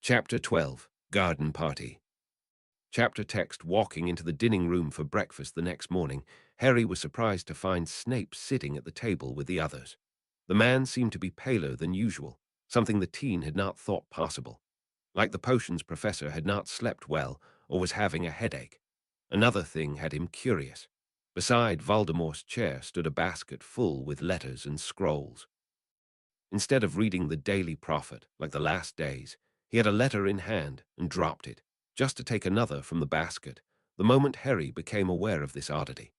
Chapter 12, Garden Party. Chapter text. Walking into the dining room for breakfast the next morning, Harry was surprised to find Snape sitting at the table with the others. The man seemed to be paler than usual, something the teen had not thought possible. Like the potions professor had not slept well or was having a headache. Another thing had him curious. Beside Voldemort's chair stood a basket full with letters and scrolls. Instead of reading the Daily Prophet like the last days, he had a letter in hand and dropped it, just to take another from the basket, the moment Harry became aware of this oddity.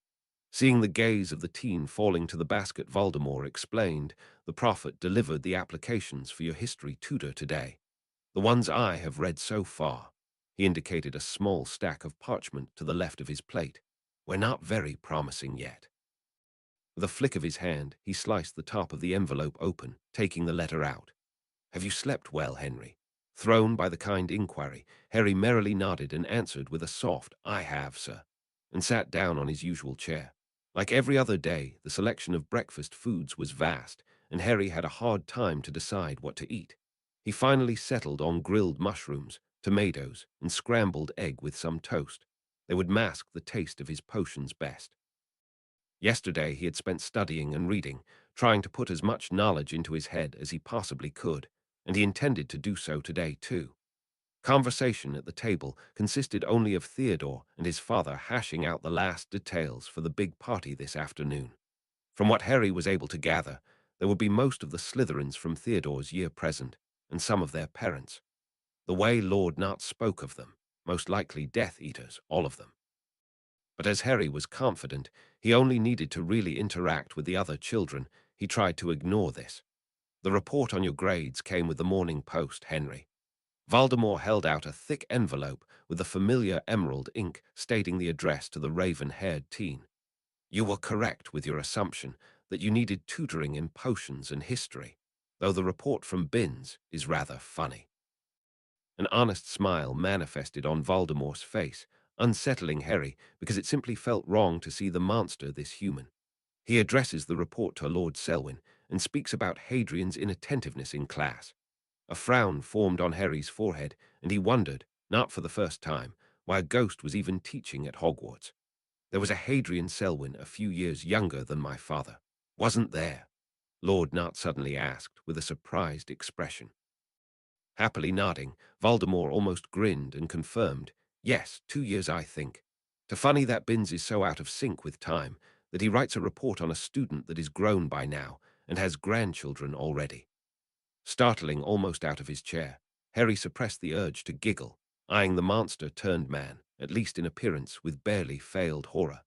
Seeing the gaze of the teen falling to the basket, Voldemort explained, "The Prophet delivered the applications for your history tutor today. The ones I have read so far." He indicated a small stack of parchment to the left of his plate. "We're not very promising yet." With a flick of his hand, he sliced the top of the envelope open, taking the letter out. "Have you slept well, Henry?" Thrown by the kind inquiry, Harry merrily nodded and answered with a soft, "I have, sir," and sat down on his usual chair. Like every other day, the selection of breakfast foods was vast, and Harry had a hard time to decide what to eat. He finally settled on grilled mushrooms, tomatoes, and scrambled egg with some toast. They would mask the taste of his potions best. Yesterday he had spent studying and reading, trying to put as much knowledge into his head as he possibly could, and he intended to do so today too. Conversation at the table consisted only of Theodore and his father hashing out the last details for the big party this afternoon. From what Harry was able to gather, there would be most of the Slytherins from Theodore's year present, and some of their parents. The way Lord Nart spoke of them, most likely Death Eaters, all of them. But as Harry was confident he only needed to really interact with the other children, he tried to ignore this. "The report on your grades came with the Morning Post, Henry." Voldemort held out a thick envelope with the familiar emerald ink stating the address to the raven-haired teen. "You were correct with your assumption that you needed tutoring in potions and history, though the report from Binns is rather funny." An honest smile manifested on Voldemort's face, unsettling Harry because it simply felt wrong to see the monster this human. He addresses the report to Lord Selwyn and speaks about Hadrian's inattentiveness in class. A frown formed on Harry's forehead, and he wondered, not for the first time, why a ghost was even teaching at Hogwarts. "There was a Hadrian Selwyn a few years younger than my father, wasn't there?" Lord Nart suddenly asked, with a surprised expression. Happily nodding, Voldemort almost grinned and confirmed, "Yes, 2 years, I think. To funny that Binns is so out of sync with time that he writes a report on a student that is grown by now and has grandchildren already." Startling almost out of his chair, Harry suppressed the urge to giggle, eyeing the monster-turned man, at least in appearance, with barely veiled horror.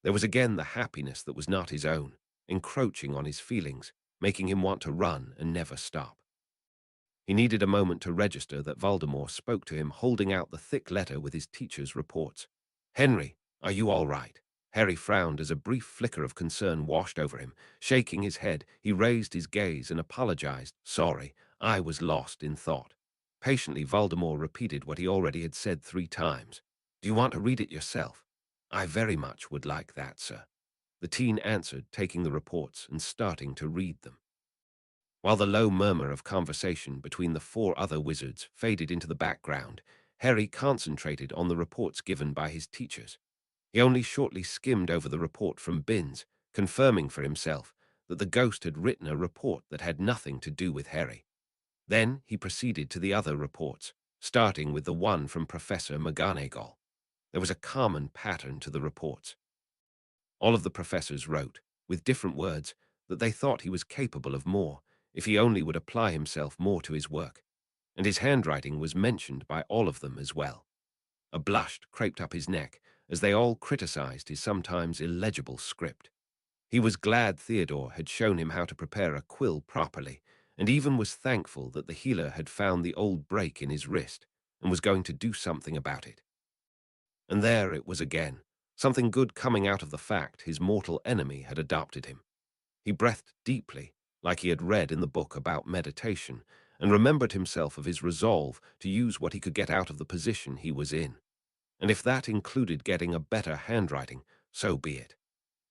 There was again the happiness that was not his own, encroaching on his feelings, making him want to run and never stop. He needed a moment to register that Voldemort spoke to him, holding out the thick letter with his teacher's reports. "Henry, are you all right?" Harry frowned as a brief flicker of concern washed over him. Shaking his head, he raised his gaze and apologized. "Sorry, I was lost in thought." Patiently, Voldemort repeated what he already had said 3 times. "Do you want to read it yourself?" "I very much would like that, sir." The teen answered, taking the reports and starting to read them. While the low murmur of conversation between the 4 other wizards faded into the background, Harry concentrated on the reports given by his teachers. He only shortly skimmed over the report from Binns, confirming for himself that the ghost had written a report that had nothing to do with Harry. Then he proceeded to the other reports, starting with the one from Professor McGonagall. There was a common pattern to the reports. All of the professors wrote, with different words, that they thought he was capable of more if he only would apply himself more to his work, and his handwriting was mentioned by all of them as well. A blush creped up his neck as they all criticized his sometimes illegible script. He was glad Theodore had shown him how to prepare a quill properly, and even was thankful that the healer had found the old break in his wrist and was going to do something about it. And there it was again, something good coming out of the fact his mortal enemy had adopted him. He breathed deeply, like he had read in the book about meditation, and remembered himself of his resolve to use what he could get out of the position he was in. And if that included getting a better handwriting, so be it.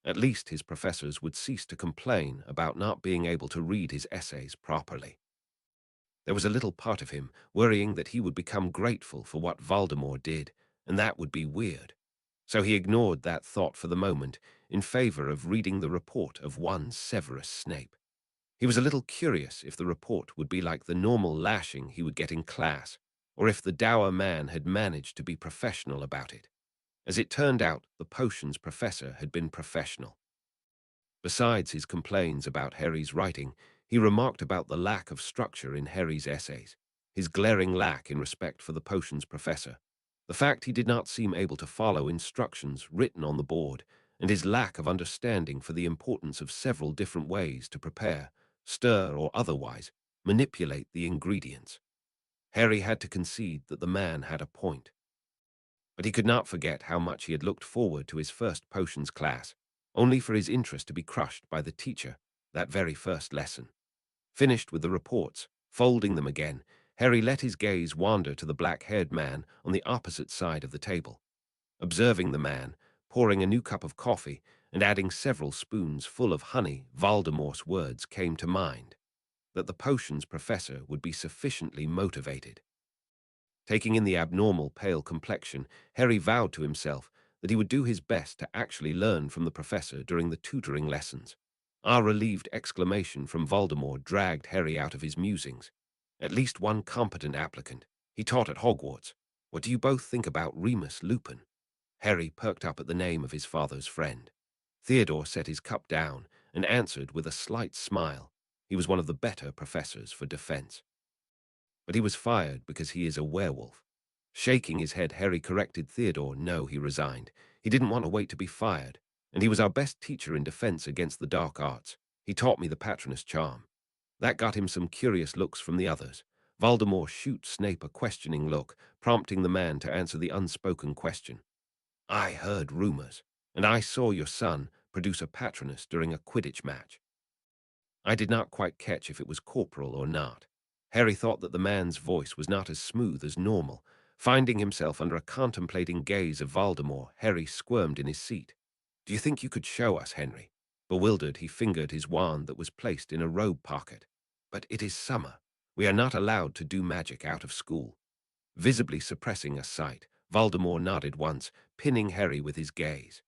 At least his professors would cease to complain about not being able to read his essays properly. There was a little part of him worrying that he would become grateful for what Voldemort did, and that would be weird. So he ignored that thought for the moment in favor of reading the report of one Severus Snape. He was a little curious if the report would be like the normal lashing he would get in class, or if the dour man had managed to be professional about it. As it turned out, the potions professor had been professional. Besides his complaints about Harry's writing, he remarked about the lack of structure in Harry's essays, his glaring lack in respect for the potions professor, the fact he did not seem able to follow instructions written on the board, and his lack of understanding for the importance of several different ways to prepare, stir, or otherwise manipulate the ingredients. Harry had to concede that the man had a point. But he could not forget how much he had looked forward to his first potions class, only for his interest to be crushed by the teacher that very first lesson. Finished with the reports, folding them again, Harry let his gaze wander to the black-haired man on the opposite side of the table. Observing the man, pouring a new cup of coffee and adding several spoons full of honey, Voldemort's words came to mind, that the potions professor would be sufficiently motivated. Taking in the abnormal pale complexion, Harry vowed to himself that he would do his best to actually learn from the professor during the tutoring lessons. Our relieved exclamation from Voldemort dragged Harry out of his musings. At least one competent applicant. He taught at Hogwarts. What do you both think about Remus Lupin? Harry perked up at the name of his father's friend. Theodore set his cup down and answered with a slight smile. He was one of the better professors for defense. But he was fired because he is a werewolf. Shaking his head, Harry corrected Theodore. No, he resigned. He didn't want to wait to be fired, and he was our best teacher in defense against the dark arts. He taught me the Patronus charm. That got him some curious looks from the others. Voldemort shot Snape a questioning look, prompting the man to answer the unspoken question. I heard rumors, and I saw your son produce a Patronus during a Quidditch match. I did not quite catch if it was corporal or not. Harry thought that the man's voice was not as smooth as normal. Finding himself under a contemplating gaze of Voldemort, Harry squirmed in his seat. Do you think you could show us, Henry? Bewildered, he fingered his wand that was placed in a robe pocket. But it is summer. We are not allowed to do magic out of school. Visibly suppressing a sigh, Voldemort nodded once, pinning Harry with his gaze.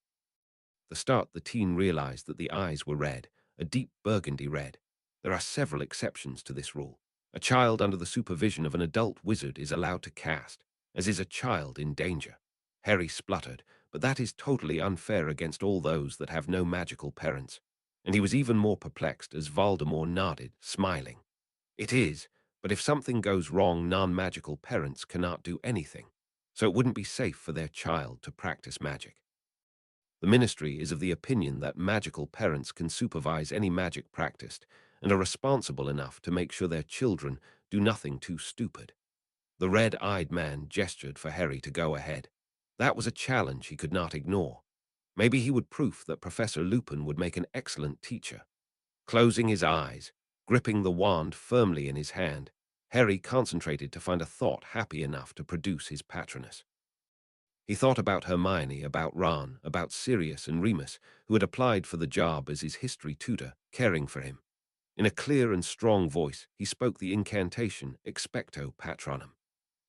The start, the teen realized that the eyes were red, a deep burgundy red. There are several exceptions to this rule. A child under the supervision of an adult wizard is allowed to cast, as is a child in danger. Harry spluttered, but that is totally unfair against all those that have no magical parents. And he was even more perplexed as Voldemort nodded, smiling. It is, but if something goes wrong, non-magical parents cannot do anything, so it wouldn't be safe for their child to practice magic. The ministry is of the opinion that magical parents can supervise any magic practiced and are responsible enough to make sure their children do nothing too stupid. The red-eyed man gestured for Harry to go ahead. That was a challenge he could not ignore. Maybe he would prove that Professor Lupin would make an excellent teacher. Closing his eyes, gripping the wand firmly in his hand, Harry concentrated to find a thought happy enough to produce his Patronus. He thought about Hermione, about Ron, about Sirius and Remus, who had applied for the job as his history tutor, caring for him. In a clear and strong voice, he spoke the incantation Expecto Patronum.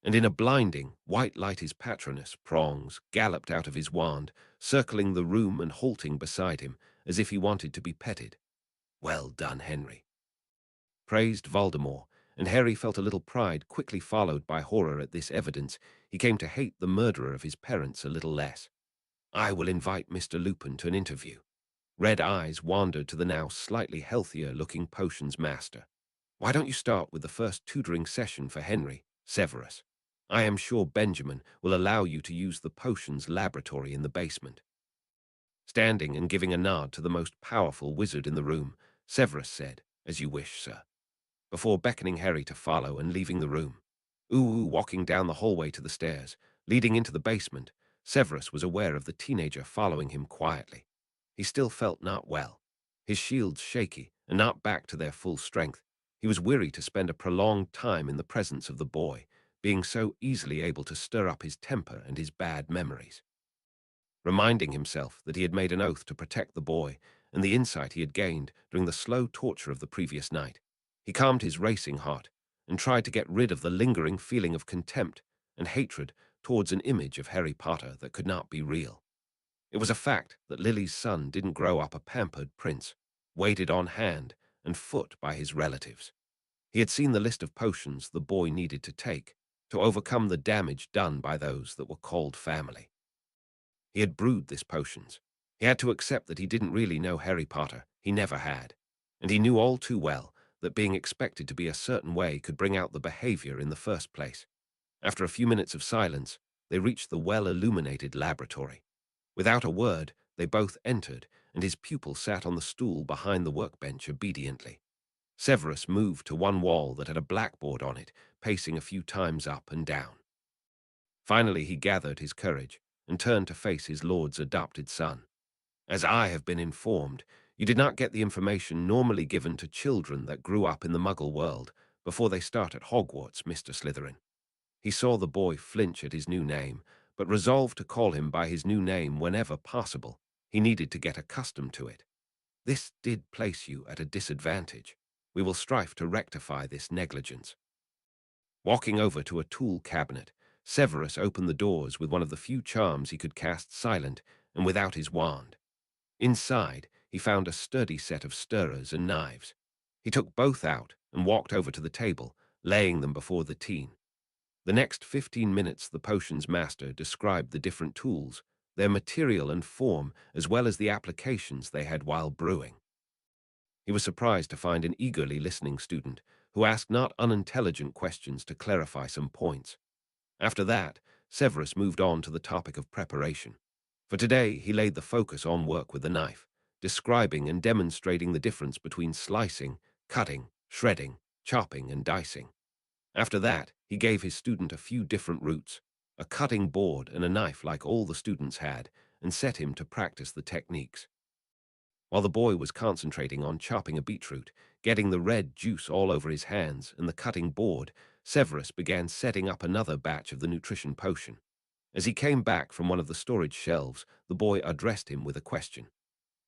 And in a blinding, white light his Patronus, Prongs, galloped out of his wand, circling the room and halting beside him, as if he wanted to be petted. Well done, Henry, praised Voldemort, and Harry felt a little pride quickly followed by horror at this evidence. He came to hate the murderer of his parents a little less. I will invite Mr. Lupin to an interview. Red eyes wandered to the now slightly healthier-looking potions master. Why don't you start with the first tutoring session for Henry, Severus? I am sure Benjamin will allow you to use the potions laboratory in the basement. Standing and giving a nod to the most powerful wizard in the room, Severus said, As you wish, sir, before beckoning Harry to follow and leaving the room. Walking down the hallway to the stairs, leading into the basement, Severus was aware of the teenager following him quietly. He still felt not well, his shields shaky and not back to their full strength. He was weary to spend a prolonged time in the presence of the boy, being so easily able to stir up his temper and his bad memories. Reminding himself that he had made an oath to protect the boy and the insight he had gained during the slow torture of the previous night, he calmed his racing heart and tried to get rid of the lingering feeling of contempt and hatred towards an image of Harry Potter that could not be real. It was a fact that Lily's son didn't grow up a pampered prince, waited on hand and foot by his relatives. He had seen the list of potions the boy needed to take to overcome the damage done by those that were called family. He had brewed these potions. He had to accept that he didn't really know Harry Potter. He never had. And he knew all too well that being expected to be a certain way could bring out the behavior in the first place. After a few minutes of silence, they reached the well-illuminated laboratory. Without a word, they both entered, and his pupil sat on the stool behind the workbench obediently. Severus moved to one wall that had a blackboard on it, pacing a few times up and down. Finally, he gathered his courage and turned to face his lord's adopted son. As I have been informed, you did not get the information normally given to children that grew up in the Muggle world before they start at Hogwarts, Mr. Slytherin. He saw the boy flinch at his new name, but resolved to call him by his new name whenever possible. He needed to get accustomed to it. This did place you at a disadvantage. We will strive to rectify this negligence. Walking over to a tool cabinet, Severus opened the doors with one of the few charms he could cast silent and without his wand. Inside, he found a sturdy set of stirrers and knives. He took both out and walked over to the table, laying them before the teen. The next 15 minutes the potions master described the different tools, their material and form, as well as the applications they had while brewing. He was surprised to find an eagerly listening student who asked not unintelligent questions to clarify some points. After that, Severus moved on to the topic of preparation. For today, he laid the focus on work with the knife, describing and demonstrating the difference between slicing, cutting, shredding, chopping, and dicing. After that, he gave his student a few different routes, a cutting board and a knife like all the students had, and set him to practice the techniques. While the boy was concentrating on chopping a beetroot, getting the red juice all over his hands, and the cutting board, Severus began setting up another batch of the nutrition potion. As he came back from one of the storage shelves, the boy addressed him with a question.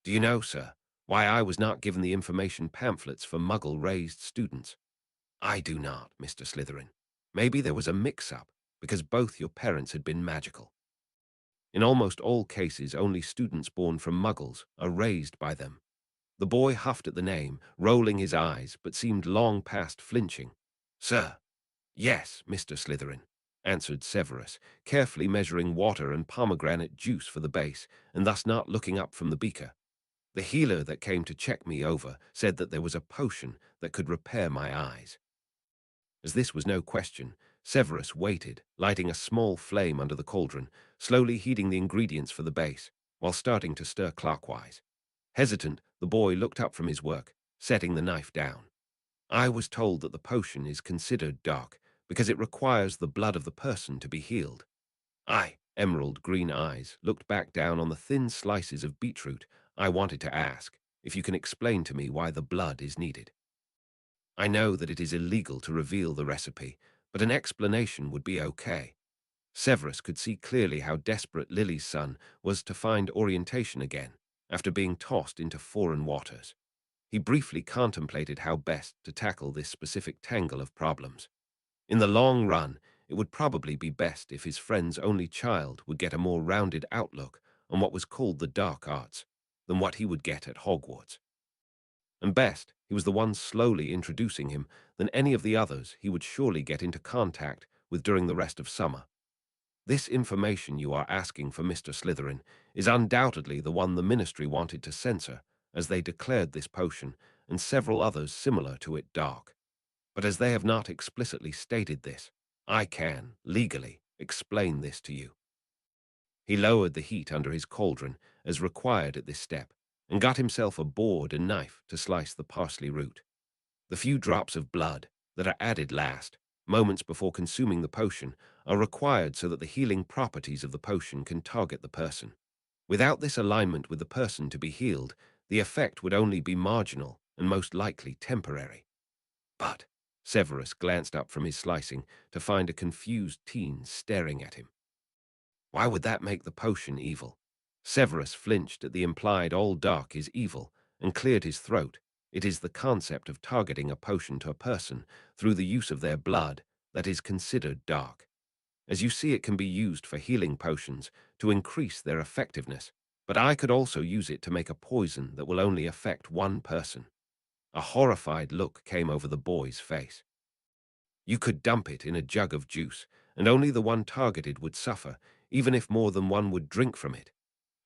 Do you know, sir, why I was not given the information pamphlets for Muggle-raised students? I do not, Mr. Slytherin. Maybe there was a mix-up, because both your parents had been magical. In almost all cases, only students born from Muggles are raised by them. The boy huffed at the name, rolling his eyes, but seemed long past flinching. Sir, yes, Mr. Slytherin, answered Severus, carefully measuring water and pomegranate juice for the base, and thus not looking up from the beaker. The healer that came to check me over said that there was a potion that could repair my eyes. As this was no question, Severus waited, lighting a small flame under the cauldron, slowly heating the ingredients for the base, while starting to stir clockwise. Hesitant, the boy looked up from his work, setting the knife down. I was told that the potion is considered dark because it requires the blood of the person to be healed. Emerald green eyes looked back down on the thin slices of beetroot. I wanted to ask if you can explain to me why the blood is needed. I know that it is illegal to reveal the recipe, but an explanation would be okay. Severus could see clearly how desperate Lily's son was to find orientation again after being tossed into foreign waters. He briefly contemplated how best to tackle this specific tangle of problems. In the long run, it would probably be best if his friend's only child would get a more rounded outlook on what was called the dark arts than what he would get at Hogwarts. And best, he was the one slowly introducing him than any of the others he would surely get into contact with during the rest of summer. This information you are asking for, Mr. Slytherin, is undoubtedly the one the Ministry wanted to censor, as they declared this potion, and several others similar to it, dark. But as they have not explicitly stated this, I can, legally, explain this to you. He lowered the heat under his cauldron, as required at this step, and got himself a board and knife to slice the parsley root. The few drops of blood that are added last, moments before consuming the potion, are required so that the healing properties of the potion can target the person. Without this alignment with the person to be healed, the effect would only be marginal and most likely temporary. But Severus glanced up from his slicing to find a confused teen staring at him. Why would that make the potion evil? Severus flinched at the implied all dark is evil and cleared his throat, It is the concept of targeting a potion to a person through the use of their blood that is considered dark. As you see, it can be used for healing potions to increase their effectiveness, but I could also use it to make a poison that will only affect one person. A horrified look came over the boy's face. You could dump it in a jug of juice, and only the one targeted would suffer, even if more than one would drink from it.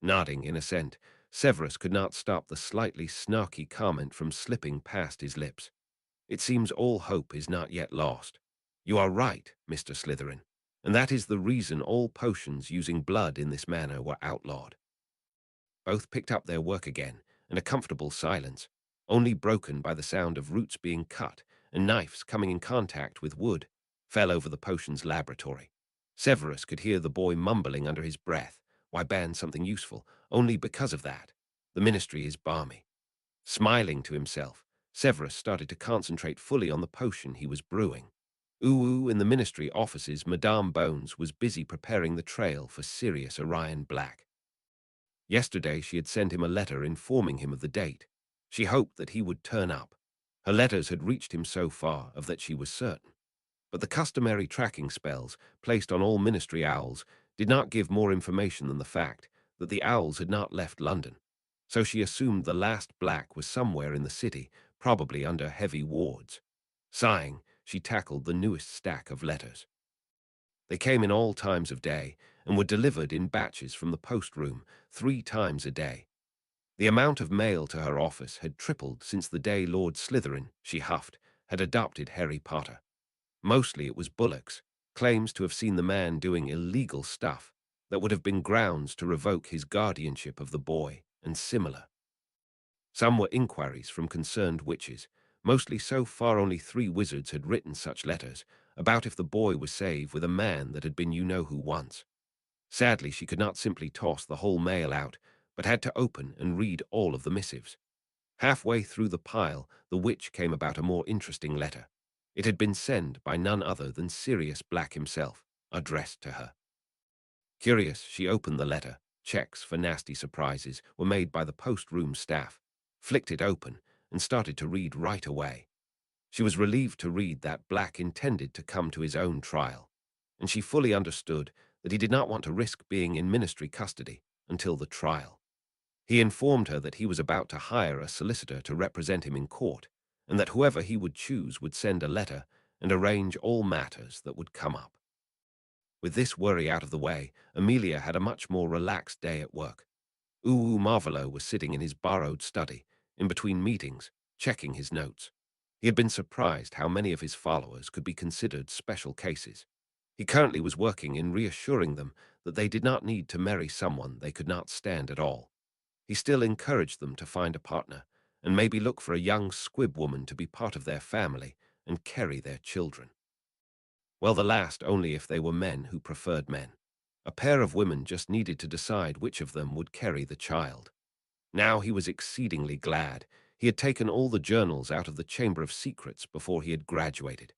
Nodding in assent, Severus could not stop the slightly snarky comment from slipping past his lips. It seems all hope is not yet lost. You are right, Mr. Slytherin, and that is the reason all potions using blood in this manner were outlawed. Both picked up their work again, in a comfortable silence, only broken by the sound of roots being cut and knives coming in contact with wood, fell over the potion's laboratory. Severus could hear the boy mumbling under his breath, "Why ban something useful? Only because of that. The ministry is balmy." Smiling to himself, Severus started to concentrate fully on the potion he was brewing. Ooh, in the ministry offices, Madame Bones was busy preparing the trail for Sirius Orion Black. Yesterday she had sent him a letter informing him of the date. She hoped that he would turn up. Her letters had reached him so far of that she was certain. But the customary tracking spells placed on all ministry owls did not give more information than the fact that the owls had not left London. So she assumed the last Black was somewhere in the city, probably under heavy wards. Sighing, she tackled the newest stack of letters. They came in all times of day and were delivered in batches from the post room 3 times a day. The amount of mail to her office had tripled since the day Lord Slytherin, she huffed, had adopted Harry Potter. Mostly it was Bullock's, claims to have seen the man doing illegal stuff that would have been grounds to revoke his guardianship of the boy, and similar. Some were inquiries from concerned witches, mostly so far only 3 wizards had written such letters, about if the boy was safe with a man that had been you-know-who once. Sadly, she could not simply toss the whole mail out, but had to open and read all of the missives. Halfway through the pile, the witch came about a more interesting letter. It had been sent by none other than Sirius Black himself, addressed to her. Curious, she opened the letter. Checks for nasty surprises were made by the post-room staff, flicked it open, and started to read right away. She was relieved to read that Black intended to come to his own trial, and she fully understood that he did not want to risk being in ministry custody until the trial. He informed her that he was about to hire a solicitor to represent him in court, and that whoever he would choose would send a letter and arrange all matters that would come up. With this worry out of the way, Amelia had a much more relaxed day at work. Marvolo was sitting in his borrowed study, in between meetings, checking his notes. He had been surprised how many of his followers could be considered special cases. He currently was working in reassuring them that they did not need to marry someone they could not stand at all. He still encouraged them to find a partner, and maybe look for a young squib woman to be part of their family and carry their children. Well, the last only if they were men who preferred men. A pair of women just needed to decide which of them would carry the child. Now he was exceedingly glad he had taken all the journals out of the Chamber of Secrets before he had graduated.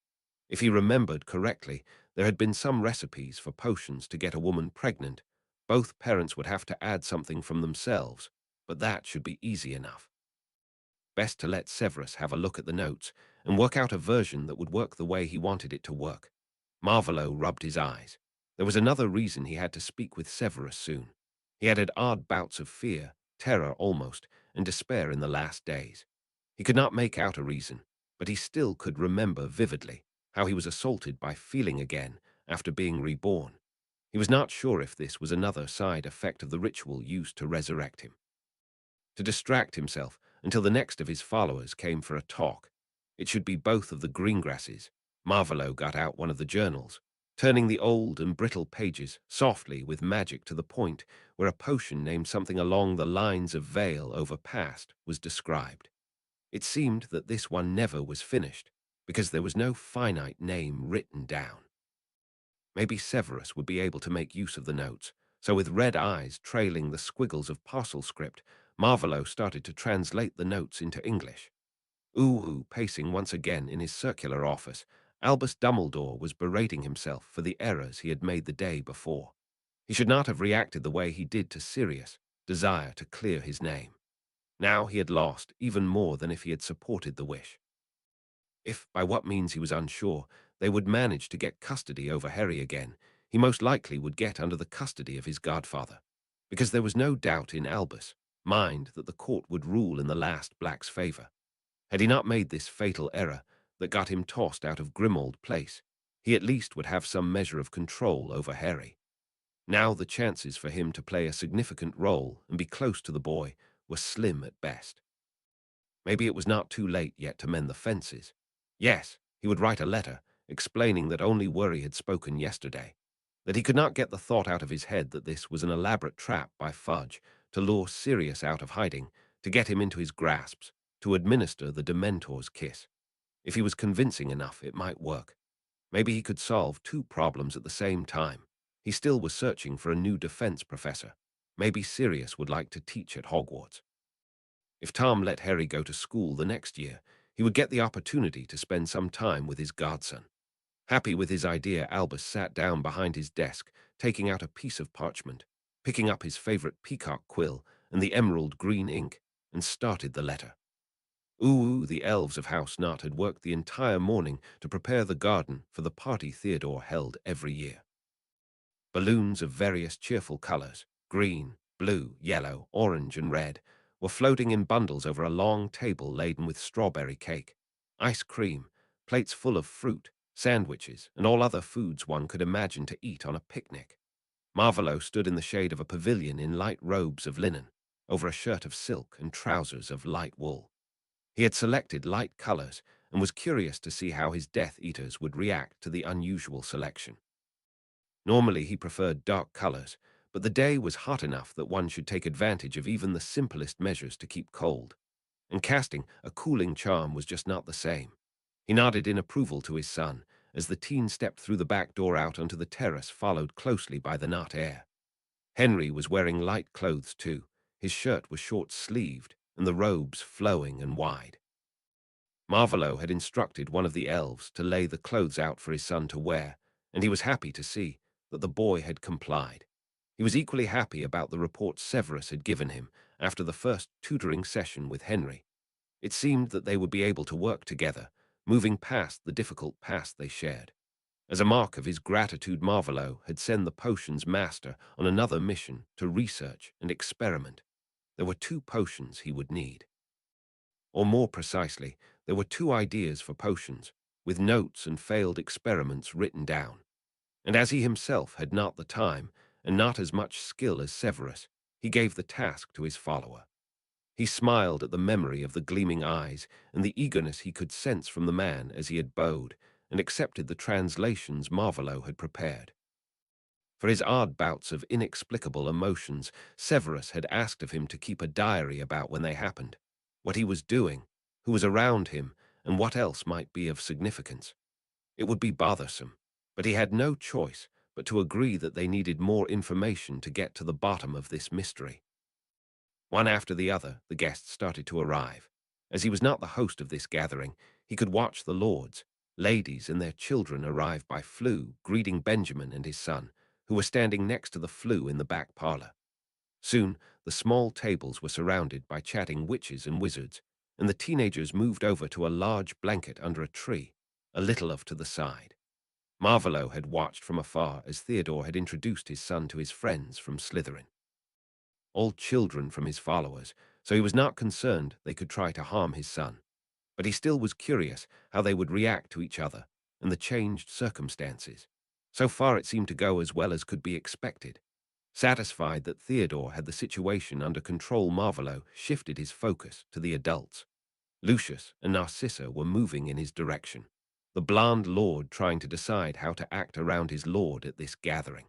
If he remembered correctly, there had been some recipes for potions to get a woman pregnant. Both parents would have to add something from themselves, but that should be easy enough. Best to let Severus have a look at the notes and work out a version that would work the way he wanted it to work. Marvolo rubbed his eyes. There was another reason he had to speak with Severus soon. He had odd bouts of fear, terror almost, and despair in the last days. He could not make out a reason, but he still could remember vividly how he was assaulted by feeling again after being reborn. He was not sure if this was another side effect of the ritual used to resurrect him. To distract himself until the next of his followers came for a talk. It should be both of the Greengrasses. Marvolo got out one of the journals, turning the old and brittle pages softly with magic to the point where a potion named something along the lines of veil over past was described. It seemed that this one never was finished, because there was no finite name written down. Maybe Severus would be able to make use of the notes, so with red eyes trailing the squiggles of parcel script, Marvolo started to translate the notes into English. Pacing once again in his circular office, Albus Dumbledore was berating himself for the errors he had made the day before. He should not have reacted the way he did to Sirius' desire to clear his name. Now he had lost even more than if he had supported the wish. If, by what means he was unsure, they would manage to get custody over Harry again, he most likely would get under the custody of his godfather, because there was no doubt in Albus' mind that the court would rule in the last Black's favour. Had he not made this fatal error that got him tossed out of Grimmauld Place, he at least would have some measure of control over Harry. Now the chances for him to play a significant role and be close to the boy were slim at best. Maybe it was not too late yet to mend the fences. Yes, he would write a letter, explaining that only Worry had spoken yesterday, that he could not get the thought out of his head that this was an elaborate trap by Fudge to lure Sirius out of hiding, to get him into his grasps, to administer the Dementor's kiss. If he was convincing enough, it might work. Maybe he could solve two problems at the same time. He still was searching for a new defense professor. Maybe Sirius would like to teach at Hogwarts. If Tom let Harry go to school the next year, he would get the opportunity to spend some time with his godson. Happy with his idea, Albus sat down behind his desk, taking out a piece of parchment, picking up his favorite peacock quill and the emerald green ink, and started the letter. Ooh, the elves of House Knot had worked the entire morning to prepare the garden for the party Theodore held every year. Balloons of various cheerful colors, green, blue, yellow, orange, and red, were floating in bundles over a long table laden with strawberry cake, ice cream, plates full of fruit, sandwiches, and all other foods one could imagine to eat on a picnic. Marvolo stood in the shade of a pavilion in light robes of linen, over a shirt of silk and trousers of light wool. He had selected light colors and was curious to see how his Death Eaters would react to the unusual selection. Normally he preferred dark colors, but the day was hot enough that one should take advantage of even the simplest measures to keep cold, and casting a cooling charm was just not the same. He nodded in approval to his son as the teen stepped through the back door out onto the terrace, followed closely by the Knot heir. Henry was wearing light clothes too. His shirt was short-sleeved and the robes flowing and wide. Marvolo had instructed one of the elves to lay the clothes out for his son to wear, and he was happy to see that the boy had complied. He was equally happy about the report Severus had given him after the first tutoring session with Henry. It seemed that they would be able to work together, moving past the difficult past they shared. As a mark of his gratitude, Marvolo had sent the potions master on another mission to research and experiment. There were 2 potions he would need. Or more precisely, there were 2 ideas for potions, with notes and failed experiments written down. And as he himself had not the time, and not as much skill as Severus, he gave the task to his follower. He smiled at the memory of the gleaming eyes and the eagerness he could sense from the man as he had bowed, and accepted the translations Marvolo had prepared. For his odd bouts of inexplicable emotions, Severus had asked of him to keep a diary about when they happened, what he was doing, who was around him, and what else might be of significance. It would be bothersome, but he had no choice but to agree that they needed more information to get to the bottom of this mystery. One after the other, the guests started to arrive. As he was not the host of this gathering, he could watch the lords, ladies, and their children arrive by Floo, greeting Benjamin and his son, who were standing next to the Floo in the back parlor. Soon, the small tables were surrounded by chatting witches and wizards, and the teenagers moved over to a large blanket under a tree, a little off to the side. Marvolo had watched from afar as Theodore had introduced his son to his friends from Slytherin. All children from his followers, so he was not concerned they could try to harm his son. But he still was curious how they would react to each other and the changed circumstances. So far it seemed to go as well as could be expected. Satisfied that Theodore had the situation under control, Marvolo shifted his focus to the adults. Lucius and Narcissa were moving in his direction, the blonde lord trying to decide how to act around his lord at this gathering.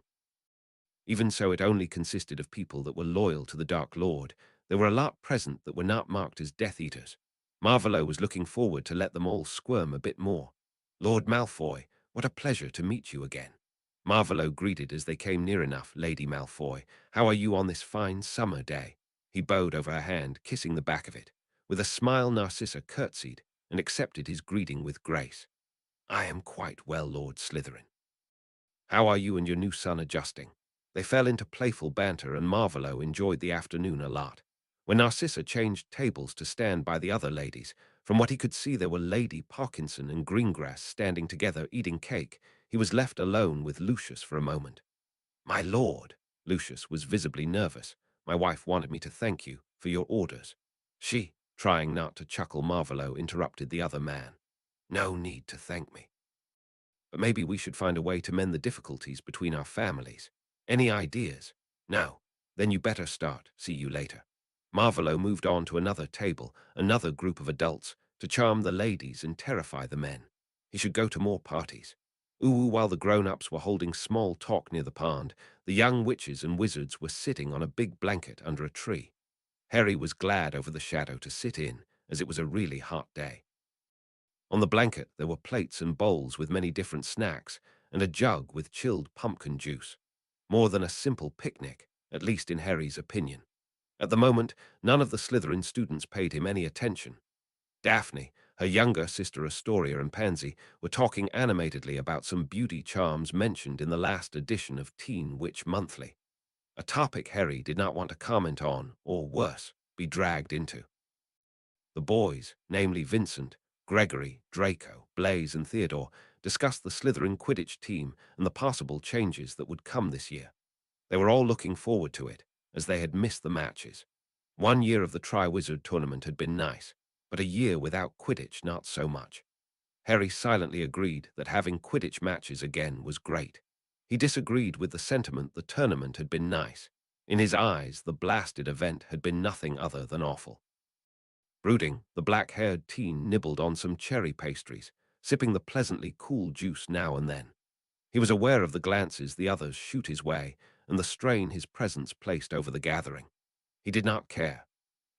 Even so, it only consisted of people that were loyal to the Dark Lord. There were a lot present that were not marked as Death Eaters. Marvolo was looking forward to let them all squirm a bit more. "Lord Malfoy, what a pleasure to meet you again." Marvolo greeted as they came near enough. "Lady Malfoy, how are you on this fine summer day?" He bowed over her hand, kissing the back of it. With a smile, Narcissa curtsied and accepted his greeting with grace. "I am quite well, Lord Slytherin." "How are you and your new son adjusting?" They fell into playful banter, and Marvolo enjoyed the afternoon a lot. When Narcissa changed tables to stand by the other ladies, from what he could see there were Lady Parkinson and Greengrass standing together eating cake. He was left alone with Lucius for a moment. "My lord," Lucius was visibly nervous. "My wife wanted me to thank you for your orders." She, trying not to chuckle Marvolo, interrupted the other man. "No need to thank me. But maybe we should find a way to mend the difficulties between our families. Any ideas?" "No. Then you better start. See you later." Marvolo moved on to another table, another group of adults, to charm the ladies and terrify the men. He should go to more parties. While the grown-ups were holding small talk near the pond, the young witches and wizards were sitting on a big blanket under a tree. Harry was glad over the shadow to sit in, as it was a really hot day. On the blanket there were plates and bowls with many different snacks, and a jug with chilled pumpkin juice. More than a simple picnic, at least in Harry's opinion. At the moment, none of the Slytherin students paid him any attention. Daphne, her younger sister Astoria, and Pansy were talking animatedly about some beauty charms mentioned in the last edition of Teen Witch Monthly, a topic Harry did not want to comment on, or worse, be dragged into. The boys, namely Vincent, Gregory, Draco, Blaise, and Theodore, discussed the Slytherin Quidditch team and the possible changes that would come this year. They were all looking forward to it, as they had missed the matches. 1 year of the Triwizard Tournament had been nice, but a year without Quidditch not so much. Harry silently agreed that having Quidditch matches again was great. He disagreed with the sentiment the tournament had been nice. In his eyes, the blasted event had been nothing other than awful. Brooding, the black-haired teen nibbled on some cherry pastries, sipping the pleasantly cool juice now and then. He was aware of the glances the others shoot his way and the strain his presence placed over the gathering. He did not care.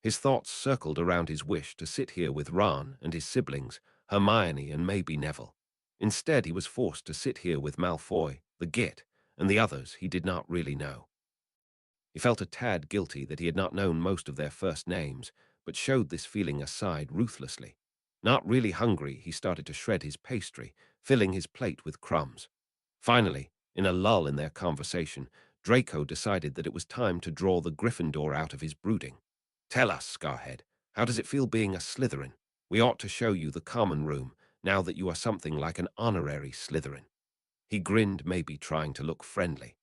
His thoughts circled around his wish to sit here with Ron and his siblings, Hermione and maybe Neville. Instead, he was forced to sit here with Malfoy, the Git, and the others he did not really know. He felt a tad guilty that he had not known most of their first names, but showed this feeling aside ruthlessly. Not really hungry, he started to shred his pastry, filling his plate with crumbs. Finally, in a lull in their conversation, Draco decided that it was time to draw the Gryffindor out of his brooding. "Tell us, Scarhead, how does it feel being a Slytherin? We ought to show you the common room, now that you are something like an honorary Slytherin." He grinned, maybe trying to look friendly.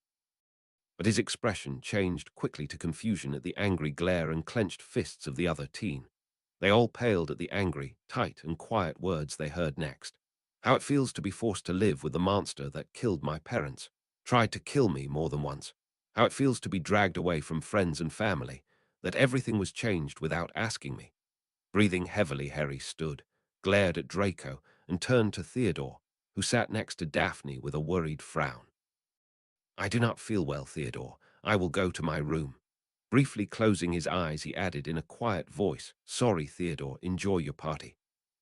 But his expression changed quickly to confusion at the angry glare and clenched fists of the other teen. They all paled at the angry, tight, and quiet words they heard next. "How it feels to be forced to live with the monster that killed my parents, tried to kill me more than once. How it feels to be dragged away from friends and family, that everything was changed without asking me." Breathing heavily, Harry stood, glared at Draco, and turned to Theodore, who sat next to Daphne with a worried frown. "I do not feel well, Theodore. I will go to my room." Briefly closing his eyes, he added in a quiet voice, "Sorry, Theodore, enjoy your party."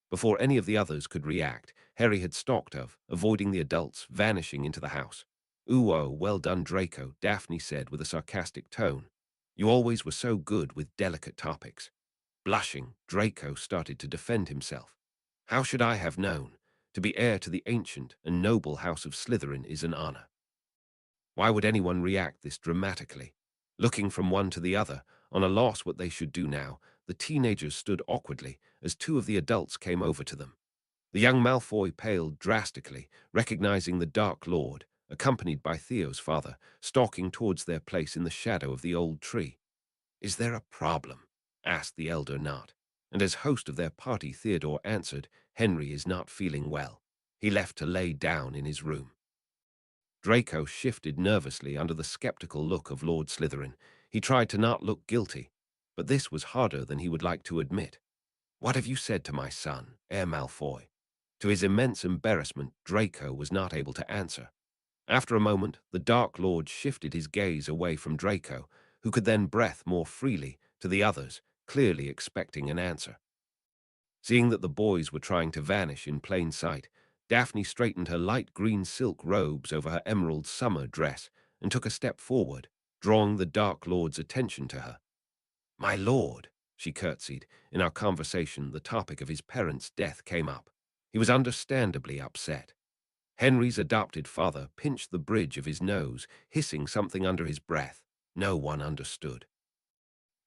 Before any of the others could react, Harry had stalked off, avoiding the adults, vanishing into the house. "Oh, well done, Draco," Daphne said with a sarcastic tone. "You always were so good with delicate topics." Blushing, Draco started to defend himself. "How should I have known? To be heir to the ancient and noble house of Slytherin is an honor." Why would anyone react this dramatically? Looking from one to the other, on a loss what they should do now, the teenagers stood awkwardly as two of the adults came over to them. The young Malfoy paled drastically, recognizing the Dark Lord, accompanied by Theo's father, stalking towards their place in the shadow of the old tree. "Is there a problem?" asked the elder Nott, and as host of their party Theodore answered, "Henry is not feeling well. He left to lay down in his room." Draco shifted nervously under the skeptical look of Lord Slytherin. He tried to not look guilty, but this was harder than he would like to admit. "What have you said to my son, Heir Malfoy?" To his immense embarrassment, Draco was not able to answer. After a moment, the Dark Lord shifted his gaze away from Draco, who could then breathe more freely, to the others, clearly expecting an answer. Seeing that the boys were trying to vanish in plain sight, Daphne straightened her light green silk robes over her emerald summer dress and took a step forward, drawing the Dark Lord's attention to her. "My lord," she curtsied. In our conversation, the topic of his parents' death came up. He was understandably upset. Henry's adopted father pinched the bridge of his nose, hissing something under his breath. No one understood.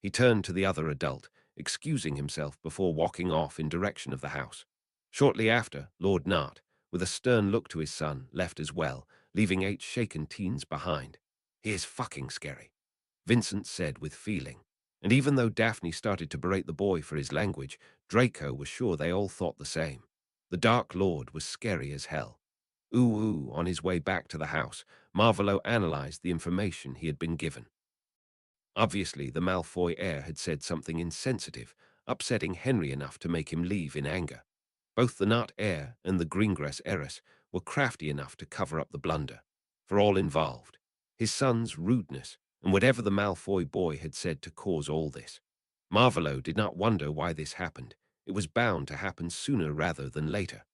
He turned to the other adult, excusing himself before walking off in direction of the house. Shortly after, Lord Nart, with a stern look to his son, left as well, leaving 8 shaken teens behind. "He is fucking scary," Vincent said with feeling. And even though Daphne started to berate the boy for his language, Draco was sure they all thought the same. The Dark Lord was scary as hell. Ooh, on his way back to the house, Marvolo analyzed the information he had been given. Obviously, the Malfoy heir had said something insensitive, upsetting Henry enough to make him leave in anger. Both the Nut heir and the Greengrass heiress were crafty enough to cover up the blunder. For all involved, his son's rudeness, and whatever the Malfoy boy had said to cause all this. Marvolo did not wonder why this happened. It was bound to happen sooner rather than later.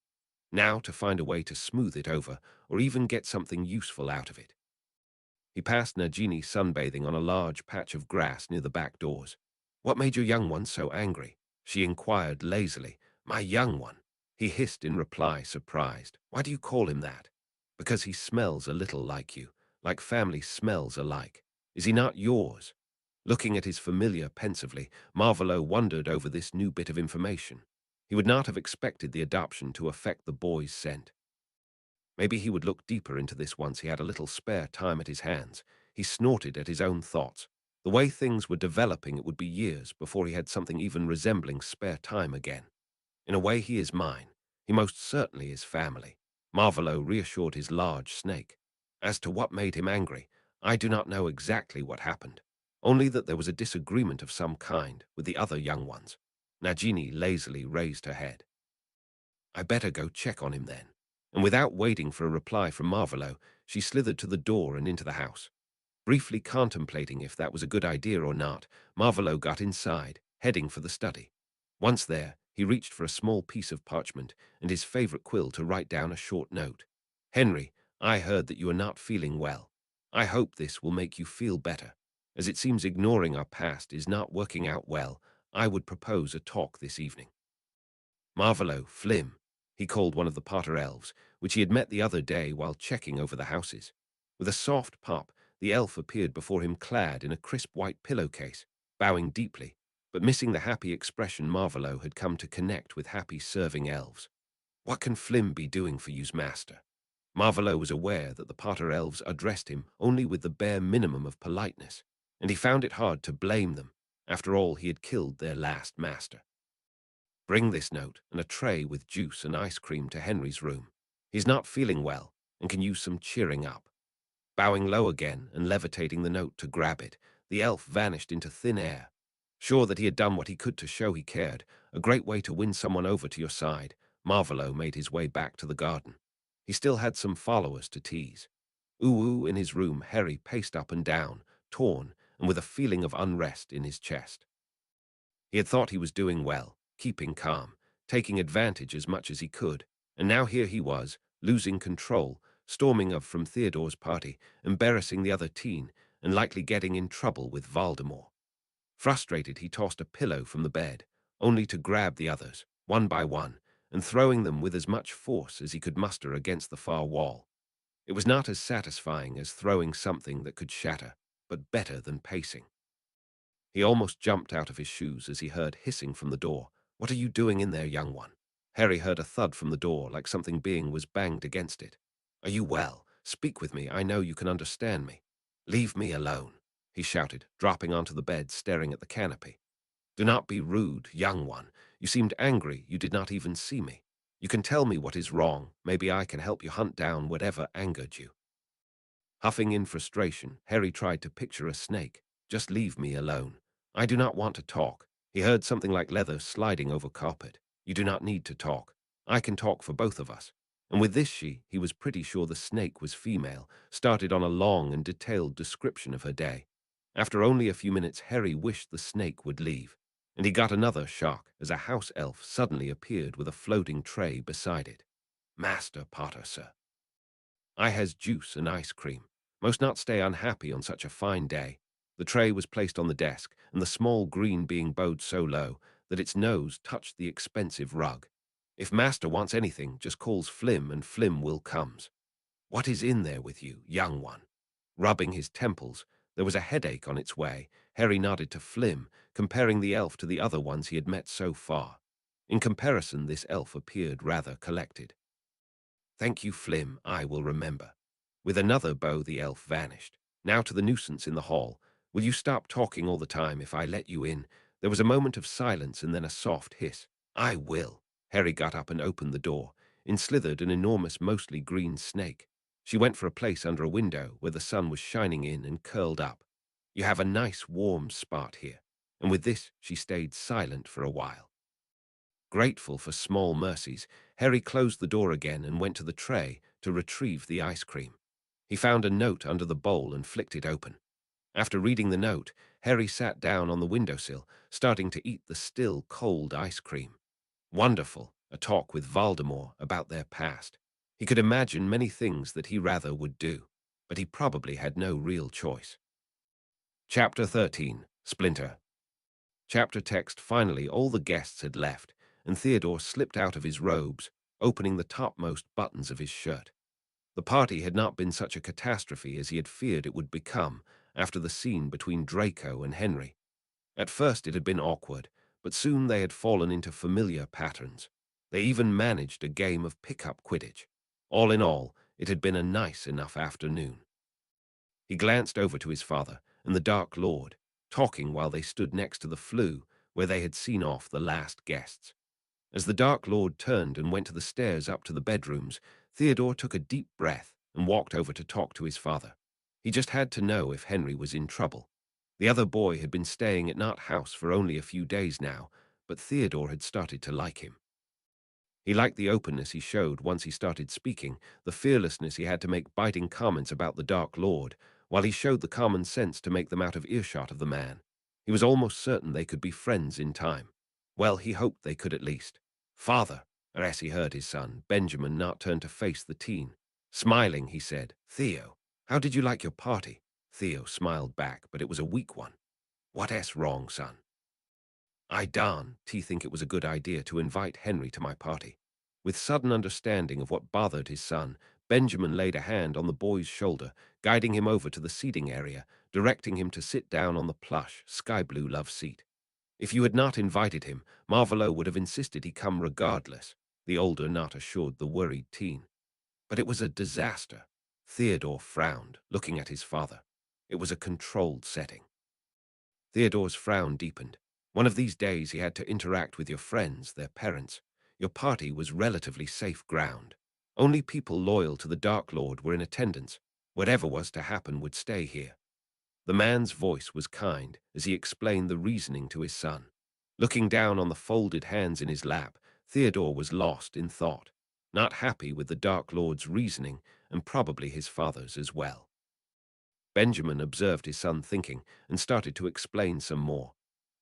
Now to find a way to smooth it over, or even get something useful out of it. He passed Nagini sunbathing on a large patch of grass near the back doors. "What made your young one so angry?" she inquired lazily. "My young one," he hissed in reply, surprised. "Why do you call him that?" "Because he smells a little like you, like family smells alike. Is he not yours?" Looking at his familiar pensively, Marvolo wondered over this new bit of information. He would not have expected the adoption to affect the boy's scent. Maybe he would look deeper into this once he had a little spare time at his hands. He snorted at his own thoughts. The way things were developing, it would be years before he had something even resembling spare time again. "In a way, he is mine. He most certainly is family," Marvolo reassured his large snake. "As to what made him angry, I do not know exactly what happened. Only that there was a disagreement of some kind with the other young ones." Nagini lazily raised her head. "I better go check on him then." And without waiting for a reply from Marvolo, she slithered to the door and into the house. Briefly contemplating if that was a good idea or not, Marvolo got inside, heading for the study. Once there, he reached for a small piece of parchment and his favorite quill to write down a short note. "Henry, I heard that you are not feeling well. I hope this will make you feel better. As it seems ignoring our past is not working out well, I would propose a talk this evening." Marvolo, Flim, he called one of the Potter elves, which he had met the other day while checking over the houses. With a soft pop, the elf appeared before him clad in a crisp white pillowcase, bowing deeply, but missing the happy expression Marvolo had come to connect with happy serving elves. "What can Flim be doing for you's master?" Marvolo was aware that the Potter elves addressed him only with the bare minimum of politeness, and he found it hard to blame them. After all, he had killed their last master. "Bring this note and a tray with juice and ice cream to Henry's room. He's not feeling well and can use some cheering up." Bowing low again and levitating the note to grab it, the elf vanished into thin air. Sure that he had done what he could to show he cared, a great way to win someone over to your side, Marvolo made his way back to the garden. He still had some followers to tease. Ooh, in his room, Harry paced up and down, torn and with a feeling of unrest in his chest. He had thought he was doing well, keeping calm, taking advantage as much as he could, and now here he was, losing control, storming up from Theodore's party, embarrassing the other teen, and likely getting in trouble with Voldemort. Frustrated, he tossed a pillow from the bed, only to grab the others, one by one, and throwing them with as much force as he could muster against the far wall. It was not as satisfying as throwing something that could shatter, but better than pacing. He almost jumped out of his shoes as he heard hissing from the door. "What are you doing in there, young one?" Harry heard a thud from the door, like something being was banged against it. "Are you well? Speak with me. I know you can understand me." "Leave me alone," he shouted, dropping onto the bed, staring at the canopy. "Do not be rude, young one. You seemed angry. You did not even see me. You can tell me what is wrong. Maybe I can help you hunt down whatever angered you." Huffing in frustration, Harry tried to picture a snake. "Just leave me alone. I do not want to talk." He heard something like leather sliding over carpet. "You do not need to talk. I can talk for both of us." And with this he was pretty sure the snake was female, started on a long and detailed description of her day. After only a few minutes, Harry wished the snake would leave. And he got another shock as a house elf suddenly appeared with a floating tray beside it. "Master Potter, sir. I has juice and ice cream. Most not stay unhappy on such a fine day." The tray was placed on the desk, and the small green being bowed so low that its nose touched the expensive rug. "If master wants anything, just calls Flim, and Flim will comes." "What is in there with you, young one?" Rubbing his temples, There was a headache on its way. Harry nodded to Flim, comparing the elf to the other ones he had met so far. In comparison, this elf appeared rather collected. "Thank you, Flim, I will remember." With another bow, the elf vanished. Now to the nuisance in the hall. "Will you stop talking all the time if I let you in?" There was a moment of silence and then a soft hiss. "I will." Harry got up and opened the door. In slithered an enormous, mostly green snake. She went for a place under a window where the sun was shining in and curled up. "You have a nice warm spot here." And with this, she stayed silent for a while. Grateful for small mercies, Harry closed the door again and went to the tray to retrieve the ice cream. He found a note under the bowl and flicked it open. After reading the note, Harry sat down on the windowsill, starting to eat the still cold ice cream. Wonderful, a talk with Voldemort about their past. He could imagine many things that he rather would do, but he probably had no real choice. Chapter 13, Splinter. Chapter text. Finally, all the guests had left, and Theodore slipped out of his robes, opening the topmost buttons of his shirt. The party had not been such a catastrophe as he had feared it would become after the scene between Draco and Henry. At first it had been awkward, but soon they had fallen into familiar patterns. They even managed a game of pick-up Quidditch. All in all, it had been a nice enough afternoon. He glanced over to his father and the Dark Lord, talking while they stood next to the flue where they had seen off the last guests. As the Dark Lord turned and went to the stairs up to the bedrooms, Theodore took a deep breath and walked over to talk to his father. He just had to know if Henry was in trouble. The other boy had been staying at Nut House for only a few days now, but Theodore had started to like him. He liked the openness he showed once he started speaking, the fearlessness he had to make biting comments about the Dark Lord, while he showed the common sense to make them out of earshot of the man. He was almost certain they could be friends in time. Well, he hoped they could at least. "Father," as he heard his son, Benjamin, not turn to face the teen. Smiling, he said, "Theo, how did you like your party?" Theo smiled back, but it was a weak one. "What's wrong, son?" "I darn think it was a good idea to invite Henry to my party." With sudden understanding of what bothered his son, Benjamin laid a hand on the boy's shoulder, guiding him over to the seating area, directing him to sit down on the plush, sky-blue love seat. "If you had not invited him, Marvolo would have insisted he come regardless," the older Nut assured the worried teen. "But it was a disaster." Theodore frowned, looking at his father. It was a controlled setting. Theodore's frown deepened. "One of these days he had to interact with your friends, their parents. Your party was relatively safe ground. Only people loyal to the Dark Lord were in attendance. Whatever was to happen would stay here." The man's voice was kind as he explained the reasoning to his son. Looking down on the folded hands in his lap, Theodore was lost in thought, not happy with the Dark Lord's reasoning and probably his father's as well. Benjamin observed his son thinking and started to explain some more.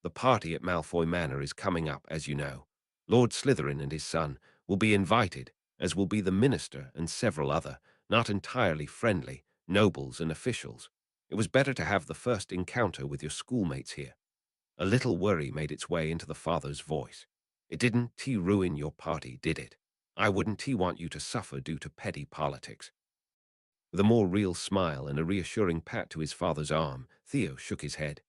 "The party at Malfoy Manor is coming up, as you know. Lord Slytherin and his son will be invited, as will be the minister and several other, not entirely friendly, nobles and officials. It was better to have the first encounter with your schoolmates here." A little worry made its way into the father's voice. "It didn't ruin your party, did it? I wouldn't want you to suffer due to petty politics." With a more real smile and a reassuring pat to his father's arm, Theo shook his head.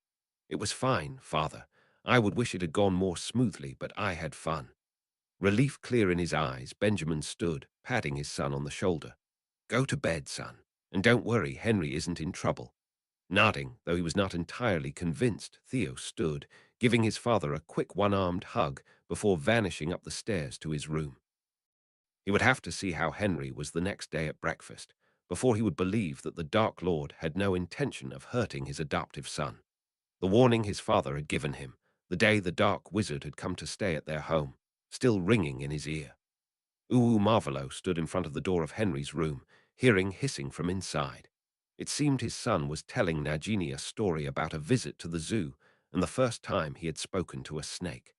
"It was fine, father. I would wish it had gone more smoothly, but I had fun." Relief clear in his eyes, Benjamin stood, patting his son on the shoulder. "Go to bed, son, and don't worry, Henry isn't in trouble." Nodding, though he was not entirely convinced, Theo stood, giving his father a quick one-armed hug before vanishing up the stairs to his room. He would have to see how Henry was the next day at breakfast, before he would believe that the Dark Lord had no intention of hurting his adoptive son. The warning his father had given him, the day the Dark Wizard had come to stay at their home, still ringing in his ear. Uwu Marvolo stood in front of the door of Henry's room, hearing hissing from inside. It seemed his son was telling Nagini a story about a visit to the zoo and the first time he had spoken to a snake.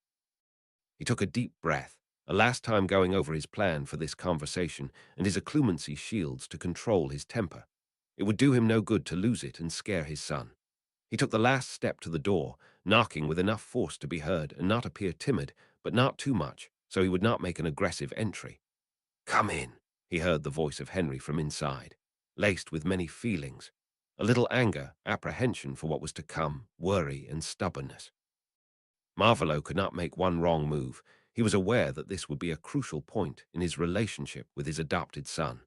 He took a deep breath, a last time going over his plan for this conversation and his occlumency shields to control his temper. It would do him no good to lose it and scare his son. He took the last step to the door, knocking with enough force to be heard and not appear timid, but not too much, so he would not make an aggressive entry. "Come in," he heard the voice of Henry from inside, laced with many feelings. A little anger, apprehension for what was to come, worry and stubbornness. Marvolo could not make one wrong move. He was aware that this would be a crucial point in his relationship with his adopted son.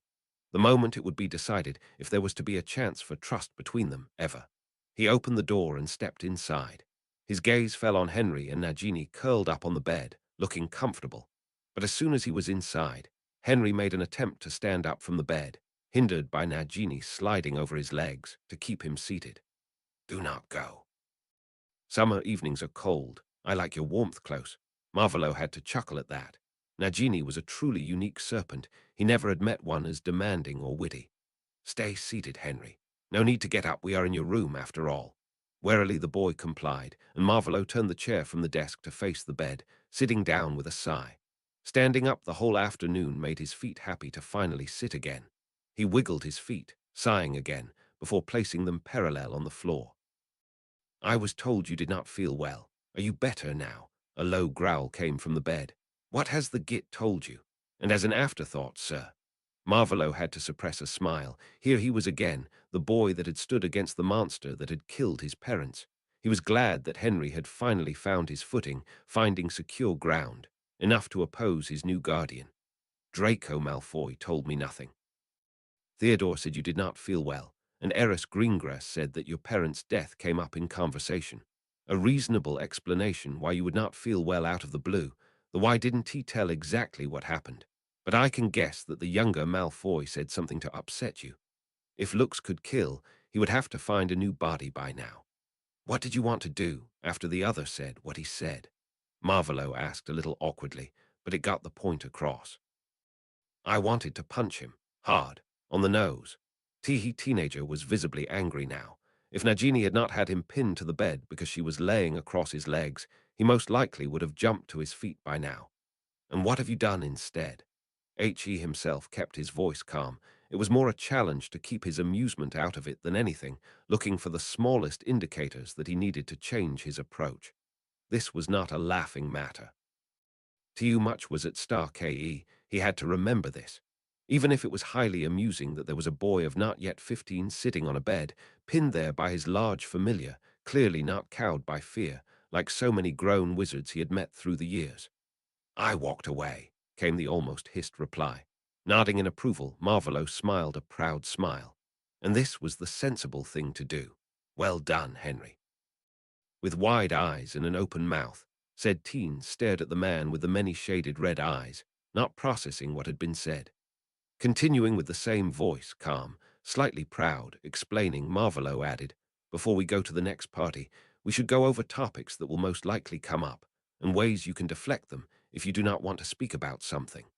The moment it would be decided if there was to be a chance for trust between them, ever. He opened the door and stepped inside. His gaze fell on Henry and Nagini curled up on the bed, looking comfortable. But as soon as he was inside, Henry made an attempt to stand up from the bed, hindered by Nagini sliding over his legs to keep him seated. "Do not go. Summer evenings are cold. I like your warmth close." Marvolo had to chuckle at that. Nagini was a truly unique serpent. He never had met one as demanding or witty. "Stay seated, Henry. No need to get up. We are in your room, after all." Warily the boy complied, and Marvolo turned the chair from the desk to face the bed, sitting down with a sigh. Standing up the whole afternoon made his feet happy to finally sit again. He wiggled his feet, sighing again, before placing them parallel on the floor. "I was told you did not feel well. Are you better now?" A low growl came from the bed. "What has the git told you?" And as an afterthought, sir. Marvolo had to suppress a smile. Here he was again, the boy that had stood against the monster that had killed his parents. He was glad that Henry had finally found his footing, finding secure ground, enough to oppose his new guardian. "Draco Malfoy told me nothing. Theodore said you did not feel well, and Eris Greengrass said that your parents' death came up in conversation. A reasonable explanation why you would not feel well out of the blue, though why didn't he tell exactly what happened? But I can guess that the younger Malfoy said something to upset you. If looks could kill, he would have to find a new body by now. What did you want to do after the other said what he said?" Marvolo asked a little awkwardly, but it got the point across. "I wanted to punch him, hard, on the nose." Teehee teenager was visibly angry now. If Nagini had not had him pinned to the bed because she was laying across his legs, he most likely would have jumped to his feet by now. "And what have you done instead?" He himself kept his voice calm. It was more a challenge to keep his amusement out of it than anything, looking for the smallest indicators that he needed to change his approach. This was not a laughing matter. Too much was at stake. He had to remember this. Even if it was highly amusing that there was a boy of not yet 15 sitting on a bed, pinned there by his large familiar, clearly not cowed by fear, like so many grown wizards he had met through the years. "I walked away," came the almost hissed reply. Nodding in approval, Marvolo smiled a proud smile. And this was the sensible thing to do. "Well done, Henry." With wide eyes and an open mouth, said teen stared at the man with the many-shaded red eyes, not processing what had been said. Continuing with the same voice, calm, slightly proud, explaining, Marvolo added, "Before we go to the next party, we should go over topics that will most likely come up, and ways you can deflect them if you do not want to speak about something.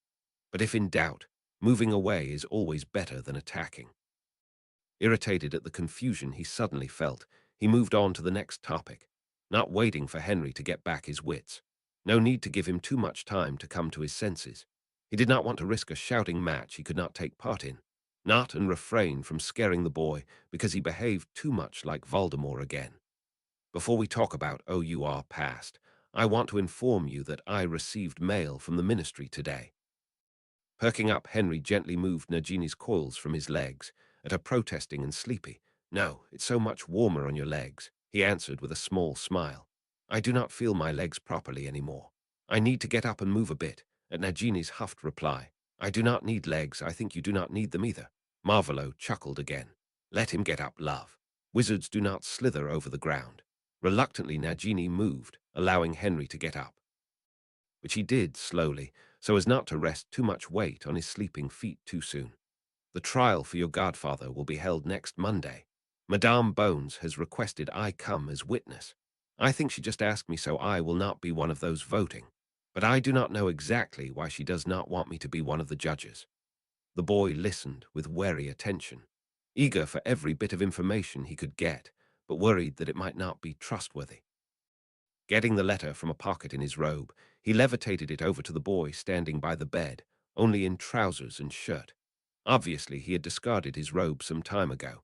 But if in doubt, moving away is always better than attacking." Irritated at the confusion he suddenly felt, he moved on to the next topic, not waiting for Henry to get back his wits. No need to give him too much time to come to his senses. He did not want to risk a shouting match he could not take part in, not and refrain from scaring the boy because he behaved too much like Voldemort again. "Before we talk about OUR past, I want to inform you that I received mail from the ministry today." Perking up, Henry gently moved Nagini's coils from his legs, at her protesting and sleepy. "No, it's so much warmer on your legs," he answered with a small smile. "I do not feel my legs properly anymore. I need to get up and move a bit," at Nagini's huffed reply. "I do not need legs. I think you do not need them either." Marvolo chuckled again. "Let him get up, love. Wizards do not slither over the ground." Reluctantly, Nagini moved, allowing Henry to get up, which he did slowly, so as not to rest too much weight on his sleeping feet too soon. "The trial for your godfather will be held next Monday. Madame Bones has requested I come as witness. I think she just asked me so I will not be one of those voting. But I do not know exactly why she does not want me to be one of the judges." The boy listened with wary attention, eager for every bit of information he could get, but worried that it might not be trustworthy. Getting the letter from a pocket in his robe, he levitated it over to the boy standing by the bed, only in trousers and shirt. Obviously, he had discarded his robe some time ago.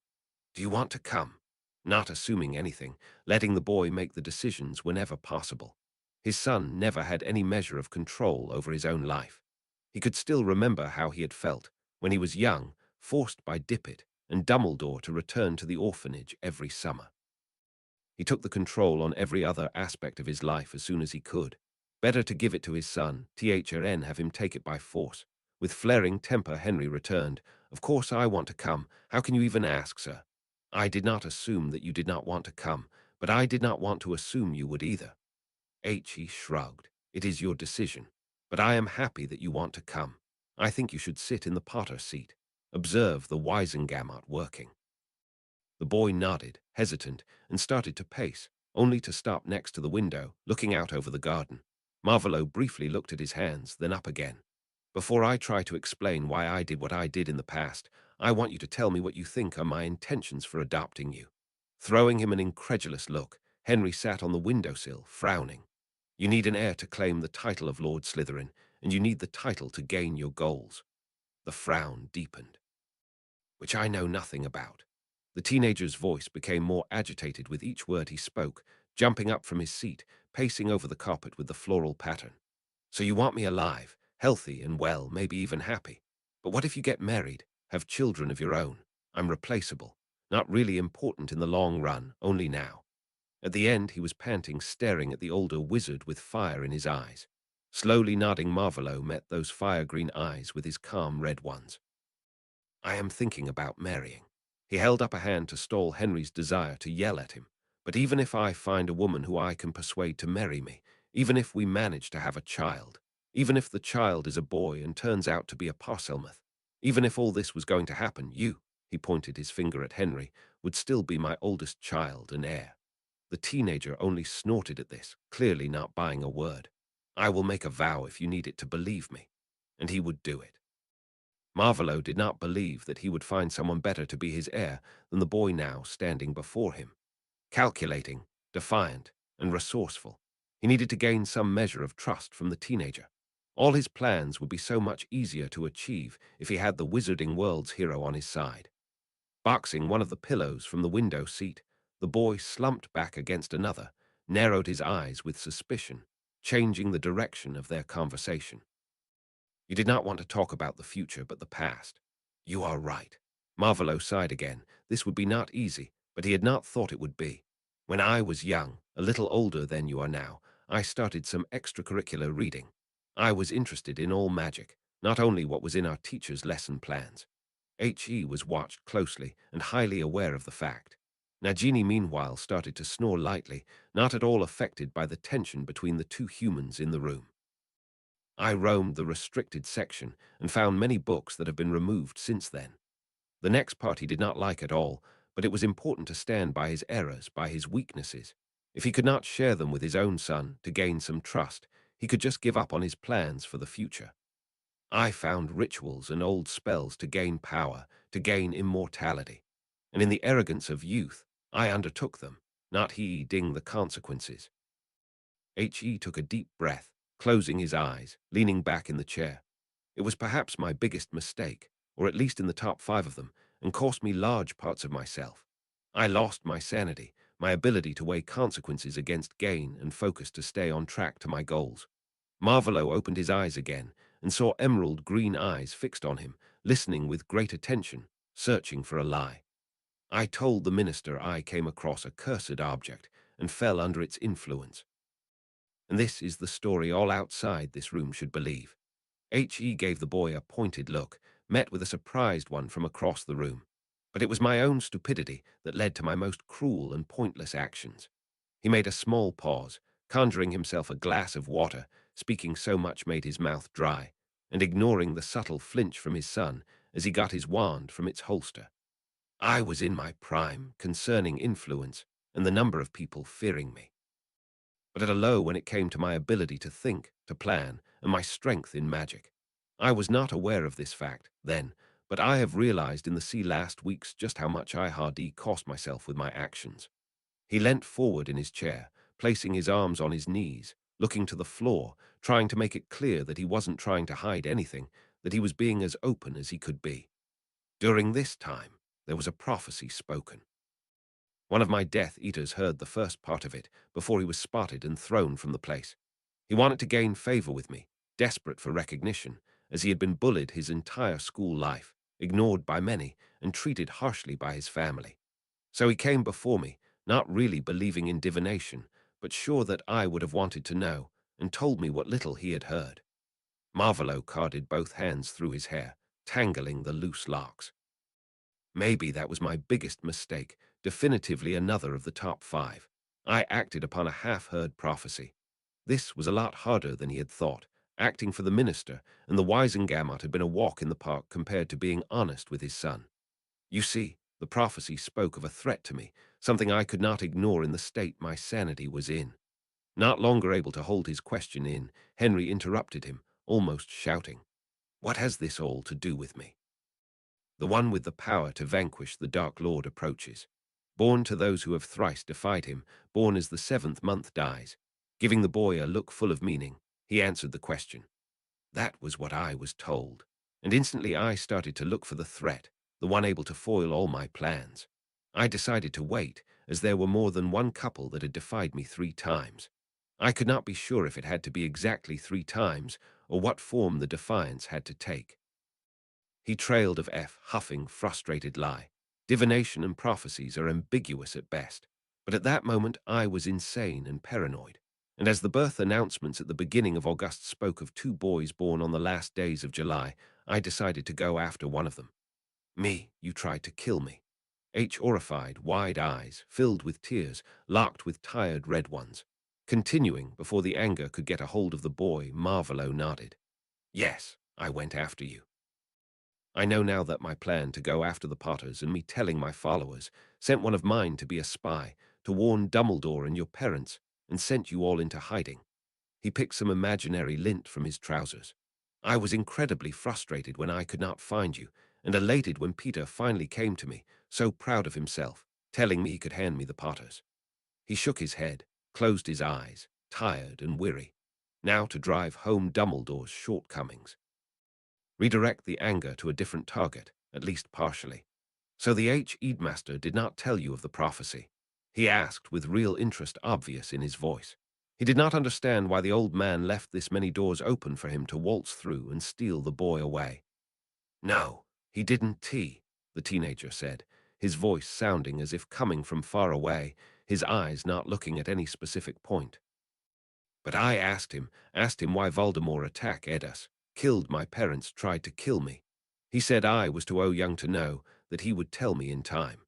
"Do you want to come?" Not assuming anything, letting the boy make the decisions whenever possible. His son never had any measure of control over his own life. He could still remember how he had felt, when he was young, forced by Dippet, and Dumbledore to return to the orphanage every summer. He took the control on every other aspect of his life as soon as he could. Better to give it to his son, THRN have him take it by force. With flaring temper, Henry returned. Of course I want to come. How can you even ask, sir? I did not assume that you did not want to come, but I did not want to assume you would either. He shrugged. It is your decision, but I am happy that you want to come. I think you should sit in the Potter seat. Observe the Wisengamot working. The boy nodded, hesitant, and started to pace, only to stop next to the window, looking out over the garden. Marvolo briefly looked at his hands, then up again. Before I try to explain why I did what I did in the past, I want you to tell me what you think are my intentions for adopting you. Throwing him an incredulous look, Henry sat on the windowsill, frowning. You need an heir to claim the title of Lord Slytherin, and you need the title to gain your goals. The frown deepened. Which I know nothing about. The teenager's voice became more agitated with each word he spoke, jumping up from his seat, pacing over the carpet with the floral pattern. So you want me alive, healthy and well, maybe even happy. But what if you get married, have children of your own? I'm replaceable, not really important in the long run, only now. At the end, he was panting, staring at the older wizard with fire in his eyes. Slowly nodding, Marvolo met those fire-green eyes with his calm red ones. I am thinking about marrying. He held up a hand to stall Henry's desire to yell at him. But even if I find a woman who I can persuade to marry me, even if we manage to have a child, even if the child is a boy and turns out to be a Parselmouth, even if all this was going to happen, you, he pointed his finger at Henry, would still be my oldest child and heir. The teenager only snorted at this, clearly not buying a word. I will make a vow if you need it to believe me. And he would do it. Marvolo did not believe that he would find someone better to be his heir than the boy now standing before him. Calculating, defiant, and resourceful, he needed to gain some measure of trust from the teenager. All his plans would be so much easier to achieve if he had the Wizarding World's hero on his side. Boxing one of the pillows from the window seat, the boy slumped back against another, narrowed his eyes with suspicion, changing the direction of their conversation. You did not want to talk about the future, but the past. You are right. Marvolo sighed again. This would be not easy, but he had not thought it would be. When I was young, a little older than you are now, I started some extracurricular reading. I was interested in all magic, not only what was in our teacher's lesson plans. He was watched closely and highly aware of the fact. Nagini, meanwhile, started to snore lightly, not at all affected by the tension between the two humans in the room. I roamed the restricted section and found many books that have been removed since then. The next part he did not like at all, but it was important to stand by his errors, by his weaknesses. If he could not share them with his own son to gain some trust, he could just give up on his plans for the future. I found rituals and old spells to gain power, to gain immortality. And in the arrogance of youth, I undertook them, not heeding the consequences. Took a deep breath, closing his eyes, leaning back in the chair. It was perhaps my biggest mistake, or at least in the top 5 of them, and cost me large parts of myself. I lost my sanity, my ability to weigh consequences against gain and focus to stay on track to my goals. Marvolo opened his eyes again and saw emerald green eyes fixed on him, listening with great attention, searching for a lie. I told the minister I came across a cursed object and fell under its influence. And this is the story all outside this room should believe. Gave the boy a pointed look, met with a surprised one from across the room. But it was my own stupidity that led to my most cruel and pointless actions. He made a small pause, conjuring himself a glass of water, speaking so much made his mouth dry, and ignoring the subtle flinch from his son as he got his wand from its holster. I was in my prime concerning influence and the number of people fearing me, but at a low when it came to my ability to think, to plan, and my strength in magic. I was not aware of this fact then, but I have realized in the last weeks just how much I hardly cost myself with my actions. He leant forward in his chair, placing his arms on his knees, looking to the floor, trying to make it clear that he wasn't trying to hide anything, that he was being as open as he could be. During this time, there was a prophecy spoken. One of my Death Eaters heard the first part of it before he was spotted and thrown from the place. He wanted to gain favor with me, desperate for recognition, as he had been bullied his entire school life. ignored by many, and treated harshly by his family. So he came before me, not really believing in divination, but sure that I would have wanted to know, and told me what little he had heard. Marvolo carded both hands through his hair, tangling the loose locks. Maybe that was my biggest mistake, definitively another of the top 5. I acted upon a half-heard prophecy. This was a lot harder than he had thought. Acting for the minister and the Wisengamot had been a walk in the park compared to being honest with his son. You see, the prophecy spoke of a threat to me, something I could not ignore in the state my sanity was in. Not longer able to hold his question in, Henry interrupted him, almost shouting, "What has this all to do with me?" The one with the power to vanquish the Dark Lord approaches. Born to those who have thrice defied him, born as the 7th month dies. Giving the boy a look full of meaning, he answered the question. That was what I was told, and instantly I started to look for the threat, the one able to foil all my plans. I decided to wait, as there were more than one couple that had defied me 3 times. I could not be sure if it had to be exactly 3 times, or what form the defiance had to take. He trailed of F, huffing, frustrated lie. Divination and prophecies are ambiguous at best. But at that moment I was insane and paranoid. And as the birth announcements at the beginning of August spoke of 2 boys born on the last days of July, I decided to go after one of them. Me, you tried to kill me. H horrified, wide eyes, filled with tears, locked with tired red ones. Continuing, before the anger could get a hold of the boy, Marvolo nodded. Yes, I went after you. I know now that my plan to go after the Potters and me telling my followers sent one of mine to be a spy, to warn Dumbledore and your parents, and sent you all into hiding. He picked some imaginary lint from his trousers. I was incredibly frustrated when I could not find you, and elated when Peter finally came to me, so proud of himself, telling me he could hand me the Potters. He shook his head, closed his eyes, tired and weary, now to drive home Dumbledore's shortcomings. Redirect the anger to a different target, at least partially. So the Eadmaster did not tell you of the prophecy. He asked with real interest obvious in his voice. He did not understand why the old man left this many doors open for him to waltz through and steal the boy away. No, he didn't, the teenager said, his voice sounding as if coming from far away, his eyes not looking at any specific point. But I asked him why Voldemort attacked Edus, killed my parents, tried to kill me. He said I was too young to know, that he would tell me in time.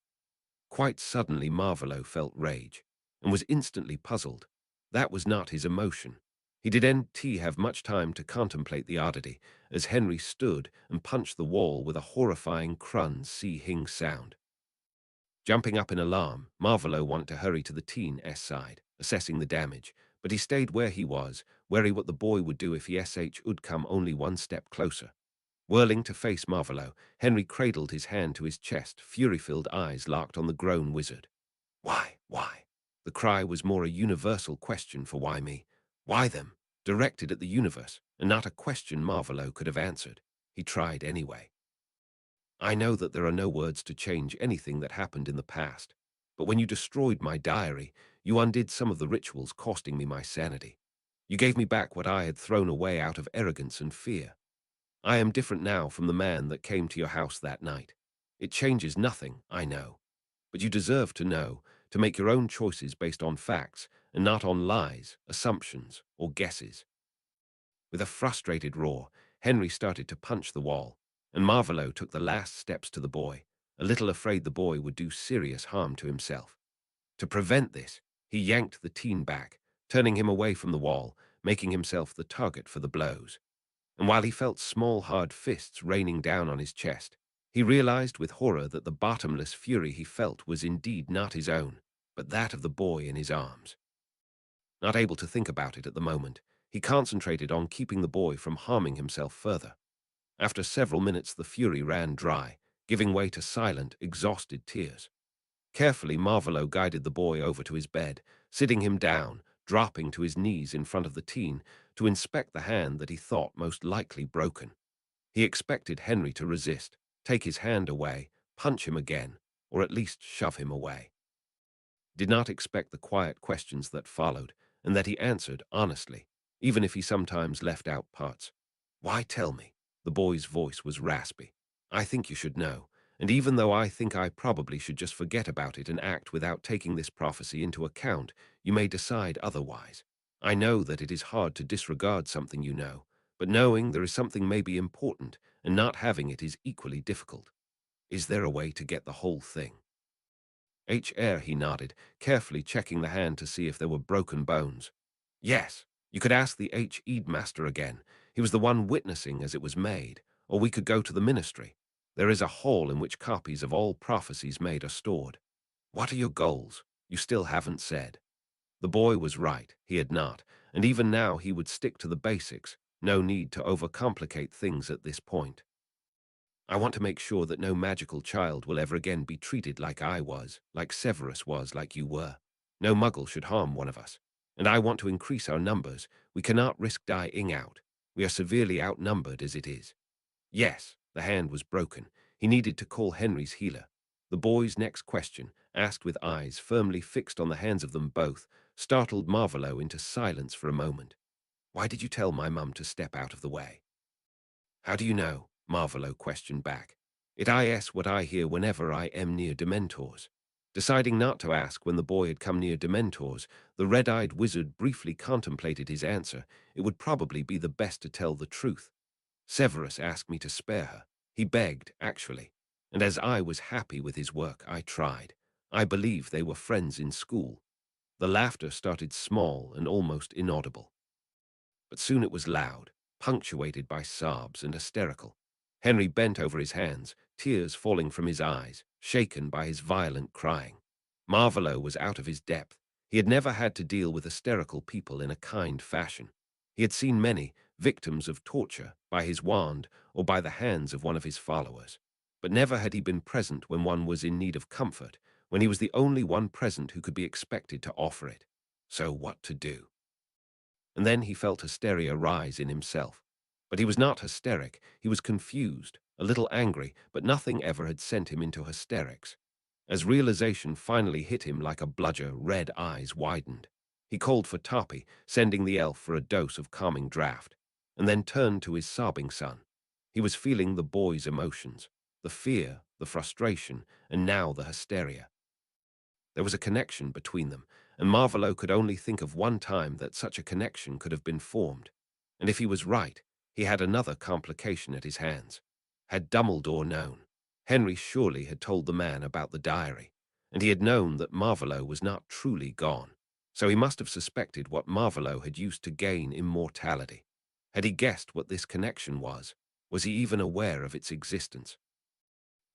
Quite suddenly Marvolo felt rage, and was instantly puzzled. That was not his emotion. He didn't have much time to contemplate the oddity, as Henry stood and punched the wall with a horrifying crun-see-hing sound. Jumping up in alarm, Marvolo wanted to hurry to the teen's side, assessing the damage, but he stayed where he was, wary what the boy would do if he would come only one step closer. Whirling to face Marvolo, Henry cradled his hand to his chest, fury-filled eyes locked on the grown wizard. Why? Why? The cry was more a universal question for why me. Why them? Directed at the universe, and not a question Marvolo could have answered. He tried anyway. I know that there are no words to change anything that happened in the past, but when you destroyed my diary, you undid some of the rituals costing me my sanity. You gave me back what I had thrown away out of arrogance and fear. I am different now from the man that came to your house that night. It changes nothing, I know. But you deserve to know, to make your own choices based on facts and not on lies, assumptions, or guesses. With a frustrated roar, Henry started to punch the wall, and Marvolo took the last steps to the boy, a little afraid the boy would do serious harm to himself. To prevent this, he yanked the teen back, turning him away from the wall, making himself the target for the blows. And while he felt small, hard fists raining down on his chest, he realized with horror that the bottomless fury he felt was indeed not his own, but that of the boy in his arms. Not able to think about it at the moment, he concentrated on keeping the boy from harming himself further. After several minutes, the fury ran dry, giving way to silent, exhausted tears. Carefully, Marvolo guided the boy over to his bed, sitting him down, dropping to his knees in front of the teen to inspect the hand that he thought most likely broken. He expected Henry to resist, take his hand away, punch him again, or at least shove him away. Did not expect the quiet questions that followed, and that he answered honestly, even if he sometimes left out parts. Why tell me? The boy's voice was raspy. I think you should know, and even though I think I probably should just forget about it and act without taking this prophecy into account, you may decide otherwise. I know that it is hard to disregard something you know, but knowing there is something maybe important and not having it is equally difficult. Is there a way to get the whole thing? HR, he nodded, carefully checking the hand to see if there were broken bones. Yes, you could ask the H.E.D. master again. He was the one witnessing as it was made, or we could go to the ministry. There is a hall in which copies of all prophecies made are stored. What are your goals? You still haven't said. The boy was right, he had not, and even now he would stick to the basics. No need to overcomplicate things at this point. I want to make sure that no magical child will ever again be treated like I was, like Severus was, like you were. No muggle should harm one of us. And I want to increase our numbers. We cannot risk dying out. We are severely outnumbered as it is. Yes, the hand was broken. He needed to call Henry's healer. The boy's next question, asked with eyes firmly fixed on the hands of them both, startled Marvolo into silence for a moment. Why did you tell my mum to step out of the way? How do you know? Marvolo questioned back. It is what I hear whenever I am near Dementors. Deciding not to ask when the boy had come near Dementors, the red-eyed wizard briefly contemplated his answer. It would probably be the best to tell the truth. Severus asked me to spare her. He begged, actually. And as I was happy with his work, I tried. I believe they were friends in school. The laughter started small and almost inaudible. But soon it was loud, punctuated by sobs and hysterical. Henry bent over his hands, tears falling from his eyes, shaken by his violent crying. Marvolo was out of his depth. He had never had to deal with hysterical people in a kind fashion. He had seen many, victims of torture, by his wand or by the hands of one of his followers. But never had he been present when one was in need of comfort, when he was the only one present who could be expected to offer it. So what to do? And then he felt hysteria rise in himself. But he was not hysteric, he was confused, a little angry, but nothing ever had sent him into hysterics. As realization finally hit him like a bludger, red eyes widened. He called for Tarpey, sending the elf for a dose of calming draught, and then turned to his sobbing son. He was feeling the boy's emotions, the fear, the frustration, and now the hysteria. There was a connection between them, and Marvolo could only think of one time that such a connection could have been formed. And if he was right, he had another complication at his hands. Had Dumbledore known? Henry surely had told the man about the diary, and he had known that Marvolo was not truly gone. So he must have suspected what Marvolo had used to gain immortality. Had he guessed what this connection was? Was he even aware of its existence?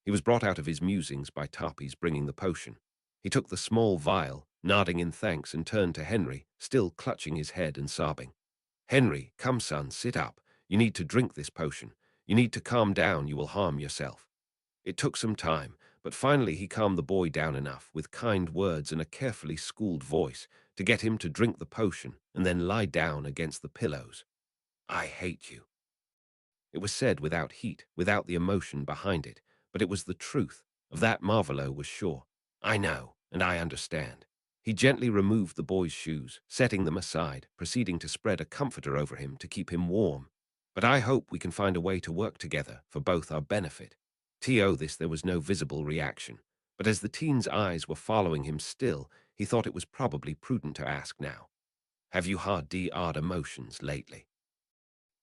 He was brought out of his musings by Tarpey's bringing the potion. He took the small vial, nodding in thanks, and turned to Henry, still clutching his head and sobbing. Henry, come son, sit up. You need to drink this potion. You need to calm down, you will harm yourself. It took some time, but finally he calmed the boy down enough, with kind words and a carefully schooled voice, to get him to drink the potion and then lie down against the pillows. I hate you. It was said without heat, without the emotion behind it, but it was the truth. Of that Marvolo was sure. I know, and I understand. He gently removed the boy's shoes, setting them aside, proceeding to spread a comforter over him to keep him warm. But I hope we can find a way to work together for both our benefit. To this there was no visible reaction, but as the teen's eyes were following him still, he thought it was probably prudent to ask now. Have you had odd emotions lately?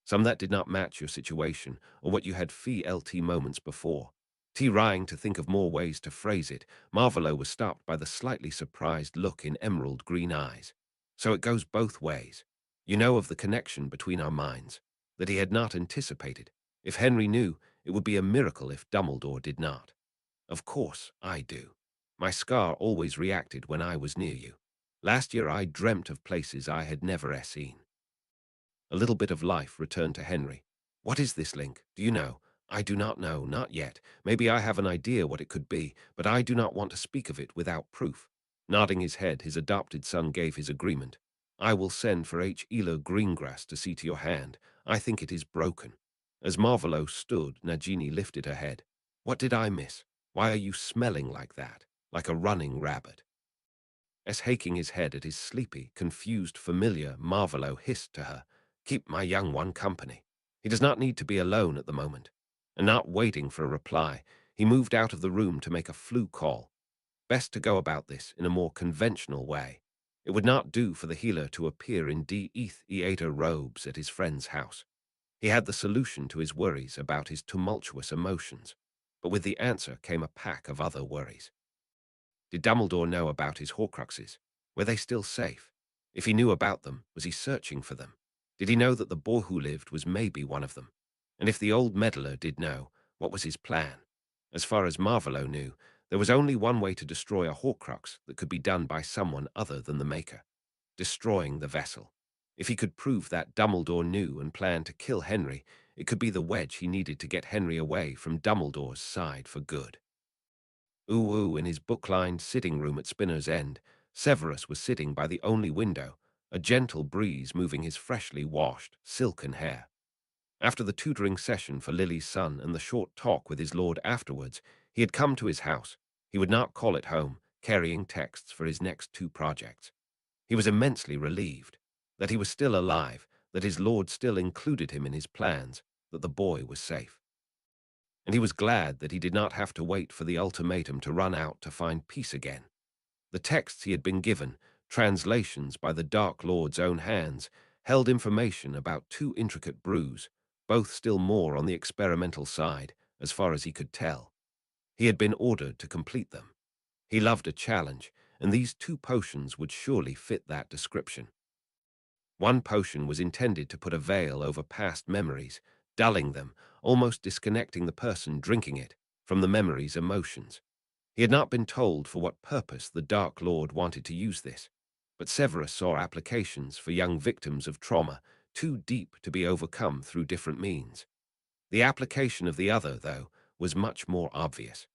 Some that did not match your situation or what you had felt moments before. Trying to think of more ways to phrase it, Marvolo was stopped by the slightly surprised look in emerald green eyes. So it goes both ways. You know of the connection between our minds, that he had not anticipated. If Henry knew, it would be a miracle if Dumbledore did not. Of course, I do. My scar always reacted when I was near you. Last year I dreamt of places I had never seen. A little bit of life returned to Henry. What is this link? Do you know? I do not know, not yet. Maybe I have an idea what it could be, but I do not want to speak of it without proof. Nodding his head, his adopted son gave his agreement. I will send for H. Ela Greengrass to see to your hand. I think it is broken. As Marvolo stood, Nagini lifted her head. What did I miss? Why are you smelling like that? Like a running rabbit? As haking his head at his sleepy, confused familiar, Marvolo hissed to her. Keep my young one company. He does not need to be alone at the moment. and not waiting for a reply, he moved out of the room to make a flu call. Best to go about this in a more conventional way. It would not do for the healer to appear in Deeth Eater robes at his friend's house. He had the solution to his worries about his tumultuous emotions, but with the answer came a pack of other worries. Did Dumbledore know about his Horcruxes? Were they still safe? If he knew about them, was he searching for them? Did he know that the boy who lived was maybe one of them? And if the old meddler did know, what was his plan? As far as Marvolo knew, there was only one way to destroy a Horcrux that could be done by someone other than the Maker: destroying the vessel. If he could prove that Dumbledore knew and planned to kill Henry, it could be the wedge he needed to get Henry away from Dumbledore's side for good. In his book-lined sitting room at Spinner's End, Severus was sitting by the only window, a gentle breeze moving his freshly washed, silken hair. After the tutoring session for Lily's son and the short talk with his lord afterwards, he had come to his house. He would not call it home, carrying texts for his next two projects. He was immensely relieved that he was still alive, that his lord still included him in his plans, that the boy was safe. And he was glad that he did not have to wait for the ultimatum to run out to find peace again. The texts he had been given, translations by the Dark Lord's own hands, held information about two intricate brews, both still more on the experimental side, as far as he could tell. He had been ordered to complete them. He loved a challenge, and these two potions would surely fit that description. One potion was intended to put a veil over past memories, dulling them, almost disconnecting the person drinking it from the memory's emotions. He had not been told for what purpose the Dark Lord wanted to use this, but Severus saw applications for young victims of trauma too deep to be overcome through different means. The application of the other, though, was much more obvious.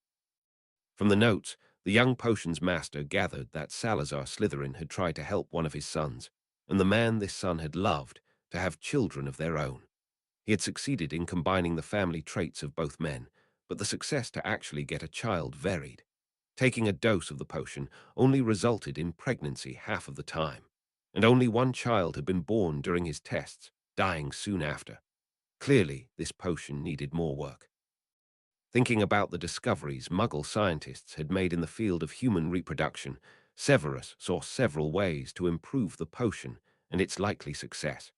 From the notes, the young potions master gathered that Salazar Slytherin had tried to help one of his sons, and the man this son had loved, to have children of their own. He had succeeded in combining the family traits of both men, but the success to actually get a child varied. Taking a dose of the potion only resulted in pregnancy half of the time, and only one child had been born during his tests, dying soon after. Clearly, this potion needed more work. Thinking about the discoveries Muggle scientists had made in the field of human reproduction, Severus saw several ways to improve the potion and its likely success.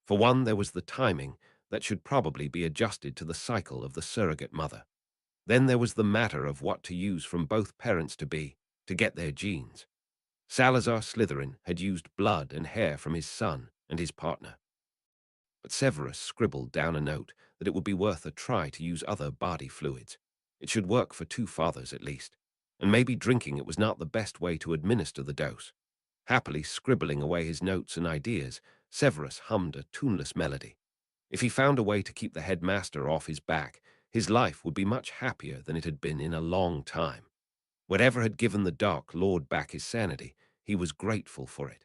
For one, there was the timing that should probably be adjusted to the cycle of the surrogate mother. Then there was the matter of what to use from both parents-to-be to get their genes. Salazar Slytherin had used blood and hair from his son and his partner. But Severus scribbled down a note that it would be worth a try to use other body fluids. It should work for two fathers at least, and maybe drinking it was not the best way to administer the dose. Happily scribbling away his notes and ideas, Severus hummed a tuneless melody. If he found a way to keep the headmaster off his back, his life would be much happier than it had been in a long time. Whatever had given the Dark Lord back his sanity, he was grateful for it.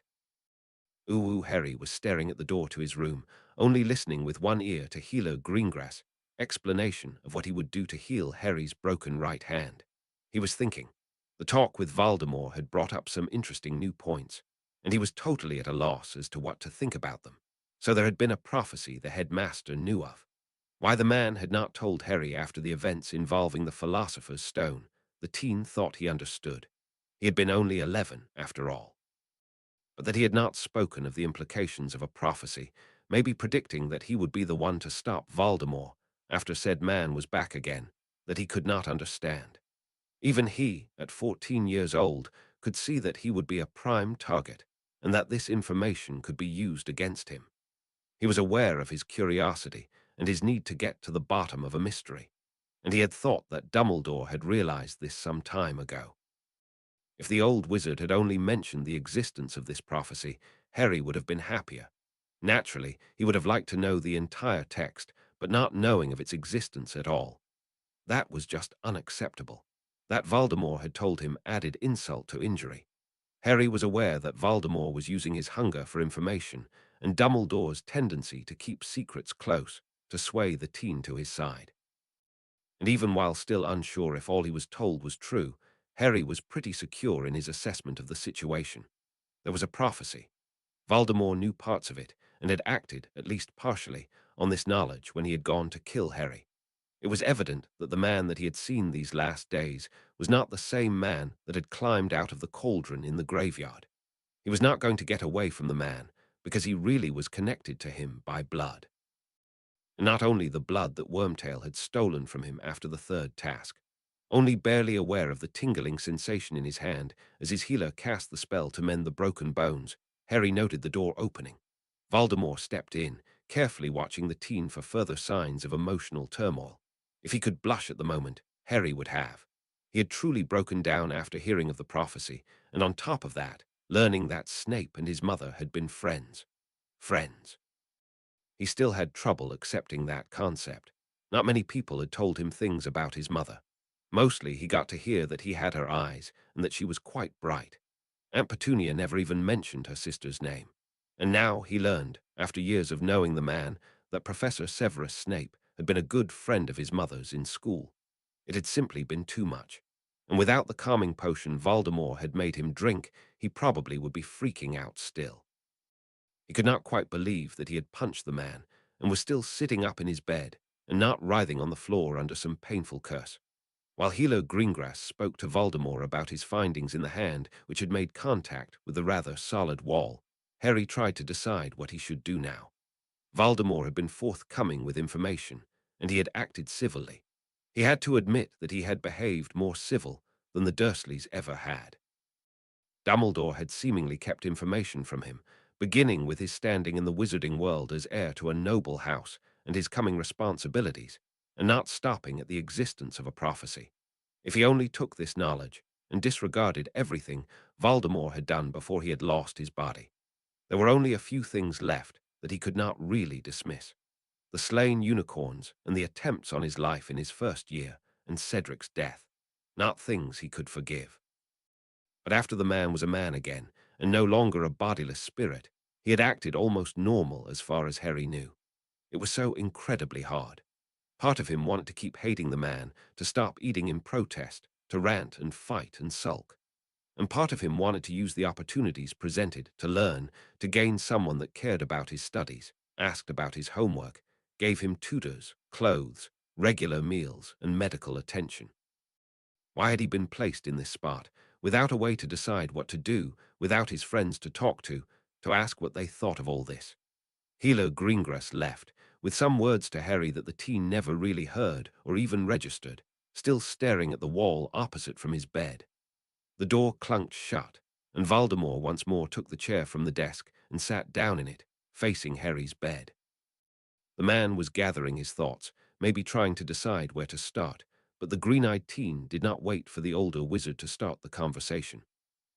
Harry was staring at the door to his room, only listening with one ear to Healer Greengrass' explanation of what he would do to heal Harry's broken right hand. He was thinking. The talk with Voldemort had brought up some interesting new points, and he was totally at a loss as to what to think about them. So there had been a prophecy the headmaster knew of. Why the man had not told Harry after the events involving the Philosopher's Stone, the teen thought he understood. He had been only 11, after all. But that he had not spoken of the implications of a prophecy, maybe predicting that he would be the one to stop Voldemort after said man was back again, that he could not understand. Even he, at 14 years old, could see that he would be a prime target, and that this information could be used against him. He was aware of his curiosity and his need to get to the bottom of a mystery, and he had thought that Dumbledore had realized this some time ago. If the old wizard had only mentioned the existence of this prophecy, Harry would have been happier. Naturally, he would have liked to know the entire text, but not knowing of its existence at all. That was just unacceptable. That Voldemort had told him added insult to injury. Harry was aware that Voldemort was using his hunger for information and Dumbledore's tendency to keep secrets close to sway the teen to his side. And even while still unsure if all he was told was true, Harry was pretty secure in his assessment of the situation. There was a prophecy. Voldemort knew parts of it and had acted, at least partially, on this knowledge when he had gone to kill Harry. It was evident that the man that he had seen these last days was not the same man that had climbed out of the cauldron in the graveyard. He was not going to get away from the man, because he really was connected to him by blood. And not only the blood that Wormtail had stolen from him after the third task. Only barely aware of the tingling sensation in his hand as his healer cast the spell to mend the broken bones, Harry noted the door opening. Voldemort stepped in, carefully watching the teen for further signs of emotional turmoil. If he could blush at the moment, Harry would have. He had truly broken down after hearing of the prophecy, and on top of that, learning that Snape and his mother had been friends. Friends. He still had trouble accepting that concept. Not many people had told him things about his mother. Mostly he got to hear that he had her eyes and that she was quite bright. Aunt Petunia never even mentioned her sister's name. And now he learned, after years of knowing the man, that Professor Severus Snape had been a good friend of his mother's in school. It had simply been too much. And without the calming potion Voldemort had made him drink, he probably would be freaking out still. He could not quite believe that he had punched the man and was still sitting up in his bed and not writhing on the floor under some painful curse. While Healer Greengrass spoke to Voldemort about his findings in the hand which had made contact with the rather solid wall, Harry tried to decide what he should do now. Voldemort had been forthcoming with information, and he had acted civilly. He had to admit that he had behaved more civil than the Dursleys ever had. Dumbledore had seemingly kept information from him, beginning with his standing in the wizarding world as heir to a noble house and his coming responsibilities, and not stopping at the existence of a prophecy. If he only took this knowledge and disregarded everything Voldemort had done before he had lost his body, there were only a few things left that he could not really dismiss. The slain unicorns and the attempts on his life in his first year, and Cedric's death, not things he could forgive. But after the man was a man again, and no longer a bodiless spirit, he had acted almost normal as far as Harry knew. It was so incredibly hard. Part of him wanted to keep hating the man, to stop eating in protest, to rant and fight and sulk. And part of him wanted to use the opportunities presented to learn, to gain someone that cared about his studies, asked about his homework, gave him tutors, clothes, regular meals, and medical attention. Why had he been placed in this spot, without a way to decide what to do, without his friends to talk to ask what they thought of all this? Healer Greengrass left, with some words to Harry that the teen never really heard or even registered, still staring at the wall opposite from his bed. The door clunked shut, and Voldemort once more took the chair from the desk and sat down in it, facing Harry's bed. The man was gathering his thoughts, maybe trying to decide where to start, but the green-eyed teen did not wait for the older wizard to start the conversation.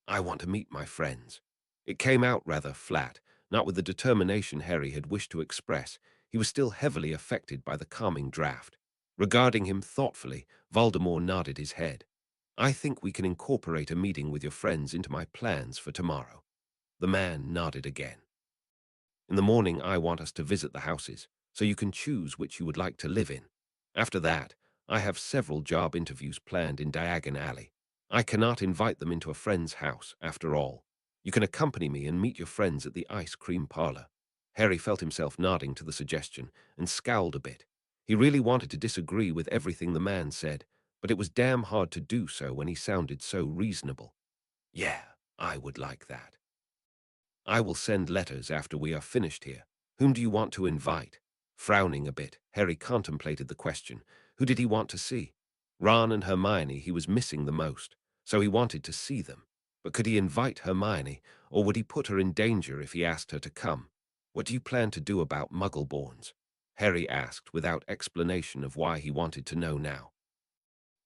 "I want to meet my friends." It came out rather flat, not with the determination Harry had wished to express. He was still heavily affected by the calming draft. Regarding him thoughtfully, Voldemort nodded his head. "I think we can incorporate a meeting with your friends into my plans for tomorrow." The man nodded again. "In the morning I want us to visit the houses, so you can choose which you would like to live in. After that, I have several job interviews planned in Diagon Alley. I cannot invite them into a friend's house, after all. You can accompany me and meet your friends at the ice cream parlor." Harry felt himself nodding to the suggestion and scowled a bit. He really wanted to disagree with everything the man said, but it was damn hard to do so when he sounded so reasonable. "Yeah, I would like that. I will send letters after we are finished here. Whom do you want to invite?" Frowning a bit, Harry contemplated the question. Who did he want to see? Ron and Hermione he was missing the most, so he wanted to see them. But could he invite Hermione, or would he put her in danger if he asked her to come? "What do you plan to do about Muggleborns?" Harry asked without explanation of why he wanted to know now.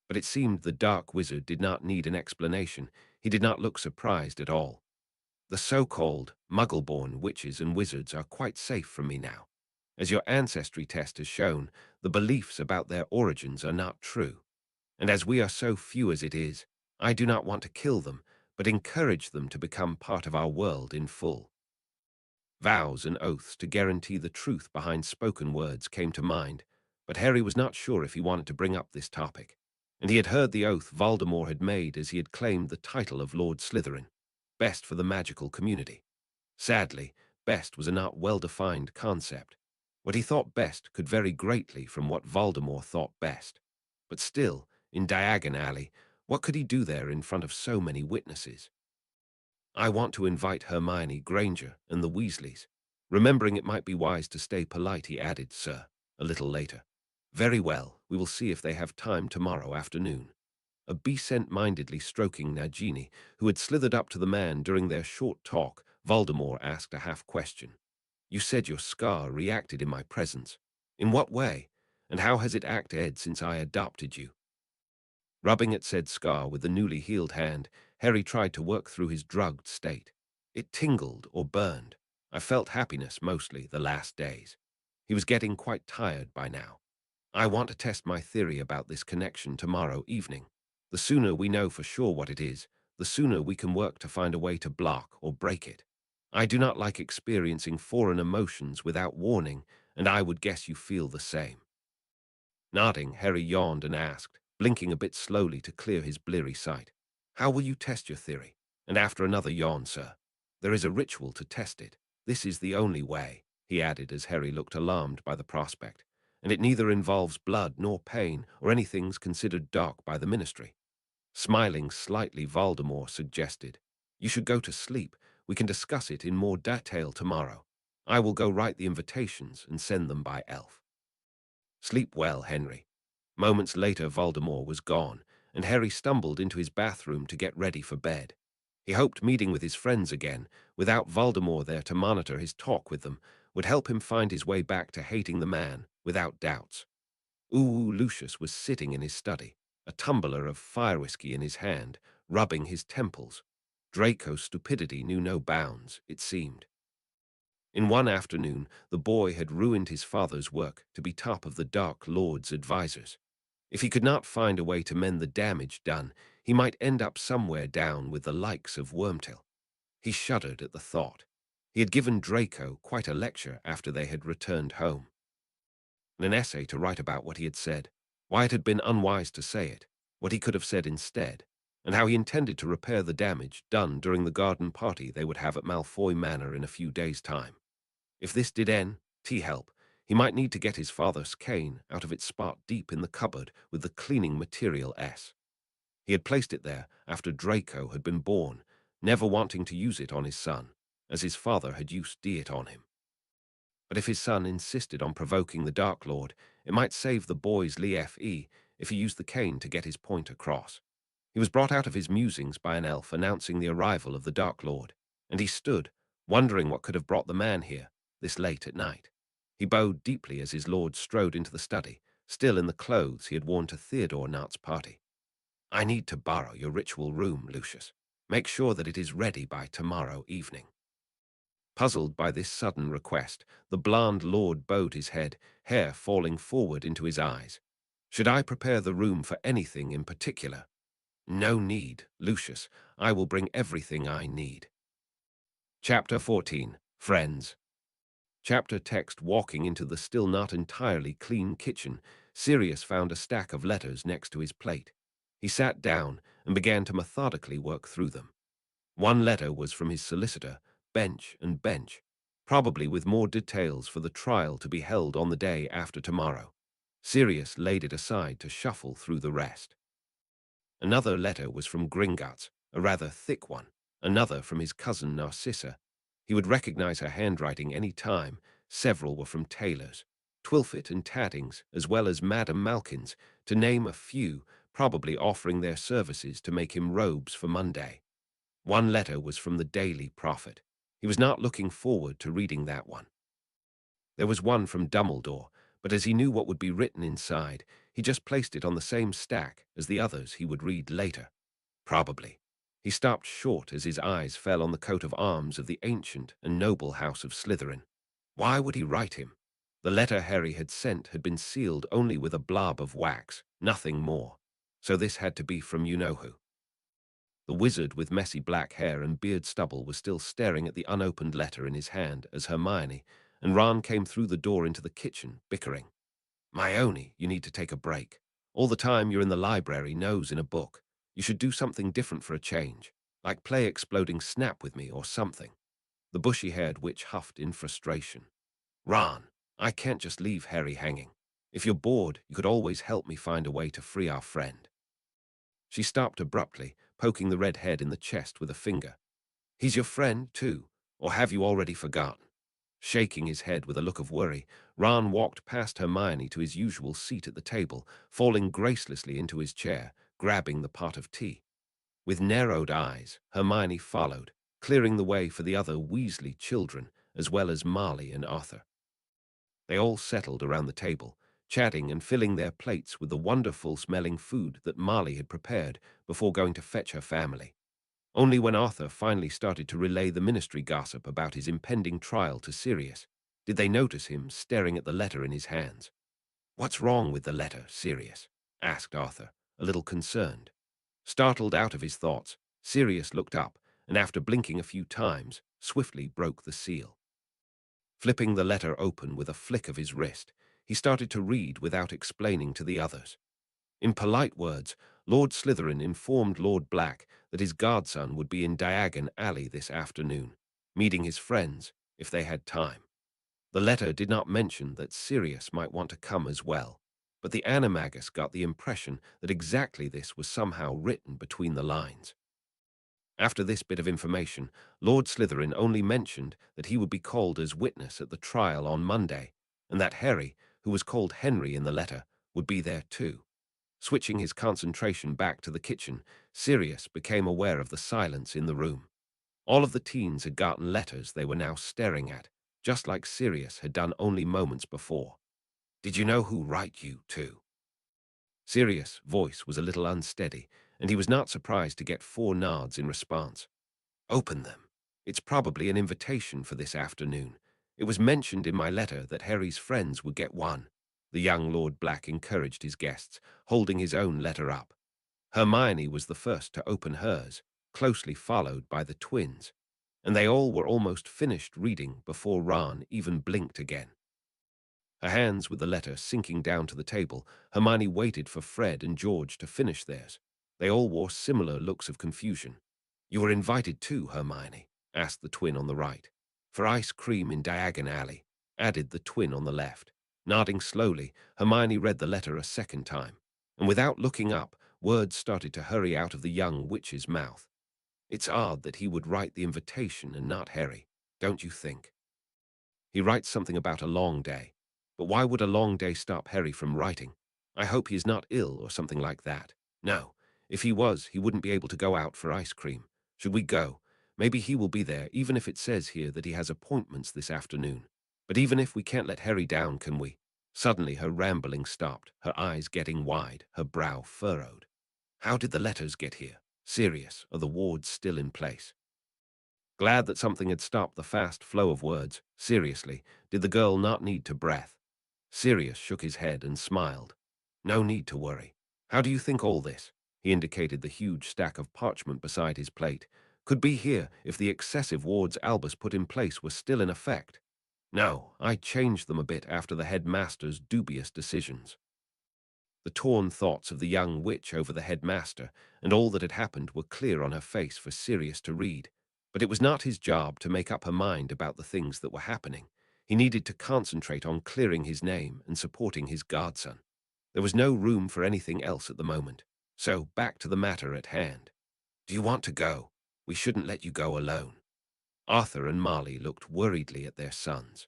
But it seemed the dark wizard did not need an explanation. He did not look surprised at all. "The so-called Muggleborn witches and wizards are quite safe from me now. As your ancestry test has shown, the beliefs about their origins are not true. And as we are so few as it is, I do not want to kill them, but encourage them to become part of our world in full." Vows and oaths to guarantee the truth behind spoken words came to mind, but Harry was not sure if he wanted to bring up this topic. And he had heard the oath Voldemort had made as he had claimed the title of Lord Slytherin, best for the magical community. Sadly, best was a not well-defined concept. What he thought best could vary greatly from what Voldemort thought best. But still, in Diagon Alley, what could he do there in front of so many witnesses? I want to invite Hermione Granger and the Weasleys. Remembering it might be wise to stay polite, he added, sir, a little later. Very well, we will see if they have time tomorrow afternoon. Absent-mindedly stroking Nagini, who had slithered up to the man during their short talk, Voldemort asked a half-question. You said your scar reacted in my presence. In what way? And how has it acted since I adopted you? Rubbing at said scar with the newly healed hand, Harry tried to work through his drugged state. It tingled or burned. I felt happiness mostly the last days. He was getting quite tired by now. I want to test my theory about this connection tomorrow evening. The sooner we know for sure what it is, the sooner we can work to find a way to block or break it. I do not like experiencing foreign emotions without warning, and I would guess you feel the same. Nodding, Harry yawned and asked, blinking a bit slowly to clear his bleary sight. How will you test your theory? And after another yawn, sir. There is a ritual to test it. This is the only way, he added as Harry looked alarmed by the prospect. And it neither involves blood nor pain or anything considered dark by the ministry. Smiling slightly, Voldemort suggested, You should go to sleep. We can discuss it in more detail tomorrow. I will go write the invitations and send them by elf. Sleep well, Henry. Moments later, Voldemort was gone, and Harry stumbled into his bathroom to get ready for bed. He hoped meeting with his friends again, without Voldemort there to monitor his talk with them, would help him find his way back to hating the man, without doubts. Lucius was sitting in his study, a tumbler of fire whiskey in his hand, rubbing his temples. Draco's stupidity knew no bounds, it seemed. In one afternoon, the boy had ruined his father's work to be top of the Dark Lord's advisors. If he could not find a way to mend the damage done, he might end up somewhere down with the likes of Wormtail. He shuddered at the thought. He had given Draco quite a lecture after they had returned home. An essay to write about what he had said, why it had been unwise to say it, what he could have said instead, and how he intended to repair the damage done during the garden party they would have at Malfoy Manor in a few days' time. If this did help, he might need to get his father's cane out of its spot deep in the cupboard with the cleaning material S. He had placed it there after Draco had been born, never wanting to use it on his son, as his father had used it on him. But if his son insisted on provoking the Dark Lord, it might save the boy's life if he used the cane to get his point across. He was brought out of his musings by an elf announcing the arrival of the Dark Lord, and he stood, wondering what could have brought the man here, this late at night. He bowed deeply as his lord strode into the study, still in the clothes he had worn to Theodore Nart's party. I need to borrow your ritual room, Lucius. Make sure that it is ready by tomorrow evening. Puzzled by this sudden request, the blond lord bowed his head, hair falling forward into his eyes. Should I prepare the room for anything in particular? No need, Lucius. I will bring everything I need. Chapter 14. Friends. Chapter text. Walking into the still not entirely clean kitchen, Sirius found a stack of letters next to his plate. He sat down and began to methodically work through them. One letter was from his solicitor, Bench and Bench, probably with more details for the trial to be held on the day after tomorrow. Sirius laid it aside to shuffle through the rest. Another letter was from Gringotts, a rather thick one, another from his cousin Narcissa. He would recognize her handwriting any time. Several were from tailors, Twilfit and Taddings, as well as Madame Malkin's, to name a few, probably offering their services to make him robes for Monday. One letter was from the Daily Prophet. He was not looking forward to reading that one. There was one from Dumbledore, but as he knew what would be written inside, he just placed it on the same stack as the others he would read later. Probably. He stopped short as his eyes fell on the coat of arms of the ancient and noble house of Slytherin. Why would he write him? The letter Harry had sent had been sealed only with a blob of wax, nothing more. So this had to be from you-know-who. The wizard with messy black hair and beard stubble was still staring at the unopened letter in his hand as Hermione and Ron came through the door into the kitchen, bickering. Hermione, you need to take a break. All the time you're in the library, nose in a book. You should do something different for a change, like play Exploding Snap with me or something. The bushy-haired witch huffed in frustration. Ron, I can't just leave Harry hanging. If you're bored, you could always help me find a way to free our friend." She stopped abruptly, poking the red head in the chest with a finger. "He's your friend, too, or have you already forgotten?" Shaking his head with a look of worry, Ron walked past Hermione to his usual seat at the table, falling gracelessly into his chair, grabbing the pot of tea. With narrowed eyes, Hermione followed, clearing the way for the other Weasley children, as well as Marley and Arthur. They all settled around the table, chatting and filling their plates with the wonderful-smelling food that Marley had prepared before going to fetch her family. Only when Arthur finally started to relay the ministry gossip about his impending trial to Sirius did they notice him staring at the letter in his hands. "What's wrong with the letter, Sirius?" asked Arthur, a little concerned. Startled out of his thoughts, Sirius looked up and, after blinking a few times, swiftly broke the seal. Flipping the letter open with a flick of his wrist, he started to read without explaining to the others. In polite words, Lord Slytherin informed Lord Black that his godson would be in Diagon Alley this afternoon, meeting his friends if they had time. The letter did not mention that Sirius might want to come as well, but the Animagus got the impression that exactly this was somehow written between the lines. After this bit of information, Lord Slytherin only mentioned that he would be called as witness at the trial on Monday, and that Harry, who was called Henry in the letter, would be there too. Switching his concentration back to the kitchen, Sirius became aware of the silence in the room. All of the teens had gotten letters they were now staring at, just like Sirius had done only moments before. "Did you know who write you, too?" Sirius' voice was a little unsteady, and he was not surprised to get 4 nods in response. "Open them. It's probably an invitation for this afternoon. It was mentioned in my letter that Harry's friends would get one." The young Lord Black encouraged his guests, holding his own letter up. Hermione was the first to open hers, closely followed by the twins, and they all were almost finished reading before Ron even blinked again. Her hands with the letter sinking down to the table, Hermione waited for Fred and George to finish theirs. They all wore similar looks of confusion. "You were invited too, Hermione?" asked the twin on the right. "For ice cream in Diagon Alley," added the twin on the left. Nodding slowly, Hermione read the letter a second time, and without looking up, words started to hurry out of the young witch's mouth. "It's odd that he would write the invitation and not Harry, don't you think? He writes something about a long day. But why would a long day stop Harry from writing? I hope he is not ill or something like that. No, if he was, he wouldn't be able to go out for ice cream. Should we go? Maybe he will be there, even if it says here that he has appointments this afternoon. But even if we can't let Harry down, can we?" Suddenly her rambling stopped, her eyes getting wide, her brow furrowed. "How did the letters get here? Sirius, are the wards still in place?" Glad that something had stopped the fast flow of words, seriously, did the girl not need to breath? Sirius shook his head and smiled. "No need to worry. How do you think all this?" He indicated the huge stack of parchment beside his plate. "Could be here if the excessive wards Albus put in place were still in effect. No, I changed them a bit after the headmaster's dubious decisions." The torn thoughts of the young witch over the headmaster and all that had happened were clear on her face for Sirius to read. But it was not his job to make up her mind about the things that were happening. He needed to concentrate on clearing his name and supporting his godson. There was no room for anything else at the moment. So back to the matter at hand. "Do you want to go? We shouldn't let you go alone." Arthur and Marley looked worriedly at their sons.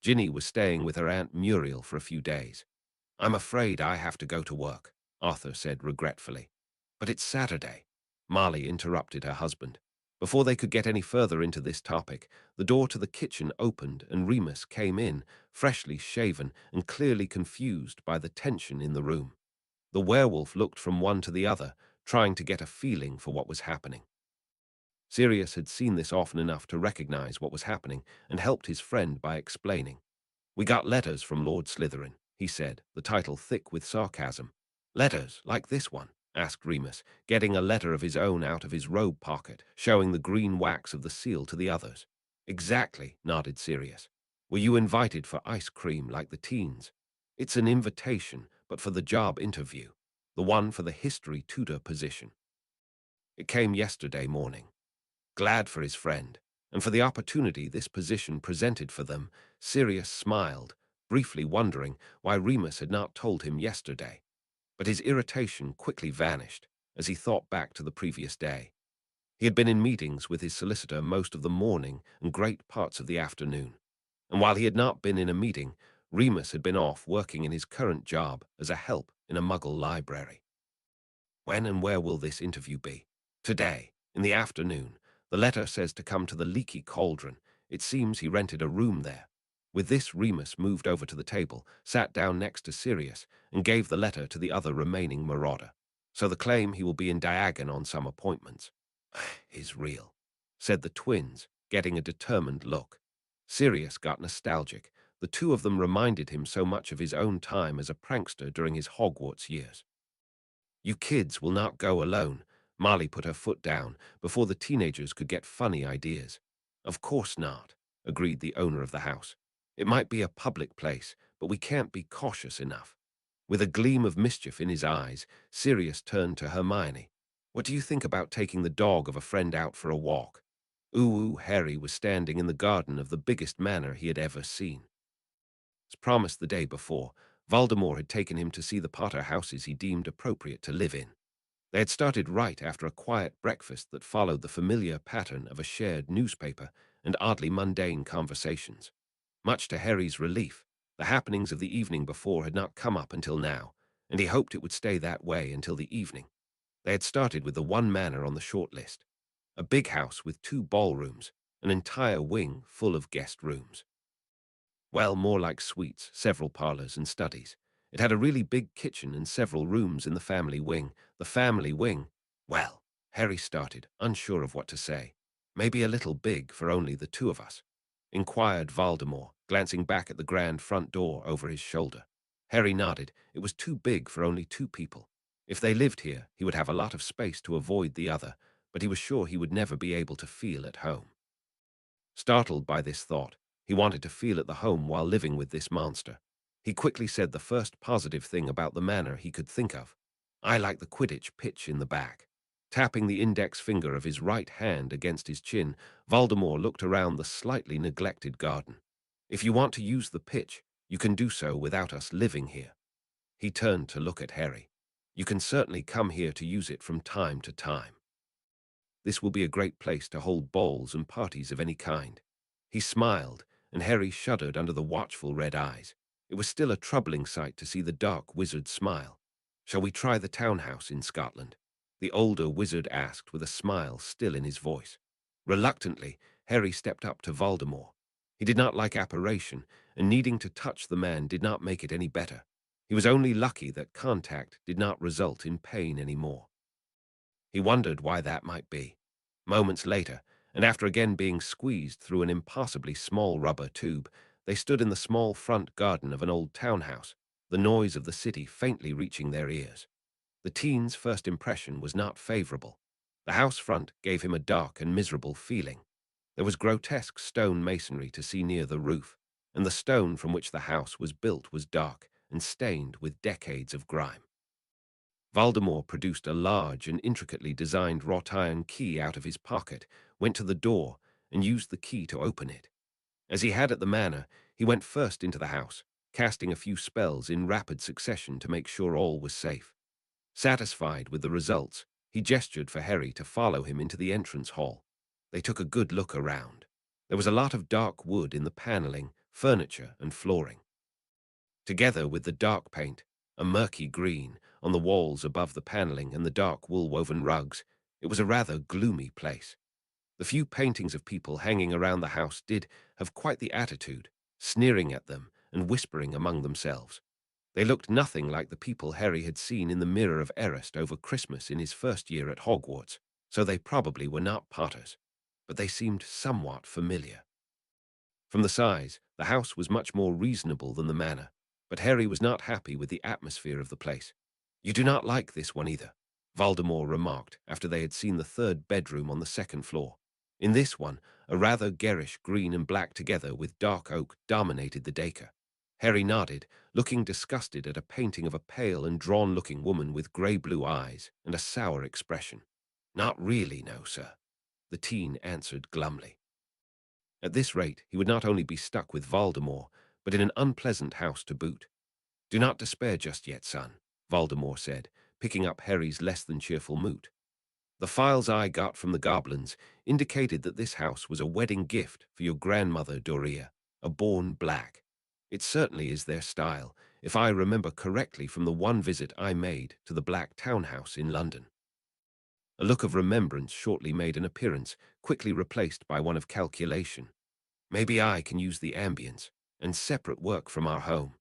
Ginny was staying with her Aunt Muriel for a few days. "I'm afraid I have to go to work," Arthur said regretfully. "But it's Saturday." Marley interrupted her husband. Before they could get any further into this topic, the door to the kitchen opened and Remus came in, freshly shaven and clearly confused by the tension in the room. The werewolf looked from one to the other, trying to get a feeling for what was happening. Sirius had seen this often enough to recognize what was happening and helped his friend by explaining. "We got letters from Lord Slytherin," he said, the title thick with sarcasm. "Letters like this one?" asked Remus, getting a letter of his own out of his robe pocket, showing the green wax of the seal to the others. "Exactly," nodded Sirius. "Were you invited for ice cream like the teens? It's an invitation, but for the job interview, the one for the history tutor position. It came yesterday morning." Glad for his friend. and for the opportunity this position presented for them, Sirius smiled, briefly wondering why Remus had not told him yesterday. But his irritation quickly vanished as he thought back to the previous day. He had been in meetings with his solicitor most of the morning and great parts of the afternoon. And while he had not been in a meeting, Remus had been off working in his current job as a help in a Muggle library. When and where will this interview be? Today, in the afternoon. The letter says to come to the Leaky Cauldron. It seems he rented a room there. With this, Remus moved over to the table, sat down next to Sirius, and gave the letter to the other remaining marauder. So the claim he will be in Diagon on some appointments is real, said the twins, getting a determined look. Sirius got nostalgic. The two of them reminded him so much of his own time as a prankster during his Hogwarts years. You kids will not go alone. Molly put her foot down before the teenagers could get funny ideas. Of course not, agreed the owner of the house. It might be a public place, but we can't be cautious enough. With a gleam of mischief in his eyes, Sirius turned to Hermione. What do you think about taking the dog of a friend out for a walk? Harry was standing in the garden of the biggest manor he had ever seen. As promised the day before, Voldemort had taken him to see the Potter houses he deemed appropriate to live in. They had started right after a quiet breakfast that followed the familiar pattern of a shared newspaper and oddly mundane conversations. Much to Harry's relief, the happenings of the evening before had not come up until now, and he hoped it would stay that way until the evening. They had started with the one manor on the short list, a big house with 2 ballrooms, an entire wing full of guest rooms. Well, more like suites, several parlors and studies. It had a really big kitchen and several rooms in the family wing. The family wing, well, Harry started, unsure of what to say. Maybe a little big for only the 2 of us, inquired Voldemort, glancing back at the grand front door over his shoulder. Harry nodded. It was too big for only 2 people. If they lived here, he would have a lot of space to avoid the other, but he was sure he would never be able to feel at home. Startled by this thought, he wanted to feel at the home while living with this monster. He quickly said the first positive thing about the manor he could think of. I like the Quidditch pitch in the back. Tapping the index finger of his right hand against his chin, Voldemort looked around the slightly neglected garden. If you want to use the pitch, you can do so without us living here. He turned to look at Harry. You can certainly come here to use it from time to time. This will be a great place to hold balls and parties of any kind. He smiled, and Harry shuddered under the watchful red eyes. It was still a troubling sight to see the dark wizard smile. Shall we try the townhouse in Scotland? The older wizard asked with a smile still in his voice. Reluctantly, Harry stepped up to Voldemort. He did not like apparition, and needing to touch the man did not make it any better. He was only lucky that contact did not result in pain anymore. He wondered why that might be. Moments later, and after again being squeezed through an impossibly small rubber tube, they stood in the small front garden of an old townhouse, the noise of the city faintly reaching their ears. The teen's first impression was not favorable. The house front gave him a dark and miserable feeling. There was grotesque stone masonry to see near the roof, and the stone from which the house was built was dark and stained with decades of grime. Voldemort produced a large and intricately designed wrought iron key out of his pocket, went to the door, and used the key to open it. As he had at the manor, he went first into the house, casting a few spells in rapid succession to make sure all was safe. Satisfied with the results, he gestured for Harry to follow him into the entrance hall. They took a good look around. There was a lot of dark wood in the paneling, furniture, and flooring. Together with the dark paint, a murky green, on the walls above the paneling and the dark wool-woven rugs, it was a rather gloomy place. The few paintings of people hanging around the house did have quite the attitude, sneering at them and whispering among themselves. They looked nothing like the people Harry had seen in the Mirror of Erist over Christmas in his first year at Hogwarts, so they probably were not Potters, but they seemed somewhat familiar. From the size, the house was much more reasonable than the manor, but Harry was not happy with the atmosphere of the place. You do not like this one either, Voldemort remarked after they had seen the 3rd bedroom on the 2nd floor. In this one, a rather garish green and black together with dark oak dominated the deka. Harry nodded, looking disgusted at a painting of a pale and drawn-looking woman with grey-blue eyes and a sour expression. Not really, no, sir, the teen answered glumly. At this rate, he would not only be stuck with Voldemort, but in an unpleasant house to boot. "Do not despair just yet, son," Voldemort said, picking up Harry's less than cheerful mood. "The files I got from the goblins indicated that this house was a wedding gift for your grandmother Doria, a born black. It certainly is their style, if I remember correctly from the one visit I made to the Black Townhouse in London." A look of remembrance shortly made an appearance, quickly replaced by one of calculation. "Maybe I can use the ambience and separate work from our home."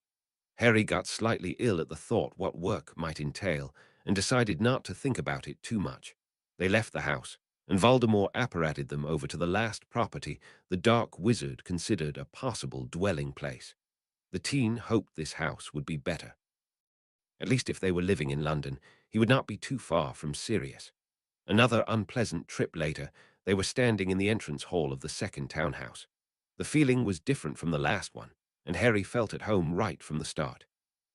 Harry got slightly ill at the thought what work might entail and decided not to think about it too much. They left the house, and Voldemort apparated them over to the last property the dark wizard considered a possible dwelling place. The teen hoped this house would be better. At least if they were living in London, he would not be too far from Sirius. Another unpleasant trip later, they were standing in the entrance hall of the second townhouse. The feeling was different from the last one, and Harry felt at home right from the start.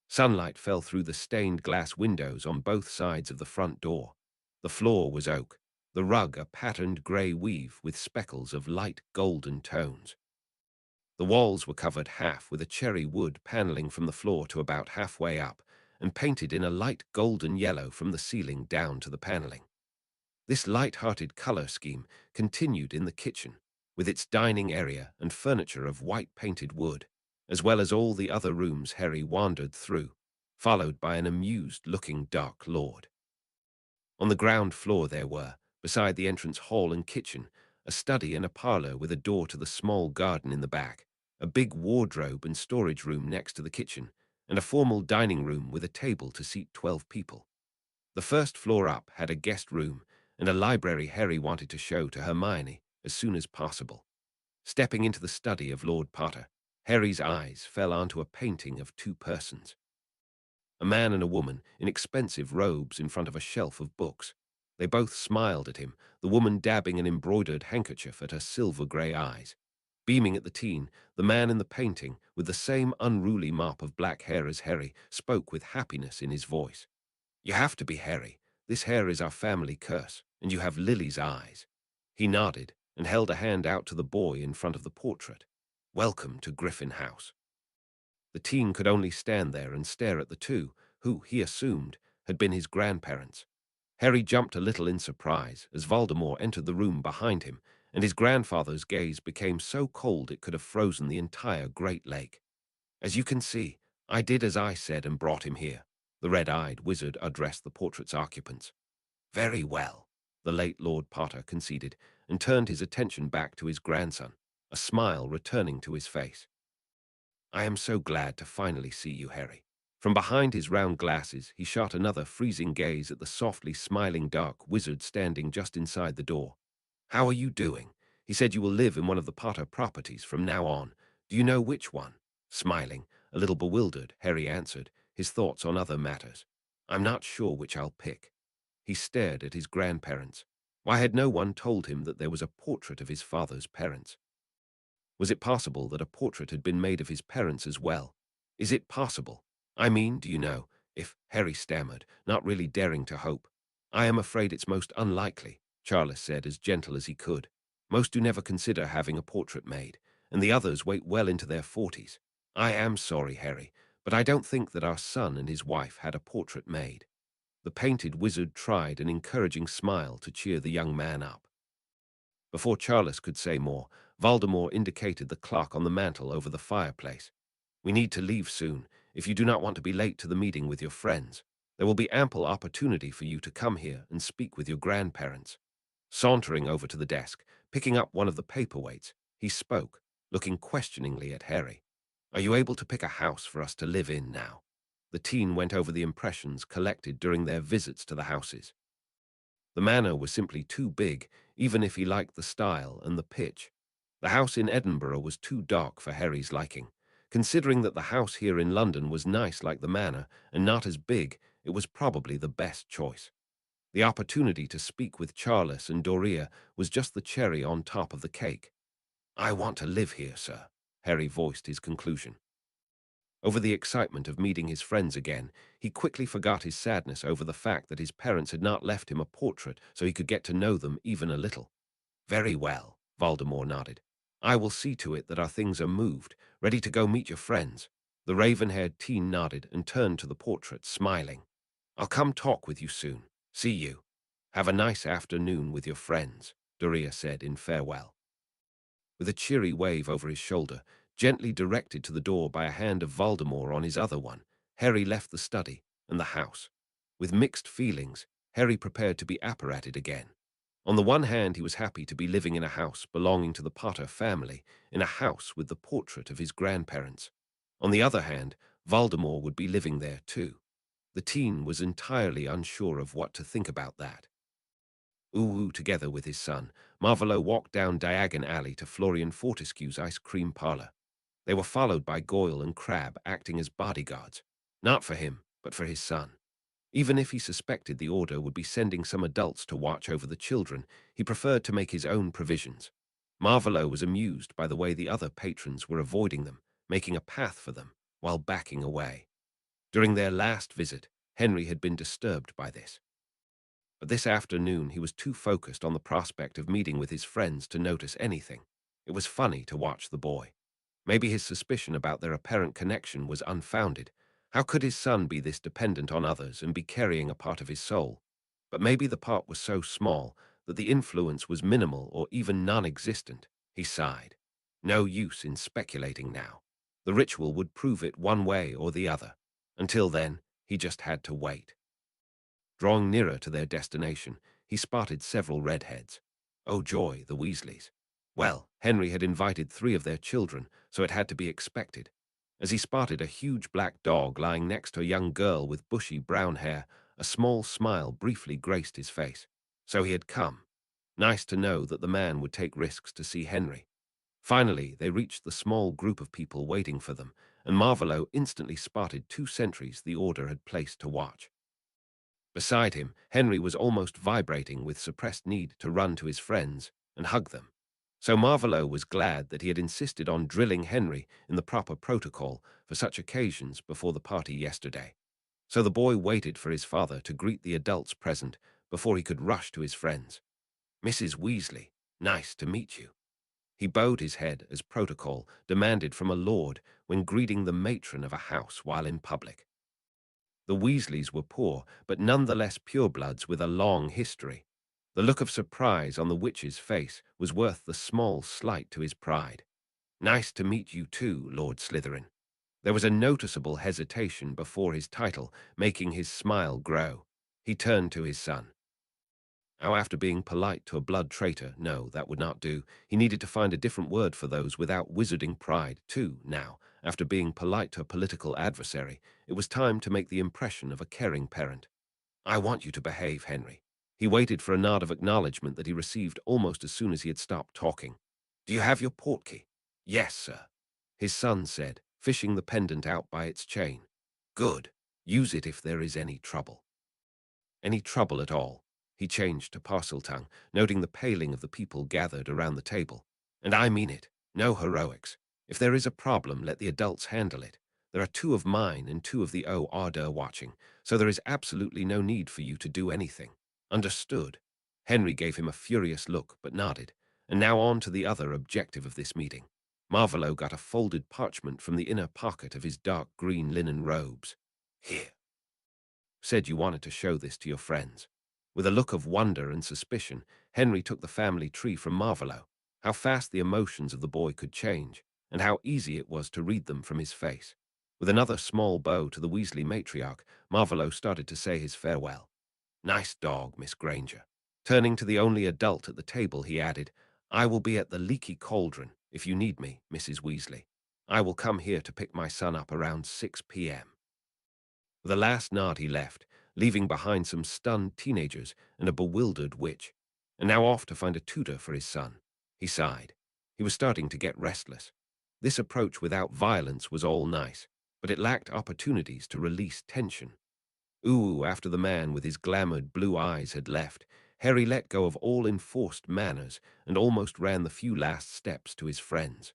Sunlight fell through the stained glass windows on both sides of the front door. The floor was oak, the rug a patterned grey weave with speckles of light golden tones. The walls were covered half with a cherry wood paneling from the floor to about halfway up, and painted in a light golden yellow from the ceiling down to the paneling. This light-hearted color scheme continued in the kitchen, with its dining area and furniture of white-painted wood, as well as all the other rooms Harry wandered through, followed by an amused-looking Dark Lord. On the ground floor there were, beside the entrance hall and kitchen, a study and a parlor with a door to the small garden in the back, a big wardrobe and storage room next to the kitchen, and a formal dining room with a table to seat 12 people. The first floor up had a guest room and a library Harry wanted to show to Hermione as soon as possible. Stepping into the study of Lord Potter, Harry's eyes fell onto a painting of two persons. A man and a woman in expensive robes in front of a shelf of books. They both smiled at him, the woman dabbing an embroidered handkerchief at her silver-grey eyes. Beaming at the teen, the man in the painting, with the same unruly mop of black hair as Harry, spoke with happiness in his voice. "You have to be Harry. This hair is our family curse, and you have Lily's eyes." He nodded and held a hand out to the boy in front of the portrait. "Welcome to Griffin House." The teen could only stand there and stare at the two, who, he assumed, had been his grandparents. Harry jumped a little in surprise as Voldemort entered the room behind him, and his grandfather's gaze became so cold it could have frozen the entire Great Lake. "As you can see, I did as I said and brought him here," the red-eyed wizard addressed the portrait's occupants. "Very well," the late Lord Potter conceded, and turned his attention back to his grandson, a smile returning to his face. "I am so glad to finally see you, Harry." From behind his round glasses, he shot another freezing gaze at the softly smiling dark wizard standing just inside the door. "How are you doing? He said you will live in one of the Potter properties from now on. Do you know which one?" Smiling, a little bewildered, Harry answered, his thoughts on other matters. "I'm not sure which I'll pick." He stared at his grandparents. Why had no one told him that there was a portrait of his father's parents? Was it possible that a portrait had been made of his parents as well? "Is it possible? I mean, do you know, if," Harry stammered, not really daring to hope. "I am afraid it's most unlikely," Charles said as gentle as he could. "Most do never consider having a portrait made, and the others wait well into their 40s. I am sorry, Harry, but I don't think that our son and his wife had a portrait made." The painted wizard tried an encouraging smile to cheer the young man up. Before Charles could say more, Voldemort indicated the clock on the mantel over the fireplace. "We need to leave soon, if you do not want to be late to the meeting with your friends. There will be ample opportunity for you to come here and speak with your grandparents." Sauntering over to the desk, picking up one of the paperweights, he spoke, looking questioningly at Harry. "Are you able to pick a house for us to live in now?" The teen went over the impressions collected during their visits to the houses. The manor was simply too big, even if he liked the style and the pitch. The house in Edinburgh was too dark for Harry's liking. Considering that the house here in London was nice like the manor and not as big, it was probably the best choice. The opportunity to speak with Charles and Doria was just the cherry on top of the cake. "I want to live here, sir," Harry voiced his conclusion. Over the excitement of meeting his friends again, he quickly forgot his sadness over the fact that his parents had not left him a portrait so he could get to know them even a little. "Very well," Voldemort nodded. I will see to it that our things are moved, ready to go meet your friends." The raven-haired teen nodded and turned to the portrait, smiling. "I'll come talk with you soon. See you. Have a nice afternoon with your friends," Doria said in farewell. With a cheery wave over his shoulder, gently directed to the door by a hand of Voldemort on his other one, Harry left the study and the house. With mixed feelings, Harry prepared to be apparated again. On the one hand, he was happy to be living in a house belonging to the Potter family, in a house with the portrait of his grandparents. On the other hand, Voldemort would be living there too. The teen was entirely unsure of what to think about that. Uwu, together with his son, Marvolo walked down Diagon Alley to Florian Fortescue's ice cream parlor. They were followed by Goyle and Crabbe acting as bodyguards, not for him, but for his son. Even if he suspected the Order would be sending some adults to watch over the children, he preferred to make his own provisions. Marvolo was amused by the way the other patrons were avoiding them, making a path for them, while backing away. During their last visit, Henry had been disturbed by this. But this afternoon he was too focused on the prospect of meeting with his friends to notice anything. It was funny to watch the boy. Maybe his suspicion about their apparent connection was unfounded. How could his son be this dependent on others and be carrying a part of his soul? But maybe the part was so small that the influence was minimal or even non-existent. He sighed. No use in speculating now. The ritual would prove it one way or the other. Until then, he just had to wait. Drawing nearer to their destination, he spotted several redheads. Oh joy, the Weasleys. Well, Henry had invited 3 of their children, so it had to be expected. As he spotted a huge black dog lying next to a young girl with bushy brown hair, a small smile briefly graced his face. So he had come. Nice to know that the man would take risks to see Henry. Finally, they reached the small group of people waiting for them, and Marvolo instantly spotted 2 sentries the Order had placed to watch. Beside him, Henry was almost vibrating with suppressed need to run to his friends and hug them. So Marvolo was glad that he had insisted on drilling Henry in the proper protocol for such occasions before the party yesterday. So the boy waited for his father to greet the adults present before he could rush to his friends. "Mrs. Weasley, nice to meet you." He bowed his head as protocol demanded from a lord when greeting the matron of a house while in public. The Weasleys were poor, but nonetheless purebloods with a long history. The look of surprise on the witch's face was worth the small slight to his pride. "Nice to meet you too, Lord Slytherin." There was a noticeable hesitation before his title, making his smile grow. He turned to his son. Now, after being polite to a blood traitor, no, that would not do. He needed to find a different word for those without wizarding pride, too, now. After being polite to a political adversary, it was time to make the impression of a caring parent. "I want you to behave, Henry." He waited for a nod of acknowledgement that he received almost as soon as he had stopped talking. "Do you have your portkey?" "Yes, sir," his son said, fishing the pendant out by its chain. "Good. Use it if there is any trouble." Any trouble at all? He changed to Parseltongue, noting the paling of the people gathered around the table. "And I mean it. No heroics. If there is a problem, let the adults handle it. There are 2 of mine and 2 of the Order watching, so there is absolutely no need for you to do anything. Understood?" Henry gave him a furious look, but nodded. And now on to the other objective of this meeting. Marvolo got a folded parchment from the inner pocket of his dark green linen robes. "Here. Said you wanted to show this to your friends." With a look of wonder and suspicion, Henry took the family tree from Marvolo. How fast the emotions of the boy could change, and how easy it was to read them from his face. With another small bow to the Weasley matriarch, Marvolo started to say his farewell. "Nice dog, Miss Granger." Turning to the only adult at the table, he added, "I will be at the Leaky Cauldron if you need me, Mrs. Weasley. I will come here to pick my son up around 6 p.m. With a last nod he left, leaving behind some stunned teenagers and a bewildered witch. And now off to find a tutor for his son. He sighed. He was starting to get restless. This approach without violence was all nice, but it lacked opportunities to release tension. Ooh, after the man with his glamoured blue eyes had left, Harry let go of all enforced manners and almost ran the few last steps to his friends.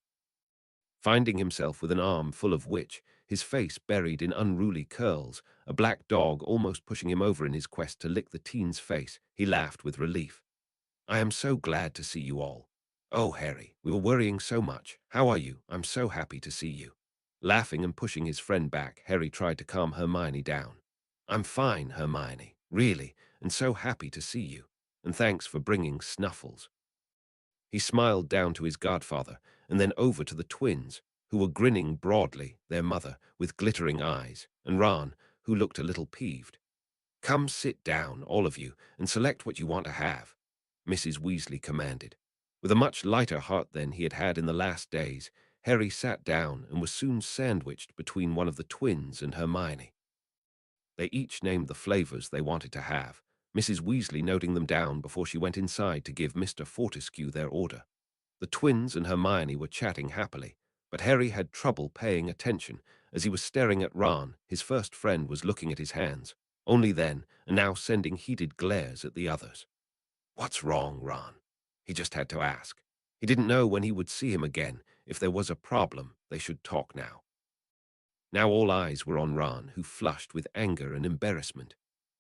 Finding himself with an arm full of witch, his face buried in unruly curls, a black dog almost pushing him over in his quest to lick the teen's face, he laughed with relief. "I am so glad to see you all. "Oh, Harry, we were worrying so much. How are you? I'm so happy to see you." Laughing and pushing his friend back, Harry tried to calm Hermione down. "I'm fine, Hermione, really, and so happy to see you. And thanks for bringing Snuffles." He smiled down to his godfather and then over to the twins, who were grinning broadly, their mother, with glittering eyes, and Ron, who looked a little peeved. "Come sit down, all of you, and select what you want to have," Mrs. Weasley commanded. With a much lighter heart than he had had in the last days, Harry sat down and was soon sandwiched between one of the twins and Hermione. They each named the flavors they wanted to have, Mrs. Weasley noting them down before she went inside to give Mr. Fortescue their order. The twins and Hermione were chatting happily, but Harry had trouble paying attention as he was staring at Ron. His first friend was looking at his hands, only then, and now sending heated glares at the others. "What's wrong, Ron?" He just had to ask. He didn't know when he would see him again. If there was a problem, they should talk now. Now all eyes were on Ron, who flushed with anger and embarrassment.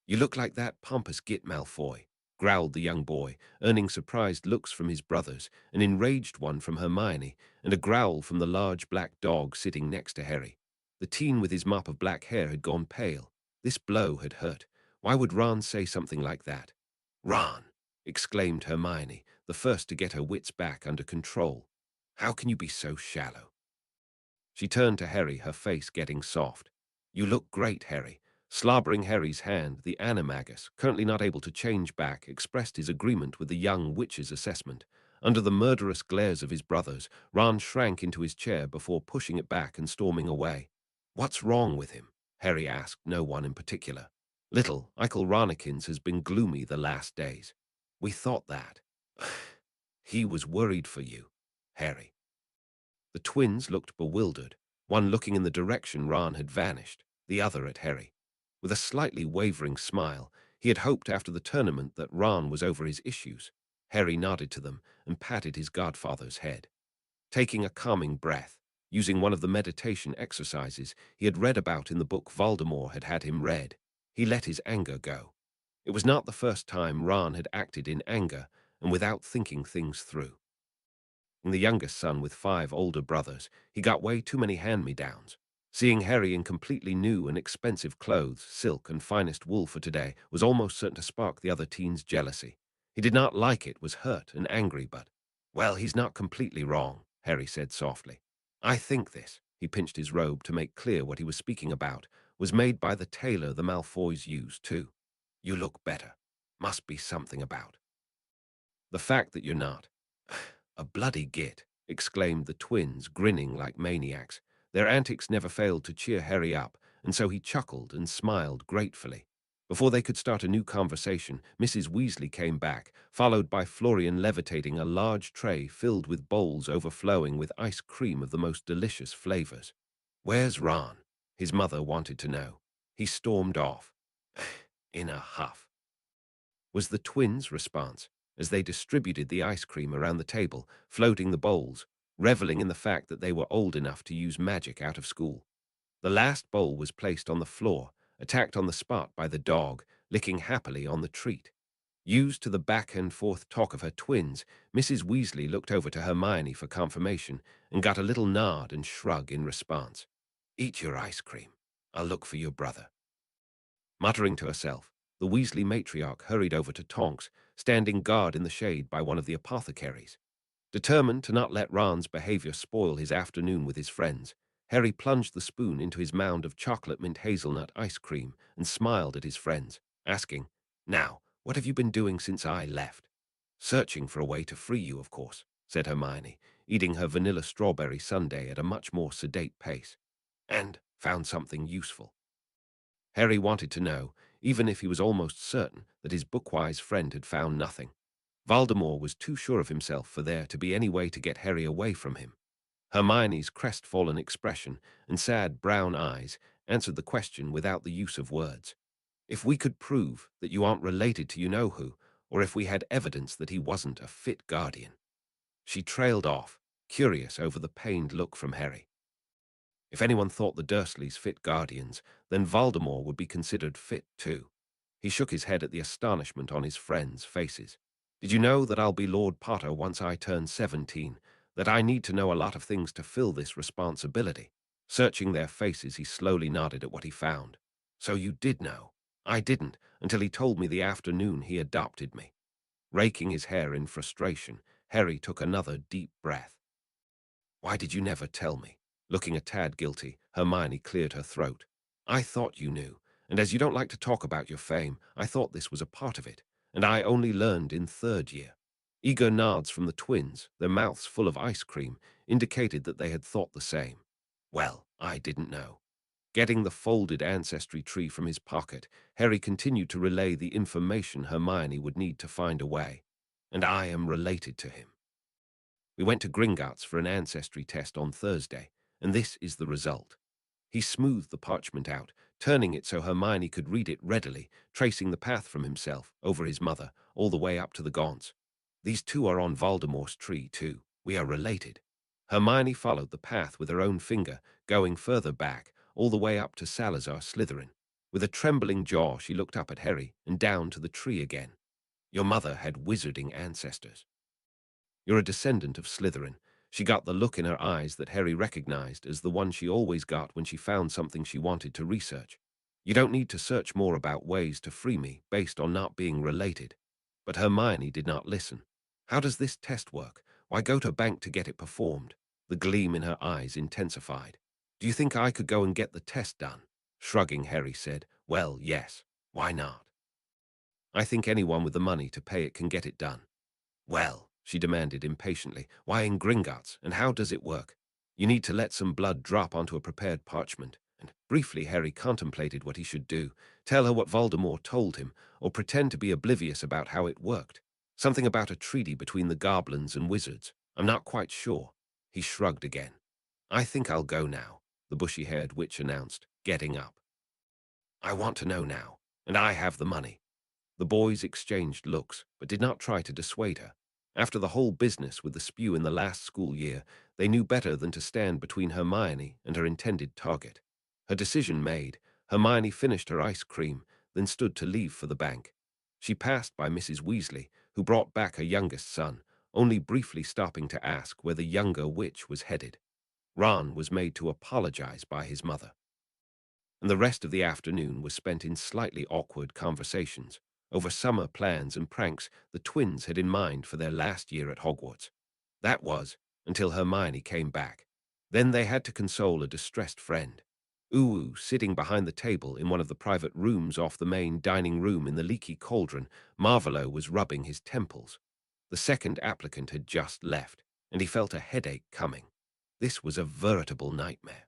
"You look like that pompous git, Malfoy," growled the young boy, earning surprised looks from his brothers, an enraged one from Hermione, and a growl from the large black dog sitting next to Harry. The teen with his mop of black hair had gone pale. This blow had hurt. Why would Ron say something like that? "Ron!" exclaimed Hermione, the first to get her wits back under control. "How can you be so shallow?" She turned to Harry, her face getting soft. "You look great, Harry." Slobbering Harry's hand, the animagus, currently not able to change back, expressed his agreement with the young witch's assessment. Under the murderous glares of his brothers, Ron shrank into his chair before pushing it back and storming away. "What's wrong with him?" Harry asked no one in particular. "Little Eichel Ronikins has been gloomy the last days." "We thought that." "He was worried for you, Harry." The twins looked bewildered, one looking in the direction Ron had vanished, the other at Harry. With a slightly wavering smile, he had hoped after the tournament that Ron was over his issues. Harry nodded to them and patted his godfather's head. Taking a calming breath, using one of the meditation exercises he had read about in the book Voldemort had had him read, he let his anger go. It was not the first time Ron had acted in anger and without thinking things through. And the youngest son with 5 older brothers, he got way too many hand-me-downs. Seeing Harry in completely new and expensive clothes, silk and finest wool for today, was almost certain to spark the other teens' jealousy. He did not like it, was hurt and angry, but, "Well, he's not completely wrong," Harry said softly. "I think this," he pinched his robe to make clear what he was speaking about, "was made by the tailor the Malfoys used, too. You look better. Must be something about the fact that you're not." "A bloody git," exclaimed the twins, grinning like maniacs. Their antics never failed to cheer Harry up, and so he chuckled and smiled gratefully. Before they could start a new conversation, Mrs. Weasley came back, followed by Florian levitating a large tray filled with bowls overflowing with ice cream of the most delicious flavors. "Where's Ron?" his mother wanted to know. He stormed off, in a huff, was the twins' response, as they distributed the ice cream around the table, floating the bowls, reveling in the fact that they were old enough to use magic out of school. The last bowl was placed on the floor, attacked on the spot by the dog, licking happily on the treat. Used to the back-and-forth talk of her twins, Mrs. Weasley looked over to Hermione for confirmation and got a little nod and shrug in response. "Eat your ice cream. I'll look for your brother." Muttering to herself, the Weasley matriarch hurried over to Tonks, standing guard in the shade by one of the apothecaries. Determined to not let Ron's behavior spoil his afternoon with his friends, Harry plunged the spoon into his mound of chocolate mint hazelnut ice cream and smiled at his friends, asking, "Now, what have you been doing since I left?" "Searching for a way to free you, of course," said Hermione, eating her vanilla strawberry sundae at a much more sedate pace. "And found something useful." Harry wanted to know, even if he was almost certain that his bookwise friend had found nothing. Voldemort was too sure of himself for there to be any way to get Harry away from him. Hermione's crestfallen expression and sad brown eyes answered the question without the use of words. "If we could prove that you aren't related to you-know-who, or if we had evidence that he wasn't a fit guardian." She trailed off, curious over the pained look from Harry. If anyone thought the Dursleys fit guardians, then Voldemort would be considered fit too. He shook his head at the astonishment on his friends' faces. Did you know that I'll be Lord Potter once I turn 17? That I need to know a lot of things to fill this responsibility? Searching their faces, he slowly nodded at what he found. So you did know. I didn't, until he told me the afternoon he adopted me. Raking his hair in frustration, Harry took another deep breath. Why did you never tell me? Looking a tad guilty, Hermione cleared her throat. I thought you knew, and as you don't like to talk about your fame, I thought this was a part of it, and I only learned in third year. Eager nods from the twins, their mouths full of ice cream, indicated that they had thought the same. Well, I didn't know. Getting the folded ancestry tree from his pocket, Harry continued to relay the information Hermione would need to find a way. And I am related to him. We went to Gringotts for an ancestry test on Thursday, and this is the result. He smoothed the parchment out, turning it so Hermione could read it readily, tracing the path from himself, over his mother, all the way up to the Gaunts. These two are on Voldemort's tree, too. We are related. Hermione followed the path with her own finger, going further back, all the way up to Salazar Slytherin. With a trembling jaw, she looked up at Harry and down to the tree again. Your mother had wizarding ancestors. You're a descendant of Slytherin. She got the look in her eyes that Harry recognized as the one she always got when she found something she wanted to research. You don't need to search more about ways to free me based on not being related. But Hermione did not listen. How does this test work? Why go to bank to get it performed? The gleam in her eyes intensified. Do you think I could go and get the test done? Shrugging, Harry said, well, yes. Why not? I think anyone with the money to pay it can get it done. Well, she demanded impatiently, why in Gringotts, and how does it work? You need to let some blood drop onto a prepared parchment. And briefly Harry contemplated what he should do, tell her what Voldemort told him, or pretend to be oblivious about how it worked. Something about a treaty between the goblins and wizards. I'm not quite sure. He shrugged again. I think I'll go now, the bushy-haired witch announced, getting up. I want to know now, and I have the money. The boys exchanged looks, but did not try to dissuade her. After the whole business with the spew in the last school year, they knew better than to stand between Hermione and her intended target. Her decision made, Hermione finished her ice cream, then stood to leave for the bank. She passed by Mrs. Weasley, who brought back her youngest son, only briefly stopping to ask where the younger witch was headed. Ron was made to apologize by his mother. And the rest of the afternoon was spent in slightly awkward conversations over summer plans and pranks the twins had in mind for their last year at Hogwarts. That was, until Hermione came back. Then they had to console a distressed friend. Uwu, sitting behind the table in one of the private rooms off the main dining room in the leaky cauldron, Marvolo was rubbing his temples. The second applicant had just left, and he felt a headache coming. This was a veritable nightmare.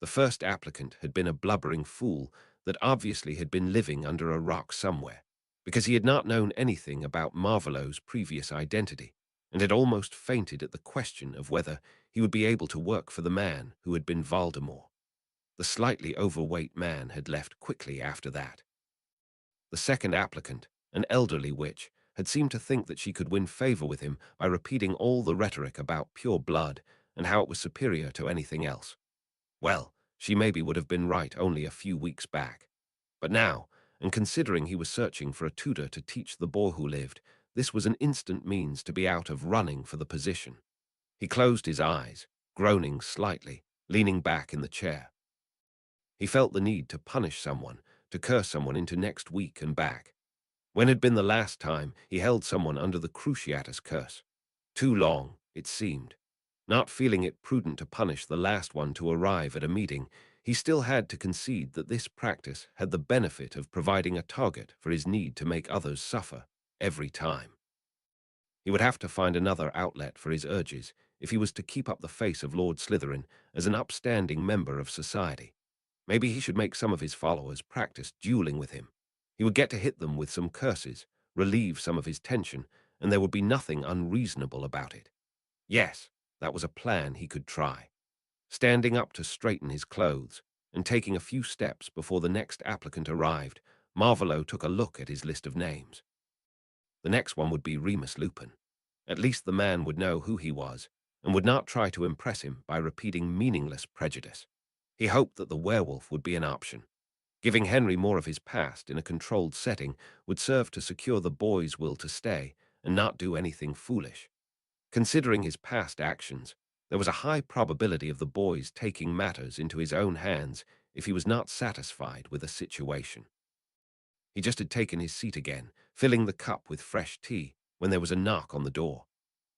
The first applicant had been a blubbering fool that obviously had been living under a rock somewhere, because he had not known anything about Marvolo's previous identity, and had almost fainted at the question of whether he would be able to work for the man who had been Voldemort. The slightly overweight man had left quickly after that. The second applicant, an elderly witch, had seemed to think that she could win favor with him by repeating all the rhetoric about pure blood and how it was superior to anything else. Well, she maybe would have been right only a few weeks back. But now, and considering he was searching for a tutor to teach the boy who lived, this was an instant means to be out of running for the position. He closed his eyes, groaning slightly, leaning back in the chair. He felt the need to punish someone, to curse someone into next week and back. When had been the last time he held someone under the Cruciatus curse? Too long, it seemed. Not feeling it prudent to punish the last one to arrive at a meeting, he still had to concede that this practice had the benefit of providing a target for his need to make others suffer, every time. He would have to find another outlet for his urges if he was to keep up the face of Lord Slytherin as an upstanding member of society. Maybe he should make some of his followers practice dueling with him. He would get to hit them with some curses, relieve some of his tension, and there would be nothing unreasonable about it. Yes, that was a plan he could try. Standing up to straighten his clothes, and taking a few steps before the next applicant arrived, Marvolo took a look at his list of names. The next one would be Remus Lupin. At least the man would know who he was, and would not try to impress him by repeating meaningless prejudice. He hoped that the werewolf would be an option. Giving Henry more of his past in a controlled setting would serve to secure the boy's will to stay and not do anything foolish. Considering his past actions, there was a high probability of the boy's taking matters into his own hands if he was not satisfied with a situation. He just had taken his seat again, filling the cup with fresh tea, when there was a knock on the door.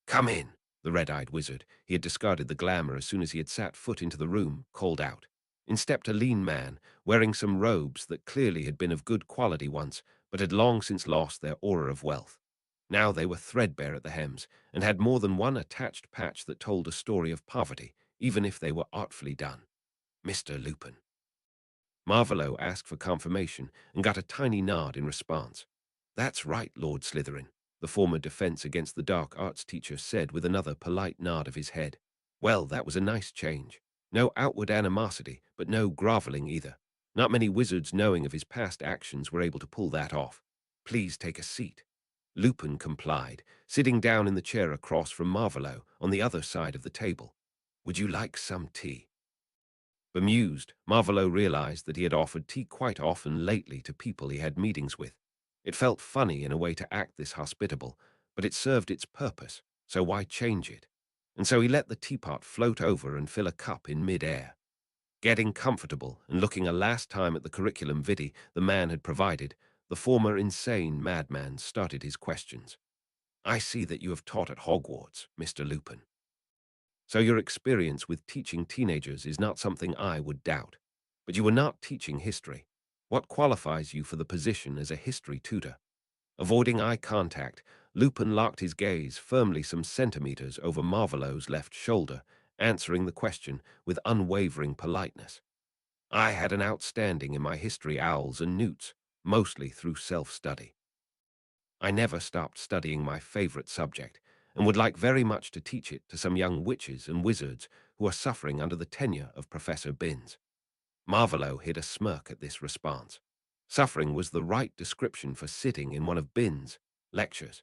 "Come in," the red-eyed wizard, he had discarded the glamour as soon as he had sat foot into the room, called out. In stepped a lean man, wearing some robes that clearly had been of good quality once, but had long since lost their aura of wealth. Now they were threadbare at the hems, and had more than one attached patch that told a story of poverty, even if they were artfully done. "Mr. Lupin." Marvolo asked for confirmation and got a tiny nod in response. "That's right, Lord Slytherin," the former Defense Against the Dark Arts teacher said with another polite nod of his head. Well, that was a nice change. No outward animosity, but no groveling either. Not many wizards knowing of his past actions were able to pull that off. "Please take a seat." Lupin complied, sitting down in the chair across from Marvolo on the other side of the table. "Would you like some tea?" Bemused, Marvolo realized that he had offered tea quite often lately to people he had meetings with. It felt funny in a way to act this hospitable, but it served its purpose, so why change it? And so he let the teapot float over and fill a cup in mid-air. Getting comfortable and looking a last time at the curriculum vitae the man had provided, the former insane madman started his questions. "I see that you have taught at Hogwarts, Mr. Lupin. So your experience with teaching teenagers is not something I would doubt. But you were not teaching history. What qualifies you for the position as a history tutor?" Avoiding eye contact, Lupin locked his gaze firmly some centimeters over Marvolo's left shoulder, answering the question with unwavering politeness. "I had an outstanding in my history owls and newts, mostly through self-study. I never stopped studying my favorite subject, and would like very much to teach it to some young witches and wizards who are suffering under the tenure of Professor Binns." Marvolo hid a smirk at this response. Suffering was the right description for sitting in one of Binns' lectures.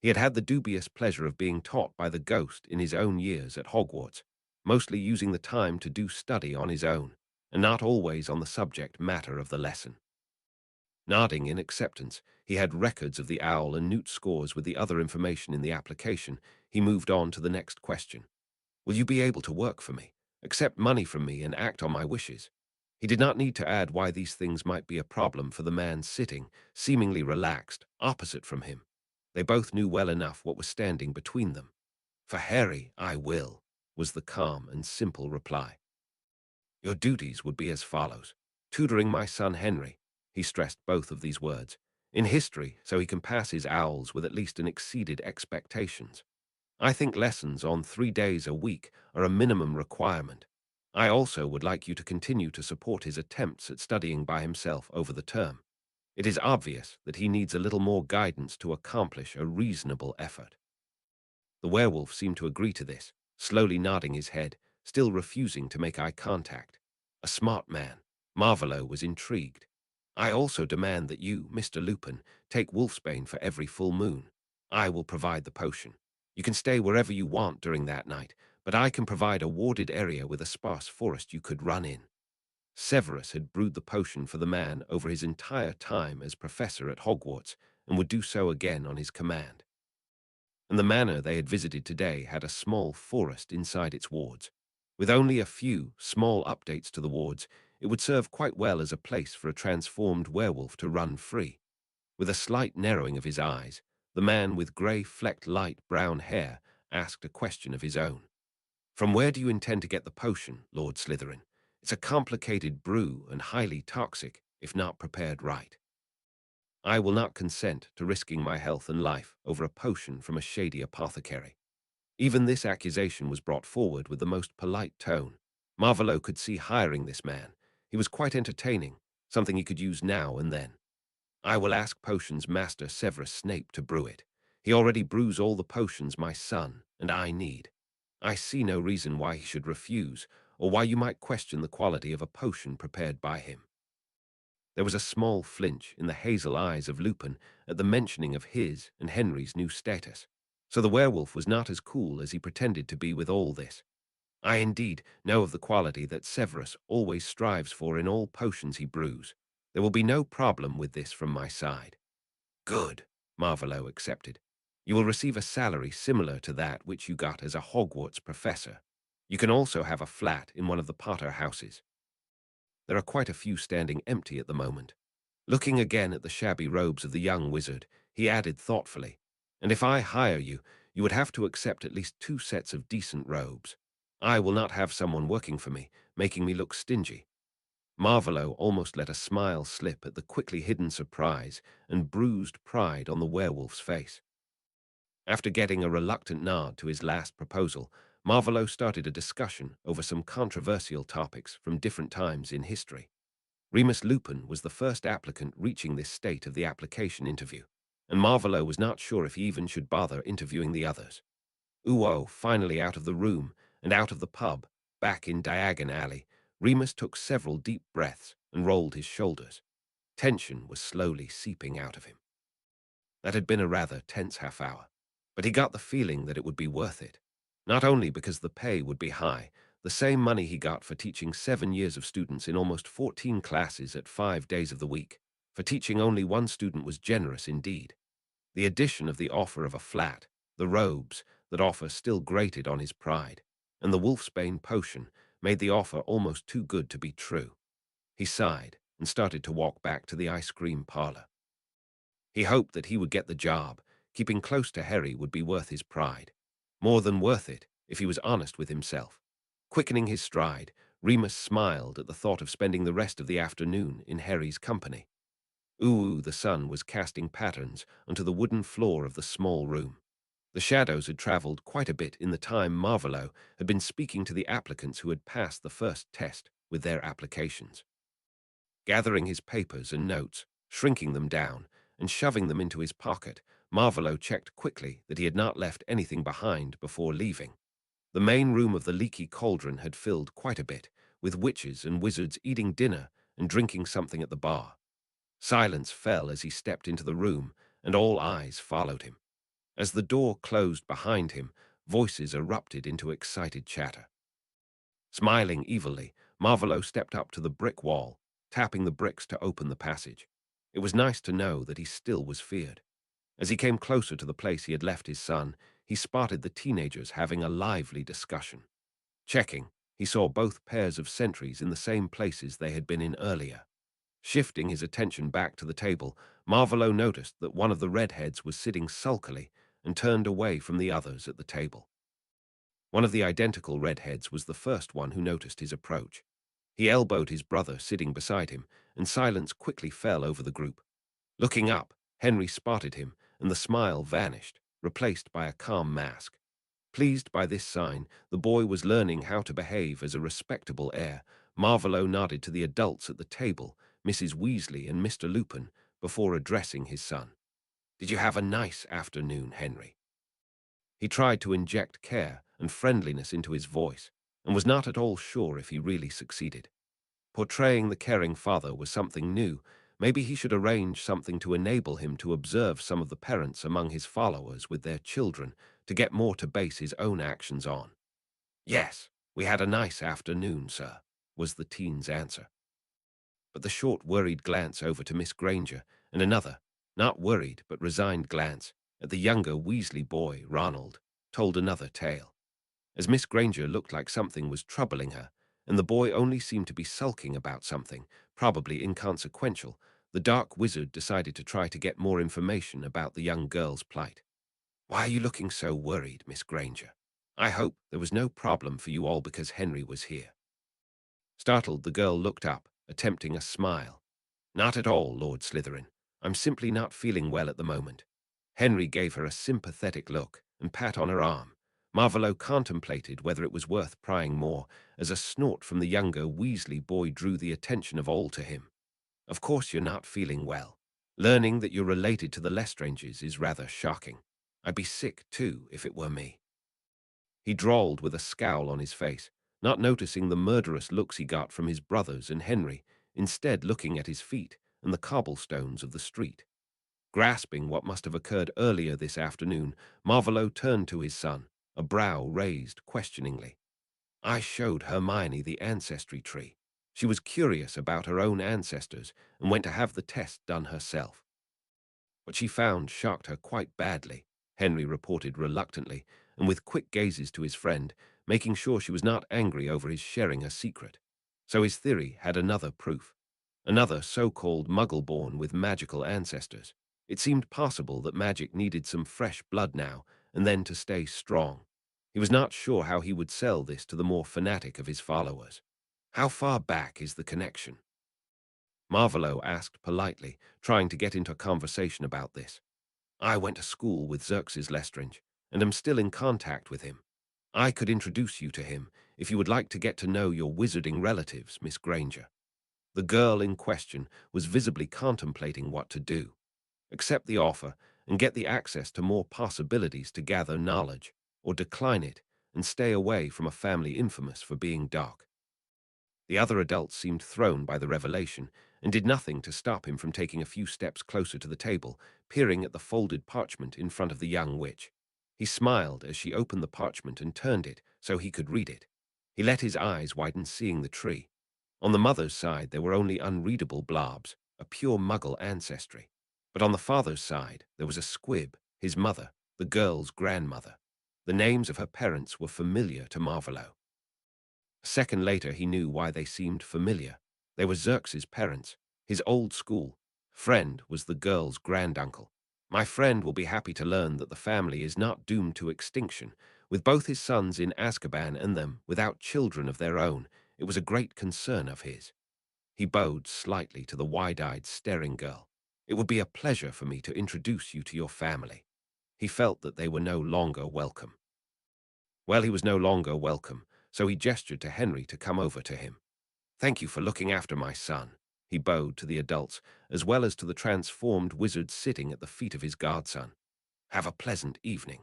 He had had the dubious pleasure of being taught by the ghost in his own years at Hogwarts, mostly using the time to do study on his own, and not always on the subject matter of the lesson. Nodding in acceptance, he had records of the owl and newt scores with the other information in the application. He moved on to the next question. "Will you be able to work for me, accept money from me, and act on my wishes?" He did not need to add why these things might be a problem for the man sitting, seemingly relaxed, opposite from him. They both knew well enough what was standing between them. "For Harry, I will," was the calm and simple reply. "Your duties would be as follows. Tutoring my son Henry," he stressed both of these words, "in history so he can pass his owls with at least an exceeded expectations. I think lessons on 3 days a week are a minimum requirement. I also would like you to continue to support his attempts at studying by himself over the term. It is obvious that he needs a little more guidance to accomplish a reasonable effort." The werewolf seemed to agree to this, slowly nodding his head, still refusing to make eye contact. A smart man. Marvolo was intrigued. "I also demand that you, Mr. Lupin, take wolfsbane for every full moon. I will provide the potion. You can stay wherever you want during that night, but I can provide a warded area with a sparse forest you could run in." Severus had brewed the potion for the man over his entire time as professor at Hogwarts, and would do so again on his command. And the manor they had visited today had a small forest inside its wards. With only a few small updates to the wards, it would serve quite well as a place for a transformed werewolf to run free. With a slight narrowing of his eyes, the man with grey-flecked light brown hair asked a question of his own. "From where do you intend to get the potion, Lord Slytherin? It's a complicated brew and highly toxic, if not prepared right." "I will not consent to risking my health and life over a potion from a shady apothecary." Even this accusation was brought forward with the most polite tone. Marvolo could see hiring this man. He was quite entertaining, something he could use now and then. "I will ask potions master Severus Snape to brew it. He already brews all the potions my son and I need. I see no reason why he should refuse, or why you might question the quality of a potion prepared by him." There was a small flinch in the hazel eyes of Lupin at the mentioning of his and Henry's new status. So the werewolf was not as cool as he pretended to be with all this. "I indeed know of the quality that Severus always strives for in all potions he brews. There will be no problem with this from my side. Good, Marvolo accepted. You will receive a salary similar to that which you got as a Hogwarts professor. You can also have a flat in one of the Potter houses. There are quite a few standing empty at the moment. Looking again at the shabby robes of the young wizard, he added thoughtfully, and if I hire you, you would have to accept at least 2 sets of decent robes. I will not have someone working for me, making me look stingy. Marvolo almost let a smile slip at the quickly hidden surprise and bruised pride on the werewolf's face. After getting a reluctant nod to his last proposal, Marvolo started a discussion over some controversial topics from different times in history. Remus Lupin was the first applicant reaching this state of the application interview, and Marvolo was not sure if he even should bother interviewing the others. Uwo, finally out of the room and out of the pub, back in Diagon Alley, Remus took several deep breaths and rolled his shoulders. Tension was slowly seeping out of him. That had been a rather tense half-hour, but he got the feeling that it would be worth it. Not only because the pay would be high, the same money he got for teaching 7 years of students in almost 14 classes at 5 days of the week. For teaching only one student was generous indeed. The addition of the offer of a flat, the robes, that offer still grated on his pride, and the wolfsbane potion made the offer almost too good to be true. He sighed and started to walk back to the ice cream parlor. He hoped that he would get the job. Keeping close to Harry would be worth his pride. More than worth it, if he was honest with himself. Quickening his stride, Remus smiled at the thought of spending the rest of the afternoon in Harry's company. Uwu the sun was casting patterns onto the wooden floor of the small room. The shadows had traveled quite a bit in the time Marvolo had been speaking to the applicants who had passed the first test with their applications. Gathering his papers and notes, shrinking them down, and shoving them into his pocket, Marvolo checked quickly that he had not left anything behind before leaving. The main room of the Leaky Cauldron had filled quite a bit, with witches and wizards eating dinner and drinking something at the bar. Silence fell as he stepped into the room, and all eyes followed him. As the door closed behind him, voices erupted into excited chatter. Smiling evilly, Marvolo stepped up to the brick wall, tapping the bricks to open the passage. It was nice to know that he still was feared. As he came closer to the place he had left his son, he spotted the teenagers having a lively discussion. Checking, he saw both pairs of sentries in the same places they had been in earlier. Shifting his attention back to the table, Marvolo noticed that one of the redheads was sitting sulkily and turned away from the others at the table. One of the identical redheads was the first one who noticed his approach. He elbowed his brother sitting beside him, and silence quickly fell over the group. Looking up, Henry spotted him, and the smile vanished, replaced by a calm mask. Pleased by this sign, the boy was learning how to behave as a respectable heir. Marvolo nodded to the adults at the table, Mrs. Weasley and Mr. Lupin, before addressing his son. "Did you have a nice afternoon, Henry?" He tried to inject care and friendliness into his voice, and was not at all sure if he really succeeded. Portraying the caring father was something new. Maybe he should arrange something to enable him to observe some of the parents among his followers with their children, to get more to base his own actions on. "Yes, we had a nice afternoon, sir," was the teen's answer. But the short, worried glance over to Miss Granger, and another, not worried but resigned glance, at the younger Weasley boy, Ronald, told another tale. As Miss Granger looked like something was troubling her, and the boy only seemed to be sulking about something, probably inconsequential, the dark wizard decided to try to get more information about the young girl's plight. "Why are you looking so worried, Miss Granger? I hope there was no problem for you all because Henry was here." Startled, the girl looked up, attempting a smile. "Not at all, Lord Slytherin. I'm simply not feeling well at the moment." Henry gave her a sympathetic look and pat on her arm. Marvolo contemplated whether it was worth prying more, as a snort from the younger Weasley boy drew the attention of all to him. "Of course you're not feeling well. Learning that you're related to the Lestranges is rather shocking. I'd be sick, too, if it were me." He drawled with a scowl on his face, not noticing the murderous looks he got from his brothers and Henry, instead looking at his feet and the cobblestones of the street. Grasping what must have occurred earlier this afternoon, Marvolo turned to his son, a brow raised questioningly. "I showed Hermione the ancestry tree. She was curious about her own ancestors and went to have the test done herself. What she found shocked her quite badly, Henry reported reluctantly, and with quick gazes to his friend, making sure she was not angry over his sharing a secret. So his theory had another proof. Another so-called muggle-born with magical ancestors. It seemed possible that magic needed some fresh blood now, and then to stay strong. He was not sure how he would sell this to the more fanatic of his followers. How far back is the connection? Marvolo asked politely, trying to get into a conversation about this. I went to school with Xerxes Lestrange, and am still in contact with him. I could introduce you to him if you would like to get to know your wizarding relatives, Miss Granger. The girl in question was visibly contemplating what to do. Accept the offer and get the access to more possibilities to gather knowledge, or decline it and stay away from a family infamous for being dark. The other adults seemed thrown by the revelation and did nothing to stop him from taking a few steps closer to the table, peering at the folded parchment in front of the young witch. He smiled as she opened the parchment and turned it so he could read it. He let his eyes widen, seeing the tree. On the mother's side, there were only unreadable blobs, a pure muggle ancestry. But on the father's side, there was a squib, his mother, the girl's grandmother. The names of her parents were familiar to Marvolo. A second later, he knew why they seemed familiar. They were Xerxes' parents. His old school friend was the girl's granduncle. My friend will be happy to learn that the family is not doomed to extinction. With both his sons in Azkaban and them without children of their own, it was a great concern of his. He bowed slightly to the wide-eyed, staring girl. It would be a pleasure for me to introduce you to your family. He felt that they were no longer welcome. Well, he was no longer welcome, so he gestured to Henry to come over to him. Thank you for looking after my son. He bowed to the adults, as well as to the transformed wizard sitting at the feet of his godson. Have a pleasant evening.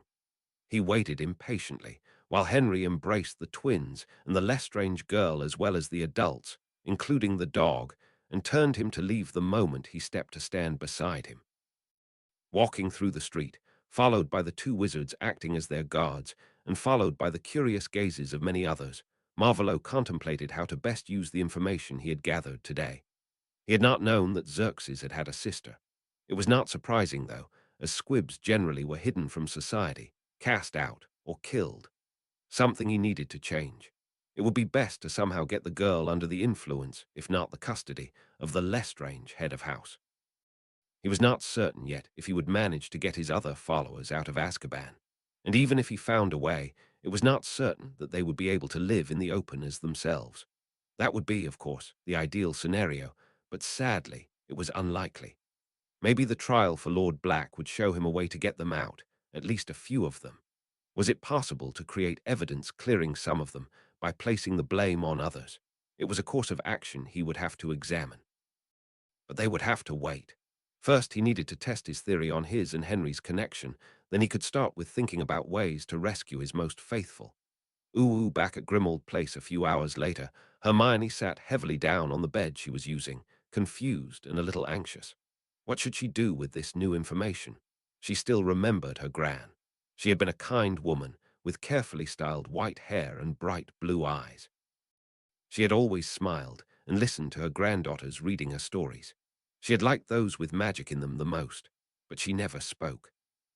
He waited impatiently, while Henry embraced the twins and the Lestrange girl as well as the adults, including the dog, and turned him to leave the moment he stepped to stand beside him. Walking through the street, followed by the two wizards acting as their guards, and followed by the curious gazes of many others, Marvolo contemplated how to best use the information he had gathered today. He had not known that Xerxes had had a sister. It was not surprising, though, as squibs generally were hidden from society, cast out, or killed. Something he needed to change. It would be best to somehow get the girl under the influence, if not the custody, of the Lestrange head of house. He was not certain yet if he would manage to get his other followers out of Azkaban. And even if he found a way, it was not certain that they would be able to live in the open as themselves. That would be, of course, the ideal scenario, but sadly, it was unlikely. Maybe the trial for Lord Black would show him a way to get them out, at least a few of them. Was it possible to create evidence clearing some of them by placing the blame on others? It was a course of action he would have to examine. But they would have to wait. First, he needed to test his theory on his and Henry's connection. Then he could start with thinking about ways to rescue his most faithful. Back at Grimmauld Place a few hours later, Hermione sat heavily down on the bed she was using, confused and a little anxious. What should she do with this new information? She still remembered her Gran. She had been a kind woman, with carefully styled white hair and bright blue eyes. She had always smiled and listened to her granddaughters reading her stories. She had liked those with magic in them the most, but she never spoke.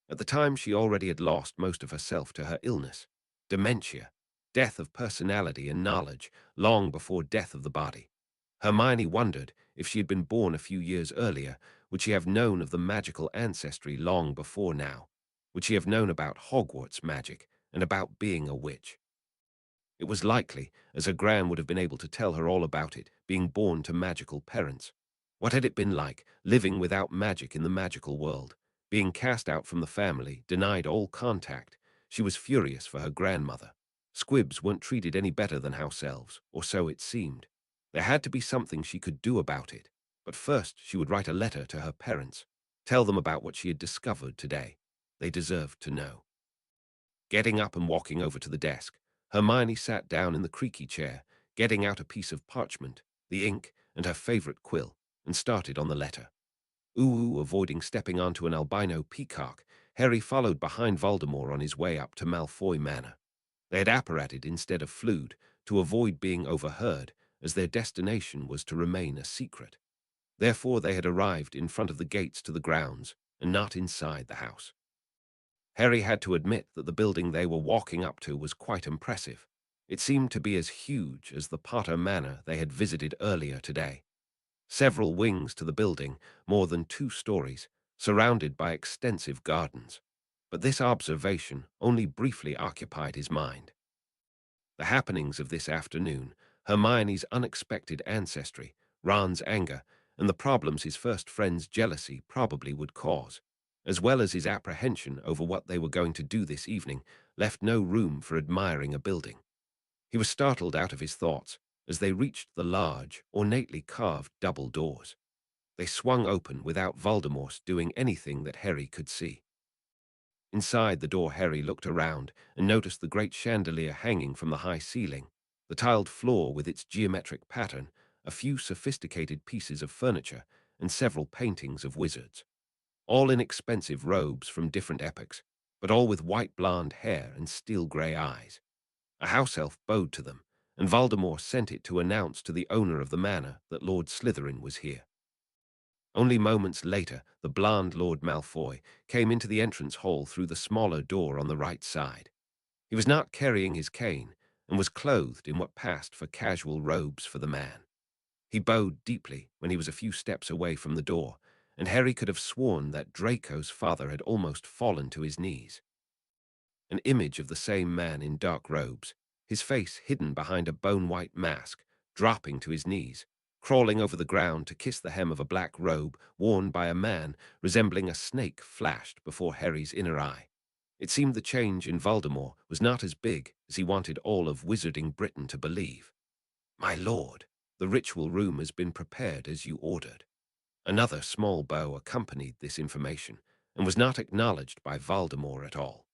At the time, she already had lost most of herself to her illness, dementia, death of personality and knowledge, long before death of the body. Hermione wondered if she had been born a few years earlier, would she have known of the magical ancestry long before now? Would she have known about Hogwarts magic and about being a witch? It was likely, as her gran would have been able to tell her all about it, being born to magical parents. What had it been like, living without magic in the magical world? Being cast out from the family, denied all contact. She was furious for her grandmother. Squibs weren't treated any better than house elves, or so it seemed. There had to be something she could do about it. But first, she would write a letter to her parents, tell them about what she had discovered today. They deserved to know. Getting up and walking over to the desk, Hermione sat down in the creaky chair, getting out a piece of parchment, the ink, and her favorite quill, and started on the letter. Avoiding stepping onto an albino peacock, Harry followed behind Voldemort on his way up to Malfoy Manor. They had apparated instead of flewed to avoid being overheard, as their destination was to remain a secret. Therefore, they had arrived in front of the gates to the grounds and not inside the house. Harry had to admit that the building they were walking up to was quite impressive. It seemed to be as huge as the Potter Manor they had visited earlier today. Several wings to the building, more than 2 stories, surrounded by extensive gardens. But this observation only briefly occupied his mind. The happenings of this afternoon, Hermione's unexpected ancestry, Ron's anger, and the problems his first friend's jealousy probably would cause, as well as his apprehension over what they were going to do this evening, left no room for admiring a building. He was startled out of his thoughts as they reached the large, ornately carved double doors. They swung open without Voldemort doing anything that Harry could see. Inside the door, Harry looked around and noticed the great chandelier hanging from the high ceiling, the tiled floor with its geometric pattern, a few sophisticated pieces of furniture, and several paintings of wizards. All in expensive robes from different epochs, but all with white blonde hair and steel-grey eyes. A house elf bowed to them, and Voldemort sent it to announce to the owner of the manor that Lord Slytherin was here. Only moments later, the blonde Lord Malfoy came into the entrance hall through the smaller door on the right side. He was not carrying his cane and was clothed in what passed for casual robes for the man. He bowed deeply when he was a few steps away from the door, and Harry could have sworn that Draco's father had almost fallen to his knees. An image of the same man in dark robes, his face hidden behind a bone-white mask, dropping to his knees, crawling over the ground to kiss the hem of a black robe worn by a man resembling a snake, flashed before Harry's inner eye. It seemed the change in Voldemort was not as big as he wanted all of Wizarding Britain to believe. "My lord, the ritual room has been prepared as you ordered." Another small bow accompanied this information and was not acknowledged by Voldemort at all.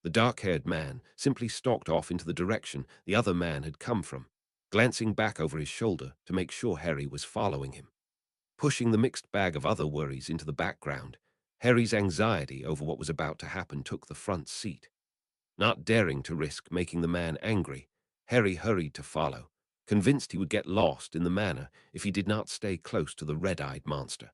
The dark-haired man simply stalked off into the direction the other man had come from, glancing back over his shoulder to make sure Harry was following him. Pushing the mixed bag of other worries into the background, Harry's anxiety over what was about to happen took the front seat. Not daring to risk making the man angry, Harry hurried to follow, convinced he would get lost in the manor if he did not stay close to the red-eyed monster.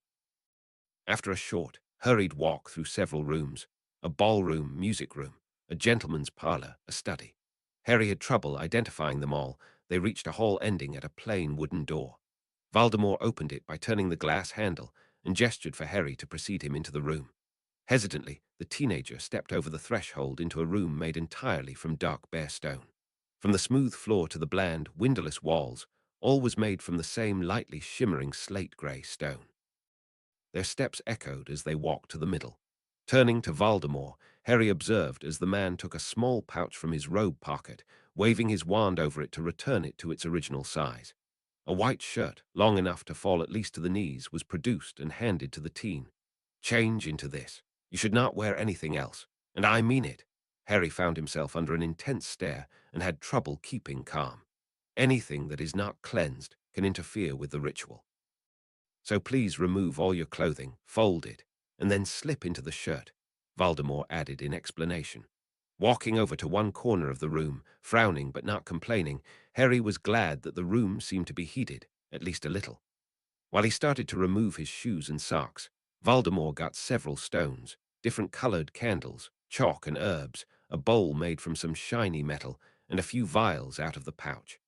After a short, hurried walk through several rooms, a ballroom, music room, a gentleman's parlor, a study, Harry had trouble identifying them all. They reached a hall ending at a plain wooden door. Voldemort opened it by turning the glass handle and gestured for Harry to precede him into the room. Hesitantly, the teenager stepped over the threshold into a room made entirely from dark bare stone. From the smooth floor to the bland, windowless walls, all was made from the same lightly shimmering slate-grey stone. Their steps echoed as they walked to the middle. Turning to Voldemort, Harry observed as the man took a small pouch from his robe pocket, waving his wand over it to return it to its original size. A white shirt, long enough to fall at least to the knees, was produced and handed to the teen. "Change into this. You should not wear anything else, and I mean it." Harry found himself under an intense stare and had trouble keeping calm. Anything that is not cleansed can interfere with the ritual. "So please remove all your clothing, fold it, and then slip into the shirt," Voldemort added in explanation. Walking over to one corner of the room, frowning but not complaining, Harry was glad that the room seemed to be heated, at least a little. While he started to remove his shoes and socks, Voldemort got several stones, different colored candles, chalk and herbs, a bowl made from some shiny metal, and a few vials out of the pouch.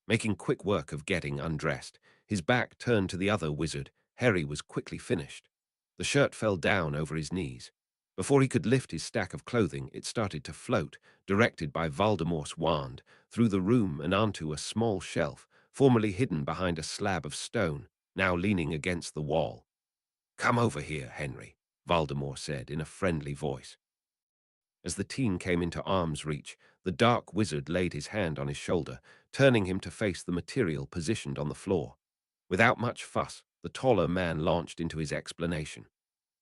Making quick work of getting undressed, his back turned to the other wizard, Harry was quickly finished. The shirt fell down over his knees. Before he could lift his stack of clothing, it started to float, directed by Voldemort's wand, through the room and onto a small shelf, formerly hidden behind a slab of stone, now leaning against the wall. "Come over here, Henry," Voldemort said in a friendly voice. As the teen came into arm's reach, the dark wizard laid his hand on his shoulder, turning him to face the material positioned on the floor. Without much fuss, the taller man launched into his explanation.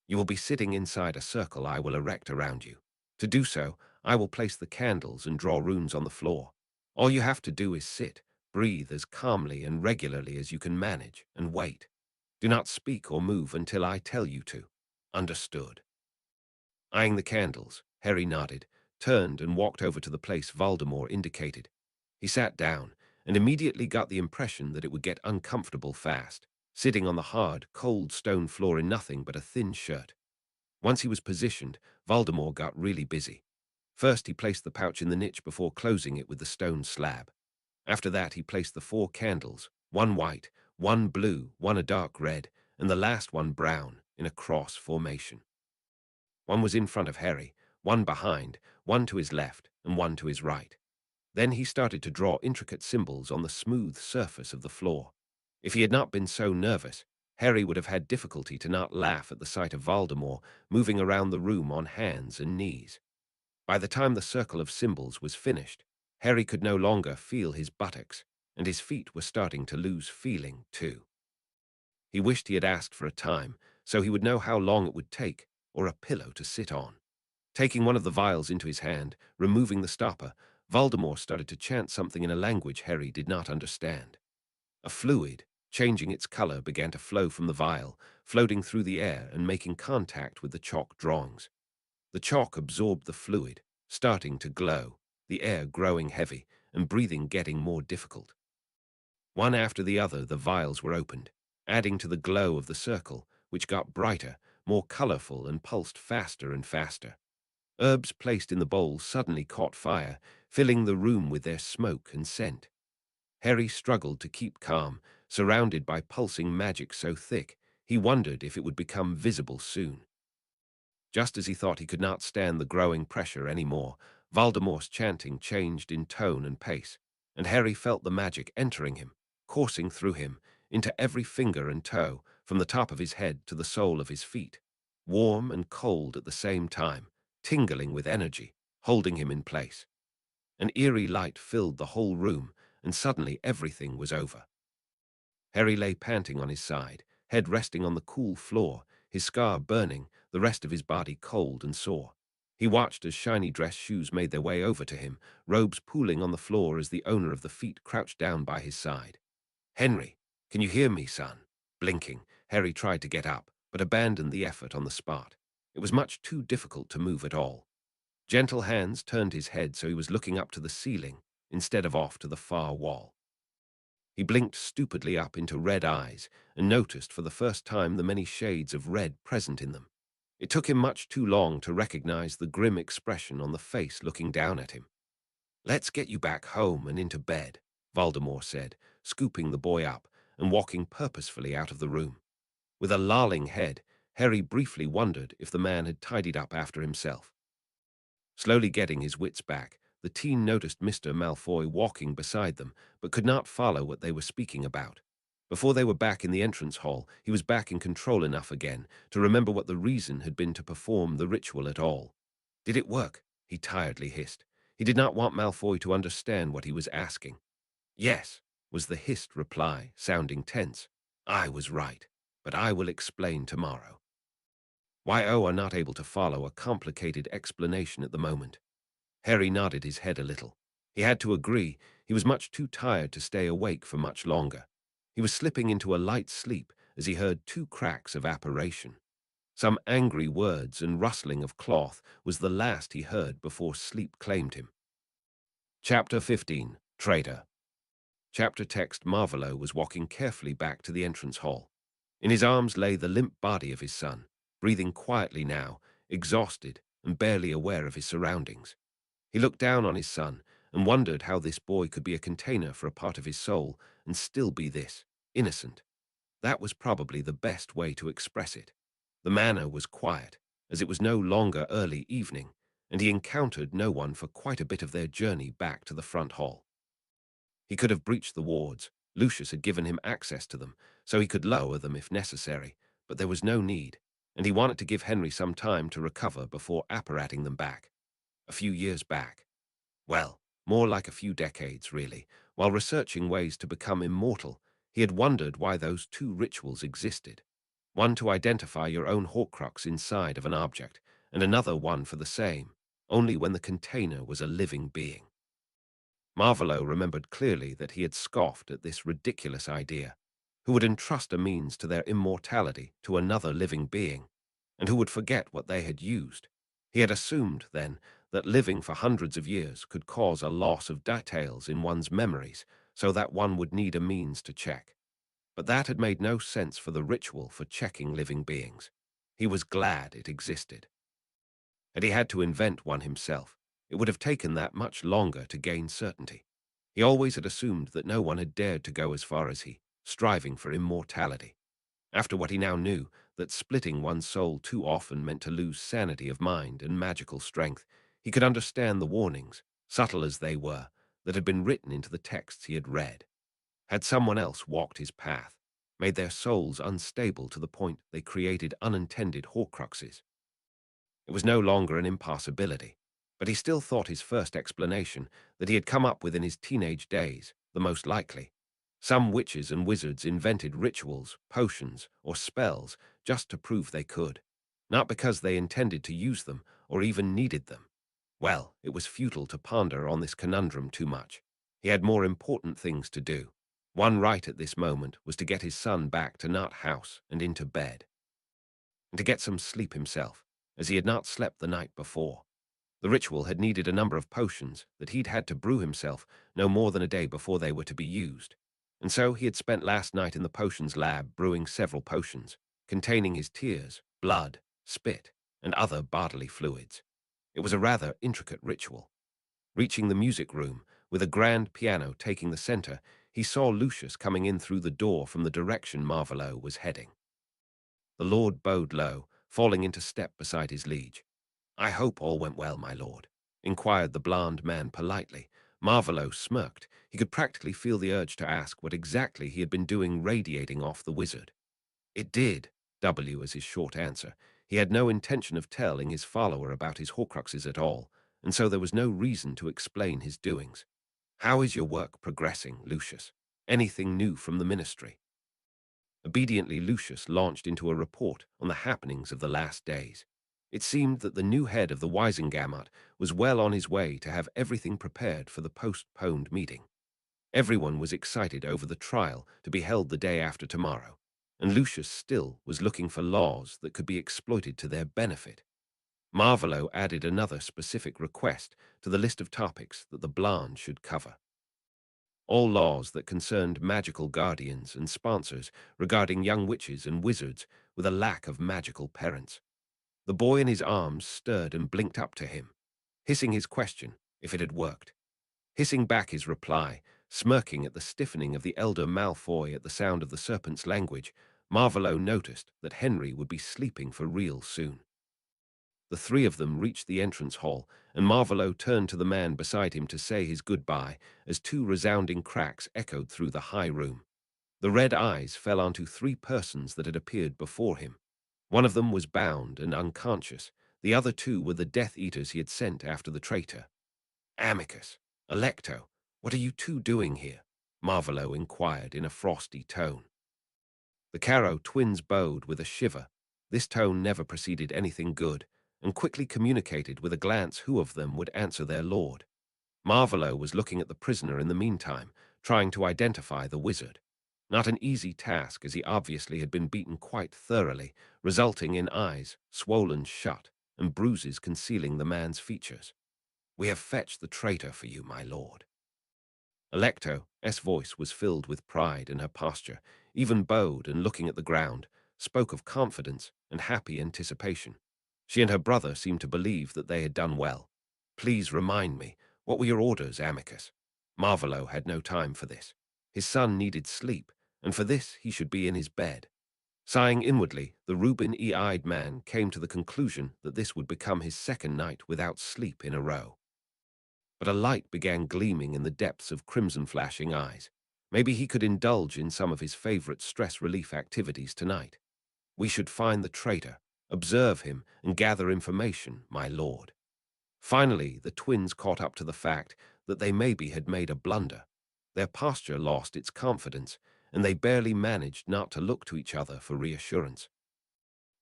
"You will be sitting inside a circle I will erect around you. To do so, I will place the candles and draw runes on the floor. All you have to do is sit, breathe as calmly and regularly as you can manage, and wait. Do not speak or move until I tell you to. Understood?" Eyeing the candles, Harry nodded, turned and walked over to the place Voldemort indicated. He sat down, and immediately got the impression that it would get uncomfortable fast, sitting on the hard, cold stone floor in nothing but a thin shirt. Once he was positioned, Voldemort got really busy. First, he placed the pouch in the niche before closing it with the stone slab. After that, he placed the 4 candles, one white, one blue, one a dark red, and the last one brown, in a cross formation. One was in front of Harry, one behind, one to his left, and one to his right. Then he started to draw intricate symbols on the smooth surface of the floor. If he had not been so nervous, Harry would have had difficulty to not laugh at the sight of Voldemort moving around the room on hands and knees. By the time the circle of symbols was finished, Harry could no longer feel his buttocks, and his feet were starting to lose feeling, too. He wished he had asked for a time, so he would know how long it would take, or a pillow to sit on. Taking one of the vials into his hand, removing the stopper, Voldemort started to chant something in a language Harry did not understand. A fluid, changing its color, began to flow from the vial, floating through the air and making contact with the chalk drawings. The chalk absorbed the fluid, starting to glow, the air growing heavy, and breathing getting more difficult. One after the other, the vials were opened, adding to the glow of the circle, which got brighter, more colorful, and pulsed faster and faster. Herbs placed in the bowl suddenly caught fire, filling the room with their smoke and scent. Harry struggled to keep calm, surrounded by pulsing magic so thick, he wondered if it would become visible soon. Just as he thought he could not stand the growing pressure any more, Voldemort's chanting changed in tone and pace, and Harry felt the magic entering him, coursing through him, into every finger and toe, from the top of his head to the sole of his feet, warm and cold at the same time, tingling with energy, holding him in place. An eerie light filled the whole room, and suddenly everything was over. Harry lay panting on his side, head resting on the cool floor, his scar burning, the rest of his body cold and sore. He watched as shiny dress shoes made their way over to him, robes pooling on the floor as the owner of the feet crouched down by his side. "Henry, can you hear me, son?" Blinking, Harry tried to get up, but abandoned the effort on the spot. It was much too difficult to move at all. Gentle hands turned his head so he was looking up to the ceiling, instead of off to the far wall. He blinked stupidly up into red eyes and noticed for the first time the many shades of red present in them. It took him much too long to recognize the grim expression on the face looking down at him. "Let's get you back home and into bed," Voldemort said, scooping the boy up and walking purposefully out of the room. With a lolling head, Harry briefly wondered if the man had tidied up after himself. Slowly getting his wits back, the teen noticed Mr. Malfoy walking beside them, but could not follow what they were speaking about. Before they were back in the entrance hall, he was back in control enough again to remember what the reason had been to perform the ritual at all. Did it work? He tiredly hissed. He did not want Malfoy to understand what he was asking. "Yes," was the hissed reply, sounding tense. "I was right, but I will explain tomorrow." Y.O. are not able to follow a complicated explanation at the moment. Harry nodded his head a little. He had to agree, he was much too tired to stay awake for much longer. He was slipping into a light sleep as he heard 2 cracks of apparition. Some angry words and rustling of cloth was the last he heard before sleep claimed him. Chapter 15, Traitor. Chapter text. Marvolo was walking carefully back to the entrance hall. In his arms lay the limp body of his son, breathing quietly now, exhausted and barely aware of his surroundings. He looked down on his son and wondered how this boy could be a container for a part of his soul and still be this, innocent. That was probably the best way to express it. The manor was quiet, as it was no longer early evening, and he encountered no one for quite a bit of their journey back to the front hall. He could have breached the wards. Lucius had given him access to them, so he could lower them if necessary, but there was no need, and he wanted to give Henry some time to recover before apparating them back. A few years back. Well, more like a few decades, really. While researching ways to become immortal, he had wondered why those 2 rituals existed. One to identify your own Horcrux inside of an object, and another one for the same, only when the container was a living being. Marvolo remembered clearly that he had scoffed at this ridiculous idea. Who would entrust a means to their immortality to another living being, and who would forget what they had used? He had assumed, then, that living for hundreds of years could cause a loss of details in one's memories, so that one would need a means to check. But that had made no sense for the ritual for checking living beings. He was glad it existed. And he had to invent one himself. It would have taken that much longer to gain certainty. He always had assumed that no one had dared to go as far as he, striving for immortality. After what he now knew, that splitting one's soul too often meant to lose sanity of mind and magical strength, he could understand the warnings, subtle as they were, that had been written into the texts he had read. Had someone else walked his path, made their souls unstable to the point they created unintended horcruxes? It was no longer an impossibility, but he still thought his first explanation, that he had come up with in his teenage days, the most likely. Some witches and wizards invented rituals, potions, or spells just to prove they could, not because they intended to use them or even needed them. Well, it was futile to ponder on this conundrum too much. He had more important things to do. One right at this moment was to get his son back to Nut House and into bed, and to get some sleep himself, as he had not slept the night before. The ritual had needed a number of potions that he'd had to brew himself no more than a day before they were to be used. And so he had spent last night in the potions lab brewing several potions, containing his tears, blood, spit, and other bodily fluids. It was a rather intricate ritual. Reaching the music room, with a grand piano taking the center, he saw Lucius coming in through the door from the direction Marvolo was heading. The lord bowed low, falling into step beside his liege. "I hope all went well, my lord," inquired the blond man politely. Marvolo smirked. He could practically feel the urge to ask what exactly he had been doing radiating off the wizard. "It did," was his short answer. He had no intention of telling his follower about his horcruxes at all, and so there was no reason to explain his doings. "How is your work progressing, Lucius? Anything new from the ministry?" Obediently, Lucius launched into a report on the happenings of the last days. It seemed that the new head of the Wisengamot was well on his way to have everything prepared for the postponed meeting. Everyone was excited over the trial to be held the day after tomorrow, and Lucius still was looking for laws that could be exploited to their benefit. Marvolo added another specific request to the list of topics that the Blanc should cover. All laws that concerned magical guardians and sponsors regarding young witches and wizards with a lack of magical parents. The boy in his arms stirred and blinked up to him, hissing his question if it had worked, hissing back his reply, smirking at the stiffening of the elder Malfoy at the sound of the serpent's language. Marvolo noticed that Henry would be sleeping for real soon. The three of them reached the entrance hall, and Marvolo turned to the man beside him to say his goodbye as two resounding cracks echoed through the high room. The red eyes fell onto three persons that had appeared before him. One of them was bound and unconscious. The other two were the Death Eaters he had sent after the traitor. "Amicus, Electo, what are you two doing here?" Marvolo inquired in a frosty tone. The Caro twins bowed with a shiver. This tone never preceded anything good, and quickly communicated with a glance who of them would answer their lord. Marvolo was looking at the prisoner in the meantime, trying to identify the wizard. Not an easy task, as he obviously had been beaten quite thoroughly, resulting in eyes swollen shut and bruises concealing the man's features. "We have fetched the traitor for you, my lord." Electo's voice was filled with pride, and her posture, even bowed and looking at the ground, spoke of confidence and happy anticipation. She and her brother seemed to believe that they had done well. "Please remind me, what were your orders, Amicus?" Marvolo had no time for this. His son needed sleep, and for this he should be in his bed. Sighing inwardly, the Rubin-eyed man came to the conclusion that this would become his second night without sleep in a row. But a light began gleaming in the depths of crimson-flashing eyes. Maybe he could indulge in some of his favorite stress relief activities tonight. "We should find the traitor, observe him, and gather information, my lord." Finally, the twins caught up to the fact that they maybe had made a blunder. Their posture lost its confidence, and they barely managed not to look to each other for reassurance.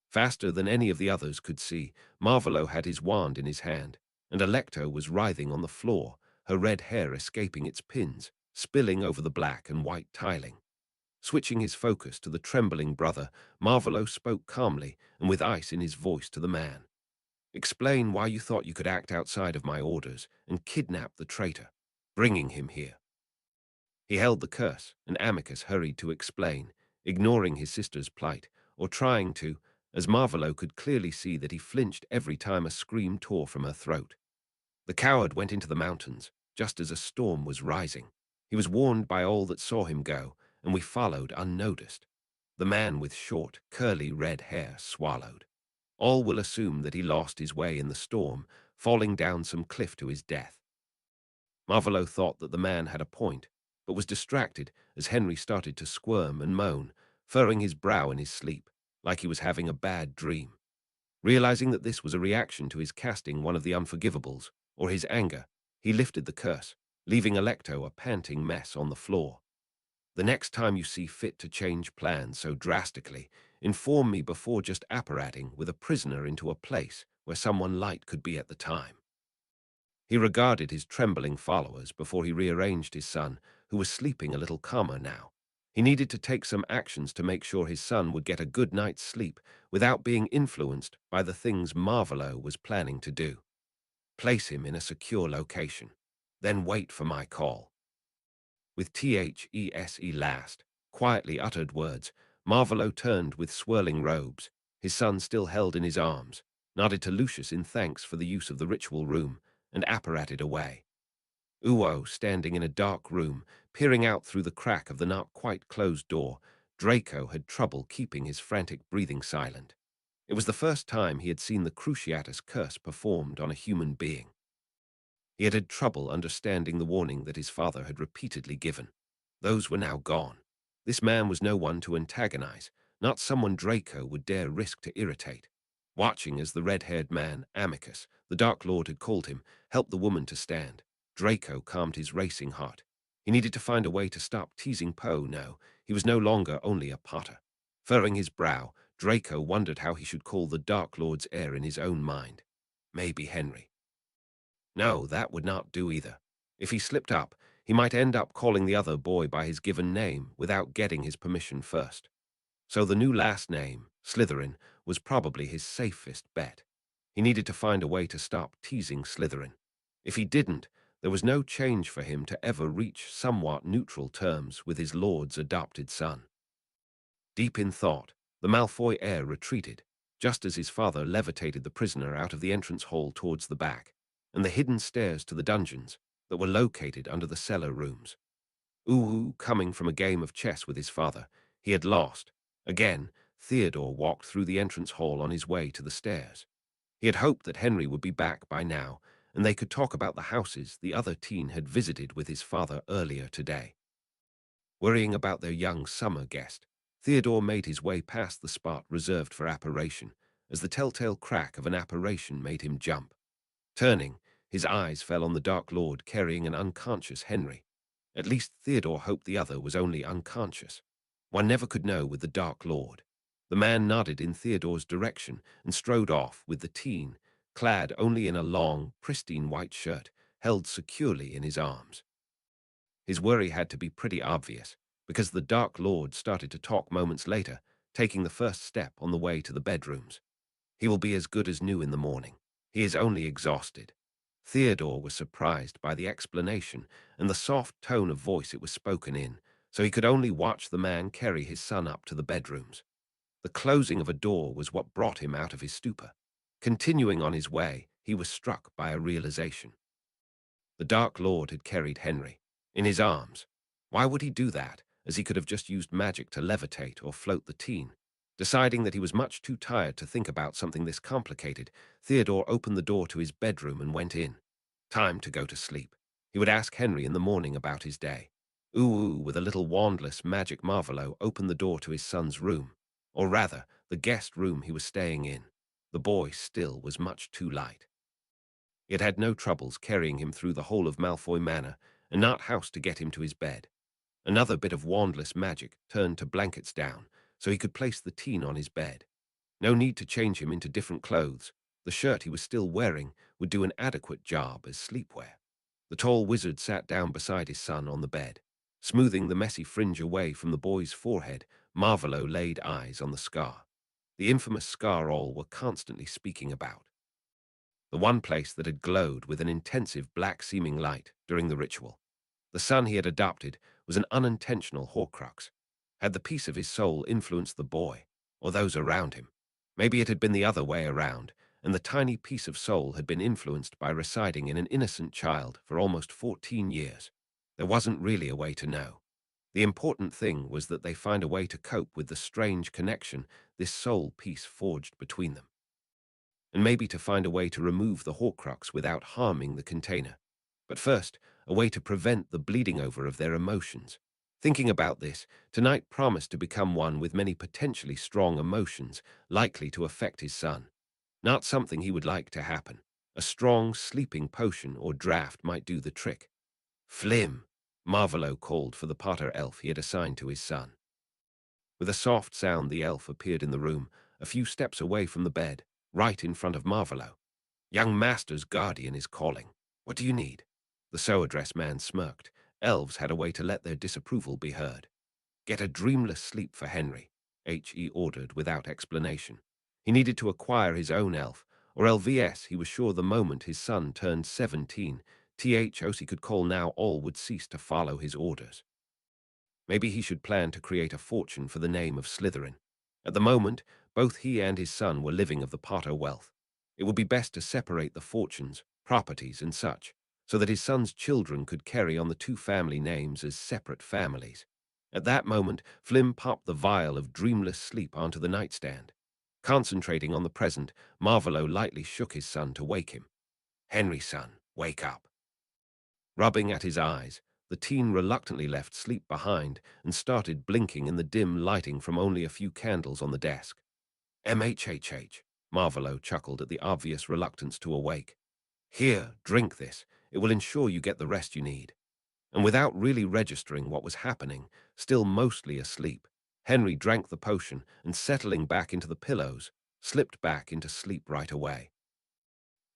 Faster than any of the others could see, Marvolo had his wand in his hand, and Electo was writhing on the floor, her red hair escaping its pins, spilling over the black and white tiling. Switching his focus to the trembling brother, Marvolo spoke calmly and with ice in his voice to the man. "Explain why you thought you could act outside of my orders and kidnap the traitor, bringing him here." He held the curse, and Amicus hurried to explain, ignoring his sister's plight, or trying to, as Marvolo could clearly see that he flinched every time a scream tore from her throat. The coward went into the mountains, just as a storm was rising. He was warned by all that saw him go, and we followed unnoticed. The man with short, curly red hair swallowed. All will assume that he lost his way in the storm, falling down some cliff to his death. Marvolo thought that the man had a point, but was distracted as Henry started to squirm and moan, furrowing his brow in his sleep, like he was having a bad dream. Realizing that this was a reaction to his casting one of the unforgivables, or his anger, he lifted the curse, leaving Alecto a panting mess on the floor. The next time you see fit to change plans so drastically, inform me before just apparating with a prisoner into a place where someone light could be at the time. He regarded his trembling followers before he rearranged his son, who was sleeping a little calmer now. He needed to take some actions to make sure his son would get a good night's sleep without being influenced by the things Marvolo was planning to do. Place him in a secure location, then wait for my call. With THESE last, quietly uttered words, Marvolo turned with swirling robes, his son still held in his arms, nodded to Lucius in thanks for the use of the ritual room, and apparated away. Uwo, standing in a dark room, peering out through the crack of the not quite closed door, Draco had trouble keeping his frantic breathing silent. It was the first time he had seen the Cruciatus curse performed on a human being. He had had trouble understanding the warning that his father had repeatedly given. Those were now gone. This man was no one to antagonize, not someone Draco would dare risk to irritate. Watching as the red-haired man, Amicus, the Dark Lord had called him, helped the woman to stand, Draco calmed his racing heart. He needed to find a way to stop teasing Poe now. He was no longer only a potter. Furrowing his brow, Draco wondered how he should call the Dark Lord's heir in his own mind. Maybe Henry. No, that would not do either. If he slipped up, he might end up calling the other boy by his given name without getting his permission first. So the new last name, Slytherin, was probably his safest bet. He needed to find a way to stop teasing Slytherin. If he didn't, there was no change for him to ever reach somewhat neutral terms with his lord's adopted son. Deep in thought, the Malfoy heir retreated, just as his father levitated the prisoner out of the entrance hall towards the back, and the hidden stairs to the dungeons that were located under the cellar rooms. Uwu, coming from a game of chess with his father, he had lost. Again, Theodore walked through the entrance hall on his way to the stairs. He had hoped that Henry would be back by now, and they could talk about the houses the other teen had visited with his father earlier today. Worrying about their young summer guest, Theodore made his way past the spot reserved for apparition, as the telltale crack of an apparition made him jump. Turning, his eyes fell on the Dark Lord carrying an unconscious Henry. At least Theodore hoped the other was only unconscious. One never could know with the Dark Lord. The man nodded in Theodore's direction and strode off with the teen, clad only in a long, pristine white shirt, held securely in his arms. His worry had to be pretty obvious, because the Dark Lord started to talk moments later, taking the first step on the way to the bedrooms. He will be as good as new in the morning. He is only exhausted. Theodore was surprised by the explanation and the soft tone of voice it was spoken in, so he could only watch the man carry his son up to the bedrooms. The closing of a door was what brought him out of his stupor. Continuing on his way, he was struck by a realization. The Dark Lord had carried Henry in his arms. Why would he do that, as he could have just used magic to levitate or float the teen? Deciding that he was much too tired to think about something this complicated, Theodore opened the door to his bedroom and went in. Time to go to sleep. He would ask Henry in the morning about his day. Uwu, with a little wandless magic Marvolo, opened the door to his son's room, or rather, the guest room he was staying in. The boy still was much too light. He had had no troubles carrying him through the whole of Malfoy Manor, and not house to get him to his bed. Another bit of wandless magic turned to blankets down, so he could place the teen on his bed. No need to change him into different clothes. The shirt he was still wearing would do an adequate job as sleepwear. The tall wizard sat down beside his son on the bed. Smoothing the messy fringe away from the boy's forehead, Marvolo laid eyes on the scar. The infamous scar all were constantly speaking about. The one place that had glowed with an intensive black-seeming light during the ritual. The son he had adopted was an unintentional Horcrux. Had the piece of his soul influenced the boy, or those around him? Maybe it had been the other way around, and the tiny piece of soul had been influenced by residing in an innocent child for almost 14 years. There wasn't really a way to know. The important thing was that they find a way to cope with the strange connection this soul piece forged between them, and maybe to find a way to remove the Horcrux without harming the container. But first, a way to prevent the bleeding over of their emotions. Thinking about this, tonight promised to become one with many potentially strong emotions likely to affect his son. Not something he would like to happen. A strong sleeping potion or draft might do the trick. Flim! Marvolo called for the Potter elf he had assigned to his son. With a soft sound, the elf appeared in the room, a few steps away from the bed, right in front of Marvolo. Young Master's guardian is calling. What do you need? The so-addressed man smirked. Elves had a way to let their disapproval be heard. Get a dreamless sleep for Henry, H.E. ordered without explanation. He needed to acquire his own elf, or LVS he was sure the moment his son turned 17, THOS he could call now all would cease to follow his orders. Maybe he should plan to create a fortune for the name of Slytherin. At the moment, both he and his son were living of the Potter wealth. It would be best to separate the fortunes, properties, and such, so that his son's children could carry on the two family names as separate families. At that moment, Flim popped the vial of dreamless sleep onto the nightstand. Concentrating on the present, Marvolo lightly shook his son to wake him. Henry, son, wake up. Rubbing at his eyes, the teen reluctantly left sleep behind and started blinking in the dim lighting from only a few candles on the desk. MHHH, Marvolo chuckled at the obvious reluctance to awake. Here, drink this. It will ensure you get the rest you need. And without really registering what was happening, still mostly asleep, Henry drank the potion and, settling back into the pillows, slipped back into sleep right away.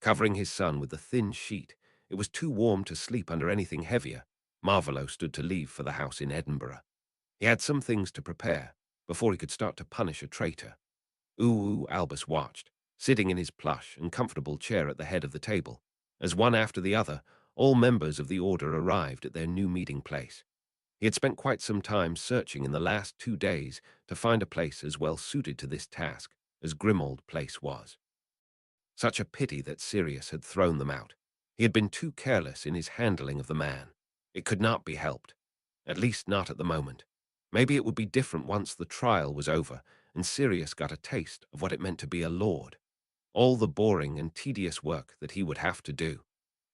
Covering his son with the thin sheet, it was too warm to sleep under anything heavier. Marvolo stood to leave for the house in Edinburgh. He had some things to prepare before he could start to punish a traitor. Albus watched, sitting in his plush and comfortable chair at the head of the table, as one after the other, all members of the Order arrived at their new meeting place. He had spent quite some time searching in the last 2 days to find a place as well suited to this task as Grimmauld Place was. Such a pity that Sirius had thrown them out. He had been too careless in his handling of the man. It could not be helped, at least not at the moment. Maybe it would be different once the trial was over and Sirius got a taste of what it meant to be a lord. All the boring and tedious work that he would have to do.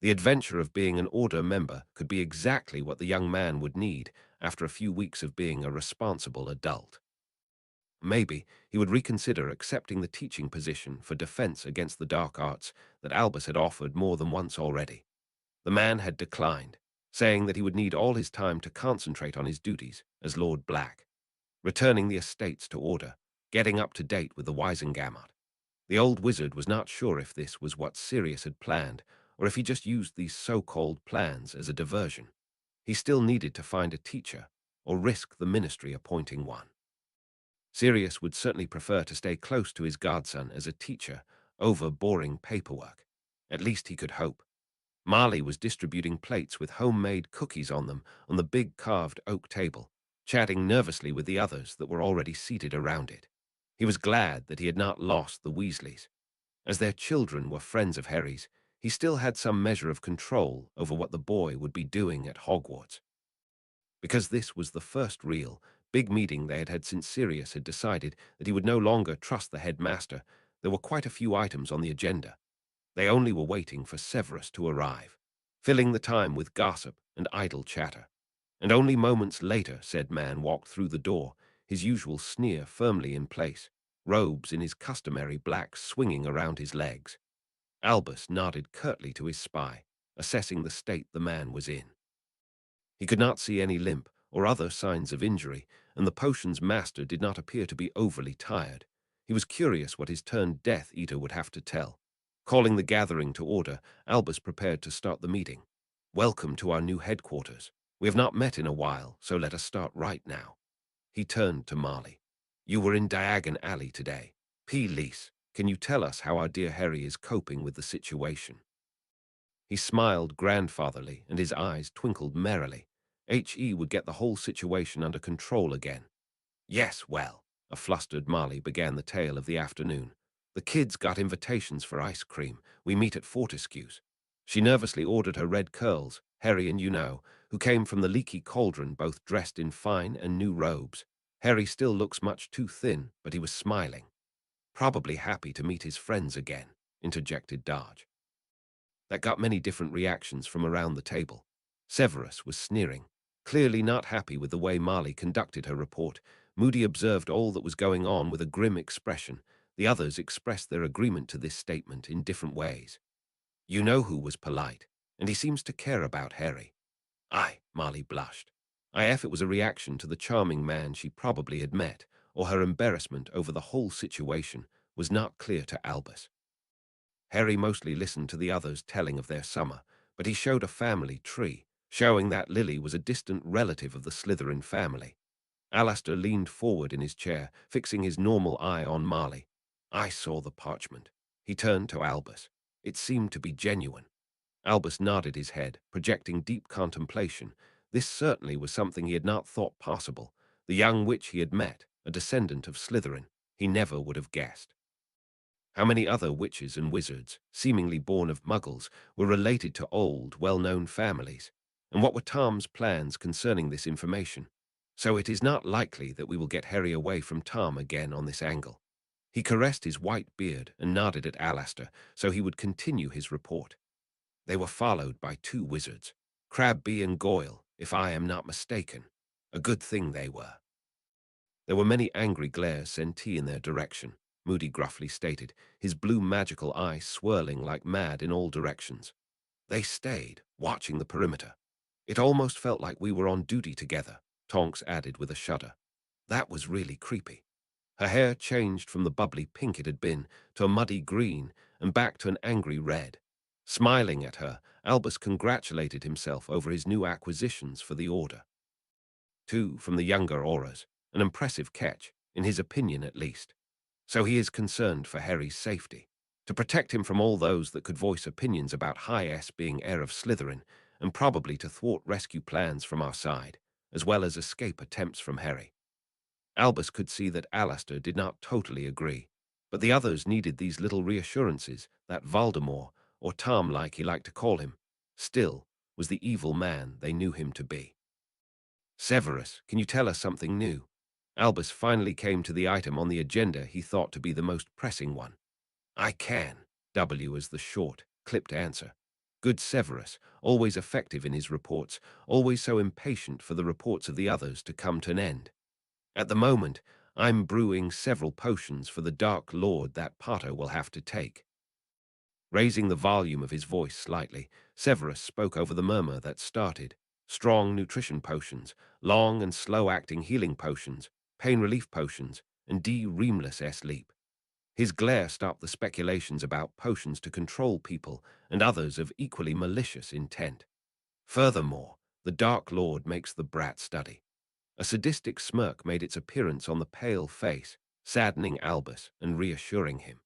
The adventure of being an Order member could be exactly what the young man would need after a few weeks of being a responsible adult. Maybe he would reconsider accepting the teaching position for defense against the dark arts that Albus had offered more than once already. The man had declined, saying that he would need all his time to concentrate on his duties as Lord Black, returning the estates to order, getting up to date with the Wisengamot. The old wizard was not sure if this was what Sirius had planned, or if he just used these so-called plans as a diversion. He still needed to find a teacher, or risk the ministry appointing one. Sirius would certainly prefer to stay close to his godson as a teacher over boring paperwork. At least he could hope. Marley was distributing plates with homemade cookies on them on the big carved oak table, chatting nervously with the others that were already seated around it. He was glad that he had not lost the Weasleys. As their children were friends of Harry's, he still had some measure of control over what the boy would be doing at Hogwarts. Because this was the first real, big meeting they had had since Sirius had decided that he would no longer trust the headmaster, there were quite a few items on the agenda. They only were waiting for Severus to arrive, filling the time with gossip and idle chatter. And only moments later said man walked through the door, his usual sneer firmly in place, robes in his customary black swinging around his legs. Albus nodded curtly to his spy, assessing the state the man was in. He could not see any limp or other signs of injury, and the potion's master did not appear to be overly tired. He was curious what his turned Death Eater would have to tell. Calling the gathering to order, Albus prepared to start the meeting. Welcome to our new headquarters. We have not met in a while, so let us start right now. He turned to Marley. You were in Diagon Alley today. Please, can you tell us how our dear Harry is coping with the situation? He smiled grandfatherly, and his eyes twinkled merrily. HE would get the whole situation under control again. Yes, well, a flustered Marley began the tale of the afternoon. The kids got invitations for ice cream. We meet at Fortescue's. She nervously ordered her red curls, Harry and who came from the leaky cauldron both dressed in fine and new robes. Harry still looks much too thin, but he was smiling. Probably happy to meet his friends again, interjected Darge. That got many different reactions from around the table. Severus was sneering, clearly not happy with the way Marley conducted her report. Moody observed all that was going on with a grim expression. The others expressed their agreement to this statement in different ways. Who was polite, and he seems to care about Harry. Aye, Marley blushed. If it was a reaction to the charming man she probably had met, or her embarrassment over the whole situation, was not clear to Albus. Harry mostly listened to the others telling of their summer, but he showed a family tree, showing that Lily was a distant relative of the Slytherin family. Alastair leaned forward in his chair, fixing his normal eye on Marley. I saw the parchment. He turned to Albus. It seemed to be genuine. Albus nodded his head, projecting deep contemplation. This certainly was something he had not thought possible. The young witch he had met, a descendant of Slytherin, he never would have guessed. How many other witches and wizards, seemingly born of muggles, were related to old, well-known families? And what were Tom's plans concerning this information? So it is not likely that we will get Harry away from Tom again on this angle. He caressed his white beard and nodded at Alastair, so he would continue his report. They were followed by 2 wizards, Crabbe and Goyle, if I am not mistaken. A good thing they were. There were many angry glares sent in their direction, Moody gruffly stated, his blue magical eye swirling like mad in all directions. They stayed, watching the perimeter. It almost felt like we were on duty together, Tonks added with a shudder. That was really creepy. Her hair changed from the bubbly pink it had been to a muddy green and back to an angry red. Smiling at her, Albus congratulated himself over his new acquisitions for the Order. 2 from the younger Auras, an impressive catch, in his opinion at least. So he is concerned for Harry's safety, to protect him from all those that could voice opinions about High S being heir of Slytherin, and probably to thwart rescue plans from our side, as well as escape attempts from Harry. Albus could see that Alastair did not totally agree, but the others needed these little reassurances that Voldemort, or Tom like he liked to call him, still was the evil man they knew him to be. Severus, can you tell us something new? Albus finally came to the item on the agenda he thought to be the most pressing one. I can, W as the short, clipped answer. Good Severus, always effective in his reports, always so impatient for the reports of the others to come to an end. At the moment, I'm brewing several potions for the Dark Lord that Potter will have to take. Raising the volume of his voice slightly, Severus spoke over the murmur that started. Strong nutrition potions, long and slow-acting healing potions, pain relief potions, and D-Reamless S-Leap. His glare stopped the speculations about potions to control people and others of equally malicious intent. Furthermore, the Dark Lord makes the brat study. A sadistic smirk made its appearance on the pale face, saddening Albus and reassuring him.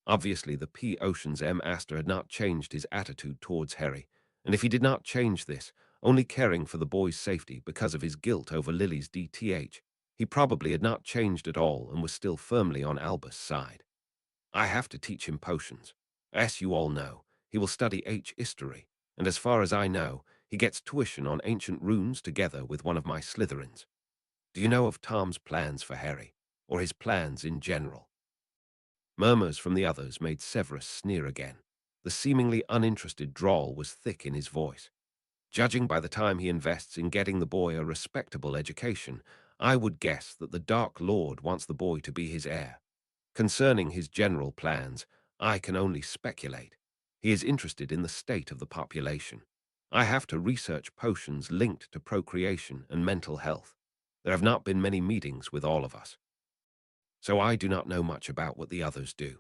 Obviously, the P. Ocean's M. Astor had not changed his attitude towards Harry, and if he did not change this, only caring for the boy's safety because of his guilt over Lily's DTH, he probably had not changed at all and was still firmly on Albus' side. I have to teach him potions. As you all know, he will study H-history, and as far as I know, he gets tuition on ancient runes together with one of my Slytherins. Do you know of Tom's plans for Harry, or his plans in general? Murmurs from the others made Severus sneer again. The seemingly uninterested drawl was thick in his voice. Judging by the time he invests in getting the boy a respectable education, I would guess that the Dark Lord wants the boy to be his heir. Concerning his general plans, I can only speculate. He is interested in the state of the population. I have to research potions linked to procreation and mental health. There have not been many meetings with all of us, so I do not know much about what the others do.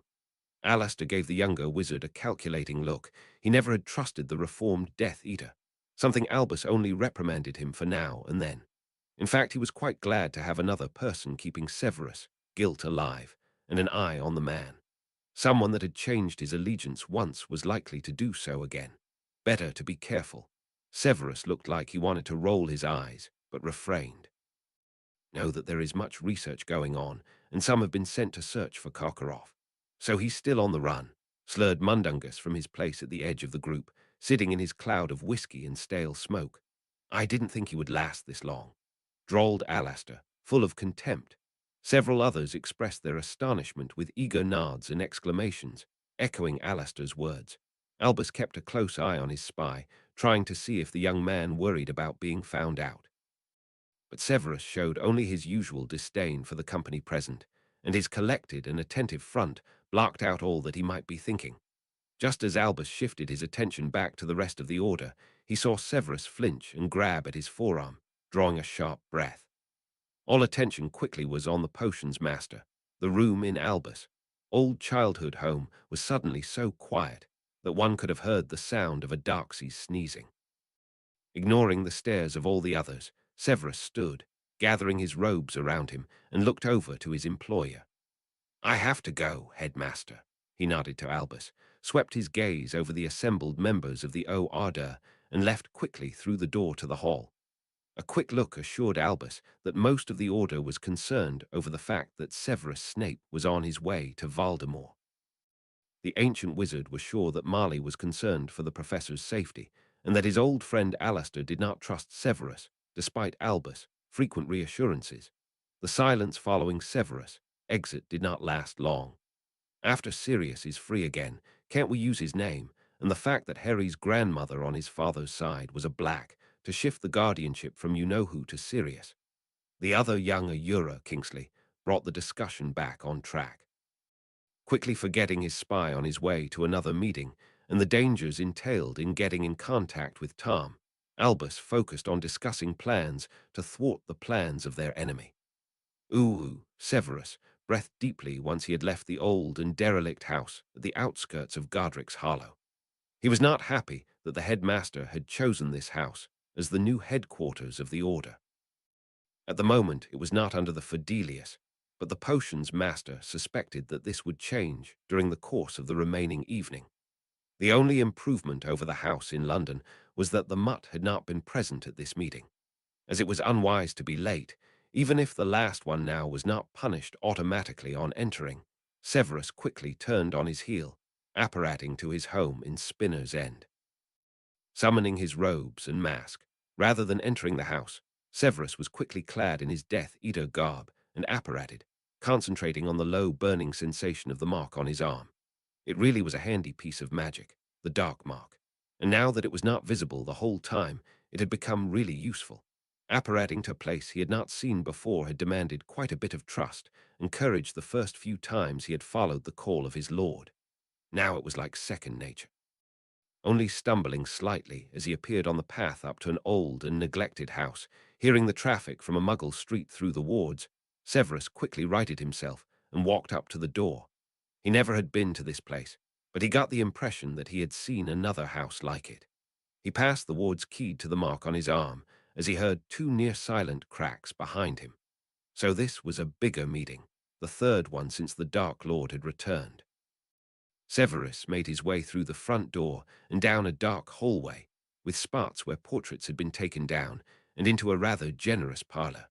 Alastair gave the younger wizard a calculating look. He never had trusted the reformed Death Eater, something Albus only reprimanded him for now and then. In fact, he was quite glad to have another person keeping Severus, guilt alive, and an eye on the man. Someone that had changed his allegiance once was likely to do so again. Better to be careful. Severus looked like he wanted to roll his eyes, but refrained. Know that there is much research going on, and some have been sent to search for Karkaroff. So he's still on the run, slurred Mundungus from his place at the edge of the group, sitting in his cloud of whiskey and stale smoke. I didn't think he would last this long, drawled Alastair, full of contempt. Several others expressed their astonishment with eager nods and exclamations, echoing Alastair's words. Albus kept a close eye on his spy, trying to see if the young man worried about being found out. But Severus showed only his usual disdain for the company present, and his collected and attentive front blocked out all that he might be thinking. Just as Albus shifted his attention back to the rest of the order, he saw Severus flinch and grab at his forearm, drawing a sharp breath. All attention quickly was on the potions master. The room in Albus' old childhood home was suddenly so quiet that one could have heard the sound of a Darksee's sneezing. Ignoring the stares of all the others, Severus stood, gathering his robes around him, and looked over to his employer. I have to go, headmaster, he nodded to Albus, swept his gaze over the assembled members of the O Ardor, and left quickly through the door to the hall. A quick look assured Albus that most of the order was concerned over the fact that Severus Snape was on his way to Voldemort. The ancient wizard was sure that Marley was concerned for the professor's safety, and that his old friend Alastair did not trust Severus, despite Albus' frequent reassurances. The silence following Severus' exit did not last long. After Sirius is free again, can't we use his name, and the fact that Harry's grandmother on his father's side was a black, to shift the guardianship from you-know-who to Sirius? The other young Aura, Kingsley, brought the discussion back on track. Quickly forgetting his spy on his way to another meeting and the dangers entailed in getting in contact with Tom, Albus focused on discussing plans to thwart the plans of their enemy. Severus breathed deeply once he had left the old and derelict house at the outskirts of Godric's Hollow. He was not happy that the headmaster had chosen this house as the new headquarters of the order. At the moment, it was not under the Fidelius, but the potions master suspected that this would change during the course of the remaining evening. The only improvement over the house in London was that the mutt had not been present at this meeting. As it was unwise to be late, even if the last one now was not punished automatically on entering, Severus quickly turned on his heel, apparating to his home in Spinner's End. Summoning his robes and mask, rather than entering the house, Severus was quickly clad in his Death Eater garb and apparated, concentrating on the low burning sensation of the mark on his arm. It really was a handy piece of magic, the dark mark, and now that it was not visible the whole time, it had become really useful. Apparating to a place he had not seen before had demanded quite a bit of trust and courage the first few times he had followed the call of his lord. Now it was like second nature. Only stumbling slightly as he appeared on the path up to an old and neglected house, hearing the traffic from a muggle street through the wards, Severus quickly righted himself and walked up to the door. He never had been to this place, but he got the impression that he had seen another house like it. He passed the ward's key to the mark on his arm as he heard two near-silent cracks behind him. So this was a bigger meeting, the third one since the Dark Lord had returned. Severus made his way through the front door and down a dark hallway, with spots where portraits had been taken down, and into a rather generous parlor.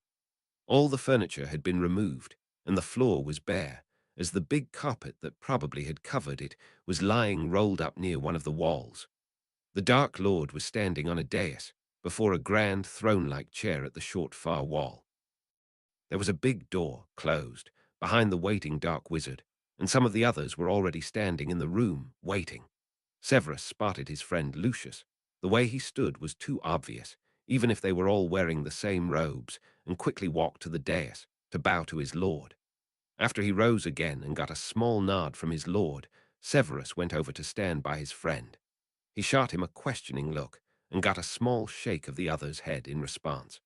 All the furniture had been removed, and the floor was bare, as the big carpet that probably had covered it was lying rolled up near one of the walls. The Dark Lord was standing on a dais, before a grand throne-like chair at the short far wall. There was a big door, closed, behind the waiting Dark Wizard, and some of the others were already standing in the room, waiting. Severus spotted his friend Lucius. The way he stood was too obvious, even if they were all wearing the same robes, and quickly walked to the dais to bow to his lord. After he rose again and got a small nod from his lord, Severus went over to stand by his friend. He shot him a questioning look and got a small shake of the other's head in response.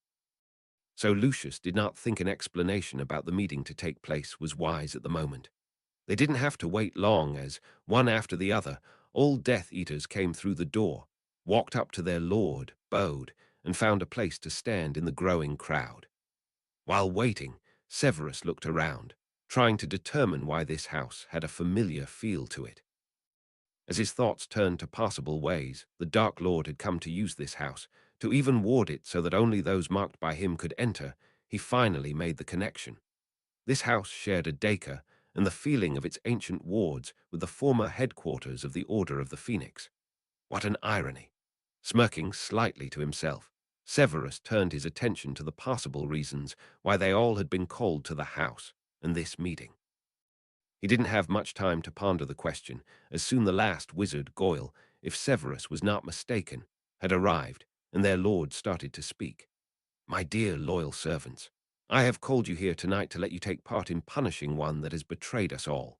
So Lucius did not think an explanation about the meeting to take place was wise at the moment. They didn't have to wait long as, one after the other, all Death Eaters came through the door, walked up to their lord, bowed, and found a place to stand in the growing crowd. While waiting, Severus looked around, trying to determine why this house had a familiar feel to it. As his thoughts turned to possible ways, the Dark Lord had come to use this house, to even ward it so that only those marked by him could enter. He finally made the connection. This house shared a deka and the feeling of its ancient wards with the former headquarters of the Order of the Phoenix. What an irony! Smirking slightly to himself, Severus turned his attention to the possible reasons why they all had been called to the house and this meeting. He didn't have much time to ponder the question, as soon the last wizard, Goyle, if Severus was not mistaken, had arrived, and their lord started to speak. "My dear loyal servants, I have called you here tonight to let you take part in punishing one that has betrayed us all."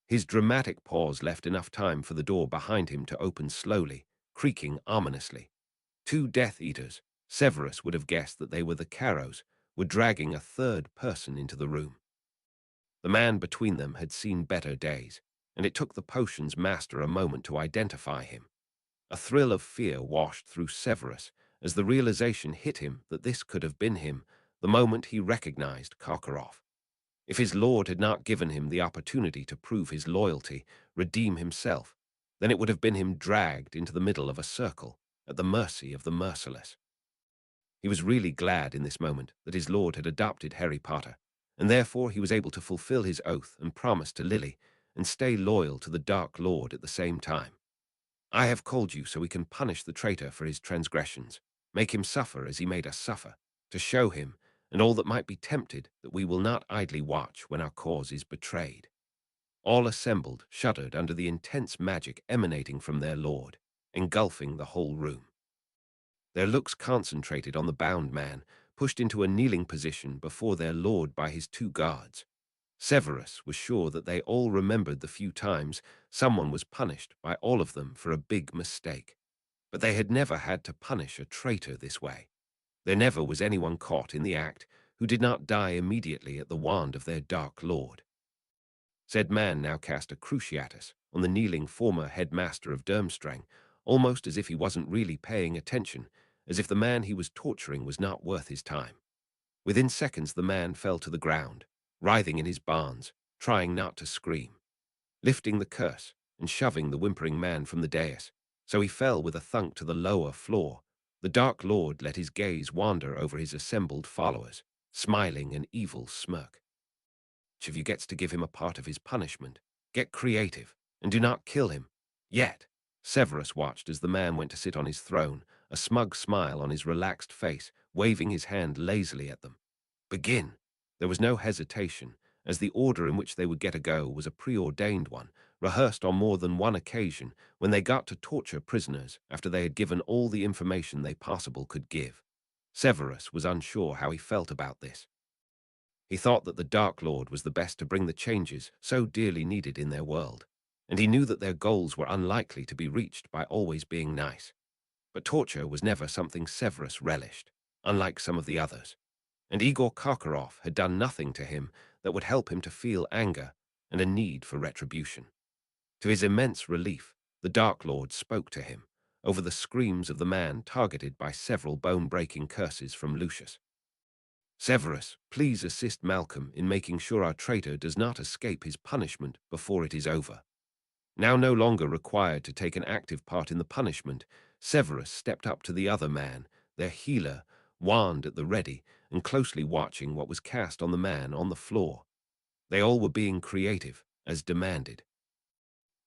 His dramatic pause left enough time for the door behind him to open slowly, creaking ominously. Two Death Eaters, Severus would have guessed that they were the Carrows, were dragging a third person into the room. The man between them had seen better days, and it took the potion's master a moment to identify him. A thrill of fear washed through Severus as the realization hit him that this could have been him the moment he recognized Karkaroff. If his lord had not given him the opportunity to prove his loyalty, redeem himself, then it would have been him dragged into the middle of a circle, at the mercy of the merciless. He was really glad in this moment that his lord had adopted Harry Potter, and therefore he was able to fulfill his oath and promise to Lily, and stay loyal to the Dark Lord at the same time. "I have called you so we can punish the traitor for his transgressions, make him suffer as he made us suffer, to show him, and all that might be tempted, that we will not idly watch when our cause is betrayed." All assembled shuddered under the intense magic emanating from their lord, engulfing the whole room. Their looks concentrated on the bound man, pushed into a kneeling position before their lord by his two guards. Severus was sure that they all remembered the few times someone was punished by all of them for a big mistake. But they had never had to punish a traitor this way. There never was anyone caught in the act who did not die immediately at the wand of their Dark Lord. Said man now cast a cruciatus on the kneeling former headmaster of Durmstrang, almost as if he wasn't really paying attention, as if the man he was torturing was not worth his time. Within seconds the man fell to the ground, writhing in his bonds, trying not to scream, lifting the curse and shoving the whimpering man from the dais, so he fell with a thunk to the lower floor. The Dark Lord let his gaze wander over his assembled followers, smiling an evil smirk. "Each of you gets to give him a part of his punishment. Get creative, and do not kill him. Yet." Severus watched as the man went to sit on his throne, a smug smile on his relaxed face, waving his hand lazily at them. "Begin." There was no hesitation, as the order in which they would get a go was a preordained one, rehearsed on more than one occasion when they got to torture prisoners after they had given all the information they possibly could give. Severus was unsure how he felt about this. He thought that the Dark Lord was the best to bring the changes so dearly needed in their world, and he knew that their goals were unlikely to be reached by always being nice. But torture was never something Severus relished, unlike some of the others, and Igor Karkaroff had done nothing to him that would help him to feel anger and a need for retribution. To his immense relief, the Dark Lord spoke to him, over the screams of the man targeted by several bone-breaking curses from Lucius. "Severus, please assist Malcolm in making sure our traitor does not escape his punishment before it is over." Now no longer required to take an active part in the punishment, Severus stepped up to the other man, their healer, wand at the ready, and closely watching what was cast on the man on the floor. They all were being creative, as demanded.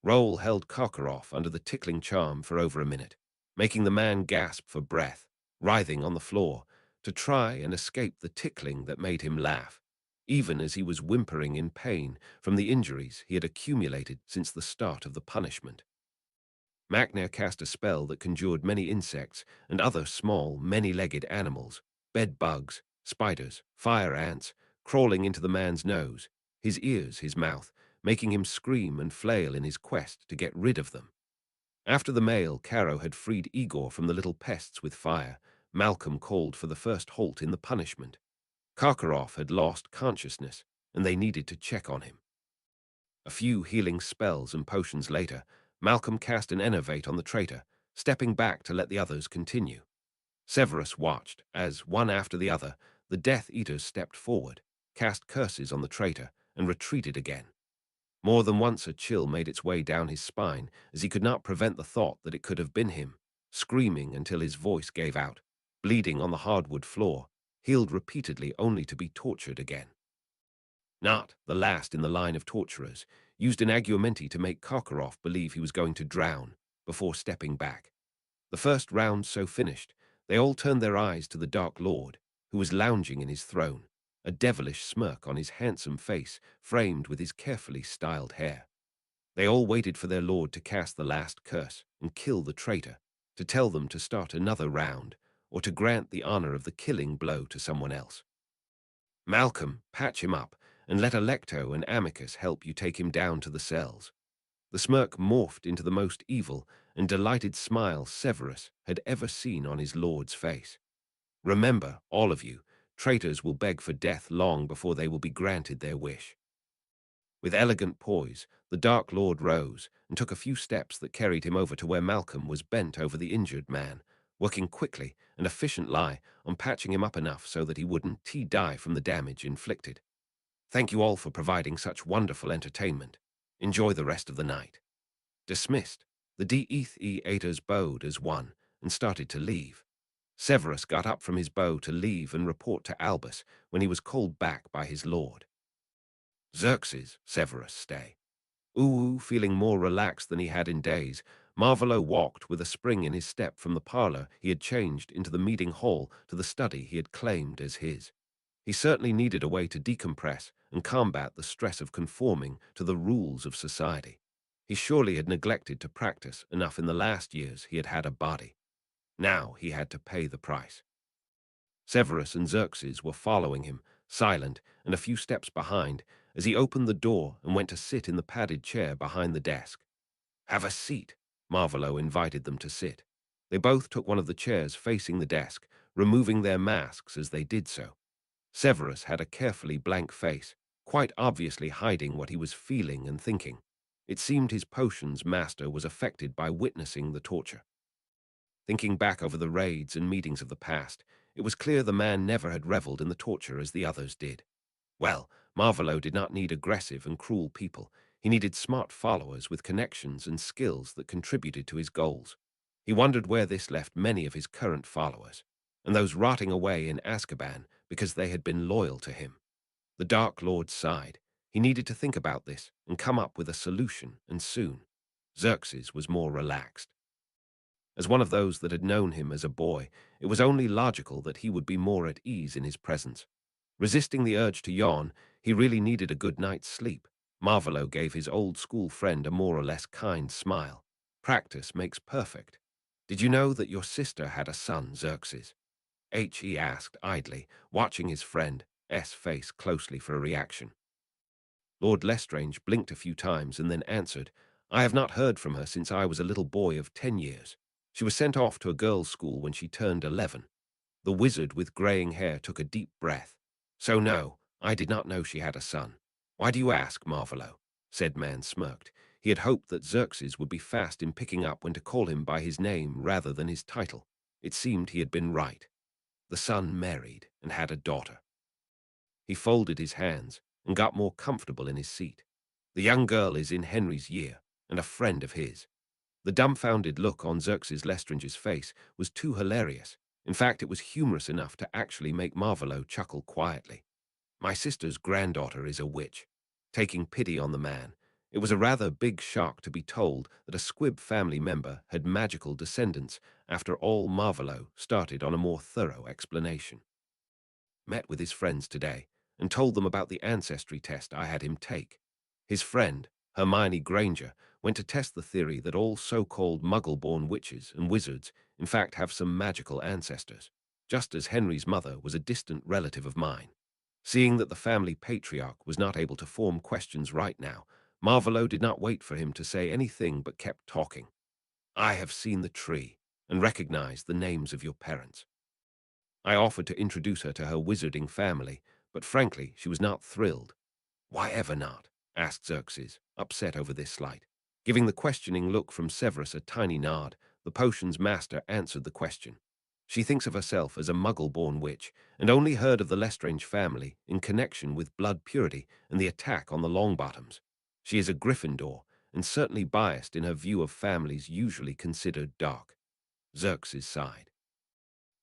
Roll held Karkaroff under the tickling charm for over a minute, making the man gasp for breath, writhing on the floor, to try and escape the tickling that made him laugh, even as he was whimpering in pain from the injuries he had accumulated since the start of the punishment. Macnair cast a spell that conjured many insects and other small, many-legged animals, bed bugs, spiders, fire ants, crawling into the man's nose, his ears, his mouth, making him scream and flail in his quest to get rid of them. After the male Caro had freed Igor from the little pests with fire, Malcolm called for the first halt in the punishment. Karkaroff had lost consciousness, and they needed to check on him. A few healing spells and potions later, Malcolm cast an enervate on the traitor, stepping back to let the others continue. Severus watched as, one after the other, the Death Eaters stepped forward, cast curses on the traitor, and retreated again. More than once a chill made its way down his spine as he could not prevent the thought that it could have been him, screaming until his voice gave out, bleeding on the hardwood floor, healed repeatedly only to be tortured again. Not the last in the line of torturers, used an agumenti to make Karkaroff believe he was going to drown before stepping back. The first round so finished, they all turned their eyes to the Dark Lord, who was lounging in his throne, a devilish smirk on his handsome face framed with his carefully styled hair. They all waited for their lord to cast the last curse and kill the traitor, to tell them to start another round, or to grant the honor of the killing blow to someone else. Malcolm, patch him up, and let Alecto and Amicus help you take him down to the cells. The smirk morphed into the most evil and delighted smile Severus had ever seen on his lord's face. Remember, all of you, traitors will beg for death long before they will be granted their wish. With elegant poise, the Dark Lord rose and took a few steps that carried him over to where Malcolm was bent over the injured man, working quickly and efficient lie on patching him up enough so that he wouldn't die from the damage inflicted. Thank you all for providing such wonderful entertainment. Enjoy the rest of the night. Dismissed, the Deathers bowed as one and started to leave. Severus got up from his bow to leave and report to Albus when he was called back by his lord. Xerxes, Severus, stay. Uwu, feeling more relaxed than he had in days, Marvolo walked with a spring in his step from the parlor he had changed into the meeting hall to the study he had claimed as his. He certainly needed a way to decompress and combat the stress of conforming to the rules of society. He surely had neglected to practice enough in the last years he had had a body. Now he had to pay the price. Severus and Xerxes were following him, silent and a few steps behind, as he opened the door and went to sit in the padded chair behind the desk. Have a seat, Marvolo invited them to sit. They both took one of the chairs facing the desk, removing their masks as they did so. Severus had a carefully blank face, quite obviously hiding what he was feeling and thinking. It seemed his potions master was affected by witnessing the torture. Thinking back over the raids and meetings of the past, it was clear the man never had reveled in the torture as the others did. Well, Marvolo did not need aggressive and cruel people. He needed smart followers with connections and skills that contributed to his goals. He wondered where this left many of his current followers, and those rotting away in Azkaban because they had been loyal to him. The Dark Lord sighed. He needed to think about this and come up with a solution, and soon. Xerxes was more relaxed. As one of those that had known him as a boy, it was only logical that he would be more at ease in his presence. Resisting the urge to yawn, he really needed a good night's sleep. Marvolo gave his old school friend a more or less kind smile. Practice makes perfect. Did you know that your sister had a son, Xerxes? He asked idly, watching his friend's face closely for a reaction. Lord Lestrange blinked a few times and then answered, I have not heard from her since I was a little boy of 10 years. She was sent off to a girls' school when she turned 11. The wizard with graying hair took a deep breath. So no, I did not know she had a son. Why do you ask, Marvolo? Said man smirked. He had hoped that Xerxes would be fast in picking up when to call him by his name rather than his title. It seemed he had been right. The son married and had a daughter. He folded his hands and got more comfortable in his seat. The young girl is in Henry's year and a friend of his. The dumbfounded look on Xerxes Lestrange's face was too hilarious. In fact, it was humorous enough to actually make Marvolo chuckle quietly. My sister's granddaughter is a witch. Taking pity on the man, it was a rather big shock to be told that a squib family member had magical descendants. After all, Marvolo started on a more thorough explanation. Met with his friends today and told them about the ancestry test I had him take. His friend, Hermione Granger, went to test the theory that all so-called muggle-born witches and wizards in fact have some magical ancestors, just as Henry's mother was a distant relative of mine. Seeing that the family patriarch was not able to form questions right now, Marvolo did not wait for him to say anything but kept talking. I have seen the tree and recognized the names of your parents. I offered to introduce her to her wizarding family, but frankly, she was not thrilled. Why ever not? Asked Xerxes, upset over this slight. Giving the questioning look from Severus a tiny nod, the potion's master answered the question. She thinks of herself as a muggle-born witch, and only heard of the Lestrange family in connection with blood purity and the attack on the Longbottoms. She is a Gryffindor, and certainly biased in her view of families usually considered dark. Xerxes sighed.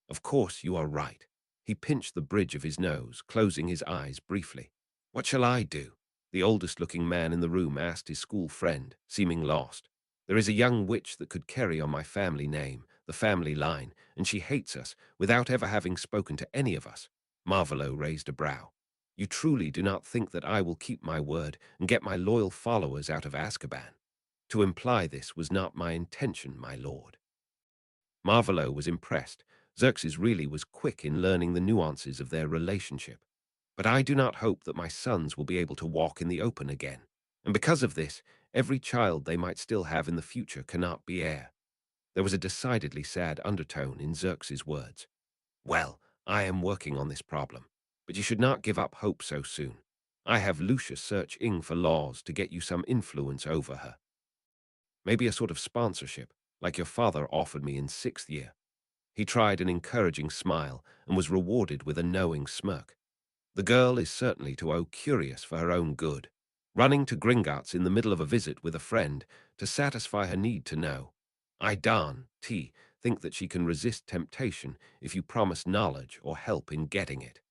Of course, you are right. He pinched the bridge of his nose, closing his eyes briefly. What shall I do? The oldest-looking man in the room asked his school friend, seeming lost. There is a young witch that could carry on my family name, the family line, and she hates us without ever having spoken to any of us. Marvolo raised a brow. You truly do not think that I will keep my word and get my loyal followers out of Azkaban? To imply this was not my intention, my lord. Marvolo was impressed. Xerxes really was quick in learning the nuances of their relationship. But I do not hope that my sons will be able to walk in the open again. And because of this, every child they might still have in the future cannot be heir. There was a decidedly sad undertone in Xerxes' words. Well, I am working on this problem, but you should not give up hope so soon. I have Lucia searching for laws to get you some influence over her. Maybe a sort of sponsorship, like your father offered me in 6th year. He tried an encouraging smile and was rewarded with a knowing smirk. The girl is certainly too curious for her own good, running to Gringotts in the middle of a visit with a friend to satisfy her need to know. I darn think that she can resist temptation if you promise knowledge or help in getting it.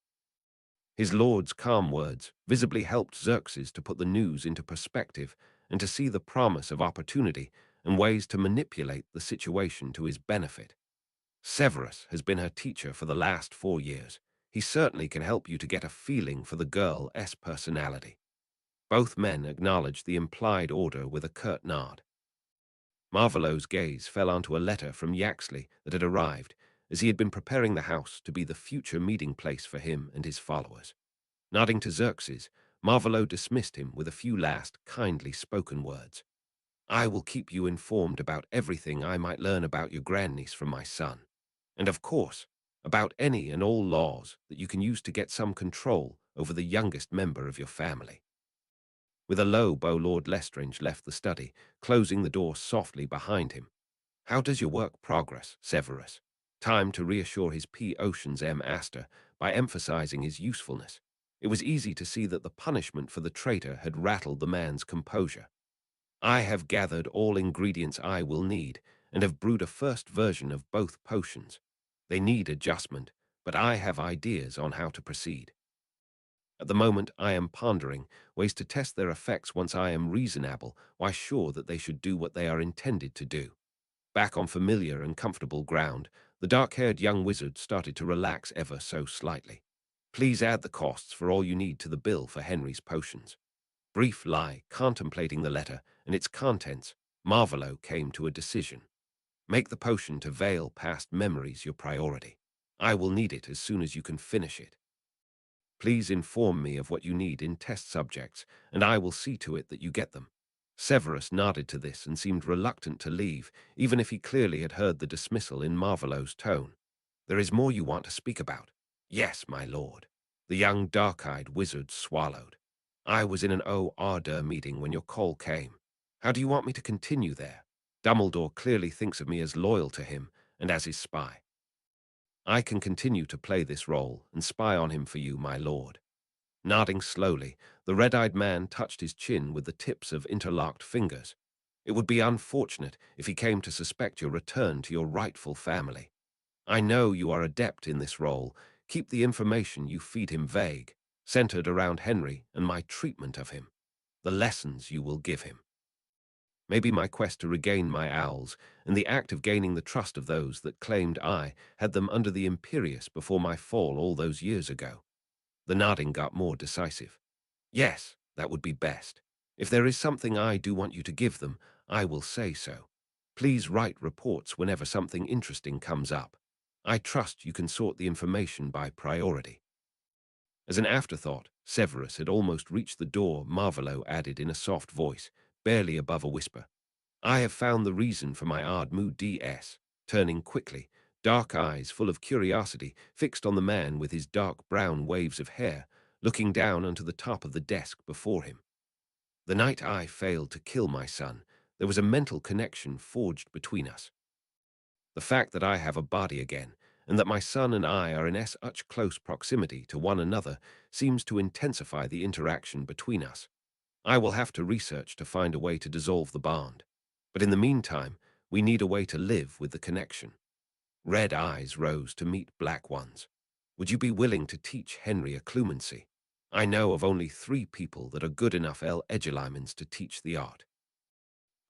His lord's calm words visibly helped Xerxes to put the news into perspective and to see the promise of opportunity and ways to manipulate the situation to his benefit. Severus has been her teacher for the last 4 years. He certainly can help you to get a feeling for the girl's personality. Both men acknowledged the implied order with a curt nod. Marvolo's gaze fell onto a letter from Yaxley that had arrived, as he had been preparing the house to be the future meeting place for him and his followers. Nodding to Xerxes, Marvolo dismissed him with a few last, kindly spoken words. I will keep you informed about everything I might learn about your grandniece from my son. And of course, about any and all laws that you can use to get some control over the youngest member of your family. With a low bow, Lord Lestrange left the study, closing the door softly behind him. How does your work progress, Severus? Time to reassure his P. Oceans M. Aster by emphasizing his usefulness. It was easy to see that the punishment for the traitor had rattled the man's composure. I have gathered all ingredients I will need and have brewed a first version of both potions. They need adjustment, but I have ideas on how to proceed. At the moment, I am pondering ways to test their effects once I am reasonable, why sure that they should do what they are intended to do. Back on familiar and comfortable ground, the dark-haired young wizard started to relax ever so slightly. Please add the costs for all you need to the bill for Henry's potions. Brief lie, contemplating the letter and its contents, Marvolo came to a decision. Make the potion to veil past memories your priority. I will need it as soon as you can finish it. Please inform me of what you need in test subjects, and I will see to it that you get them. Severus nodded to this and seemed reluctant to leave, even if he clearly had heard the dismissal in Marvolo's tone. There is more you want to speak about? Yes, my lord. The young dark-eyed wizard swallowed. I was in an Ardor meeting when your call came. How do you want me to continue there? Dumbledore clearly thinks of me as loyal to him and as his spy. I can continue to play this role and spy on him for you, my lord. Nodding slowly, the red-eyed man touched his chin with the tips of interlocked fingers. It would be unfortunate if he came to suspect your return to your rightful family. I know you are adept in this role. Keep the information you feed him vague, centered around Henry and my treatment of him, the lessons you will give him. Maybe my quest to regain my owls and the act of gaining the trust of those that claimed I had them under the Imperius before my fall all those years ago. The nodding got more decisive. Yes, that would be best. If there is something I do want you to give them, I will say so. Please write reports whenever something interesting comes up. I trust you can sort the information by priority. As an afterthought, Severus had almost reached the door. Marvolo added in a soft voice, barely above a whisper. I have found the reason for my odd mood. DS, turning quickly, dark eyes full of curiosity fixed on the man with his dark brown waves of hair, looking down onto the top of the desk before him. The night I failed to kill my son, there was a mental connection forged between us. The fact that I have a body again, and that my son and I are in such close proximity to one another, seems to intensify the interaction between us. I will have to research to find a way to dissolve the bond. But in the meantime, we need a way to live with the connection. Red eyes rose to meet black ones. Would you be willing to teach Henry a clumency? I know of only 3 people that are good enough Egelimens to teach the art.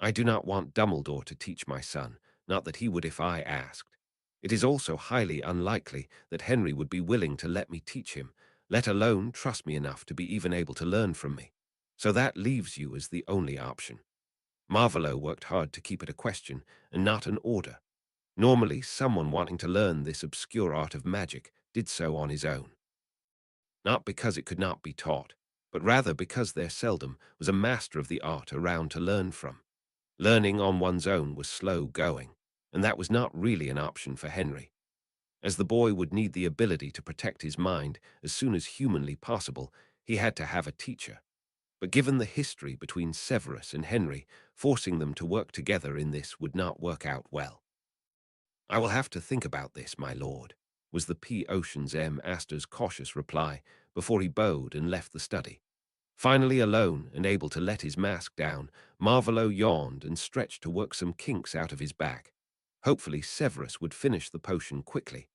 I do not want Dumbledore to teach my son, not that he would if I asked. It is also highly unlikely that Henry would be willing to let me teach him, let alone trust me enough to be even able to learn from me. So that leaves you as the only option. Marvolo worked hard to keep it a question and not an order. Normally, someone wanting to learn this obscure art of magic did so on his own. Not because it could not be taught, but rather because there seldom was a master of the art around to learn from. Learning on one's own was slow going, and that was not really an option for Henry, as the boy would need the ability to protect his mind as soon as humanly possible. He had to have a teacher. But given the history between Severus and Henry, forcing them to work together in this would not work out well. I will have to think about this, my lord, was the P. Ocean's M. Astor's cautious reply before he bowed and left the study. Finally alone and able to let his mask down, Marvolo yawned and stretched to work some kinks out of his back. Hopefully Severus would finish the potion quickly.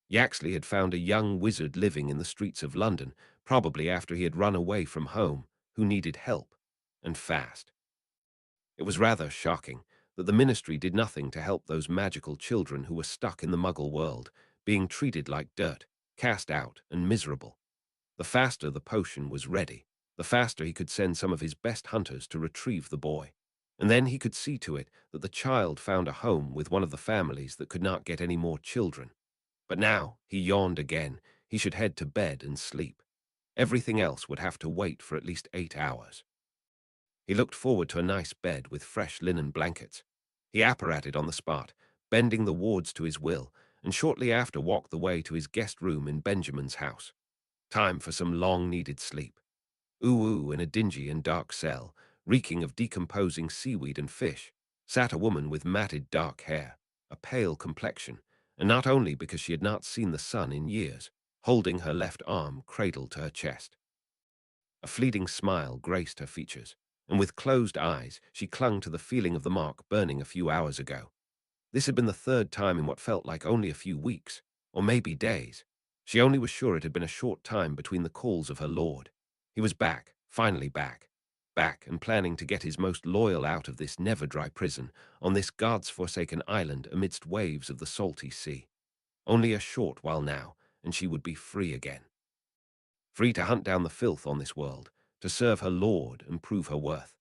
Yaxley had found a young wizard living in the streets of London, probably after he had run away from home, who needed help, and fast. It was rather shocking that the ministry did nothing to help those magical children who were stuck in the Muggle world, being treated like dirt, cast out and miserable. The faster the potion was ready, the faster he could send some of his best hunters to retrieve the boy. And then he could see to it that the child found a home with one of the families that could not get any more children. But now, he yawned again, he should head to bed and sleep. Everything else would have to wait for at least 8 hours. He looked forward to a nice bed with fresh linen blankets. He apparated on the spot, bending the wards to his will, and shortly after walked the way to his guest room in Benjamin's house. Time for some long-needed sleep. Ooh, in a dingy and dark cell, reeking of decomposing seaweed and fish, sat a woman with matted dark hair, a pale complexion, and not only because she had not seen the sun in years, holding her left arm cradled to her chest. A fleeting smile graced her features, and with closed eyes she clung to the feeling of the mark burning a few hours ago. This had been the 3rd time in what felt like only a few weeks, or maybe days. She only was sure it had been a short time between the calls of her lord. He was back, finally back. Back and planning to get his most loyal out of this never-dry prison, on this God's-forsaken island amidst waves of the salty sea. Only a short while now, and she would be free again. Free to hunt down the filth on this world, to serve her lord and prove her worth.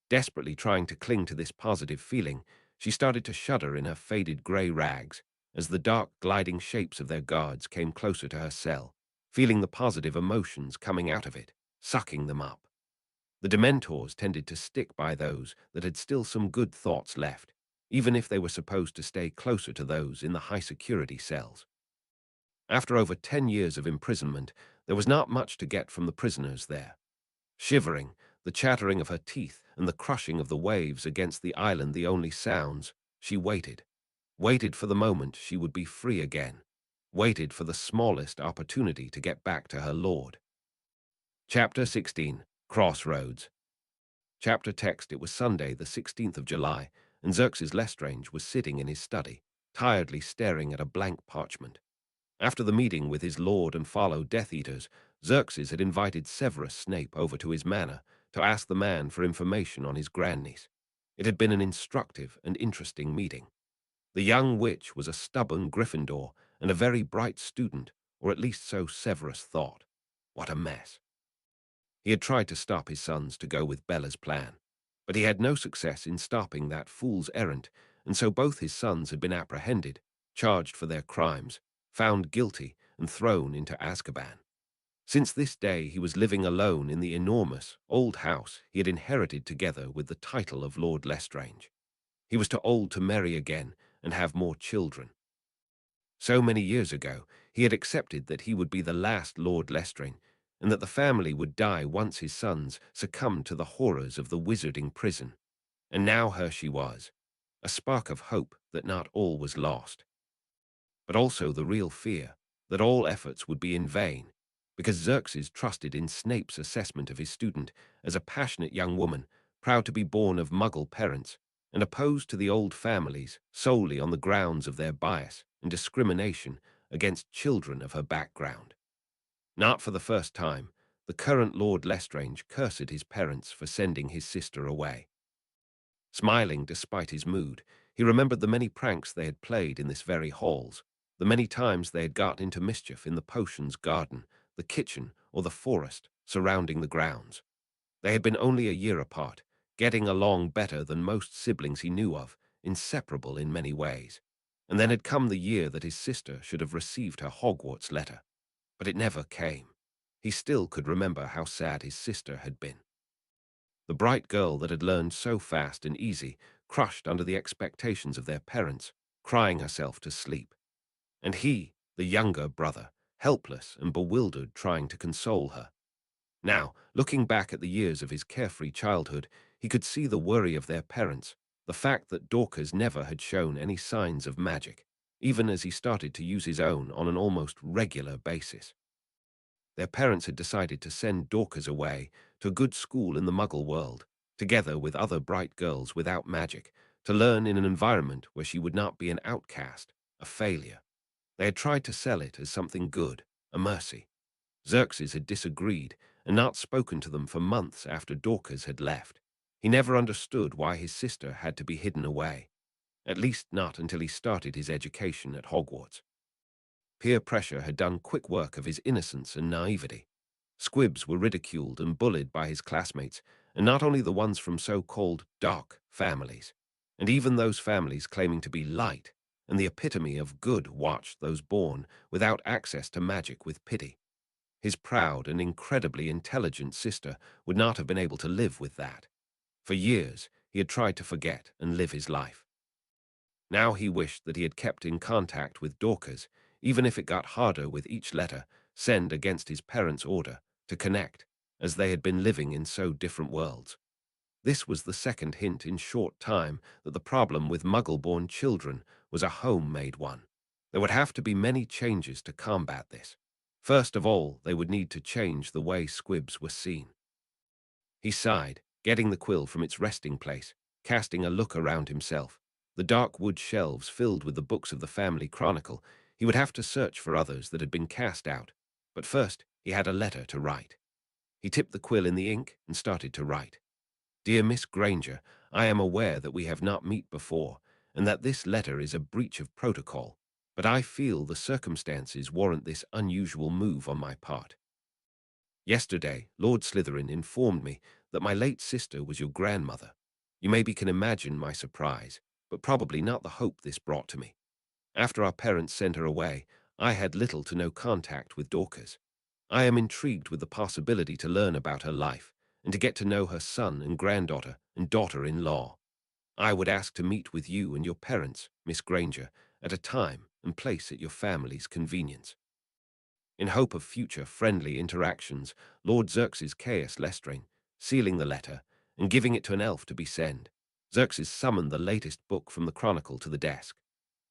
Desperately trying to cling to this positive feeling, she started to shudder in her faded grey rags as the dark gliding shapes of their guards came closer to her cell, feeling the positive emotions coming out of it, sucking them up. The Dementors tended to stick by those that had still some good thoughts left, even if they were supposed to stay closer to those in the high-security cells. After over 10 years of imprisonment, there was not much to get from the prisoners there. Shivering, the chattering of her teeth and the crushing of the waves against the island the only sounds, she waited. Waited for the moment she would be free again. Waited for the smallest opportunity to get back to her lord. Chapter 16. Crossroads. Chapter text. It was Sunday, the 16th of July, and Xerxes Lestrange was sitting in his study, tiredly staring at a blank parchment. After the meeting with his lord and fellow Death Eaters, Xerxes had invited Severus Snape over to his manor to ask the man for information on his grandniece. It had been an instructive and interesting meeting. The young witch was a stubborn Gryffindor and a very bright student, or at least so Severus thought. What a mess. He had tried to stop his sons to go with Bella's plan, but he had no success in stopping that fool's errand, and so both his sons had been apprehended, charged for their crimes, found guilty, and thrown into Azkaban. Since this day he was living alone in the enormous, old house he had inherited together with the title of Lord Lestrange. He was too old to marry again and have more children. So many years ago, he had accepted that he would be the last Lord Lestrange, and that the family would die once his sons succumbed to the horrors of the wizarding prison. And now here she was, a spark of hope that not all was lost, but also the real fear that all efforts would be in vain, because Xerxes trusted in Snape's assessment of his student as a passionate young woman, proud to be born of Muggle parents, and opposed to the old families solely on the grounds of their bias and discrimination against children of her background. Not for the first time, the current Lord Lestrange cursed his parents for sending his sister away. Smiling despite his mood, he remembered the many pranks they had played in this very halls, the many times they had got into mischief in the potions garden, the kitchen, or the forest surrounding the grounds. They had been only a year apart, getting along better than most siblings he knew of, inseparable in many ways. And then had come the year that his sister should have received her Hogwarts letter. But it never came. He still could remember how sad his sister had been. The bright girl that had learned so fast and easy, crushed under the expectations of their parents, crying herself to sleep. And he, the younger brother, helpless and bewildered, trying to console her. Now, looking back at the years of his carefree childhood, he could see the worry of their parents, the fact that Dorcas never had shown any signs of magic, even as he started to use his own on an almost regular basis. Their parents had decided to send Dorcas away to a good school in the Muggle world, together with other bright girls without magic, to learn in an environment where she would not be an outcast, a failure. They had tried to sell it as something good, a mercy. Xerxes had disagreed and not spoken to them for months after Dorcas had left. He never understood why his sister had to be hidden away, at least not until he started his education at Hogwarts. Peer pressure had done quick work of his innocence and naivety. Squibs were ridiculed and bullied by his classmates, and not only the ones from so-called dark families, and even those families claiming to be light, and the epitome of good watched those born without access to magic with pity. His proud and incredibly intelligent sister would not have been able to live with that. For years, he had tried to forget and live his life. Now he wished that he had kept in contact with Dorcas, even if it got harder with each letter, sent against his parents' order, to connect, as they had been living in so different worlds. This was the second hint in short time that the problem with Muggle-born children was a home-made one. There would have to be many changes to combat this. First of all, they would need to change the way squibs were seen. He sighed, getting the quill from its resting place, casting a look around himself. The dark wood shelves filled with the books of the family chronicle. He would have to search for others that had been cast out. But first, he had a letter to write. He tipped the quill in the ink and started to write. Dear Miss Granger, I am aware that we have not met before, and that this letter is a breach of protocol, but I feel the circumstances warrant this unusual move on my part. Yesterday, Lord Slytherin informed me that my late sister was your grandmother. You maybe can imagine my surprise, but probably not the hope this brought to me. After our parents sent her away, I had little to no contact with Dorcas. I am intrigued with the possibility to learn about her life and to get to know her son and granddaughter and daughter-in-law. I would ask to meet with you and your parents, Miss Granger, at a time and place at your family's convenience. In hope of future friendly interactions, Lord Xerxes Caius Lestrange, sealing the letter and giving it to an elf to be sent, Xerxes summoned the latest book from the chronicle to the desk.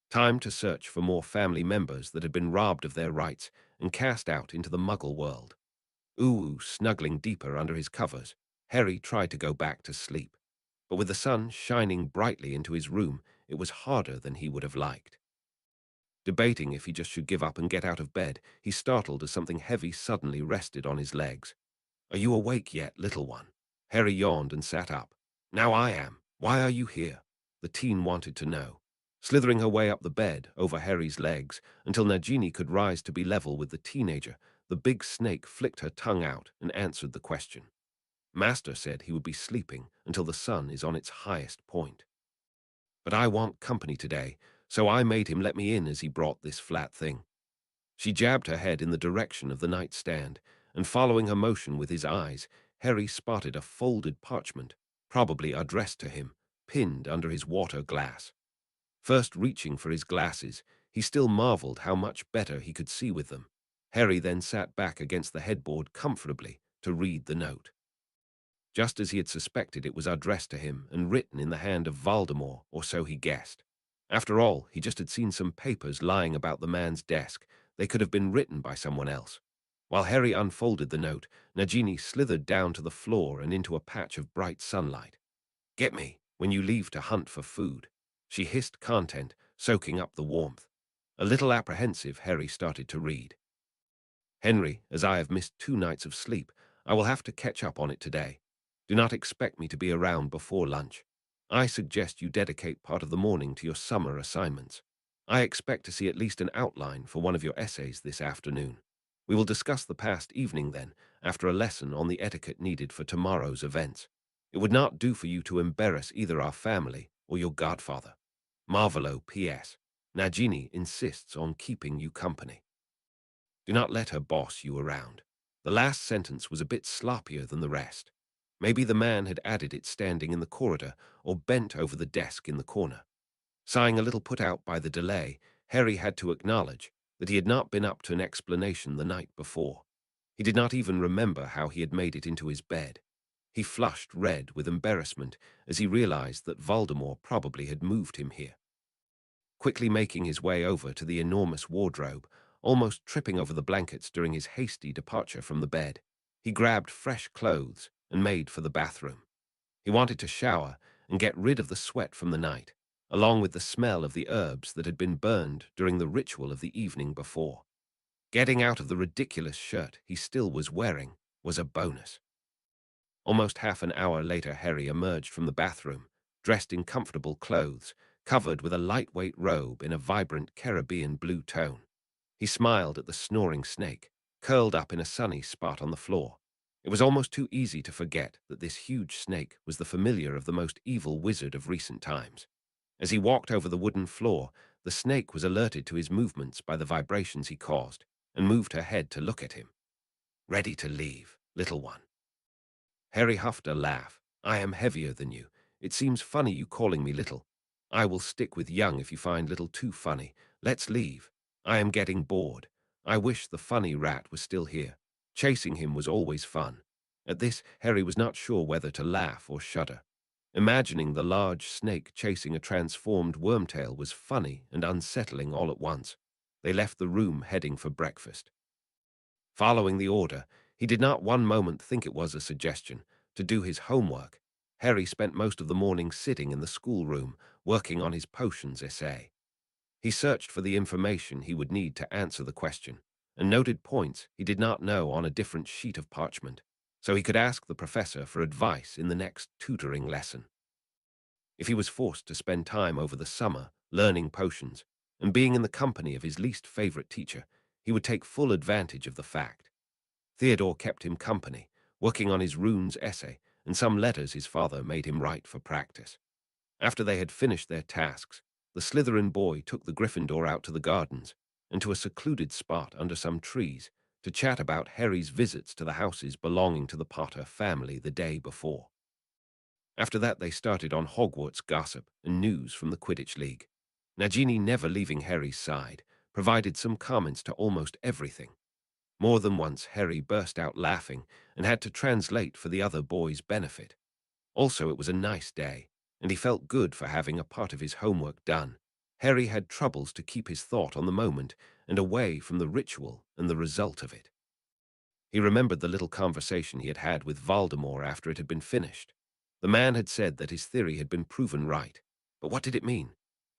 Time to search for more family members that had been robbed of their rights and cast out into the Muggle world. Snuggling deeper under his covers, Harry tried to go back to sleep. But with the sun shining brightly into his room, it was harder than he would have liked. Debating if he just should give up and get out of bed, he startled as something heavy suddenly rested on his legs. Are you awake yet, little one? Harry yawned and sat up. Now I am. Why are you here? The teen wanted to know. Slithering her way up the bed, over Harry's legs, until Nagini could rise to be level with the teenager, the big snake flicked her tongue out and answered the question. Master said he would be sleeping until the sun is on its highest point. But I want company today, so I made him let me in as he brought this flat thing. She jabbed her head in the direction of the nightstand, and following her motion with his eyes, Harry spotted a folded parchment, probably addressed to him, pinned under his water glass. First reaching for his glasses, he still marveled how much better he could see with them. Harry then sat back against the headboard comfortably to read the note. Just as he had suspected, it was addressed to him and written in the hand of Voldemort, or so he guessed. After all, he just had seen some papers lying about the man's desk. They could have been written by someone else. While Harry unfolded the note, Nagini slithered down to the floor and into a patch of bright sunlight. "Get me when you leave to hunt for food," she hissed, content soaking up the warmth. A little apprehensive, Harry started to read. "Henry, as I have missed 2 nights of sleep, I will have to catch up on it today. Do not expect me to be around before lunch. I suggest you dedicate part of the morning to your summer assignments. I expect to see at least an outline for one of your essays this afternoon. We will discuss the past evening then, after a lesson on the etiquette needed for tomorrow's events. It would not do for you to embarrass either our family or your godfather. Marvelo P.S. Nagini insists on keeping you company. Do not let her boss you around." The last sentence was a bit sloppier than the rest. Maybe the man had added it standing in the corridor or bent over the desk in the corner. Sighing a little put out by the delay, Harry had to acknowledge that he had not been up to an explanation the night before. He did not even remember how he had made it into his bed. He flushed red with embarrassment as he realized that Voldemort probably had moved him here. Quickly making his way over to the enormous wardrobe, almost tripping over the blankets during his hasty departure from the bed, he grabbed fresh clothes and made for the bathroom. He wanted to shower and get rid of the sweat from the night, along with the smell of the herbs that had been burned during the ritual of the evening before. Getting out of the ridiculous shirt he still was wearing was a bonus. Almost half an hour later, Harry emerged from the bathroom, dressed in comfortable clothes, covered with a lightweight robe in a vibrant Caribbean blue tone. He smiled at the snoring snake, curled up in a sunny spot on the floor. It was almost too easy to forget that this huge snake was the familiar of the most evil wizard of recent times. As he walked over the wooden floor, the snake was alerted to his movements by the vibrations he caused, and moved her head to look at him. "Ready to leave, little one?" Harry huffed a laugh. "I am heavier than you. It seems funny you calling me little. I will stick with young if you find little too funny. Let's leave. I am getting bored. I wish the funny rat was still here. Chasing him was always fun." At this, Harry was not sure whether to laugh or shudder. Imagining the large snake chasing a transformed wormtail was funny and unsettling all at once. They left the room heading for breakfast. Following the order, he did not one moment think it was a suggestion to do his homework. Harry spent most of the morning sitting in the schoolroom, working on his potions essay. He searched for the information he would need to answer the question, and noted points he did not know on a different sheet of parchment, so he could ask the professor for advice in the next tutoring lesson. If he was forced to spend time over the summer learning potions and being in the company of his least favorite teacher, he would take full advantage of the fact. Theodore kept him company, working on his runes essay and some letters his father made him write for practice. After they had finished their tasks, the Slytherin boy took the Gryffindor out to the gardens and to a secluded spot under some trees to chat about Harry's visits to the houses belonging to the Potter family the day before. After that, they started on Hogwarts gossip and news from the Quidditch League. Nagini, never leaving Harry's side, provided some comments to almost everything. More than once, Harry burst out laughing and had to translate for the other boys' benefit. Also, it was a nice day, and he felt good for having a part of his homework done. Harry had troubles to keep his thought on the moment and away from the ritual and the result of it. He remembered the little conversation he had had with Voldemort after it had been finished. The man had said that his theory had been proven right, but what did it mean?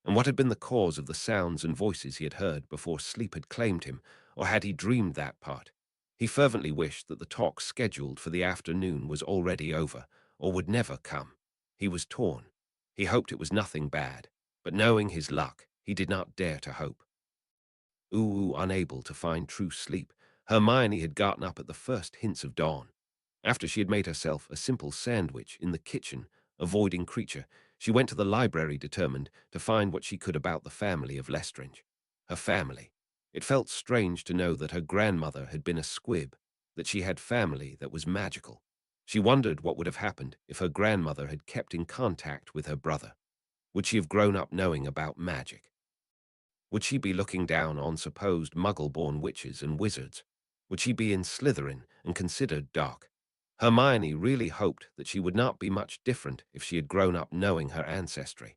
And what had been the cause of the sounds and voices he had heard before sleep had claimed him, or had he dreamed that part? He fervently wished that the talk scheduled for the afternoon was already over, or would never come. He was torn. He hoped it was nothing bad, but knowing his luck, he did not dare to hope. Unable to find true sleep, Hermione had gotten up at the first hints of dawn. After she had made herself a simple sandwich in the kitchen, avoiding Creature, she went to the library determined to find what she could about the family of Lestrange. Her family. It felt strange to know that her grandmother had been a squib, that she had family that was magical. She wondered what would have happened if her grandmother had kept in contact with her brother. Would she have grown up knowing about magic? Would she be looking down on supposed muggle-born witches and wizards? Would she be in Slytherin and considered dark? Hermione really hoped that she would not be much different if she had grown up knowing her ancestry.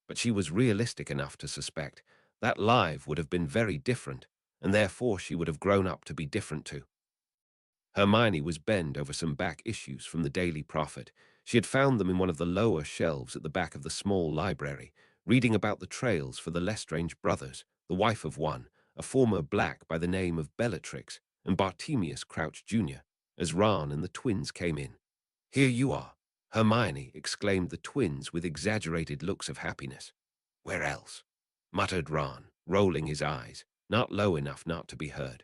But she was realistic enough to suspect that life would have been very different, and therefore she would have grown up to be different too. Hermione was bent over some back issues from the Daily Prophet. She had found them in one of the lower shelves at the back of the small library, reading about the trails for the Lestrange brothers, the wife of one, a former Black by the name of Bellatrix, and Bartemius Crouch Jr., as Ron and the twins came in. "Here you are," Hermione exclaimed the twins with exaggerated looks of happiness. "Where else?" muttered Ron, rolling his eyes, not low enough not to be heard.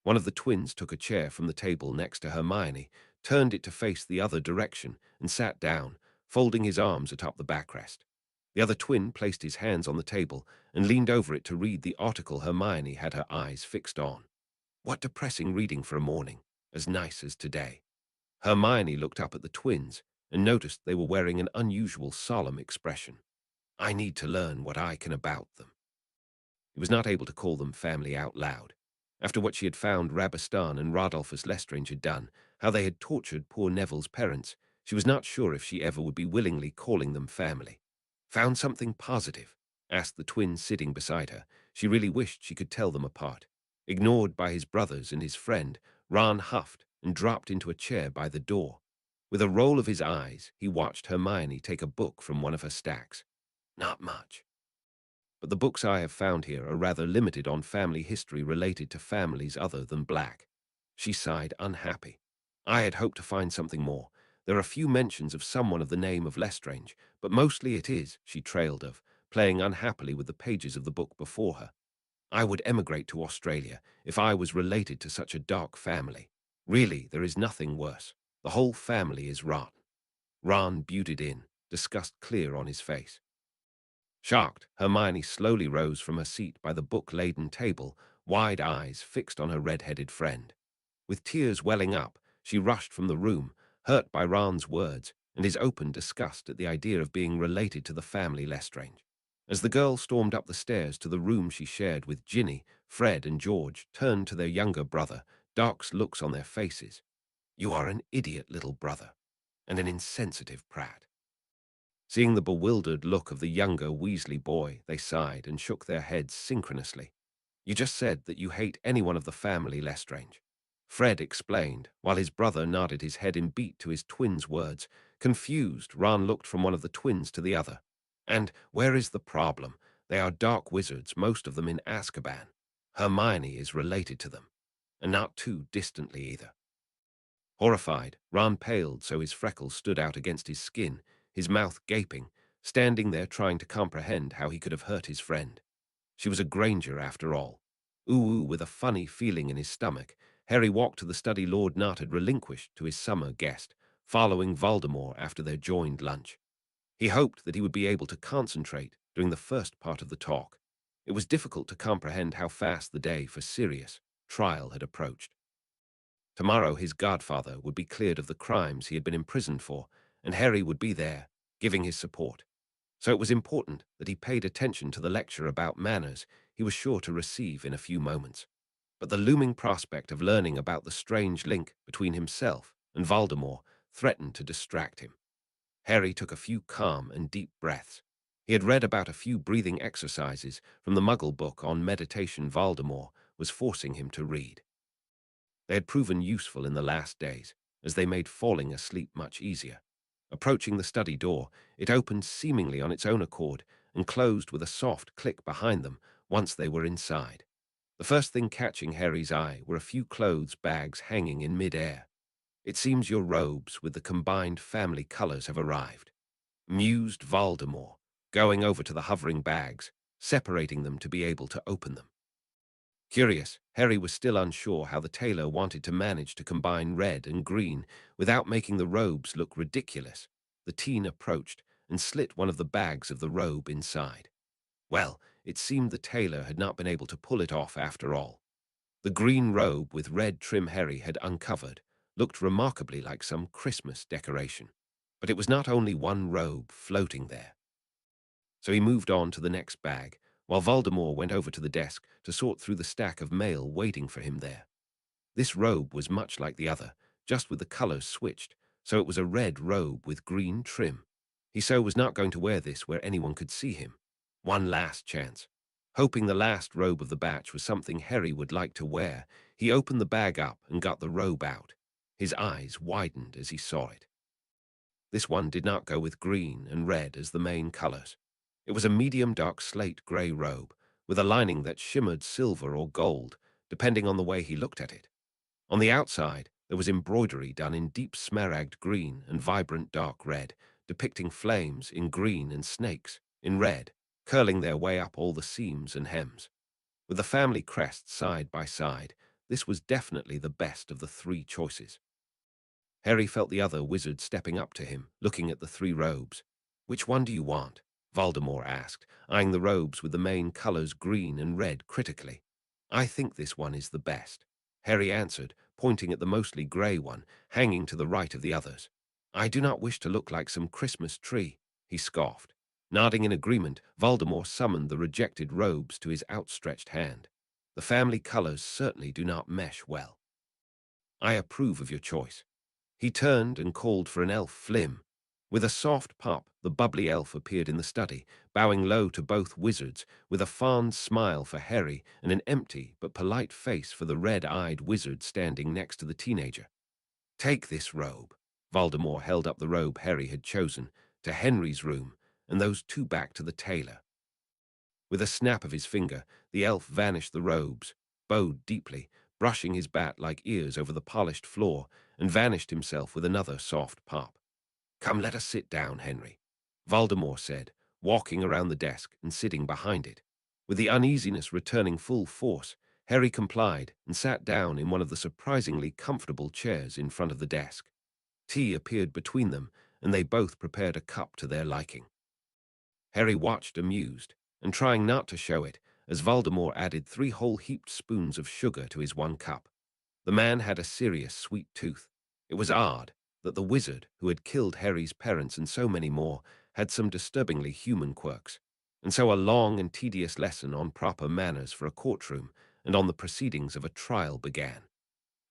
One of the twins took a chair from the table next to Hermione, turned it to face the other direction, and sat down, folding his arms atop the backrest. The other twin placed his hands on the table and leaned over it to read the article Hermione had her eyes fixed on. What depressing reading for a morning, as nice as today. Hermione looked up at the twins and noticed they were wearing an unusual solemn expression. "I need to learn what I can about them." He was not able to call them family out loud. After what she had found Rabastan and Rodolphus Lestrange had done, how they had tortured poor Neville's parents, she was not sure if she ever would be willingly calling them family. "Found something positive?" asked the twin sitting beside her. She really wished she could tell them apart. Ignored by his brothers and his friend, Ron huffed and dropped into a chair by the door. With a roll of his eyes, he watched Hermione take a book from one of her stacks. "Not much. But the books I have found here are rather limited on family history related to families other than Black." She sighed, unhappy. "I had hoped to find something more. There are few mentions of someone of the name of Lestrange, but mostly it is," she trailed off, playing unhappily with the pages of the book before her. "I would emigrate to Australia if I was related to such a dark family. Really, there is nothing worse. The whole family is rotten." Ron butted in, disgust clear on his face. Shocked, Hermione slowly rose from her seat by the book-laden table, wide eyes fixed on her red-headed friend. With tears welling up, she rushed from the room, hurt by Ron's words and his open disgust at the idea of being related to the family Lestrange. As the girl stormed up the stairs to the room she shared with Ginny, Fred and George turned to their younger brother, dark looks on their faces. "You are an idiot, little brother, and an insensitive prat." Seeing the bewildered look of the younger Weasley boy, they sighed and shook their heads synchronously. "You just said that you hate anyone of the family, Lestrange," Fred explained, while his brother nodded his head in beat to his twins' words. Confused, Ron looked from one of the twins to the other. "And where is the problem? They are dark wizards, most of them in Azkaban. Hermione is related to them, and not too distantly either." Horrified, Ron paled so his freckles stood out against his skin, his mouth gaping, standing there trying to comprehend how he could have hurt his friend. She was a Granger after all. Ooh, with a funny feeling in his stomach, Harry walked to the study Lord Nart had relinquished to his summer guest, following Voldemort after their joined lunch. He hoped that he would be able to concentrate during the first part of the talk. It was difficult to comprehend how fast the day for Sirius trial had approached. Tomorrow his godfather would be cleared of the crimes he had been imprisoned for, and Harry would be there, giving his support. So it was important that he paid attention to the lecture about manners he was sure to receive in a few moments. But the looming prospect of learning about the strange link between himself and Voldemort threatened to distract him. Harry took a few calm and deep breaths. He had read about a few breathing exercises from the Muggle book on meditation Voldemort was forcing him to read. They had proven useful in the last days, as they made falling asleep much easier. Approaching the study door, it opened seemingly on its own accord and closed with a soft click behind them once they were inside. The first thing catching Harry's eye were a few clothes bags hanging in mid-air. "It seems your robes with the combined family colors have arrived," mused Voldemort, going over to the hovering bags, separating them to be able to open them. Curious, Harry was still unsure how the tailor wanted to manage to combine red and green without making the robes look ridiculous. The teen approached and slit one of the bags of the robe inside. Well, it seemed the tailor had not been able to pull it off after all. The green robe with red trim Harry had uncovered looked remarkably like some Christmas decoration. But it was not only one robe floating there. So he moved on to the next bag, while Voldemort went over to the desk to sort through the stack of mail waiting for him there. This robe was much like the other, just with the colors switched, so it was a red robe with green trim. He so was not going to wear this where anyone could see him. One last chance. Hoping the last robe of the batch was something Harry would like to wear, he opened the bag up and got the robe out. His eyes widened as he saw it. This one did not go with green and red as the main colors. It was a medium dark slate gray robe, with a lining that shimmered silver or gold, depending on the way he looked at it. On the outside, there was embroidery done in deep smaragd green and vibrant dark red, depicting flames in green and snakes in red, curling their way up all the seams and hems. With the family crests side by side, this was definitely the best of the three choices. Harry felt the other wizard stepping up to him, looking at the three robes. "Which one do you want?" Voldemort asked, eyeing the robes with the main colors green and red critically. "I think this one is the best," Harry answered, pointing at the mostly grey one, hanging to the right of the others. "I do not wish to look like some Christmas tree," he scoffed. Nodding in agreement, Voldemort summoned the rejected robes to his outstretched hand. "The family colors certainly do not mesh well. I approve of your choice." He turned and called for an elf Flim. With a soft pop, the bubbly elf appeared in the study, bowing low to both wizards, with a fond smile for Harry and an empty but polite face for the red-eyed wizard standing next to the teenager. "Take this robe." Voldemort held up the robe Harry had chosen, to Henry's room, and those two back to the tailor. With a snap of his finger, the elf vanished the robes, bowed deeply, brushing his bat-like ears over the polished floor, and vanished himself with another soft pop. "Come, let us sit down, Henry," Voldemort said, walking around the desk and sitting behind it. With the uneasiness returning full force, Harry complied and sat down in one of the surprisingly comfortable chairs in front of the desk. Tea appeared between them, and they both prepared a cup to their liking. Harry watched amused, and trying not to show it, as Voldemort added 3 whole heaped spoons of sugar to his 1 cup. The man had a serious sweet tooth. It was odd that the wizard, who had killed Harry's parents and so many more, had some disturbingly human quirks. And so a long and tedious lesson on proper manners for a courtroom and on the proceedings of a trial began.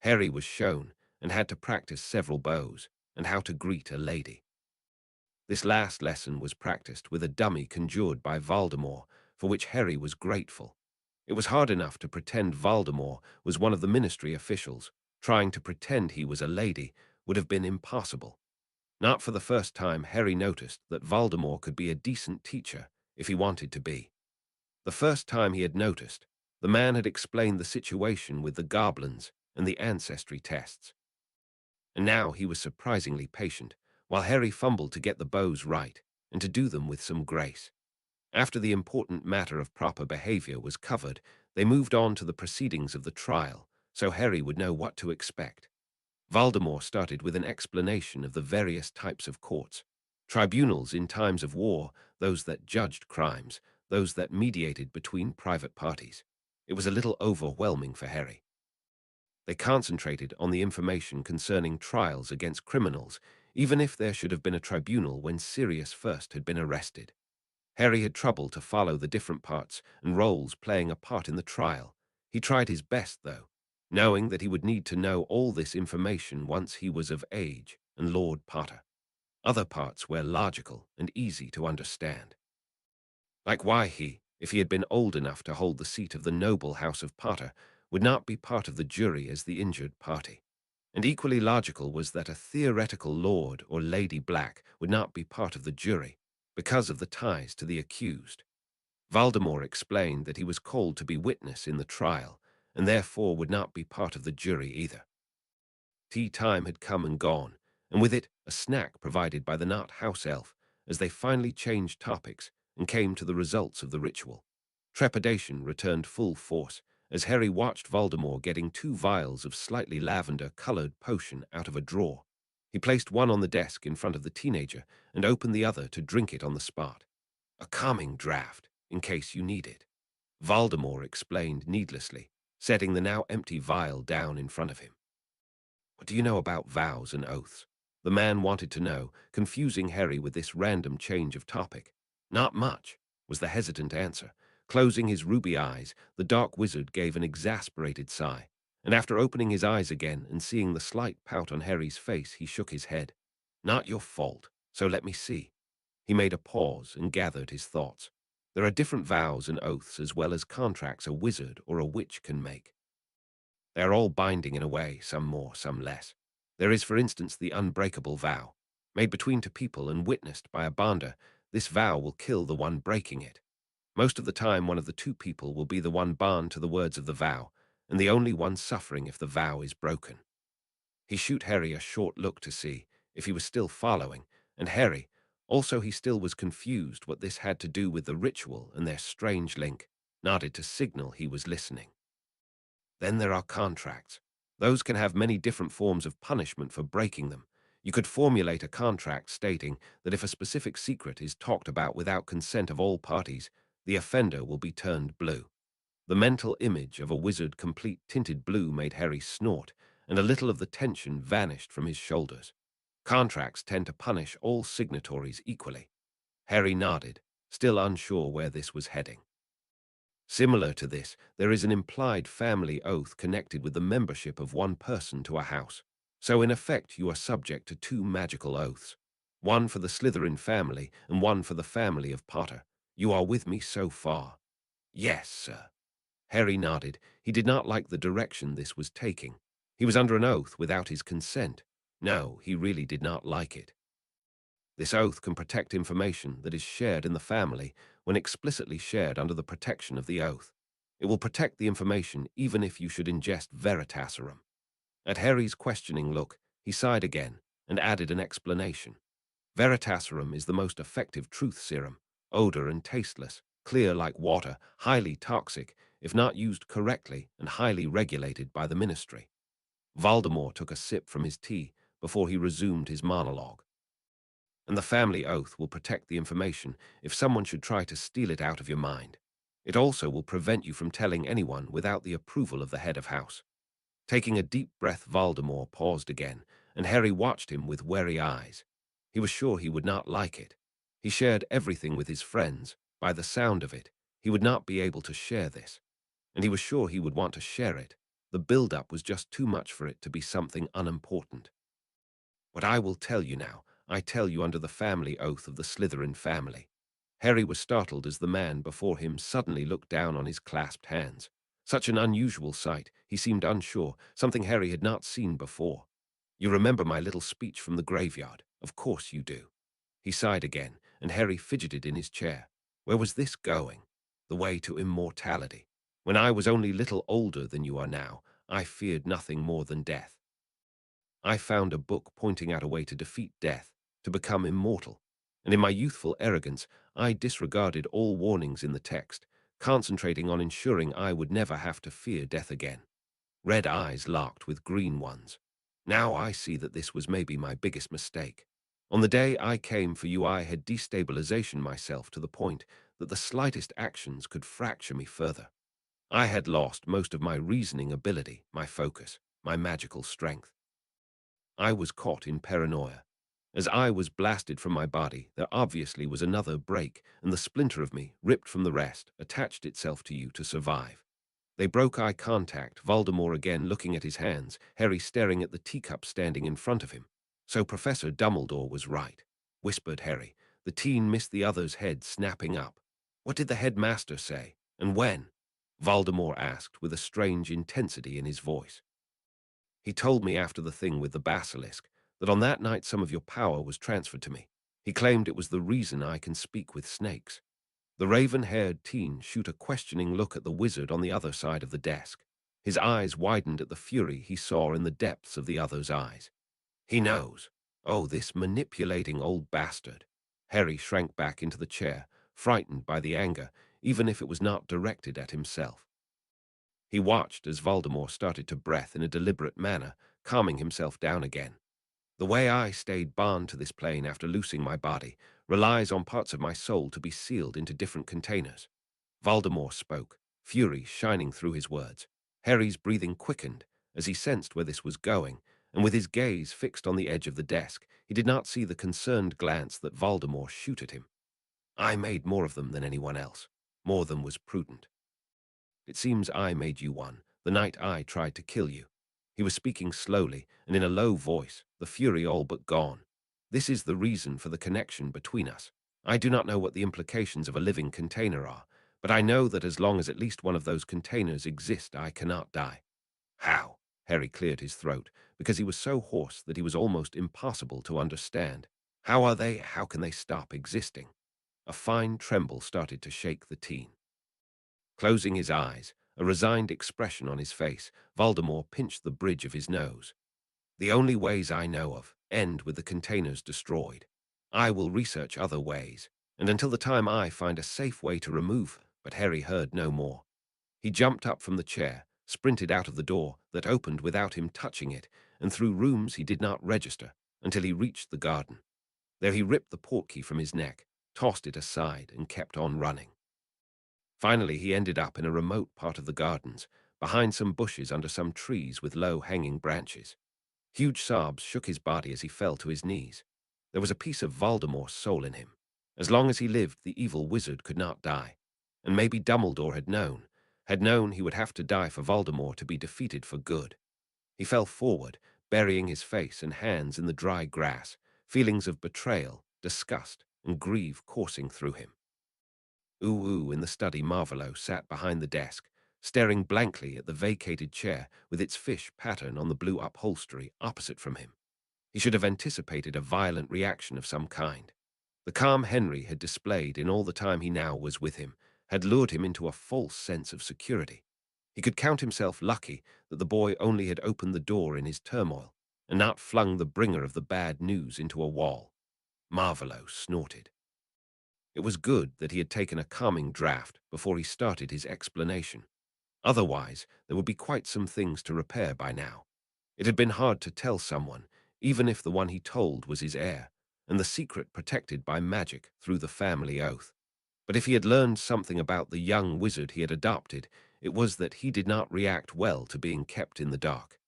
Harry was shown and had to practice several bows and how to greet a lady. This last lesson was practiced with a dummy conjured by Voldemort, for which Harry was grateful. It was hard enough to pretend Voldemort was one of the ministry officials. Trying to pretend he was a lady would have been impossible. Not for the first time, Harry noticed that Voldemort could be a decent teacher if he wanted to be. The first time he had noticed, the man had explained the situation with the goblins and the ancestry tests. And now he was surprisingly patient, while Harry fumbled to get the bows right and to do them with some grace. After the important matter of proper behavior was covered, they moved on to the proceedings of the trial, so Harry would know what to expect. Voldemort started with an explanation of the various types of courts. Tribunals in times of war, those that judged crimes, those that mediated between private parties. It was a little overwhelming for Harry. They concentrated on the information concerning trials against criminals, even if there should have been a tribunal when Sirius first had been arrested. Harry had trouble to follow the different parts and roles playing a part in the trial. He tried his best, though, knowing that he would need to know all this information once he was of age and Lord Potter. Other parts were logical and easy to understand. Like why he, if he had been old enough to hold the seat of the noble house of Potter, would not be part of the jury as the injured party. And equally logical was that a theoretical Lord or Lady Black would not be part of the jury, because of the ties to the accused. Voldemort explained that he was called to be witness in the trial, and therefore would not be part of the jury either. Tea time had come and gone, and with it a snack provided by the Knot house elf, as they finally changed topics and came to the results of the ritual. Trepidation returned full force, as Harry watched Voldemort getting 2 vials of slightly lavender-colored potion out of a drawer. He placed one on the desk in front of the teenager and opened the other to drink it on the spot. "A calming draught, in case you need it," Voldemort explained needlessly, setting the now empty vial down in front of him. "What do you know about vows and oaths?" The man wanted to know, confusing Harry with this random change of topic. "Not much," was the hesitant answer. Closing his ruby eyes, the dark wizard gave an exasperated sigh, and after opening his eyes again and seeing the slight pout on Harry's face, he shook his head. "Not your fault, so let me see." He made a pause and gathered his thoughts. There are different vows and oaths as well as contracts a wizard or a witch can make. They are all binding in a way, some more, some less. There is, for instance, the unbreakable vow. Made between two people and witnessed by a bonder, this vow will kill the one breaking it. Most of the time, one of the two people will be the one bound to the words of the vow, and the only one suffering if the vow is broken. He shoot Harry a short look to see if he was still following, and Harry, also he still was confused what this had to do with the ritual and their strange link, nodded to signal he was listening. Then there are contracts. Those can have many different forms of punishment for breaking them. You could formulate a contract stating that if a specific secret is talked about without consent of all parties, the offender will be turned blue. The mental image of a wizard complete tinted blue made Harry snort, and a little of the tension vanished from his shoulders. Contracts tend to punish all signatories equally. Harry nodded, still unsure where this was heading. Similar to this, there is an implied family oath connected with the membership of one person to a house. So in effect, you are subject to two magical oaths, one for the Slytherin family and one for the family of Potter. You are with me so far? Yes, sir. Harry nodded. He did not like the direction this was taking. He was under an oath without his consent. No, he really did not like it. This oath can protect information that is shared in the family when explicitly shared under the protection of the oath. It will protect the information even if you should ingest Veritaserum. At Harry's questioning look, he sighed again and added an explanation. Veritaserum is the most effective truth serum, odor and tasteless, clear like water, highly toxic if not used correctly and highly regulated by the ministry. Voldemort took a sip from his tea before he resumed his monologue. And the family oath will protect the information if someone should try to steal it out of your mind. It also will prevent you from telling anyone without the approval of the head of house. Taking a deep breath, Voldemort paused again, and Harry watched him with wary eyes. He was sure he would not like it. He shared everything with his friends. By the sound of it, he would not be able to share this. And he was sure he would want to share it. The build-up was just too much for it to be something unimportant. What I will tell you now, I tell you under the family oath of the Slytherin family. Harry was startled as the man before him suddenly looked down on his clasped hands. Such an unusual sight, he seemed unsure, something Harry had not seen before. You remember my little speech from the graveyard? Of course you do. He sighed again, and Harry fidgeted in his chair. Where was this going? The way to immortality. When I was only little older than you are now, I feared nothing more than death. I found a book pointing out a way to defeat death, to become immortal, and in my youthful arrogance, I disregarded all warnings in the text, concentrating on ensuring I would never have to fear death again. Red eyes locked with green ones. Now I see that this was maybe my biggest mistake. On the day I came for you, I had destabilization myself to the point that the slightest actions could fracture me further. I had lost most of my reasoning ability, my focus, my magical strength. I was caught in paranoia. As I was blasted from my body, there obviously was another break, and the splinter of me, ripped from the rest, attached itself to you to survive. They broke eye contact, Voldemort again looking at his hands, Harry staring at the teacup standing in front of him. So Professor Dumbledore was right, whispered Harry. The teen missed the other's head, snapping up. What did the headmaster say, and when? Voldemort asked with a strange intensity in his voice. He told me after the thing with the basilisk that on that night some of your power was transferred to me. He claimed it was the reason I can speak with snakes. The raven-haired teen shoot a questioning look at the wizard on the other side of the desk. His eyes widened at the fury he saw in the depths of the other's eyes. He knows. Oh, this manipulating old bastard. Harry shrank back into the chair, frightened by the anger, even if it was not directed at himself. He watched as Voldemort started to breath in a deliberate manner, calming himself down again. The way I stayed bound to this plane after loosing my body relies on parts of my soul to be sealed into different containers. Voldemort spoke, fury shining through his words. Harry's breathing quickened as he sensed where this was going, and with his gaze fixed on the edge of the desk, he did not see the concerned glance that Voldemort shoot at him. I made more of them than anyone else, more than was prudent. It seems I made you one, the night I tried to kill you. He was speaking slowly and in a low voice, the fury all but gone. This is the reason for the connection between us. I do not know what the implications of a living container are, but I know that as long as at least one of those containers exists, I cannot die. How? Harry cleared his throat, because he was so hoarse that he was almost impossible to understand. How can they stop existing? A fine tremble started to shake the teen. Closing his eyes, a resigned expression on his face, Voldemort pinched the bridge of his nose. The only ways I know of end with the containers destroyed. I will research other ways, and until the time I find a safe way to remove. But Harry heard no more. He jumped up from the chair, sprinted out of the door that opened without him touching it, and through rooms he did not register, until he reached the garden. There he ripped the portkey from his neck, tossed it aside, and kept on running. Finally, he ended up in a remote part of the gardens, behind some bushes under some trees with low-hanging branches. Huge sobs shook his body as he fell to his knees. There was a piece of Voldemort's soul in him. As long as he lived, the evil wizard could not die. And maybe Dumbledore had known he would have to die for Voldemort to be defeated for good. He fell forward, burying his face and hands in the dry grass, feelings of betrayal, disgust, and grief coursing through him. Ooh, in the study, Marvolo sat behind the desk, staring blankly at the vacated chair with its fish pattern on the blue upholstery opposite from him. He should have anticipated a violent reaction of some kind. The calm Henry had displayed in all the time he now was with him had lured him into a false sense of security. He could count himself lucky that the boy only had opened the door in his turmoil and not flung the bringer of the bad news into a wall. Marvolo snorted. It was good that he had taken a calming draught before he started his explanation. Otherwise, there would be quite some things to repair by now. It had been hard to tell someone, even if the one he told was his heir, and the secret protected by magic through the family oath. But if he had learned something about the young wizard he had adopted, it was that he did not react well to being kept in the dark,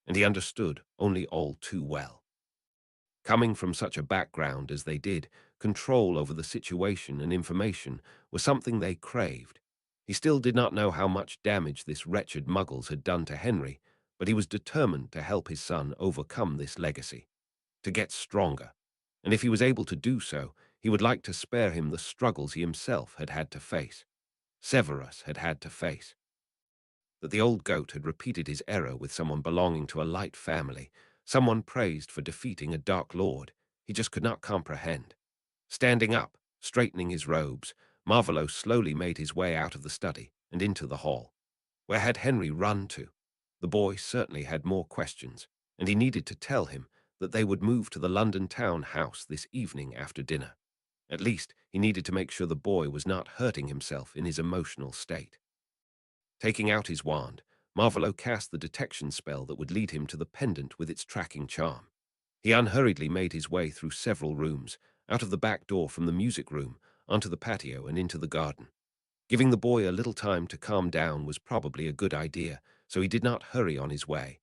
and he understood only all too well. Coming from such a background as they did, control over the situation and information was something they craved. He still did not know how much damage this wretched Muggles had done to Henry, but he was determined to help his son overcome this legacy, to get stronger, and if he was able to do so, he would like to spare him the struggles he himself had had to face. Severus had had to face. That the old goat had repeated his error with someone belonging to a light family, someone praised for defeating a dark lord, he just could not comprehend. Standing up, straightening his robes, Marvolo slowly made his way out of the study and into the hall. Where had Henry run to? The boy certainly had more questions, and he needed to tell him that they would move to the London town house this evening after dinner. At least, he needed to make sure the boy was not hurting himself in his emotional state. Taking out his wand, Marvolo cast the detection spell that would lead him to the pendant with its tracking charm. He unhurriedly made his way through several rooms, out of the back door from the music room, onto the patio and into the garden. Giving the boy a little time to calm down was probably a good idea, so he did not hurry on his way.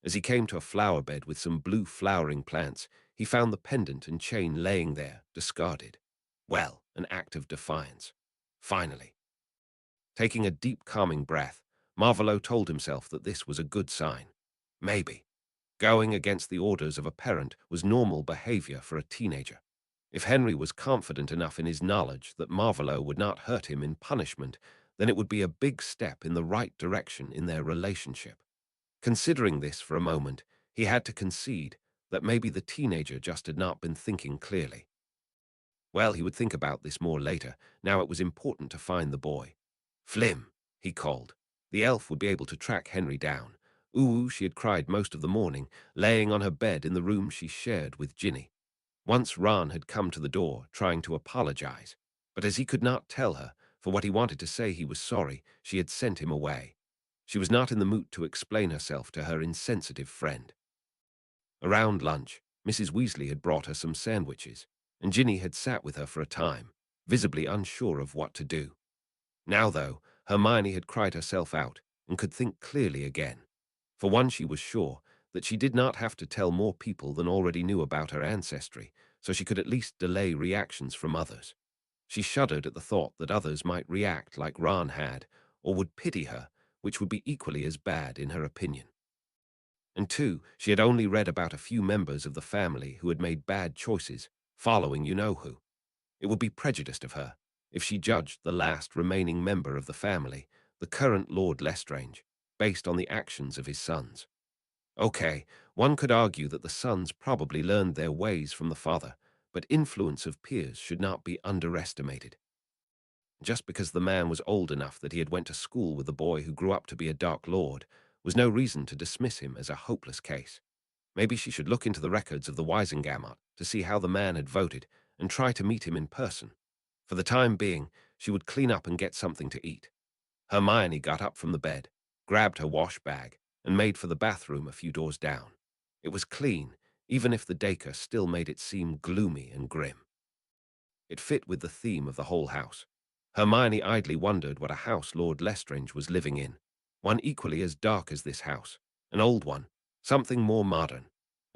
As he came to a flower bed with some blue flowering plants, he found the pendant and chain laying there, discarded. Well, an act of defiance. Finally. Taking a deep, calming breath, Marvolo told himself that this was a good sign. Maybe. Going against the orders of a parent was normal behavior for a teenager. If Henry was confident enough in his knowledge that Marvolo would not hurt him in punishment, then it would be a big step in the right direction in their relationship. Considering this for a moment, he had to concede that maybe the teenager just had not been thinking clearly. Well, he would think about this more later. Now it was important to find the boy. Flim, he called. The elf would be able to track Henry down. Ooh, she had cried most of the morning, laying on her bed in the room she shared with Ginny. Once Ron had come to the door, trying to apologize, but as he could not tell her, for what he wanted to say he was sorry, she had sent him away. She was not in the mood to explain herself to her insensitive friend. Around lunch, Mrs. Weasley had brought her some sandwiches, and Ginny had sat with her for a time, visibly unsure of what to do. Now, though, Hermione had cried herself out and could think clearly again. For one, she was sure that she did not have to tell more people than already knew about her ancestry, so she could at least delay reactions from others. She shuddered at the thought that others might react like Ron had, or would pity her, which would be equally as bad in her opinion. And two, she had only read about a few members of the family who had made bad choices, following you-know-who. It would be prejudiced of her if she judged the last remaining member of the family, the current Lord Lestrange, based on the actions of his sons. Okay, one could argue that the sons probably learned their ways from the father, but influence of peers should not be underestimated. Just because the man was old enough that he had went to school with the boy who grew up to be a Dark Lord was no reason to dismiss him as a hopeless case. Maybe she should look into the records of the Wisengamot to see how the man had voted and try to meet him in person. For the time being, she would clean up and get something to eat. Hermione got up from the bed, grabbed her wash bag, and made for the bathroom a few doors down. It was clean, even if the Dacre still made it seem gloomy and grim. It fit with the theme of the whole house. Hermione idly wondered what a house Lord Lestrange was living in. One equally as dark as this house, an old one, something more modern.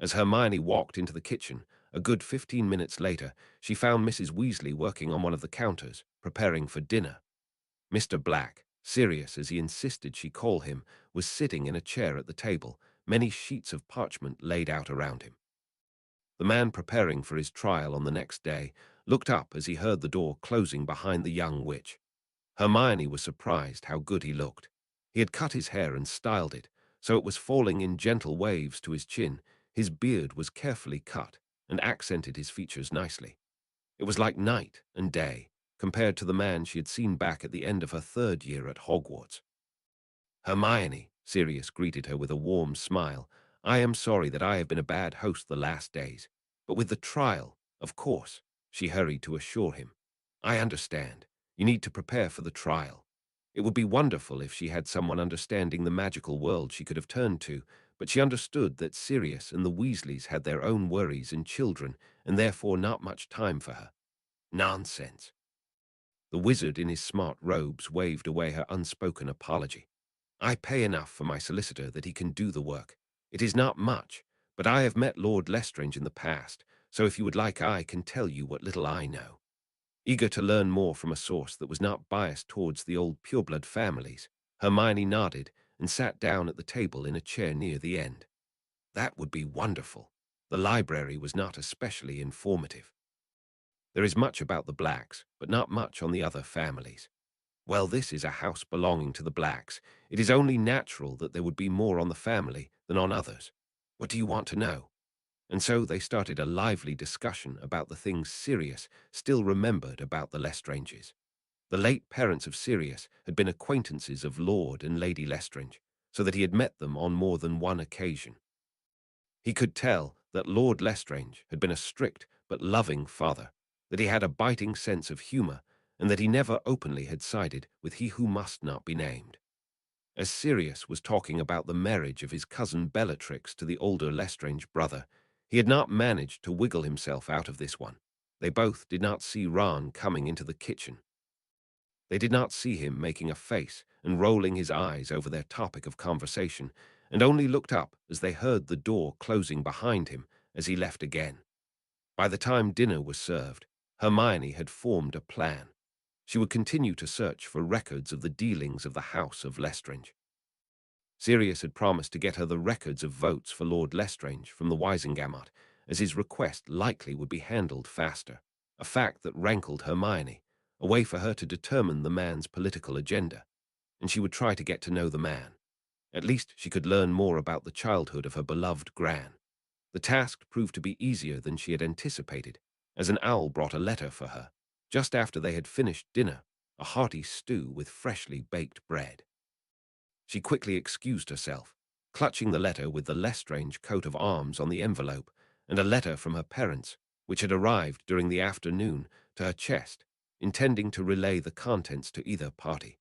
As Hermione walked into the kitchen, a good 15 minutes later, she found Mrs. Weasley working on one of the counters, preparing for dinner. Mr. Black, serious as he insisted she call him, was sitting in a chair at the table, many sheets of parchment laid out around him. The man preparing for his trial on the next day looked up as he heard the door closing behind the young witch. Hermione was surprised how good he looked. He had cut his hair and styled it, so it was falling in gentle waves to his chin. His beard was carefully cut and accented his features nicely. It was like night and day, compared to the man she had seen back at the end of her 3rd year at Hogwarts. Hermione, Sirius greeted her with a warm smile. I am sorry that I have been a bad host the last days, but with the trial, of course, she hurried to assure him. I understand. You need to prepare for the trial. It would be wonderful if she had someone understanding the magical world she could have turned to, but she understood that Sirius and the Weasleys had their own worries and children, and therefore not much time for her. Nonsense. The wizard in his smart robes waved away her unspoken apology. I pay enough for my solicitor that he can do the work. It is not much, but I have met Lord Lestrange in the past, so if you would like I can tell you what little I know. Eager to learn more from a source that was not biased towards the old pureblood families, Hermione nodded and sat down at the table in a chair near the end. That would be wonderful. The library was not especially informative. There is much about the Blacks, but not much on the other families. Well, this is a house belonging to the Blacks. It is only natural that there would be more on the family than on others. What do you want to know? And so they started a lively discussion about the things Sirius still remembered about the Lestranges. The late parents of Sirius had been acquaintances of Lord and Lady Lestrange, so that he had met them on more than one occasion. He could tell that Lord Lestrange had been a strict but loving father, that he had a biting sense of humor, and that he never openly had sided with he who must not be named. As Sirius was talking about the marriage of his cousin Bellatrix to the older Lestrange brother, he had not managed to wiggle himself out of this one. They both did not see Ron coming into the kitchen. They did not see him making a face and rolling his eyes over their topic of conversation, and only looked up as they heard the door closing behind him as he left again. By the time dinner was served, Hermione had formed a plan. She would continue to search for records of the dealings of the House of Lestrange. Sirius had promised to get her the records of votes for Lord Lestrange from the Wisengamot, as his request likely would be handled faster, a fact that rankled Hermione, a way for her to determine the man's political agenda, and she would try to get to know the man. At least she could learn more about the childhood of her beloved Gran. The task proved to be easier than she had anticipated, as an owl brought a letter for her, just after they had finished dinner, a hearty stew with freshly baked bread. She quickly excused herself, clutching the letter with the Lestrange coat of arms on the envelope, and a letter from her parents, which had arrived during the afternoon, to her chest, intending to relay the contents to either party.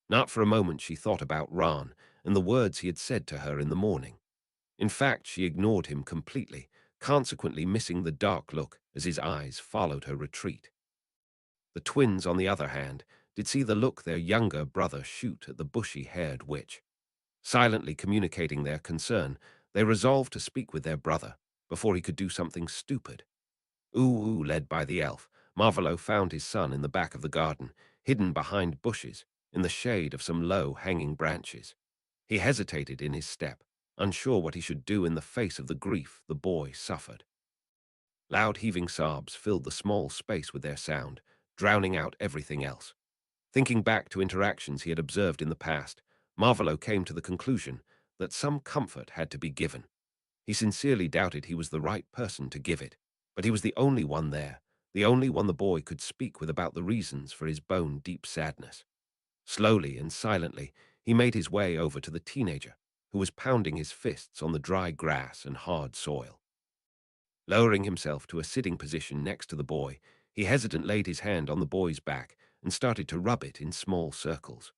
Not for a moment she thought about Ron and the words he had said to her in the morning. In fact, she ignored him completely, consequently missing the dark look as his eyes followed her retreat. The twins, on the other hand, did see the look their younger brother shoot at the bushy-haired witch. Silently communicating their concern, they resolved to speak with their brother before he could do something stupid. Ooh, led by the elf, Marvolo found his son in the back of the garden, hidden behind bushes, in the shade of some low-hanging branches. He hesitated in his step, unsure what he should do in the face of the grief the boy suffered. Loud heaving sobs filled the small space with their sound, drowning out everything else. Thinking back to interactions he had observed in the past, Marvolo came to the conclusion that some comfort had to be given. He sincerely doubted he was the right person to give it, but he was the only one there, the only one the boy could speak with about the reasons for his bone-deep sadness. Slowly and silently, he made his way over to the teenager, who was pounding his fists on the dry grass and hard soil. Lowering himself to a sitting position next to the boy, he hesitantly laid his hand on the boy's back and started to rub it in small circles.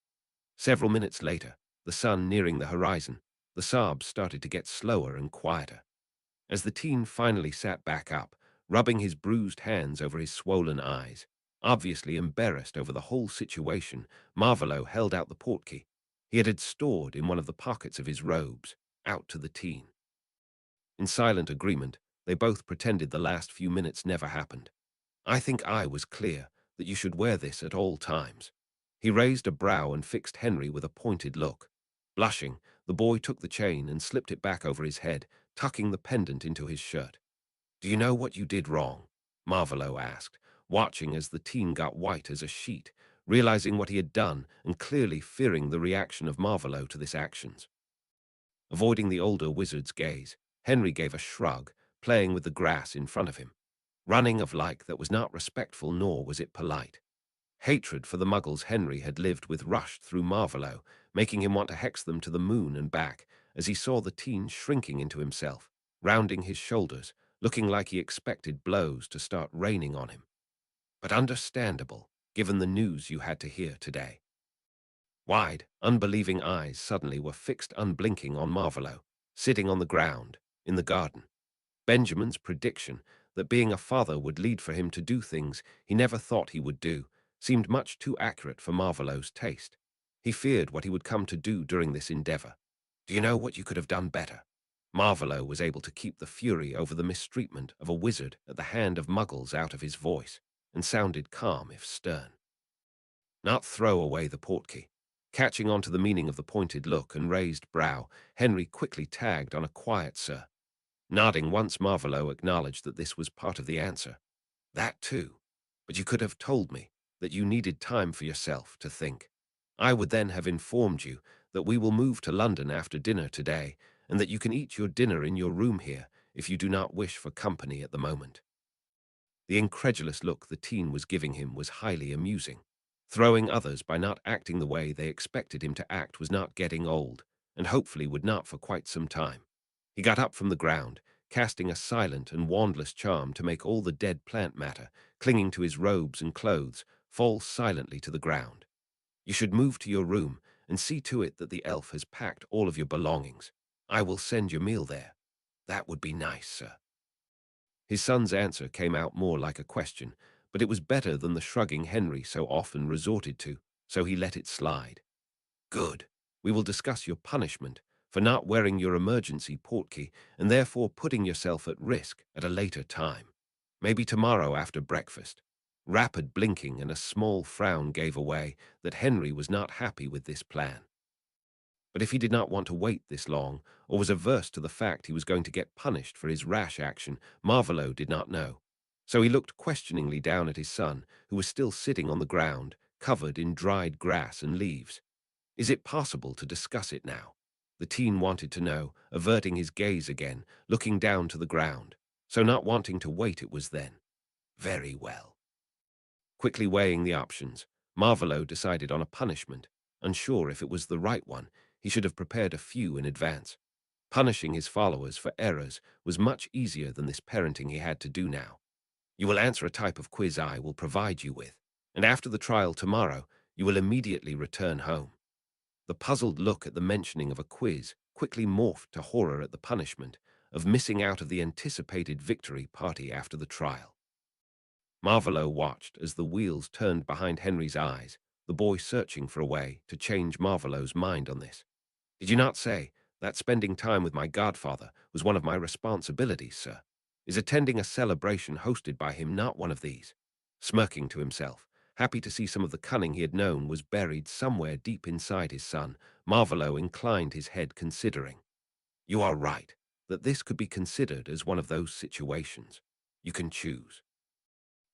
Several minutes later, the sun nearing the horizon, the sobs started to get slower and quieter. As the teen finally sat back up, rubbing his bruised hands over his swollen eyes, obviously embarrassed over the whole situation, Marvolo held out the portkey he had stored in one of the pockets of his robes, out to the teen. In silent agreement, they both pretended the last few minutes never happened. I think I was clear that you should wear this at all times. He raised a brow and fixed Henry with a pointed look. Blushing, the boy took the chain and slipped it back over his head, tucking the pendant into his shirt. Do you know what you did wrong? Marvolo asked, watching as the teen got white as a sheet, realizing what he had done and clearly fearing the reaction of Marvolo to this actions. Avoiding the older wizard's gaze, Henry gave a shrug, playing with the grass in front of him. Running of like that was not respectful nor was it polite. Hatred for the muggles Henry had lived with rushed through Marvolo, making him want to hex them to the moon and back as he saw the teen shrinking into himself, rounding his shoulders, looking like he expected blows to start raining on him. But understandable, given the news you had to hear today. Wide, unbelieving eyes suddenly were fixed unblinking on Marvolo, sitting on the ground, in the garden. Benjamin's prediction that being a father would lead for him to do things he never thought he would do seemed much too accurate for Marvolo's taste. He feared what he would come to do during this endeavor. Do you know what you could have done better? Marvolo was able to keep the fury over the mistreatment of a wizard at the hand of muggles out of his voice, and sounded calm if stern. Not throw away the portkey. Catching on to the meaning of the pointed look and raised brow, Henry quickly tagged on a quiet sir. Nodding once, Marvolo acknowledged that this was part of the answer. That too. But you could have told me that you needed time for yourself to think. I would then have informed you that we will move to London after dinner today, and that you can eat your dinner in your room here if you do not wish for company at the moment. The incredulous look the teen was giving him was highly amusing. Throwing others by not acting the way they expected him to act was not getting old, and hopefully would not for quite some time. He got up from the ground, casting a silent and wandless charm to make all the dead plant matter, clinging to his robes and clothes, fall silently to the ground. You should move to your room and see to it that the elf has packed all of your belongings. I will send your meal there. That would be nice, sir. His son's answer came out more like a question, but it was better than the shrugging Henry so often resorted to, so he let it slide. Good. We will discuss your punishment for not wearing your emergency portkey and therefore putting yourself at risk at a later time. Maybe tomorrow after breakfast. Rapid blinking and a small frown gave away that Henry was not happy with this plan. But if he did not want to wait this long, or was averse to the fact he was going to get punished for his rash action, Marvolo did not know. So he looked questioningly down at his son, who was still sitting on the ground, covered in dried grass and leaves. Is it possible to discuss it now? The teen wanted to know, averting his gaze again, looking down to the ground. So not wanting to wait it was then. Very well. Quickly weighing the options, Marvolo decided on a punishment. Unsure if it was the right one, he should have prepared a few in advance. Punishing his followers for errors was much easier than this parenting he had to do now. You will answer a type of quiz I will provide you with, and after the trial tomorrow, you will immediately return home. The puzzled look at the mentioning of a quiz quickly morphed to horror at the punishment of missing out of the anticipated victory party after the trial. Marvolo watched as the wheels turned behind Henry's eyes, the boy searching for a way to change Marvolo's mind on this. Did you not say that spending time with my godfather was one of my responsibilities, sir? Is attending a celebration hosted by him not one of these? Smirking to himself, happy to see some of the cunning he had known was buried somewhere deep inside his son, Marvolo inclined his head considering. You are right, that this could be considered as one of those situations. You can choose.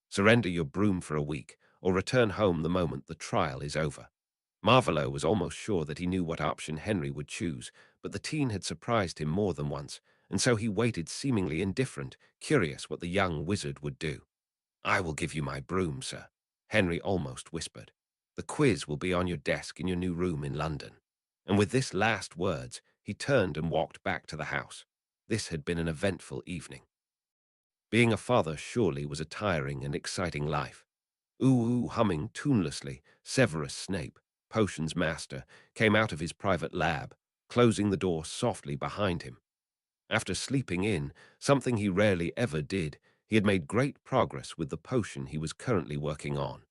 Surrender your broom for a week, or return home the moment the trial is over. Marvolo was almost sure that he knew what option Henry would choose, but the teen had surprised him more than once, and so he waited seemingly indifferent, curious what the young wizard would do. "I will give you my broom, sir," Henry almost whispered. "The quiz will be on your desk in your new room in London." And with this last words, he turned and walked back to the house. This had been an eventful evening. Being a father surely was a tiring and exciting life. Ooh, humming tunelessly, Severus Snape, potions master, came out of his private lab, closing the door softly behind him. After sleeping in, something he rarely ever did, he had made great progress with the potion he was currently working on.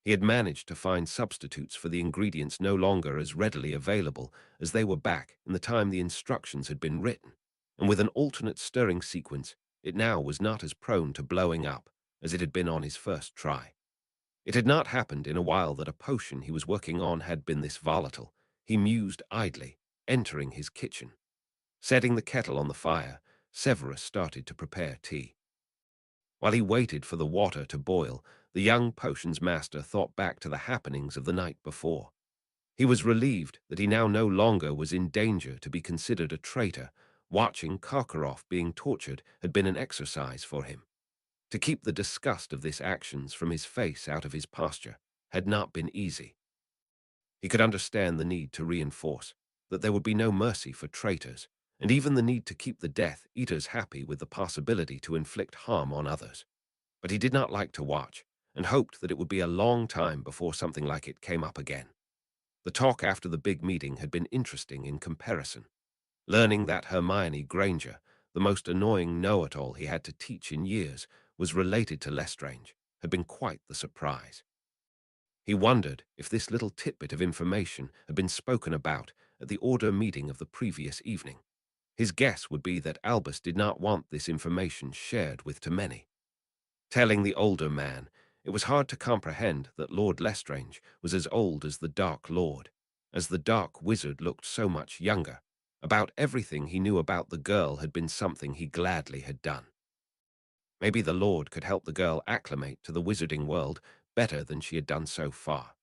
He had managed to find substitutes for the ingredients no longer as readily available as they were back in the time the instructions had been written, and with an alternate stirring sequence, it now was not as prone to blowing up as it had been on his first try. It had not happened in a while that a potion he was working on had been this volatile. He mused idly, entering his kitchen. Setting the kettle on the fire, Severus started to prepare tea. While he waited for the water to boil, the young potions master thought back to the happenings of the night before. He was relieved that he now no longer was in danger to be considered a traitor. Watching Karkaroff being tortured had been an exercise for him. To keep the disgust of this actions from his face out of his posture had not been easy. He could understand the need to reinforce that there would be no mercy for traitors, and even the need to keep the Death Eaters happy with the possibility to inflict harm on others. But he did not like to watch, and hoped that it would be a long time before something like it came up again. The talk after the big meeting had been interesting in comparison. Learning that Hermione Granger, the most annoying know-it-all he had to teach in years, was related to Lestrange, had been quite the surprise. He wondered if this little tidbit of information had been spoken about at the order meeting of the previous evening. His guess would be that Albus did not want this information shared with too many. Telling the older man, it was hard to comprehend that Lord Lestrange was as old as the Dark Lord, as the Dark Wizard looked so much younger. About everything he knew about the girl had been something he gladly had done. Maybe the Lord could help the girl acclimate to the wizarding world better than she had done so far.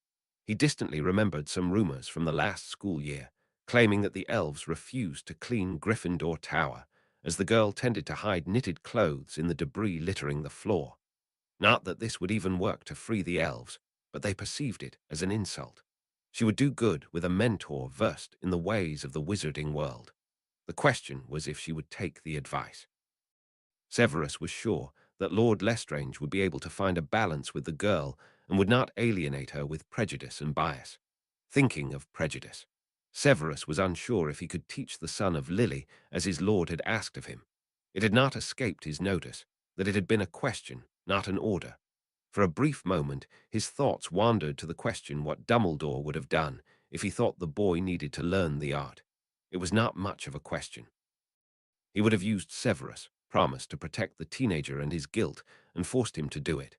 He distantly remembered some rumors from the last school year, claiming that the elves refused to clean Gryffindor Tower, as the girl tended to hide knitted clothes in the debris littering the floor. Not that this would even work to free the elves, but they perceived it as an insult. She would do good with a mentor versed in the ways of the wizarding world. The question was if she would take the advice. Severus was sure that Lord Lestrange would be able to find a balance with the girl and would not alienate her with prejudice and bias. Thinking of prejudice, Severus was unsure if he could teach the son of Lily as his lord had asked of him. It had not escaped his notice that it had been a question, not an order. For a brief moment, his thoughts wandered to the question what Dumbledore would have done if he thought the boy needed to learn the art. It was not much of a question. He would have used Severus' promise to protect the teenager and his guilt and forced him to do it.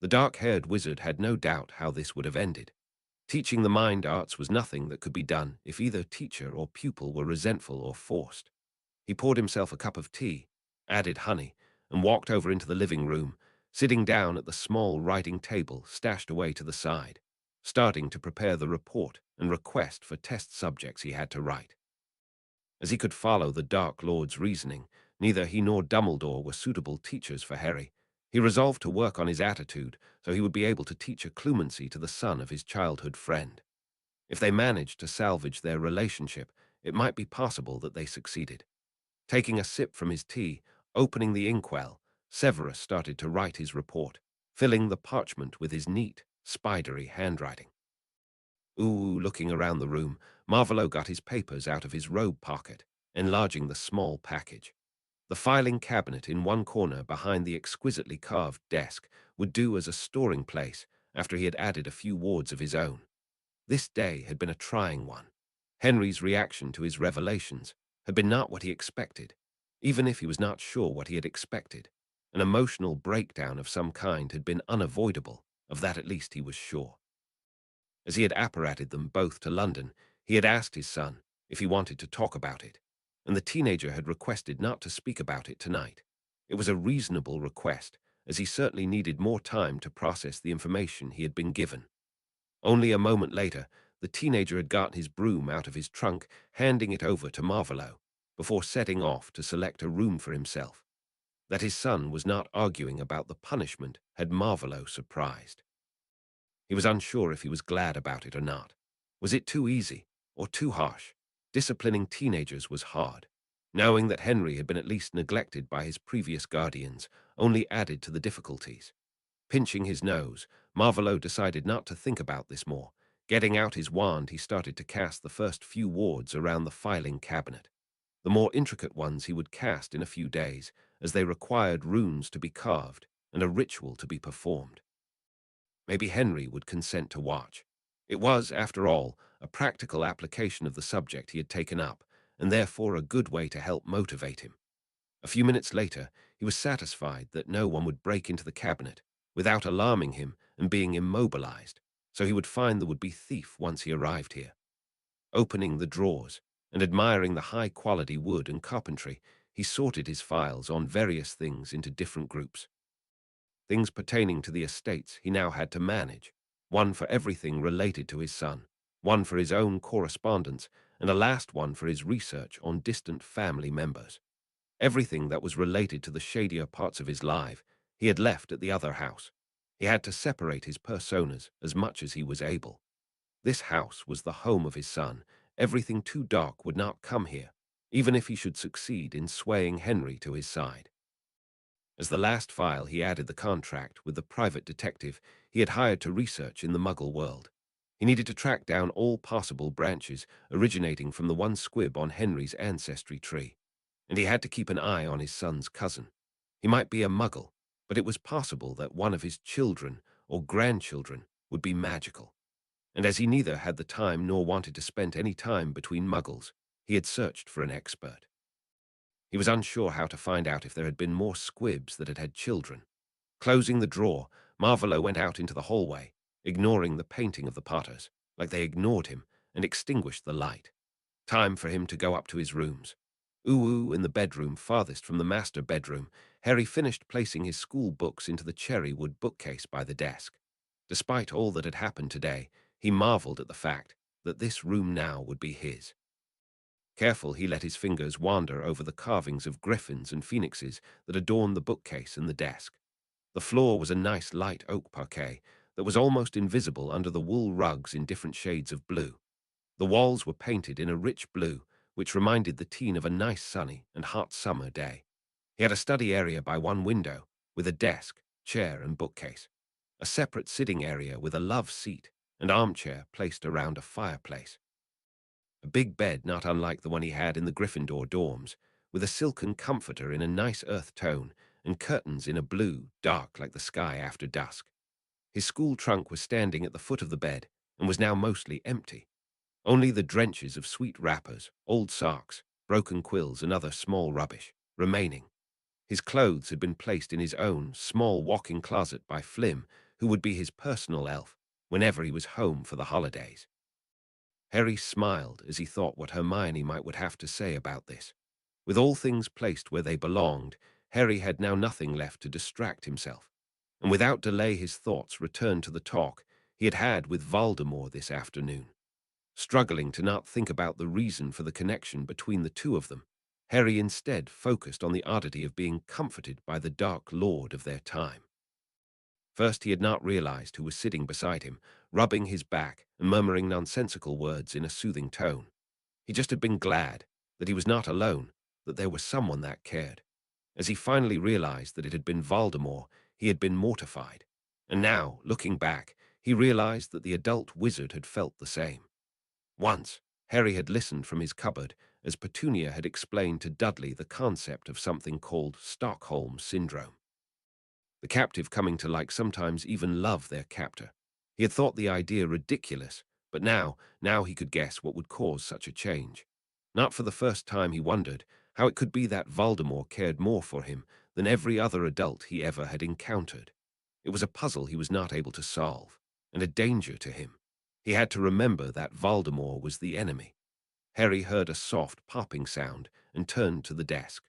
The dark-haired wizard had no doubt how this would have ended. Teaching the mind arts was nothing that could be done if either teacher or pupil were resentful or forced. He poured himself a cup of tea, added honey, and walked over into the living room, sitting down at the small writing table stashed away to the side, starting to prepare the report and request for test subjects he had to write. As he could follow the Dark Lord's reasoning, neither he nor Dumbledore were suitable teachers for Harry. He resolved to work on his attitude so he would be able to teach occlumency to the son of his childhood friend. If they managed to salvage their relationship, it might be possible that they succeeded. Taking a sip from his tea, opening the inkwell, Severus started to write his report, filling the parchment with his neat, spidery handwriting. Looking around the room, Marvolo got his papers out of his robe pocket, enlarging the small package. The filing cabinet in one corner behind the exquisitely carved desk would do as a storing place after he had added a few wards of his own. This day had been a trying one. Henry's reaction to his revelations had been not what he expected, even if he was not sure what he had expected. An emotional breakdown of some kind had been unavoidable, of that at least he was sure. As he had apparated them both to London, he had asked his son if he wanted to talk about it, and the teenager had requested not to speak about it tonight. It was a reasonable request, as he certainly needed more time to process the information he had been given. Only a moment later, the teenager had gotten his broom out of his trunk, handing it over to Marvolo, before setting off to select a room for himself. That his son was not arguing about the punishment had Marvolo surprised. He was unsure if he was glad about it or not. Was it too easy or too harsh? Disciplining teenagers was hard. Knowing that Henry had been at least neglected by his previous guardians only added to the difficulties. Pinching his nose, Marvolo decided not to think about this more. Getting out his wand, he started to cast the first few wards around the filing cabinet. The more intricate ones he would cast in a few days, as they required runes to be carved and a ritual to be performed. Maybe Henry would consent to watch. It was, after all, a practical application of the subject he had taken up, and therefore a good way to help motivate him. A few minutes later, he was satisfied that no one would break into the cabinet without alarming him and being immobilized, so he would find the would-be thief once he arrived here. Opening the drawers and admiring the high-quality wood and carpentry, he sorted his files on various things into different groups. Things pertaining to the estates he now had to manage, one for everything related to his son, one for his own correspondence, and a last one for his research on distant family members. Everything that was related to the shadier parts of his life he had left at the other house. He had to separate his personas as much as he was able. This house was the home of his son. Everything too dark would not come here, even if he should succeed in swaying Henry to his side. As the last file, he added the contract with the private detective he had hired to research in the Muggle world. He needed to track down all possible branches originating from the one squib on Henry's ancestry tree, and he had to keep an eye on his son's cousin. He might be a Muggle, but it was possible that one of his children or grandchildren would be magical. And as he neither had the time nor wanted to spend any time between Muggles, he had searched for an expert. He was unsure how to find out if there had been more squibs that had had children. Closing the drawer, Marvolo went out into the hallway, ignoring the painting of the Potters, like they ignored him, and extinguished the light. Time for him to go up to his rooms. Ooh, in the bedroom farthest from the master bedroom, Harry finished placing his school books into the cherry wood bookcase by the desk. Despite all that had happened today, he marveled at the fact that this room now would be his. Careful, he let his fingers wander over the carvings of griffins and phoenixes that adorned the bookcase and the desk. The floor was a nice light oak parquet that was almost invisible under the wool rugs in different shades of blue. The walls were painted in a rich blue, which reminded the teen of a nice sunny and hot summer day. He had a study area by one window, with a desk, chair, and bookcase. A separate sitting area with a love seat and armchair placed around a fireplace. A big bed not unlike the one he had in the Gryffindor dorms, with a silken comforter in a nice earth tone and curtains in a blue, dark like the sky after dusk. His school trunk was standing at the foot of the bed and was now mostly empty. Only the drenches of sweet wrappers, old socks, broken quills, and other small rubbish remaining. His clothes had been placed in his own small walk-in closet by Flim, who would be his personal elf whenever he was home for the holidays. Harry smiled as he thought what Hermione would have to say about this. With all things placed where they belonged, Harry had now nothing left to distract himself, and without delay his thoughts returned to the talk he had had with Voldemort this afternoon. Struggling to not think about the reason for the connection between the two of them, Harry instead focused on the oddity of being comforted by the Dark Lord of their time. First, he had not realized who was sitting beside him, rubbing his back and murmuring nonsensical words in a soothing tone. He just had been glad that he was not alone, that there was someone that cared. As he finally realized that it had been Voldemort, he had been mortified. And now, looking back, he realized that the adult wizard had felt the same. Once, Harry had listened from his cupboard as Petunia had explained to Dudley the concept of something called Stockholm Syndrome. The captive coming to like sometimes even love their captor. He had thought the idea ridiculous, but now he could guess what would cause such a change. Not for the first time he wondered how it could be that Voldemort cared more for him than every other adult he ever had encountered. It was a puzzle he was not able to solve, and a danger to him. He had to remember that Voldemort was the enemy. Harry heard a soft popping sound and turned to the desk.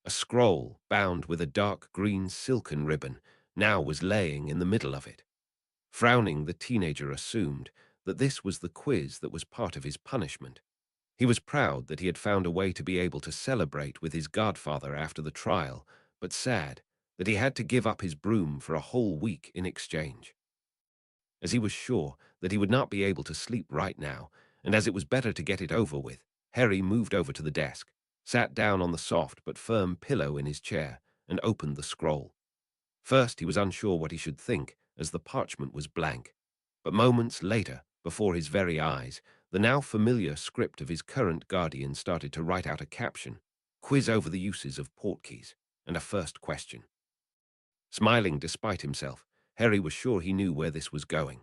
A scroll, bound with a dark green silken ribbon, now was laying in the middle of it. Frowning, the teenager assumed that this was the quiz that was part of his punishment. He was proud that he had found a way to be able to celebrate with his godfather after the trial, but sad that he had to give up his broom for a whole week in exchange. As he was sure that he would not be able to sleep right now, and as it was better to get it over with, Harry moved over to the desk, sat down on the soft but firm pillow in his chair, and opened the scroll. First, he was unsure what he should think, as the parchment was blank. But moments later, before his very eyes, the now familiar script of his current guardian started to write out a caption, quiz over the uses of portkeys, and a first question. Smiling despite himself, Harry was sure he knew where this was going.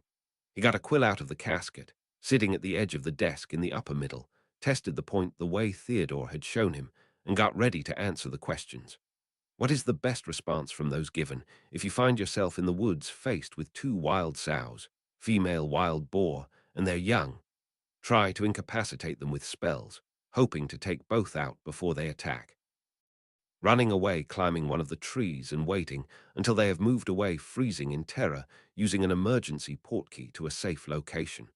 He got a quill out of the casket, sitting at the edge of the desk in the upper middle, tested the point the way Theodore had shown him, and got ready to answer the questions. What is the best response from those given if you find yourself in the woods faced with two wild sows, female wild boar, and their young? Try to incapacitate them with spells, hoping to take both out before they attack. Running away, climbing one of the trees and waiting until they have moved away, freezing in terror, using an emergency portkey to a safe location.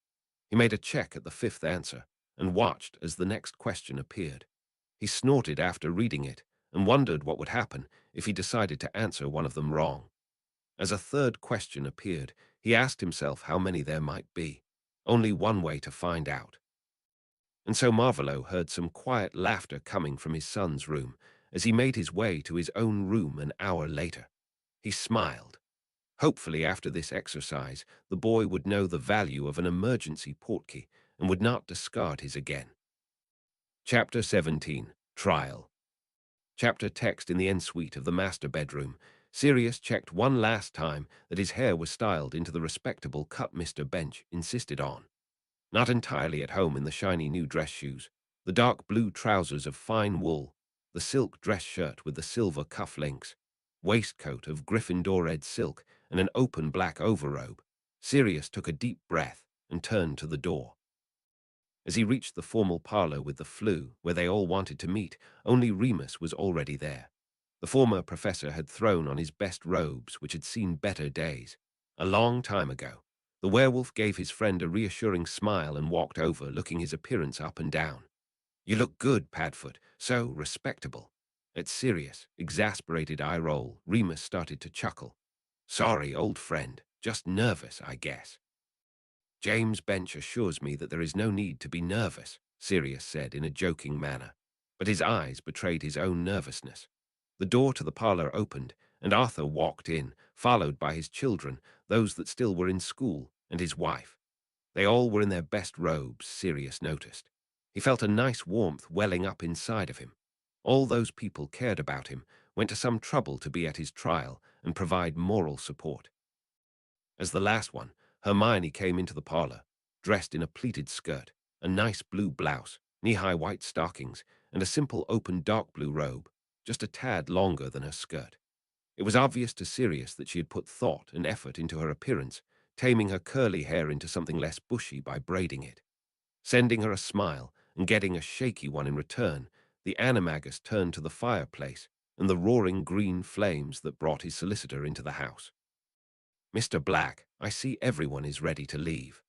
He made a check at the fifth answer and watched as the next question appeared. He snorted after reading it and wondered what would happen if he decided to answer one of them wrong. As a third question appeared, he asked himself how many there might be. Only one way to find out. And so Marvolo heard some quiet laughter coming from his son's room as he made his way to his own room an hour later. He smiled. Hopefully, after this exercise, the boy would know the value of an emergency portkey and would not discard his again. Chapter 17. Trial. Chapter text in the ensuite of the master bedroom. Sirius checked one last time that his hair was styled into the respectable cut Mr. Bench insisted on. Not entirely at home in the shiny new dress shoes, the dark blue trousers of fine wool, the silk dress shirt with the silver cuff links, waistcoat of Gryffindor-red silk, and an open black overrobe, Sirius took a deep breath and turned to the door. As he reached the formal parlor with the Floo, where they all wanted to meet, only Remus was already there. The former professor had thrown on his best robes, which had seen better days. A long time ago, the werewolf gave his friend a reassuring smile and walked over, looking his appearance up and down. "You look good, Padfoot, so respectable." At Sirius' exasperated eye roll, Remus started to chuckle. "Sorry, old friend, just nervous, I guess." "James Bench assures me that there is no need to be nervous," Sirius said in a joking manner, but his eyes betrayed his own nervousness. The door to the parlor opened, and Arthur walked in, followed by his children, those that still were in school, and his wife. They all were in their best robes, Sirius noticed. He felt a nice warmth welling up inside of him. All those people cared about him, went to some trouble to be at his trial and provide moral support. As the last one, Hermione came into the parlor, dressed in a pleated skirt, a nice blue blouse, knee-high white stockings, and a simple open dark blue robe, just a tad longer than her skirt. It was obvious to Sirius that she had put thought and effort into her appearance, taming her curly hair into something less bushy by braiding it. Sending her a smile and getting a shaky one in return, the animagus turned to the fireplace and the roaring green flames that brought his solicitor into the house. "Mr. Black, I see everyone is ready to leave."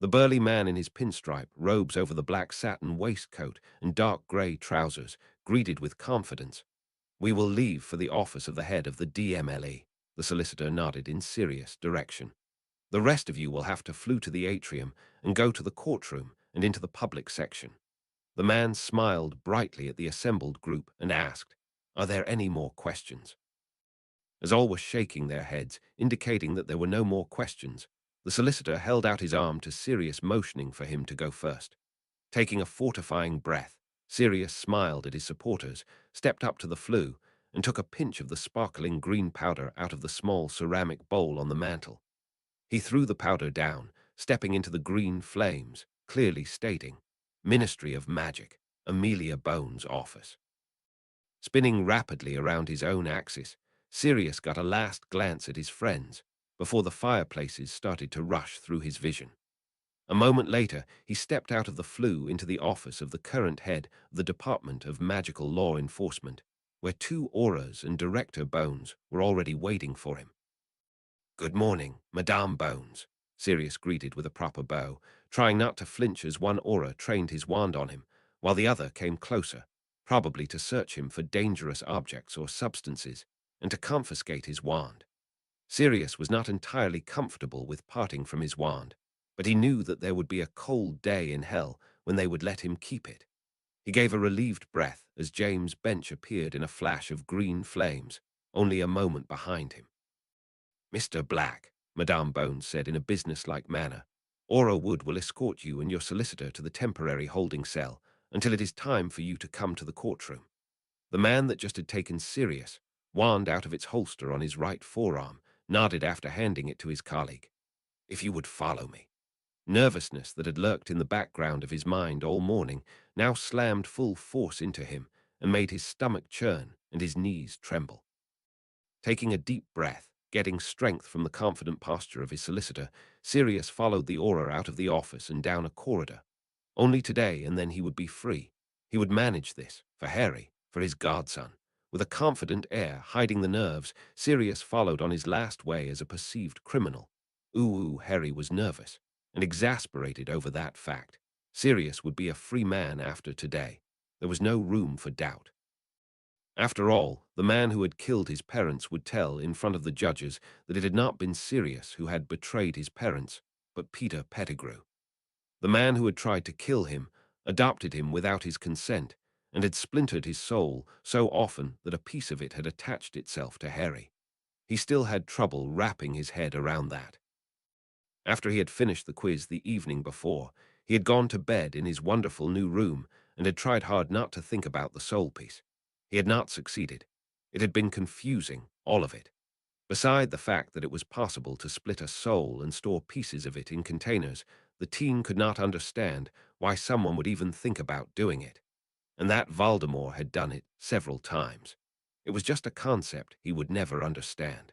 The burly man in his pinstripe robes over the black satin waistcoat and dark grey trousers greeted with confidence. "We will leave for the office of the head of the DMLE." The solicitor nodded in Sirius' direction. "The rest of you will have to flew to the atrium and go to the courtroom and into the public section." The man smiled brightly at the assembled group and asked, "Are there any more questions?" As all were shaking their heads, indicating that there were no more questions, the solicitor held out his arm to Sirius, motioning for him to go first. Taking a fortifying breath, Sirius smiled at his supporters, stepped up to the flue, and took a pinch of the sparkling green powder out of the small ceramic bowl on the mantel. He threw the powder down, stepping into the green flames, clearly stating, "Ministry of Magic, Amelia Bones' office." Spinning rapidly around his own axis, Sirius got a last glance at his friends before the fireplaces started to rush through his vision. A moment later, he stepped out of the flue into the office of the current head of the Department of Magical Law Enforcement, where two auras and Director Bones were already waiting for him. "Good morning, Madame Bones," Sirius greeted with a proper bow, trying not to flinch as one aura trained his wand on him, while the other came closer, probably to search him for dangerous objects or substances, and to confiscate his wand. Sirius was not entirely comfortable with parting from his wand, but he knew that there would be a cold day in hell when they would let him keep it. He gave a relieved breath as James' bench appeared in a flash of green flames, only a moment behind him. "Mr. Black," Madame Bones said in a businesslike manner, "Aura Wood will escort you and your solicitor to the temporary holding cell until it is time for you to come to the courtroom." The man that just had taken Sirius, wand out of its holster on his right forearm, nodded after handing it to his colleague. "If you would follow me." Nervousness that had lurked in the background of his mind all morning now slammed full force into him and made his stomach churn and his knees tremble. Taking a deep breath, getting strength from the confident posture of his solicitor, Sirius followed the aura out of the office and down a corridor. Only today, and then he would be free. He would manage this, for Harry, for his godson. With a confident air, hiding the nerves, Sirius followed on his last way as a perceived criminal. Harry was nervous and exasperated over that fact. Sirius would be a free man after today. There was no room for doubt. After all, the man who had killed his parents would tell in front of the judges that it had not been Sirius who had betrayed his parents, but Peter Pettigrew. The man who had tried to kill him, adopted him without his consent, and had splintered his soul so often that a piece of it had attached itself to Harry. He still had trouble wrapping his head around that. After he had finished the quiz the evening before, he had gone to bed in his wonderful new room and had tried hard not to think about the soul piece. He had not succeeded. It had been confusing, all of it. Beside the fact that it was possible to split a soul and store pieces of it in containers, the teen could not understand why someone would even think about doing it. And that Voldemort had done it several times. It was just a concept he would never understand.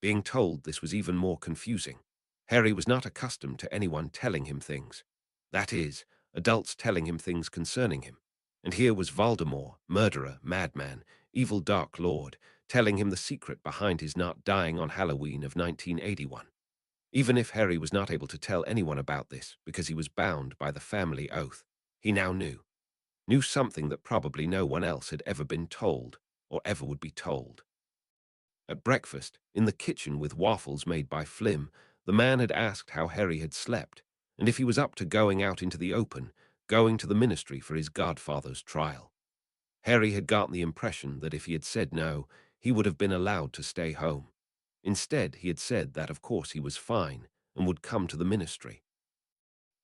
Being told this was even more confusing. Harry was not accustomed to anyone telling him things. That is, adults telling him things concerning him. And here was Voldemort, murderer, madman, evil Dark Lord, telling him the secret behind his not dying on Halloween of 1981. Even if Harry was not able to tell anyone about this because he was bound by the family oath, he now knew something that probably no one else had ever been told or ever would be told. At breakfast, in the kitchen with waffles made by Flim, the man had asked how Harry had slept, and if he was up to going out into the open, going to the ministry for his godfather's trial. Harry had gotten the impression that if he had said no, he would have been allowed to stay home. Instead, he had said that of course he was fine and would come to the ministry.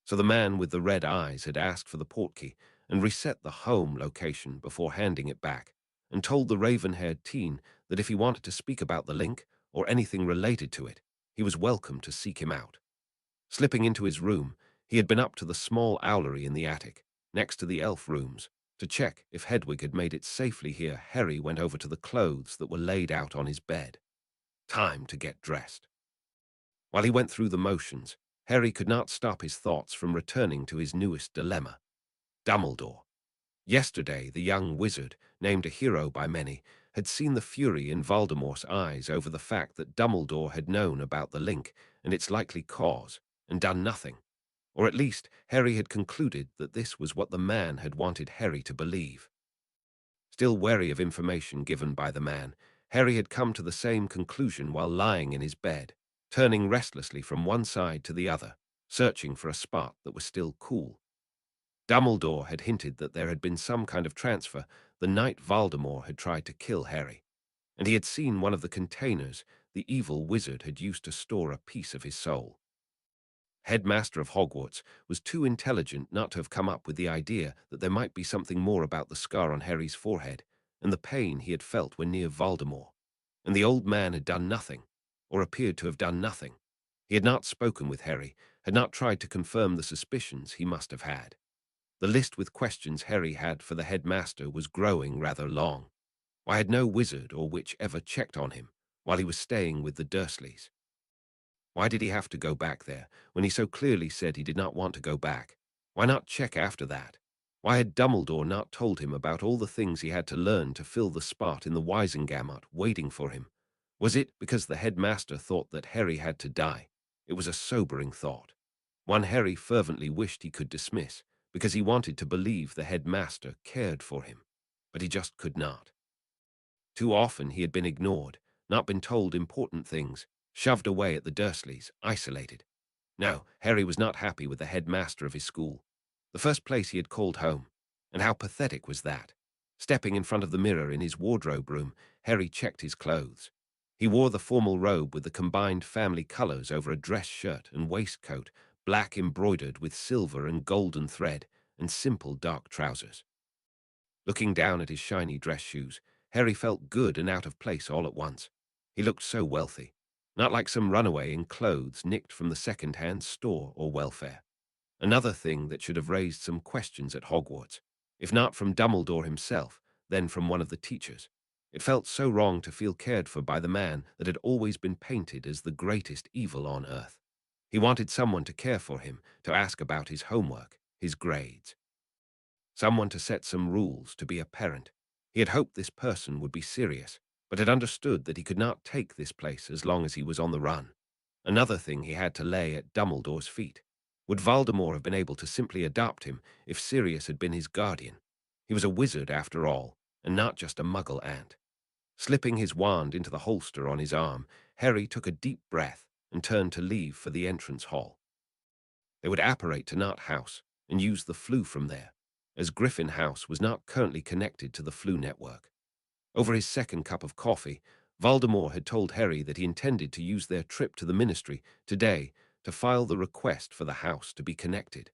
So the man with the red eyes had asked for the portkey and reset the home location before handing it back, and told the raven-haired teen that if he wanted to speak about the link or anything related to it, he was welcome to seek him out. Slipping into his room, he had been up to the small owlery in the attic, next to the elf rooms. To check if Hedwig had made it safely here, Harry went over to the clothes that were laid out on his bed. Time to get dressed. While he went through the motions, Harry could not stop his thoughts from returning to his newest dilemma. Dumbledore. Yesterday, the young wizard, named a hero by many, had seen the fury in Voldemort's eyes over the fact that Dumbledore had known about the link and its likely cause, and done nothing. Or at least, Harry had concluded that this was what the man had wanted Harry to believe. Still wary of information given by the man, Harry had come to the same conclusion while lying in his bed, turning restlessly from one side to the other, searching for a spot that was still cool. Dumbledore had hinted that there had been some kind of transfer the night Voldemort had tried to kill Harry, and he had seen one of the containers the evil wizard had used to store a piece of his soul. Headmaster of Hogwarts was too intelligent not to have come up with the idea that there might be something more about the scar on Harry's forehead and the pain he had felt when near Voldemort. And the old man had done nothing, or appeared to have done nothing. He had not spoken with Harry, had not tried to confirm the suspicions he must have had. The list with questions Harry had for the headmaster was growing rather long. Why had no wizard or witch ever checked on him while he was staying with the Dursleys? Why did he have to go back there when he so clearly said he did not want to go back? Why not check after that? Why had Dumbledore not told him about all the things he had to learn to fill the spot in the Wisengamot waiting for him? Was it because the headmaster thought that Harry had to die? It was a sobering thought, one Harry fervently wished he could dismiss, because he wanted to believe the headmaster cared for him, but he just could not. Too often he had been ignored, not been told important things, shoved away at the Dursleys, isolated. No, Harry was not happy with the headmaster of his school, the first place he had called home. And how pathetic was that? Stepping in front of the mirror in his wardrobe room, Harry checked his clothes. He wore the formal robe with the combined family colors over a dress shirt and waistcoat, black embroidered with silver and golden thread, and simple dark trousers. Looking down at his shiny dress shoes, Harry felt good and out of place all at once. He looked so wealthy, not like some runaway in clothes nicked from the second-hand store or welfare. Another thing that should have raised some questions at Hogwarts, if not from Dumbledore himself, then from one of the teachers. It felt so wrong to feel cared for by the man that had always been painted as the greatest evil on earth. He wanted someone to care for him, to ask about his homework, his grades. Someone to set some rules, to be a parent. He had hoped this person would be serious, but had understood that he could not take this place as long as he was on the run. Another thing he had to lay at Dumbledore's feet. Would Voldemort have been able to simply adopt him if Sirius had been his guardian? He was a wizard after all, and not just a muggle ant. Slipping his wand into the holster on his arm, Harry took a deep breath and turned to leave for the entrance hall. They would apparate to Knot House and use the Floo from there, as Griffin House was not currently connected to the Floo network. Over his second cup of coffee, Voldemort had told Harry that he intended to use their trip to the Ministry today to file the request for the house to be connected.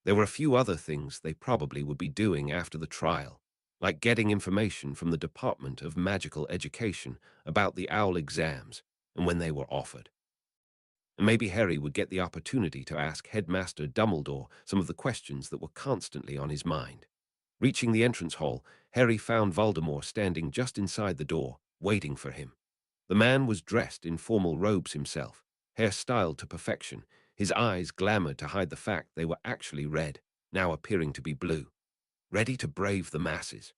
There were a few other things they probably would be doing after the trial, like getting information from the Department of Magical Education about the OWL exams and when they were offered. And maybe Harry would get the opportunity to ask Headmaster Dumbledore some of the questions that were constantly on his mind. Reaching the entrance hall, Harry found Voldemort standing just inside the door, waiting for him. The man was dressed in formal robes himself, hair styled to perfection, his eyes glamoured to hide the fact they were actually red, now appearing to be blue. Ready to brave the masses?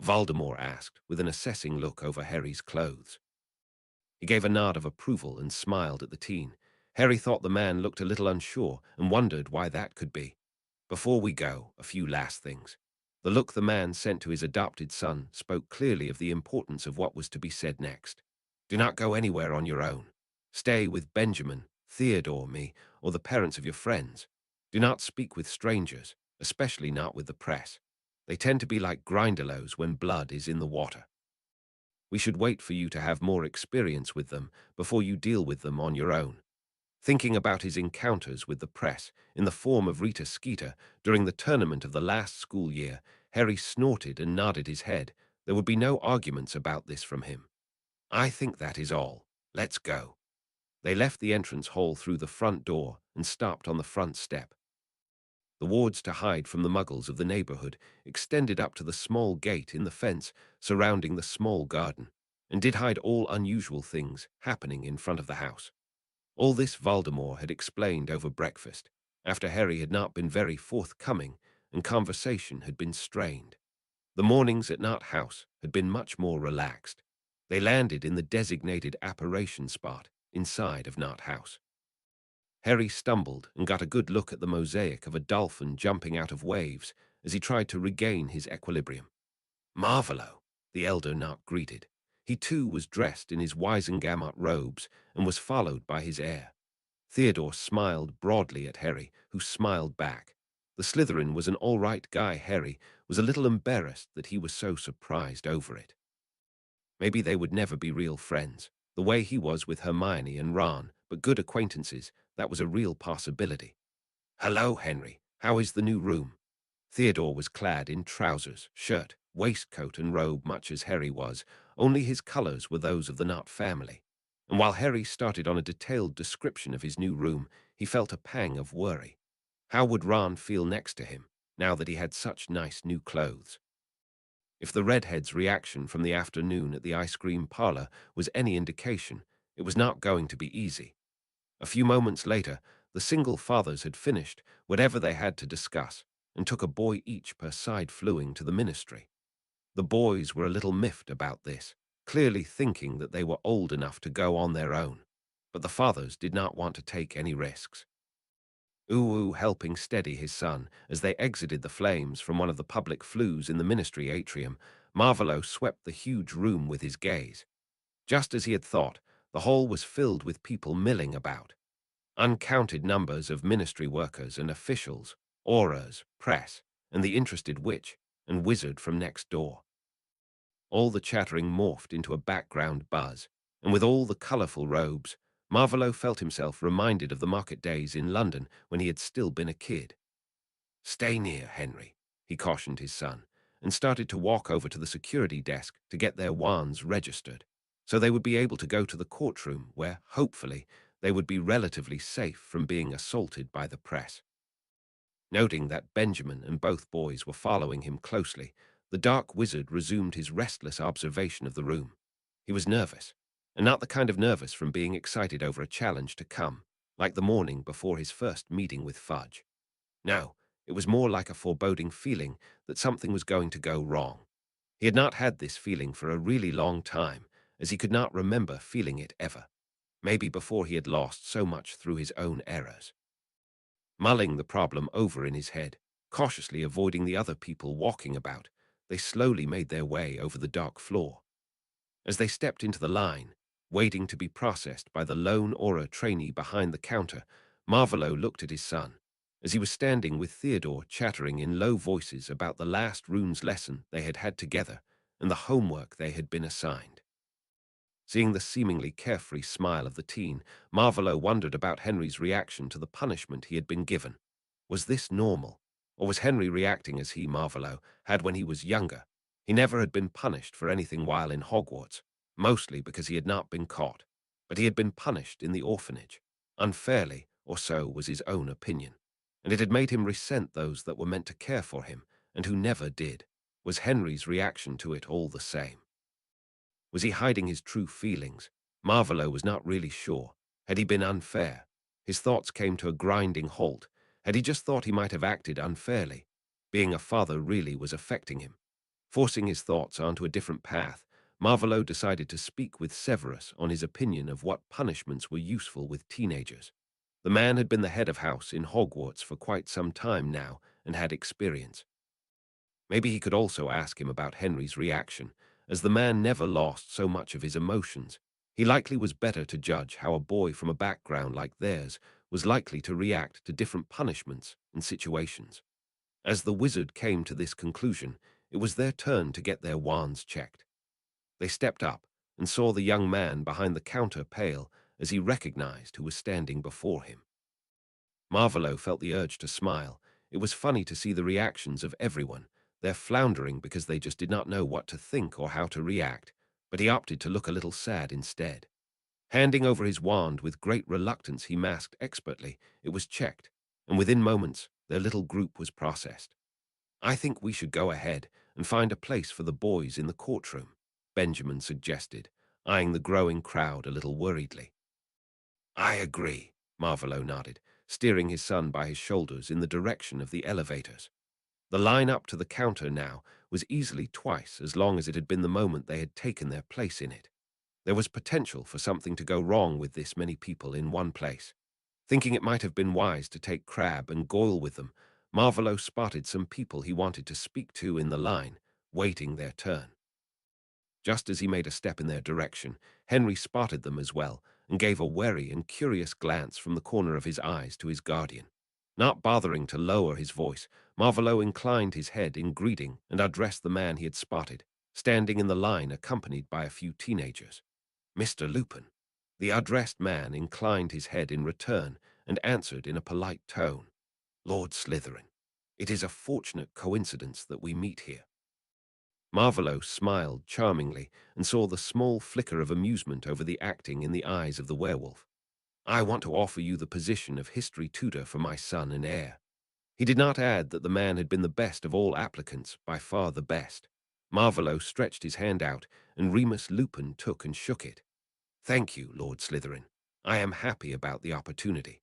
Voldemort asked, with an assessing look over Harry's clothes. He gave a nod of approval and smiled at the teen. Harry thought the man looked a little unsure and wondered why that could be. Before we go, a few last things. The look the man sent to his adopted son spoke clearly of the importance of what was to be said next. Do not go anywhere on your own. Stay with Benjamin, Theodore, me, or the parents of your friends. Do not speak with strangers, especially not with the press. They tend to be like grindelows when blood is in the water. We should wait for you to have more experience with them before you deal with them on your own. Thinking about his encounters with the press in the form of Rita Skeeter during the tournament of the last school year, Harry snorted and nodded his head. There would be no arguments about this from him. I think that is all. Let's go. They left the entrance hall through the front door and stopped on the front step. The wards to hide from the muggles of the neighborhood extended up to the small gate in the fence surrounding the small garden, and did hide all unusual things happening in front of the house. All this Voldemort had explained over breakfast, after Harry had not been very forthcoming and conversation had been strained. The mornings at Knot House had been much more relaxed. They landed in the designated apparition spot inside of Knot House. Harry stumbled and got a good look at the mosaic of a dolphin jumping out of waves as he tried to regain his equilibrium. Marvelo, the elder Knot greeted. He too was dressed in his Wisengamot robes and was followed by his heir. Theodore smiled broadly at Harry, who smiled back. The Slytherin was an all-right guy. Harry was a little embarrassed that he was so surprised over it. Maybe they would never be real friends, the way he was with Hermione and Ron, but good acquaintances, that was a real possibility. Hello, Henry. How is the new room? Theodore was clad in trousers, shirt, waistcoat and robe much as Harry was, only his colors were those of the Knot family. And while Harry started on a detailed description of his new room, he felt a pang of worry. How would Ron feel next to him, now that he had such nice new clothes? If the redhead's reaction from the afternoon at the ice cream parlor was any indication, it was not going to be easy. A few moments later, the single fathers had finished whatever they had to discuss, and took a boy each per side fluing to the ministry. The boys were a little miffed about this, clearly thinking that they were old enough to go on their own, but the fathers did not want to take any risks. Uwu helping steady his son as they exited the flames from one of the public flues in the ministry atrium, Marvolo swept the huge room with his gaze. Just as he had thought, the hall was filled with people milling about. Uncounted numbers of ministry workers and officials, auras, press, and the interested witch and wizard from next door. All the chattering morphed into a background buzz, and with all the colourful robes, Marvolo felt himself reminded of the market days in London when he had still been a kid. "Stay near, Henry," he cautioned his son, and started to walk over to the security desk to get their wands registered, so they would be able to go to the courtroom where, hopefully, they would be relatively safe from being assaulted by the press. Noting that Benjamin and both boys were following him closely, the dark wizard resumed his restless observation of the room. He was nervous, and not the kind of nervous from being excited over a challenge to come, like the morning before his first meeting with Fudge. No, it was more like a foreboding feeling that something was going to go wrong. He had not had this feeling for a really long time, as he could not remember feeling it ever, maybe before he had lost so much through his own errors. Mulling the problem over in his head, cautiously avoiding the other people walking about, they slowly made their way over the dark floor. As they stepped into the line, waiting to be processed by the lone aura trainee behind the counter, Marvolo looked at his son, as he was standing with Theodore chattering in low voices about the last runes lesson they had had together and the homework they had been assigned. Seeing the seemingly carefree smile of the teen, Marvolo wondered about Henry's reaction to the punishment he had been given. Was this normal? Or was Henry reacting as he, Marvolo, had when he was younger? He never had been punished for anything while in Hogwarts, mostly because he had not been caught. But he had been punished in the orphanage, unfairly, or so was his own opinion. And it had made him resent those that were meant to care for him, and who never did. Was Henry's reaction to it all the same? Was he hiding his true feelings? Marvolo was not really sure. Had he been unfair? His thoughts came to a grinding halt. Had he just thought he might have acted unfairly? Being a father really was affecting him. Forcing his thoughts onto a different path, Marvolo decided to speak with Severus on his opinion of what punishments were useful with teenagers. The man had been the head of house in Hogwarts for quite some time now and had experience. Maybe he could also ask him about Henry's reaction, as the man never lost so much of his emotions. He likely was better to judge how a boy from a background like theirs was likely to react to different punishments and situations. As the wizard came to this conclusion, it was their turn to get their wands checked. They stepped up and saw the young man behind the counter pale as he recognized who was standing before him. Marvolo felt the urge to smile. It was funny to see the reactions of everyone. They're floundering because they just did not know what to think or how to react, but he opted to look a little sad instead. Handing over his wand with great reluctance he masked expertly, it was checked, and within moments their little group was processed. "I think we should go ahead and find a place for the boys in the courtroom," Benjamin suggested, eyeing the growing crowd a little worriedly. "I agree," Marvolo nodded, steering his son by his shoulders in the direction of the elevators. The line up to the counter now was easily twice as long as it had been the moment they had taken their place in it. There was potential for something to go wrong with this many people in one place. Thinking it might have been wise to take Crabbe and Goyle with them, Marvolo spotted some people he wanted to speak to in the line, waiting their turn. Just as he made a step in their direction, Henry spotted them as well and gave a wary and curious glance from the corner of his eyes to his guardian. Not bothering to lower his voice, Marvolo inclined his head in greeting and addressed the man he had spotted, standing in the line accompanied by a few teenagers. "Mr. Lupin." The addressed man inclined his head in return and answered in a polite tone, "Lord Slytherin. It is a fortunate coincidence that we meet here." Marvolo smiled charmingly and saw the small flicker of amusement over the acting in the eyes of the werewolf. "I want to offer you the position of history tutor for my son and heir." He did not add that the man had been the best of all applicants, by far the best. Marvolo stretched his hand out, and Remus Lupin took and shook it. "Thank you, Lord Slytherin. I am happy about the opportunity."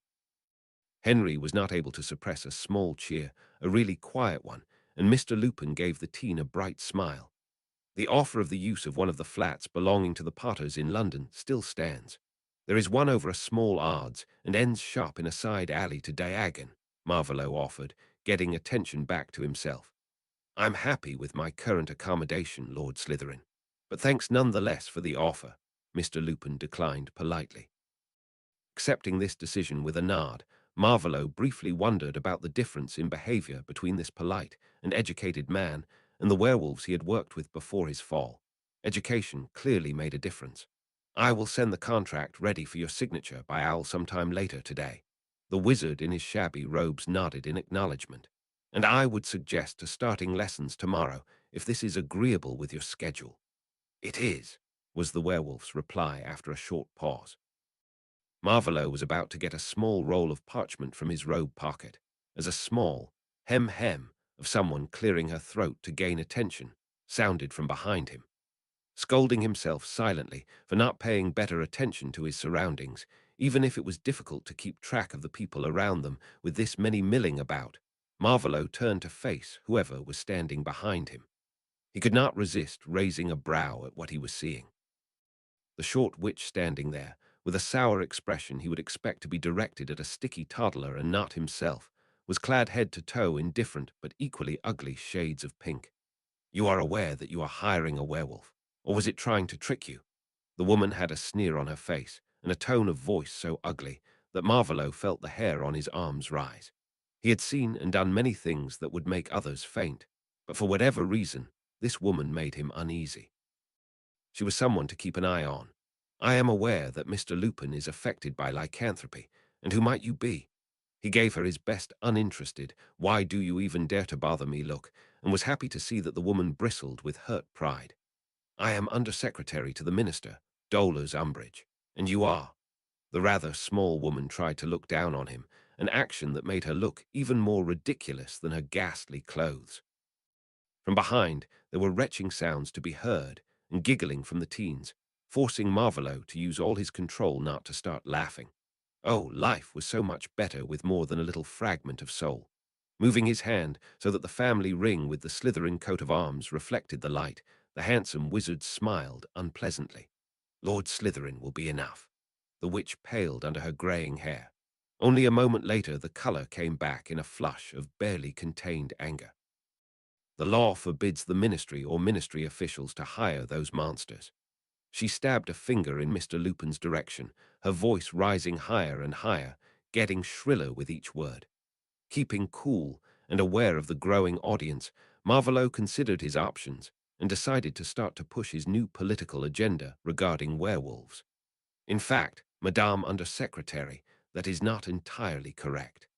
Henry was not able to suppress a small cheer, a really quiet one, and Mr. Lupin gave the teen a bright smile. The offer of the use of one of the flats belonging to the Potters in London still stands. There is one over a small Ards and ends shop in a side alley to Diagon, Marvolo offered, getting attention back to himself. I'm happy with my current accommodation, Lord Slytherin, but thanks nonetheless for the offer, Mr. Lupin declined politely. Accepting this decision with a nod, Marvolo briefly wondered about the difference in behavior between this polite and educated man and the werewolves he had worked with before his fall. Education clearly made a difference. I will send the contract ready for your signature by owl sometime later today. The wizard in his shabby robes nodded in acknowledgement. And I would suggest starting lessons tomorrow if this is agreeable with your schedule. It is, was the werewolf's reply after a short pause. Marvolo was about to get a small roll of parchment from his robe pocket, as a small hem of someone clearing her throat to gain attention sounded from behind him. Scolding himself silently for not paying better attention to his surroundings, even if it was difficult to keep track of the people around them with this many milling about, Marvolo turned to face whoever was standing behind him. He could not resist raising a brow at what he was seeing. The short witch standing there, with a sour expression he would expect to be directed at a sticky toddler and not himself, was clad head to toe in different but equally ugly shades of pink. You are aware that you are hiring a werewolf, or was it trying to trick you? The woman had a sneer on her face and a tone of voice so ugly that Marvolo felt the hair on his arms rise. He had seen and done many things that would make others faint, but for whatever reason, this woman made him uneasy. She was someone to keep an eye on. I am aware that Mr. Lupin is affected by lycanthropy, and who might you be? He gave her his best uninterested, why do you even dare to bother me look, and was happy to see that the woman bristled with hurt pride. I am Under-Secretary to the Minister, Dolar's Umbridge, and you are. The rather small woman tried to look down on him, an action that made her look even more ridiculous than her ghastly clothes. From behind, there were retching sounds to be heard, and giggling from the teens, forcing Marvolo to use all his control not to start laughing. Oh, life was so much better with more than a little fragment of soul. Moving his hand so that the family ring with the Slytherin coat of arms reflected the light, the handsome wizard smiled unpleasantly. Lord Slytherin will be enough. The witch paled under her greying hair. Only a moment later the colour came back in a flush of barely contained anger. The law forbids the ministry or ministry officials to hire those monsters. She stabbed a finger in Mr. Lupin's direction, her voice rising higher and higher, getting shriller with each word. Keeping cool and aware of the growing audience, Marvolo considered his options and decided to start to push his new political agenda regarding werewolves. In fact, Madame Under-Secretary, that is not entirely correct.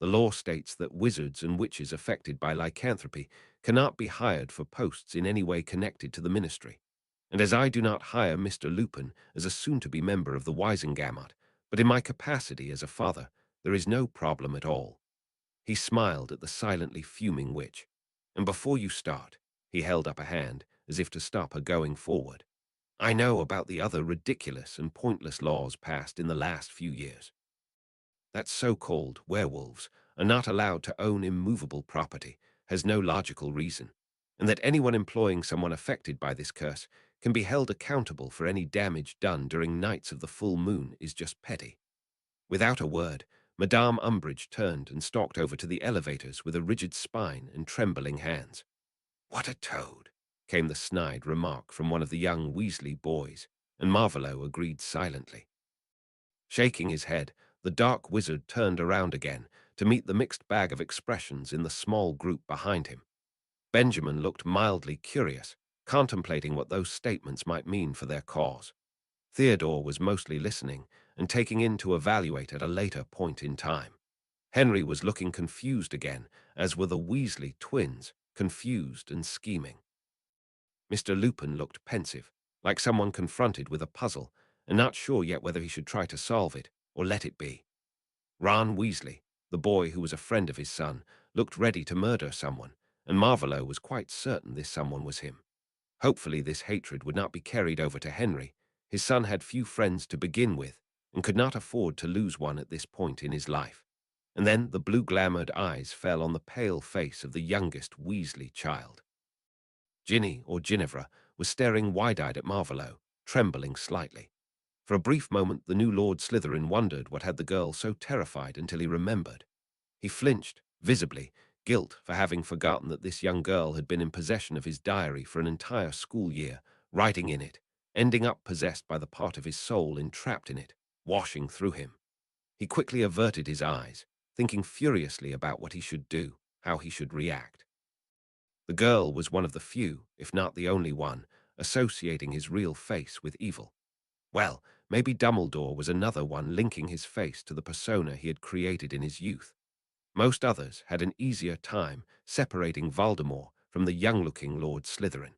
The law states that wizards and witches affected by lycanthropy cannot be hired for posts in any way connected to the ministry. And as I do not hire Mr. Lupin as a soon-to-be member of the Wisengamot, but in my capacity as a father, there is no problem at all. He smiled at the silently fuming witch. And before you start, he held up a hand as if to stop her going forward. I know about the other ridiculous and pointless laws passed in the last few years. That so-called werewolves are not allowed to own immovable property has no logical reason, and that anyone employing someone affected by this curse can be held accountable for any damage done during nights of the full moon is just petty. Without a word, Madame Umbridge turned and stalked over to the elevators with a rigid spine and trembling hands. What a toad, came the snide remark from one of the young Weasley boys, and Marvolo agreed silently. Shaking his head, the dark wizard turned around again to meet the mixed bag of expressions in the small group behind him. Benjamin looked mildly curious, contemplating what those statements might mean for their cause. Theodore was mostly listening and taking in to evaluate at a later point in time. Henry was looking confused again, as were the Weasley twins, confused and scheming. Mr. Lupin looked pensive, like someone confronted with a puzzle, and not sure yet whether he should try to solve it or let it be. Ron Weasley, the boy who was a friend of his son, looked ready to murder someone, and Marvolo was quite certain this someone was him. Hopefully this hatred would not be carried over to Henry. His son had few friends to begin with, and could not afford to lose one at this point in his life. And then the blue-glamoured eyes fell on the pale face of the youngest Weasley child. Ginny, or Ginevra, was staring wide-eyed at Marvolo, trembling slightly. For a brief moment the new Lord Slytherin wondered what had the girl so terrified until he remembered. He flinched, visibly, guilt for having forgotten that this young girl had been in possession of his diary for an entire school year, writing in it, ending up possessed by the part of his soul entrapped in it, washing through him. He quickly averted his eyes, thinking furiously about what he should do, how he should react. The girl was one of the few, if not the only one, associating his real face with evil. Well, maybe Dumbledore was another one linking his face to the persona he had created in his youth. Most others had an easier time separating Voldemort from the young-looking Lord Slytherin.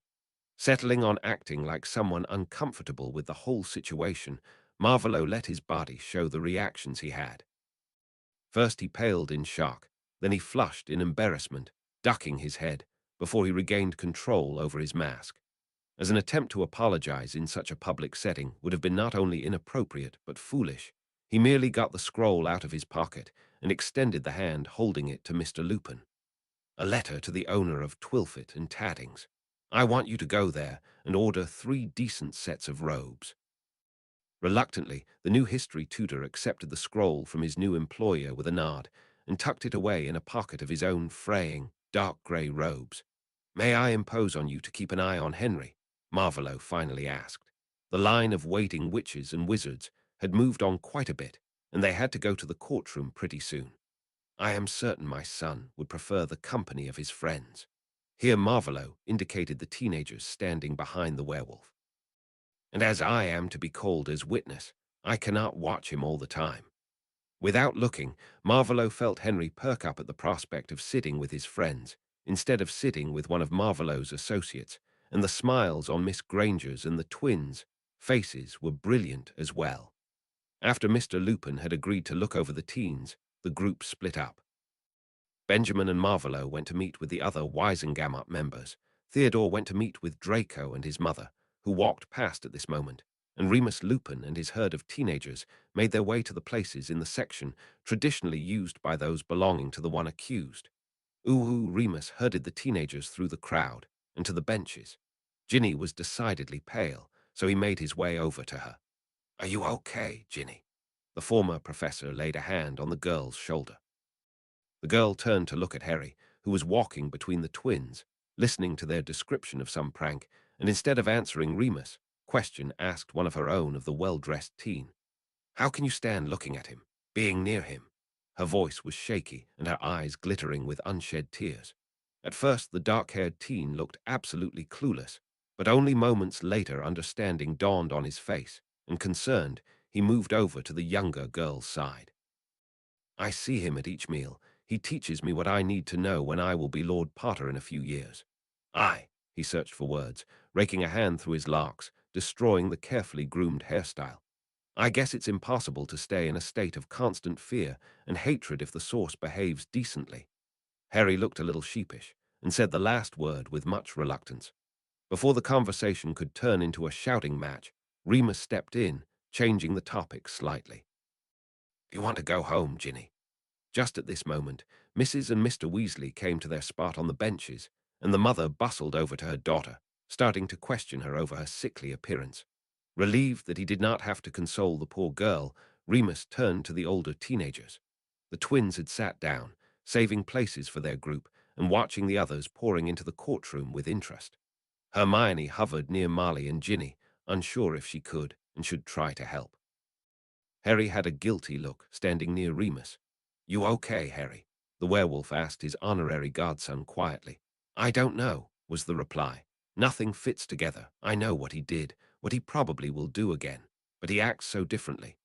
Settling on acting like someone uncomfortable with the whole situation, Marvolo let his body show the reactions he had. First he paled in shock, then he flushed in embarrassment, ducking his head, before he regained control over his mask. As an attempt to apologize in such a public setting would have been not only inappropriate but foolish, he merely got the scroll out of his pocket and extended the hand holding it to Mr. Lupin. A letter to the owner of Twilfit and Taddings. I want you to go there and order 3 decent sets of robes. Reluctantly, the new history tutor accepted the scroll from his new employer with a nod and tucked it away in a pocket of his own fraying, dark grey robes. May I impose on you to keep an eye on Henry? Marvolo finally asked. The line of waiting witches and wizards had moved on quite a bit, and they had to go to the courtroom pretty soon. I am certain my son would prefer the company of his friends. Here Marvolo indicated the teenagers standing behind the werewolf. And as I am to be called as witness, I cannot watch him all the time. Without looking, Marvolo felt Henry perk up at the prospect of sitting with his friends, instead of sitting with one of Marvolo's associates, and the smiles on Miss Granger's and the twins' faces were brilliant as well. After Mr. Lupin had agreed to look over the teens, the group split up. Benjamin and Marvolo went to meet with the other Wisengamot members. Theodore went to meet with Draco and his mother, who walked past at this moment, and Remus Lupin and his herd of teenagers made their way to the places in the section traditionally used by those belonging to the one accused. Uhu Remus herded the teenagers through the crowd and to the benches. Ginny was decidedly pale, so he made his way over to her. Are you okay, Ginny? The former professor laid a hand on the girl's shoulder. The girl turned to look at Harry, who was walking between the twins, listening to their description of some prank, and instead of answering Remus' question, asked one of her own of the well-dressed teen. How can you stand looking at him, being near him? Her voice was shaky and her eyes glittering with unshed tears. At first, the dark-haired teen looked absolutely clueless, but only moments later understanding dawned on his face, and concerned, he moved over to the younger girl's side. I see him at each meal. He teaches me what I need to know when I will be Lord Potter in a few years. He searched for words, raking a hand through his locks, destroying the carefully groomed hairstyle. I guess it's impossible to stay in a state of constant fear and hatred if the source behaves decently. Harry looked a little sheepish and said the last word with much reluctance. Before the conversation could turn into a shouting match, Remus stepped in, changing the topic slightly. Do you want to go home, Ginny? Just at this moment, Mrs. and Mr. Weasley came to their spot on the benches, and the mother bustled over to her daughter, starting to question her over her sickly appearance. Relieved that he did not have to console the poor girl, Remus turned to the older teenagers. The twins had sat down, saving places for their group, and watching the others pouring into the courtroom with interest. Hermione hovered near Marley and Ginny, unsure if she could and should try to help. Harry had a guilty look, standing near Remus. You okay, Harry? The werewolf asked his honorary godson quietly. I don't know, was the reply. Nothing fits together. I know what he did, what he probably will do again, but he acts so differently.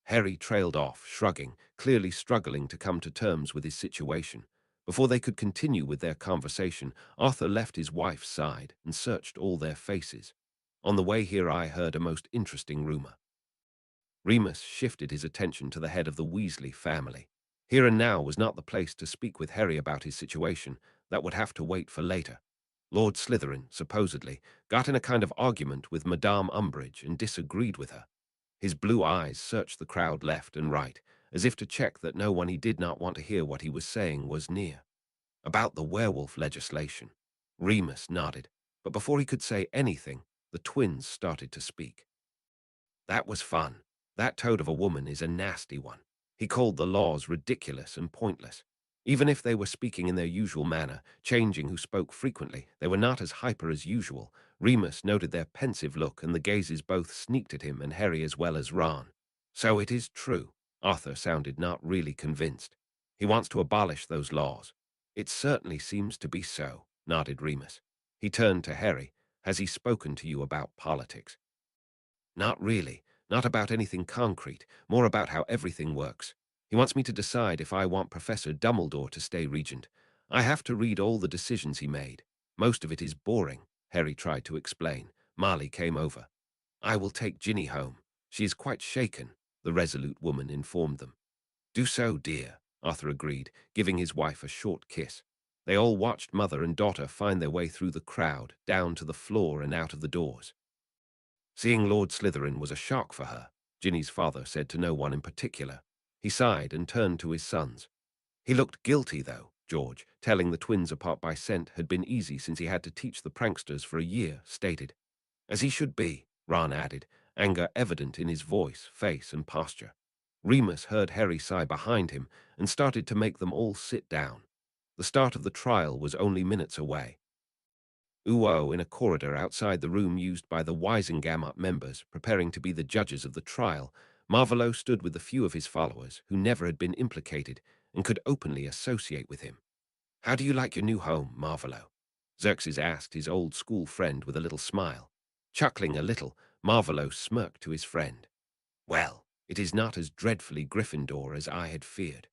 Harry trailed off, shrugging, clearly struggling to come to terms with his situation. Before they could continue with their conversation, Arthur left his wife's side and searched all their faces. On the way here I heard a most interesting rumor. Remus shifted his attention to the head of the Weasley family. Here and now was not the place to speak with Harry about his situation. That would have to wait for later. Lord Slytherin, supposedly, got in a kind of argument with Madame Umbridge and disagreed with her. His blue eyes searched the crowd left and right, as if to check that no one he did not want to hear what he was saying was near. About the werewolf legislation. Remus nodded, but before he could say anything, the twins started to speak. That was fun. That toad of a woman is a nasty one. He called the laws ridiculous and pointless. Even if they were speaking in their usual manner, changing who spoke frequently, they were not as hyper as usual. Remus noted their pensive look, and the gazes both sneaked at him and Harry as well as Ron. So it is true. Arthur sounded not really convinced. He wants to abolish those laws. It certainly seems to be so, nodded Remus. He turned to Harry. Has he spoken to you about politics? Not really. Not about anything concrete, more about how everything works. He wants me to decide if I want Professor Dumbledore to stay regent. I have to read all the decisions he made. Most of it is boring, Harry tried to explain. Marley came over. I will take Ginny home. She is quite shaken, the resolute woman informed them. Do so, dear, Arthur agreed, giving his wife a short kiss. They all watched mother and daughter find their way through the crowd, down to the floor and out of the doors. Seeing Lord Slytherin was a shock for her, Ginny's father said to no one in particular. He sighed and turned to his sons. He looked guilty, though, George, telling the twins apart by scent had been easy since he had to teach the pranksters for a year, stated. As he should be, Ron added, anger evident in his voice, face, and posture. Remus heard Harry sigh behind him and started to make them all sit down. The start of the trial was only minutes away. Uo in a corridor outside the room used by the Wisengamot members, preparing to be the judges of the trial, Marvolo stood with the few of his followers who never had been implicated and could openly associate with him. How do you like your new home, Marvolo? Xerxes asked his old school friend with a little smile. Chuckling a little, Marvolo smirked to his friend. Well, it is not as dreadfully Gryffindor as I had feared.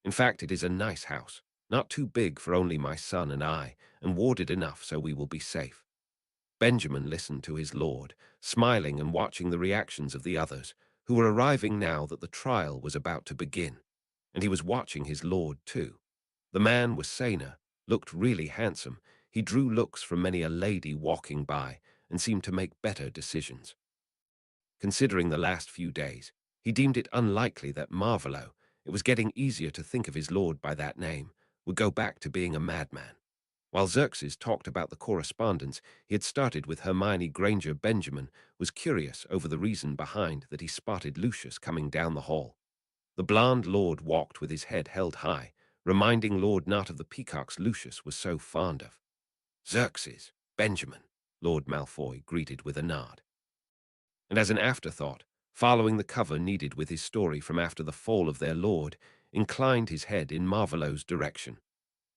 In fact, it is a nice house, not too big for only my son and I, and warded enough so we will be safe. Benjamin listened to his lord, smiling and watching the reactions of the others, who were arriving now that the trial was about to begin. And he was watching his lord, too. The man was saner, looked really handsome. He drew looks from many a lady walking by and seemed to make better decisions. Considering the last few days, he deemed it unlikely that Marvolo, it was getting easier to think of his lord by that name, would go back to being a madman. While Xerxes talked about the correspondence he had started with Hermione Granger, Benjamin was curious over the reason behind that he spotted Lucius coming down the hall. The blond lord walked with his head held high, reminding Lord Not of the peacocks Lucius was so fond of. Xerxes, Benjamin, Lord Malfoy greeted with a nod. And as an afterthought, following the cover needed with his story from after the fall of their lord, inclined his head in Marvolo's direction.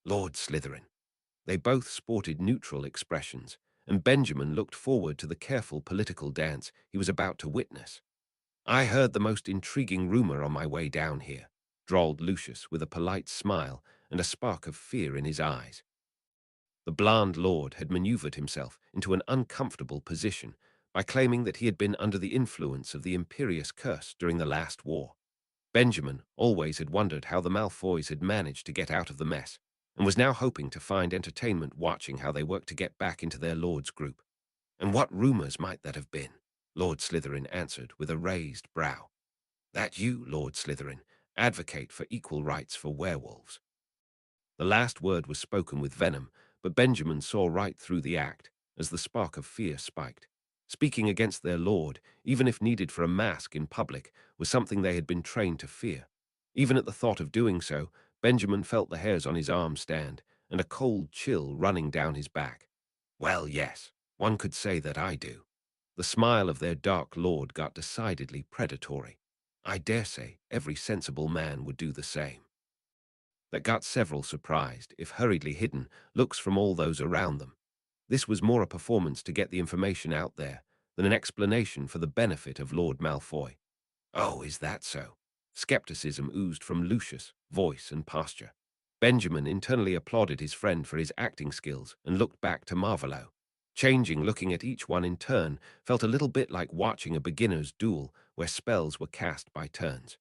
Lord Slytherin. They both sported neutral expressions, and Benjamin looked forward to the careful political dance he was about to witness. I heard the most intriguing rumor on my way down here, drawled Lucius with a polite smile and a spark of fear in his eyes. The blond lord had maneuvered himself into an uncomfortable position by claiming that he had been under the influence of the Imperious Curse during the last war. Benjamin always had wondered how the Malfoys had managed to get out of the mess, and was now hoping to find entertainment watching how they worked to get back into their lord's group. And what rumors might that have been? Lord Slytherin answered with a raised brow. That you, Lord Slytherin, advocate for equal rights for werewolves. The last word was spoken with venom, but Benjamin saw right through the act as the spark of fear spiked. Speaking against their lord, even if needed for a mask in public, was something they had been trained to fear. Even at the thought of doing so, Benjamin felt the hairs on his arm stand, and a cold chill running down his back. Well, yes, one could say that I do. The smile of their dark lord got decidedly predatory. I dare say every sensible man would do the same. That got several surprised, if hurriedly hidden, looks from all those around them. This was more a performance to get the information out there than an explanation for the benefit of Lord Malfoy. Oh, is that so? Skepticism oozed from Lucius, voice and posture. Benjamin internally applauded his friend for his acting skills and looked back to Marvolo. Changing, looking at each one in turn, felt a little bit like watching a beginner's duel where spells were cast by turns.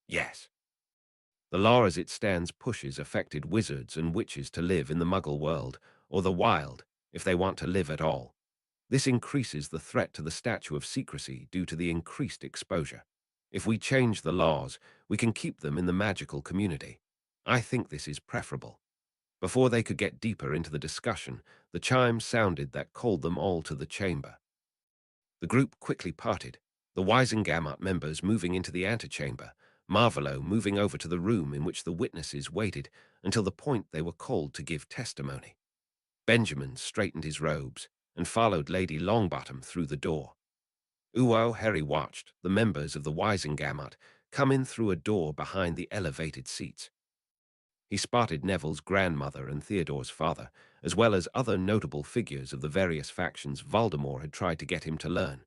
Yes. The law as it stands pushes affected wizards and witches to live in the Muggle world, or the wild, if they want to live at all. This increases the threat to the statue of secrecy due to the increased exposure. If we change the laws, we can keep them in the magical community. I think this is preferable. Before they could get deeper into the discussion, the chime sounded that called them all to the chamber. The group quickly parted, the Wisengamot members moving into the antechamber, Marvolo moving over to the room in which the witnesses waited until the point they were called to give testimony. Benjamin straightened his robes and followed Lady Longbottom through the door. While Harry watched the members of the Wisengamot come in through a door behind the elevated seats. He spotted Neville's grandmother and Theodore's father, as well as other notable figures of the various factions Voldemort had tried to get him to learn.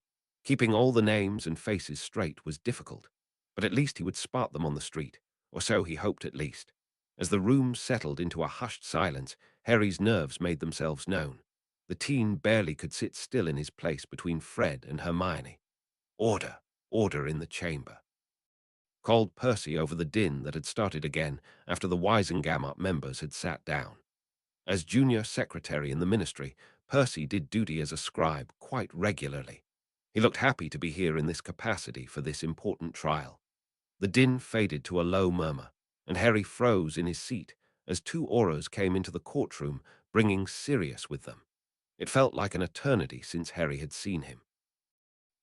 Keeping all the names and faces straight was difficult, but at least he would spot them on the street, or so he hoped at least. As the room settled into a hushed silence, Harry's nerves made themselves known. The teen barely could sit still in his place between Fred and Hermione. Order, order in the chamber, called Percy over the din that had started again after the Wisengamot members had sat down. As junior secretary in the ministry, Percy did duty as a scribe quite regularly. He looked happy to be here in this capacity for this important trial. The din faded to a low murmur, and Harry froze in his seat as two auras came into the courtroom, bringing Sirius with them. It felt like an eternity since Harry had seen him.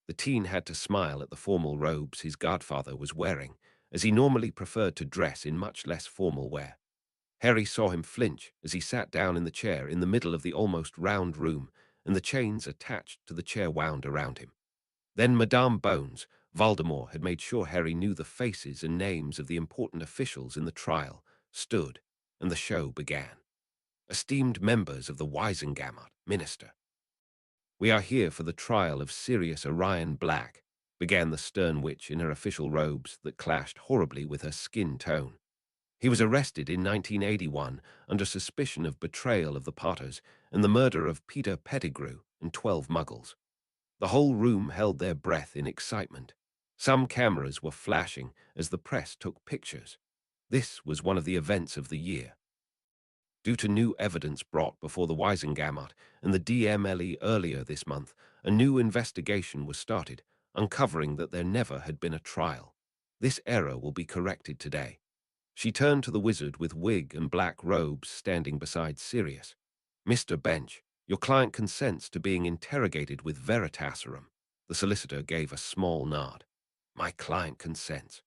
The teen had to smile at the formal robes his godfather was wearing, as he normally preferred to dress in much less formal wear. Harry saw him flinch as he sat down in the chair in the middle of the almost round room, and the chains attached to the chair wound around him. Then Madame Bones, Voldemort had made sure Harry knew the faces and names of the important officials in the trial, stood, and the show began. Esteemed members of the Wisengamot Minister. We are here for the trial of Sirius Orion Black, began the stern witch in her official robes that clashed horribly with her skin tone. He was arrested in 1981 under suspicion of betrayal of the Potters and the murder of Peter Pettigrew and 12 Muggles. The whole room held their breath in excitement. Some cameras were flashing as the press took pictures. This was one of the events of the year. Due to new evidence brought before the Wisengamot and the DMLE earlier this month, a new investigation was started, uncovering that there never had been a trial. This error will be corrected today. She turned to the wizard with wig and black robes standing beside Sirius. Mr. Bench, your client consents to being interrogated with Veritaserum. The solicitor gave a small nod. My client consents.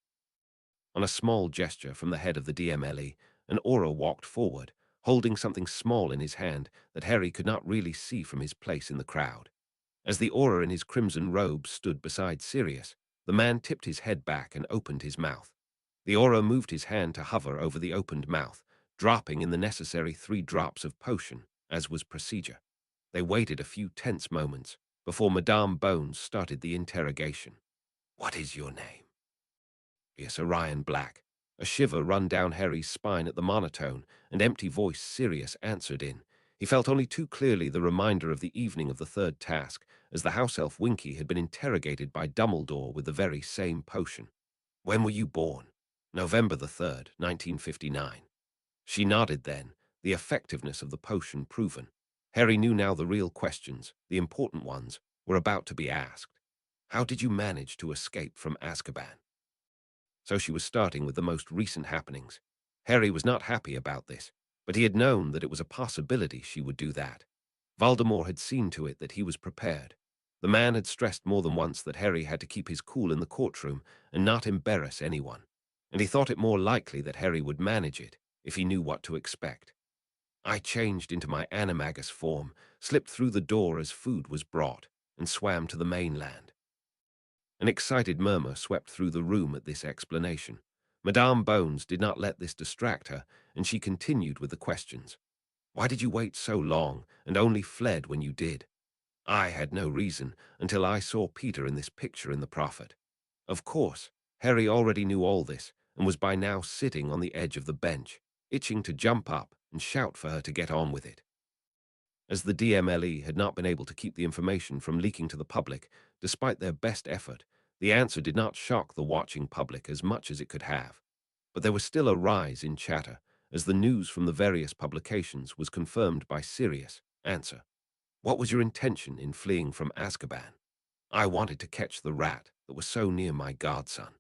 On a small gesture from the head of the DMLE, an aura walked forward, holding something small in his hand that Harry could not really see from his place in the crowd. As the aura in his crimson robe stood beside Sirius, the man tipped his head back and opened his mouth. The aura moved his hand to hover over the opened mouth, dropping in the necessary 3 drops of potion, as was procedure. They waited a few tense moments before Madame Bones started the interrogation. What is your name? Yes, Orion Black. A shiver run down Harry's spine at the monotone and empty voice Sirius answered in. He felt only too clearly the reminder of the evening of the third task, as the house elf Winky had been interrogated by Dumbledore with the very same potion. When were you born? November the 3rd, 1959. She nodded then, the effectiveness of the potion proven. Harry knew now the real questions, the important ones, were about to be asked. How did you manage to escape from Azkaban? So she was starting with the most recent happenings. Harry was not happy about this, but he had known that it was a possibility she would do that. Voldemort had seen to it that he was prepared. The man had stressed more than once that Harry had to keep his cool in the courtroom and not embarrass anyone, and he thought it more likely that Harry would manage it if he knew what to expect. I changed into my animagus form, slipped through the door as food was brought, and swam to the mainland. An excited murmur swept through the room at this explanation. Madame Bones did not let this distract her, and she continued with the questions. Why did you wait so long and only fled when you did? I had no reason until I saw Peter in this picture in the Prophet. Of course, Harry already knew all this and was by now sitting on the edge of the bench, itching to jump up and shout for her to get on with it. As the DMLE had not been able to keep the information from leaking to the public, despite their best effort, the answer did not shock the watching public as much as it could have. But there was still a rise in chatter, as the news from the various publications was confirmed by Sirius. Answer. What was your intention in fleeing from Azkaban? I wanted to catch the rat that was so near my godson.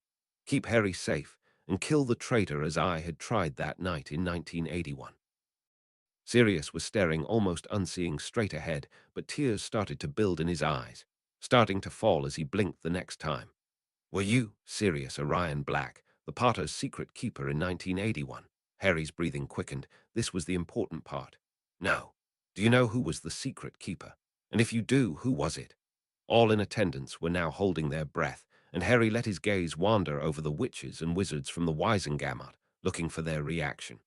keep Harry safe, and kill the traitor as I had tried that night in 1981. Sirius was staring almost unseeing straight ahead, but tears started to build in his eyes, starting to fall as he blinked the next time. Were you, Sirius Orion Black, the Potter's secret keeper in 1981? Harry's breathing quickened. This was the important part. No. Do you know who was the secret keeper? And if you do, who was it? All in attendance were now holding their breath, and Harry let his gaze wander over the witches and wizards from the Wisengamot, looking for their reaction.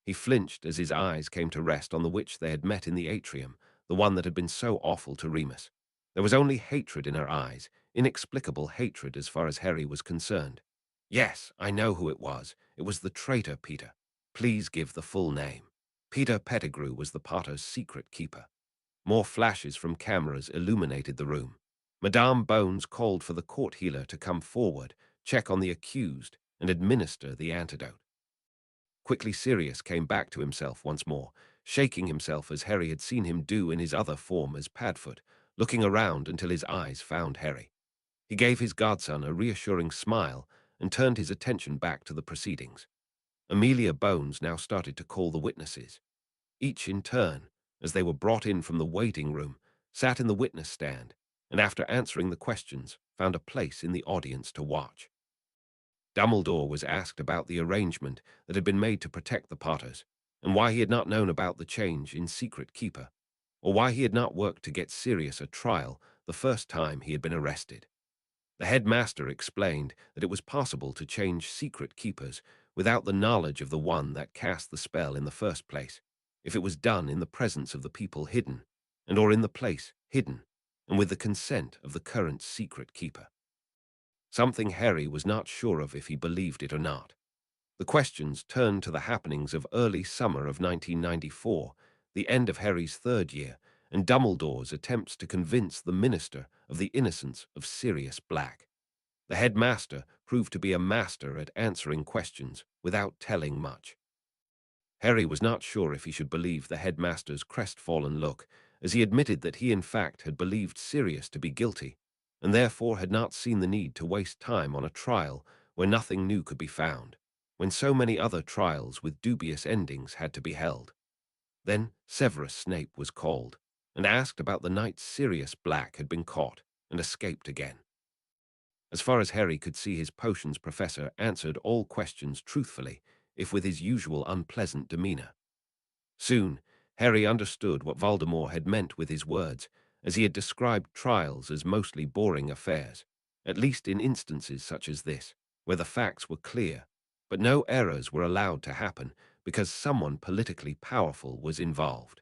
He flinched as his eyes came to rest on the witch they had met in the atrium, the one that had been so awful to Remus. There was only hatred in her eyes, inexplicable hatred as far as Harry was concerned. Yes, I know who it was. It was the traitor, Peter. Please give the full name. Peter Pettigrew was the Potter's secret keeper. More flashes from cameras illuminated the room. Madame Bones called for the court healer to come forward, check on the accused, and administer the antidote. Quickly Sirius came back to himself once more, shaking himself as Harry had seen him do in his other form as Padfoot, looking around until his eyes found Harry. He gave his godson a reassuring smile and turned his attention back to the proceedings. Amelia Bones now started to call the witnesses. Each in turn, as they were brought in from the waiting room, sat in the witness stand, and after answering the questions, found a place in the audience to watch. Dumbledore was asked about the arrangement that had been made to protect the Potters, and why he had not known about the change in Secret Keeper, or why he had not worked to get Sirius a trial the first time he had been arrested. The headmaster explained that it was possible to change Secret Keepers without the knowledge of the one that cast the spell in the first place, if it was done in the presence of the people hidden, and or in the place hidden, and with the consent of the current Secret Keeper. Something Harry was not sure of if he believed it or not. The questions turned to the happenings of early summer of 1994, the end of Harry's third year, and Dumbledore's attempts to convince the minister of the innocence of Sirius Black. The headmaster proved to be a master at answering questions without telling much. Harry was not sure if he should believe the headmaster's crestfallen look, as he admitted that he in fact had believed Sirius to be guilty, and therefore had not seen the need to waste time on a trial where nothing new could be found, when so many other trials with dubious endings had to be held. Then Severus Snape was called, and asked about the night Sirius Black had been caught and escaped again. As far as Harry could see, his potions professor answered all questions truthfully, if with his usual unpleasant demeanor. Soon, Harry understood what Voldemort had meant with his words, as he had described trials as mostly boring affairs, at least in instances such as this, where the facts were clear, but no errors were allowed to happen because someone politically powerful was involved.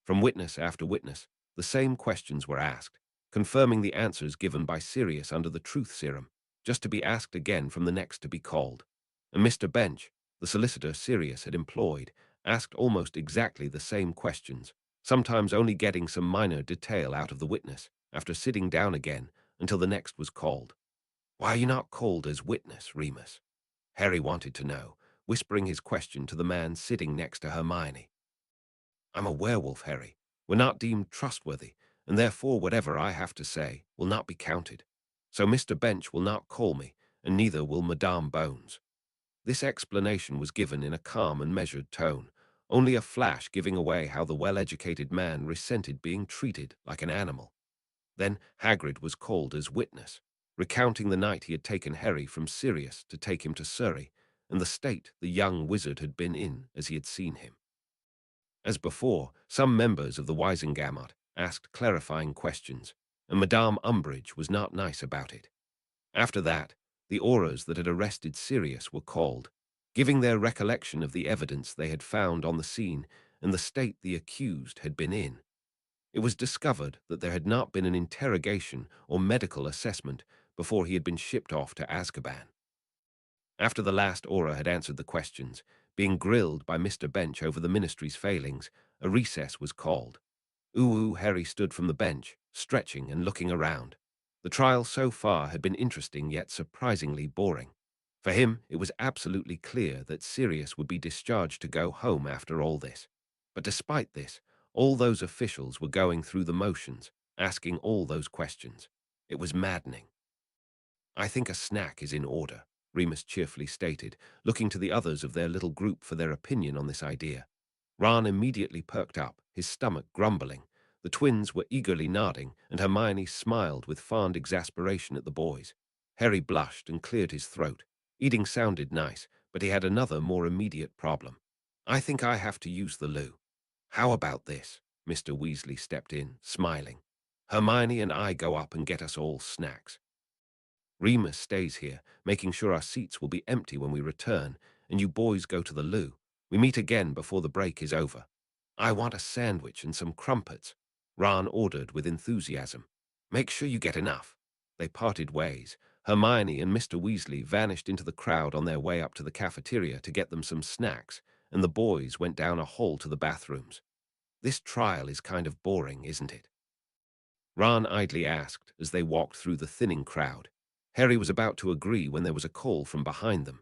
From witness after witness, the same questions were asked, confirming the answers given by Sirius under the truth serum, just to be asked again from the next to be called. And Mr. Bench, the solicitor Sirius had employed, asked almost exactly the same questions, sometimes only getting some minor detail out of the witness after sitting down again until the next was called. "Why are you not called as witness, Remus?" Harry wanted to know, whispering his question to the man sitting next to Hermione. "I'm a werewolf, Harry. We're not deemed trustworthy, and therefore whatever I have to say will not be counted. So Mr. Bench will not call me, and neither will Madame Bones." This explanation was given in a calm and measured tone, only a flash giving away how the well-educated man resented being treated like an animal. Then Hagrid was called as witness, recounting the night he had taken Harry from Sirius to take him to Surrey, and the state the young wizard had been in as he had seen him. As before, some members of the Wisengamot asked clarifying questions, and Madame Umbridge was not nice about it. After that, the Aurors that had arrested Sirius were called, giving their recollection of the evidence they had found on the scene and the state the accused had been in. It was discovered that there had not been an interrogation or medical assessment before he had been shipped off to Azkaban. After the last Auror had answered the questions, being grilled by Mr. Bench over the ministry's failings, a recess was called. Harry stood from the bench, stretching and looking around. The trial so far had been interesting yet surprisingly boring. For him, it was absolutely clear that Sirius would be discharged to go home after all this. But despite this, all those officials were going through the motions, asking all those questions. It was maddening. I think a snack is in order, Remus cheerfully stated, looking to the others of their little group for their opinion on this idea. Ron immediately perked up, his stomach grumbling. The twins were eagerly nodding, and Hermione smiled with fond exasperation at the boys. Harry blushed and cleared his throat. Eating sounded nice, but he had another, more immediate problem. I think I have to use the loo. How about this? Mr. Weasley stepped in, smiling. Hermione and I go up and get us all snacks. Remus stays here, making sure our seats will be empty when we return, and you boys go to the loo. We meet again before the break is over. I want a sandwich and some crumpets, Ron ordered with enthusiasm. Make sure you get enough. They parted ways. Hermione and Mr. Weasley vanished into the crowd on their way up to the cafeteria to get them some snacks, and the boys went down a hall to the bathrooms. This trial is kind of boring, isn't it? Ron idly asked as they walked through the thinning crowd. Harry was about to agree when there was a call from behind them.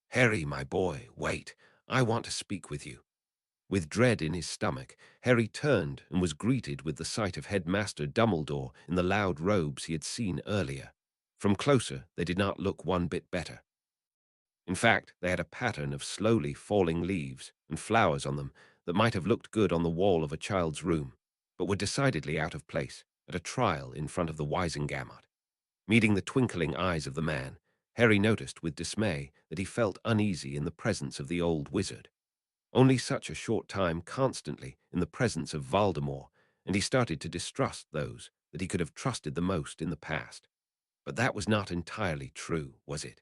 Harry, my boy, wait. I want to speak with you. With dread in his stomach, Harry turned and was greeted with the sight of Headmaster Dumbledore in the loud robes he had seen earlier. From closer, they did not look one bit better. In fact, they had a pattern of slowly falling leaves and flowers on them that might have looked good on the wall of a child's room, but were decidedly out of place at a trial in front of the Wisengamot. Meeting the twinkling eyes of the man, Harry noticed with dismay that he felt uneasy in the presence of the old wizard. Only such a short time constantly in the presence of Voldemort, and he started to distrust those that he could have trusted the most in the past. But that was not entirely true, was it?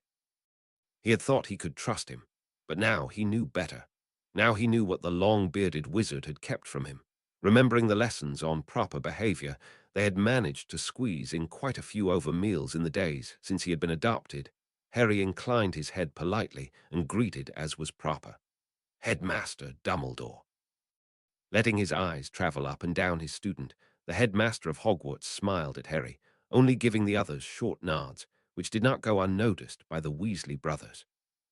He had thought he could trust him, but now he knew better. Now he knew what the long-bearded wizard had kept from him. Remembering the lessons on proper behavior, they had managed to squeeze in quite a few over meals in the days since he had been adopted. Harry inclined his head politely and greeted as was proper. Headmaster Dumbledore. Letting his eyes travel up and down his student, the headmaster of Hogwarts smiled at Harry, only giving the others short nods, which did not go unnoticed by the Weasley brothers.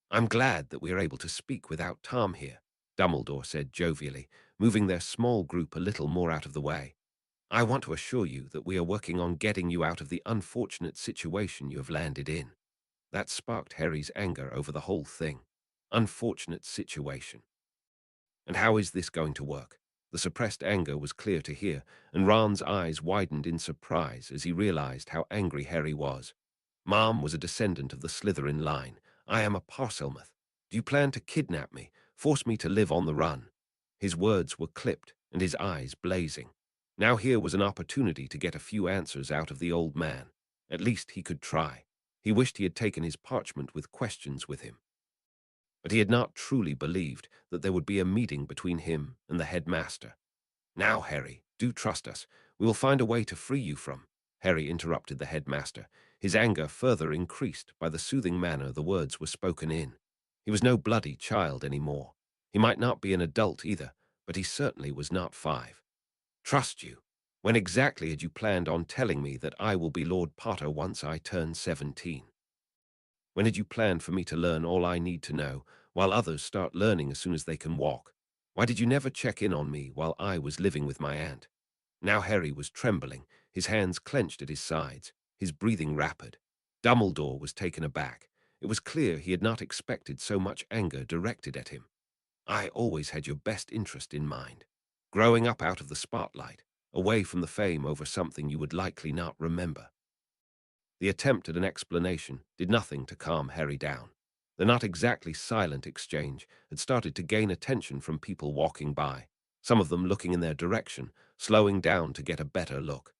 I'm glad that we are able to speak without Tom here, Dumbledore said jovially, moving their small group a little more out of the way. I want to assure you that we are working on getting you out of the unfortunate situation you have landed in. That sparked Harry's anger over the whole thing. Unfortunate situation. And how is this going to work? The suppressed anger was clear to hear, and Ron's eyes widened in surprise as he realized how angry Harry was. Mom was a descendant of the Slytherin line. I am a Parselmouth. Do you plan to kidnap me, force me to live on the run? His words were clipped and his eyes blazing. Now here was an opportunity to get a few answers out of the old man. At least he could try. He wished he had taken his parchment with questions with him. But he had not truly believed that there would be a meeting between him and the headmaster. Now, Harry, do trust us. We will find a way to free you from. Harry interrupted the headmaster, his anger further increased by the soothing manner the words were spoken in. He was no bloody child any more. He might not be an adult either, but he certainly was not 5. Trust you? When exactly had you planned on telling me that I will be Lord Potter once I turn 17? When had you planned for me to learn all I need to know, while others start learning as soon as they can walk? Why did you never check in on me while I was living with my aunt? Now Harry was trembling, his hands clenched at his sides, his breathing rapid. Dumbledore was taken aback. It was clear he had not expected so much anger directed at him. I always had your best interest in mind. Growing up out of the spotlight, away from the fame over something you would likely not remember. The attempt at an explanation did nothing to calm Harry down. The not exactly silent exchange had started to gain attention from people walking by, some of them looking in their direction, slowing down to get a better look.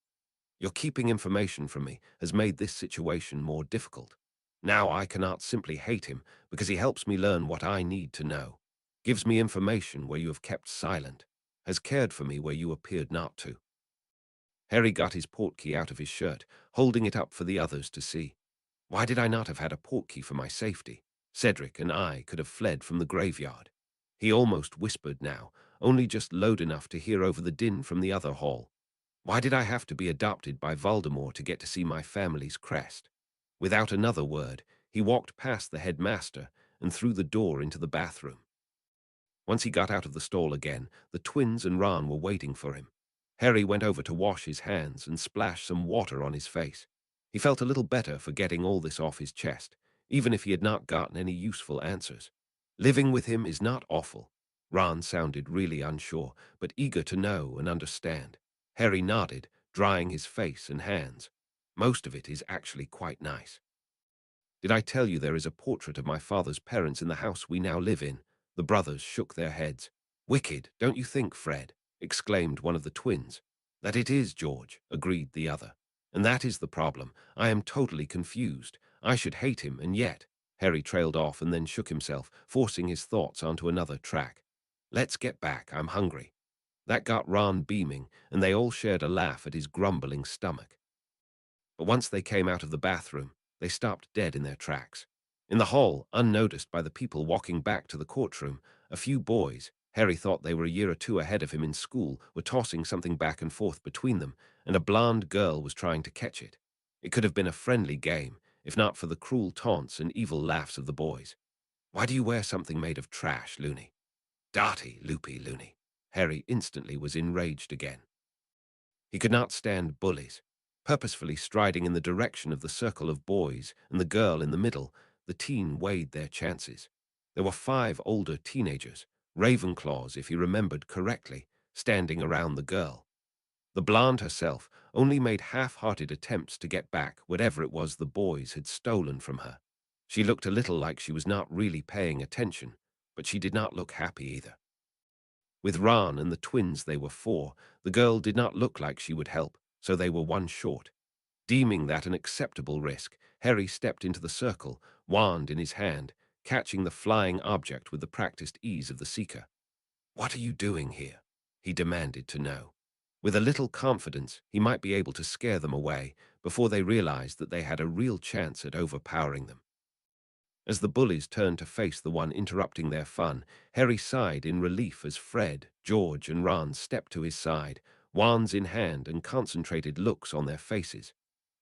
Your keeping information from me has made this situation more difficult. Now I cannot simply hate him because he helps me learn what I need to know, gives me information where you have kept silent, has cared for me where you appeared not to. Harry got his portkey out of his shirt, holding it up for the others to see. Why did I not have had a portkey for my safety? Cedric and I could have fled from the graveyard. He almost whispered now, only just loud enough to hear over the din from the other hall. Why did I have to be adopted by Voldemort to get to see my family's crest? Without another word, he walked past the headmaster and through the door into the bathroom. Once he got out of the stall again, the twins and Ron were waiting for him. Harry went over to wash his hands and splash some water on his face. He felt a little better for getting all this off his chest, even if he had not gotten any useful answers. Living with him is not awful. Ron sounded really unsure, but eager to know and understand. Harry nodded, drying his face and hands. Most of it is actually quite nice. Did I tell you there is a portrait of my father's parents in the house we now live in? The brothers shook their heads. Wicked, don't you think, Fred? Exclaimed one of the twins. That it is, George, agreed the other. And that is the problem. I am totally confused. I should hate him, and yet. Harry trailed off and then shook himself, forcing his thoughts onto another track. Let's get back, I'm hungry. That got Ron beaming, and they all shared a laugh at his grumbling stomach. But once they came out of the bathroom, they stopped dead in their tracks. In the hall, unnoticed by the people walking back to the courtroom, a few boys, Harry thought they were a year or two ahead of him in school, were tossing something back and forth between them, and a blonde girl was trying to catch it. It could have been a friendly game, if not for the cruel taunts and evil laughs of the boys. Why do you wear something made of trash, loony? Darty, loopy, loony. Harry instantly was enraged again. He could not stand bullies. Purposefully striding in the direction of the circle of boys and the girl in the middle, the teen weighed their chances. There were 5 older teenagers, Ravenclaws if he remembered correctly, standing around the girl. The blonde herself only made half-hearted attempts to get back whatever it was the boys had stolen from her. She looked a little like she was not really paying attention, but she did not look happy either. With Ron and the twins they were 4, the girl did not look like she would help, so they were 1 short. Deeming that an acceptable risk, Harry stepped into the circle, wand in his hand, catching the flying object with the practiced ease of the seeker. "What are you doing here?" he demanded to know. With a little confidence, he might be able to scare them away before they realized that they had a real chance at overpowering them. As the bullies turned to face the one interrupting their fun, Harry sighed in relief as Fred, George, and Ron stepped to his side, wands in hand and concentrated looks on their faces.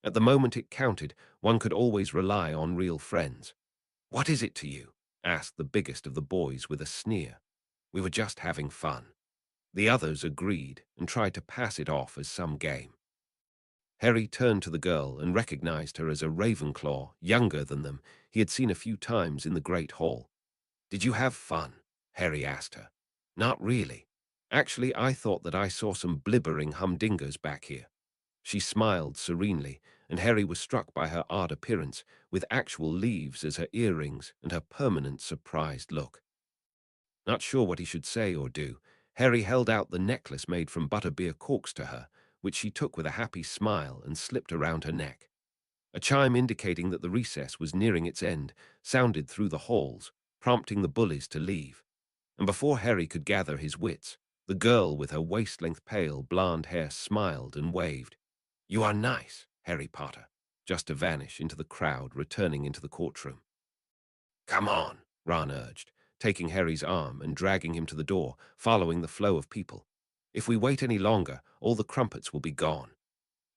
At the moment it counted, one could always rely on real friends. "What is it to you?" asked the biggest of the boys with a sneer. "We were just having fun." The others agreed and tried to pass it off as some game. Harry turned to the girl and recognized her as a Ravenclaw, younger than them, he had seen a few times in the Great Hall. "Did you have fun?" Harry asked her. "Not really. Actually, I thought that I saw some blibbering humdingers back here." She smiled serenely, and Harry was struck by her odd appearance, with actual leaves as her earrings and her permanent surprised look. Not sure what he should say or do, Harry held out the necklace made from butterbeer corks to her, which she took with a happy smile and slipped around her neck. A chime indicating that the recess was nearing its end sounded through the halls, prompting the bullies to leave. And before Harry could gather his wits, the girl with her waist-length pale blonde hair smiled and waved. "You are nice, Harry Potter," just to vanish into the crowd returning into the courtroom. "Come on," Ron urged, taking Harry's arm and dragging him to the door, following the flow of people. "If we wait any longer, all the crumpets will be gone."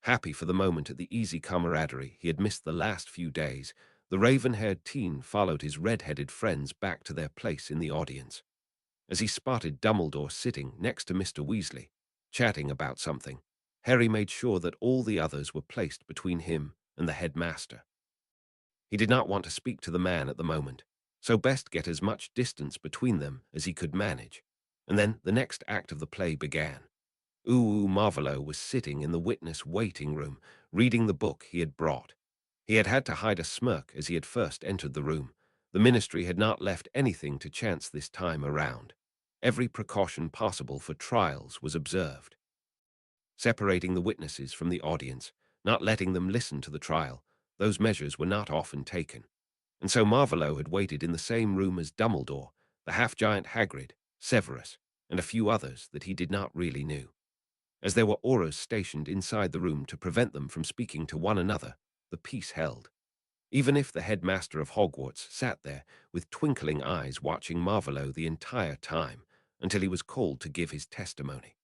Happy for the moment at the easy camaraderie he had missed the last few days, the raven-haired teen followed his red-headed friends back to their place in the audience. As he spotted Dumbledore sitting next to Mr. Weasley, chatting about something, Harry made sure that all the others were placed between him and the headmaster. He did not want to speak to the man at the moment, so best get as much distance between them as he could manage. And then the next act of the play began. Uwu Marvolo was sitting in the witness waiting room, reading the book he had brought. He had had to hide a smirk as he had first entered the room. The ministry had not left anything to chance this time around. Every precaution possible for trials was observed. Separating the witnesses from the audience, not letting them listen to the trial, those measures were not often taken. And so Marvolo had waited in the same room as Dumbledore, the half-giant Hagrid, Severus, and a few others that he did not really know. As there were auras stationed inside the room to prevent them from speaking to one another, the peace held. Even if the headmaster of Hogwarts sat there with twinkling eyes watching Marvolo the entire time until he was called to give his testimony.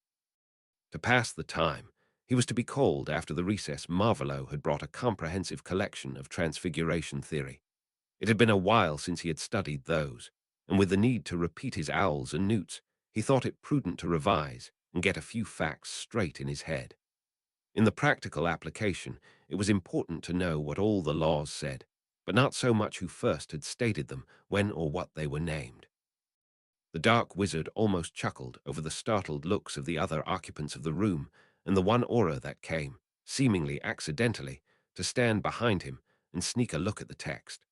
To pass the time, he was to be called after the recess. Marvolo had brought a comprehensive collection of transfiguration theory. It had been a while since he had studied those, and with the need to repeat his owls and newts, he thought it prudent to revise and get a few facts straight in his head. In the practical application, it was important to know what all the laws said, but not so much who first had stated them, when or what they were named. The dark wizard almost chuckled over the startled looks of the other occupants of the room and the one aura that came, seemingly accidentally, to stand behind him and sneak a look at the text.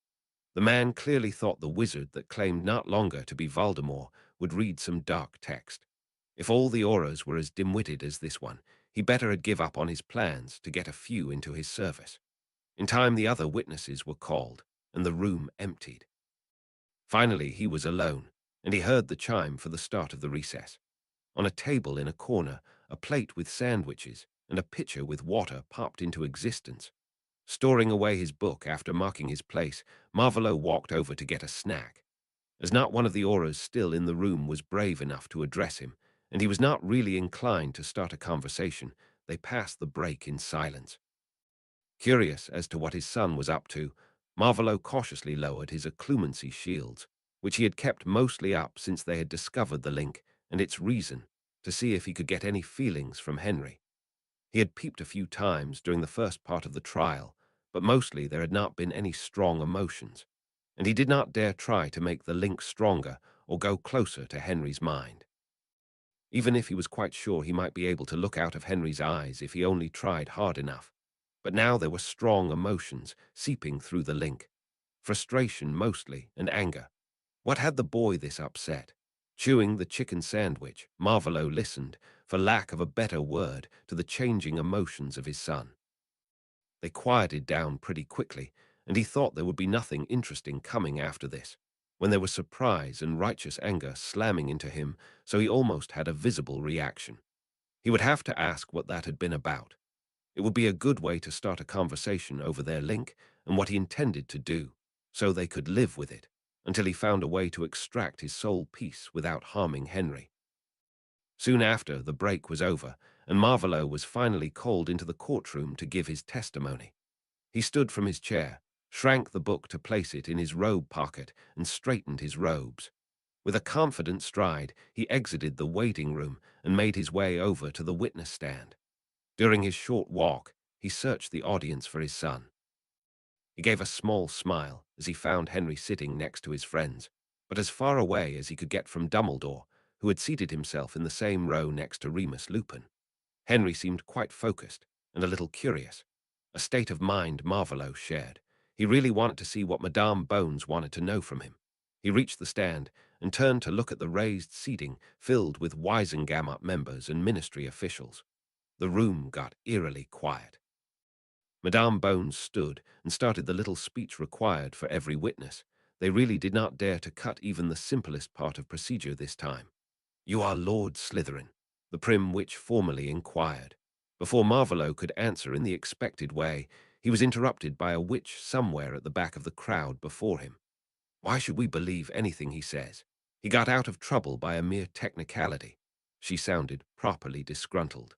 The man clearly thought the wizard that claimed not longer to be Voldemort would read some dark text. If all the auras were as dim-witted as this one, he better had give up on his plans to get a few into his service. In time the other witnesses were called, and the room emptied. Finally he was alone, and he heard the chime for the start of the recess. On a table in a corner, a plate with sandwiches and a pitcher with water popped into existence. Storing away his book after marking his place, Marvolo walked over to get a snack. As not one of the auras still in the room was brave enough to address him, and he was not really inclined to start a conversation, they passed the break in silence. Curious as to what his son was up to, Marvolo cautiously lowered his occlumency shields, which he had kept mostly up since they had discovered the link and its reason, to see if he could get any feelings from Henry. He had peeped a few times during the first part of the trial, but mostly there had not been any strong emotions, and he did not dare try to make the link stronger or go closer to Henry's mind. Even if he was quite sure he might be able to look out of Henry's eyes if he only tried hard enough. But now there were strong emotions seeping through the link. Frustration mostly, and anger. What had the boy this upset? Chewing the chicken sandwich, Marvolo listened, for lack of a better word, to the changing emotions of his son. They quieted down pretty quickly, and he thought there would be nothing interesting coming after this, when there was surprise and righteous anger slamming into him, so he almost had a visible reaction. He would have to ask what that had been about. It would be a good way to start a conversation over their link and what he intended to do, so they could live with it, until he found a way to extract his soul peace without harming Henry. Soon after, the break was over, and Marvolo was finally called into the courtroom to give his testimony. He stood from his chair, shrank the book to place it in his robe pocket, and straightened his robes. With a confident stride, he exited the waiting room and made his way over to the witness stand. During his short walk, he searched the audience for his son. He gave a small smile as he found Henry sitting next to his friends, but as far away as he could get from Dumbledore, who had seated himself in the same row next to Remus Lupin. Henry seemed quite focused and a little curious, a state of mind Marvolo shared. He really wanted to see what Madame Bones wanted to know from him. He reached the stand and turned to look at the raised seating filled with Wisengamot members and ministry officials. The room got eerily quiet. Madame Bones stood and started the little speech required for every witness. They really did not dare to cut even the simplest part of procedure this time. "You are Lord Slytherin," the prim witch formally inquired. Before Marvolo could answer in the expected way, he was interrupted by a witch somewhere at the back of the crowd before him. "Why should we believe anything he says? He got out of trouble by a mere technicality." She sounded properly disgruntled.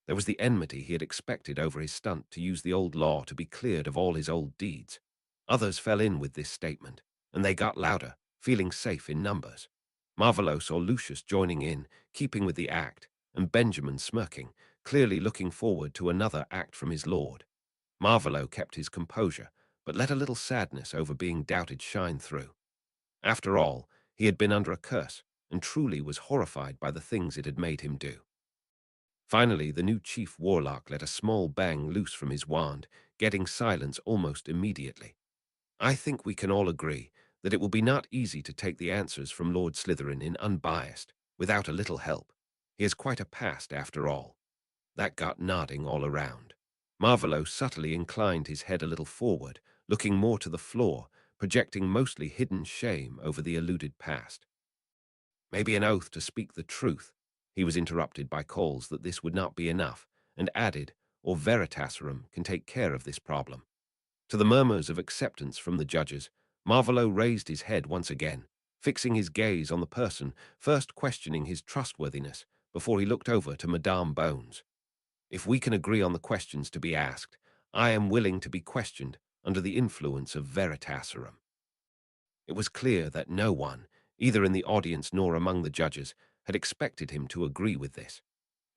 There was the enmity he had expected over his stunt to use the old law to be cleared of all his old deeds. Others fell in with this statement, and they got louder, feeling safe in numbers. Marvolo saw Lucius joining in, keeping with the act, and Benjamin smirking, clearly looking forward to another act from his lord. Marvolo kept his composure, but let a little sadness over being doubted shine through. After all, he had been under a curse, and truly was horrified by the things it had made him do. Finally, the new chief warlock let a small bang loose from his wand, getting silence almost immediately. "I think we can all agree that it will be not easy to take the answers from Lord Slytherin in unbiased, without a little help. He has quite a past, after all." That got nodding all around. Marvolo subtly inclined his head a little forward, looking more to the floor, projecting mostly hidden shame over the eluded past. "Maybe an oath to speak the truth." He was interrupted by calls that this would not be enough, and added, "or Veritaserum can take care of this problem." To the murmurs of acceptance from the judges, Marvolo raised his head once again, fixing his gaze on the person, first questioning his trustworthiness before he looked over to Madame Bones. "If we can agree on the questions to be asked, I am willing to be questioned under the influence of Veritaserum." It was clear that no one, either in the audience nor among the judges, had expected him to agree with this.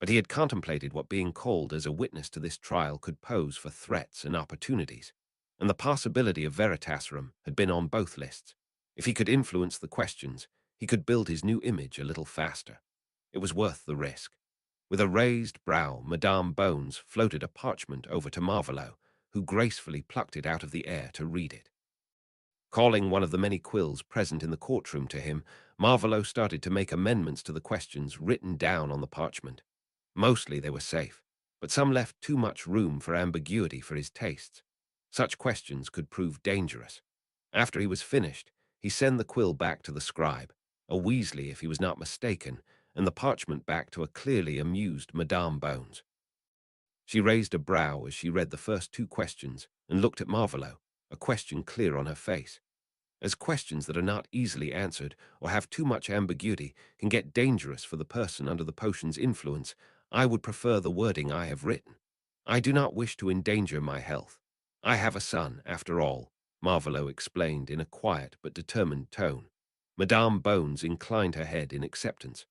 But he had contemplated what being called as a witness to this trial could pose for threats and opportunities, and the possibility of Veritaserum had been on both lists. If he could influence the questions, he could build his new image a little faster. It was worth the risk. With a raised brow, Madame Bones floated a parchment over to Marvolo, who gracefully plucked it out of the air to read it. Calling one of the many quills present in the courtroom to him, Marvolo started to make amendments to the questions written down on the parchment. Mostly they were safe, but some left too much room for ambiguity for his tastes. Such questions could prove dangerous. After he was finished, he sent the quill back to the scribe, a Weasley if he was not mistaken, and the parchment back to a clearly amused Madame Bones. She raised a brow as she read the first two questions and looked at Marvolo, a question clear on her face. As questions that are not easily answered or have too much ambiguity can get dangerous for the person under the potion's influence, I would prefer the wording I have written. I do not wish to endanger my health. I have a son, after all, Marvolo explained in a quiet but determined tone. Madame Bones inclined her head in acceptance.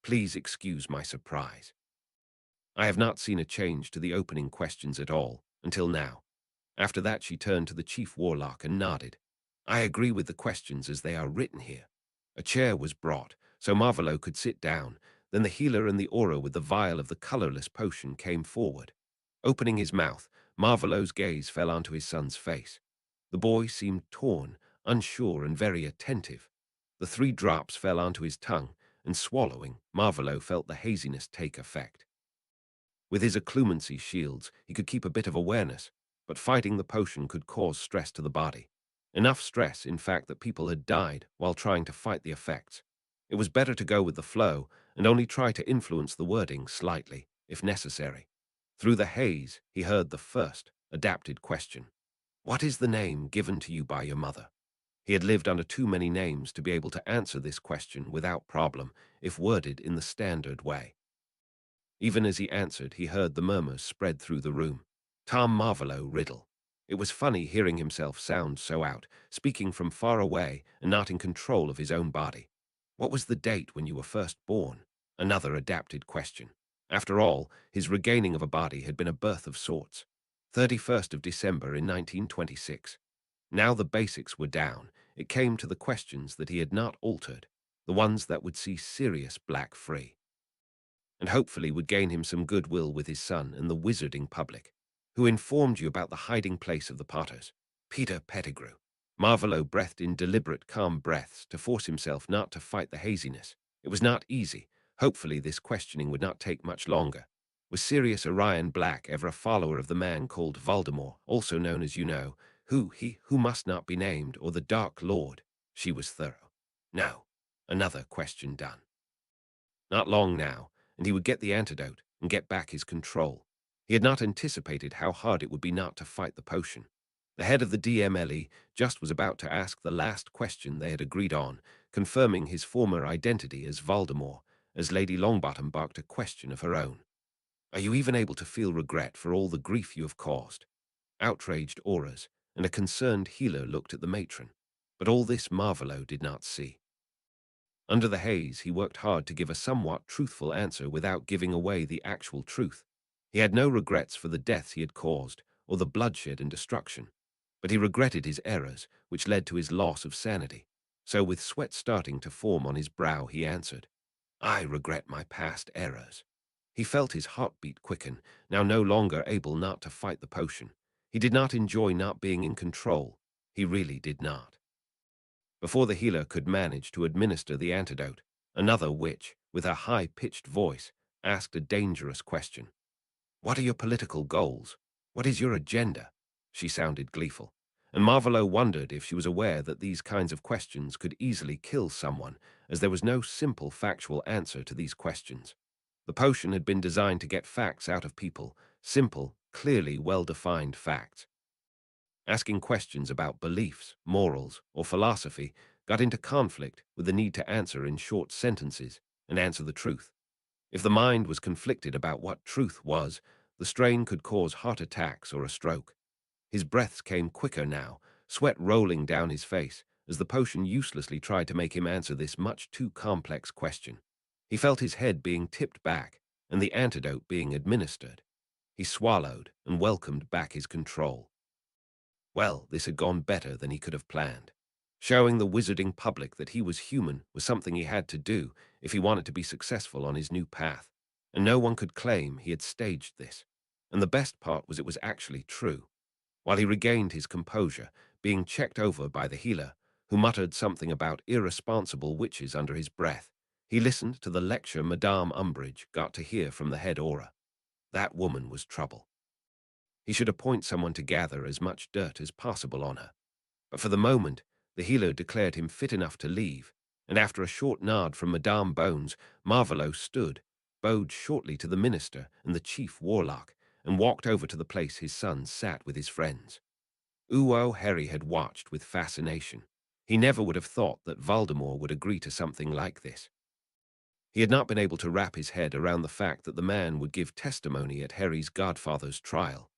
Please excuse my surprise. I have not seen a change to the opening questions at all, until now. After that she turned to the chief warlock and nodded. I agree with the questions as they are written here. A chair was brought, so Marvolo could sit down. Then the healer and the aura with the vial of the colorless potion came forward. Opening his mouth, Marvolo's gaze fell onto his son's face. The boy seemed torn, unsure, and very attentive. The 3 drops fell onto his tongue, and swallowing, Marvolo felt the haziness take effect. With his occlumency shields, he could keep a bit of awareness, but fighting the potion could cause stress to the body. Enough stress, in fact, that people had died while trying to fight the effects. It was better to go with the flow and only try to influence the wording slightly, if necessary. Through the haze, he heard the first, adapted question. What is the name given to you by your mother? He had lived under too many names to be able to answer this question without problem, if worded in the standard way. Even as he answered, he heard the murmurs spread through the room. Tom Marvolo Riddle. It was funny hearing himself sound so out, speaking from far away and not in control of his own body. What was the date when you were first born? Another adapted question. After all, his regaining of a body had been a birth of sorts. 31st of December in 1926. Now the basics were down. It came to the questions that he had not altered, the ones that would see Sirius Black free, and hopefully would gain him some goodwill with his son and the wizarding public. Who informed you about the hiding place of the Potters? Peter Pettigrew. Marvolo breathed in deliberate, calm breaths to force himself not to fight the haziness. It was not easy. Hopefully this questioning would not take much longer. Was Sirius Orion Black ever a follower of the man called Voldemort, also known as who must not be named, or the Dark Lord? She was thorough. No. Another question done. Not long now, and he would get the antidote and get back his control. He had not anticipated how hard it would be not to fight the potion. The head of the DMLE just was about to ask the last question they had agreed on, confirming his former identity as Voldemort, as Lady Longbottom barked a question of her own. Are you even able to feel regret for all the grief you have caused? Outraged auras and a concerned healer looked at the matron, but all this Marvolo did not see. Under the haze, he worked hard to give a somewhat truthful answer without giving away the actual truth. He had no regrets for the deaths he had caused or the bloodshed and destruction, but he regretted his errors, which led to his loss of sanity. So with sweat starting to form on his brow, he answered, I regret my past errors. He felt his heartbeat quicken, now no longer able not to fight the potion. He did not enjoy not being in control. He really did not. Before the healer could manage to administer the antidote, another witch, with a high-pitched voice, asked a dangerous question. What are your political goals? What is your agenda? She sounded gleeful, and Marvolo wondered if she was aware that these kinds of questions could easily kill someone, as there was no simple factual answer to these questions. The potion had been designed to get facts out of people, simple, clearly well-defined facts. Asking questions about beliefs, morals, or philosophy got into conflict with the need to answer in short sentences and answer the truth. If the mind was conflicted about what truth was, the strain could cause heart attacks or a stroke. His breaths came quicker now, sweat rolling down his face, as the potion uselessly tried to make him answer this much too complex question. He felt his head being tipped back, and the antidote being administered. He swallowed and welcomed back his control. Well, this had gone better than he could have planned. Showing the wizarding public that he was human was something he had to do if he wanted to be successful on his new path, and no one could claim he had staged this. And the best part was it was actually true. While he regained his composure, being checked over by the healer, who muttered something about irresponsible witches under his breath, he listened to the lecture Madame Umbridge got to hear from the head aura. That woman was trouble. He should appoint someone to gather as much dirt as possible on her. But for the moment, the healer declared him fit enough to leave, and after a short nod from Madame Bones, Marvolo stood, bowed shortly to the minister and the chief warlock, and walked over to the place his son sat with his friends. Harry had watched with fascination. He never would have thought that Voldemort would agree to something like this. He had not been able to wrap his head around the fact that the man would give testimony at Harry's godfather's trial.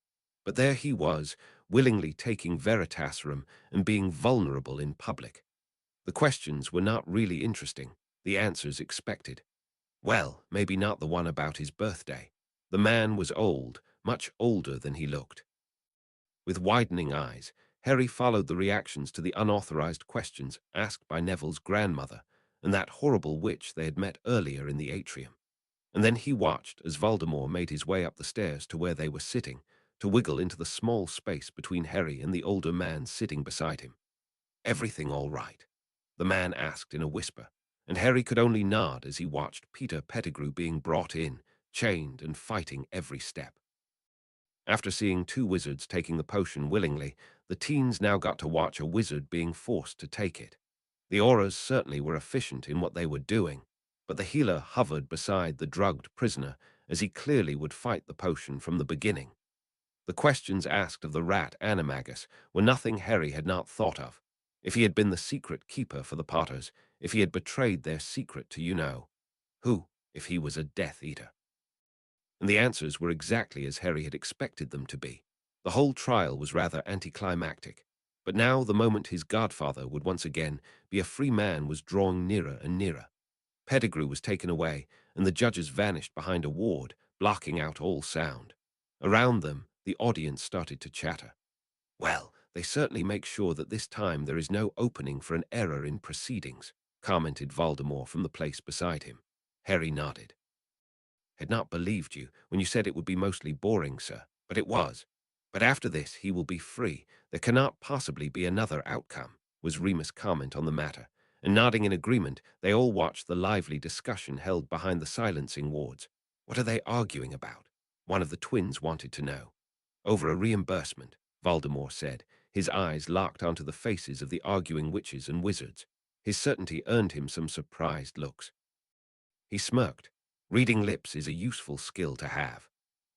But there he was, willingly taking Veritaserum and being vulnerable in public. The questions were not really interesting, the answers expected. Well, maybe not the one about his birthday. The man was old, much older than he looked. With widening eyes, Harry followed the reactions to the unauthorized questions asked by Neville's grandmother and that horrible witch they had met earlier in the atrium. And then he watched as Voldemort made his way up the stairs to where they were sitting, to wiggle into the small space between Harry and the older man sitting beside him. "Everything all right?" the man asked in a whisper, and Harry could only nod as he watched Peter Pettigrew being brought in, chained and fighting every step. After seeing two wizards taking the potion willingly, the teens now got to watch a wizard being forced to take it. The auras certainly were efficient in what they were doing, but the healer hovered beside the drugged prisoner as he clearly would fight the potion from the beginning. The questions asked of the rat animagus were nothing Harry had not thought of. If he had been the secret keeper for the Potters, if he had betrayed their secret to who, if he was a Death Eater. And the answers were exactly as Harry had expected them to be. The whole trial was rather anticlimactic, but now the moment his godfather would once again be a free man was drawing nearer and nearer. Pettigrew was taken away, and the judges vanished behind a ward, blocking out all sound. Around them, the audience started to chatter. "Well, they certainly make sure that this time there is no opening for an error in proceedings," commented Voldemort from the place beside him. Harry nodded. "Had not believed you when you said it would be mostly boring, sir, but it was. But after this he will be free. There cannot possibly be another outcome," was Remus' comment on the matter, and nodding in agreement, they all watched the lively discussion held behind the silencing wards. "What are they arguing about?" one of the twins wanted to know. "Over a reimbursement," Voldemort said, his eyes locked onto the faces of the arguing witches and wizards. His certainty earned him some surprised looks. He smirked. Reading lips is a useful skill to have.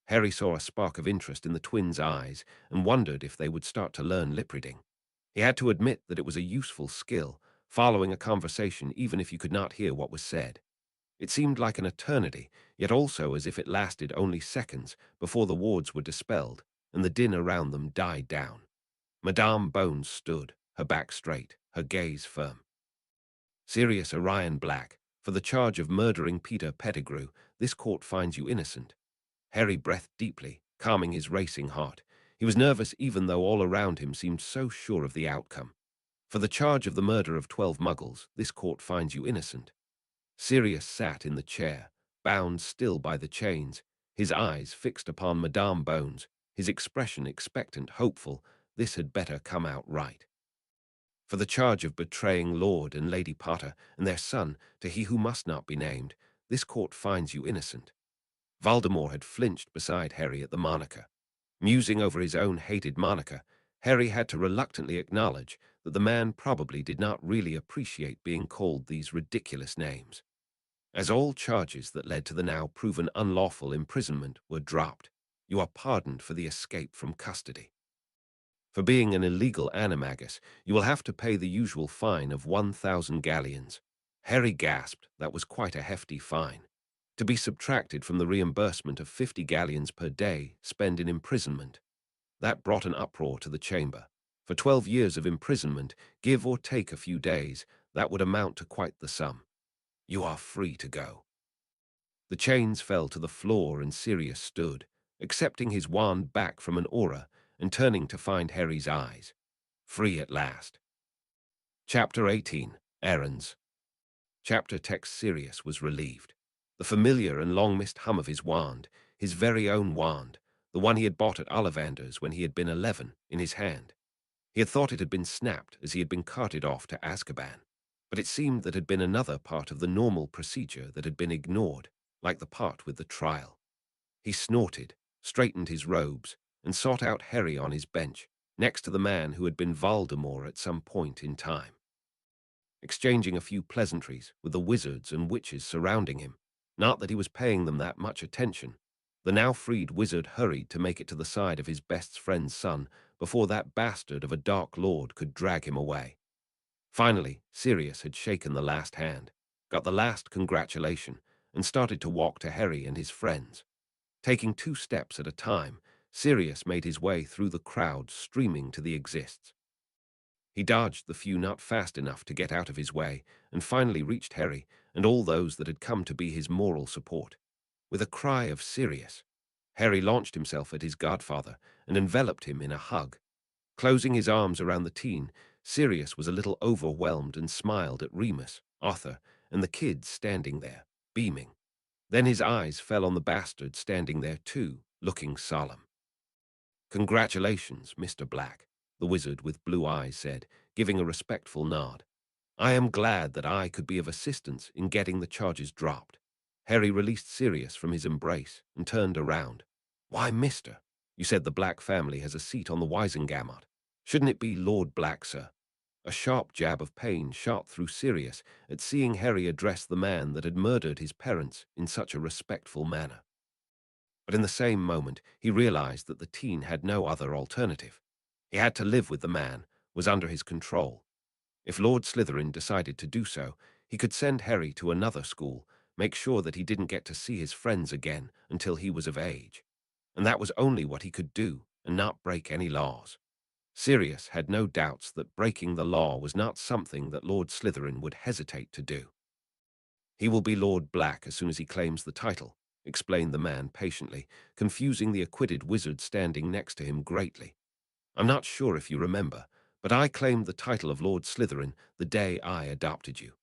Harry saw a spark of interest in the twins' eyes and wondered if they would start to learn lip reading. He had to admit that it was a useful skill, following a conversation even if you could not hear what was said. It seemed like an eternity, yet also as if it lasted only seconds before the wards were dispelled and the din around them died down. Madame Bones stood, her back straight, her gaze firm. "Sirius Orion Black, for the charge of murdering Peter Pettigrew, this court finds you innocent." Harry breathed deeply, calming his racing heart. He was nervous even though all around him seemed so sure of the outcome. "For the charge of the murder of 12 muggles, this court finds you innocent." Sirius sat in the chair, bound still by the chains, his eyes fixed upon Madame Bones, his expression expectant, hopeful. This had better come out right. "For the charge of betraying Lord and Lady Potter and their son to he who must not be named, this court finds you innocent." Voldemort had flinched beside Harry at the moniker. Musing over his own hated moniker, Harry had to reluctantly acknowledge that the man probably did not really appreciate being called these ridiculous names. As all charges that led to the now proven unlawful imprisonment were dropped, you are pardoned for the escape from custody. For being an illegal animagus, you will have to pay the usual fine of 1,000 galleons. Harry gasped. That was quite a hefty fine. To be subtracted from the reimbursement of 50 galleons per day spent in imprisonment. That brought an uproar to the chamber. For 12 years of imprisonment, give or take a few days, that would amount to quite the sum. "You are free to go." The chains fell to the floor and Sirius stood, accepting his wand back from an aura and turning to find Harry's eyes. Free at last. Chapter 18. Errands. Chapter text. Sirius was relieved. The familiar and long-missed hum of his wand, his very own wand, the one he had bought at Ollivander's when he had been 11, in his hand. He had thought it had been snapped as he had been carted off to Azkaban, but it seemed that had been another part of the normal procedure that had been ignored, like the part with the trial. He snorted, straightened his robes, and sought out Harry on his bench, next to the man who had been Voldemort at some point in time. Exchanging a few pleasantries with the wizards and witches surrounding him, not that he was paying them that much attention, the now freed wizard hurried to make it to the side of his best friend's son before that bastard of a Dark Lord could drag him away. Finally, Sirius had shaken the last hand, got the last congratulation, and started to walk to Harry and his friends. Taking 2 steps at a time, Sirius made his way through the crowd streaming to the exits. He dodged the few not fast enough to get out of his way, and finally reached Harry and all those that had come to be his moral support. With a cry of Sirius, Harry launched himself at his godfather and enveloped him in a hug. Closing his arms around the teen, Sirius was a little overwhelmed and smiled at Remus, Arthur, and the kids standing there, beaming. Then his eyes fell on the bastard standing there too, looking solemn. "Congratulations, Mr. Black," the wizard with blue eyes said, giving a respectful nod. "I am glad that I could be of assistance in getting the charges dropped." Harry released Sirius from his embrace and turned around. "Why, mister, you said the Black family has a seat on the Wisengamot. Shouldn't it be Lord Black, sir?" A sharp jab of pain shot through Sirius at seeing Harry address the man that had murdered his parents in such a respectful manner. But in the same moment, he realized that the teen had no other alternative. He had to live with the man, was under his control. If Lord Slytherin decided to do so, he could send Harry to another school, make sure that he didn't get to see his friends again until he was of age. And that was only what he could do, and not break any laws. Sirius had no doubts that breaking the law was not something that Lord Slytherin would hesitate to do. "He will be Lord Black as soon as he claims the title," explained the man patiently, confusing the acquitted wizard standing next to him greatly. "I'm not sure if you remember, but I claimed the title of Lord Slytherin the day I adopted you."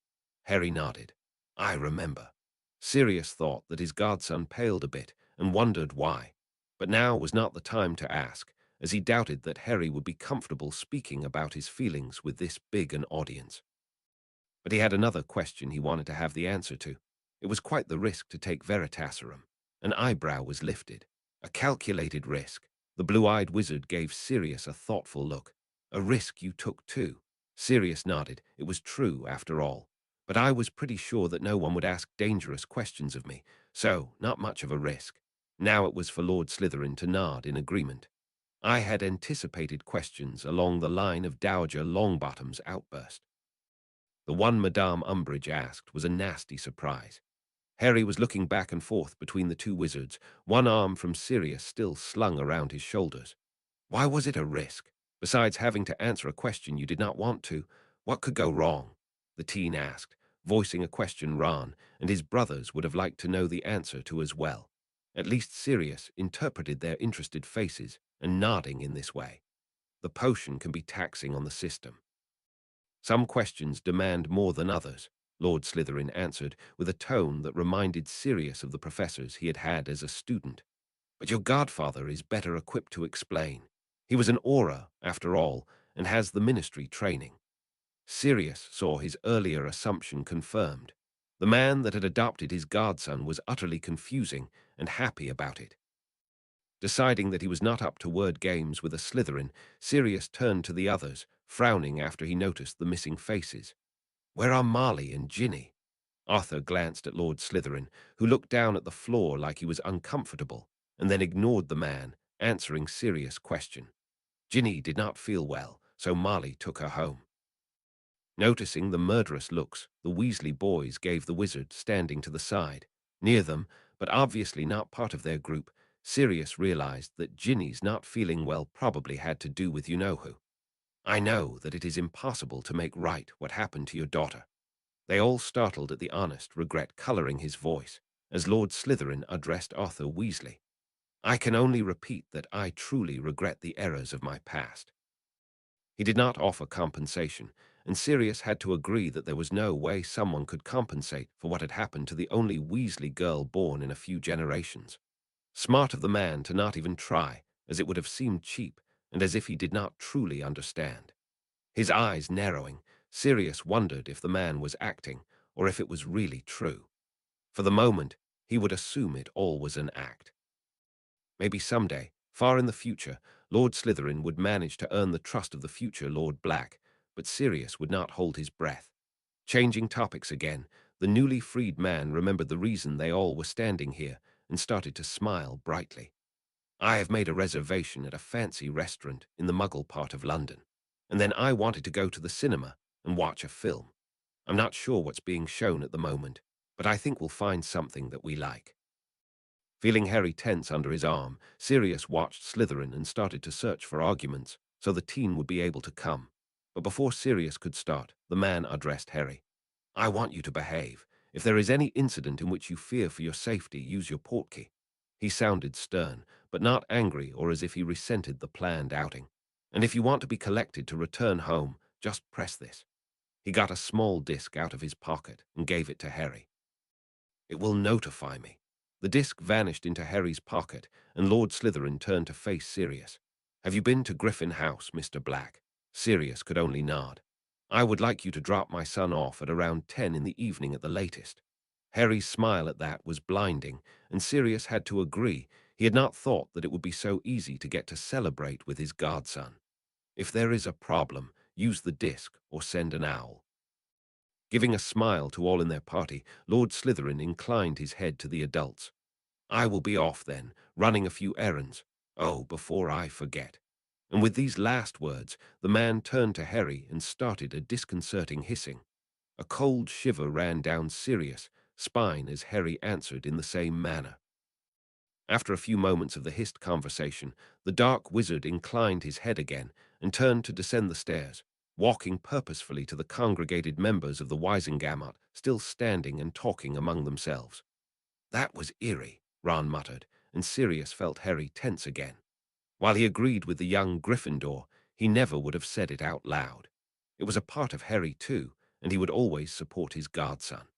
Harry nodded. "I remember." Sirius thought that his godson paled a bit and wondered why, but now was not the time to ask, as he doubted that Harry would be comfortable speaking about his feelings with this big an audience. But he had another question he wanted to have the answer to. It was quite the risk to take Veritaserum. An eyebrow was lifted. A calculated risk. The blue-eyed wizard gave Sirius a thoughtful look. "A risk you took too." Sirius nodded. It was true, after all. But I was pretty sure that no one would ask dangerous questions of me, so not much of a risk. Now it was for Lord Slytherin to nod in agreement. I had anticipated questions along the line of Dowager Longbottom's outburst. The one Madame Umbridge asked was a nasty surprise. Harry was looking back and forth between the 2 wizards, one arm from Sirius still slung around his shoulders. Why was it a risk? Besides having to answer a question you did not want to, what could go wrong? The teen asked, voicing a question Ron and his brothers would have liked to know the answer to as well. At least Sirius interpreted their interested faces and nodding in this way. The potion can be taxing on the system. "Some questions demand more than others," Lord Slytherin answered with a tone that reminded Sirius of the professors he had had as a student. "But your godfather is better equipped to explain. He was an aura, after all, and has the ministry training." Sirius saw his earlier assumption confirmed. The man that had adopted his godson was utterly confusing and happy about it. Deciding that he was not up to word games with a Slytherin, Sirius turned to the others, frowning after he noticed the missing faces. "Where are Marley and Ginny?" Arthur glanced at Lord Slytherin, who looked down at the floor like he was uncomfortable, and then ignored the man, answering Sirius' question. Ginny did not feel well, so Marley took her home. Noticing the murderous looks the Weasley boys gave the wizard standing to the side, near them, but obviously not part of their group, Sirius realized that Ginny's not feeling well probably had to do with you-know-who. "I know that it is impossible to make right what happened to your daughter." They all startled at the honest regret coloring his voice, as Lord Slytherin addressed Arthur Weasley. "I can only repeat that I truly regret the errors of my past." He did not offer compensation, and Sirius had to agree that there was no way someone could compensate for what had happened to the only Weasley girl born in a few generations. Smart of the man to not even try, as it would have seemed cheap, and as if he did not truly understand. His eyes narrowing, Sirius wondered if the man was acting, or if it was really true. For the moment, he would assume it all was an act. Maybe someday, far in the future, Lord Slytherin would manage to earn the trust of the future Lord Black, but Sirius would not hold his breath. Changing topics again, the newly freed man remembered the reason they all were standing here and started to smile brightly. "I have made a reservation at a fancy restaurant in the Muggle part of London, and then I wanted to go to the cinema and watch a film. I'm not sure what's being shown at the moment, but I think we'll find something that we like." Feeling Harry tense under his arm, Sirius watched Slytherin and started to search for arguments so the teen would be able to come. But before Sirius could start, the man addressed Harry. "I want you to behave. If there is any incident in which you fear for your safety, use your portkey." He sounded stern, but not angry or as if he resented the planned outing. "And if you want to be collected to return home, just press this." He got a small disc out of his pocket and gave it to Harry. "It will notify me." The disc vanished into Harry's pocket, and Lord Slytherin turned to face Sirius. "Have you been to Griffin House, Mr. Black?" Sirius could only nod. "I would like you to drop my son off at around 10 in the evening at the latest." Harry's smile at that was blinding, and Sirius had to agree. He had not thought that it would be so easy to get to celebrate with his godson. "If there is a problem, use the disc or send an owl." Giving a smile to all in their party, Lord Slytherin inclined his head to the adults. "I will be off then, running a few errands. Oh, before I forget." And with these last words, the man turned to Harry and started a disconcerting hissing. A cold shiver ran down Sirius' spine as Harry answered in the same manner. After a few moments of the hissed conversation, the dark wizard inclined his head again and turned to descend the stairs, walking purposefully to the congregated members of the Wisengamot, still standing and talking among themselves. "That was eerie," Ron muttered, and Sirius felt Harry tense again. While he agreed with the young Gryffindor, he never would have said it out loud. It was a part of Harry, too, and he would always support his godson.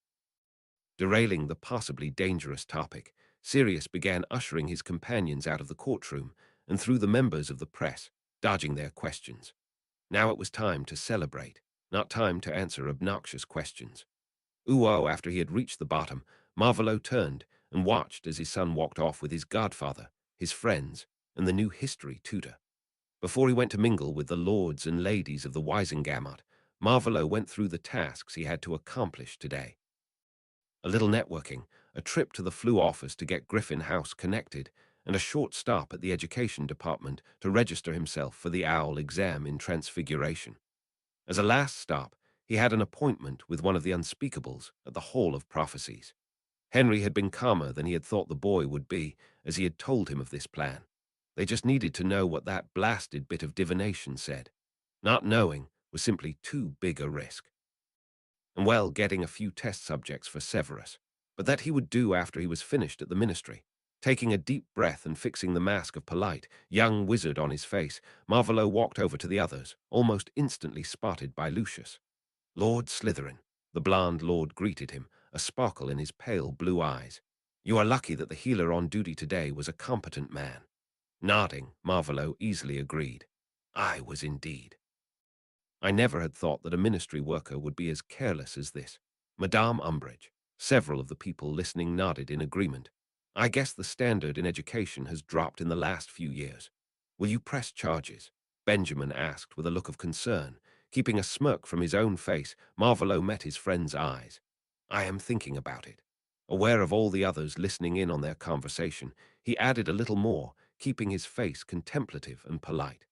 Derailing the possibly dangerous topic, Sirius began ushering his companions out of the courtroom and through the members of the press, dodging their questions. Now it was time to celebrate, not time to answer obnoxious questions. After he had reached the bottom, Marvolo turned and watched as his son walked off with his godfather, his friends, and the new history tutor. Before he went to mingle with the lords and ladies of the Wisengamot, Marvolo went through the tasks he had to accomplish today. A little networking, a trip to the Flu office to get Griffin House connected, and a short stop at the education department to register himself for the OWL exam in Transfiguration. As a last stop, he had an appointment with one of the unspeakables at the Hall of Prophecies. Henry had been calmer than he had thought the boy would be, as he had told him of this plan. They just needed to know what that blasted bit of divination said. Not knowing was simply too big a risk. And well, getting a few test subjects for Severus, but that he would do after he was finished at the ministry. Taking a deep breath and fixing the mask of polite, young wizard on his face, Marvolo walked over to the others, almost instantly spotted by Lucius. "Lord Slytherin," the blond lord greeted him, a sparkle in his pale blue eyes. "You are lucky that the healer on duty today was a competent man." Nodding, Marvolo easily agreed. "I was indeed. I never had thought that a ministry worker would be as careless as this." Madame Umbridge. Several of the people listening nodded in agreement. "I guess the standard in education has dropped in the last few years." "Will you press charges?" Benjamin asked with a look of concern. Keeping a smirk from his own face, Marvolo met his friend's eyes. "I am thinking about it." Aware of all the others listening in on their conversation, he added a little more, keeping his face contemplative and polite.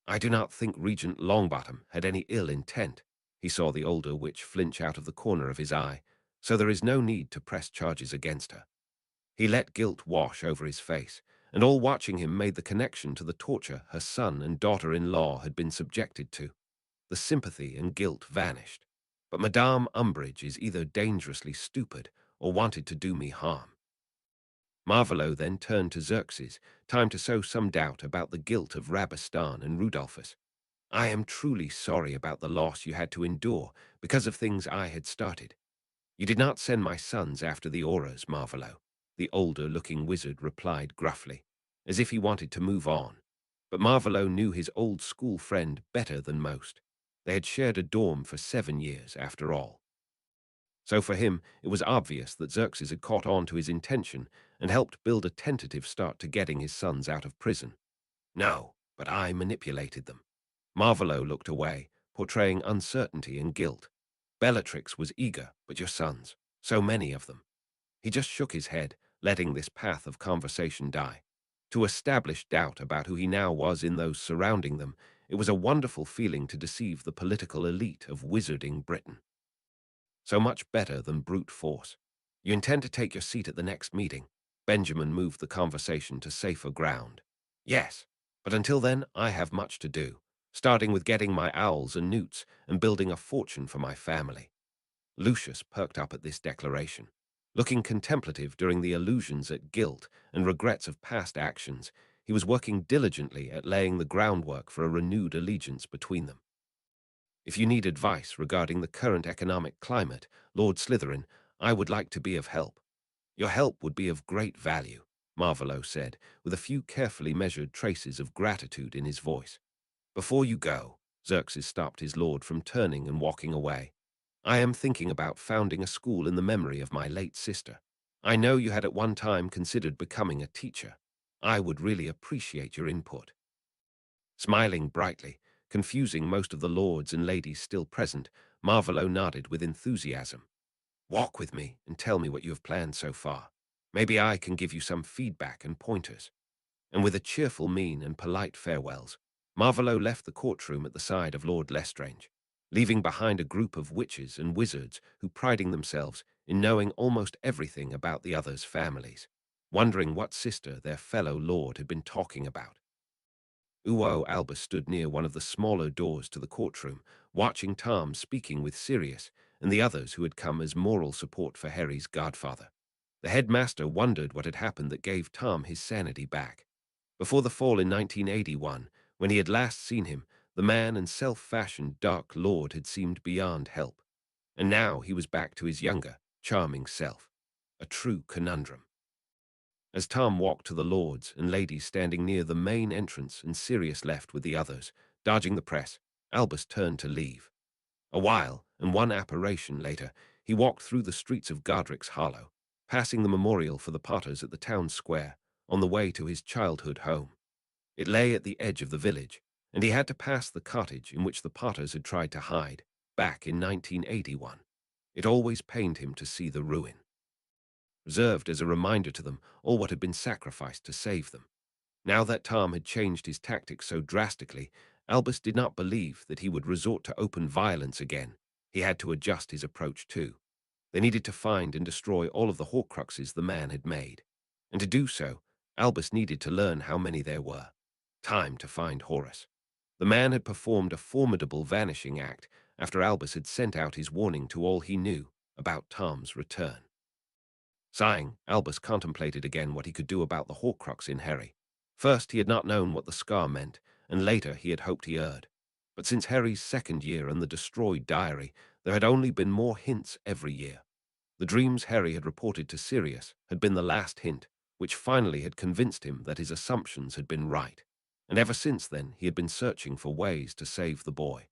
"I do not think Regent Longbottom had any ill intent." He saw the older witch flinch out of the corner of his eye, "so there is no need to press charges against her." He let guilt wash over his face, and all watching him made the connection to the torture her son and daughter-in-law had been subjected to. The sympathy and guilt vanished. But Madame Umbridge is either dangerously stupid or wanted to do me harm. Marvolo then turned to Xerxes, time to sow some doubt about the guilt of Rabistan and Rudolphus. I am truly sorry about the loss you had to endure because of things I had started. You did not send my sons after the auras, Marvolo, the older-looking wizard replied gruffly, as if he wanted to move on. But Marvolo knew his old school friend better than most. They had shared a dorm for 7 years, after all. So for him, it was obvious that Xerxes had caught on to his intention and helped build a tentative start to getting his sons out of prison. No, but I manipulated them. Marvolo looked away, portraying uncertainty and guilt. Bellatrix was eager, but your sons, so many of them. He just shook his head, letting this path of conversation die. To establish doubt about who he now was in those surrounding them, it was a wonderful feeling to deceive the political elite of wizarding Britain. So much better than brute force. You intend to take your seat at the next meeting? Benjamin moved the conversation to safer ground. Yes, but until then I have much to do, starting with getting my owls and newts and building a fortune for my family. Lucius perked up at this declaration. Looking contemplative during the allusions at guilt and regrets of past actions, he was working diligently at laying the groundwork for a renewed allegiance between them. If you need advice regarding the current economic climate, Lord Slytherin, I would like to be of help. Your help would be of great value, Marvolo said, with a few carefully measured traces of gratitude in his voice. Before you go, Xerxes stopped his lord from turning and walking away. I am thinking about founding a school in the memory of my late sister. I know you had at one time considered becoming a teacher. I would really appreciate your input. Smiling brightly, confusing most of the lords and ladies still present, Marvolo nodded with enthusiasm. Walk with me and tell me what you have planned so far. Maybe I can give you some feedback and pointers. And with a cheerful mien and polite farewells, Marvolo left the courtroom at the side of Lord Lestrange, leaving behind a group of witches and wizards who priding themselves in knowing almost everything about the others' families, wondering what sister their fellow lord had been talking about. Uo Albus stood near one of the smaller doors to the courtroom, watching Tom speaking with Sirius and the others who had come as moral support for Harry's godfather. The headmaster wondered what had happened that gave Tom his sanity back. Before the fall in 1981, when he had last seen him, the man and self-fashioned Dark Lord had seemed beyond help. And now he was back to his younger, charming self. A true conundrum. As Tom walked to the lords and ladies standing near the main entrance and Sirius left with the others, dodging the press, Albus turned to leave. A while, and one apparition later, he walked through the streets of Godric's Hollow, passing the memorial for the Potters at the town square, on the way to his childhood home. It lay at the edge of the village, and he had to pass the cottage in which the Potters had tried to hide, back in 1981. It always pained him to see the ruin. Reserved as a reminder to them all what had been sacrificed to save them. Now that Tom had changed his tactics so drastically, Albus did not believe that he would resort to open violence again. He had to adjust his approach too. They needed to find and destroy all of the Horcruxes the man had made. And to do so, Albus needed to learn how many there were. Time to find Horus. The man had performed a formidable vanishing act after Albus had sent out his warning to all he knew about Tom's return. Sighing, Albus contemplated again what he could do about the Horcrux in Harry. First, he had not known what the scar meant, and later he had hoped he erred. But since Harry's second year and the destroyed diary, there had only been more hints every year. The dreams Harry had reported to Sirius had been the last hint, which finally had convinced him that his assumptions had been right. And ever since then, he had been searching for ways to save the boy.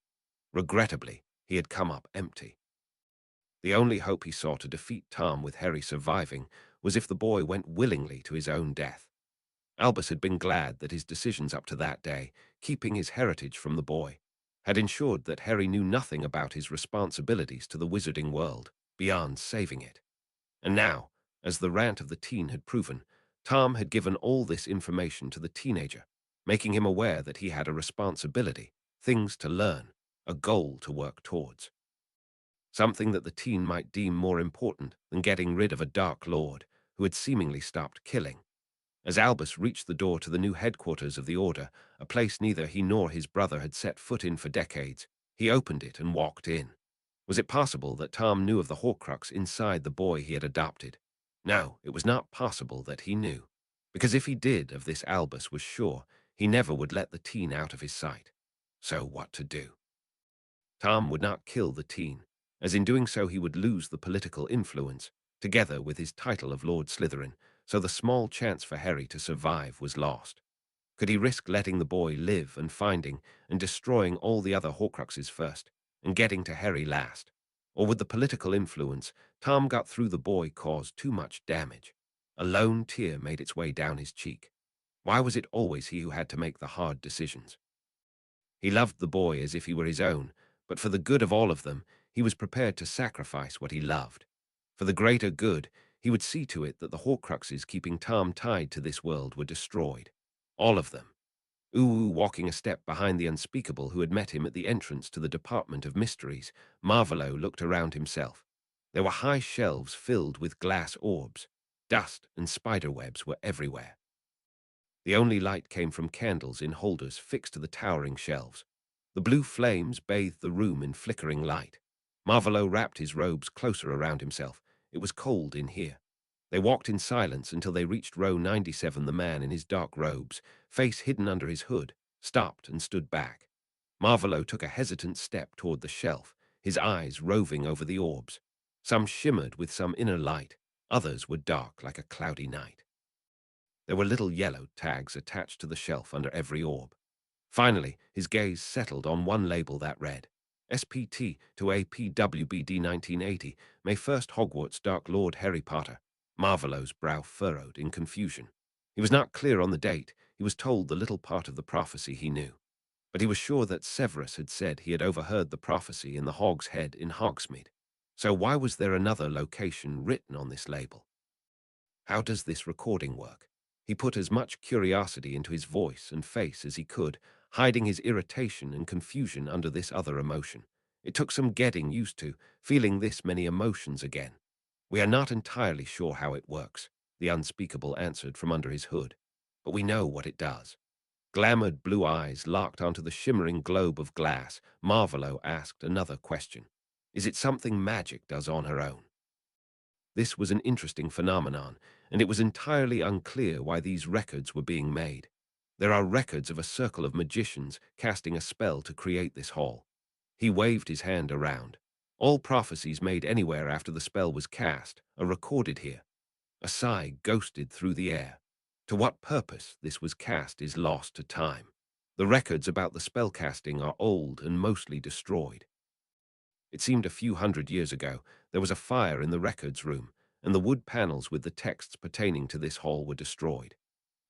Regrettably, he had come up empty. The only hope he saw to defeat Tom with Harry surviving was if the boy went willingly to his own death. Albus had been glad that his decisions up to that day, keeping his heritage from the boy, had ensured that Harry knew nothing about his responsibilities to the wizarding world, beyond saving it. And now, as the rant of the teen had proven, Tom had given all this information to the teenager, making him aware that he had a responsibility, things to learn, a goal to work towards. Something that the teen might deem more important than getting rid of a Dark Lord who had seemingly stopped killing. As Albus reached the door to the new headquarters of the Order, a place neither he nor his brother had set foot in for decades, he opened it and walked in. Was it possible that Tom knew of the Horcrux inside the boy he had adopted? No, it was not possible that he knew. Because if he did of this, Albus was sure he never would let the teen out of his sight. So what to do? Tom would not kill the teen, as in doing so he would lose the political influence, together with his title of Lord Slytherin, so the small chance for Harry to survive was lost. Could he risk letting the boy live and finding and destroying all the other Horcruxes first, and getting to Harry last? Or would the political influence Tom got through the boy cause too much damage? A lone tear made its way down his cheek. Why was it always he who had to make the hard decisions? He loved the boy as if he were his own, but for the good of all of them, he was prepared to sacrifice what he loved. For the greater good, he would see to it that the Horcruxes keeping Tom tied to this world were destroyed. All of them. Uwu walking a step behind the unspeakable who had met him at the entrance to the Department of Mysteries, Marvolo looked around himself. There were high shelves filled with glass orbs. Dust and spider webs were everywhere. The only light came from candles in holders fixed to the towering shelves. The blue flames bathed the room in flickering light. Marvolo wrapped his robes closer around himself. It was cold in here. They walked in silence until they reached row 97. The man in his dark robes, face hidden under his hood, stopped and stood back. Marvolo took a hesitant step toward the shelf, his eyes roving over the orbs. Some shimmered with some inner light, others were dark like a cloudy night. There were little yellow tags attached to the shelf under every orb. Finally, his gaze settled on one label that read, SPT to APWBD 1980, May 1st Hogwarts Dark Lord Harry Potter. Marvolo's brow furrowed in confusion. He was not clear on the date. He was told the little part of the prophecy he knew. But he was sure that Severus had said he had overheard the prophecy in the Hog's Head in Hogsmeade. So why was there another location written on this label? How does this recording work? He put as much curiosity into his voice and face as he could, hiding his irritation and confusion under this other emotion. It took some getting used to, feeling this many emotions again. We are not entirely sure how it works, the unspeakable answered from under his hood. But we know what it does. Glamoured blue eyes locked onto the shimmering globe of glass, Marvolo asked another question. Is it something magic does on her own? This was an interesting phenomenon, and it was entirely unclear why these records were being made. There are records of a circle of magicians casting a spell to create this hall. He waved his hand around. All prophecies made anywhere after the spell was cast are recorded here. A sigh ghosted through the air. To what purpose this was cast is lost to time. The records about the spell casting are old and mostly destroyed. It seemed a few hundred years ago there was a fire in the records room, and the wood panels with the texts pertaining to this hall were destroyed.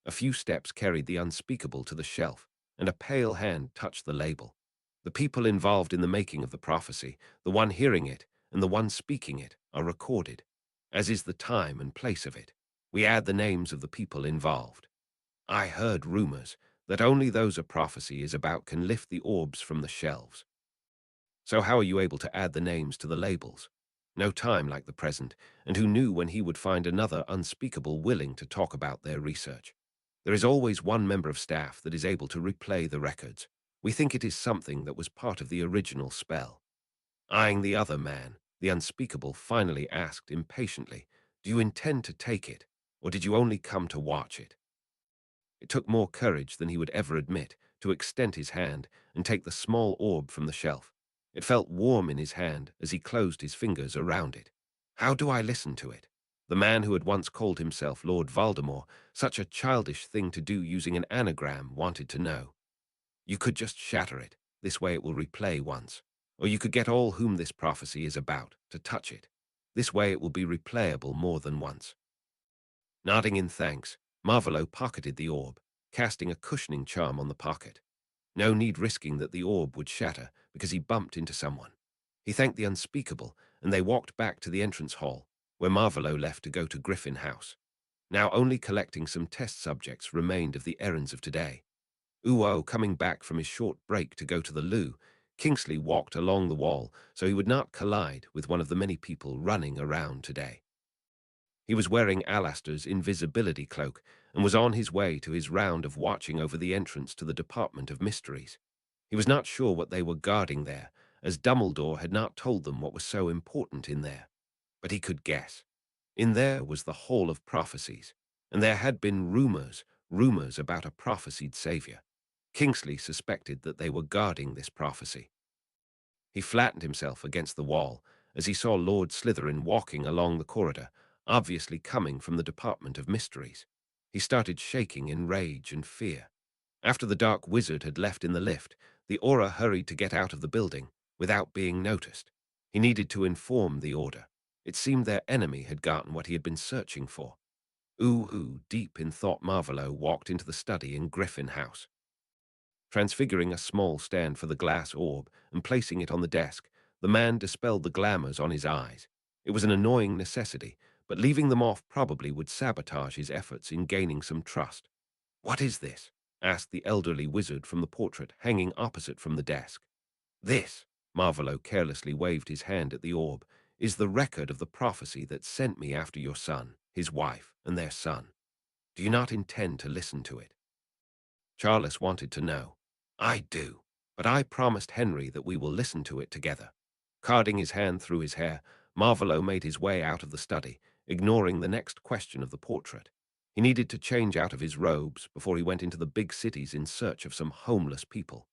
A few steps carried the unspeakable to the shelf, and a pale hand touched the label. The people involved in the making of the prophecy, the one hearing it and the one speaking it, are recorded, as is the time and place of it. We add the names of the people involved. I heard rumors that only those a prophecy is about can lift the orbs from the shelves. So how are you able to add the names to the labels? No time like the present, and who knew when he would find another unspeakable willing to talk about their research? There is always one member of staff that is able to replay the records. We think it is something that was part of the original spell. Eyeing the other man, the unspeakable finally asked impatiently, do you intend to take it, or did you only come to watch it? It took more courage than he would ever admit to extend his hand and take the small orb from the shelf. It felt warm in his hand as he closed his fingers around it. How do I listen to it? The man who had once called himself Lord Voldemort, such a childish thing to do using an anagram, wanted to know. You could just shatter it. This way it will replay once. Or you could get all whom this prophecy is about to touch it. This way it will be replayable more than once. Nodding in thanks, Marvolo pocketed the orb, casting a cushioning charm on the pocket. No need risking that the orb would shatter because he bumped into someone. He thanked the unspeakable, and they walked back to the entrance hall, where Marvolo left to go to Griffin House. Now only collecting some test subjects remained of the errands of today. Uwo coming back from his short break to go to the loo, Kingsley walked along the wall so he would not collide with one of the many people running around today. He was wearing Alastair's invisibility cloak and was on his way to his round of watching over the entrance to the Department of Mysteries. He was not sure what they were guarding there, as Dumbledore had not told them what was so important in there. But he could guess. In there was the Hall of Prophecies, and there had been rumors about a prophesied savior. Kingsley suspected that they were guarding this prophecy. He flattened himself against the wall as he saw Lord Slytherin walking along the corridor, obviously coming from the Department of Mysteries. He started shaking in rage and fear. After the dark wizard had left in the lift, the Auror hurried to get out of the building without being noticed. He needed to inform the Order. It seemed their enemy had gotten what he had been searching for. Ooh, deep in thought, Marvolo walked into the study in Griffin House. Transfiguring a small stand for the glass orb and placing it on the desk, the man dispelled the glamours on his eyes. It was an annoying necessity, but leaving them off probably would sabotage his efforts in gaining some trust. "What is this?" asked the elderly wizard from the portrait hanging opposite from the desk. "This," Marvolo carelessly waved his hand at the orb, "is the record of the prophecy that sent me after your son, his wife, and their son. Do you not intend to listen to it?" Charles wanted to know. "I do, but I promised Henry that we will listen to it together." Carding his hand through his hair, Marvolo made his way out of the study, ignoring the next question of the portrait. He needed to change out of his robes before he went into the big cities in search of some homeless people.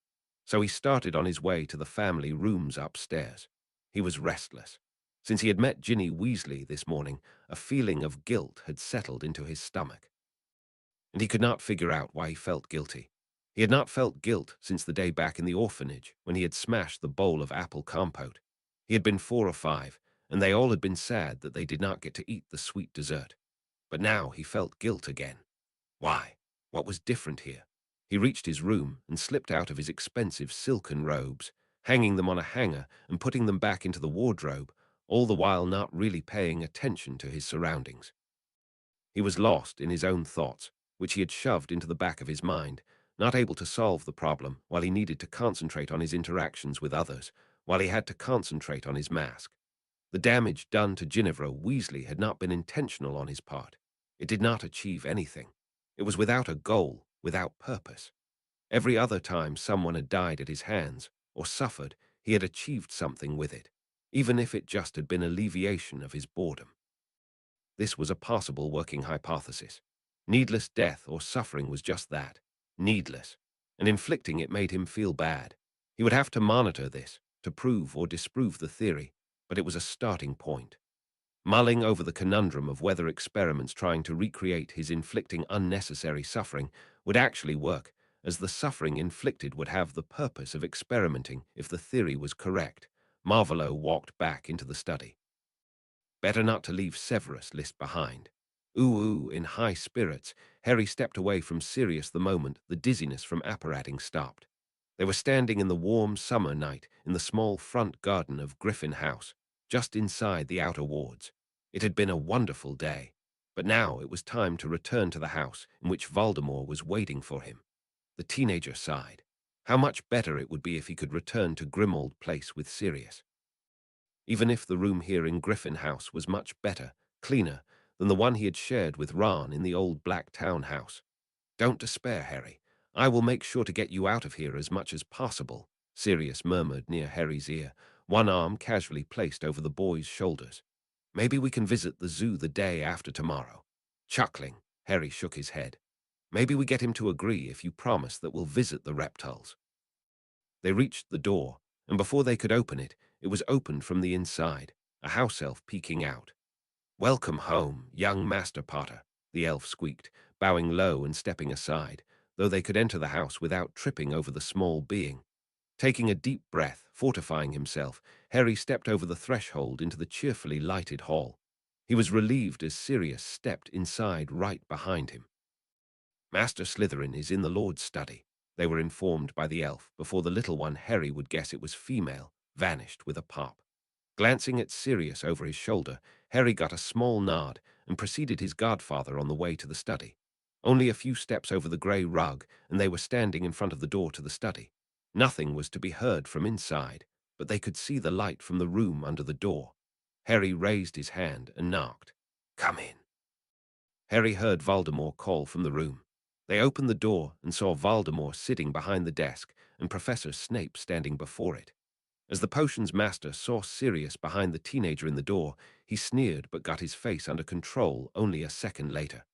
So he started on his way to the family rooms upstairs. He was restless. Since he had met Ginny Weasley this morning, a feeling of guilt had settled into his stomach. And he could not figure out why he felt guilty. He had not felt guilt since the day back in the orphanage when he had smashed the bowl of apple compote. He had been 4 or 5, and they all had been sad that they did not get to eat the sweet dessert. But now he felt guilt again. Why? What was different here? He reached his room and slipped out of his expensive silken robes, hanging them on a hanger and putting them back into the wardrobe, all the while not really paying attention to his surroundings. He was lost in his own thoughts, which he had shoved into the back of his mind, not able to solve the problem while he needed to concentrate on his interactions with others, while he had to concentrate on his mask. The damage done to Ginevra Weasley had not been intentional on his part. It did not achieve anything. It was without a goal, without purpose. Every other time someone had died at his hands, or suffered, he had achieved something with it, even if it just had been alleviation of his boredom. This was a possible working hypothesis. Needless death or suffering was just that, needless, and inflicting it made him feel bad. He would have to monitor this, to prove or disprove the theory, but it was a starting point. Mulling over the conundrum of whether experiments trying to recreate his inflicting unnecessary suffering would actually work, as the suffering inflicted would have the purpose of experimenting if the theory was correct, Marvolo walked back into the study. Better not to leave Severus List behind. Ooh, in high spirits, Harry stepped away from Sirius the moment the dizziness from apparating stopped. They were standing in the warm summer night in the small front garden of Griffin House, just inside the outer wards. It had been a wonderful day, but now it was time to return to the house in which Voldemort was waiting for him. The teenager sighed. How much better it would be if he could return to Grimmauld Place with Sirius. Even if the room here in Griffin House was much better, cleaner, than the one he had shared with Ron in the old Black Town house. "Don't despair, Harry. I will make sure to get you out of here as much as possible," Sirius murmured near Harry's ear, one arm casually placed over the boy's shoulders. "Maybe we can visit the zoo the day after tomorrow." Chuckling, Harry shook his head. "Maybe we get him to agree if you promise that we'll visit the reptiles." They reached the door, and before they could open it, it was opened from the inside, a house elf peeking out. "Welcome home, young Master Potter," the elf squeaked, bowing low and stepping aside, though they could enter the house without tripping over the small being. Taking a deep breath, fortifying himself, Harry stepped over the threshold into the cheerfully lighted hall. He was relieved as Sirius stepped inside right behind him. "Master Slytherin is in the Lord's study," they were informed by the elf before the little one, Harry would guess it was female, vanished with a pop. Glancing at Sirius over his shoulder, Harry got a small nod and preceded his godfather on the way to the study. Only a few steps over the grey rug, and they were standing in front of the door to the study. Nothing was to be heard from inside, but they could see the light from the room under the door. Harry raised his hand and knocked. "Come in." Harry heard Voldemort call from the room. They opened the door and saw Voldemort sitting behind the desk and Professor Snape standing before it. As the potions master saw Sirius behind the teenager in the door, he sneered but got his face under control only a second later.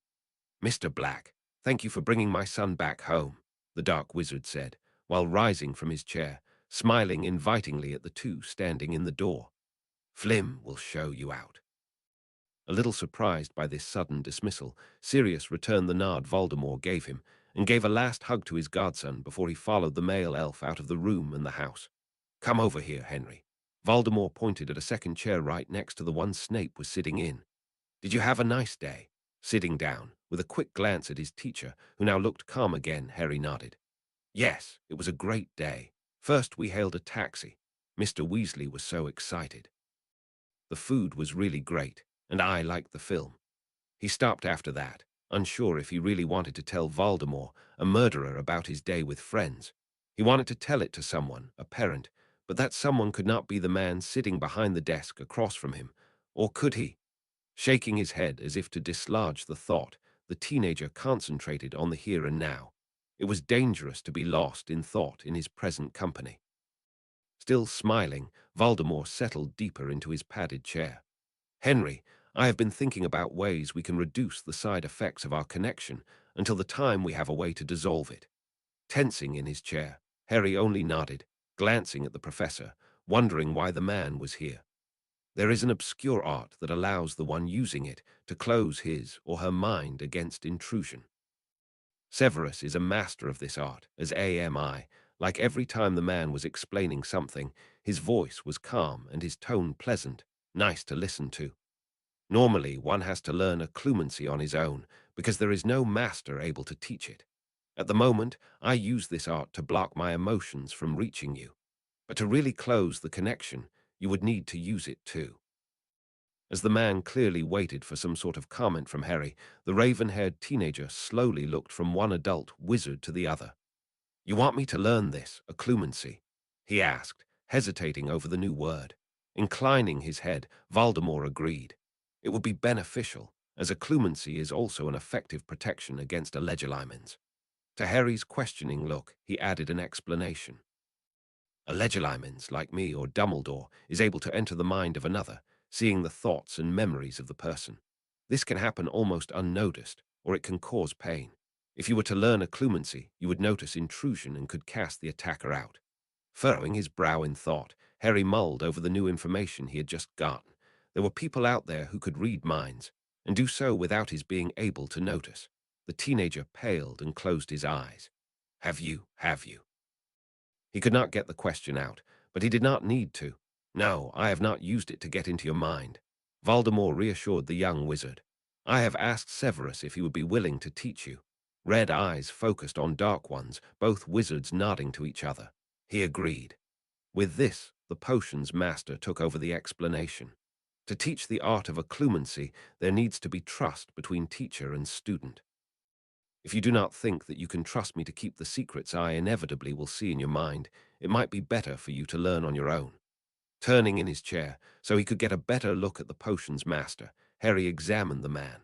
"Mr. Black, thank you for bringing my son back home," the dark wizard said, while rising from his chair, smiling invitingly at the two standing in the door. "Flim will show you out." A little surprised by this sudden dismissal, Sirius returned the nod Voldemort gave him and gave a last hug to his godson before he followed the male elf out of the room and the house. "Come over here, Henry." Voldemort pointed at a second chair right next to the one Snape was sitting in. "Did you have a nice day?" Sitting down, with a quick glance at his teacher, who now looked calm again, Harry nodded. "Yes, it was a great day. First we hailed a taxi. Mr. Weasley was so excited. The food was really great, and I liked the film. He stopped after that, unsure if he really wanted to tell Voldemort, a murderer, about his day with friends. He wanted to tell it to someone, a parent, but that someone could not be the man sitting behind the desk across from him. Or could he? Shaking his head as if to dislodge the thought, the teenager concentrated on the here and now. It was dangerous to be lost in thought in his present company. Still smiling, Voldemort settled deeper into his padded chair. "Henry, I have been thinking about ways we can reduce the side effects of our connection until the time we have a way to dissolve it." Tensing in his chair, Harry only nodded, glancing at the professor, wondering why the man was here. There is an obscure art that allows the one using it to close his or her mind against intrusion. Severus is a master of this art, as am I. Like every time the man was explaining something, his voice was calm and his tone pleasant, nice to listen to. Normally, one has to learn occlumency on his own, because there is no master able to teach it. At the moment, I use this art to block my emotions from reaching you. But to really close the connection, you would need to use it too. As the man clearly waited for some sort of comment from Harry, the raven-haired teenager slowly looked from one adult wizard to the other. "You want me to learn this, occlumency?" he asked, hesitating over the new word. Inclining his head, Voldemort agreed. "It would be beneficial, as occlumency is also an effective protection against alegelimens." To Harry's questioning look, he added an explanation. "A legilimens, like me or Dumbledore, is able to enter the mind of another, seeing the thoughts and memories of the person. This can happen almost unnoticed, or it can cause pain. If you were to learn occlumency, you would notice intrusion and could cast the attacker out." Furrowing his brow in thought, Harry mulled over the new information he had just gotten. There were people out there who could read minds, and do so without his being able to notice. The teenager paled and closed his eyes. Have you? He could not get the question out, but he did not need to. "No, I have not used it to get into your mind." Voldemort reassured the young wizard. "I have asked Severus if he would be willing to teach you." Red eyes focused on dark ones, both wizards nodding to each other. He agreed. With this, the potions master took over the explanation. To teach the art of occlumency, there needs to be trust between teacher and student. If you do not think that you can trust me to keep the secrets I inevitably will see in your mind, it might be better for you to learn on your own. Turning in his chair, so he could get a better look at the potions master, Harry examined the man.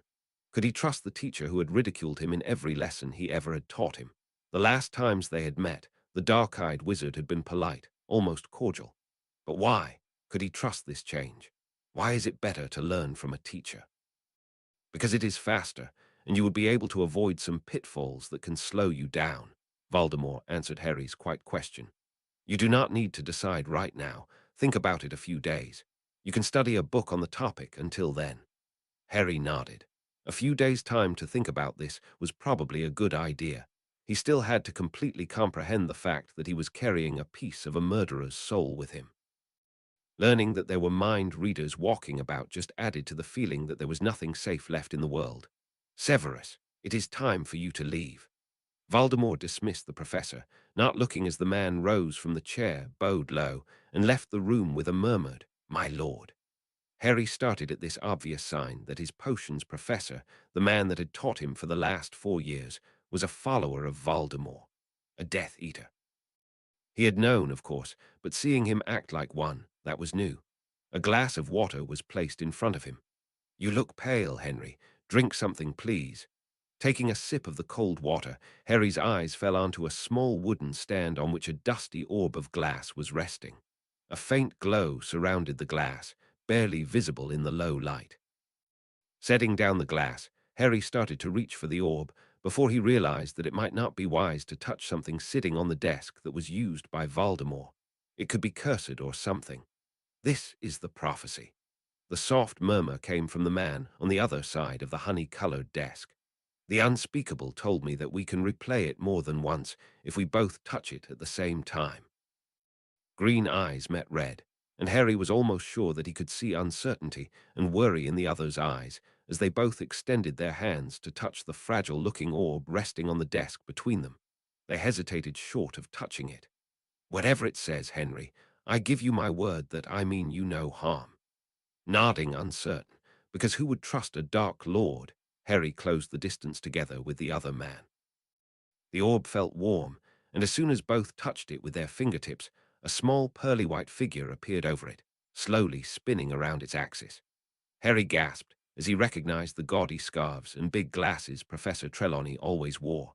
Could he trust the teacher who had ridiculed him in every lesson he ever had taught him? The last times they had met, the dark-eyed wizard had been polite, almost cordial. But why could he trust this change? Why is it better to learn from a teacher? "Because it is faster, and you would be able to avoid some pitfalls that can slow you down," Voldemort answered Harry's quiet question. "You do not need to decide right now. Think about it a few days. You can study a book on the topic until then." Harry nodded. A few days' time to think about this was probably a good idea. He still had to completely comprehend the fact that he was carrying a piece of a murderer's soul with him. Learning that there were mind readers walking about just added to the feeling that there was nothing safe left in the world. "Severus, it is time for you to leave." Voldemort dismissed the professor, not looking as the man rose from the chair, bowed low, and left the room with a murmured, "My lord." Harry started at this obvious sign that his potions professor, the man that had taught him for the last 4 years, was a follower of Voldemort, a Death Eater. He had known, of course, but seeing him act like one, that was new. A glass of water was placed in front of him. "You look pale, Henry. Drink something, please." Taking a sip of the cold water, Harry's eyes fell onto a small wooden stand on which a dusty orb of glass was resting. A faint glow surrounded the glass, barely visible in the low light. Setting down the glass, Harry started to reach for the orb before he realized that it might not be wise to touch something sitting on the desk that was used by Voldemort. It could be cursed or something. This is the prophecy. The soft murmur came from the man on the other side of the honey-colored desk. The unspeakable told me that we can replay it more than once if we both touch it at the same time. Green eyes met red, and Harry was almost sure that he could see uncertainty and worry in the other's eyes as they both extended their hands to touch the fragile-looking orb resting on the desk between them. They hesitated short of touching it. "Whatever it says, Henry, I give you my word that I mean you no harm." Nodding uncertain, because who would trust a dark lord, Harry closed the distance together with the other man. The orb felt warm, and as soon as both touched it with their fingertips, a small pearly white figure appeared over it, slowly spinning around its axis. Harry gasped as he recognized the gaudy scarves and big glasses Professor Trelawney always wore.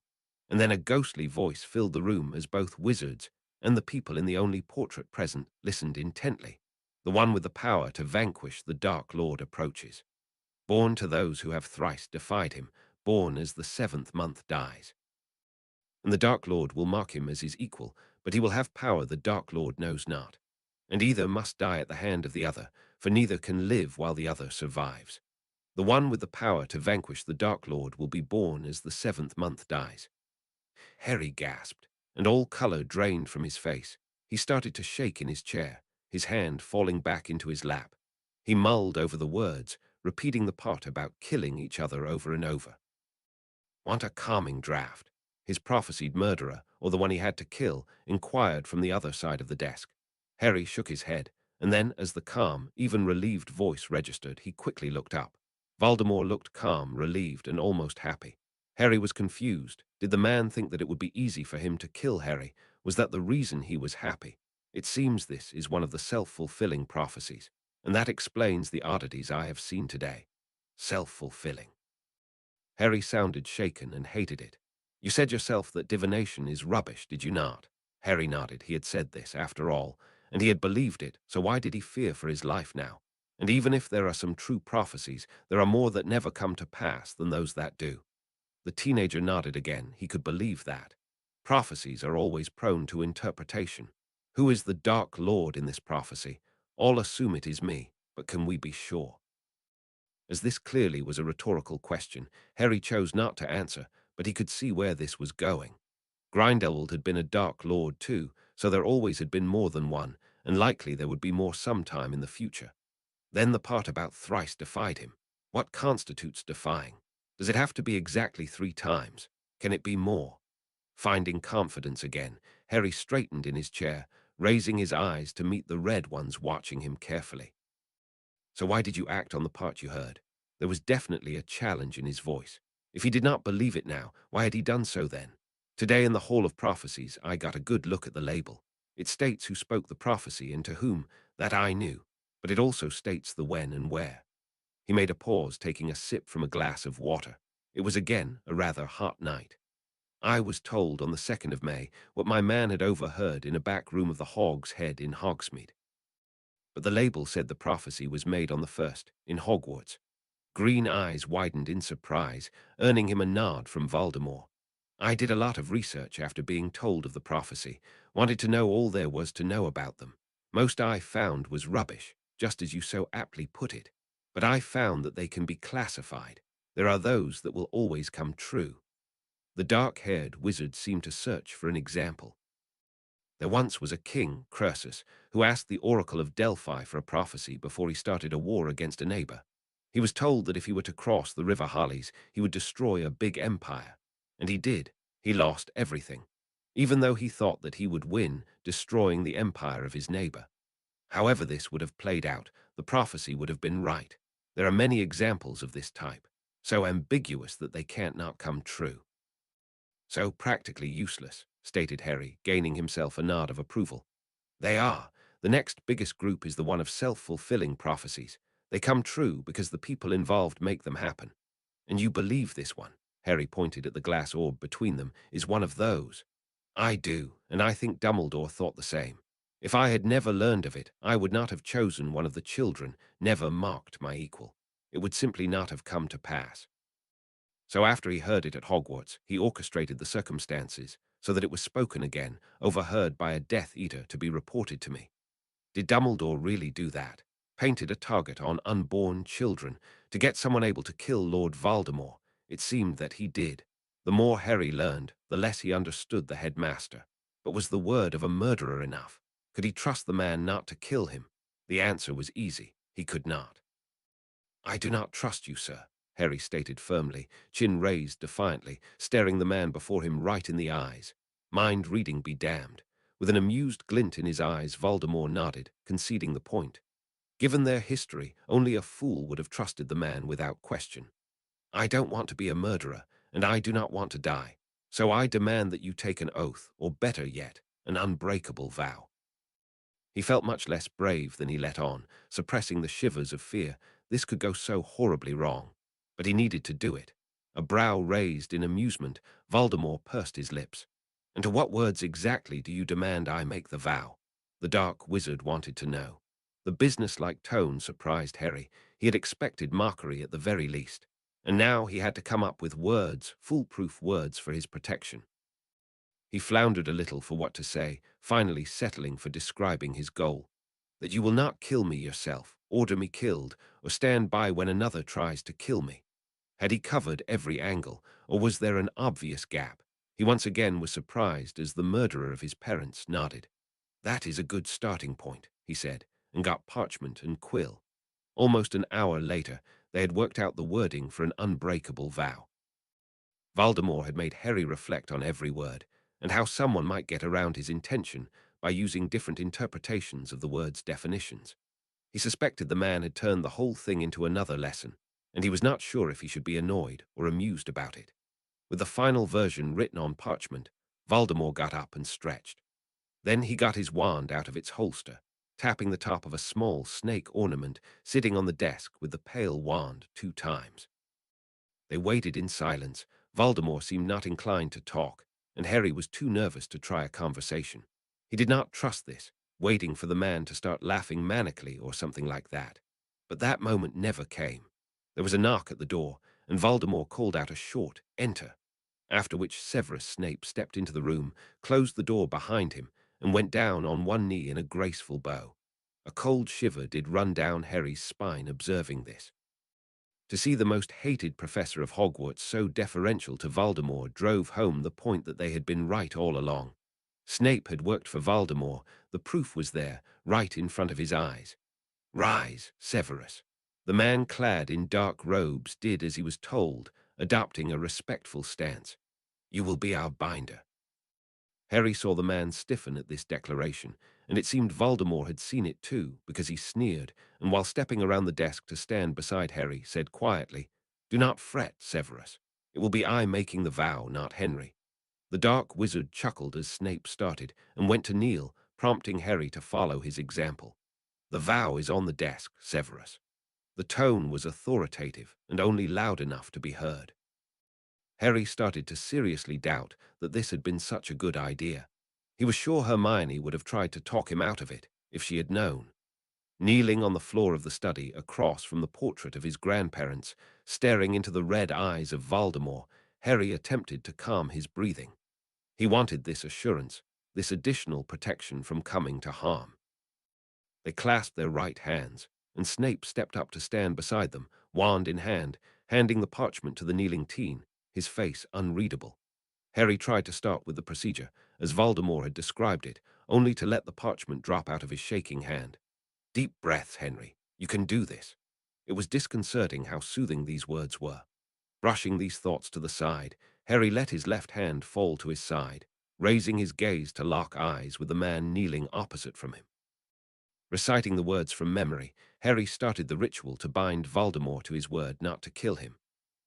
And then a ghostly voice filled the room as both wizards and the people in the only portrait present listened intently. "The one with the power to vanquish the Dark Lord approaches. Born to those who have thrice defied him, born as the seventh month dies. And the Dark Lord will mark him as his equal, but he will have power the Dark Lord knows not. And either must die at the hand of the other, for neither can live while the other survives. The one with the power to vanquish the Dark Lord will be born as the seventh month dies." Harry gasped, and all color drained from his face. He started to shake in his chair, his hand falling back into his lap. He mulled over the words, repeating the part about killing each other over and over. "Want a calming draught?" His prophesied murderer, or the one he had to kill, inquired from the other side of the desk. Harry shook his head, and then, as the calm, even relieved voice registered, he quickly looked up. Voldemort looked calm, relieved, and almost happy. Harry was confused. Did the man think that it would be easy for him to kill Harry? Was that the reason he was happy? It seems this is one of the self-fulfilling prophecies, and that explains the oddities I have seen today. Self-fulfilling. Harry sounded shaken and hated it. "You said yourself that divination is rubbish, did you not?" Harry nodded. He had said this, after all, and he had believed it, so why did he fear for his life now? And even if there are some true prophecies, there are more that never come to pass than those that do. The teenager nodded again. He could believe that. Prophecies are always prone to interpretation. Who is the Dark Lord in this prophecy? All assume it is me, but can we be sure? As this clearly was a rhetorical question, Harry chose not to answer, but he could see where this was going. Grindelwald had been a Dark Lord too, so there always had been more than one, and likely there would be more sometime in the future. Then the part about thrice defied him. What constitutes defying? Does it have to be exactly 3 times? Can it be more? Finding confidence again, Harry straightened in his chair, raising his eyes to meet the red ones watching him carefully. "So why did you act on the part you heard?" There was definitely a challenge in his voice. If he did not believe it now, why had he done so then? "Today in the Hall of Prophecies, I got a good look at the label. It states who spoke the prophecy and to whom, that I knew, but it also states the when and where." He made a pause, taking a sip from a glass of water. It was again a rather hot night. "I was told on the 2nd of May what my man had overheard in a back room of the Hog's Head in Hogsmeade. But the label said the prophecy was made on the 1st, in Hogwarts." Green eyes widened in surprise, earning him a nod from Voldemort. "I did a lot of research after being told of the prophecy, wanted to know all there was to know about them. Most I found was rubbish, just as you so aptly put it. But I found that they can be classified. There are those that will always come true." The dark-haired wizard seemed to search for an example. "There once was a king, Croesus, who asked the oracle of Delphi for a prophecy before he started a war against a neighbor. He was told that if he were to cross the river Halys, he would destroy a big empire. And he did. He lost everything, even though he thought that he would win, destroying the empire of his neighbor. However this would have played out, the prophecy would have been right. There are many examples of this type, so ambiguous that they can't not come true." "So practically useless," stated Harry, gaining himself a nod of approval. "They are. The next biggest group is the one of self-fulfilling prophecies. They come true because the people involved make them happen. And you believe this one," Harry pointed at the glass orb between them, "is one of those." "I do, and I think Dumbledore thought the same. If I had never learned of it, I would not have chosen one of the children, never marked my equal. It would simply not have come to pass. So after he heard it at Hogwarts, he orchestrated the circumstances so that it was spoken again, overheard by a Death Eater to be reported to me. Did Dumbledore really do that? Painted a target on unborn children to get someone able to kill Lord Voldemort? It seemed that he did. The more Harry learned, the less he understood the headmaster. But was the word of a murderer enough? Could he trust the man not to kill him? The answer was easy. He could not. I do not trust you, sir, Harry stated firmly, chin raised defiantly, staring the man before him right in the eyes. Mind reading be damned. With an amused glint in his eyes, Voldemort nodded, conceding the point. Given their history, only a fool would have trusted the man without question. I don't want to be a murderer, and I do not want to die. So I demand that you take an oath, or better yet, an unbreakable vow. He felt much less brave than he let on, suppressing the shivers of fear. This could go so horribly wrong. But he needed to do it. A brow raised in amusement, Voldemort pursed his lips. And to what words exactly do you demand I make the vow? The dark wizard wanted to know. The businesslike tone surprised Harry. He had expected mockery at the very least. And now he had to come up with words, foolproof words for his protection. He floundered a little for what to say, finally settling for describing his goal. That you will not kill me yourself, order me killed, or stand by when another tries to kill me. Had he covered every angle, or was there an obvious gap? He once again was surprised as the murderer of his parents nodded. That is a good starting point, he said, and got parchment and quill. Almost an hour later, they had worked out the wording for an unbreakable vow. Voldemort had made Harry reflect on every word, and how someone might get around his intention by using different interpretations of the word's definitions. He suspected the man had turned the whole thing into another lesson, and he was not sure if he should be annoyed or amused about it. With the final version written on parchment, Voldemort got up and stretched. Then he got his wand out of its holster, tapping the top of a small snake ornament sitting on the desk with the pale wand 2 times. They waited in silence. Voldemort seemed not inclined to talk, and Harry was too nervous to try a conversation. He did not trust this, waiting for the man to start laughing manically or something like that. But that moment never came. There was a knock at the door, and Voldemort called out a short "Enter," after which Severus Snape stepped into the room, closed the door behind him, and went down on one knee in a graceful bow. A cold shiver did run down Harry's spine observing this. To see the most hated professor of Hogwarts so deferential to Voldemort drove home the point that they had been right all along. Snape had worked for Voldemort. The proof was there, right in front of his eyes. Rise, Severus. The man clad in dark robes did as he was told, adopting a respectful stance. You will be our binder. Harry saw the man stiffen at this declaration, and it seemed Voldemort had seen it too, because he sneered, and while stepping around the desk to stand beside Harry, said quietly, Do not fret, Severus. It will be I making the vow, not Henry. The dark wizard chuckled as Snape started, and went to kneel, prompting Harry to follow his example. The vow is on the desk, Severus. The tone was authoritative, and only loud enough to be heard. Harry started to seriously doubt that this had been such a good idea. He was sure Hermione would have tried to talk him out of it if she had known. Kneeling on the floor of the study across from the portrait of his grandparents, staring into the red eyes of Voldemort, Harry attempted to calm his breathing. He wanted this assurance, this additional protection from coming to harm. They clasped their right hands, and Snape stepped up to stand beside them, wand in hand, handing the parchment to the kneeling teen, his face unreadable. Harry tried to start with the procedure, as Voldemort had described it, only to let the parchment drop out of his shaking hand. Deep breaths, Henry. You can do this. It was disconcerting how soothing these words were. Brushing these thoughts to the side, Harry let his left hand fall to his side, raising his gaze to lock eyes with the man kneeling opposite from him. Reciting the words from memory, Harry started the ritual to bind Voldemort to his word not to kill him.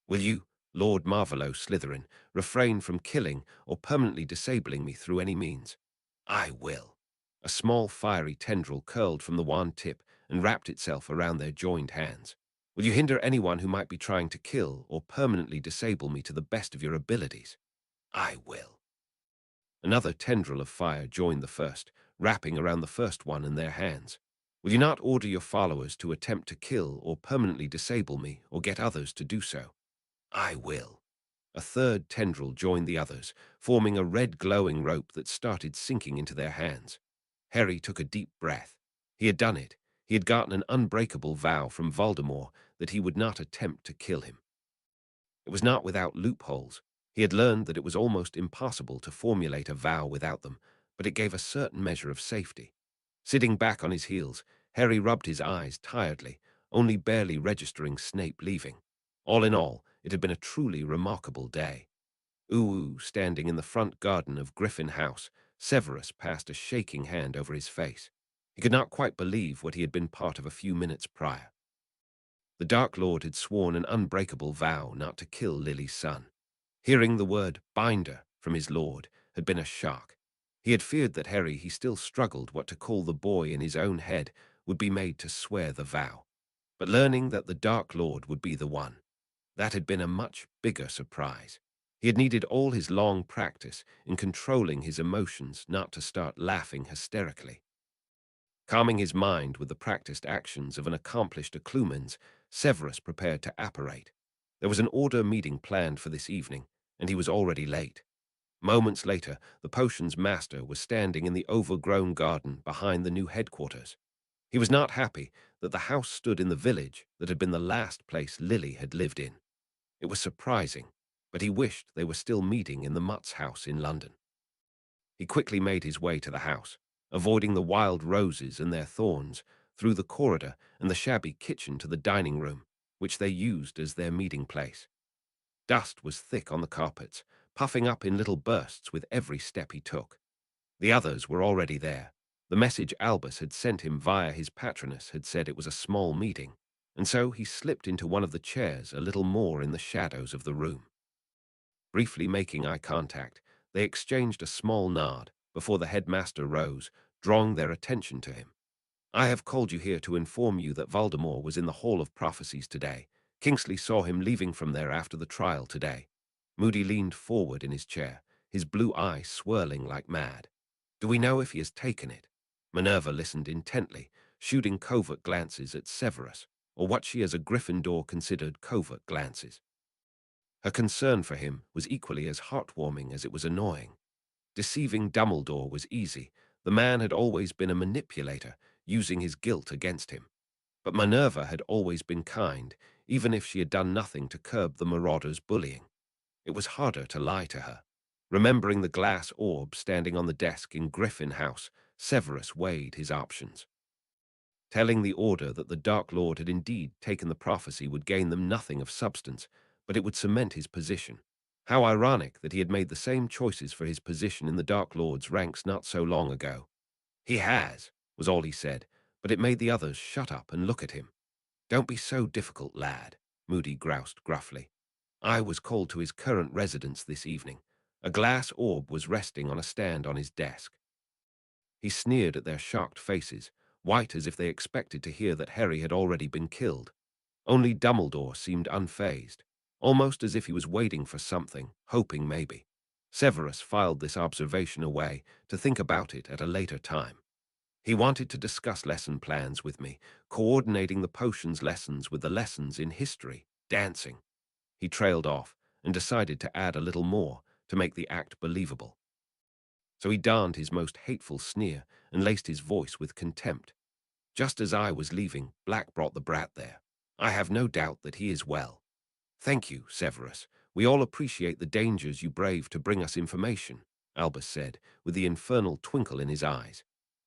Will you, Lord Marvolo Slytherin, refrain from killing or permanently disabling me through any means? I will. A small fiery tendril curled from the wand tip and wrapped itself around their joined hands. Will you hinder anyone who might be trying to kill or permanently disable me to the best of your abilities? I will. Another tendril of fire joined the first, wrapping around the first one in their hands. Will you not order your followers to attempt to kill or permanently disable me or get others to do so? I will. A third tendril joined the others, forming a red glowing rope that started sinking into their hands. Harry took a deep breath. He had done it. He had gotten an unbreakable vow from Voldemort that he would not attempt to kill him. It was not without loopholes. He had learned that it was almost impossible to formulate a vow without them, but it gave a certain measure of safety. Sitting back on his heels, Harry rubbed his eyes tiredly, only barely registering Snape leaving. All in all, it had been a truly remarkable day. Standing in the front garden of Griffin House, Severus passed a shaking hand over his face. He could not quite believe what he had been part of a few minutes prior. The Dark Lord had sworn an unbreakable vow not to kill Lily's son. Hearing the word binder from his lord had been a shock. He had feared that Harry, he still struggled what to call the boy in his own head, would be made to swear the vow. But learning that the Dark Lord would be the one, that had been a much bigger surprise. He had needed all his long practice in controlling his emotions not to start laughing hysterically. Calming his mind with the practiced actions of an accomplished occlumens, Severus prepared to apparate. There was an order meeting planned for this evening, and he was already late. Moments later, the potions master was standing in the overgrown garden behind the new headquarters. He was not happy that the house stood in the village that had been the last place Lily had lived in. It was surprising, but he wished they were still meeting in the Mutt's house in London. He quickly made his way to the house, avoiding the wild roses and their thorns, through the corridor and the shabby kitchen to the dining room, which they used as their meeting place. Dust was thick on the carpets, puffing up in little bursts with every step he took. The others were already there. The message Albus had sent him via his patroness had said it was a small meeting, and so he slipped into one of the chairs a little more in the shadows of the room. Briefly making eye contact, they exchanged a small nod before the headmaster rose, drawing their attention to him. I have called you here to inform you that Voldemort was in the Hall of Prophecies today. Kingsley saw him leaving from there after the trial today. Moody leaned forward in his chair, his blue eye swirling like mad. Do we know if he has taken it? Minerva listened intently, shooting covert glances at Severus, or what she as a Gryffindor considered covert glances. Her concern for him was equally as heartwarming as it was annoying. Deceiving Dumbledore was easy. The man had always been a manipulator, using his guilt against him. But Minerva had always been kind, even if she had done nothing to curb the marauder's bullying. It was harder to lie to her. Remembering the glass orb standing on the desk in Griffin House, Severus weighed his options. Telling the Order that the Dark Lord had indeed taken the prophecy would gain them nothing of substance, but it would cement his position. How ironic that he had made the same choices for his position in the Dark Lord's ranks not so long ago. He has, was all he said, but it made the others shut up and look at him. Don't be so difficult, lad, Moody groused gruffly. I was called to his current residence this evening. A glass orb was resting on a stand on his desk. He sneered at their shocked faces, white as if they expected to hear that Harry had already been killed. Only Dumbledore seemed unfazed, almost as if he was waiting for something, hoping maybe. Severus filed this observation away to think about it at a later time. He wanted to discuss lesson plans with me, coordinating the potions lessons with the lessons in history, dancing. He trailed off and decided to add a little more to make the act believable. So he donned his most hateful sneer and laced his voice with contempt. Just as I was leaving, Black brought the brat there. I have no doubt that he is well. Thank you, Severus. We all appreciate the dangers you brave to bring us information, Albus said, with the infernal twinkle in his eyes.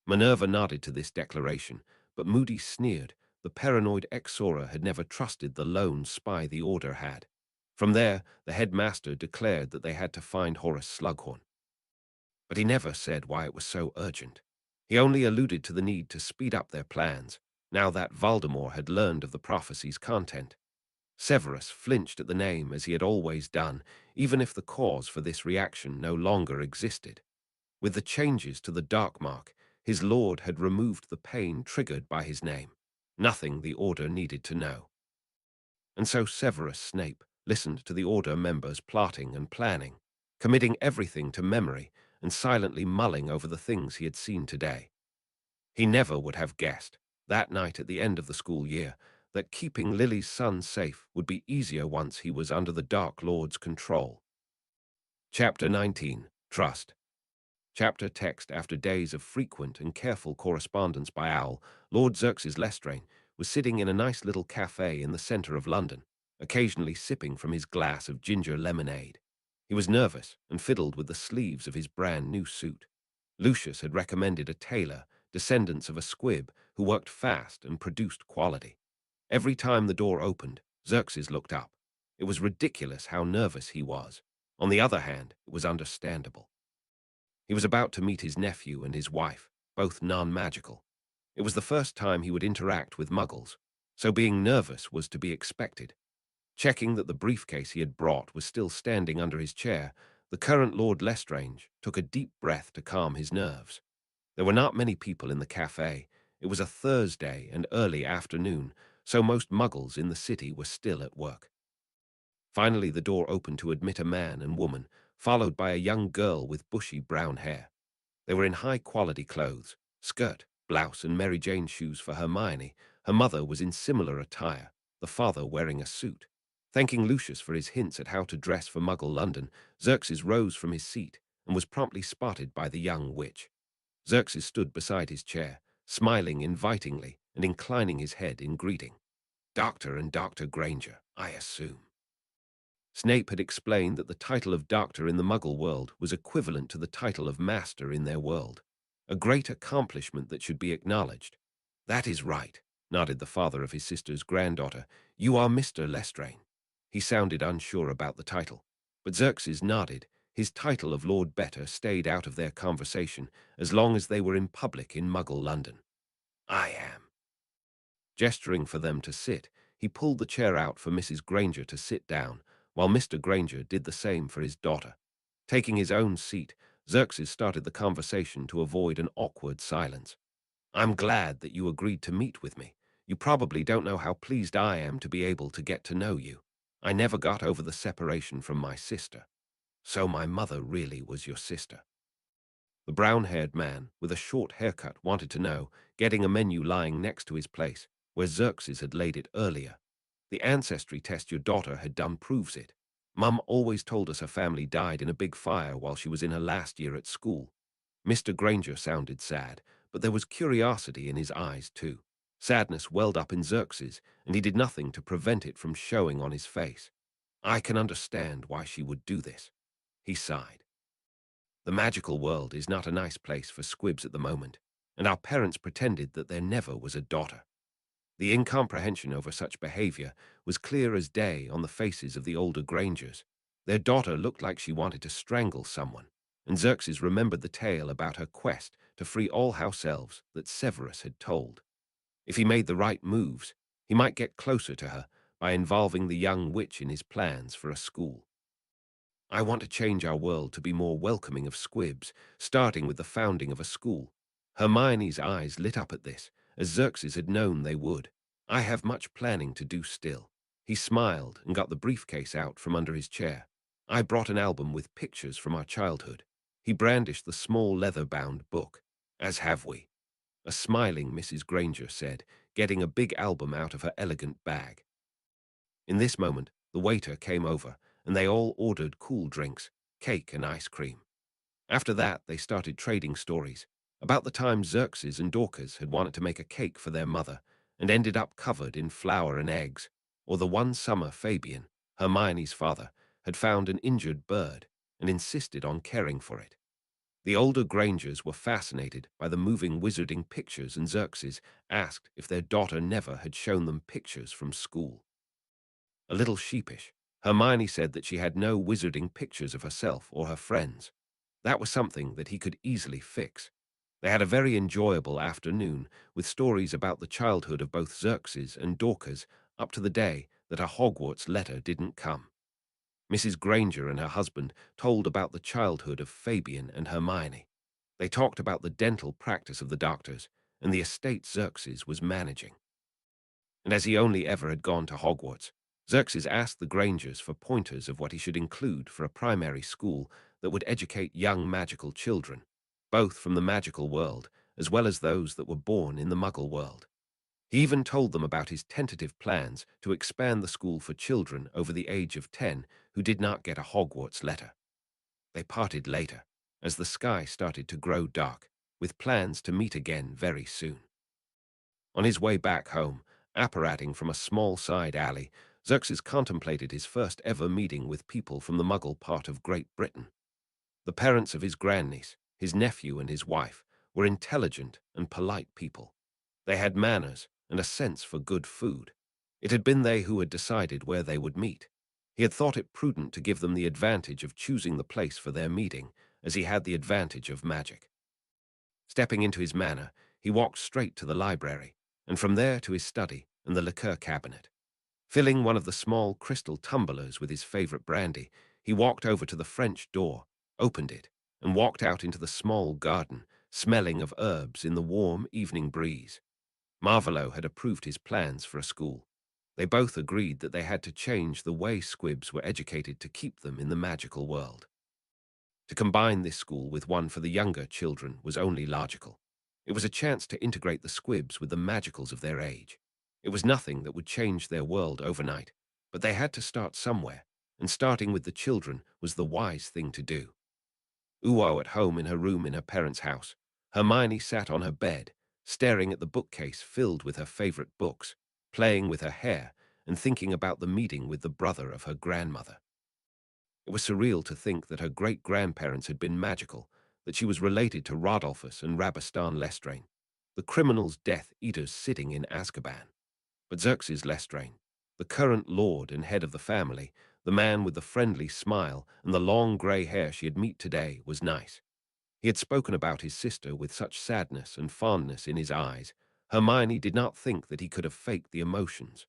Minerva nodded to this declaration, but Moody sneered. The paranoid Exora had never trusted the lone spy the Order had. From there, the headmaster declared that they had to find Horace Slughorn. But he never said why it was so urgent. He only alluded to the need to speed up their plans, now that Voldemort had learned of the prophecy's content. Severus flinched at the name as he had always done, even if the cause for this reaction no longer existed. With the changes to the Dark Mark, his lord had removed the pain triggered by his name. Nothing the Order needed to know. And so Severus Snape listened to the Order members plotting and planning, committing everything to memory and silently mulling over the things he had seen today. He never would have guessed, that night at the end of the school year, that keeping Lily's son safe would be easier once he was under the Dark Lord's control. Chapter 19. Trust. Chapter text. After days of frequent and careful correspondence by owl, Lord Xerxes Lestrange was sitting in a nice little cafe in the centre of London, occasionally sipping from his glass of ginger lemonade. He was nervous and fiddled with the sleeves of his brand-new suit. Lucius had recommended a tailor, descendants of a squib, who worked fast and produced quality. Every time the door opened, Xerxes looked up. It was ridiculous how nervous he was. On the other hand, it was understandable. He was about to meet his nephew and his wife, both non-magical. It was the first time he would interact with muggles, so being nervous was to be expected. Checking that the briefcase he had brought was still standing under his chair, the current Lord Lestrange took a deep breath to calm his nerves. There were not many people in the cafe. It was a Thursday and early afternoon, so most muggles in the city were still at work. Finally, the door opened to admit a man and woman, followed by a young girl with bushy brown hair. They were in high-quality clothes, skirt, blouse, and Mary Jane shoes for Hermione. Her mother was in similar attire, the father wearing a suit. Thanking Lucius for his hints at how to dress for Muggle London, Xerxes rose from his seat and was promptly spotted by the young witch. Xerxes stood beside his chair, smiling invitingly and inclining his head in greeting. Doctor and Dr. Granger, I assume. Snape had explained that the title of doctor in the Muggle world was equivalent to the title of master in their world, a great accomplishment that should be acknowledged. That is right, nodded the father of his sister's granddaughter. You are Mr. Lestrange. He sounded unsure about the title, but Xerxes nodded. His title of Lord Better stayed out of their conversation as long as they were in public in Muggle London. I am. Gesturing for them to sit, he pulled the chair out for Mrs. Granger to sit down, while Mr. Granger did the same for his daughter. Taking his own seat, Xerxes started the conversation to avoid an awkward silence. I'm glad that you agreed to meet with me. You probably don't know how pleased I am to be able to get to know you. I never got over the separation from my sister. So my mother really was your sister. The brown-haired man, with a short haircut, wanted to know, getting a menu lying next to his place, where Xerxes had laid it earlier. The ancestry test your daughter had done proves it. Mum always told us her family died in a big fire while she was in her last year at school. Mr. Granger sounded sad, but there was curiosity in his eyes too. Sadness welled up in Xerxes, and he did nothing to prevent it from showing on his face. I can understand why she would do this. He sighed. The magical world is not a nice place for squibs at the moment, and our parents pretended that there never was a daughter. The incomprehension over such behavior was clear as day on the faces of the older Grangers. Their daughter looked like she wanted to strangle someone, and Xerxes remembered the tale about her quest to free all house elves that Severus had told. If he made the right moves, he might get closer to her by involving the young witch in his plans for a school. I want to change our world to be more welcoming of squibs, starting with the founding of a school. Hermione's eyes lit up at this, as Xerxes had known they would. I have much planning to do still. He smiled and got the briefcase out from under his chair. I brought an album with pictures from our childhood. He brandished the small leather-bound book. As have we. A smiling Mrs. Granger said, getting a big album out of her elegant bag. In this moment, the waiter came over, and they all ordered cool drinks, cake and ice cream. After that, they started trading stories about the time Xerxes and Dorcas had wanted to make a cake for their mother and ended up covered in flour and eggs, or the one summer Fabian, Hermione's father, had found an injured bird and insisted on caring for it. The older Grangers were fascinated by the moving wizarding pictures, and Xerxes asked if their daughter never had shown them pictures from school. A little sheepish, Hermione said that she had no wizarding pictures of herself or her friends. That was something that he could easily fix. They had a very enjoyable afternoon, with stories about the childhood of both Xerxes and Dorcas up to the day that a Hogwarts letter didn't come. Mrs. Granger and her husband told about the childhood of Fabian and Hermione. They talked about the dental practice of the doctors and the estate Xerxes was managing. And as he only ever had gone to Hogwarts, Xerxes asked the Grangers for pointers of what he should include for a primary school that would educate young magical children, both from the magical world as well as those that were born in the Muggle world. He even told them about his tentative plans to expand the school for children over the age of 10 who did not get a Hogwarts letter. They parted later, as the sky started to grow dark, with plans to meet again very soon. On his way back home, apparating from a small side alley, Xerxes contemplated his first ever meeting with people from the Muggle part of Great Britain. The parents of his grandniece, his nephew and his wife, were intelligent and polite people. They had manners and a sense for good food. It had been they who had decided where they would meet. He had thought it prudent to give them the advantage of choosing the place for their meeting, as he had the advantage of magic. Stepping into his manor, he walked straight to the library, and from there to his study and the liqueur cabinet. Filling one of the small crystal tumblers with his favorite brandy, he walked over to the French door, opened it, and walked out into the small garden, smelling of herbs in the warm evening breeze. Marvolo had approved his plans for a school. They both agreed that they had to change the way squibs were educated to keep them in the magical world. To combine this school with one for the younger children was only logical. It was a chance to integrate the squibs with the magicals of their age. It was nothing that would change their world overnight, but they had to start somewhere, and starting with the children was the wise thing to do. Uo at home in her room in her parents' house, Hermione sat on her bed, staring at the bookcase filled with her favorite books, playing with her hair, and thinking about the meeting with the brother of her grandmother. It was surreal to think that her great-grandparents had been magical, that she was related to Rodolphus and Rabastan Lestrange, the criminals' Death Eaters sitting in Azkaban. But Xerxes Lestrange, the current lord and head of the family, the man with the friendly smile and the long grey hair she had met today, was nice. He had spoken about his sister with such sadness and fondness in his eyes. Hermione did not think that he could have faked the emotions.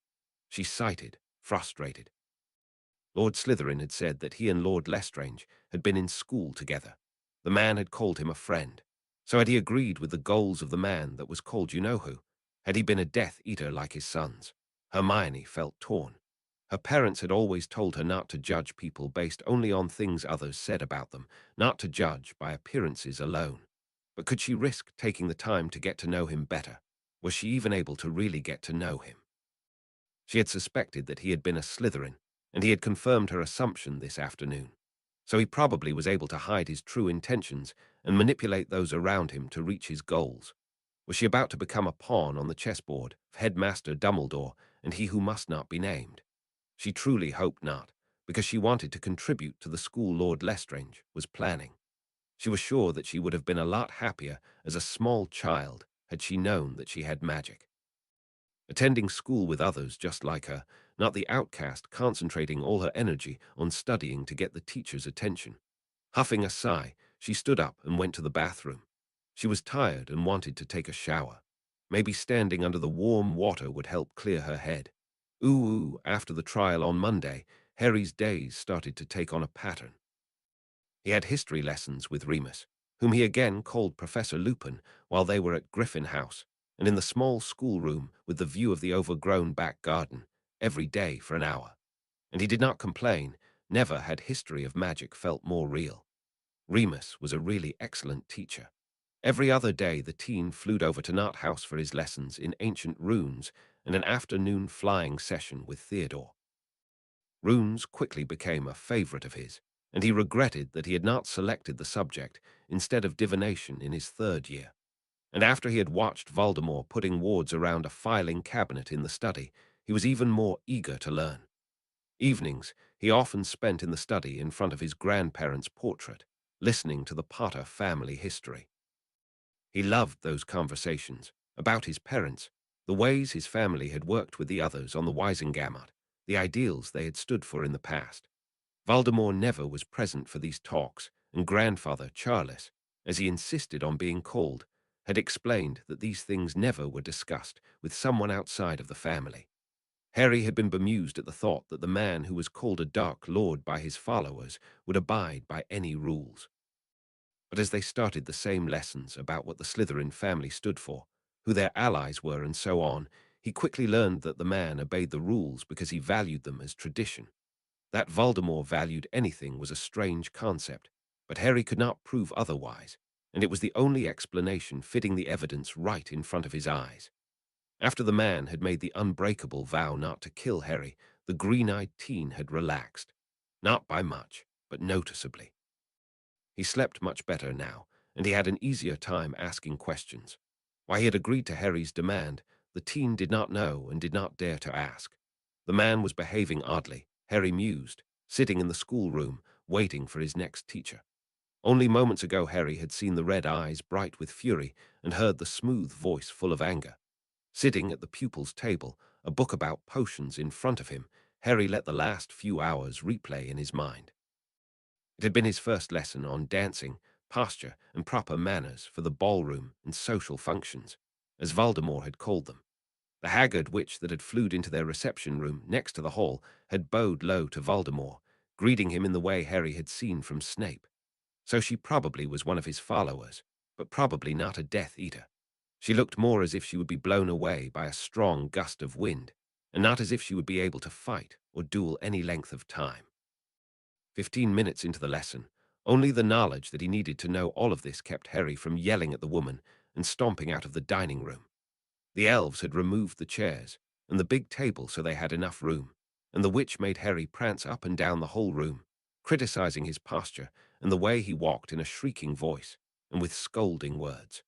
She sighed, frustrated. Lord Slytherin had said that he and Lord Lestrange had been in school together. The man had called him a friend. So had he agreed with the goals of the man that was called you-know-who? Had he been a Death Eater like his sons? Hermione felt torn. Her parents had always told her not to judge people based only on things others said about them, not to judge by appearances alone. But could she risk taking the time to get to know him better? Was she even able to really get to know him? She had suspected that he had been a Slytherin, and he had confirmed her assumption this afternoon. So he probably was able to hide his true intentions and manipulate those around him to reach his goals. Was she about to become a pawn on the chessboard of Headmaster Dumbledore and he who must not be named? She truly hoped not, because she wanted to contribute to the school Lord Lestrange was planning. She was sure that she would have been a lot happier as a small child had she known that she had magic. Attending school with others just like her, not the outcast concentrating all her energy on studying to get the teacher's attention. Huffing a sigh, she stood up and went to the bathroom. She was tired and wanted to take a shower. Maybe standing under the warm water would help clear her head. Ooh, after the trial on Monday, Harry's days started to take on a pattern. He had history lessons with Remus, whom he again called Professor Lupin while they were at Griffin House, and in the small schoolroom with the view of the overgrown back garden, every day for an hour. And he did not complain. Never had history of magic felt more real. Remus was a really excellent teacher. Every other day the teen flew over to Nut House for his lessons in ancient runes and an afternoon flying session with Theodore. Runes quickly became a favorite of his, and he regretted that he had not selected the subject instead of divination in his third year. And after he had watched Voldemort putting wards around a filing cabinet in the study, he was even more eager to learn. Evenings he often spent in the study in front of his grandparents' portrait, listening to the Potter family history. He loved those conversations about his parents, the ways his family had worked with the others on the Wisengamot, the ideals they had stood for in the past. Voldemort never was present for these talks, and grandfather Charles, as he insisted on being called, had explained that these things never were discussed with someone outside of the family. Harry had been bemused at the thought that the man who was called a Dark Lord by his followers would abide by any rules. But as they started the same lessons about what the Slytherin family stood for, who their allies were and so on, he quickly learned that the man obeyed the rules because he valued them as tradition. That Voldemort valued anything was a strange concept, But Harry could not prove otherwise, and it was the only explanation fitting the evidence right in front of his eyes. After the man had made the unbreakable vow not to kill Harry, the green-eyed teen had relaxed. Not by much, but noticeably. He slept much better now, and he had an easier time asking questions. Why he had agreed to Harry's demand, the teen did not know and did not dare to ask. The man was behaving oddly, Harry mused, sitting in the schoolroom, waiting for his next teacher. Only moments ago Harry had seen the red eyes bright with fury and heard the smooth voice full of anger. Sitting at the pupils' table, a book about potions in front of him, Harry let the last few hours replay in his mind. It had been his first lesson on dancing, posture, and proper manners for the ballroom and social functions, as Voldemort had called them. The haggard witch that had flewed into their reception room next to the hall had bowed low to Voldemort, greeting him in the way Harry had seen from Snape. So she probably was one of his followers, but probably not a Death Eater. She looked more as if she would be blown away by a strong gust of wind, and not as if she would be able to fight or duel any length of time. 15 minutes into the lesson, only the knowledge that he needed to know all of this kept Harry from yelling at the woman and stomping out of the dining room. The elves had removed the chairs and the big table so they had enough room, and the witch made Harry prance up and down the whole room, criticizing his posture and the way he walked in a shrieking voice and with scolding words.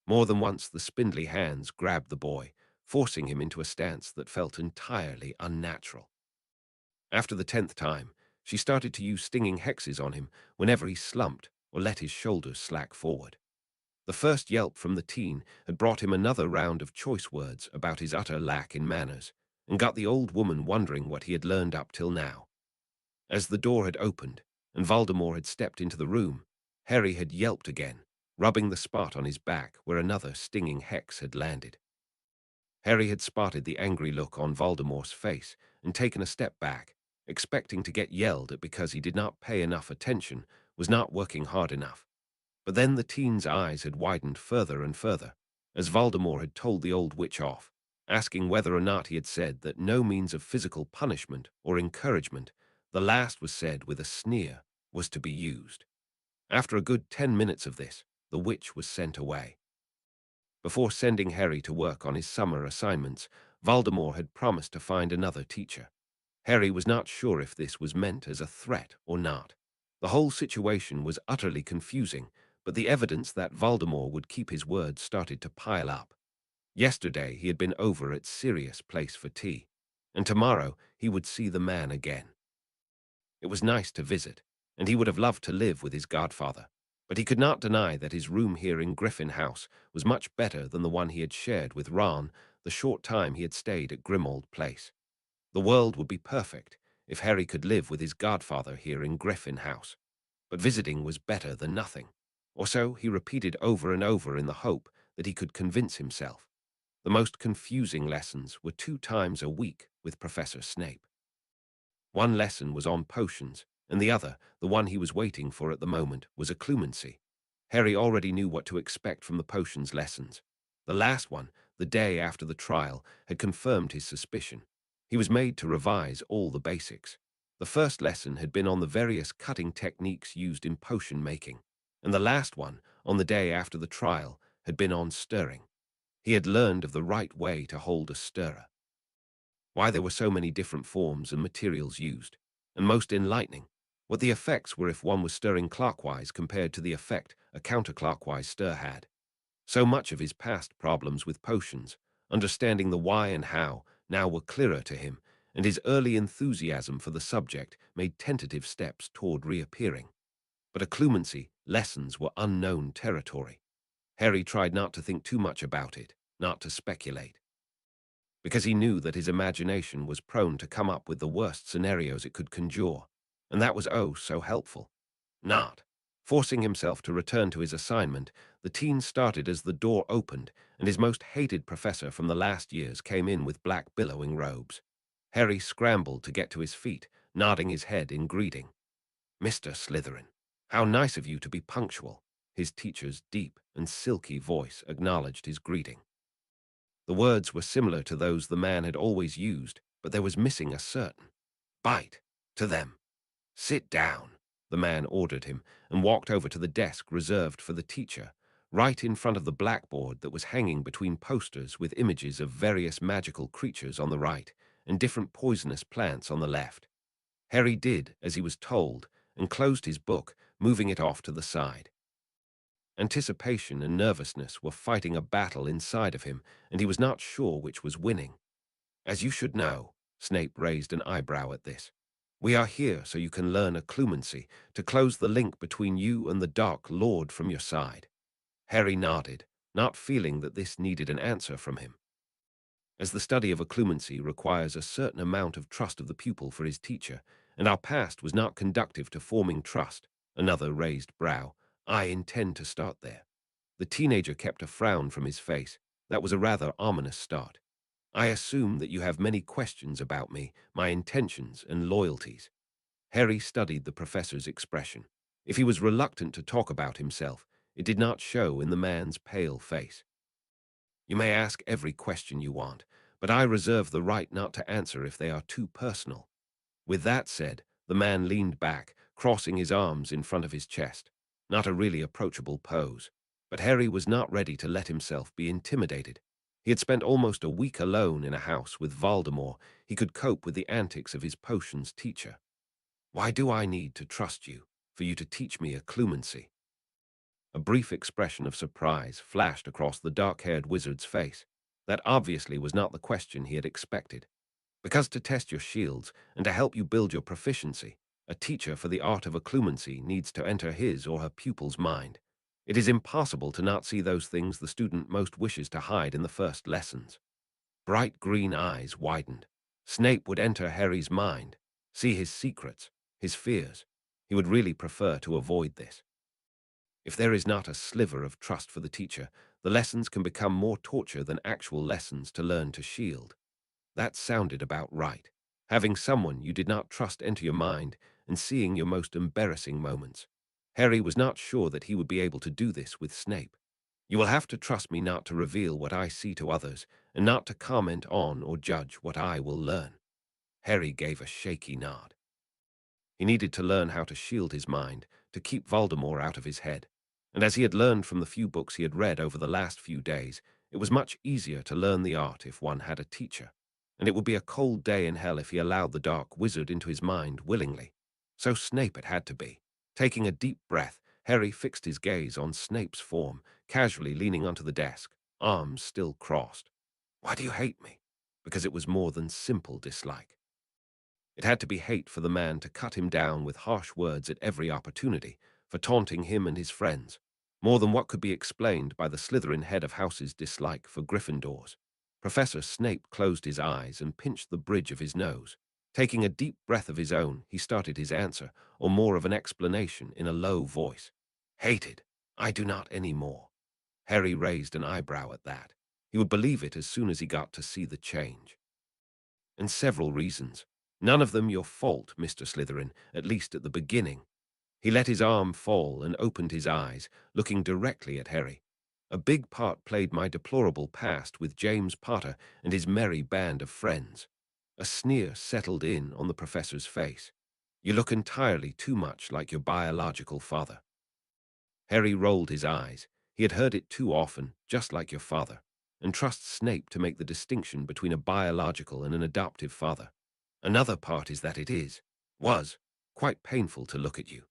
More than once the spindly hands grabbed the boy, forcing him into a stance that felt entirely unnatural. After the 10th time, she started to use stinging hexes on him whenever he slumped or let his shoulders slack forward. The first yelp from the teen had brought him another round of choice words about his utter lack in manners, and got the old woman wondering what he had learned up till now. As the door had opened, and Voldemort had stepped into the room, Harry had yelped again, rubbing the spot on his back where another stinging hex had landed. Harry had spotted the angry look on Voldemort's face and taken a step back, expecting to get yelled at because he did not pay enough attention, was not working hard enough. But then the teen's eyes had widened further and further, as Voldemort had told the old witch off, asking whether or not he had said that no means of physical punishment or encouragement, the last was said with a sneer, was to be used. After a good 10 minutes of this, the witch was sent away. Before sending Harry to work on his summer assignments, Voldemort had promised to find another teacher. Harry was not sure if this was meant as a threat or not. The whole situation was utterly confusing, but the evidence that Voldemort would keep his word started to pile up. Yesterday he had been over at Sirius Place for tea, and tomorrow he would see the man again. It was nice to visit, and he would have loved to live with his godfather, but he could not deny that his room here in Griffin House was much better than the one he had shared with Ron the short time he had stayed at Grimmauld Place. The world would be perfect if Harry could live with his godfather here in Griffin House, but visiting was better than nothing, or so he repeated over and over in the hope that he could convince himself. The most confusing lessons were 2 times a week with Professor Snape. One lesson was on potions, and the other, the one he was waiting for at the moment, was occlumency. Harry already knew what to expect from the potions lessons. The last one, the day after the trial, had confirmed his suspicion. He was made to revise all the basics. The first lesson had been on the various cutting techniques used in potion making, and the last one, on the day after the trial, had been on stirring. He had learned of the right way to hold a stirrer. Why there were so many different forms and materials used, and most enlightening, what the effects were if one was stirring clockwise compared to the effect a counterclockwise stir had. So much of his past problems with potions, understanding the why and how, now were clearer to him, and his early enthusiasm for the subject made tentative steps toward reappearing. But occlumency lessons were unknown territory. Harry tried not to think too much about it, not to speculate, because he knew that his imagination was prone to come up with the worst scenarios it could conjure, and that was oh so helpful. Not. Forcing himself to return to his assignment, the teen started as the door opened and his most hated professor from the last years came in with black billowing robes. Harry scrambled to get to his feet, nodding his head in greeting. "Mr. Slytherin, how nice of you to be punctual." His teacher's deep and silky voice acknowledged his greeting. The words were similar to those the man had always used, but there was missing a certain bite to them. "Sit down." the man ordered him, and walked over to the desk reserved for the teacher, right in front of the blackboard that was hanging between posters with images of various magical creatures on the right and different poisonous plants on the left. Harry did as he was told and closed his book, moving it off to the side. Anticipation and nervousness were fighting a battle inside of him, and he was not sure which was winning. As you should know, Snape raised an eyebrow at this. We are here so you can learn occlumency, to close the link between you and the Dark Lord from your side. Harry nodded, not feeling that this needed an answer from him. As the study of occlumency requires a certain amount of trust of the pupil for his teacher, and our past was not conducive to forming trust, another raised brow, I intend to start there. The teenager kept a frown from his face. That was a rather ominous start. I assume that you have many questions about me, my intentions and loyalties. Harry studied the professor's expression. If he was reluctant to talk about himself, it did not show in the man's pale face. You may ask every question you want, but I reserve the right not to answer if they are too personal. With that said, the man leaned back, crossing his arms in front of his chest. Not a really approachable pose. But Harry was not ready to let himself be intimidated. He had spent almost a week alone in a house with Voldemort. He could cope with the antics of his potions teacher. Why do I need to trust you, for you to teach me occlumency? A brief expression of surprise flashed across the dark-haired wizard's face. That obviously was not the question he had expected. Because to test your shields and to help you build your proficiency, a teacher for the art of occlumency needs to enter his or her pupil's mind. It is impossible to not see those things the student most wishes to hide in the first lessons. Bright green eyes widened. Snape would enter Harry's mind, see his secrets, his fears. He would really prefer to avoid this. If there is not a sliver of trust for the teacher, the lessons can become more torture than actual lessons to learn to shield. That sounded about right. Having someone you did not trust enter your mind and seeing your most embarrassing moments. Harry was not sure that he would be able to do this with Snape. You will have to trust me not to reveal what I see to others and not to comment on or judge what I will learn. Harry gave a shaky nod. He needed to learn how to shield his mind, to keep Voldemort out of his head. And as he had learned from the few books he had read over the last few days, it was much easier to learn the art if one had a teacher. And it would be a cold day in hell if he allowed the dark wizard into his mind willingly. So Snape it had to be. Taking a deep breath, Harry fixed his gaze on Snape's form, casually leaning onto the desk, arms still crossed. Why do you hate me? Because it was more than simple dislike. It had to be hate for the man to cut him down with harsh words at every opportunity, for taunting him and his friends, more than what could be explained by the Slytherin head of house's dislike for Gryffindors. Professor Snape closed his eyes and pinched the bridge of his nose. Taking a deep breath of his own, he started his answer, or more of an explanation, in a low voice. Hated. I do not any more. Harry raised an eyebrow at that. He would believe it as soon as he got to see the change. And several reasons. None of them your fault, Mr. Slytherin, at least at the beginning. He let his arm fall and opened his eyes, looking directly at Harry. A big part played my deplorable past with James Potter and his merry band of friends. A sneer settled in on the professor's face. You look entirely too much like your biological father. Harry rolled his eyes. He had heard it too often, just like your father, and trusts Snape to make the distinction between a biological and an adoptive father. Another part is that was, quite painful to look at you.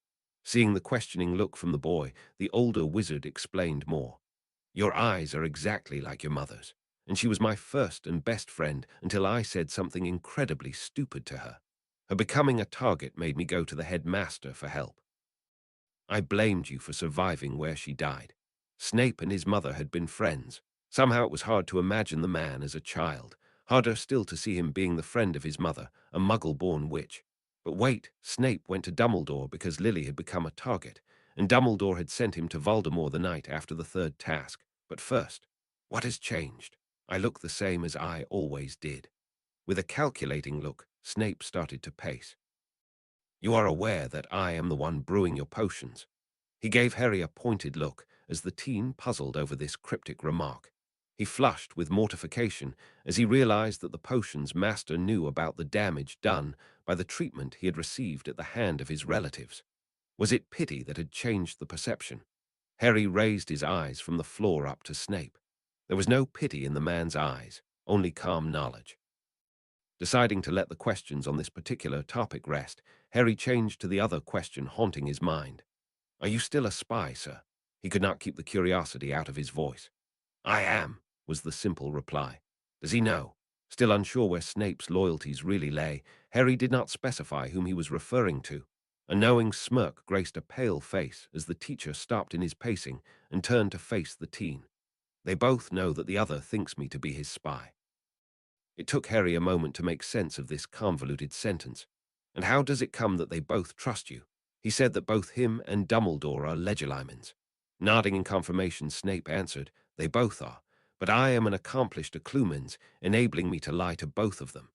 Seeing the questioning look from the boy, the older wizard explained more. Your eyes are exactly like your mother's, and she was my first and best friend until I said something incredibly stupid to her. Her becoming a target made me go to the headmaster for help. I blamed you for surviving where she died. Snape and his mother had been friends. Somehow it was hard to imagine the man as a child. Harder still to see him being the friend of his mother, a muggle-born witch. But wait, Snape went to Dumbledore because Lily had become a target, and Dumbledore had sent him to Voldemort the night after the third task. But first, what has changed? I look the same as I always did. With a calculating look, Snape started to pace. You are aware that I am the one brewing your potions. He gave Harry a pointed look as the teen puzzled over this cryptic remark. He flushed with mortification as he realized that the potion's master knew about the damage done by the treatment he had received at the hand of his relatives. Was it pity that had changed the perception? Harry raised his eyes from the floor up to Snape. There was no pity in the man's eyes, only calm knowledge. Deciding to let the questions on this particular topic rest, Harry changed to the other question haunting his mind. "Are you still a spy, sir?" He could not keep the curiosity out of his voice. "I am," was the simple reply. "Does he know?" Still unsure where Snape's loyalties really lay, Harry did not specify whom he was referring to. A knowing smirk graced a pale face as the teacher stopped in his pacing and turned to face the teen. "They both know that the other thinks me to be his spy." It took Harry a moment to make sense of this convoluted sentence. "And how does it come that they both trust you?" He said that both him and Dumbledore are Legilimens. Nodding in confirmation, Snape answered, "They both are, but I am an accomplished Occlumens, enabling me to lie to both of them.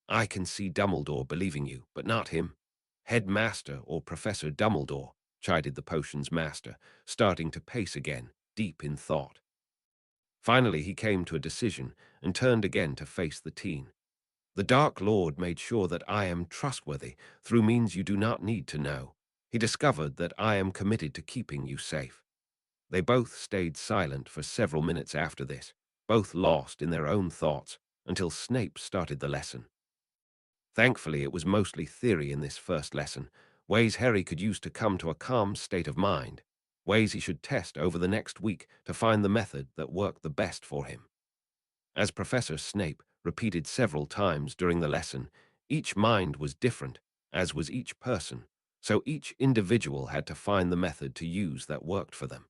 I can see Dumbledore believing you, but not him." "Headmaster or Professor Dumbledore," chided the potion's master, starting to pace again, deep in thought. Finally, he came to a decision and turned again to face the teen. "The Dark Lord made sure that I am trustworthy through means you do not need to know. He discovered that I am committed to keeping you safe." They both stayed silent for several minutes after this, both lost in their own thoughts, until Snape started the lesson. Thankfully, it was mostly theory in this first lesson, ways Harry could use to come to a calm state of mind, ways he should test over the next week to find the method that worked the best for him. As Professor Snape repeated several times during the lesson, each mind was different, as was each person, so each individual had to find the method to use that worked for them.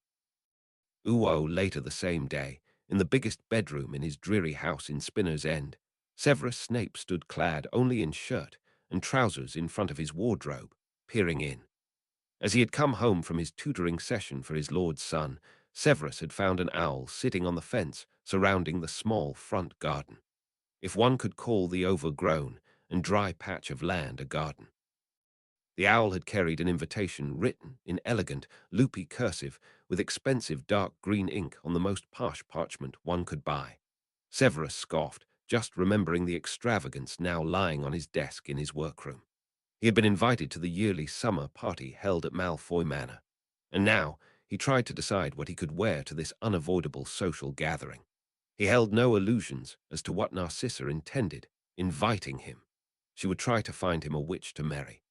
Later the same day, in the biggest bedroom in his dreary house in Spinner's End, Severus Snape stood clad only in shirt and trousers in front of his wardrobe, peering in. As he had come home from his tutoring session for his lord's son, Severus had found an owl sitting on the fence surrounding the small front garden, if one could call the overgrown and dry patch of land a garden. The owl had carried an invitation written in elegant, loopy cursive with expensive dark green ink on the most posh parchment one could buy. Severus scoffed, just remembering the extravagance now lying on his desk in his workroom. He had been invited to the yearly summer party held at Malfoy Manor, and now he tried to decide what he could wear to this unavoidable social gathering. He held no illusions as to what Narcissa intended, inviting him. She would try to find him a witch to marry,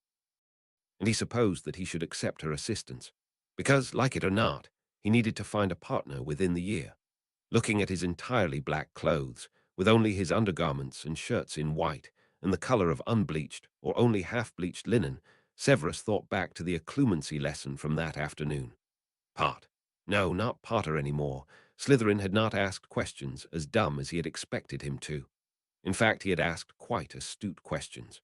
and he supposed that he should accept her assistance, because, like it or not, he needed to find a partner within the year. Looking at his entirely black clothes, with only his undergarments and shirts in white, and the color of unbleached or only half-bleached linen, Severus thought back to the occlumency lesson from that afternoon. Pot. No, not Potter anymore. Slytherin had not asked questions as dumb as he had expected him to. In fact, he had asked quite astute questions.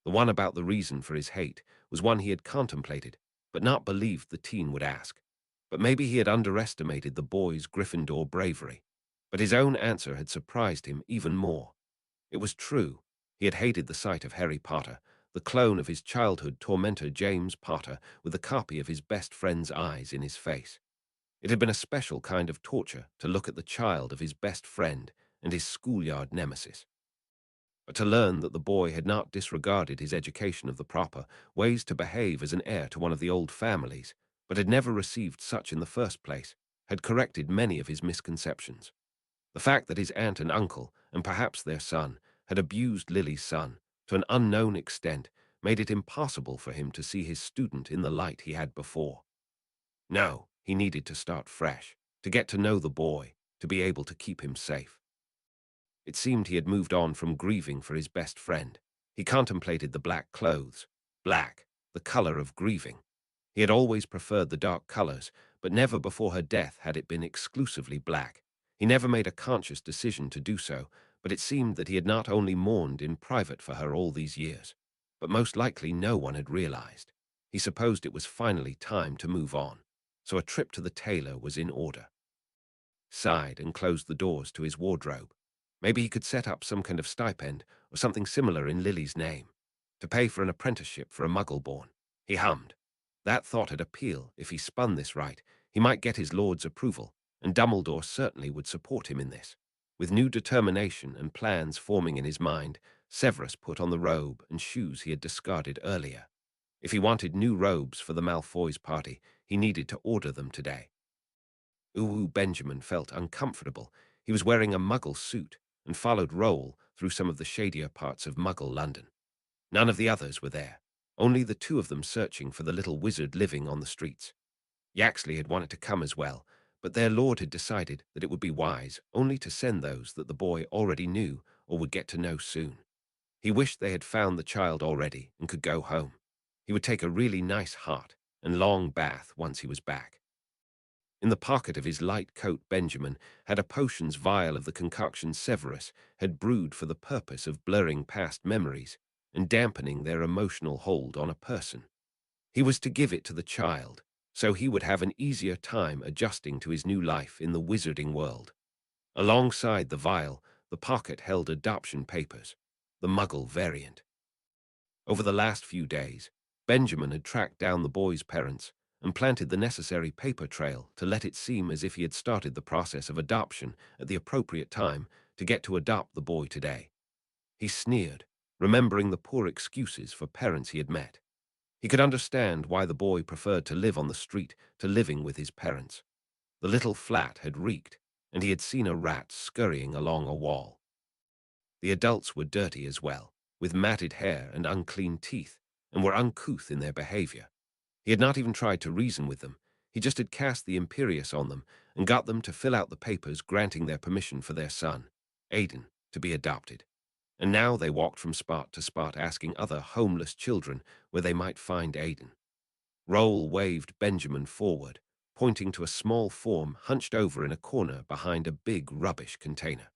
The one about the reason for his hate was one he had contemplated, but not believed the teen would ask. But maybe he had underestimated the boy's Gryffindor bravery. But his own answer had surprised him even more. It was true. He had hated the sight of Harry Potter, the clone of his childhood tormentor James Potter, with a copy of his best friend's eyes in his face. It had been a special kind of torture to look at the child of his best friend and his schoolyard nemesis. But to learn that the boy had not disregarded his education of the proper ways to behave as an heir to one of the old families, but had never received such in the first place, had corrected many of his misconceptions. The fact that his aunt and uncle, and perhaps their son, had abused Lily's son to an unknown extent made it impossible for him to see his student in the light he had before. No, he needed to start fresh, to get to know the boy, to be able to keep him safe. It seemed he had moved on from grieving for his best friend. He contemplated the black clothes. Black, the color of grieving. He had always preferred the dark colors, but never before her death had it been exclusively black. He never made a conscious decision to do so, but it seemed that he had not only mourned in private for her all these years, but most likely no one had realized. He supposed it was finally time to move on, so a trip to the tailor was in order. Sighed and closed the doors to his wardrobe. Maybe he could set up some kind of stipend or something similar in Lily's name, to pay for an apprenticeship for a muggle-born. He hummed. That thought had appeal. If he spun this right, he might get his lord's approval, and Dumbledore certainly would support him in this. With new determination and plans forming in his mind, Severus put on the robe and shoes he had discarded earlier. If he wanted new robes for the Malfoys' party, he needed to order them today. Benjamin felt uncomfortable. He was wearing a Muggle suit and followed Roll through some of the shadier parts of Muggle London. None of the others were there, only the two of them searching for the little wizard living on the streets. Yaxley had wanted to come as well, but their lord had decided that it would be wise only to send those that the boy already knew or would get to know soon. He wished they had found the child already and could go home. He would take a really nice hot and long bath once he was back. In the pocket of his light coat, Benjamin had a potions vial of the concoction Severus had brewed for the purpose of blurring past memories and dampening their emotional hold on a person. He was to give it to the child, so he would have an easier time adjusting to his new life in the wizarding world. Alongside the vial, the pocket held adoption papers, the Muggle variant. Over the last few days, Benjamin had tracked down the boy's parents and planted the necessary paper trail to let it seem as if he had started the process of adoption at the appropriate time to get to adopt the boy today. He sneered, remembering the poor excuses for parents he had met. He could understand why the boy preferred to live on the street to living with his parents. The little flat had reeked, and he had seen a rat scurrying along a wall. The adults were dirty as well, with matted hair and unclean teeth, and were uncouth in their behavior. He had not even tried to reason with them. He just had cast the Imperius on them and got them to fill out the papers granting their permission for their son, Aiden, to be adopted. And now they walked from spot to spot asking other homeless children where they might find Aiden. Roll waved Benjamin forward, pointing to a small form hunched over in a corner behind a big rubbish container.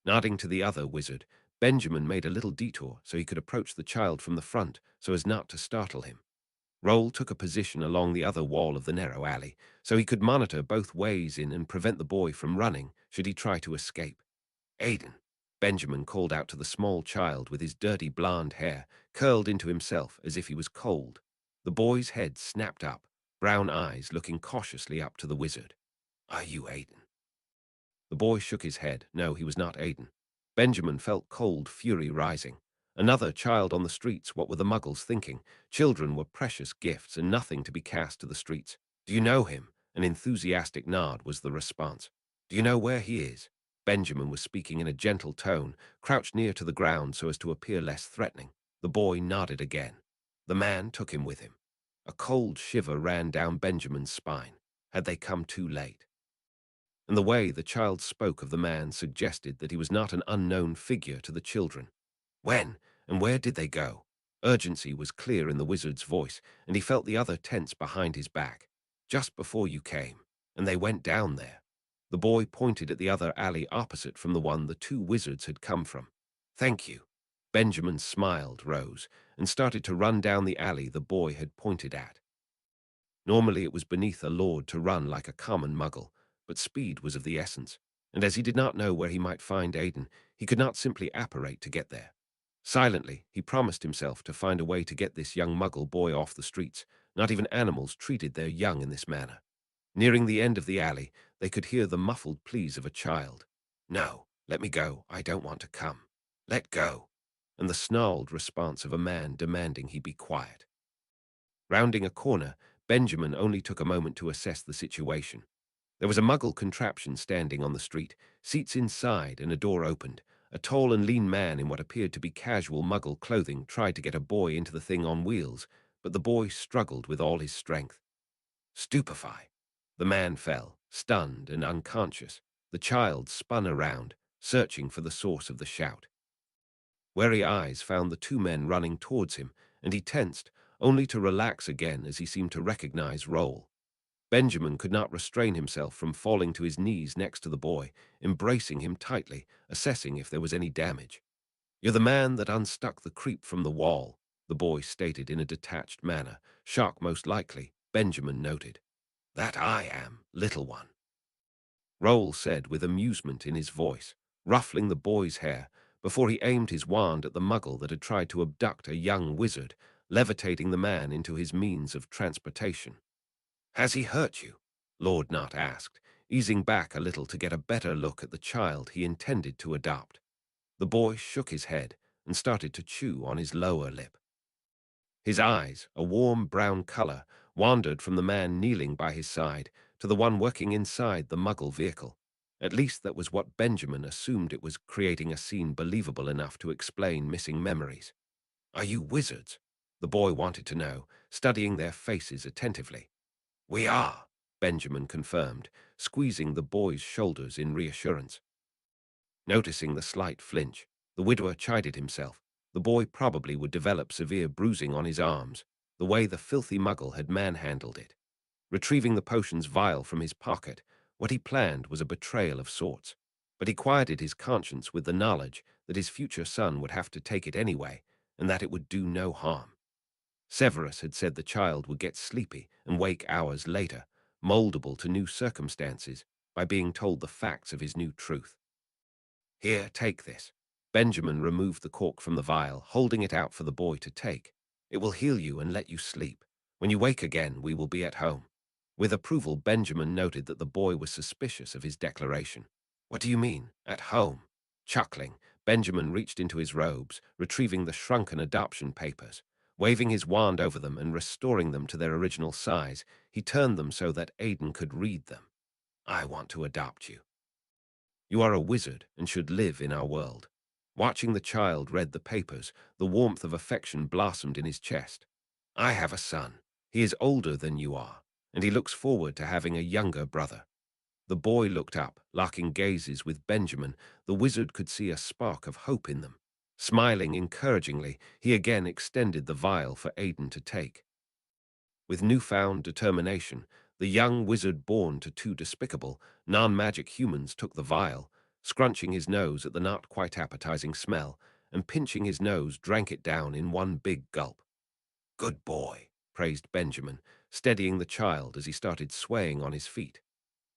Nodding to the other wizard, Benjamin made a little detour so he could approach the child from the front so as not to startle him. Roll took a position along the other wall of the narrow alley so he could monitor both ways in and prevent the boy from running should he try to escape. Aiden, Benjamin called out to the small child with his dirty blonde hair curled into himself as if he was cold. The boy's head snapped up, brown eyes looking cautiously up to the wizard. "Are you Aiden?" The boy shook his head. No, he was not Aiden. Benjamin felt cold fury rising. Another child on the streets, what were the Muggles thinking? Children were precious gifts and nothing to be cast to the streets. "Do you know him?" An enthusiastic nod was the response. "Do you know where he is?" Benjamin was speaking in a gentle tone, crouched near to the ground so as to appear less threatening. The boy nodded again. The man took him with him. A cold shiver ran down Benjamin's spine. Had they come too late? And the way the child spoke of the man suggested that he was not an unknown figure to the children. When and where did they go? Urgency was clear in the wizard's voice, and he felt the other tense behind his back. "Just before you came, and they went down there." The boy pointed at the other alley opposite from the one the two wizards had come from. "Thank you." Benjamin smiled, rose, and started to run down the alley the boy had pointed at. Normally it was beneath a lord to run like a common muggle, but speed was of the essence, and as he did not know where he might find Aiden, he could not simply apparate to get there. Silently, he promised himself to find a way to get this young muggle boy off the streets. Not even animals treated their young in this manner. Nearing the end of the alley, they could hear the muffled pleas of a child. "No, let me go. I don't want to come. Let go." And the snarled response of a man demanding he be quiet. Rounding a corner, Benjamin only took a moment to assess the situation. There was a muggle contraption standing on the street, seats inside and a door opened. A tall and lean man in what appeared to be casual muggle clothing tried to get a boy into the thing on wheels, but the boy struggled with all his strength. "Stupefy." The man fell, stunned and unconscious. The child spun around, searching for the source of the shout. Wary eyes found the two men running towards him, and he tensed, only to relax again as he seemed to recognize Roll. Benjamin could not restrain himself from falling to his knees next to the boy, embracing him tightly, assessing if there was any damage. "You're the man that unstuck the creep from the wall," the boy stated in a detached manner. "Shock most likely," Benjamin noted. "That I am, little one," Roll said with amusement in his voice, ruffling the boy's hair before he aimed his wand at the muggle that had tried to abduct a young wizard, levitating the man into his means of transportation. "Has he hurt you?" Lord Knot asked, easing back a little to get a better look at the child he intended to adopt. The boy shook his head and started to chew on his lower lip. His eyes, a warm brown color, wandered from the man kneeling by his side to the one working inside the Muggle vehicle. At least that was what Benjamin assumed it was, creating a scene believable enough to explain missing memories. "Are you wizards?" the boy wanted to know, studying their faces attentively. "We are," Benjamin confirmed, squeezing the boy's shoulders in reassurance. Noticing the slight flinch, the widower chided himself. The boy probably would develop severe bruising on his arms, the way the filthy Muggle had manhandled it. Retrieving the potion's vial from his pocket, what he planned was a betrayal of sorts. But he quieted his conscience with the knowledge that his future son would have to take it anyway, and that it would do no harm. Severus had said the child would get sleepy and wake hours later, moldable to new circumstances, by being told the facts of his new truth. "Here, take this." Benjamin removed the cork from the vial, holding it out for the boy to take. "It will heal you and let you sleep. When you wake again, we will be at home." With approval, Benjamin noted that the boy was suspicious of his declaration. "What do you mean, at home?" Chuckling, Benjamin reached into his robes, retrieving the shrunken adoption papers. Waving his wand over them and restoring them to their original size, he turned them so that Aidan could read them. "I want to adopt you. You are a wizard and should live in our world." Watching the child read the papers, the warmth of affection blossomed in his chest. "I have a son. He is older than you are, and he looks forward to having a younger brother." The boy looked up, locking gazes with Benjamin. The wizard could see a spark of hope in them. Smiling encouragingly, he again extended the vial for Aidan to take. With newfound determination, the young wizard born to two despicable, non-magic humans took the vial, scrunching his nose at the not quite appetizing smell, and pinching his nose drank it down in one big gulp. "Good boy," praised Benjamin, steadying the child as he started swaying on his feet.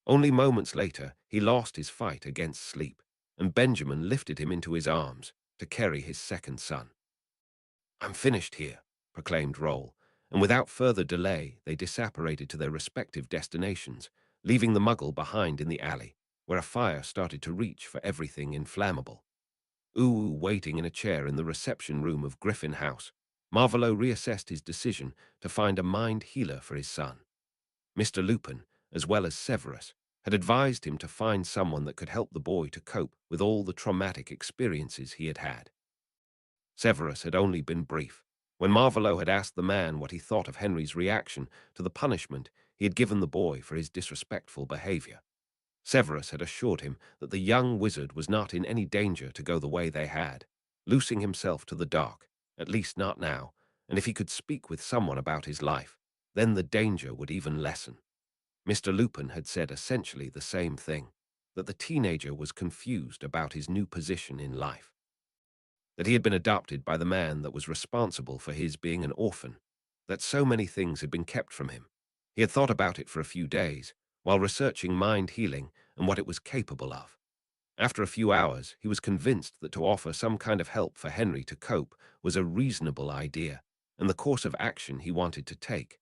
Only moments later, he lost his fight against sleep, and Benjamin lifted him into his arms to carry his second son. "I'm finished here," proclaimed Roll, and without further delay they disapparated to their respective destinations, leaving the Muggle behind in the alley, where a fire started to reach for everything inflammable. Uwu waiting in a chair in the reception room of Griffin House, Marvolo reassessed his decision to find a mind healer for his son. Mr. Lupin, as well as Severus, had advised him to find someone that could help the boy to cope with all the traumatic experiences he had had. Severus had only been brief. When Marvolo had asked the man what he thought of Henry's reaction to the punishment he had given the boy for his disrespectful behavior, Severus had assured him that the young wizard was not in any danger to go the way they had, loosing himself to the dark, at least not now, and if he could speak with someone about his life, then the danger would even lessen. Mr. Lupin had said essentially the same thing, that the teenager was confused about his new position in life, that he had been adopted by the man that was responsible for his being an orphan, that so many things had been kept from him. He had thought about it for a few days, while researching mind healing and what it was capable of. After a few hours, he was convinced that to offer some kind of help for Henry to cope was a reasonable idea, and the course of action he wanted to take.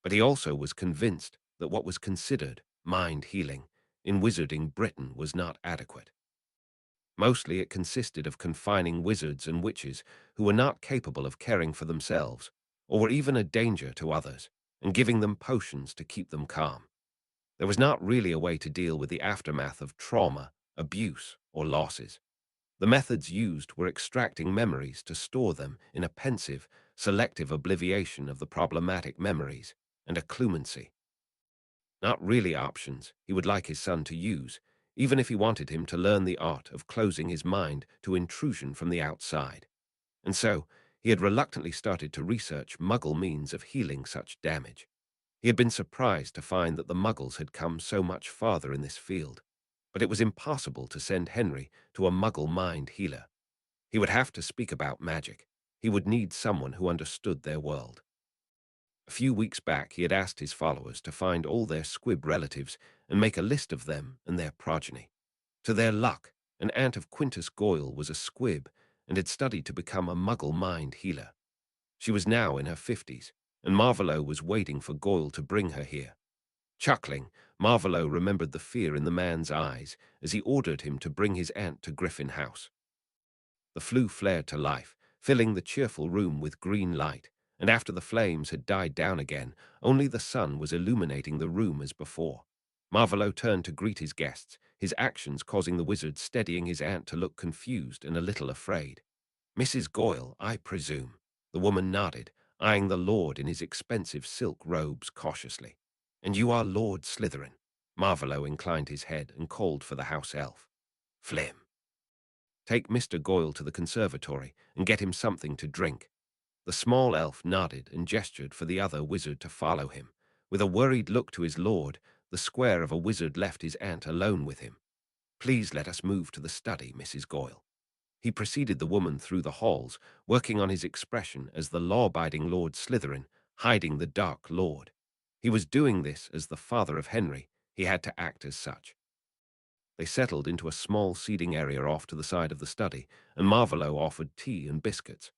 But he also was convinced that what was considered mind healing in wizarding Britain was not adequate. Mostly it consisted of confining wizards and witches who were not capable of caring for themselves, or were even a danger to others, and giving them potions to keep them calm. There was not really a way to deal with the aftermath of trauma, abuse, or losses. The methods used were extracting memories to store them in a pensive, selective obliviation of the problematic memories, and a clumency. Not really options he would like his son to use, even if he wanted him to learn the art of closing his mind to intrusion from the outside. And so, he had reluctantly started to research Muggle means of healing such damage. He had been surprised to find that the Muggles had come so much farther in this field, but it was impossible to send Henry to a Muggle mind healer. He would have to speak about magic. He would need someone who understood their world. A few weeks back, he had asked his followers to find all their squib relatives and make a list of them and their progeny. To their luck, an aunt of Quintus Goyle was a squib and had studied to become a Muggle mind healer. She was now in her 50s, and Marvolo was waiting for Goyle to bring her here. Chuckling, Marvolo remembered the fear in the man's eyes as he ordered him to bring his aunt to Griffin House. The flue flared to life, filling the cheerful room with green light, and after the flames had died down again, only the sun was illuminating the room as before. Marvolo turned to greet his guests, his actions causing the wizard steadying his aunt to look confused and a little afraid. "Mrs. Goyle, I presume." The woman nodded, eyeing the lord in his expensive silk robes cautiously. "And you are Lord Slytherin." Marvolo inclined his head and called for the house elf. "Flim. Take Mr. Goyle to the conservatory and get him something to drink." The small elf nodded and gestured for the other wizard to follow him. With a worried look to his lord, the square of a wizard left his aunt alone with him. "Please let us move to the study, Mrs. Goyle." He preceded the woman through the halls, working on his expression as the law-abiding Lord Slytherin, hiding the Dark Lord. He was doing this as the father of Henry. He had to act as such. They settled into a small seating area off to the side of the study, and Marvolo offered tea and biscuits.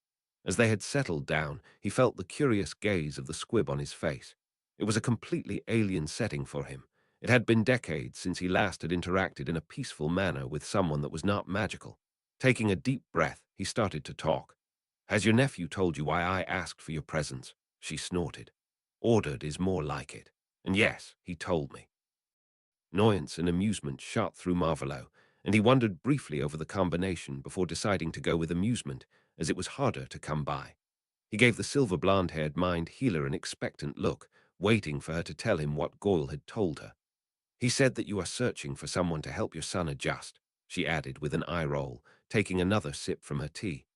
As they had settled down, he felt the curious gaze of the squib on his face. It was a completely alien setting for him. It had been decades since he last had interacted in a peaceful manner with someone that was not magical. Taking a deep breath, he started to talk. "Has your nephew told you why I asked for your presence?" She snorted. "Ordered is more like it. And yes, he told me." Annoyance and amusement shot through Marvolo, and he wondered briefly over the combination before deciding to go with amusement, as it was harder to come by. He gave the silver blonde-haired mind healer an expectant look, waiting for her to tell him what Goyle had told her. "He said that you are searching for someone to help your son adjust," she added with an eye roll, taking another sip from her tea.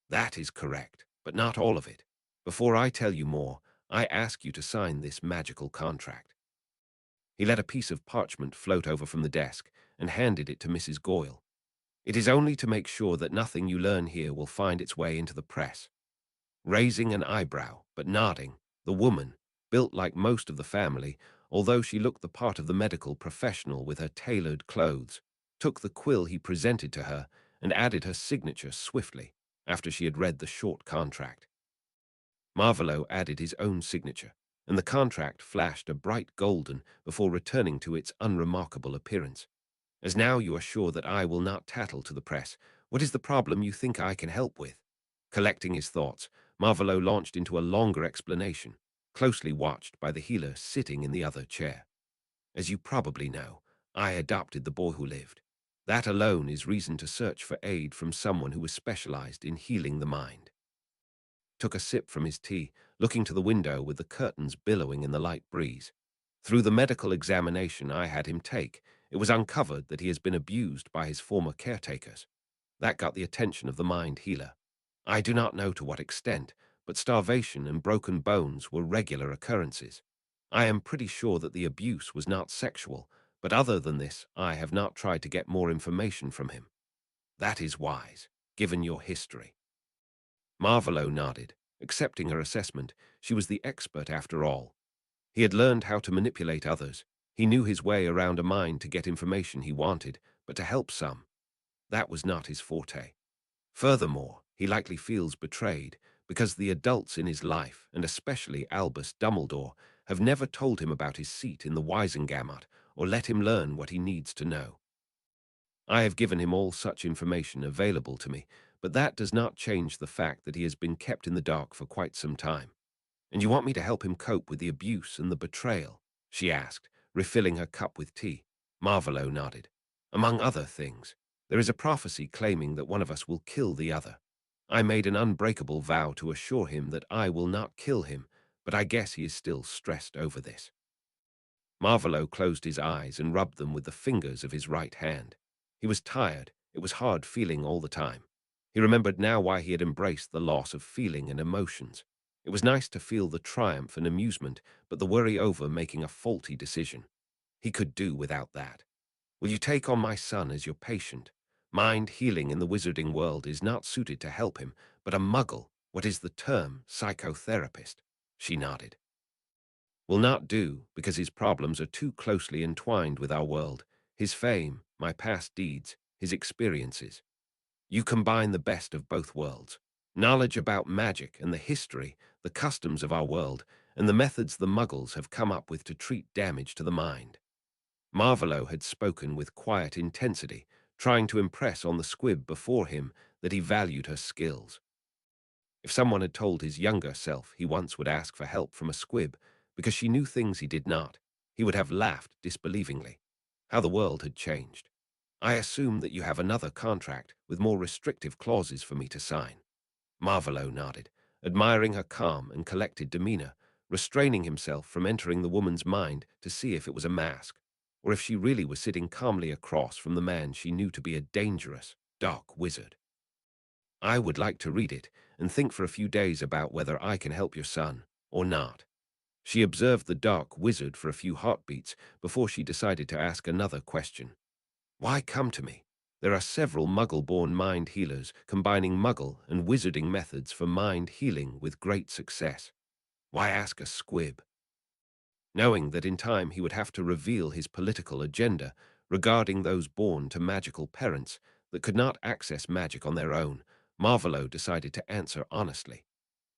"That is correct, but not all of it. Before I tell you more, I ask you to sign this magical contract." He let a piece of parchment float over from the desk and handed it to Mrs. Goyle. "It is only to make sure that nothing you learn here will find its way into the press." Raising an eyebrow, but nodding, the woman, built like most of the family, although she looked the part of the medical professional with her tailored clothes, took the quill he presented to her and added her signature swiftly after she had read the short contract. Marvolo added his own signature, and the contract flashed a bright golden before returning to its unremarkable appearance. "As now you are sure that I will not tattle to the press, what is the problem you think I can help with?" Collecting his thoughts, Marvolo launched into a longer explanation, closely watched by the healer sitting in the other chair. "As you probably know, I adopted the boy who lived. That alone is reason to search for aid from someone who was specialized in healing the mind." Took a sip from his tea, looking to the window with the curtains billowing in the light breeze. "Through the medical examination I had him take, it was uncovered that he has been abused by his former caretakers. That got the attention of the mind healer. I do not know to what extent, but starvation and broken bones were regular occurrences. I am pretty sure that the abuse was not sexual, but other than this, I have not tried to get more information from him. That is wise, given your history." Marvolo nodded, accepting her assessment. She was the expert after all. He had learned how to manipulate others. He knew his way around a mind to get information he wanted, but to help some, that was not his forte. Furthermore, he likely feels betrayed because the adults in his life, and especially Albus Dumbledore, have never told him about his seat in the Wisengamot or let him learn what he needs to know. I have given him all such information available to me, but that does not change the fact that he has been kept in the dark for quite some time. "And you want me to help him cope with the abuse and the betrayal?" she asked, refilling her cup with tea. Marvolo nodded. "Among other things, there is a prophecy claiming that one of us will kill the other. I made an unbreakable vow to assure him that I will not kill him, but I guess he is still stressed over this." Marvolo closed his eyes and rubbed them with the fingers of his right hand. He was tired. It was hard feeling all the time. He remembered now why he had embraced the loss of feeling and emotions. It was nice to feel the triumph and amusement, but the worry over making a faulty decision. He could do without that. "Will you take on my son as your patient? Mind healing in the wizarding world is not suited to help him, but a muggle, what is the term, psychotherapist?" She nodded. "Will not do, because his problems are too closely entwined with our world. His fame, my past deeds, his experiences. You combine the best of both worlds. Knowledge about magic and the history, the customs of our world, and the methods the muggles have come up with to treat damage to the mind." Marvolo had spoken with quiet intensity, trying to impress on the squib before him that he valued her skills. If someone had told his younger self he once would ask for help from a squib because she knew things he did not, he would have laughed disbelievingly. How the world had changed. I assume that you have another contract with more restrictive clauses for me to sign. Marvolo nodded, admiring her calm and collected demeanor, restraining himself from entering the woman's mind to see if it was a mask, or if she really was sitting calmly across from the man she knew to be a dangerous, dark wizard. I would like to read it and think for a few days about whether I can help your son or not. She observed the dark wizard for a few heartbeats before she decided to ask another question. Why come to me? There are several Muggle-born mind healers combining Muggle and wizarding methods for mind healing with great success. Why ask a squib? Knowing that in time he would have to reveal his political agenda regarding those born to magical parents that could not access magic on their own, Marvolo decided to answer honestly,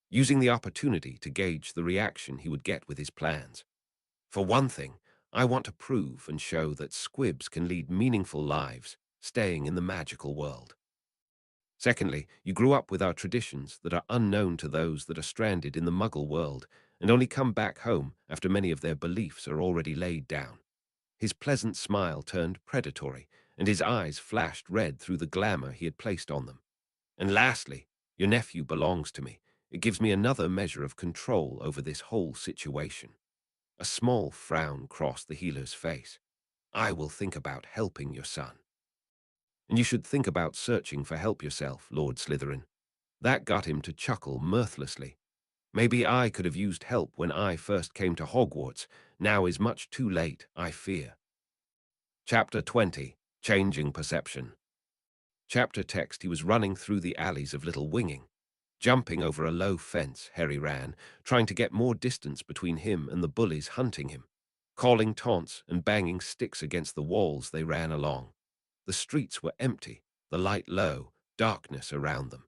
using the opportunity to gauge the reaction he would get with his plans. For one thing, I want to prove and show that squibs can lead meaningful lives, staying in the magical world. Secondly, you grew up with our traditions that are unknown to those that are stranded in the Muggle world and only come back home after many of their beliefs are already laid down. His pleasant smile turned predatory, and his eyes flashed red through the glamour he had placed on them. And lastly, your nephew belongs to me. It gives me another measure of control over this whole situation. A small frown crossed the healer's face. I will think about helping your son. And you should think about searching for help yourself, Lord Slytherin. That got him to chuckle mirthlessly. Maybe I could have used help when I first came to Hogwarts. Now is much too late, I fear. Chapter 20. Changing Perception. Chapter text. He was running through the alleys of Little Winging. Jumping over a low fence, Harry ran, trying to get more distance between him and the bullies hunting him. Calling taunts and banging sticks against the walls they ran along. The streets were empty, the light low, darkness around them.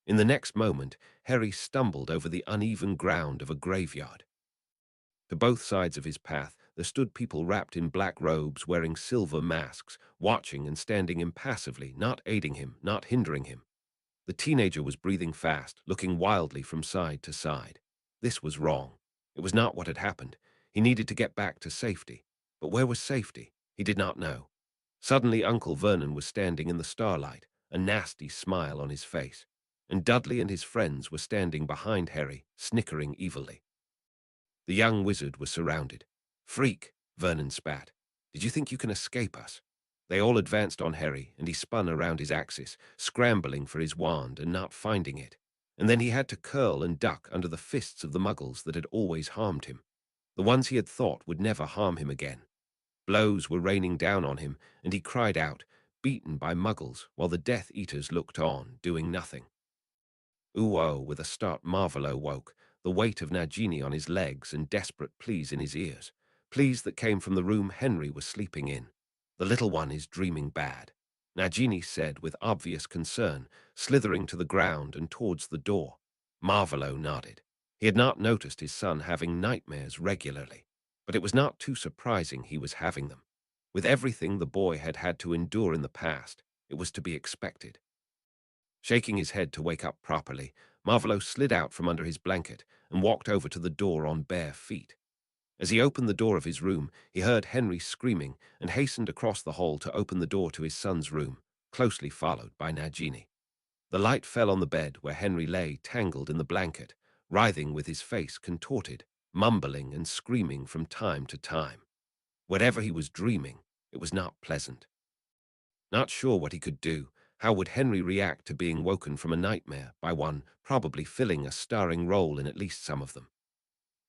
In the next moment, Harry stumbled over the uneven ground of a graveyard. To both sides of his path, there stood people wrapped in black robes wearing silver masks, watching and standing impassively, not aiding him, not hindering him. The teenager was breathing fast, looking wildly from side to side. This was wrong. It was not what had happened. He needed to get back to safety. But where was safety? He did not know. Suddenly Uncle Vernon was standing in the starlight, a nasty smile on his face, and Dudley and his friends were standing behind Harry, snickering evilly. The young wizard was surrounded. "Freak," Vernon spat. "Did you think you can escape us?" They all advanced on Harry, and he spun around his axis, scrambling for his wand and not finding it. And then he had to curl and duck under the fists of the Muggles that had always harmed him, the ones he had thought would never harm him again. Blows were raining down on him, and he cried out, beaten by Muggles, while the Death Eaters looked on, doing nothing. Ooh-oh, with a start Marvolo woke, the weight of Nagini on his legs and desperate pleas in his ears, pleas that came from the room Henry was sleeping in. "The little one is dreaming bad," Nagini said with obvious concern, slithering to the ground and towards the door. Marvolo nodded. He had not noticed his son having nightmares regularly, but it was not too surprising he was having them. With everything the boy had had to endure in the past, it was to be expected. Shaking his head to wake up properly, Marvolo slid out from under his blanket and walked over to the door on bare feet. As he opened the door of his room, he heard Henry screaming and hastened across the hall to open the door to his son's room, closely followed by Nagini. The light fell on the bed where Henry lay tangled in the blanket, writhing with his face contorted, mumbling and screaming from time to time. Whatever he was dreaming, it was not pleasant. Not sure what he could do, how would Henry react to being woken from a nightmare by one probably filling a starring role in at least some of them?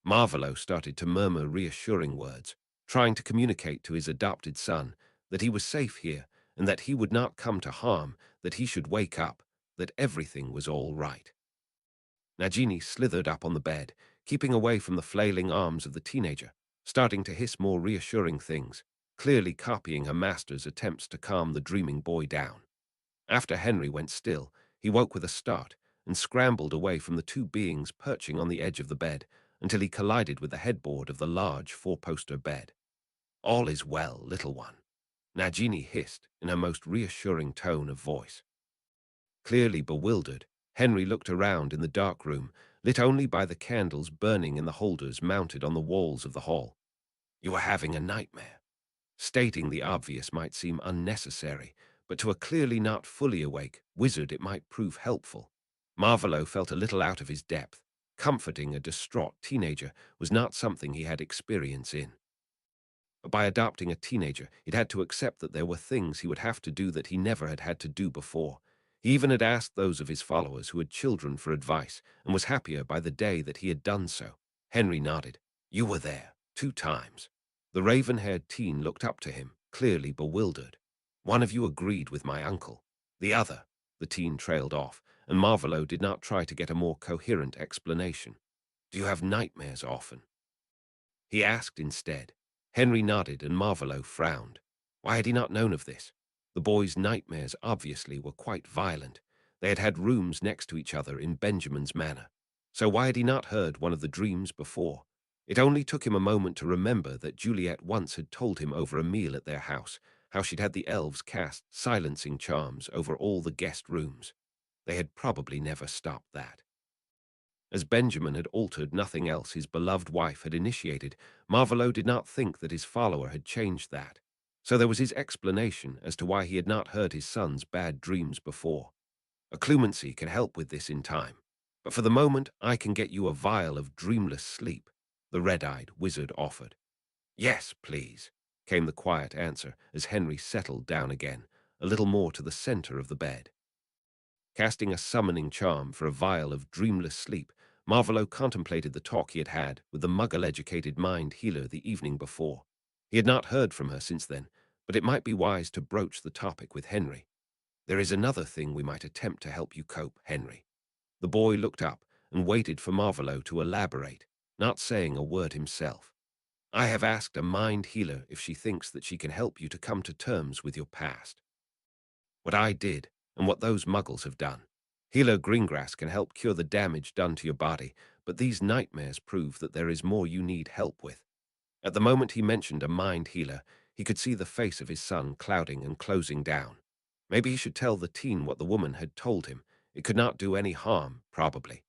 Marvolo started to murmur reassuring words, trying to communicate to his adopted son that he was safe here and that he would not come to harm, that he should wake up, that everything was all right. Nagini slithered up on the bed, keeping away from the flailing arms of the teenager, starting to hiss more reassuring things, clearly copying her master's attempts to calm the dreaming boy down. After Henry went still, he woke with a start and scrambled away from the two beings perching on the edge of the bed until he collided with the headboard of the large four-poster bed. "All is well, little one," Nagini hissed in her most reassuring tone of voice. Clearly bewildered, Henry looked around in the dark room, lit only by the candles burning in the holders mounted on the walls of the hall. "You are having a nightmare." Stating the obvious might seem unnecessary, but to a clearly not fully awake wizard it might prove helpful. Marvolo felt a little out of his depth. Comforting a distraught teenager was not something he had experience in. But by adopting a teenager, he'd had to accept that there were things he would have to do that he never had had to do before. He even had asked those of his followers who had children for advice, and was happier by the day that he had done so. Henry nodded. "You were there, 2 times." The raven-haired teen looked up to him, clearly bewildered. "One of you agreed with my uncle. The other," the teen trailed off, and Marvolo did not try to get a more coherent explanation. "Do you have nightmares often?" he asked instead. Henry nodded and Marvolo frowned. Why had he not known of this? The boy's nightmares obviously were quite violent. They had had rooms next to each other in Benjamin's manor. So why had he not heard one of the dreams before? It only took him a moment to remember that Juliet once had told him over a meal at their house how she'd had the elves cast silencing charms over all the guest rooms. They had probably never stopped that. As Benjamin had altered nothing else his beloved wife had initiated, Marvolo did not think that his follower had changed that. So there was his explanation as to why he had not heard his son's bad dreams before. Occlumency can help with this in time. But for the moment, I can get you a vial of dreamless sleep, the red-eyed wizard offered. "Yes, please," came the quiet answer as Henry settled down again, a little more to the center of the bed. Casting a summoning charm for a vial of dreamless sleep, Marvolo contemplated the talk he had had with the muggle-educated mind healer the evening before. He had not heard from her since then, but it might be wise to broach the topic with Henry. "There is another thing we might attempt to help you cope, Henry." The boy looked up and waited for Marvolo to elaborate, not saying a word himself. "I have asked a mind healer if she thinks that she can help you to come to terms with your past. What I did, and what those muggles have done. Healer Greengrass can help cure the damage done to your body, but these nightmares prove that there is more you need help with." At the moment he mentioned a mind healer, he could see the face of his son clouding and closing down. Maybe he should tell the teen what the woman had told him. It could not do any harm, probably.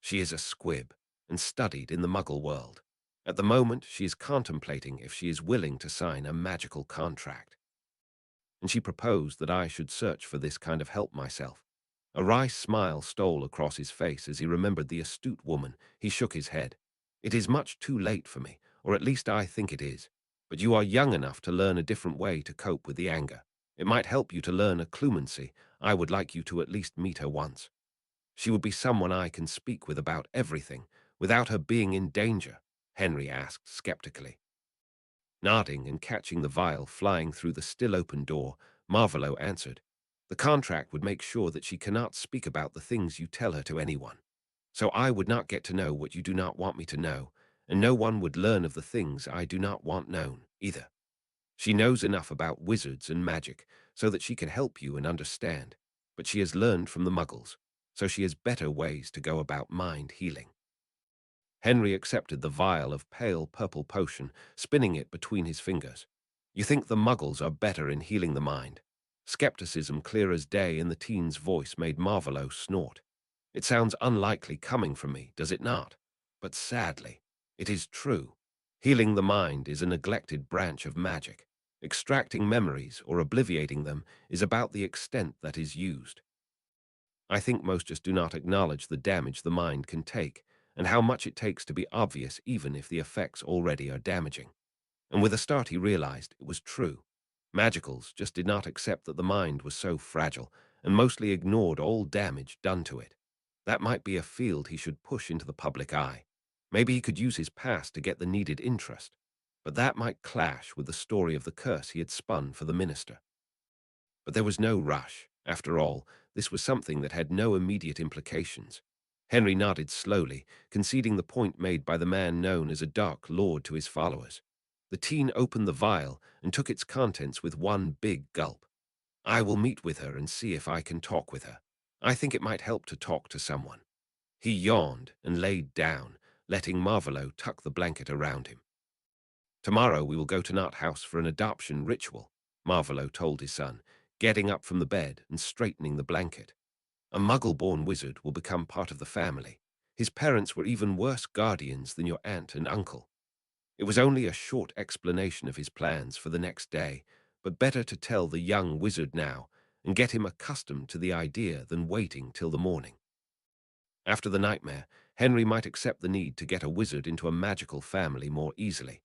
She is a squib, and studied in the muggle world. At the moment, she is contemplating if she is willing to sign a magical contract. And she proposed that I should search for this kind of help myself. A wry smile stole across his face as he remembered the astute woman. He shook his head. "It is much too late for me, or at least I think it is. But you are young enough to learn a different way to cope with the anger. It might help you to learn occlumency. I would like you to at least meet her once. She would be someone I can speak with about everything, without her being in danger," Henry asked skeptically. Nodding and catching the vial flying through the still-open door, Marvolo answered, "The contract would make sure that she cannot speak about the things you tell her to anyone. So I would not get to know what you do not want me to know, and no one would learn of the things I do not want known, either. She knows enough about wizards and magic so that she can help you and understand, but she has learned from the muggles, so she has better ways to go about mind healing." Henry accepted the vial of pale purple potion, spinning it between his fingers. "You think the muggles are better in healing the mind?" Skepticism clear as day in the teen's voice made Marvolo snort. "It sounds unlikely coming from me, does it not? But sadly, it is true. Healing the mind is a neglected branch of magic. Extracting memories or obliviating them is about the extent that is used. I think most just do not acknowledge the damage the mind can take, and how much it takes to be obvious even if the effects already are damaging." And with a start he realized it was true. Magicals just did not accept that the mind was so fragile, and mostly ignored all damage done to it. That might be a field he should push into the public eye. Maybe he could use his past to get the needed interest, but that might clash with the story of the curse he had spun for the minister. But there was no rush. After all, this was something that had no immediate implications. Henry nodded slowly, conceding the point made by the man known as a Dark Lord to his followers. The teen opened the vial and took its contents with one big gulp. "I will meet with her and see if I can talk with her. I think it might help to talk to someone." He yawned and laid down, letting Marvolo tuck the blanket around him. "Tomorrow we will go to Knot House for an adoption ritual," Marvolo told his son, getting up from the bed and straightening the blanket. A muggle-born wizard will become part of the family. His parents were even worse guardians than your aunt and uncle. It was only a short explanation of his plans for the next day, but better to tell the young wizard now and get him accustomed to the idea than waiting till the morning. After the nightmare, Henry might accept the need to get a wizard into a magical family more easily.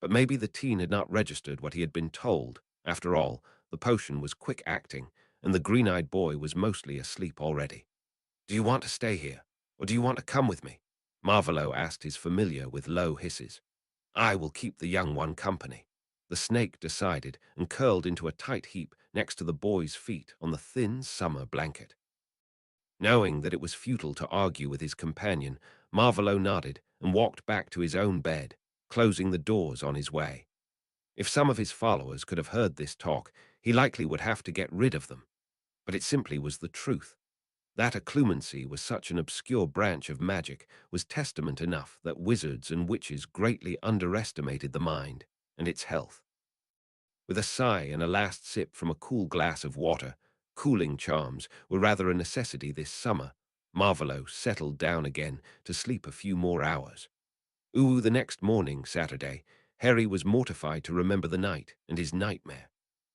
But maybe the teen had not registered what he had been told. After all, the potion was quick-acting, and the green-eyed boy was mostly asleep already. "Do you want to stay here, or do you want to come with me?" Marvolo asked his familiar with low hisses. "I will keep the young one company." The snake decided and curled into a tight heap next to the boy's feet on the thin summer blanket. Knowing that it was futile to argue with his companion, Marvolo nodded and walked back to his own bed, closing the doors on his way. If some of his followers could have heard this talk, he likely would have to get rid of them. But it simply was the truth. That occlumency was such an obscure branch of magic was testament enough that wizards and witches greatly underestimated the mind and its health. With a sigh and a last sip from a cool glass of water, cooling charms were rather a necessity this summer. Marvolo settled down again to sleep a few more hours. The next morning, Saturday, Harry was mortified to remember the night and his nightmare.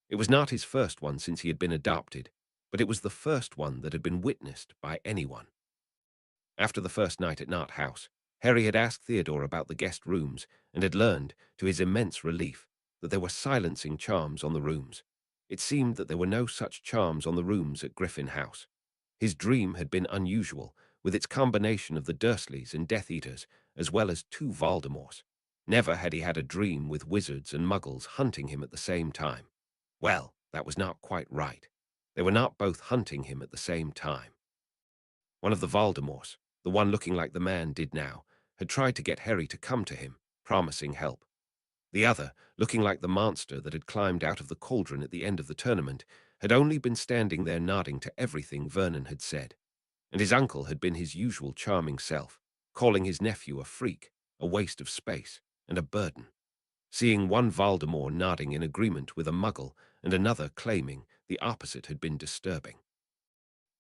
It was not his first one since he had been adopted, but it was the first one that had been witnessed by anyone. After the first night at Knott House, Harry had asked Theodore about the guest rooms and had learned, to his immense relief, that there were silencing charms on the rooms. It seemed that there were no such charms on the rooms at Griffin House. His dream had been unusual, with its combination of the Dursleys and Death Eaters, as well as two Voldemorts. Never had he had a dream with wizards and muggles hunting him at the same time. Well, that was not quite right. They were not both hunting him at the same time. One of the Voldemorts, the one looking like the man did now, had tried to get Harry to come to him, promising help. The other, looking like the monster that had climbed out of the cauldron at the end of the tournament, had only been standing there nodding to everything Vernon had said. And his uncle had been his usual charming self, calling his nephew a freak, a waste of space, and a burden. Seeing one Voldemort nodding in agreement with a muggle and another claiming the opposite had been disturbing.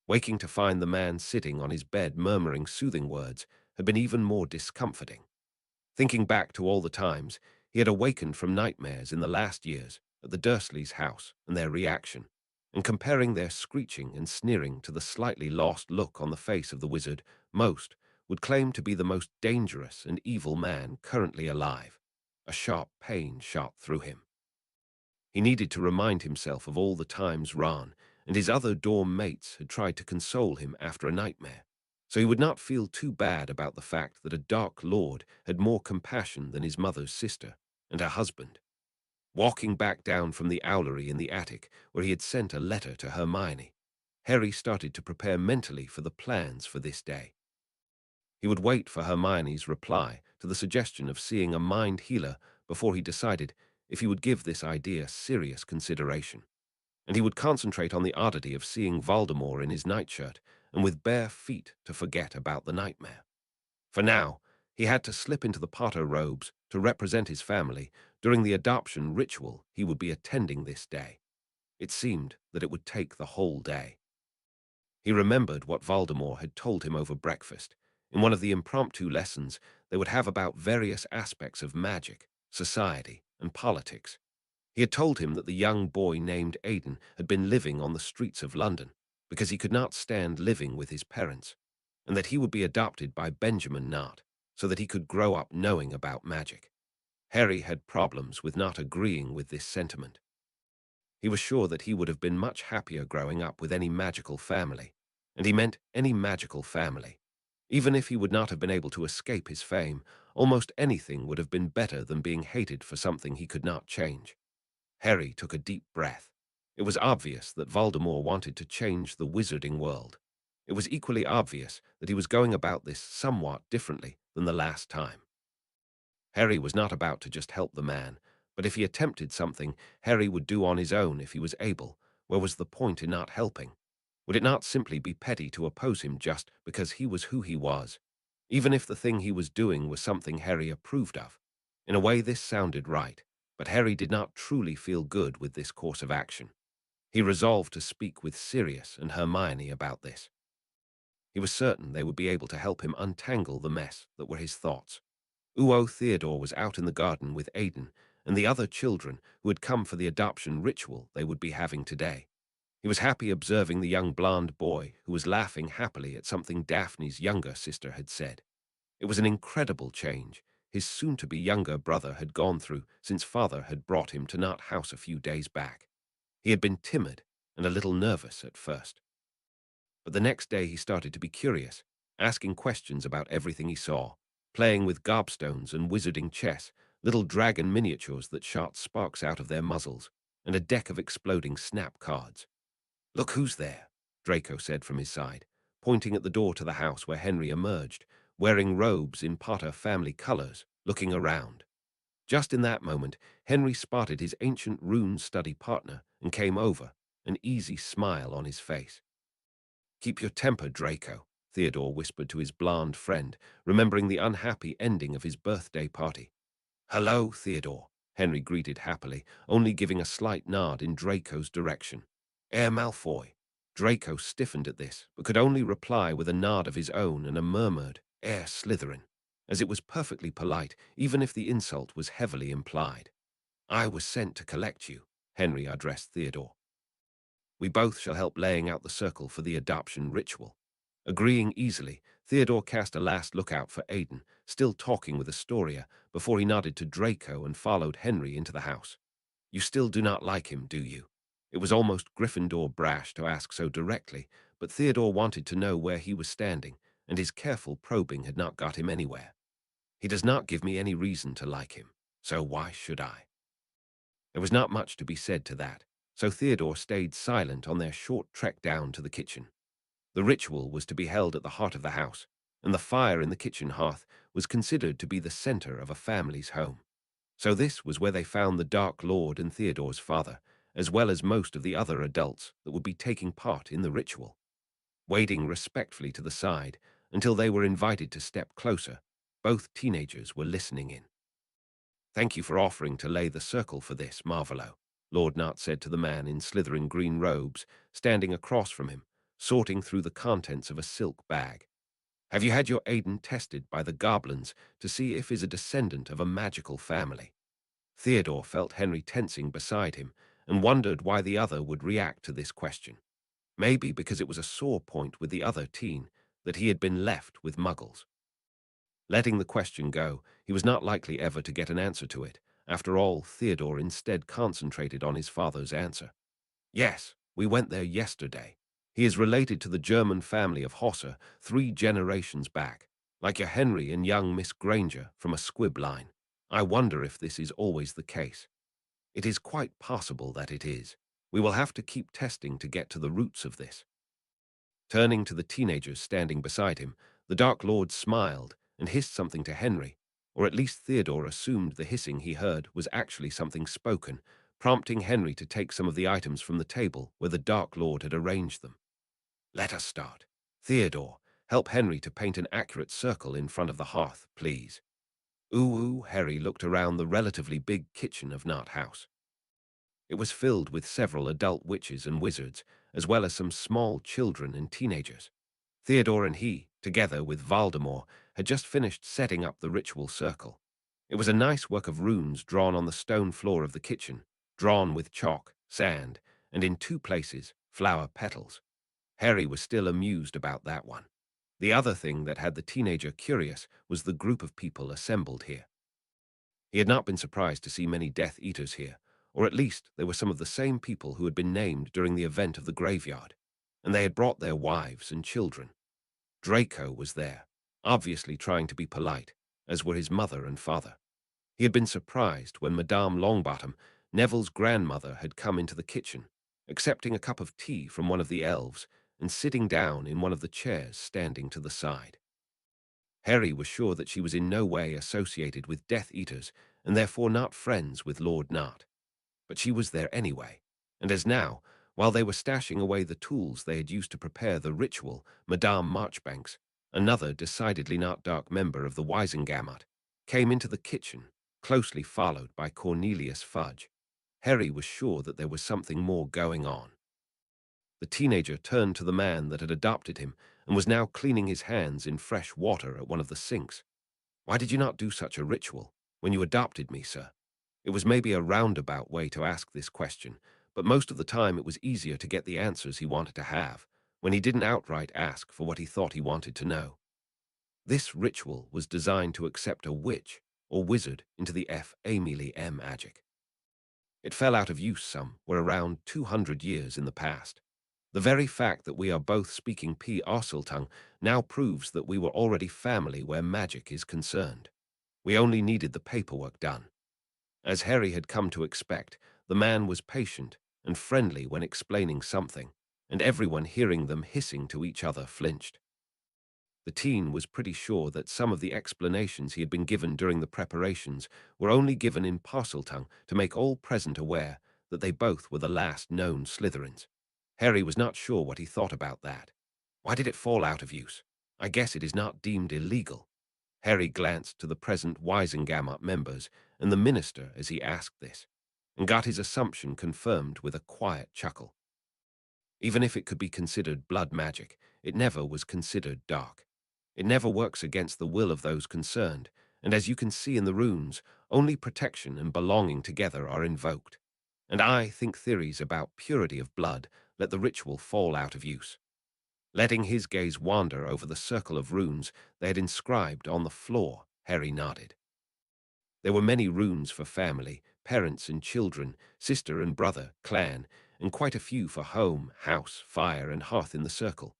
Waking to find the man sitting on his bed murmuring soothing words had been even more discomforting. Thinking back to all the times he had awakened from nightmares in the last years at the Dursleys' house and their reaction, and comparing their screeching and sneering to the slightly lost look on the face of the wizard, most would claim to be the most dangerous and evil man currently alive. A sharp pain shot through him. He needed to remind himself of all the times Ron and his other dorm mates had tried to console him after a nightmare, so he would not feel too bad about the fact that a Dark Lord had more compassion than his mother's sister and her husband. Walking back down from the owlery in the attic, where he had sent a letter to Hermione, Harry started to prepare mentally for the plans for this day. He would wait for Hermione's reply to the suggestion of seeing a mind healer before he decided if he would give this idea serious consideration. And he would concentrate on the oddity of seeing Voldemort in his nightshirt and with bare feet to forget about the nightmare. For now, he had to slip into the Potter robes to represent his family during the adoption ritual he would be attending this day. It seemed that it would take the whole day. He remembered what Voldemort had told him over breakfast. In one of the impromptu lessons they would have about various aspects of magic, society, and politics. He had told him that the young boy named Aidan had been living on the streets of London because he could not stand living with his parents, and that he would be adopted by Benjamin Knott so that he could grow up knowing about magic. Harry had problems with not agreeing with this sentiment. He was sure that he would have been much happier growing up with any magical family, and he meant any magical family. Even if he would not have been able to escape his fame, almost anything would have been better than being hated for something he could not change. Harry took a deep breath. It was obvious that Voldemort wanted to change the wizarding world. It was equally obvious that he was going about this somewhat differently than the last time. Harry was not about to just help the man, but if he attempted something Harry would do on his own if he was able, where was the point in not helping? Would it not simply be petty to oppose him just because he was who he was, even if the thing he was doing was something Harry approved of? In a way this sounded right, but Harry did not truly feel good with this course of action. He resolved to speak with Sirius and Hermione about this. He was certain they would be able to help him untangle the mess that were his thoughts. Uo Theodore was out in the garden with Aidan and the other children who had come for the adoption ritual they would be having today. He was happy observing the young blonde boy who was laughing happily at something Daphne's younger sister had said. It was an incredible change his soon-to-be younger brother had gone through since father had brought him to Nut House a few days back. He had been timid and a little nervous at first. But the next day he started to be curious, asking questions about everything he saw, playing with gobstones and wizarding chess, little dragon miniatures that shot sparks out of their muzzles, and a deck of exploding snap cards. "Look who's there," Draco said from his side, pointing at the door to the house where Henry emerged, wearing robes in Potter family colors, looking around. Just in that moment, Henry spotted his ancient rune study partner and came over, an easy smile on his face. "Keep your temper, Draco," Theodore whispered to his blonde friend, remembering the unhappy ending of his birthday party. "Hello, Theodore," Henry greeted happily, only giving a slight nod in Draco's direction. Malfoy." Draco stiffened at this, but could only reply with a nod of his own and a murmured, Slytherin, as it was perfectly polite, even if the insult was heavily implied. "I was sent to collect you," Henry addressed Theodore. "We both shall help laying out the circle for the adoption ritual." Agreeing easily, Theodore cast a last look out for Aidan, still talking with Astoria, before he nodded to Draco and followed Henry into the house. "You still do not like him, do you?" It was almost Gryffindor brash to ask so directly, but Theodore wanted to know where he was standing, and his careful probing had not got him anywhere. "He does not give me any reason to like him, so why should I?" There was not much to be said to that, so Theodore stayed silent on their short trek down to the kitchen. The ritual was to be held at the heart of the house, and the fire in the kitchen hearth was considered to be the center of a family's home. So this was where they found the Dark Lord and Theodore's father, as well as most of the other adults that would be taking part in the ritual. Waiting respectfully to the side until they were invited to step closer, both teenagers were listening in. "Thank you for offering to lay the circle for this, Marvolo," Lord Nart said to the man in slithering green robes, standing across from him, sorting through the contents of a silk bag. "Have you had your Aidan tested by the goblins to see if he's a descendant of a magical family?" Theodore felt Henry tensing beside him and wondered why the other would react to this question. Maybe because it was a sore point with the other teen that he had been left with muggles. Letting the question go, he was not likely ever to get an answer to it. After all, Theodore instead concentrated on his father's answer. "Yes, we went there yesterday. He is related to the German family of Hosser 3 generations back, like your Henry and young Miss Granger from a squib line. I wonder if this is always the case. It is quite possible that it is. We will have to keep testing to get to the roots of this." Turning to the teenagers standing beside him, the Dark Lord smiled and hissed something to Henry, or at least Theodore assumed the hissing he heard was actually something spoken, prompting Henry to take some of the items from the table where the Dark Lord had arranged them. "Let us start. Theodore, help Henry to paint an accurate circle in front of the hearth, please." Harry looked around the relatively big kitchen of Nut House. It was filled with several adult witches and wizards, as well as some small children and teenagers. Theodore and he, together with Voldemort, had just finished setting up the ritual circle. It was a nice work of runes drawn on the stone floor of the kitchen, drawn with chalk, sand, and in 2 places, flower petals. Harry was still amused about that one. The other thing that had the teenager curious was the group of people assembled here. He had not been surprised to see many Death Eaters here, or at least they were some of the same people who had been named during the event of the graveyard, and they had brought their wives and children. Draco was there, obviously trying to be polite, as were his mother and father. He had been surprised when Madame Longbottom, Neville's grandmother, had come into the kitchen, accepting a cup of tea from one of the elves and sitting down in one of the chairs standing to the side. Harry was sure that she was in no way associated with Death Eaters and therefore not friends with Lord Nart. But she was there anyway, and as now, while they were stashing away the tools they had used to prepare the ritual, Madame Marchbanks, another decidedly not dark member of the Wisengamot, came into the kitchen, closely followed by Cornelius Fudge. Harry was sure that there was something more going on. The teenager turned to the man that had adopted him and was now cleaning his hands in fresh water at one of the sinks. "Why did you not do such a ritual when you adopted me, sir?" It was maybe a roundabout way to ask this question, but most of the time it was easier to get the answers he wanted to have when he didn't outright ask for what he thought he wanted to know. This ritual was designed to accept a witch or wizard into the Emily M magic. It fell out of use some were around 200 years in the past. The very fact that we are both speaking P. Arsiltung now proves that we were already family where magic is concerned. We only needed the paperwork done. As Harry had come to expect, the man was patient and friendly when explaining something, and everyone hearing them hissing to each other flinched. The teen was pretty sure that some of the explanations he had been given during the preparations were only given in Parseltongue to make all present aware that they both were the last known Slytherins. Harry was not sure what he thought about that. Why did it fall out of use? I guess it is not deemed illegal. Harry glanced to the present Wisengamot members and the minister as he asked this, and got his assumption confirmed with a quiet chuckle. Even if it could be considered blood magic, it never was considered dark. It never works against the will of those concerned, and as you can see in the runes, only protection and belonging together are invoked. And I think theories about purity of blood let the ritual fall out of use. Letting his gaze wander over the circle of runes they had inscribed on the floor, Harry nodded. There were many runes for family, parents and children, sister and brother, clan, and quite a few for home, house, fire, and hearth in the circle.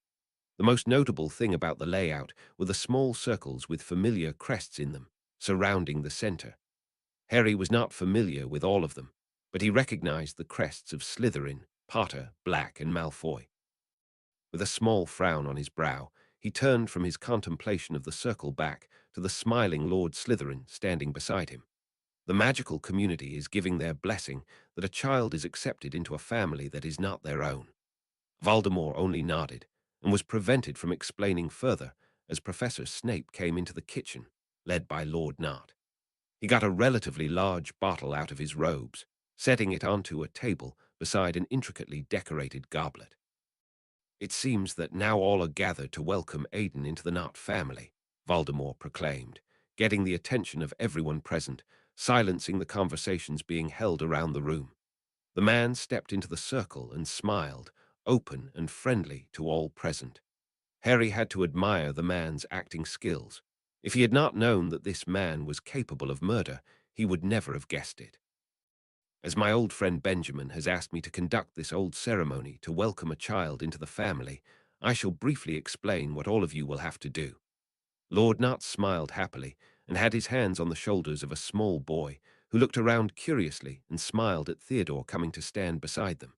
The most notable thing about the layout were the small circles with familiar crests in them, surrounding the center. Harry was not familiar with all of them, but he recognized the crests of Slytherin, Potter, Black, and Malfoy. With a small frown on his brow, he turned from his contemplation of the circle back to the smiling Lord Slytherin standing beside him. The magical community is giving their blessing that a child is accepted into a family that is not their own. Voldemort only nodded and was prevented from explaining further as Professor Snape came into the kitchen, led by Lord Nart. He got a relatively large bottle out of his robes, setting it onto a table beside an intricately decorated goblet. "It seems that now all are gathered to welcome Aiden into the Nart family," Voldemort proclaimed, getting the attention of everyone present, silencing the conversations being held around the room. The man stepped into the circle and smiled, open and friendly to all present. Harry had to admire the man's acting skills. If he had not known that this man was capable of murder, he would never have guessed it. "As my old friend Benjamin has asked me to conduct this old ceremony to welcome a child into the family, I shall briefly explain what all of you will have to do." Lord Nut smiled happily and had his hands on the shoulders of a small boy who looked around curiously and smiled at Theodore coming to stand beside them.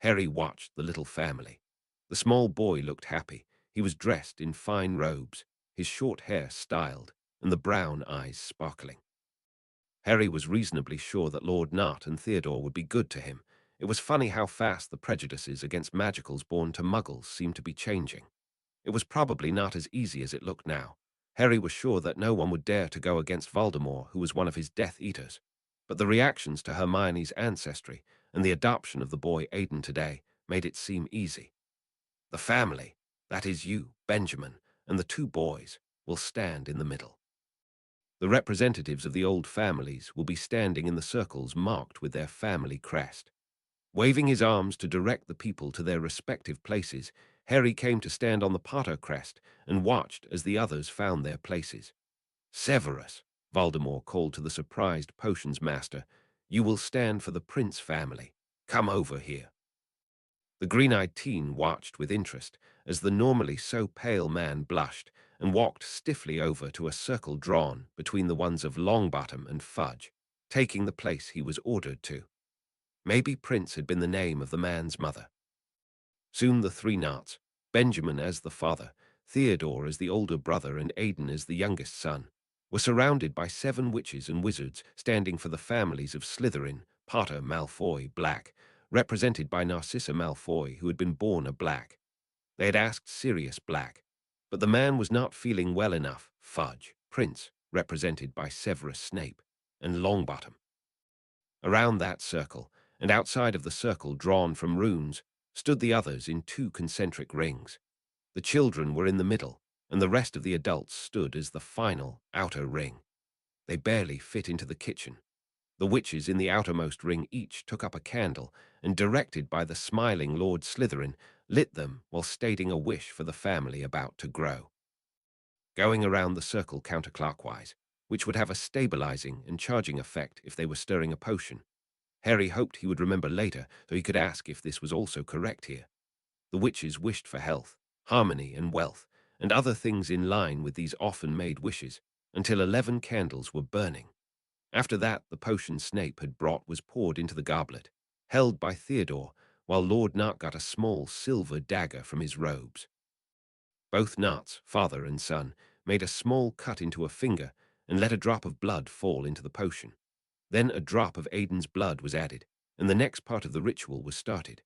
Harry watched the little family. The small boy looked happy. He was dressed in fine robes, his short hair styled, and the brown eyes sparkling. Harry was reasonably sure that Lord Nut and Theodore would be good to him. It was funny how fast the prejudices against magicals born to muggles seemed to be changing. It was probably not as easy as it looked now. Harry was sure that no one would dare to go against Voldemort, who was one of his Death Eaters. But the reactions to Hermione's ancestry and the adoption of the boy Aiden today made it seem easy. The family, that is you, Benjamin, and the two boys, will stand in the middle. The representatives of the old families will be standing in the circles marked with their family crest. Waving his arms to direct the people to their respective places, Harry came to stand on the Potter crest and watched as the others found their places. "Severus," Voldemort called to the surprised potions master, "you will stand for the Prince family. Come over here." The green-eyed teen watched with interest as the normally so pale man blushed and walked stiffly over to a circle drawn between the ones of Longbottom and Fudge, taking the place he was ordered to. Maybe Prince had been the name of the man's mother. Soon the three Narts, Benjamin as the father, Theodore as the older brother, and Aiden as the youngest son, were surrounded by 7 witches and wizards standing for the families of Slytherin, Potter, Malfoy, Black, represented by Narcissa Malfoy, who had been born a Black. They had asked Sirius Black, but the man was not feeling well enough. Fudge, Prince, represented by Severus Snape, and Longbottom. Around that circle, and outside of the circle drawn from runes, stood the others in 2 concentric rings. The children were in the middle, and the rest of the adults stood as the final, outer ring. They barely fit into the kitchen. The witches in the outermost ring each took up a candle and, directed by the smiling Lord Slytherin, lit them while stating a wish for the family about to grow. Going around the circle counterclockwise, which would have a stabilizing and charging effect if they were stirring a potion. Harry hoped he would remember later so he could ask if this was also correct here. The witches wished for health, harmony, and wealth, and other things in line with these often made wishes, until 11 candles were burning. After that, the potion Snape had brought was poured into the goblet, held by Theodore, while Lord Nart got a small silver dagger from his robes. Both Narts, father and son, made a small cut into a finger and let a drop of blood fall into the potion. Then a drop of Aiden's blood was added, and the next part of the ritual was started.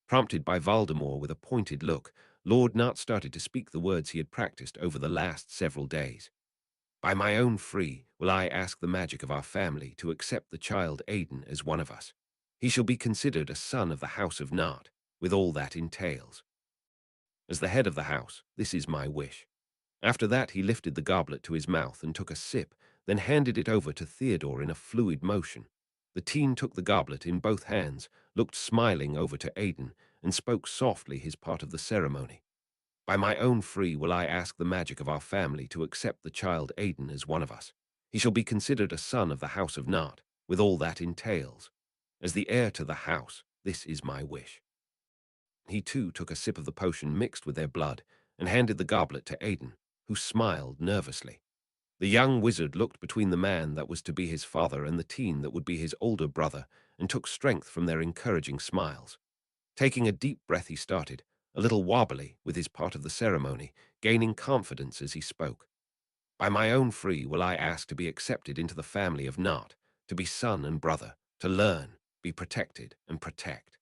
Prompted by Voldemort with a pointed look, Lord Nart started to speak the words he had practiced over the last several days. By my own free will I ask the magic of our family to accept the child Aiden as one of us. He shall be considered a son of the house of Nart, with all that entails. As the head of the house, this is my wish. After that he lifted the goblet to his mouth and took a sip, then handed it over to Theodore in a fluid motion. The teen took the goblet in both hands, looked smiling over to Aiden, and spoke softly his part of the ceremony. By my own free will I ask the magic of our family to accept the child Aiden as one of us. He shall be considered a son of the house of Nart, with all that entails. As the heir to the house, this is my wish. He too took a sip of the potion mixed with their blood, and handed the goblet to Aiden, who smiled nervously. The young wizard looked between the man that was to be his father and the teen that would be his older brother, and took strength from their encouraging smiles. Taking a deep breath, he started, a little wobbly with his part of the ceremony, gaining confidence as he spoke. By my own free will I ask to be accepted into the family of Nart, to be son and brother, to learn, be protected, and protect.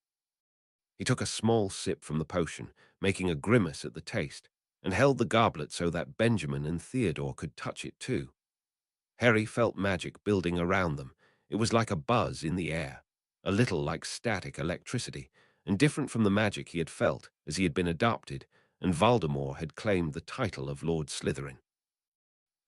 He took a small sip from the potion, making a grimace at the taste, and held the goblet so that Benjamin and Theodore could touch it too. Harry felt magic building around them. It was like a buzz in the air, a little like static electricity, and different from the magic he had felt as he had been adopted, and Voldemort had claimed the title of Lord Slytherin.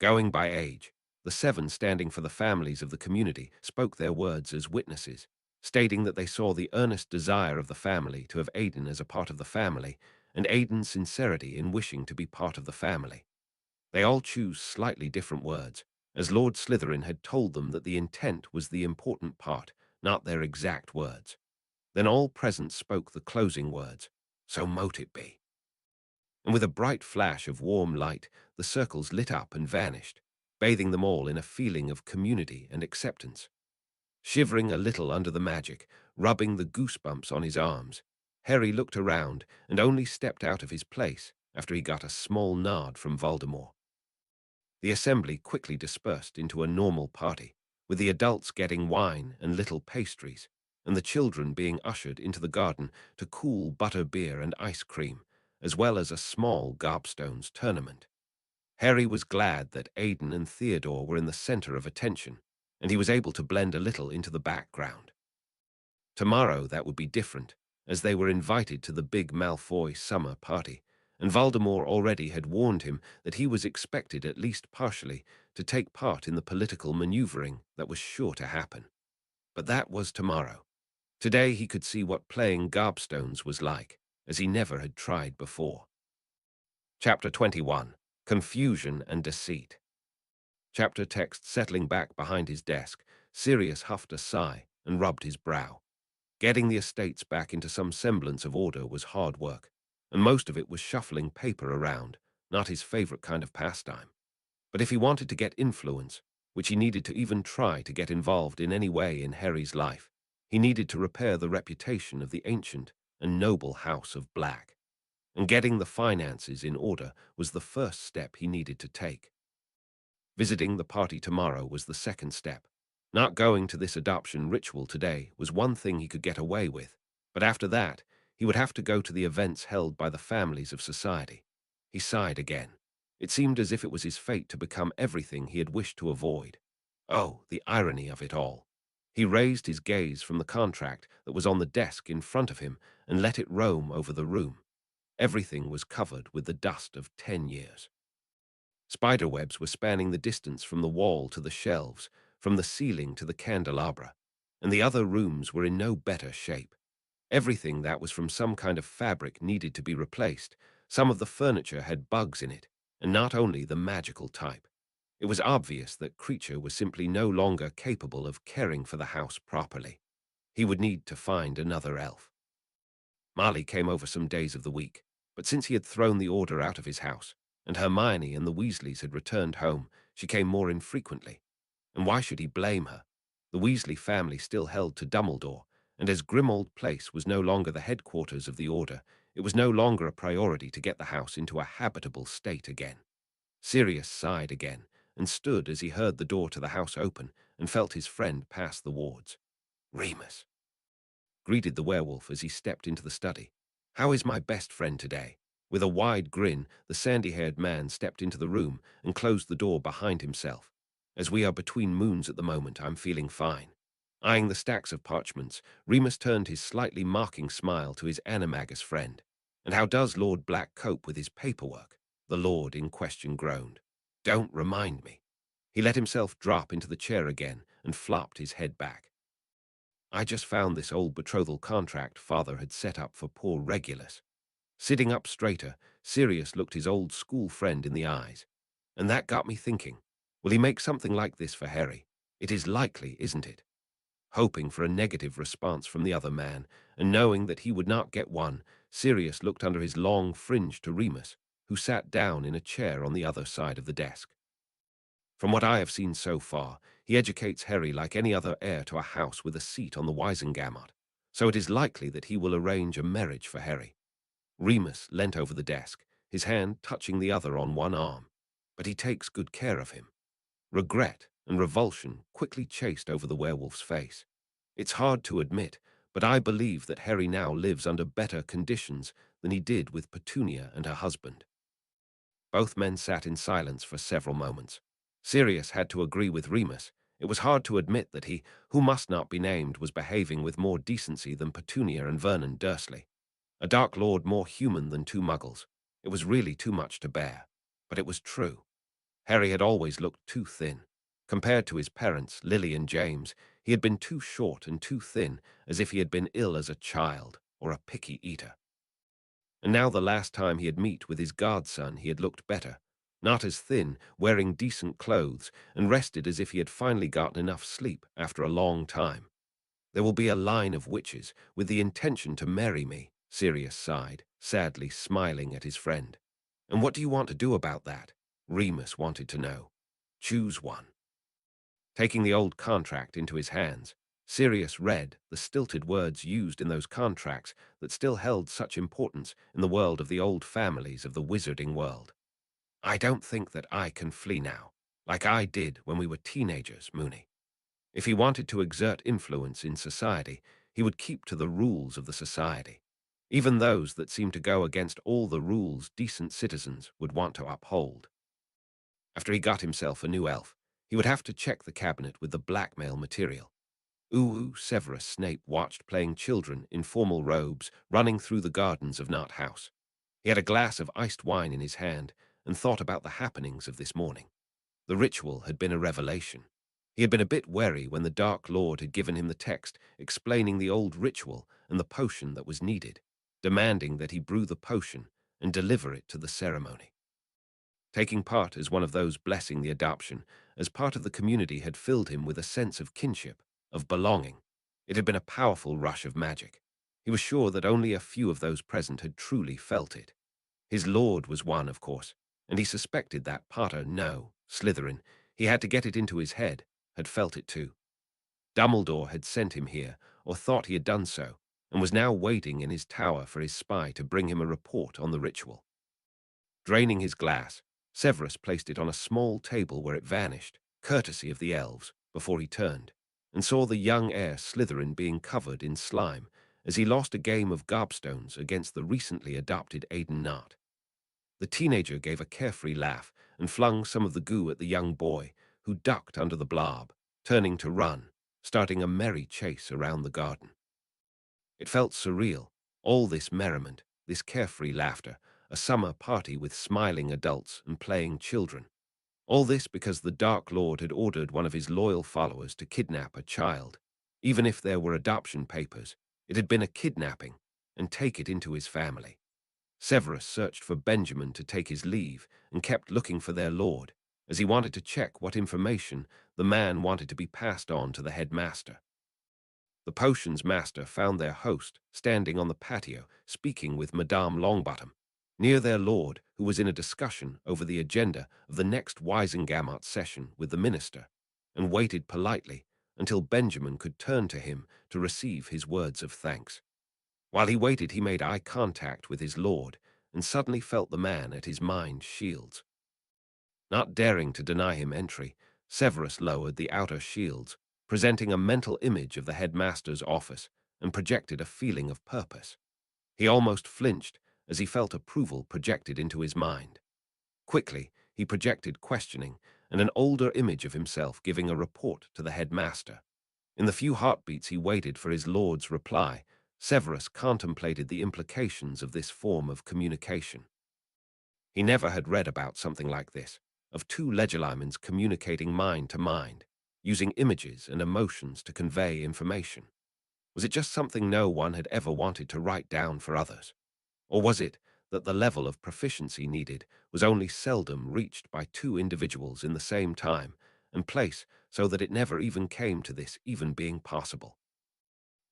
Going by age, the 7 standing for the families of the community spoke their words as witnesses, stating that they saw the earnest desire of the family to have Aiden as a part of the family, and Aiden's sincerity in wishing to be part of the family. They all choose slightly different words, as Lord Slytherin had told them that the intent was the important part, not their exact words. Then all present spoke the closing words, "So mote it be." And with a bright flash of warm light, the circles lit up and vanished, bathing them all in a feeling of community and acceptance. Shivering a little under the magic, rubbing the goosebumps on his arms, Harry looked around and only stepped out of his place after he got a small nod from Voldemort. The assembly quickly dispersed into a normal party, with the adults getting wine and little pastries, and the children being ushered into the garden to cool butter beer and ice cream, as well as a small gobstones tournament. Harry was glad that Aiden and Theodore were in the center of attention, and he was able to blend a little into the background. Tomorrow that would be different, as they were invited to the big Malfoy summer party, and Voldemort already had warned him that he was expected at least partially to take part in the political maneuvering that was sure to happen. But that was tomorrow. Today he could see what playing gobstones was like, as he never had tried before. Chapter 21. Confusion and Deceit. Chapter text settling back behind his desk, Sirius huffed a sigh and rubbed his brow. Getting the estates back into some semblance of order was hard work, and most of it was shuffling paper around, not his favorite kind of pastime. But if he wanted to get influence, which he needed to even try to get involved in any way in Harry's life, he needed to repair the reputation of the ancient and noble House of Black. And getting the finances in order was the first step he needed to take. Visiting the party tomorrow was the second step. Not going to this adoption ritual today was one thing he could get away with, but after that, he would have to go to the events held by the families of society. He sighed again. It seemed as if it was his fate to become everything he had wished to avoid. Oh, the irony of it all. He raised his gaze from the contract that was on the desk in front of him and let it roam over the room. Everything was covered with the dust of 10 years. Spiderwebs were spanning the distance from the wall to the shelves, from the ceiling to the candelabra, and the other rooms were in no better shape. Everything that was from some kind of fabric needed to be replaced. Some of the furniture had bugs in it, and not only the magical type. It was obvious that Creature was simply no longer capable of caring for the house properly. He would need to find another elf. Marley came over some days of the week, but since he had thrown the order out of his house, and Hermione and the Weasleys had returned home, she came more infrequently. And why should he blame her? The Weasley family still held to Dumbledore, and as Grimmauld Place was no longer the headquarters of the Order, it was no longer a priority to get the house into a habitable state again. Sirius sighed again, and stood as he heard the door to the house open and felt his friend pass the wards. "Remus," greeted the werewolf as he stepped into the study. "How is my best friend today?" With a wide grin, the sandy-haired man stepped into the room and closed the door behind himself. "As we are between moons at the moment, I'm feeling fine." Eyeing the stacks of parchments, Remus turned his slightly mocking smile to his animagus friend. "And how does Lord Black cope with his paperwork?" The lord in question groaned. "Don't remind me." He let himself drop into the chair again and flopped his head back. "I just found this old betrothal contract Father had set up for poor Regulus." Sitting up straighter, Sirius looked his old school friend in the eyes. "And that got me thinking, will he make something like this for Harry? It is likely, isn't it?" Hoping for a negative response from the other man, and knowing that he would not get one, Sirius looked under his long fringe to Remus, who sat down in a chair on the other side of the desk. "From what I have seen so far, he educates Harry like any other heir to a house with a seat on the Wisengamot, so it is likely that he will arrange a marriage for Harry." Remus leant over the desk, his hand touching the other on one arm. "But he takes good care of him." Regret and revulsion quickly chased over the werewolf's face. "It's hard to admit, but I believe that Harry now lives under better conditions than he did with Petunia and her husband." Both men sat in silence for several moments. Sirius had to agree with Remus. It was hard to admit that he, who must not be named, was behaving with more decency than Petunia and Vernon Dursley. A Dark Lord more human than two muggles. It was really too much to bear. But it was true. Harry had always looked too thin. Compared to his parents, Lily and James, he had been too short and too thin, as if he had been ill as a child or a picky eater. And now the last time he had met with his godson, he had looked better. Not as thin, wearing decent clothes, and rested as if he had finally gotten enough sleep after a long time. "There will be a line of witches with the intention to marry me," Sirius sighed, sadly smiling at his friend. "And what do you want to do about that?" Remus wanted to know. "Choose one." Taking the old contract into his hands, Sirius read the stilted words used in those contracts that still held such importance in the world of the old families of the wizarding world. "I don't think that I can flee now, like I did when we were teenagers, Moony." If he wanted to exert influence in society, he would keep to the rules of the society, even those that seemed to go against all the rules decent citizens would want to uphold. After he got himself a new elf, he would have to check the cabinet with the blackmail material. Severus Snape watched playing children in formal robes running through the gardens of Knot House. He had a glass of iced wine in his hand and thought about the happenings of this morning. The ritual had been a revelation. He had been a bit wary when the Dark Lord had given him the text explaining the old ritual and the potion that was needed, demanding that he brew the potion and deliver it to the ceremony. Taking part as one of those blessing the adoption, as part of the community, had filled him with a sense of kinship, of belonging. It had been a powerful rush of magic. He was sure that only a few of those present had truly felt it. His lord was one, of course, and he suspected that Potter, no, Slytherin, he had to get it into his head, had felt it too. Dumbledore had sent him here, or thought he had done so, and was now waiting in his tower for his spy to bring him a report on the ritual. Draining his glass, Severus placed it on a small table where it vanished, courtesy of the elves, before he turned, and saw the young heir Slytherin being covered in slime as he lost a game of gobstones against the recently adopted Aidan Knott. The teenager gave a carefree laugh and flung some of the goo at the young boy, who ducked under the blob, turning to run, starting a merry chase around the garden. It felt surreal, all this merriment, this carefree laughter, a summer party with smiling adults and playing children. All this because the Dark Lord had ordered one of his loyal followers to kidnap a child. Even if there were adoption papers, it had been a kidnapping, and take it into his family. Severus searched for Benjamin to take his leave and kept looking for their lord, as he wanted to check what information the man wanted to be passed on to the headmaster. The potions master found their host standing on the patio speaking with Madame Longbottom, near their lord who was in a discussion over the agenda of the next Wisengamot session with the minister, and waited politely until Benjamin could turn to him to receive his words of thanks. While he waited, he made eye contact with his lord and suddenly felt the man at his mind shields. Not daring to deny him entry, Severus lowered the outer shields, presenting a mental image of the headmaster's office, and projected a feeling of purpose. He almost flinched as he felt approval projected into his mind. Quickly, he projected questioning and an older image of himself giving a report to the headmaster. In the few heartbeats he waited for his lord's reply, Severus contemplated the implications of this form of communication. He never had read about something like this, of two legilimens communicating mind to mind, using images and emotions to convey information. Was it just something no one had ever wanted to write down for others? Or was it that the level of proficiency needed was only seldom reached by two individuals in the same time and place, so that it never even came to this even being possible?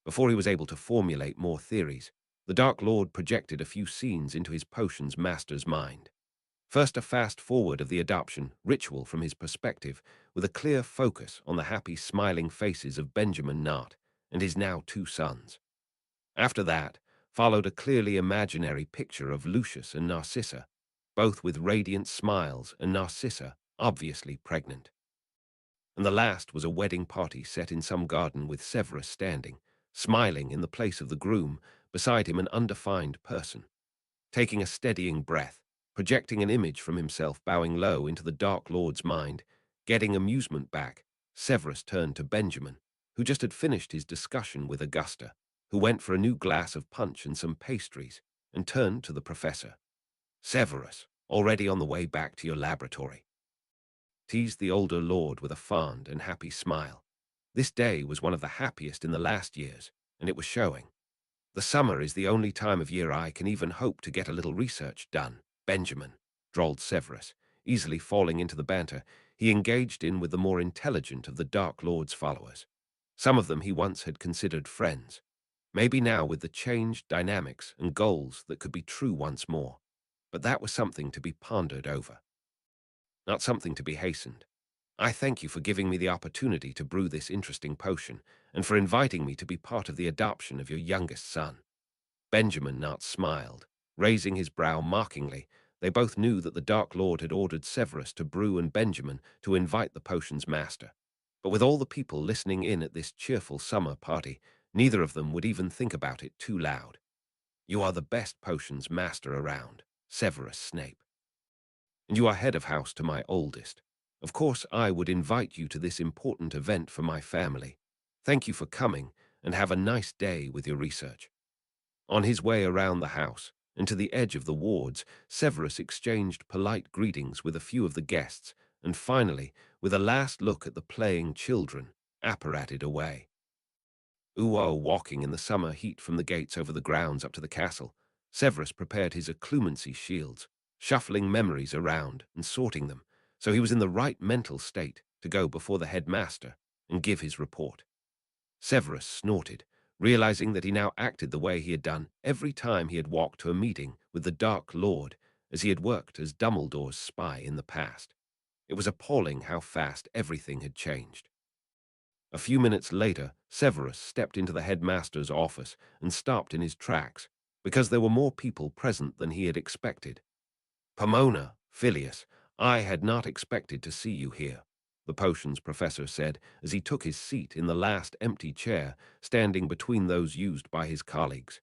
Before he was able to formulate more theories, the Dark Lord projected a few scenes into his potions master's mind. First, a fast-forward of the adoption ritual from his perspective, with a clear focus on the happy, smiling faces of Benjamin Nott and his now two sons. After that, followed a clearly imaginary picture of Lucius and Narcissa, both with radiant smiles and Narcissa obviously pregnant. And the last was a wedding party set in some garden with Severus standing, smiling in the place of the groom, beside him an undefined person. Taking a steadying breath, projecting an image from himself bowing low into the Dark Lord's mind, getting amusement back, Severus turned to Benjamin, who just had finished his discussion with Augusta, who went for a new glass of punch and some pastries, and turned to the professor. "Severus, already on the way back to your laboratory?" Teased the older lord with a fond and happy smile. This day was one of the happiest in the last years, and it was showing. "The summer is the only time of year I can even hope to get a little research done, Benjamin," drawled Severus, easily falling into the banter he engaged in with the more intelligent of the Dark Lord's followers. Some of them he once had considered friends. Maybe now with the changed dynamics and goals that could be true once more. But that was something to be pondered over, not something to be hastened. "I thank you for giving me the opportunity to brew this interesting potion, and for inviting me to be part of the adoption of your youngest son." Benjamin Nott smiled, raising his brow mockingly. They both knew that the Dark Lord had ordered Severus to brew and Benjamin to invite the potion's master. But with all the people listening in at this cheerful summer party, neither of them would even think about it too loud. "You are the best potions master around, Severus Snape. And you are head of house to my oldest. Of course, I would invite you to this important event for my family. Thank you for coming, and have a nice day with your research." On his way around the house and to the edge of the wards, Severus exchanged polite greetings with a few of the guests, and finally, with a last look at the playing children, apparated away. Walking in the summer heat from the gates over the grounds up to the castle, Severus prepared his occlumency shields, shuffling memories around and sorting them, so he was in the right mental state to go before the headmaster and give his report. Severus snorted, realizing that he now acted the way he had done every time he had walked to a meeting with the Dark Lord, as he had worked as Dumbledore's spy in the past. It was appalling how fast everything had changed. A few minutes later, Severus stepped into the headmaster's office and stopped in his tracks, because there were more people present than he had expected. "Pomona, Phileas, I had not expected to see you here," the potions professor said as he took his seat in the last empty chair, standing between those used by his colleagues.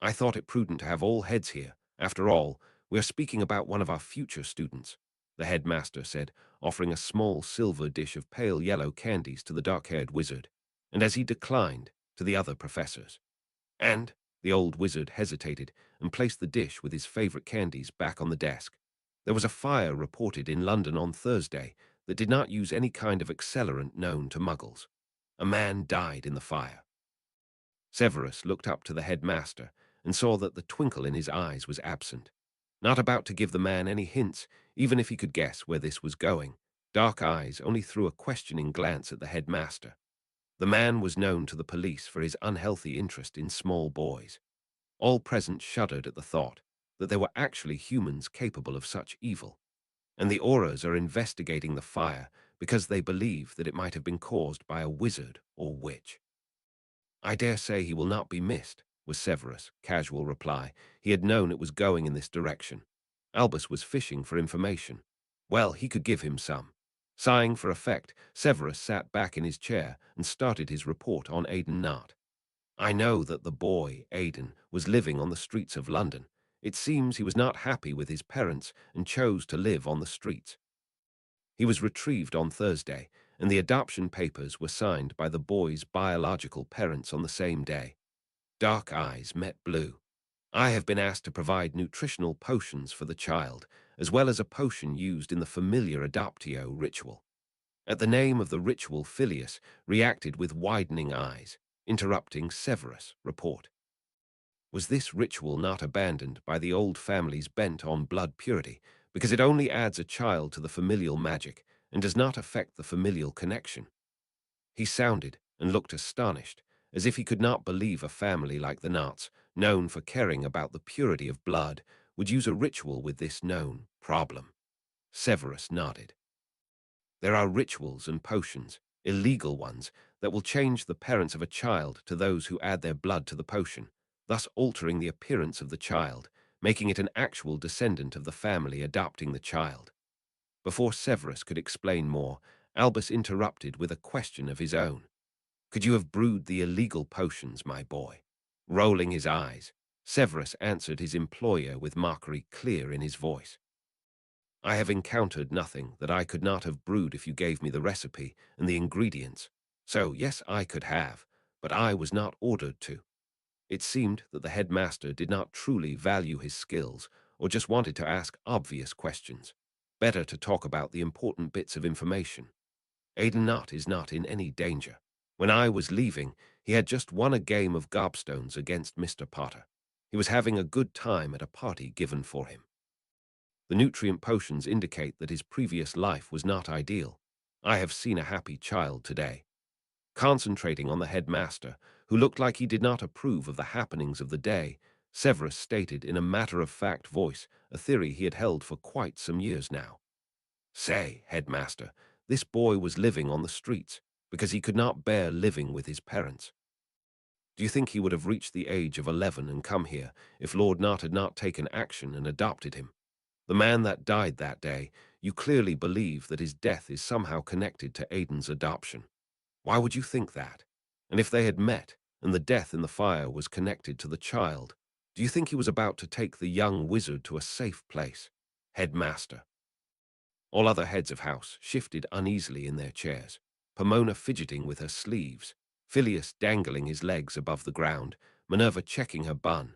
"I thought it prudent to have all heads here. After all, we are speaking about one of our future students," the headmaster said, offering a small silver dish of pale yellow candies to the dark-haired wizard, and as he declined, to the other professors. "And The old wizard hesitated and placed the dish with his favorite candies back on the desk. There was a fire reported in London on Thursday that did not use any kind of accelerant known to muggles. A man died in the fire. Severus looked up to the headmaster and saw that the twinkle in his eyes was absent. Not about to give the man any hints, even if he could guess where this was going. Dark Eyes only threw a questioning glance at the headmaster. The man was known to the police for his unhealthy interest in small boys. All present shuddered at the thought that there were actually humans capable of such evil, and the Auras are investigating the fire because they believe that it might have been caused by a wizard or witch. I dare say he will not be missed, was Severus' casual reply. He had known it was going in this direction. Albus was fishing for information. Well, he could give him some. Sighing for effect, Severus sat back in his chair and started his report on Aidan Nart. I know that the boy, Aidan, was living on the streets of London. It seems he was not happy with his parents and chose to live on the streets. He was retrieved on Thursday, and the adoption papers were signed by the boy's biological parents on the same day. Dark Eyes met blue. I have been asked to provide nutritional potions for the child, as well as a potion used in the familiar adoptio ritual. At the name of the ritual, Phileas reacted with widening eyes, interrupting Severus' report. Was this ritual not abandoned by the old families bent on blood purity, because it only adds a child to the familial magic and does not affect the familial connection? He sounded and looked astonished, as if he could not believe a family like the Narts, known for caring about the purity of blood, would use a ritual with this known problem. Severus nodded. There are rituals and potions, illegal ones, that will change the parents of a child to those who add their blood to the potion, thus altering the appearance of the child, making it an actual descendant of the family adopting the child. Before Severus could explain more, Albus interrupted with a question of his own. Could you have brewed the illegal potions, my boy? Rolling his eyes, Severus answered his employer with mockery clear in his voice. I have encountered nothing that I could not have brewed if you gave me the recipe and the ingredients. So, yes, I could have, but I was not ordered to. It seemed that the headmaster did not truly value his skills or just wanted to ask obvious questions. Better to talk about the important bits of information. Aidan Nott is not in any danger. When I was leaving, he had just won a game of gobstones against Mr. Potter. He was having a good time at a party given for him. The nutrient potions indicate that his previous life was not ideal. I have seen a happy child today. Concentrating on the headmaster, who looked like he did not approve of the happenings of the day, Severus stated in a matter-of-fact voice a theory he had held for quite some years now. Say, headmaster, this boy was living on the streets because he could not bear living with his parents. Do you think he would have reached the age of 11 and come here if Lord Nott had not taken action and adopted him? The man that died that day, you clearly believe that his death is somehow connected to Aidan's adoption. Why would you think that? And if they had met, and the death in the fire was connected to the child, do you think he was about to take the young wizard to a safe place? Headmaster. All other heads of house shifted uneasily in their chairs, Pomona fidgeting with her sleeves, Phileas dangling his legs above the ground, Minerva checking her bun.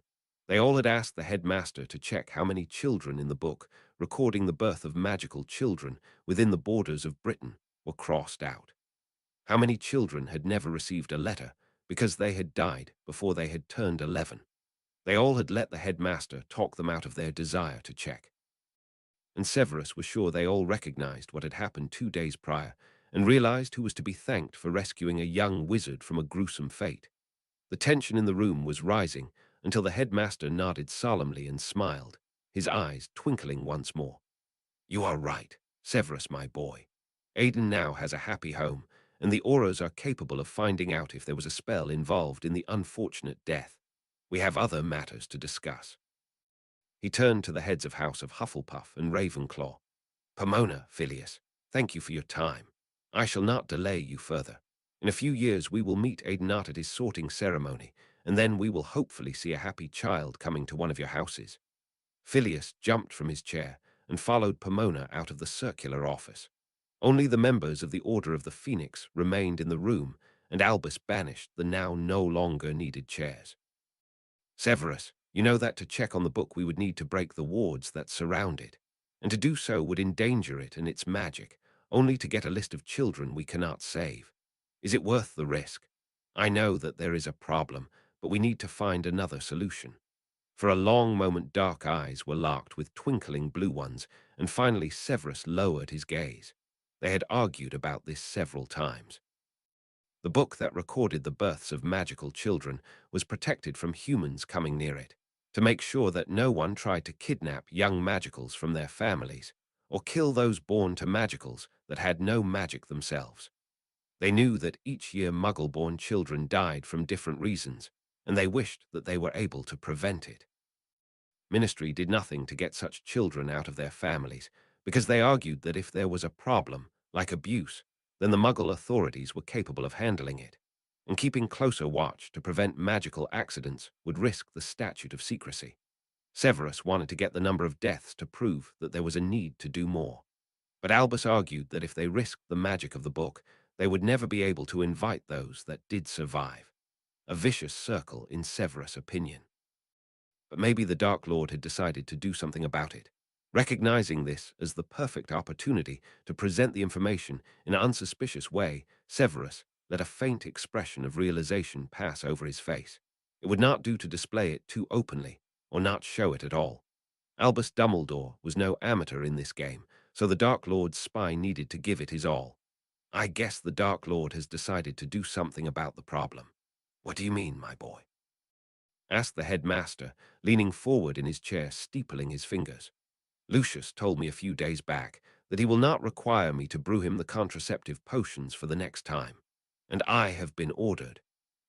They all had asked the headmaster to check how many children in the book, recording the birth of magical children within the borders of Britain, were crossed out. How many children had never received a letter because they had died before they had turned 11? They all had let the headmaster talk them out of their desire to check. And Severus was sure they all recognized what had happened 2 days prior and realized who was to be thanked for rescuing a young wizard from a gruesome fate. The tension in the room was rising until the headmaster nodded solemnly and smiled, his eyes twinkling once more. You are right, Severus, my boy. Aidan now has a happy home, and the Auras are capable of finding out if there was a spell involved in the unfortunate death. We have other matters to discuss. He turned to the heads of House of Hufflepuff and Ravenclaw. Pomona, Phileas, thank you for your time. I shall not delay you further. In a few years we will meet Aidan Nott at his sorting ceremony, and then we will hopefully see a happy child coming to one of your houses. Phileas jumped from his chair and followed Pomona out of the circular office. Only the members of the Order of the Phoenix remained in the room, and Albus banished the now no longer needed chairs. Severus, you know that to check on the book we would need to break the wards that surround it, and to do so would endanger it and its magic, only to get a list of children we cannot save. Is it worth the risk? I know that there is a problem, but we need to find another solution. For a long moment dark eyes were locked with twinkling blue ones, and finally Severus lowered his gaze. They had argued about this several times. The book that recorded the births of magical children was protected from humans coming near it, to make sure that no one tried to kidnap young magicals from their families, or kill those born to magicals that had no magic themselves. They knew that each year Muggle-born children died from different reasons, and they wished that they were able to prevent it. Ministry did nothing to get such children out of their families, because they argued that if there was a problem, like abuse, then the Muggle authorities were capable of handling it, and keeping closer watch to prevent magical accidents would risk the statute of secrecy. Severus wanted to get the number of deaths to prove that there was a need to do more. But Albus argued that if they risked the magic of the book, they would never be able to invite those that did survive. A vicious circle in Severus' opinion. But maybe the Dark Lord had decided to do something about it. Recognizing this as the perfect opportunity to present the information in an unsuspicious way, Severus let a faint expression of realization pass over his face. It would not do to display it too openly, or not show it at all. Albus Dumbledore was no amateur in this game, so the Dark Lord's spy needed to give it his all. I guess the Dark Lord has decided to do something about the problem. What do you mean, my boy? Asked the headmaster, leaning forward in his chair, steepling his fingers. Lucius told me a few days back that he will not require me to brew him the contraceptive potions for the next time, and I have been ordered.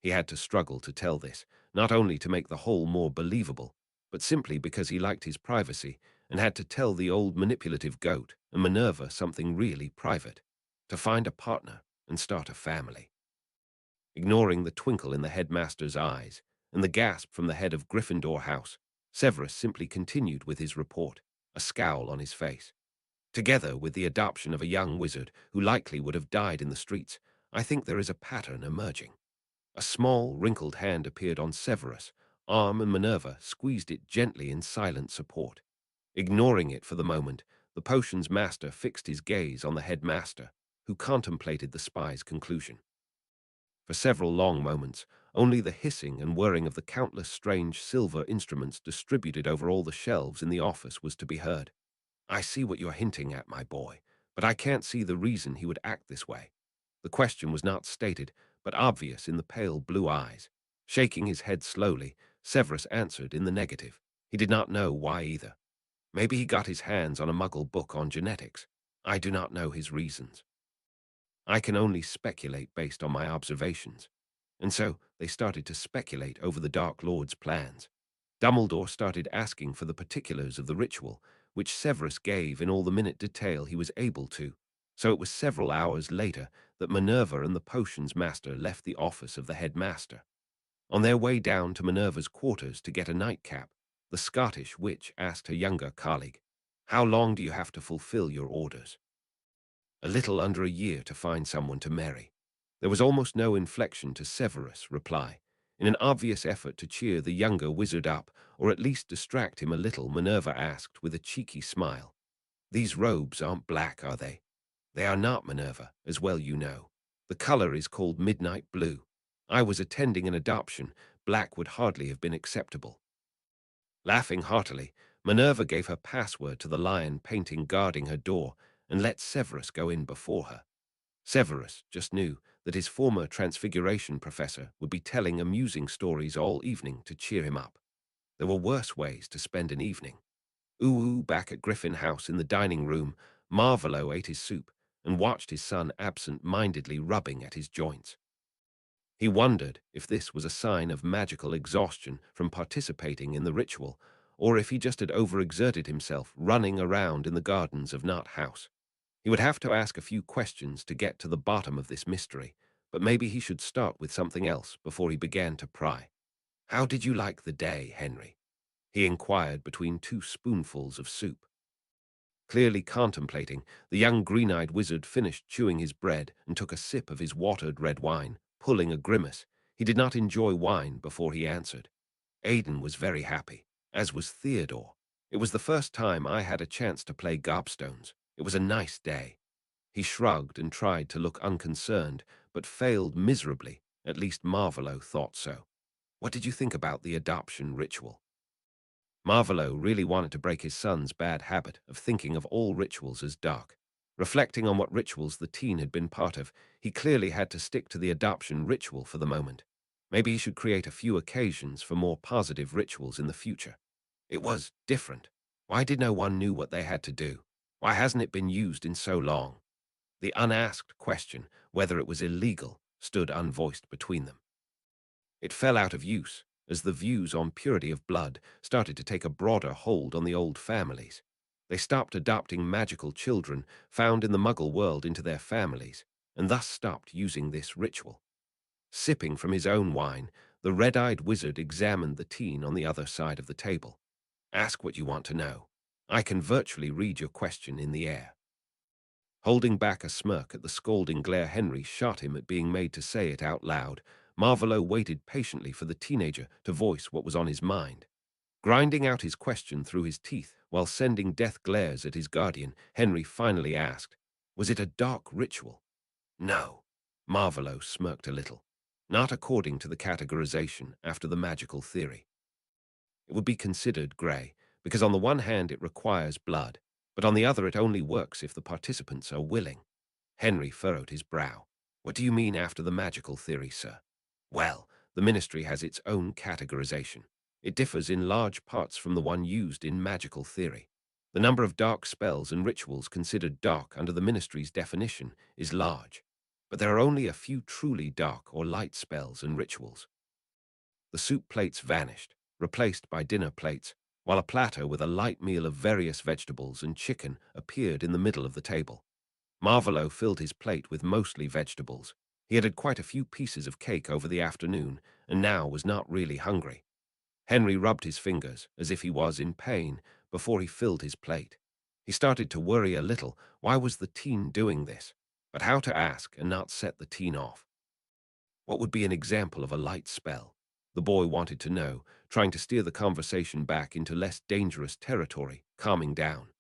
He had to struggle to tell this, not only to make the whole more believable, but simply because he liked his privacy and had to tell the old manipulative goat and Minerva something really private, to find a partner and start a family. Ignoring the twinkle in the headmaster's eyes and the gasp from the head of Gryffindor House, Severus simply continued with his report, a scowl on his face. Together with the adoption of a young wizard who likely would have died in the streets, I think there is a pattern emerging. A small, wrinkled hand appeared on Severus' arm, and Minerva squeezed it gently in silent support. Ignoring it for the moment, the potion's master fixed his gaze on the headmaster, who contemplated the spy's conclusion. For several long moments, only the hissing and whirring of the countless strange silver instruments distributed over all the shelves in the office was to be heard. I see what you're hinting at, my boy, but I can't see the reason he would act this way. The question was not stated, but obvious in the pale blue eyes. Shaking his head slowly, Severus answered in the negative. He did not know why either. Maybe he got his hands on a Muggle book on genetics. I do not know his reasons. I can only speculate based on my observations. And so they started to speculate over the Dark Lord's plans. Dumbledore started asking for the particulars of the ritual, which Severus gave in all the minute detail he was able to. So it was several hours later that Minerva and the potions master left the office of the headmaster. On their way down to Minerva's quarters to get a nightcap, the Scottish witch asked her younger colleague, "How long do you have to fulfill your orders?" "A little under a year to find someone to marry." There was almost no inflection to Severus' reply. In an obvious effort to cheer the younger wizard up, or at least distract him a little, Minerva asked with a cheeky smile, "These robes aren't black, are they?" "They are not, Minerva, as well you know. The color is called midnight blue. I was attending an adoption. Black would hardly have been acceptable." Laughing heartily, Minerva gave her password to the lion painting guarding her door and let Severus go in before her. Severus just knew that his former transfiguration professor would be telling amusing stories all evening to cheer him up. There were worse ways to spend an evening. Uwu, back at Griffin House in the dining room, Marvolo ate his soup and watched his son absent-mindedly rubbing at his joints. He wondered if this was a sign of magical exhaustion from participating in the ritual, or if he just had overexerted himself running around in the gardens of Knot House. He would have to ask a few questions to get to the bottom of this mystery, but maybe he should start with something else before he began to pry. "How did you like the day, Henry?" he inquired between two spoonfuls of soup. Clearly contemplating, the young green-eyed wizard finished chewing his bread and took a sip of his watered red wine, pulling a grimace. He did not enjoy wine before he answered. Aidan was very happy, as was Theodore. It was the first time I had a chance to play gobstones. It was a nice day. He shrugged and tried to look unconcerned, but failed miserably. At least Marvolo thought so. What did you think about the adoption ritual? Marvolo really wanted to break his son's bad habit of thinking of all rituals as dark. Reflecting on what rituals the teen had been part of, he clearly had to stick to the adoption ritual for the moment. Maybe he should create a few occasions for more positive rituals in the future. It was different. Why did no one knew what they had to do? Why hasn't it been used in so long? The unasked question, whether it was illegal, stood unvoiced between them. It fell out of use as the views on purity of blood started to take a broader hold on the old families. They stopped adopting magical children found in the Muggle world into their families, and thus stopped using this ritual. Sipping from his own wine, the red-eyed wizard examined the teen on the other side of the table. Ask what you want to know. I can virtually read your question in the air. Holding back a smirk at the scalding glare Henry shot him at being made to say it out loud, Marvolo waited patiently for the teenager to voice what was on his mind. Grinding out his question through his teeth while sending death glares at his guardian, Henry finally asked, "Was it a dark ritual?" "No." Marvolo smirked a little. "Not according to the categorization after the magical theory. It would be considered grey, because on the one hand it requires blood, but on the other it only works if the participants are willing." Henry furrowed his brow. "What do you mean after the magical theory, sir?" "Well, the Ministry has its own categorization. It differs in large parts from the one used in magical theory. The number of dark spells and rituals considered dark under the Ministry's definition is large, but there are only a few truly dark or light spells and rituals." The soup plates vanished, replaced by dinner plates, while a platter with a light meal of various vegetables and chicken appeared in the middle of the table. Marvolo filled his plate with mostly vegetables. He had had quite a few pieces of cake over the afternoon, and now was not really hungry. Henry rubbed his fingers, as if he was in pain, before he filled his plate. He started to worry a little. Why was the teen doing this? But how to ask and not set the teen off? What would be an example of a light spell? The boy wanted to know, trying to steer the conversation back into less dangerous territory, calming down.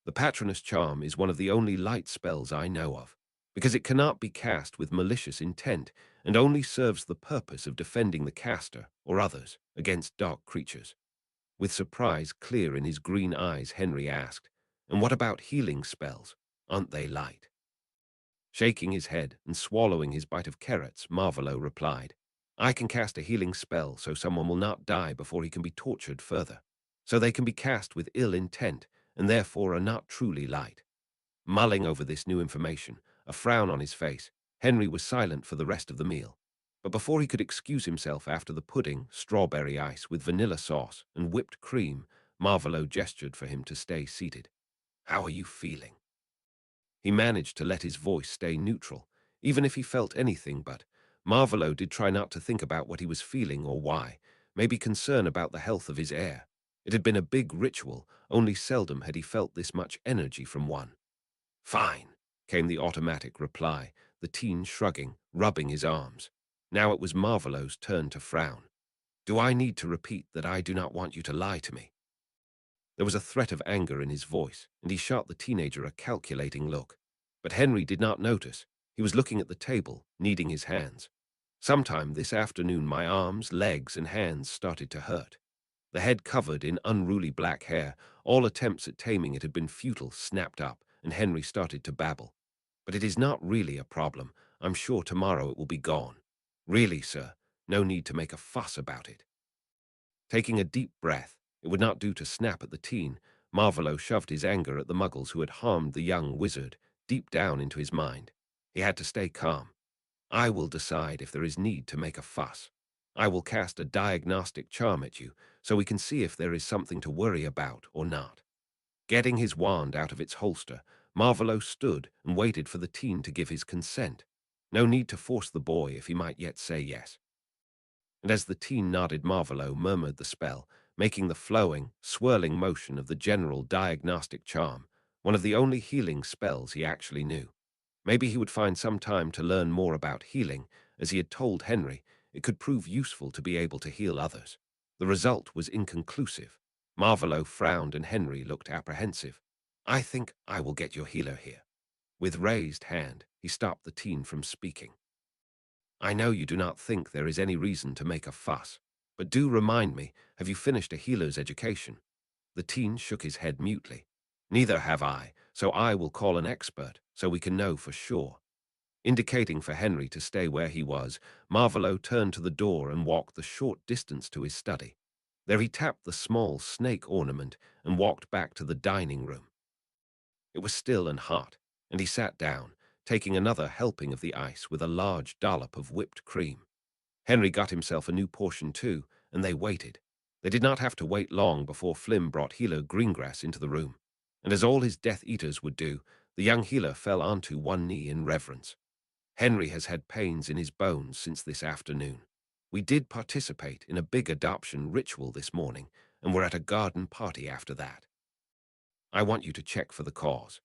"The Patronus Charm is one of the only light spells I know of, because it cannot be cast with malicious intent and only serves the purpose of defending the caster, or others, against dark creatures." With surprise clear in his green eyes, Henry asked, "And what about healing spells? Aren't they light?" Shaking his head and swallowing his bite of carrots, Marvolo replied, "I can cast a healing spell so someone will not die before he can be tortured further. So they can be cast with ill intent and therefore are not truly light." Mulling over this new information, a frown on his face, Henry was silent for the rest of the meal. But before he could excuse himself after the pudding, strawberry ice with vanilla sauce and whipped cream, Marvolo gestured for him to stay seated. "How are you feeling?" He managed to let his voice stay neutral, even if he felt anything but. Marvolo did try not to think about what he was feeling or why, maybe concern about the health of his heir. It had been a big ritual, only seldom had he felt this much energy from one. "Fine," came the automatic reply, the teen shrugging, rubbing his arms. Now it was Marvolo's turn to frown. "Do I need to repeat that I do not want you to lie to me?" There was a threat of anger in his voice, and he shot the teenager a calculating look. But Henry did not notice. He was looking at the table, kneading his hands. "Sometime this afternoon my arms, legs, and hands started to hurt." The head covered in unruly black hair, all attempts at taming it had been futile, snapped up, and Henry started to babble. "But it is not really a problem. I'm sure tomorrow it will be gone. Really, sir, no need to make a fuss about it." Taking a deep breath, it would not do to snap at the teen. Marvolo shoved his anger at the muggles who had harmed the young wizard deep down into his mind. He had to stay calm. "I will decide if there is need to make a fuss. I will cast a diagnostic charm at you so we can see if there is something to worry about or not." Getting his wand out of its holster, Marvolo stood and waited for the teen to give his consent. No need to force the boy if he might yet say yes. And as the teen nodded, Marvolo murmured the spell, making the flowing, swirling motion of the general diagnostic charm, one of the only healing spells he actually knew. Maybe he would find some time to learn more about healing. As he had told Henry, it could prove useful to be able to heal others. The result was inconclusive. Marvolo frowned and Henry looked apprehensive. "I think I will get your healer here." With raised hand, he stopped the teen from speaking. "I know you do not think there is any reason to make a fuss, but do remind me, have you finished a healer's education?" The teen shook his head mutely. "Neither have I, so I will call an expert so we can know for sure." Indicating for Henry to stay where he was, Marvolo turned to the door and walked the short distance to his study. There he tapped the small snake ornament and walked back to the dining room. It was still and hot, and he sat down, taking another helping of the ice with a large dollop of whipped cream. Henry got himself a new portion too, and they waited. They did not have to wait long before Flim brought Healer Greengrass into the room, and as all his Death Eaters would do, the young healer fell onto one knee in reverence. "Henry has had pains in his bones since this afternoon. We did participate in a big adoption ritual this morning, and were at a garden party after that. I want you to check for the cause."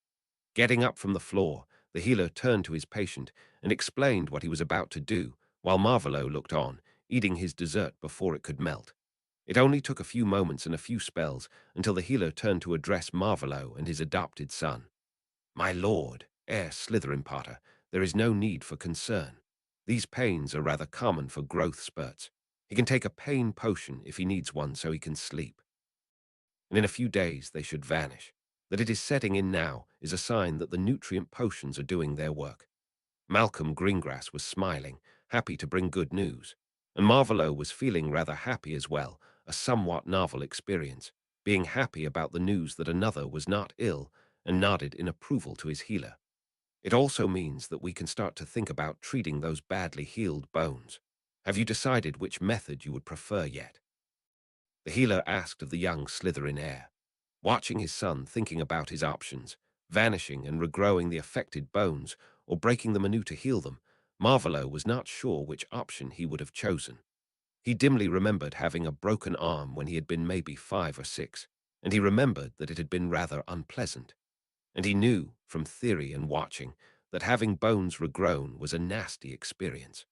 Getting up from the floor, the healer turned to his patient and explained what he was about to do, while Marvolo looked on, eating his dessert before it could melt. It only took a few moments and a few spells until the healer turned to address Marvolo and his adopted son. "My lord, Heir Slytherin Potter, there is no need for concern. These pains are rather common for growth spurts. He can take a pain potion if he needs one so he can sleep. And in a few days they should vanish. That it is setting in now is a sign that the nutrient potions are doing their work." Malcolm Greengrass was smiling, happy to bring good news, and Marvolo was feeling rather happy as well, a somewhat novel experience, being happy about the news that another was not ill, and nodded in approval to his healer. "It also means that we can start to think about treating those badly healed bones. Have you decided which method you would prefer yet?" The healer asked of the young Slytherin heir. Watching his son thinking about his options, vanishing and regrowing the affected bones, or breaking them anew to heal them, Marvolo was not sure which option he would have chosen. He dimly remembered having a broken arm when he had been maybe 5 or 6, and he remembered that it had been rather unpleasant. And he knew, from theory and watching, that having bones regrown was a nasty experience.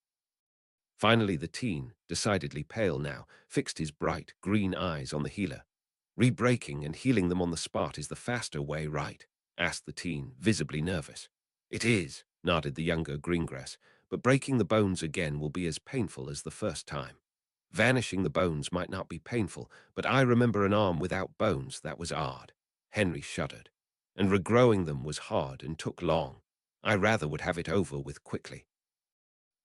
Finally, the teen, decidedly pale now, fixed his bright, green eyes on the healer. "Re-breaking and healing them on the spot is the faster way, right?" asked the teen, visibly nervous. "It is," nodded the younger Greengrass, "but breaking the bones again will be as painful as the first time. Vanishing the bones might not be painful, but I remember an arm without bones that was odd." Henry shuddered. "And regrowing them was hard and took long. I rather would have it over with quickly."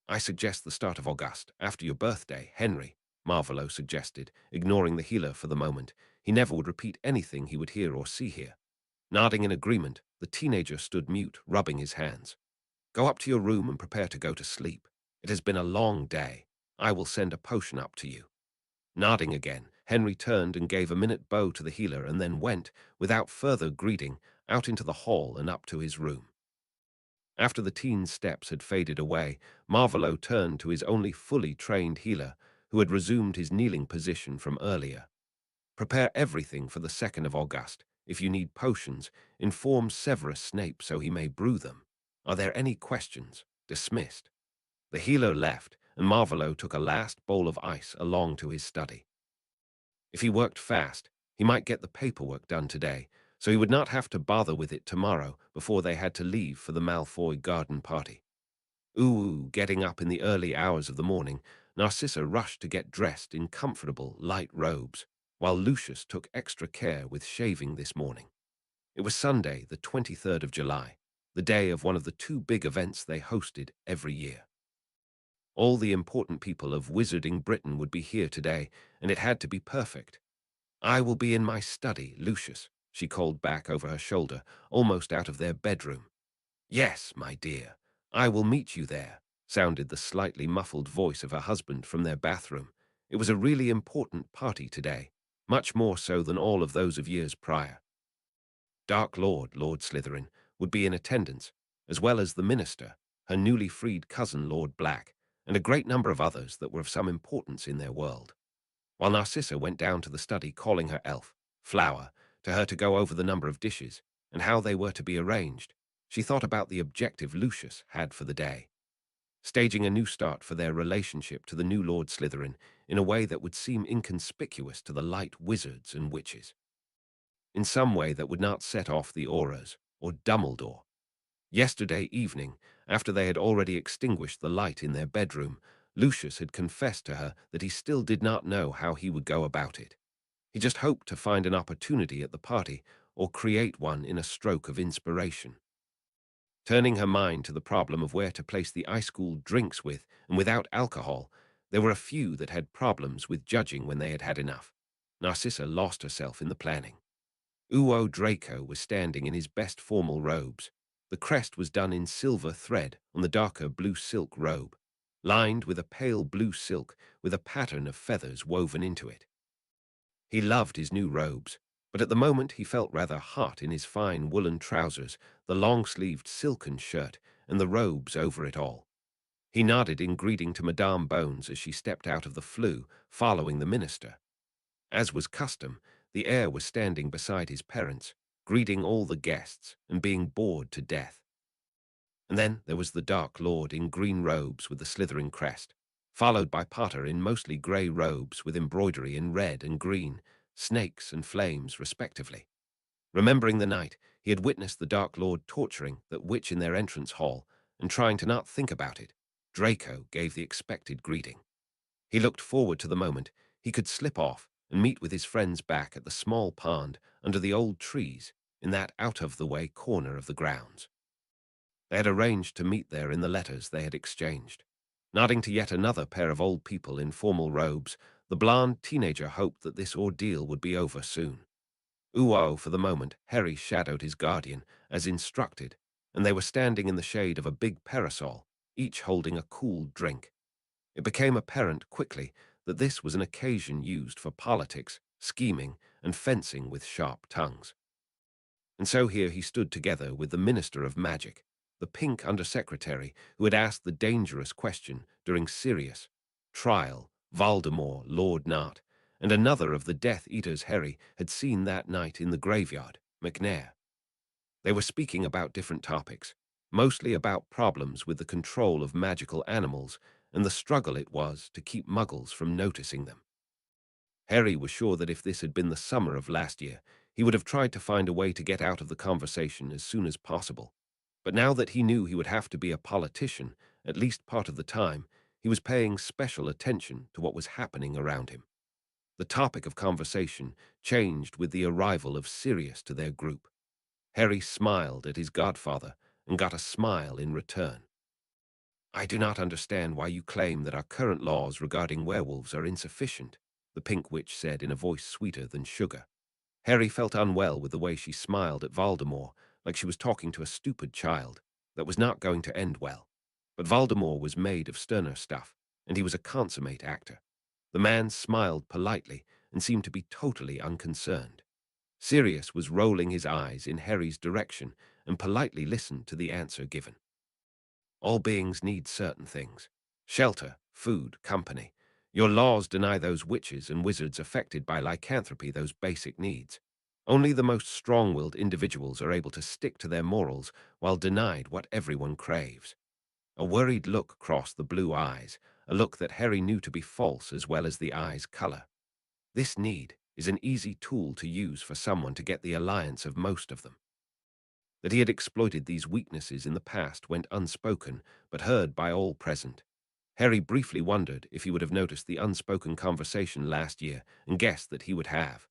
"I suggest the start of August, after your birthday, Henry," Marvolo suggested, ignoring the healer for the moment. He never would repeat anything he would hear or see here. Nodding in agreement, the teenager stood mute, rubbing his hands. "Go up to your room and prepare to go to sleep. It has been a long day. I will send a potion up to you." Nodding again, Henry turned and gave a minute bow to the healer and then went, without further greeting, out into the hall and up to his room. After the teen's steps had faded away, Marvolo turned to his only fully trained healer, who had resumed his kneeling position from earlier. "Prepare everything for the 2nd of August. If you need potions, inform Severus Snape so he may brew them. Are there any questions?" Dismissed. The healer left, and Marvolo took a last bowl of ice along to his study. If he worked fast, he might get the paperwork done today, so he would not have to bother with it tomorrow before they had to leave for the Malfoy garden party. Getting up in the early hours of the morning, Narcissa rushed to get dressed in comfortable, light robes, while Lucius took extra care with shaving this morning. It was Sunday, the 23rd of July, the day of one of the 2 big events they hosted every year. All the important people of Wizarding Britain would be here today, and it had to be perfect. "I will be in my study, Lucius," she called back over her shoulder, almost out of their bedroom. "Yes, my dear, I will meet you there," sounded the slightly muffled voice of her husband from their bathroom. It was a really important party today, much more so than all of those of years prior. Dark Lord, Lord Slytherin, would be in attendance, as well as the minister, her newly freed cousin Lord Black, and a great number of others that were of some importance in their world. While Narcissa went down to the study calling her elf, Flower, to her to go over the number of dishes and how they were to be arranged, she thought about the objective Lucius had for the day. Staging a new start for their relationship to the new Lord Slytherin, in a way that would seem inconspicuous to the light wizards and witches, in some way that would not set off the auras or Dumbledore. Yesterday evening, after they had already extinguished the light in their bedroom, Lucius had confessed to her that he still did not know how he would go about it. He just hoped to find an opportunity at the party or create one in a stroke of inspiration. Turning her mind to the problem of where to place the ice-cooled drinks with and without alcohol, there were a few that had problems with judging when they had had enough. Narcissa lost herself in the planning. Uo Draco was standing in his best formal robes. The crest was done in silver thread on the darker blue silk robe, lined with a pale blue silk with a pattern of feathers woven into it. He loved his new robes, but at the moment he felt rather hot in his fine woolen trousers, the long-sleeved silken shirt, and the robes over it all. He nodded in greeting to Madame Bones as she stepped out of the flue, following the minister. As was custom, the heir was standing beside his parents, greeting all the guests and being bored to death. And then there was the Dark Lord in green robes with the slithering crest, followed by Potter in mostly grey robes with embroidery in red and green, snakes and flames respectively. Remembering the night, he had witnessed the Dark Lord torturing that witch in their entrance hall, and trying to not think about it, Draco gave the expected greeting. He looked forward to the moment he could slip off and meet with his friends back at the small pond under the old trees in that out-of-the-way corner of the grounds. They had arranged to meet there in the letters they had exchanged. Nodding to yet another pair of old people in formal robes, the blonde teenager hoped that this ordeal would be over soon. For the moment, Harry shadowed his guardian, as instructed, and they were standing in the shade of a big parasol, each holding a cool drink. It became apparent quickly that this was an occasion used for politics, scheming, and fencing with sharp tongues. And so here he stood together with the Minister of Magic, the pink undersecretary who had asked the dangerous question during Sirius, trial, Voldemort, Lord Nart, and another of the Death Eaters Harry had seen that night in the graveyard, McNair. They were speaking about different topics, mostly about problems with the control of magical animals and the struggle it was to keep muggles from noticing them. Harry was sure that if this had been the summer of last year, he would have tried to find a way to get out of the conversation as soon as possible. But now that he knew he would have to be a politician, at least part of the time, he was paying special attention to what was happening around him. The topic of conversation changed with the arrival of Sirius to their group. Harry smiled at his godfather and got a smile in return. I do not understand why you claim that our current laws regarding werewolves are insufficient, the Pink Witch said in a voice sweeter than sugar. Harry felt unwell with the way she smiled at Voldemort, like she was talking to a stupid child. That was not going to end well. But Voldemort was made of sterner stuff, and he was a consummate actor. The man smiled politely and seemed to be totally unconcerned. Sirius was rolling his eyes in Harry's direction and politely listened to the answer given. All beings need certain things: shelter, food, company. Your laws deny those witches and wizards affected by lycanthropy those basic needs. Only the most strong-willed individuals are able to stick to their morals while denied what everyone craves. A worried look crossed the blue eyes, a look that Harry knew to be false as well as the eye's color. This need is an easy tool to use for someone to get the alliance of most of them. That he had exploited these weaknesses in the past went unspoken, but heard by all present. Harry briefly wondered if he would have noticed the unspoken conversation last year and guessed that he would have.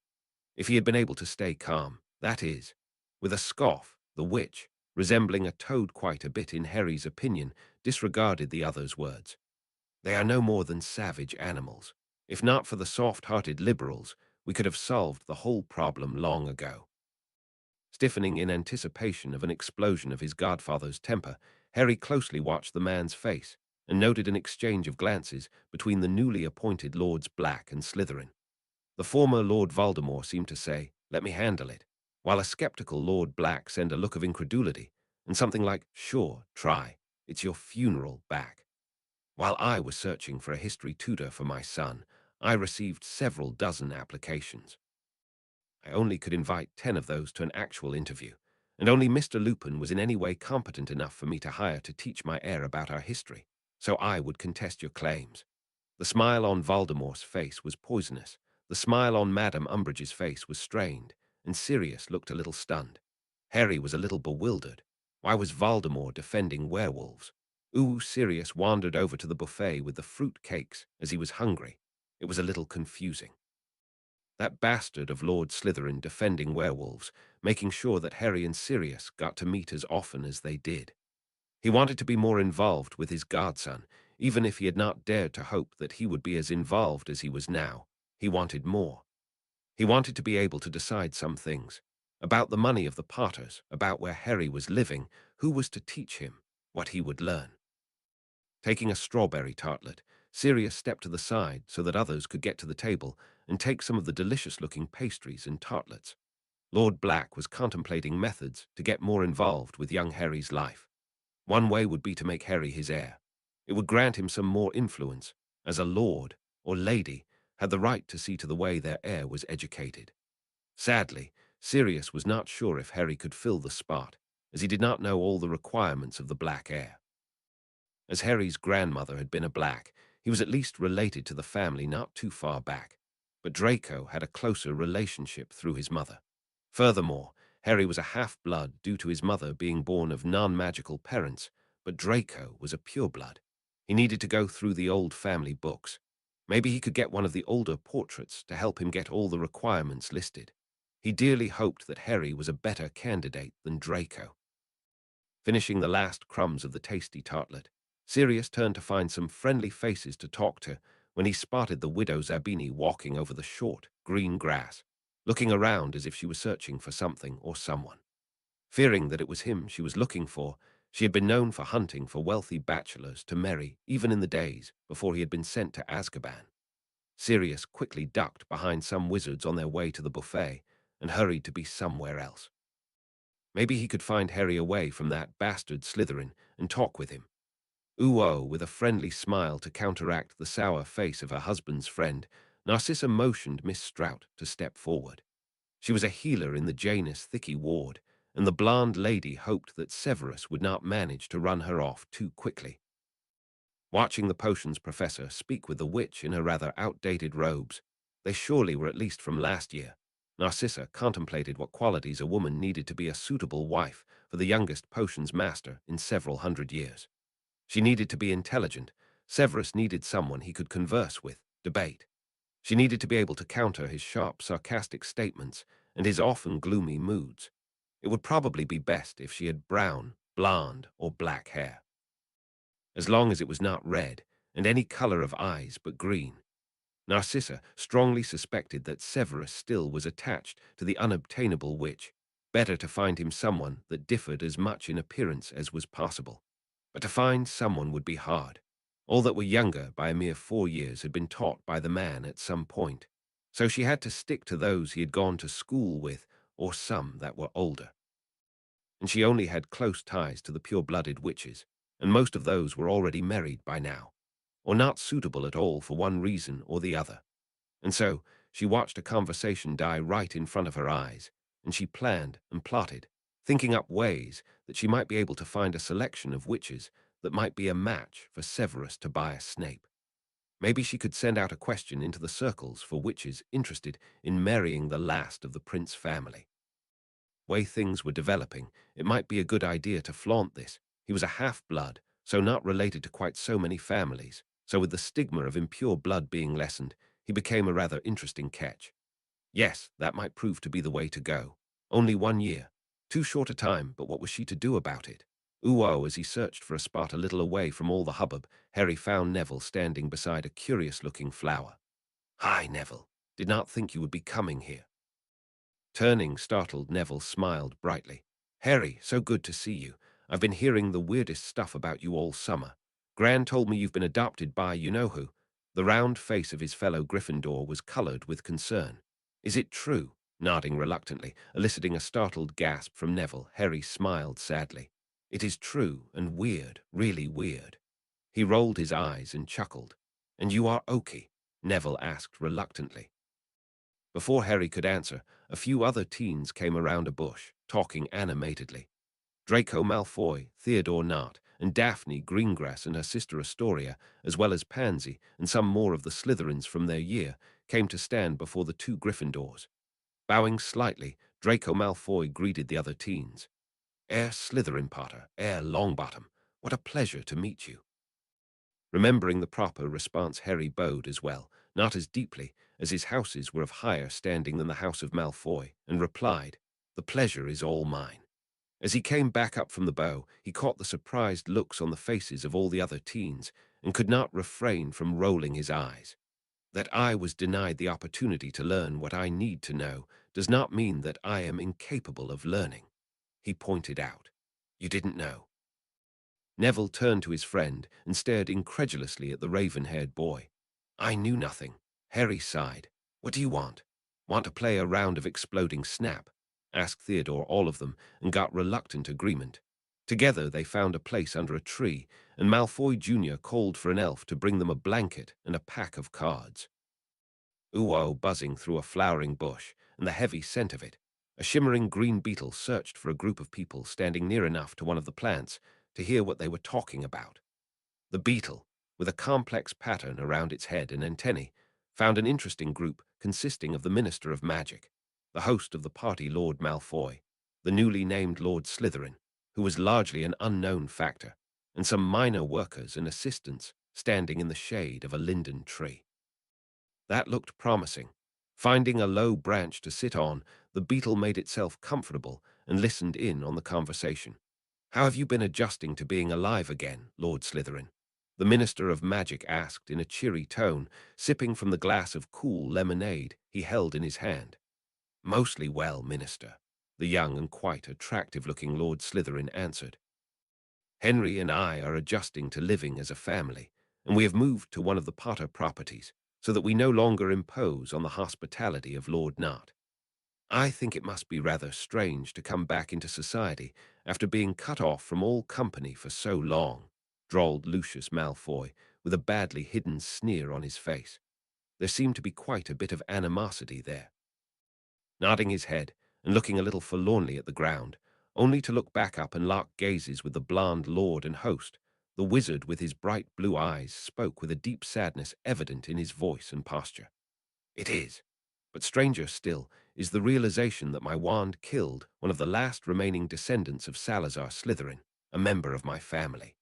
If he had been able to stay calm, that is. With a scoff, the witch, resembling a toad quite a bit in Harry's opinion, disregarded the other's words. They are no more than savage animals. If not for the soft-hearted liberals, we could have solved the whole problem long ago. Stiffening in anticipation of an explosion of his godfather's temper, Harry closely watched the man's face and noted an exchange of glances between the newly appointed Lords Black and Slytherin. The former Lord Voldemort seemed to say, "Let me handle it," while a skeptical Lord Black sent a look of incredulity and something like, "Sure, try. It's your funeral back." While I was searching for a history tutor for my son, I received several dozen applications. I only could invite 10 of those to an actual interview, and only Mr. Lupin was in any way competent enough for me to hire to teach my heir about our history, so I would contest your claims. The smile on Voldemort's face was poisonous. The smile on Madame Umbridge's face was strained, and Sirius looked a little stunned. Harry was a little bewildered. Why was Voldemort defending werewolves? Sirius wandered over to the buffet with the fruit cakes as he was hungry. It was a little confusing. That bastard of Lord Slytherin defending werewolves, making sure that Harry and Sirius got to meet as often as they did. He wanted to be more involved with his godson, even if he had not dared to hope that he would be as involved as he was now. He wanted more. He wanted to be able to decide some things. About the money of the Potters, about where Harry was living, who was to teach him, what he would learn. Taking a strawberry tartlet, Sirius stepped to the side so that others could get to the table and take some of the delicious-looking pastries and tartlets. Lord Black was contemplating methods to get more involved with young Harry's life. One way would be to make Harry his heir. It would grant him some more influence, as a lord or lady had the right to see to the way their heir was educated. Sadly, Sirius was not sure if Harry could fill the spot, as he did not know all the requirements of the Black heir. As Harry's grandmother had been a Black, he was at least related to the family not too far back, but Draco had a closer relationship through his mother. Furthermore, Harry was a half-blood due to his mother being born of non-magical parents, but Draco was a pureblood. He needed to go through the old family books. Maybe he could get one of the older portraits to help him get all the requirements listed. He dearly hoped that Harry was a better candidate than Draco. Finishing the last crumbs of the tasty tartlet, Sirius turned to find some friendly faces to talk to when he spotted the widow Zabini walking over the short, green grass, looking around as if she was searching for something or someone. Fearing that it was him she was looking for, she had been known for hunting for wealthy bachelors to marry even in the days before he had been sent to Azkaban. Sirius quickly ducked behind some wizards on their way to the buffet and hurried to be somewhere else. Maybe he could find Harry away from that bastard Slytherin and talk with him. With a friendly smile to counteract the sour face of her husband's friend, Narcissa motioned Miss Strout to step forward. She was a healer in the Janus Thicky ward, and the blonde lady hoped that Severus would not manage to run her off too quickly. Watching the potions professor speak with the witch in her rather outdated robes, they surely were at least from last year, Narcissa contemplated what qualities a woman needed to be a suitable wife for the youngest potions master in several hundred years. She needed to be intelligent. Severus needed someone he could converse with, debate. She needed to be able to counter his sharp, sarcastic statements and his often gloomy moods. It would probably be best if she had brown, blonde, or black hair, as long as it was not red, and any color of eyes but green. Narcissa strongly suspected that Severus still was attached to the unobtainable witch. Better to find him someone that differed as much in appearance as was possible. But to find someone would be hard. All that were younger by a mere 4 years had been taught by the man at some point, so she had to stick to those he had gone to school with or some that were older. And she only had close ties to the pure-blooded witches, and most of those were already married by now, or not suitable at all for one reason or the other. And so she watched a conversation die right in front of her eyes, and she planned and plotted, thinking up ways that she might be able to find a selection of witches that might be a match for Severus Tobias Snape. Maybe she could send out a question into the circles for witches interested in marrying the last of the Prince family. Way things were developing, it might be a good idea to flaunt this. He was a half-blood, so not related to quite so many families, so with the stigma of impure blood being lessened, he became a rather interesting catch. Yes, that might prove to be the way to go. Only 1 year. Too short a time, but what was she to do about it? As he searched for a spot a little away from all the hubbub, Harry found Neville standing beside a curious-looking flower. "Hi, Neville. Did not think you would be coming here." Turning, startled, Neville smiled brightly. "Harry, so good to see you. I've been hearing the weirdest stuff about you all summer. Gran told me you've been adopted by you-know-who." The round face of his fellow Gryffindor was colored with concern. "Is it true?" Nodding reluctantly, eliciting a startled gasp from Neville, Harry smiled sadly. "It is true and weird, really weird." He rolled his eyes and chuckled. "And you are Oki?" Neville asked reluctantly. Before Harry could answer, a few other teens came around a bush, talking animatedly. Draco Malfoy, Theodore Nott, and Daphne, Greengrass, and her sister Astoria, as well as Pansy and some more of the Slytherins from their year, came to stand before the two Gryffindors. Bowing slightly, Draco Malfoy greeted the other teens. "Heir Slytherin, Potter, Heir Longbottom, what a pleasure to meet you." Remembering the proper response, Harry bowed as well, not as deeply, as his houses were of higher standing than the house of Malfoy, and replied, "The pleasure is all mine." As he came back up from the bow, he caught the surprised looks on the faces of all the other teens, and could not refrain from rolling his eyes. That I was denied the opportunity to learn what I need to know does not mean that I am incapable of learning, he pointed out. You didn't know. Neville turned to his friend and stared incredulously at the raven-haired boy. I knew nothing. Harry sighed. What do you want? Want to play a round of exploding snap? Asked Theodore all of them, and got reluctant agreement. Together they found a place under a tree, and Malfoy Jr. called for an elf to bring them a blanket and a pack of cards. Uwo buzzing through a flowering bush, and the heavy scent of it. A shimmering green beetle searched for a group of people standing near enough to one of the plants to hear what they were talking about. The beetle, with a complex pattern around its head and antennae, found an interesting group consisting of the Minister of Magic, the host of the party Lord Malfoy, the newly named Lord Slytherin, who was largely an unknown factor, and some minor workers and assistants standing in the shade of a linden tree. That looked promising. Finding a low branch to sit on, the beetle made itself comfortable and listened in on the conversation. How have you been adjusting to being alive again, Lord Slytherin? The Minister of Magic asked in a cheery tone, sipping from the glass of cool lemonade he held in his hand. Mostly well, Minister, the young and quite attractive-looking Lord Slytherin answered. Henry and I are adjusting to living as a family, and we have moved to one of the Potter properties, so that we no longer impose on the hospitality of Lord Nott. I think it must be rather strange to come back into society after being cut off from all company for so long, drawled Lucius Malfoy, with a badly hidden sneer on his face. There seemed to be quite a bit of animosity there. Nodding his head and looking a little forlornly at the ground, only to look back up and lock gazes with the blond lord and host, the wizard with his bright blue eyes spoke with a deep sadness evident in his voice and posture. It is. But stranger still is the realization that my wand killed one of the last remaining descendants of Salazar Slytherin, a member of my family.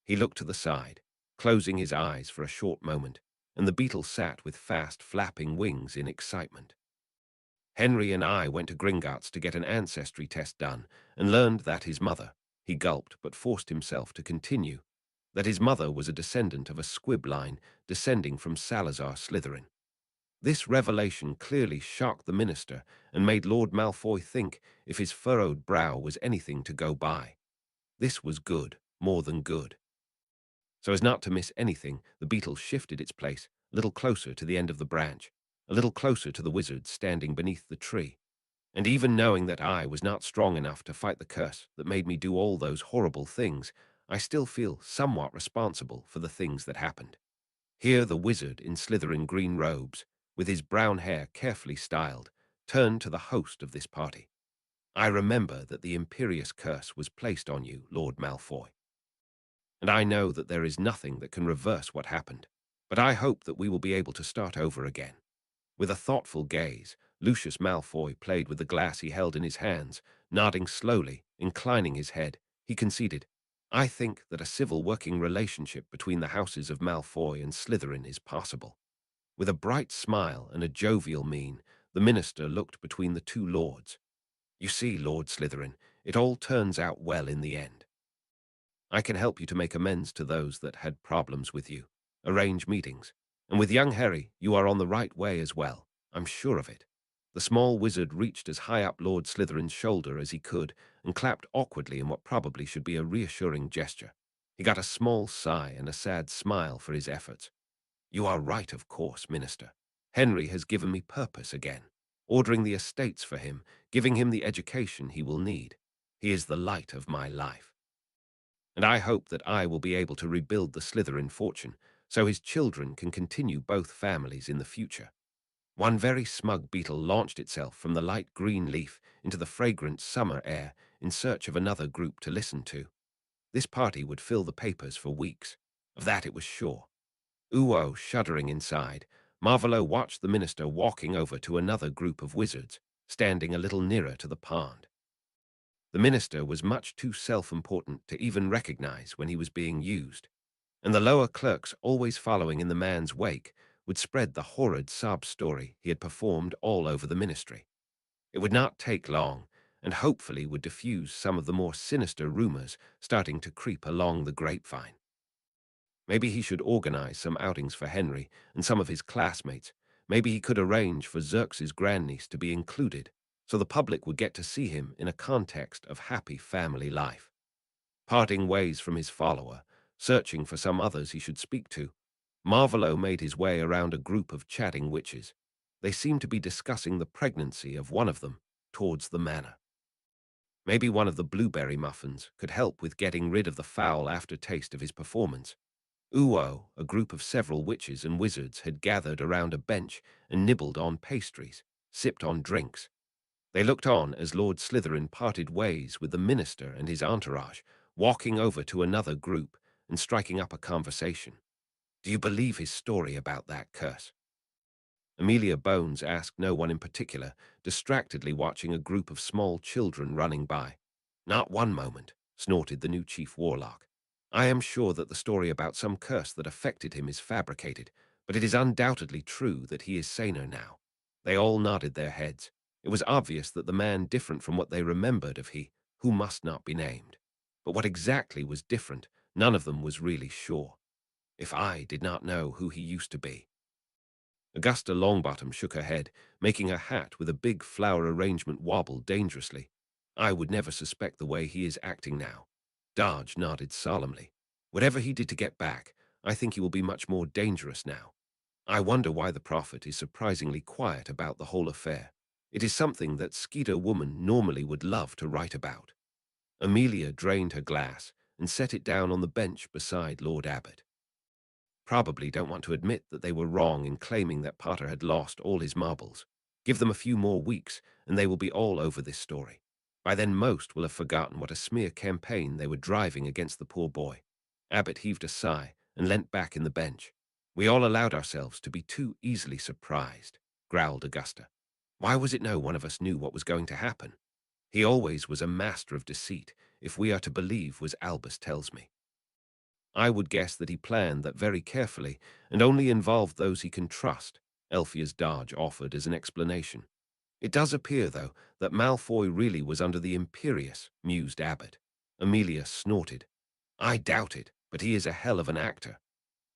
He looked to the side, closing his eyes for a short moment, and the beetle sat with fast flapping wings in excitement. Henry and I went to Gringotts to get an ancestry test done and learned that his mother, he gulped but forced himself to continue, that his mother was a descendant of a squib line descending from Salazar Slytherin. This revelation clearly shocked the minister and made Lord Malfoy think if his furrowed brow was anything to go by. This was good, more than good. So as not to miss anything, the beetle shifted its place a little closer to the end of the branch, a little closer to the wizard standing beneath the tree. And even knowing that I was not strong enough to fight the curse that made me do all those horrible things, I still feel somewhat responsible for the things that happened. Here the wizard in Slytherin green robes, with his brown hair carefully styled, turned to the host of this party. I remember that the imperious curse was placed on you, Lord Malfoy. And I know that there is nothing that can reverse what happened, but I hope that we will be able to start over again. With a thoughtful gaze, Lucius Malfoy played with the glass he held in his hands, nodding slowly, inclining his head. He conceded, I think that a civil working relationship between the houses of Malfoy and Slytherin is possible. With a bright smile and a jovial mien, the minister looked between the two lords. You see, Lord Slytherin, it all turns out well in the end. I can help you to make amends to those that had problems with you, arrange meetings, and with young Harry, you are on the right way as well. I'm sure of it. The small wizard reached as high up Lord Slytherin's shoulder as he could and clapped awkwardly in what probably should be a reassuring gesture. He got a small sigh and a sad smile for his efforts. You are right, of course, Minister. Henry has given me purpose again, ordering the estates for him, giving him the education he will need. He is the light of my life. And I hope that I will be able to rebuild the Slytherin fortune, so his children can continue both families in the future. One very smug beetle launched itself from the light green leaf into the fragrant summer air in search of another group to listen to. This party would fill the papers for weeks. Of that it was sure. Uo shuddering inside, Marvolo watched the minister walking over to another group of wizards, standing a little nearer to the pond. The minister was much too self-important to even recognize when he was being used, and the lower clerks always following in the man's wake would spread the horrid sob story he had performed all over the ministry. It would not take long, and hopefully would diffuse some of the more sinister rumors starting to creep along the grapevine. Maybe he should organize some outings for Henry and some of his classmates. Maybe he could arrange for Xerxes' grandniece to be included, so the public would get to see him in a context of happy family life. Parting ways from his follower, searching for some others he should speak to, Marvolo made his way around a group of chatting witches. They seemed to be discussing the pregnancy of one of them towards the manor. Maybe one of the blueberry muffins could help with getting rid of the foul aftertaste of his performance. Uo, a group of several witches and wizards, had gathered around a bench and nibbled on pastries, sipped on drinks. They looked on as Lord Slytherin parted ways with the minister and his entourage, walking over to another group and striking up a conversation. "Do you believe his story about that curse?" Amelia Bones asked no one in particular, distractedly watching a group of small children running by. "Not one moment," snorted the new chief warlock. "I am sure that the story about some curse that affected him is fabricated, but it is undoubtedly true that he is saner now." They all nodded their heads. It was obvious that the man different from what they remembered of he, who must not be named. But what exactly was different, none of them was really sure. If I did not know who he used to be. Augusta Longbottom shook her head, making her hat with a big flower arrangement wobble dangerously. "I would never suspect the way he is acting now." Darge nodded solemnly. "Whatever he did to get back, I think he will be much more dangerous now. I wonder why the prophet is surprisingly quiet about the whole affair. It is something that Skeeter woman normally would love to write about." Amelia drained her glass and set it down on the bench beside Lord Abbot. "Probably don't want to admit that they were wrong in claiming that Potter had lost all his marbles. Give them a few more weeks, and they will be all over this story. By then most will have forgotten what a smear campaign they were driving against the poor boy." Abbott heaved a sigh and leant back in the bench. "We all allowed ourselves to be too easily surprised," growled Augusta. "Why was it no one of us knew what was going to happen? He always was a master of deceit, if we are to believe what Albus tells me. I would guess that he planned that very carefully and only involved those he can trust," Elphia's Darge offered as an explanation. "It does appear, though, that Malfoy really was under the Imperius," mused Abbott. Amelia snorted. "I doubt it, but he is a hell of an actor."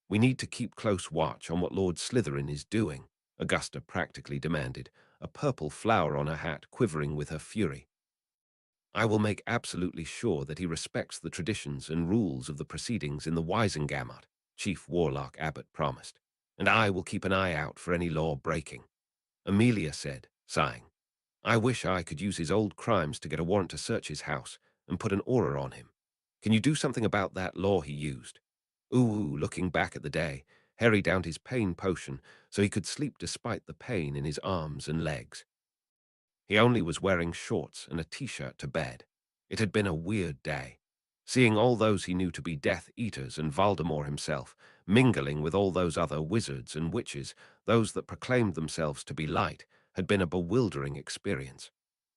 "We need to keep close watch on what Lord Slytherin is doing," Augusta practically demanded, a purple flower on her hat quivering with her fury. "I will make absolutely sure that he respects the traditions and rules of the proceedings in the Wisengamot," Chief Warlock Abbott promised, "and I will keep an eye out for any law breaking." Amelia said, sighing, "I wish I could use his old crimes to get a warrant to search his house and put an aura on him. Can you do something about that law he used?" Ooh, looking back at the day, Harry downed his pain potion so he could sleep despite the pain in his arms and legs. He only was wearing shorts and a t-shirt to bed. It had been a weird day. Seeing all those he knew to be Death Eaters and Voldemort himself, mingling with all those other wizards and witches, those that proclaimed themselves to be light, had been a bewildering experience.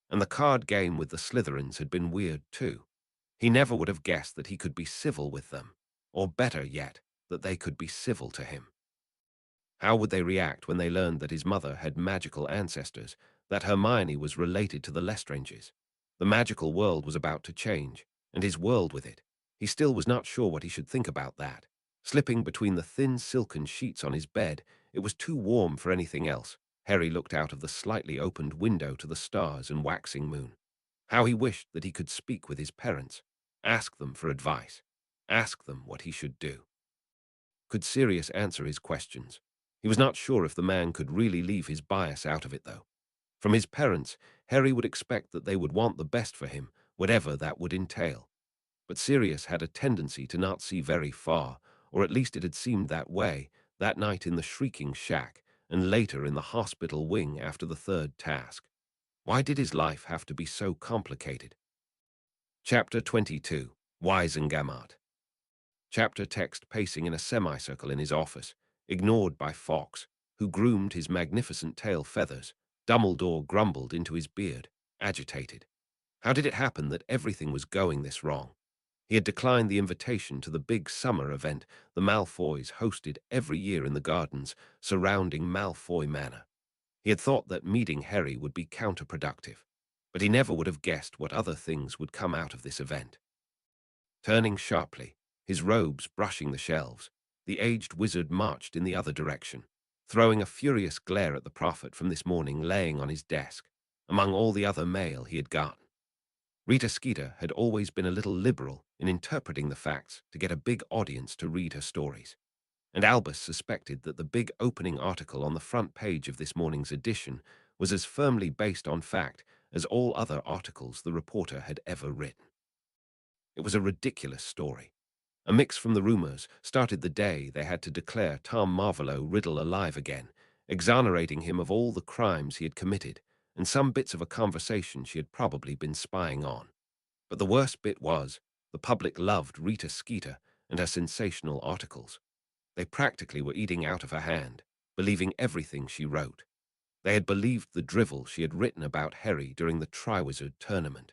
And the card game with the Slytherins had been weird too. He never would have guessed that he could be civil with them, or better yet, that they could be civil to him. How would they react when they learned that his mother had magical ancestors, that Hermione was related to the Lestranges? The magical world was about to change, and his world with it. He still was not sure what he should think about that. Slipping between the thin silken sheets on his bed, it was too warm for anything else. Harry looked out of the slightly opened window to the stars and waxing moon. How he wished that he could speak with his parents, ask them for advice, ask them what he should do. Could Sirius answer his questions? He was not sure if the man could really leave his bias out of it, though. From his parents, Harry would expect that they would want the best for him, whatever that would entail. But Sirius had a tendency to not see very far, or at least it had seemed that way, that night in the Shrieking Shack, and later in the hospital wing after the third task. Why did his life have to be so complicated? Chapter 22. Weisengammert. Chapter text pacing in a semicircle in his office, ignored by Fox, who groomed his magnificent tail feathers. Dumbledore grumbled into his beard, agitated. How did it happen that everything was going this wrong? He had declined the invitation to the big summer event the Malfoys hosted every year in the gardens surrounding Malfoy Manor. He had thought that meeting Harry would be counterproductive, but he never would have guessed what other things would come out of this event. Turning sharply, his robes brushing the shelves, the aged wizard marched in the other direction, throwing a furious glare at the prophet from this morning laying on his desk, among all the other mail he had gotten. Rita Skeeter had always been a little liberal in interpreting the facts to get a big audience to read her stories, and Albus suspected that the big opening article on the front page of this morning's edition was as firmly based on fact as all other articles the reporter had ever written. It was a ridiculous story. A mix from the rumors started the day they had to declare Tom Marvolo Riddle alive again, exonerating him of all the crimes he had committed, and some bits of a conversation she had probably been spying on. But the worst bit was, the public loved Rita Skeeter and her sensational articles. They practically were eating out of her hand, believing everything she wrote. They had believed the drivel she had written about Harry during the Triwizard Tournament.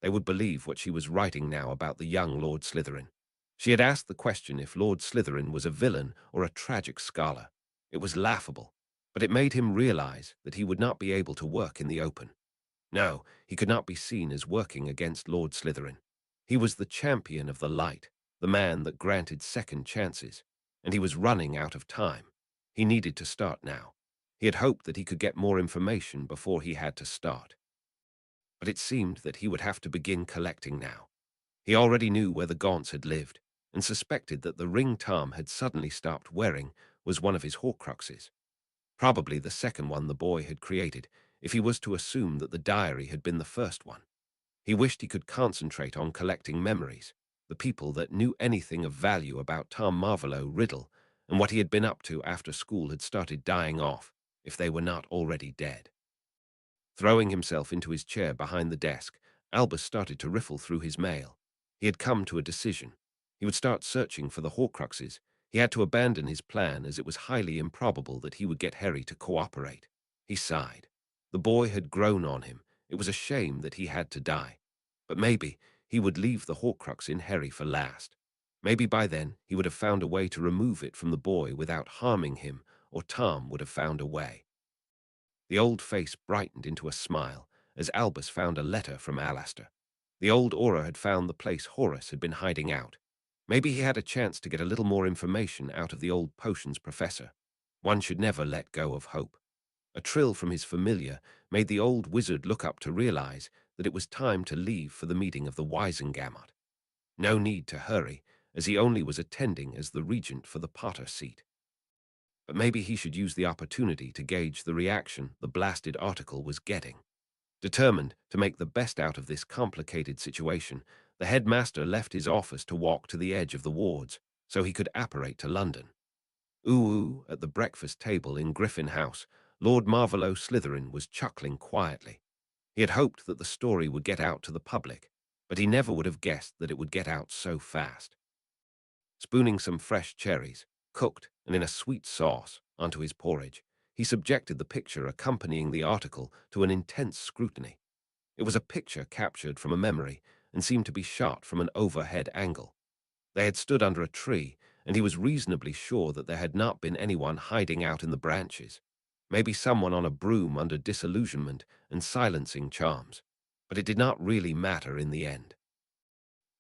They would believe what she was writing now about the young Lord Slytherin. She had asked the question if Lord Slytherin was a villain or a tragic scholar. It was laughable, but it made him realize that he would not be able to work in the open. No, he could not be seen as working against Lord Slytherin. He was the champion of the light, the man that granted second chances, and he was running out of time. He needed to start now. He had hoped that he could get more information before he had to start. But it seemed that he would have to begin collecting now. He already knew where the Gaunts had lived, and suspected that the ring Tom had suddenly stopped wearing was one of his Horcruxes. Probably the second one the boy had created, if he was to assume that the diary had been the first one. He wished he could concentrate on collecting memories, the people that knew anything of value about Tom Marvolo Riddle, and what he had been up to after school had started dying off, if they were not already dead. Throwing himself into his chair behind the desk, Albus started to riffle through his mail. He had come to a decision. He would start searching for the Horcruxes. He had to abandon his plan as it was highly improbable that he would get Harry to cooperate. He sighed. The boy had grown on him. It was a shame that he had to die. But maybe he would leave the Horcrux in Harry for last. Maybe by then he would have found a way to remove it from the boy without harming him, or Tom would have found a way. The old face brightened into a smile as Albus found a letter from Alastair. The old Auror had found the place Horace had been hiding out. Maybe he had a chance to get a little more information out of the old potions professor. One should never let go of hope. A trill from his familiar made the old wizard look up to realize that it was time to leave for the meeting of the Weisengammert. No need to hurry, as he only was attending as the regent for the Potter seat. But maybe he should use the opportunity to gauge the reaction the blasted article was getting. Determined to make the best out of this complicated situation, the headmaster left his office to walk to the edge of the wards so he could apparate to London. Ooh, at the breakfast table in Griffin House, Lord Marvolo Slytherin was chuckling quietly. He had hoped that the story would get out to the public, but he never would have guessed that it would get out so fast. Spooning some fresh cherries, cooked and in a sweet sauce, onto his porridge, he subjected the picture accompanying the article to an intense scrutiny. It was a picture captured from a memory and seemed to be shot from an overhead angle. They had stood under a tree, and he was reasonably sure that there had not been anyone hiding out in the branches. Maybe someone on a broom under disillusionment and silencing charms. But it did not really matter in the end.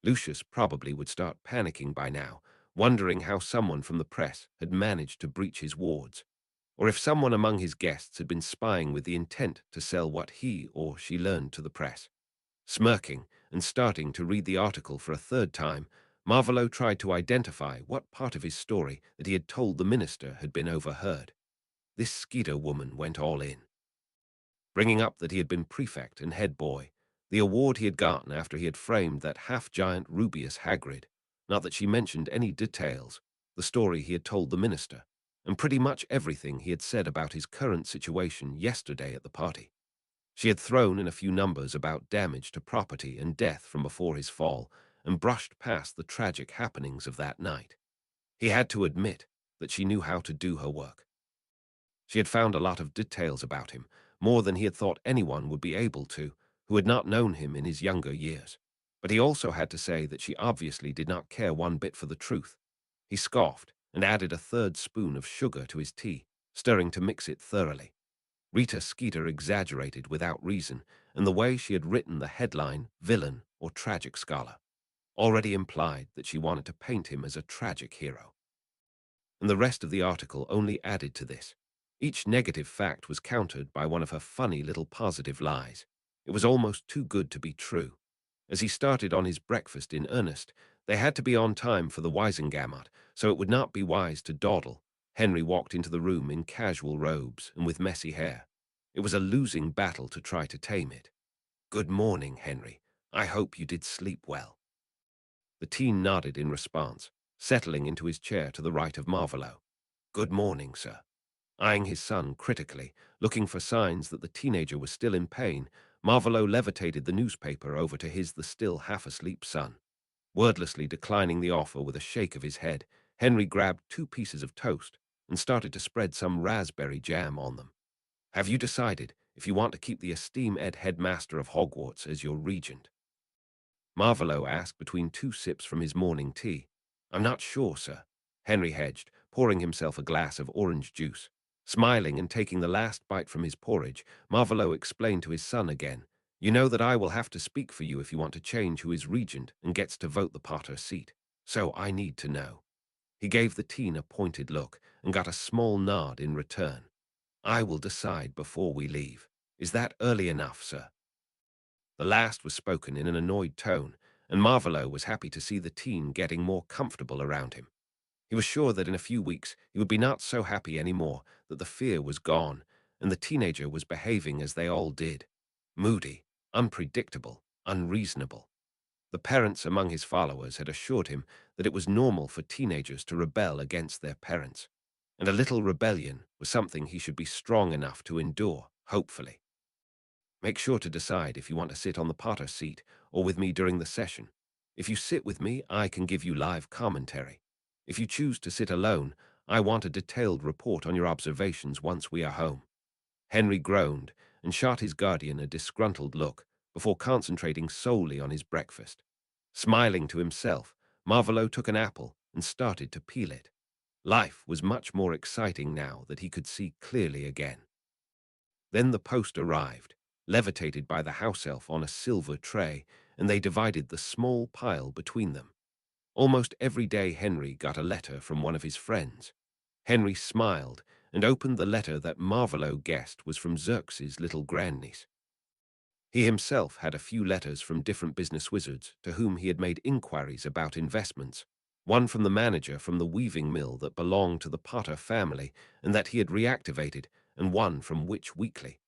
Lucius probably would start panicking by now, wondering how someone from the press had managed to breach his wards, or if someone among his guests had been spying with the intent to sell what he or she learned to the press. Smirking and starting to read the article for a third time, Marvolo tried to identify what part of his story that he had told the minister had been overheard. This Skeeter woman went all in. Bringing up that he had been prefect and head boy, the award he had gotten after he had framed that half-giant Rubeus Hagrid, not that she mentioned any details, the story he had told the minister, and pretty much everything he had said about his current situation yesterday at the party. She had thrown in a few numbers about damage to property and death from before his fall, and brushed past the tragic happenings of that night. He had to admit that she knew how to do her work. She had found a lot of details about him, more than he had thought anyone would be able to, who had not known him in his younger years. But he also had to say that she obviously did not care one bit for the truth. He scoffed and added a third spoon of sugar to his tea, stirring to mix it thoroughly. Rita Skeeter exaggerated without reason, and the way she had written the headline, villain or tragic scholar, already implied that she wanted to paint him as a tragic hero. And the rest of the article only added to this. Each negative fact was countered by one of her funny little positive lies. It was almost too good to be true. As he started on his breakfast in earnest, they had to be on time for the Weisengamot, so it would not be wise to dawdle. Henry walked into the room in casual robes and with messy hair. It was a losing battle to try to tame it. "Good morning, Henry. I hope you did sleep well." The teen nodded in response, settling into his chair to the right of Marvolo. "Good morning, sir." Eyeing his son critically, looking for signs that the teenager was still in pain, Marvolo levitated the newspaper over to his still half-asleep son. Wordlessly declining the offer with a shake of his head, Henry grabbed 2 pieces of toast and started to spread some raspberry jam on them. "Have you decided if you want to keep the esteemed headmaster of Hogwarts as your regent?" Marvolo asked between 2 sips from his morning tea. "I'm not sure, sir," Henry hedged, pouring himself a glass of orange juice. Smiling and taking the last bite from his porridge, Marvolo explained to his son again, "You know that I will have to speak for you if you want to change who is regent and gets to vote the Potter seat. So I need to know." He gave the teen a pointed look and got a small nod in return. "I will decide before we leave. Is that early enough, sir?" The last was spoken in an annoyed tone, and Marvolo was happy to see the teen getting more comfortable around him. He was sure that in a few weeks he would be not so happy anymore, that the fear was gone, and the teenager was behaving as they all did. Moody, unpredictable, unreasonable. The parents among his followers had assured him that it was normal for teenagers to rebel against their parents, and a little rebellion was something he should be strong enough to endure, hopefully. "Make sure to decide if you want to sit on the Potter seat or with me during the session. If you sit with me, I can give you live commentary. If you choose to sit alone, I want a detailed report on your observations once we are home." Henry groaned and shot his guardian a disgruntled look before concentrating solely on his breakfast. Smiling to himself, Marvolo took an apple and started to peel it. Life was much more exciting now that he could see clearly again. Then the post arrived, levitated by the house elf on a silver tray, and they divided the small pile between them. Almost every day Henry got a letter from one of his friends. Henry smiled and opened the letter that Marvolo guessed was from Xerxes' little grandniece. He himself had a few letters from different business wizards to whom he had made inquiries about investments, one from the manager from the weaving mill that belonged to the Potter family and that he had reactivated, and one from Witch Weekly.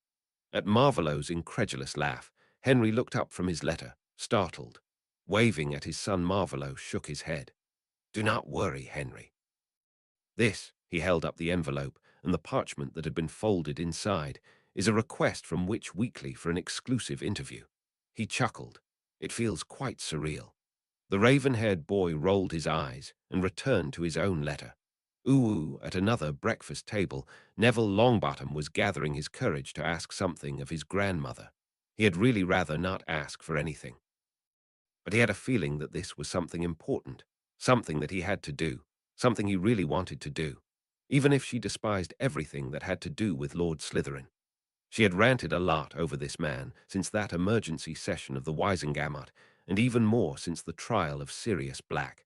At Marvolo's incredulous laugh, Henry looked up from his letter, startled. Waving at his son, Marvolo shook his head. "Do not worry, Henry. This," he held up the envelope and the parchment that had been folded inside, "is a request from Witch Weekly for an exclusive interview." He chuckled. "It feels quite surreal." The raven-haired boy rolled his eyes and returned to his own letter. Ooh, at another breakfast table, Neville Longbottom was gathering his courage to ask something of his grandmother. He had really rather not ask for anything. But he had a feeling that this was something important, something that he had to do, something he really wanted to do, even if she despised everything that had to do with Lord Slytherin. She had ranted a lot over this man since that emergency session of the Weisengamot, and even more since the trial of Sirius Black.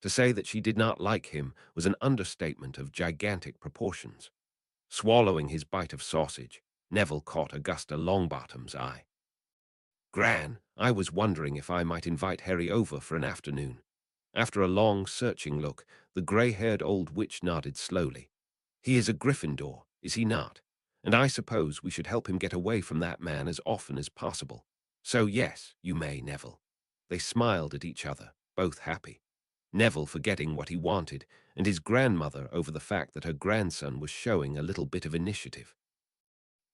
To say that she did not like him was an understatement of gigantic proportions. Swallowing his bite of sausage, Neville caught Augusta Longbottom's eye. "Gran, I was wondering if I might invite Harry over for an afternoon." After a long, searching look, the grey-haired old witch nodded slowly. "He is a Gryffindor, is he not? And I suppose we should help him get away from that man as often as possible. So yes, you may, Neville." They smiled at each other, both happy. Neville forgetting what he wanted, and his grandmother over the fact that her grandson was showing a little bit of initiative.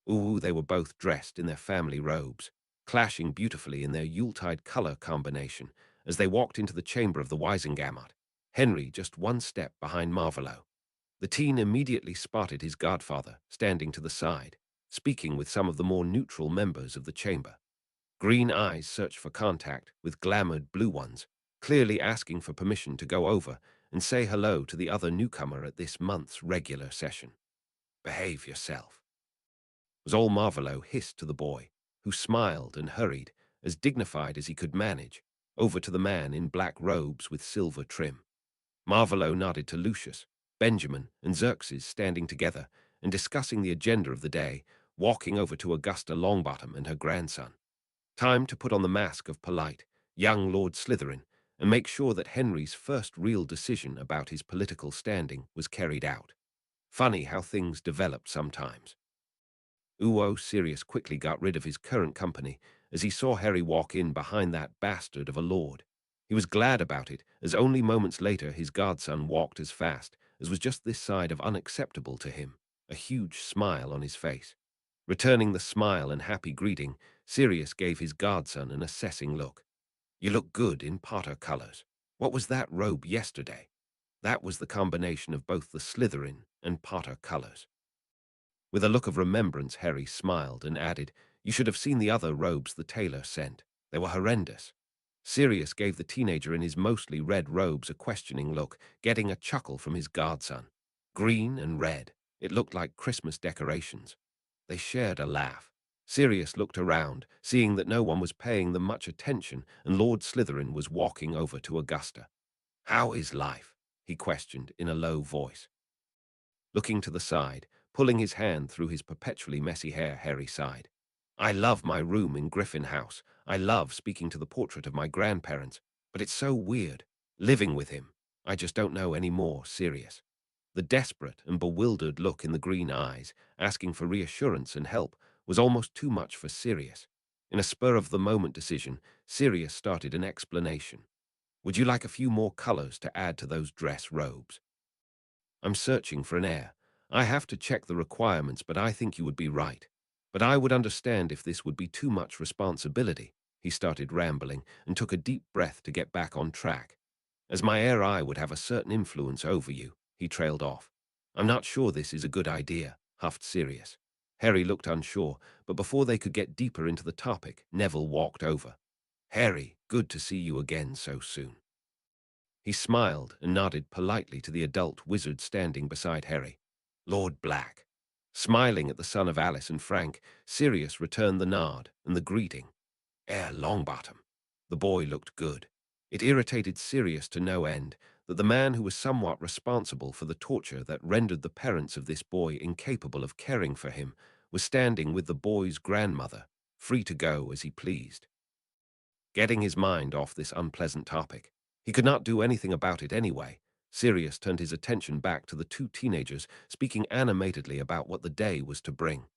Ooh, they were both dressed in their family robes, clashing beautifully in their Yuletide color combination, as they walked into the chamber of the Wisengamot, Henry just one step behind Marvolo. The teen immediately spotted his godfather, standing to the side, speaking with some of the more neutral members of the chamber. Green eyes searched for contact with glamoured blue ones, clearly asking for permission to go over and say hello to the other newcomer at this month's regular session. "Behave yourself," was all Marvolo hissed to the boy, who smiled and hurried, as dignified as he could manage, over to the man in black robes with silver trim. Marvolo nodded to Lucius, Benjamin, and Xerxes standing together and discussing the agenda of the day, walking over to Augusta Longbottom and her grandson. Time to put on the mask of polite, young Lord Slytherin and make sure that Henry's first real decision about his political standing was carried out. Funny how things developed sometimes. Sirius quickly got rid of his current company as he saw Harry walk in behind that bastard of a lord. He was glad about it, as only moments later his godson walked as fast as was just this side of unacceptable to him, a huge smile on his face. Returning the smile and happy greeting, Sirius gave his godson an assessing look. "You look good in Potter colors. What was that robe yesterday?" That was the combination of both the Slytherin and Potter colors. With a look of remembrance, Harry smiled and added, "You should have seen the other robes the tailor sent. They were horrendous." Sirius gave the teenager in his mostly red robes a questioning look, getting a chuckle from his godson. Green and red. It looked like Christmas decorations. They shared a laugh. Sirius looked around, seeing that no one was paying them much attention, and Lord Slytherin was walking over to Augusta. "How is life?" he questioned in a low voice. Looking to the side, pulling his hand through his perpetually messy hair, Harry sighed. "I love my room in Griffin House. I love speaking to the portrait of my grandparents. But it's so weird, living with him. I just don't know any more, Sirius." The desperate and bewildered look in the green eyes, asking for reassurance and help, was almost too much for Sirius. In a spur-of-the-moment decision, Sirius started an explanation. "Would you like a few more colors to add to those dress robes?" "I'm searching for an heir. I have to check the requirements, but I think you would be right. But I would understand if this would be too much responsibility." He started rambling and took a deep breath to get back on track. "As my heir, I would have a certain influence over you," he trailed off. "I'm not sure this is a good idea," huffed Sirius. Harry looked unsure, but before they could get deeper into the topic, Neville walked over. "Harry, good to see you again so soon." He smiled and nodded politely to the adult wizard standing beside Harry. "Lord Black." Smiling at the son of Alice and Frank, Sirius returned the nod and the greeting. "Heir Longbottom." The boy looked good. It irritated Sirius to no end that the man who was somewhat responsible for the torture that rendered the parents of this boy incapable of caring for him was standing with the boy's grandmother, free to go as he pleased. Getting his mind off this unpleasant topic, he could not do anything about it anyway. Sirius turned his attention back to the two teenagers speaking animatedly about what the day was to bring.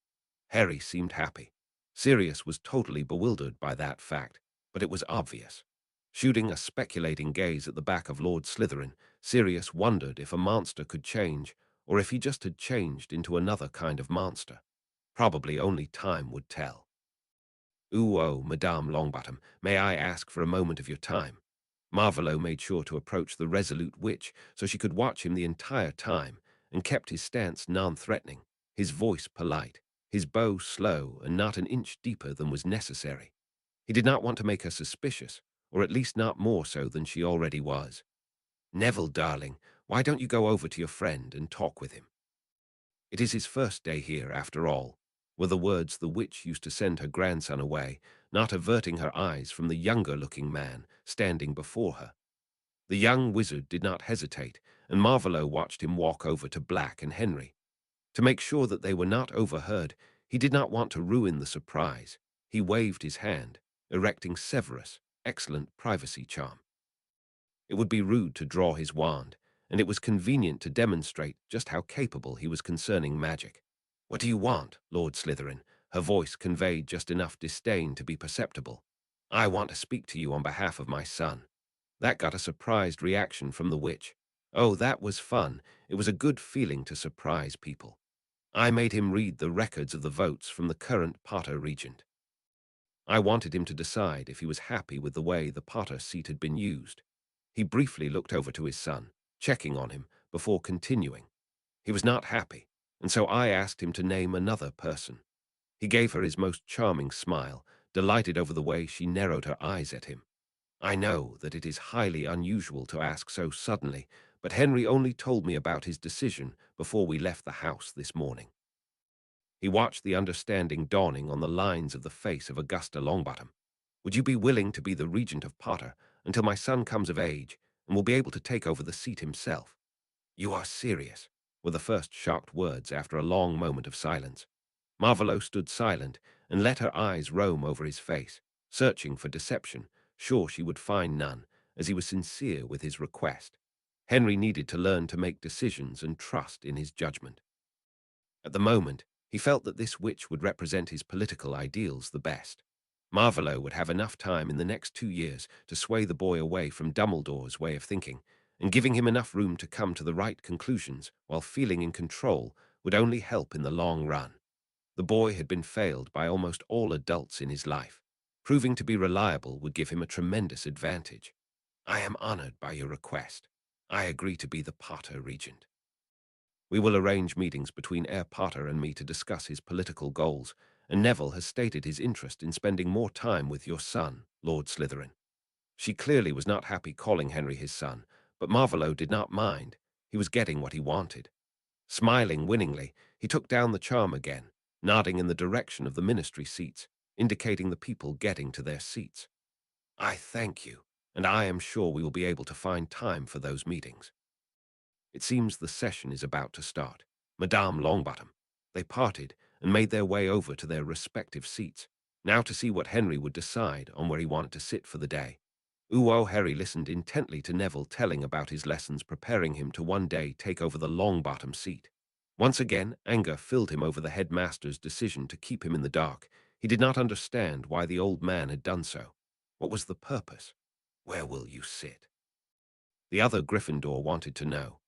Harry seemed happy. Sirius was totally bewildered by that fact, but it was obvious. Shooting a speculating gaze at the back of Lord Slytherin, Sirius wondered if a monster could change, or if he just had changed into another kind of monster. Probably only time would tell. Madame Longbottom, may I ask for a moment of your time?" Marvolo made sure to approach the resolute witch so she could watch him the entire time, and kept his stance non-threatening, his voice polite, his bow slow and not an inch deeper than was necessary. He did not want to make her suspicious, or at least not more so than she already was. "Neville, darling, why don't you go over to your friend and talk with him? It is his first day here, after all," were the words the witch used to send her grandson away, not averting her eyes from the younger-looking man standing before her. The young wizard did not hesitate, and Marvolo watched him walk over to Black and Henry. To make sure that they were not overheard, he did not want to ruin the surprise. He waved his hand, erecting Severus, excellent privacy charm. It would be rude to draw his wand, and it was convenient to demonstrate just how capable he was concerning magic. "What do you want, Lord Slytherin?" Her voice conveyed just enough disdain to be perceptible. "I want to speak to you on behalf of my son." That got a surprised reaction from the witch. Oh, that was fun. It was a good feeling to surprise people. "I made him read the records of the votes from the current Potter regent." I wanted him to decide if he was happy with the way the Potter seat had been used. He briefly looked over to his son, checking on him, before continuing. He was not happy, and so I asked him to name another person. He gave her his most charming smile, delighted over the way she narrowed her eyes at him. I know that it is highly unusual to ask so suddenly, but Henry only told me about his decision before we left the house this morning. He watched the understanding dawning on the lines of the face of Augusta Longbottom. Would you be willing to be the regent of Potter until my son comes of age and will be able to take over the seat himself? You are serious, were the first shocked words after a long moment of silence. Marvolo stood silent and let her eyes roam over his face, searching for deception, sure she would find none, as he was sincere with his request. Henry needed to learn to make decisions and trust in his judgment. At the moment, he felt that this witch would represent his political ideals the best. Marvolo would have enough time in the next 2 years to sway the boy away from Dumbledore's way of thinking, and giving him enough room to come to the right conclusions while feeling in control would only help in the long run. The boy had been failed by almost all adults in his life. Proving to be reliable would give him a tremendous advantage. I am honored by your request. I agree to be the Potter regent. We will arrange meetings between Herr Potter and me to discuss his political goals, and Neville has stated his interest in spending more time with your son, Lord Slytherin. She clearly was not happy calling Henry his son, but Marvolo did not mind. He was getting what he wanted. Smiling winningly, he took down the charm again, nodding in the direction of the ministry seats, indicating the people getting to their seats. I thank you, and I am sure we will be able to find time for those meetings. It seems the session is about to start. Madame Longbottom. They parted and made their way over to their respective seats, now to see what Henry would decide on where he wanted to sit for the day. Harry listened intently to Neville telling about his lessons, preparing him to one day take over the Longbottom seat. Once again, anger filled him over the headmaster's decision to keep him in the dark. He did not understand why the old man had done so. What was the purpose? Where will you sit? The other Gryffindor wanted to know.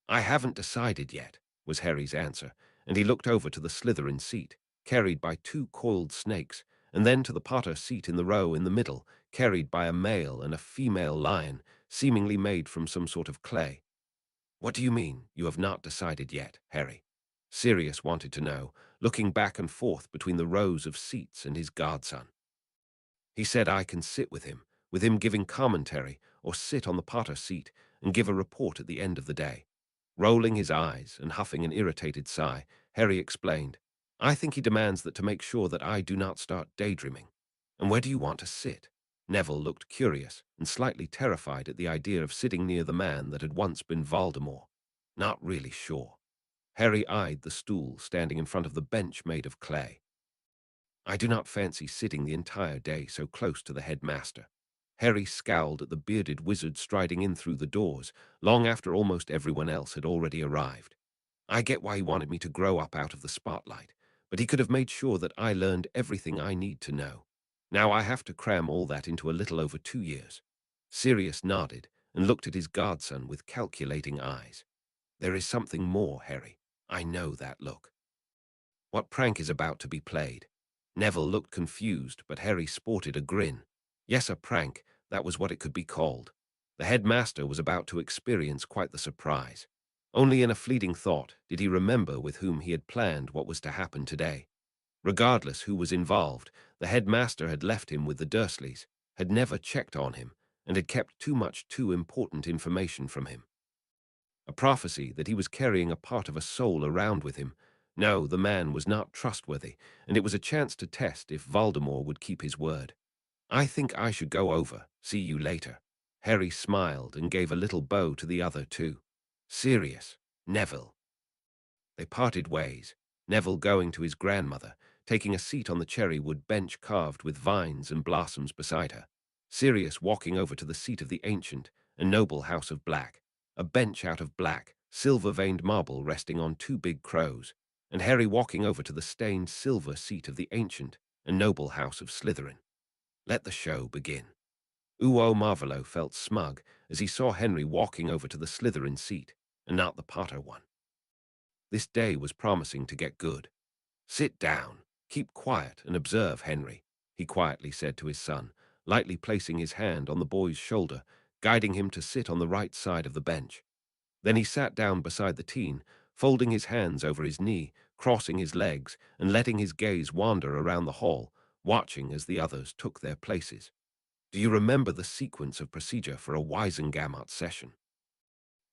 I haven't decided yet, was Harry's answer, and he looked over to the Slytherin seat, carried by 2 coiled snakes, and then to the Potter seat in the row in the middle, carried by a male and a female lion, seemingly made from some sort of clay. What do you mean, you have not decided yet, Harry? Sirius wanted to know, looking back and forth between the rows of seats and his godson. He said I can sit with him giving commentary, or sit on the Potter seat and give a report at the end of the day. Rolling his eyes and huffing an irritated sigh, Harry explained, I think he demands that to make sure that I do not start daydreaming. And where do you want to sit? Neville looked curious and slightly terrified at the idea of sitting near the man that had once been Voldemort. Not really sure. Harry eyed the stool standing in front of the bench made of clay. I do not fancy sitting the entire day so close to the headmaster. Harry scowled at the bearded wizard striding in through the doors, long after almost everyone else had already arrived. I get why he wanted me to grow up out of the spotlight, but he could have made sure that I learned everything I need to know. Now I have to cram all that into a little over 2 years. Sirius nodded and looked at his godson with calculating eyes. There is something more, Harry. I know that look. What prank is about to be played? Neville looked confused, but Harry sported a grin. Yes, a prank, that was what it could be called. The headmaster was about to experience quite the surprise. Only in a fleeting thought did he remember with whom he had planned what was to happen today. Regardless who was involved, the headmaster had left him with the Dursleys, had never checked on him, and had kept too important information from him. A prophecy that he was carrying a part of a soul around with him. No, the man was not trustworthy, and it was a chance to test if Voldemort would keep his word. I think I should go over. See you later. Harry smiled and gave a little bow to the other two. Sirius, Neville. They parted ways, Neville going to his grandmother, taking a seat on the cherry-wood bench carved with vines and blossoms beside her. Sirius walking over to the seat of the ancient and noble House of Black, a bench out of black, silver-veined marble resting on 2 big crows, and Harry walking over to the stained silver seat of the ancient and noble House of Slytherin. Let the show begin. Marvolo felt smug as he saw Henry walking over to the Slytherin seat, and not the Potter one. This day was promising to get good. Sit down, keep quiet, and observe, Henry. he quietly said to his son, lightly placing his hand on the boy's shoulder, guiding him to sit on the right side of the bench. Then he sat down beside the teen, folding his hands over his knee, crossing his legs, and letting his gaze wander around the hall, watching as the others took their places. Do you remember the sequence of procedure for a Weisengamot session?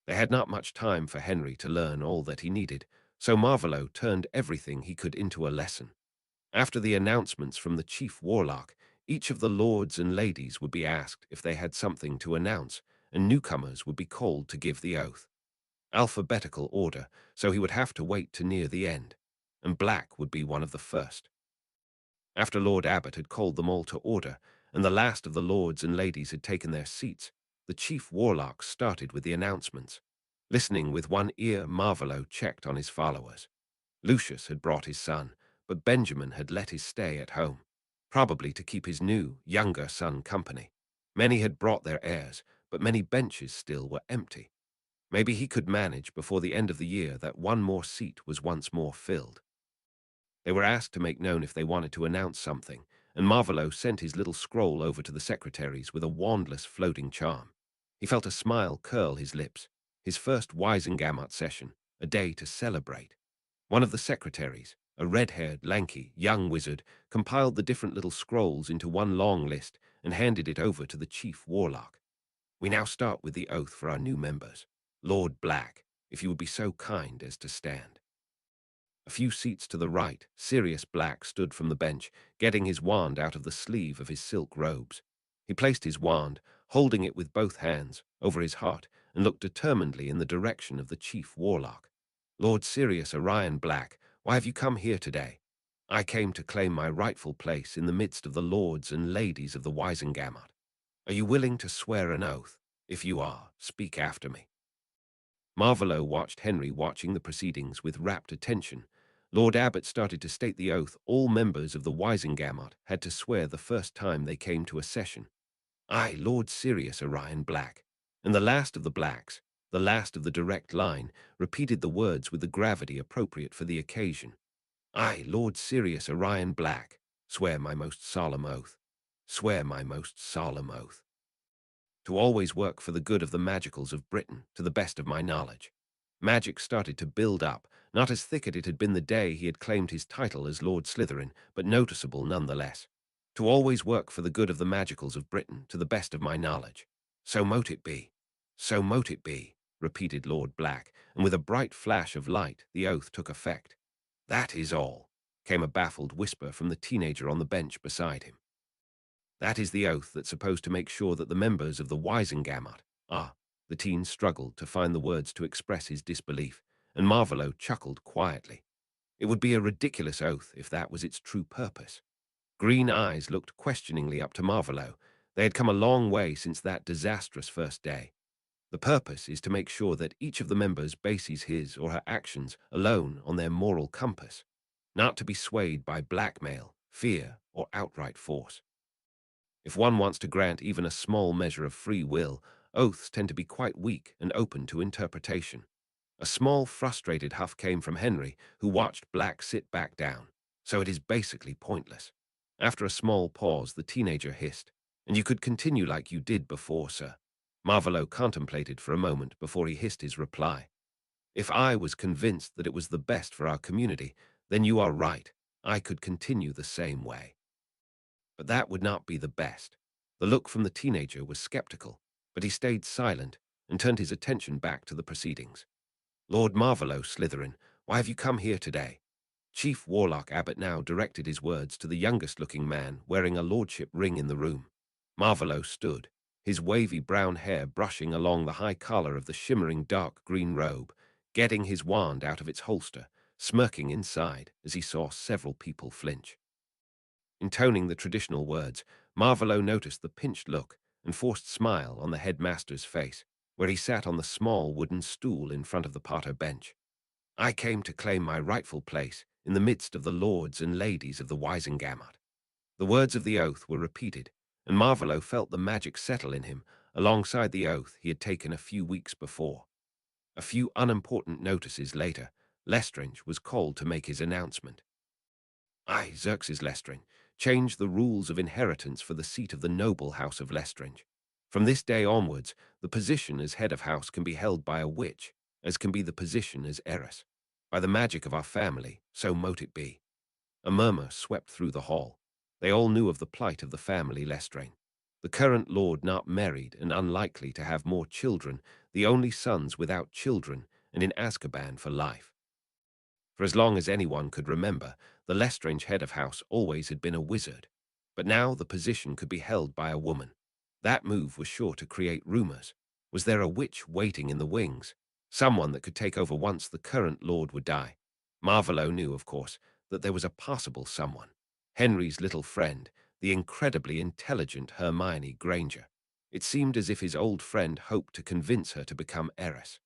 They had not much time for Henry to learn all that he needed, so Marvolo turned everything he could into a lesson. After the announcements from the chief warlock, each of the lords and ladies would be asked if they had something to announce, and newcomers would be called to give the oath. Alphabetical order, so he would have to wait to near the end, and Black would be one of the first. After Lord Abbot had called them all to order, and the last of the lords and ladies had taken their seats, the chief warlock started with the announcements. Listening with one ear, Marvolo checked on his followers. Lucius had brought his son, but Benjamin had let his stay at home, probably to keep his new, younger son company. Many had brought their heirs, but many benches still were empty. Maybe he could manage before the end of the year that one more seat was once more filled. They were asked to make known if they wanted to announce something, and Marvolo sent his little scroll over to the secretaries with a wandless floating charm. He felt a smile curl his lips. His first Weisengamot session, a day to celebrate. One of the secretaries, a red-haired, lanky, young wizard, compiled the different little scrolls into one long list and handed it over to the chief warlock. We now start with the oath for our new members. Lord Black, if you would be so kind as to stand. A few seats to the right, Sirius Black stood from the bench, getting his wand out of the sleeve of his silk robes. He placed his wand, holding it with both hands, over his heart, and looked determinedly in the direction of the chief warlock. Lord Sirius Orion Black, why have you come here today? I came to claim my rightful place in the midst of the lords and ladies of the Weisengamot. Are you willing to swear an oath? If you are, speak after me. Marvolo watched Henry watching the proceedings with rapt attention. Lord Abbot started to state the oath all members of the Weisengamot had to swear the first time they came to a session. I, Lord Sirius Orion Black, and the last of the Blacks, the last of the direct line, repeated the words with the gravity appropriate for the occasion. I, Lord Sirius Orion Black, swear my most solemn oath. Swear my most solemn oath. To always work for the good of the magicals of Britain, to the best of my knowledge. Magic started to build up, not as thick as it had been the day he had claimed his title as Lord Slytherin, but noticeable nonetheless. To always work for the good of the magicals of Britain, to the best of my knowledge. So mote it be. So mote it be, repeated Lord Black, and with a bright flash of light, the oath took effect. That is all, came a baffled whisper from the teenager on the bench beside him. That is the oath that's supposed to make sure that the members of the Weisengamot are. The teen struggled to find the words to express his disbelief, and Marvolo chuckled quietly. It would be a ridiculous oath if that was its true purpose. Green eyes looked questioningly up to Marvolo. They had come a long way since that disastrous first day. The purpose is to make sure that each of the members bases his or her actions alone on their moral compass, not to be swayed by blackmail, fear, or outright force. If one wants to grant even a small measure of free will, oaths tend to be quite weak and open to interpretation. A small, frustrated huff came from Henry, who watched Black sit back down. So it is basically pointless. After a small pause, the teenager hissed, and you could continue like you did before, sir. Marvolo contemplated for a moment before he hissed his reply. If I was convinced that it was the best for our community, then you are right. I could continue the same way. But that would not be the best. The look from the teenager was skeptical, but he stayed silent and turned his attention back to the proceedings. Lord Marvolo Slytherin, why have you come here today? Chief Warlock Abbot now directed his words to the youngest-looking man wearing a lordship ring in the room. Marvolo stood, his wavy brown hair brushing along the high collar of the shimmering dark green robe, getting his wand out of its holster, smirking inside as he saw several people flinch. Intoning the traditional words, Marvolo noticed the pinched look and forced smile on the headmaster's face, where he sat on the small wooden stool in front of the Potter bench. I came to claim my rightful place in the midst of the lords and ladies of the Weisengamot. The words of the oath were repeated, and Marvolo felt the magic settle in him alongside the oath he had taken a few weeks before. A few unimportant notices later, Lestrange was called to make his announcement. I, Xerxes Lestrange, change the rules of inheritance for the seat of the noble house of Lestrange. From this day onwards, the position as head of house can be held by a witch, as can be the position as heiress. By the magic of our family, so mote it be. A murmur swept through the hall. They all knew of the plight of the family Lestrange. The current lord not married and unlikely to have more children, the only sons without children, and in Azkaban for life. For as long as anyone could remember, the Lestrange head of house always had been a wizard. But now the position could be held by a woman. That move was sure to create rumors. Was there a witch waiting in the wings? Someone that could take over once the current lord would die? Marvolo knew, of course, that there was a possible someone. Henry's little friend, the incredibly intelligent Hermione Granger. It seemed as if his old friend hoped to convince her to become heiress.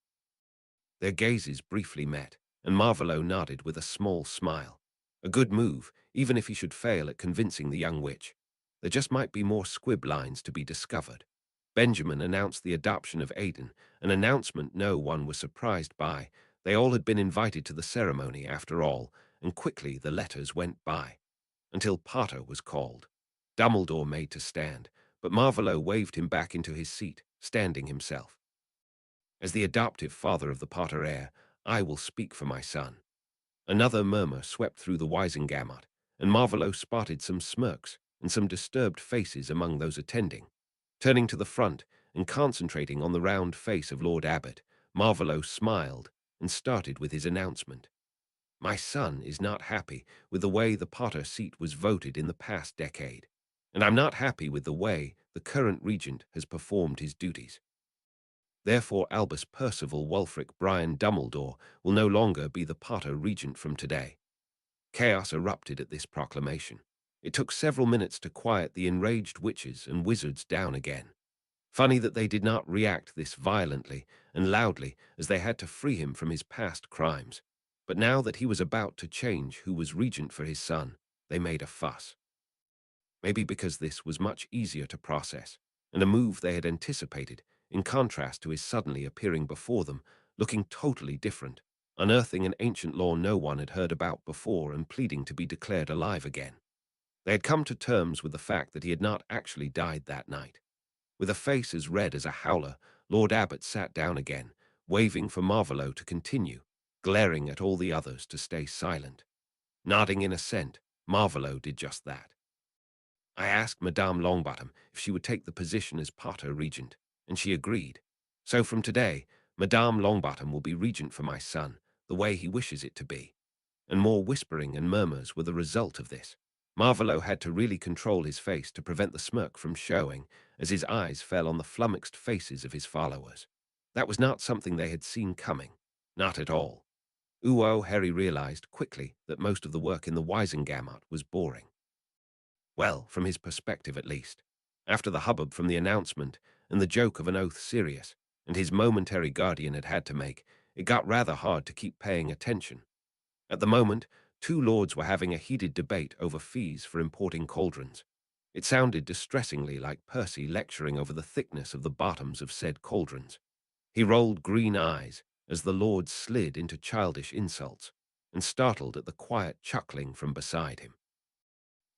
Their gazes briefly met, and Marvolo nodded with a small smile. A good move, even if he should fail at convincing the young witch. There just might be more squib lines to be discovered. Benjamin announced the adoption of Aidan, an announcement no one was surprised by. They all had been invited to the ceremony, after all, and quickly the letters went by. Until Potter was called. Dumbledore made to stand, but Marvolo waved him back into his seat, standing himself. As the adoptive father of the Potter heir, I will speak for my son. Another murmur swept through the Wisengamot, and Marvolo spotted some smirks and some disturbed faces among those attending. Turning to the front and concentrating on the round face of Lord Abbot, Marvolo smiled and started with his announcement. My son is not happy with the way the Potter seat was voted in the past decade, and I'm not happy with the way the current regent has performed his duties. Therefore Albus Percival Wulfric Brian Dumbledore will no longer be the Potter regent from today. Chaos erupted at this proclamation. It took several minutes to quiet the enraged witches and wizards down again. Funny that they did not react this violently and loudly, as they had to free him from his past crimes. But now that he was about to change who was regent for his son, they made a fuss. Maybe because this was much easier to process, and a move they had anticipated, in contrast to his suddenly appearing before them, looking totally different, unearthing an ancient law no one had heard about before and pleading to be declared alive again. They had come to terms with the fact that he had not actually died that night. With a face as red as a howler, Lord Abbot sat down again, waving for Marvolo to continue, glaring at all the others to stay silent. Nodding in assent, Marvolo did just that. I asked Madame Longbottom if she would take the position as Potter regent, and she agreed. So from today, Madame Longbottom will be regent for my son, the way he wishes it to be. And more whispering and murmurs were the result of this. Marvolo had to really control his face to prevent the smirk from showing, as his eyes fell on the flummoxed faces of his followers. That was not something they had seen coming. Not at all. Harry realized quickly that most of the work in the Wisengamot was boring. Well, from his perspective at least. After the hubbub from the announcement, and the joke of an oath serious, and his momentary guardian had to make, it got rather hard to keep paying attention. At the moment, two lords were having a heated debate over fees for importing cauldrons. It sounded distressingly like Percy lecturing over the thickness of the bottoms of said cauldrons. He rolled green eyes as the lords slid into childish insults, and startled at the quiet chuckling from beside him.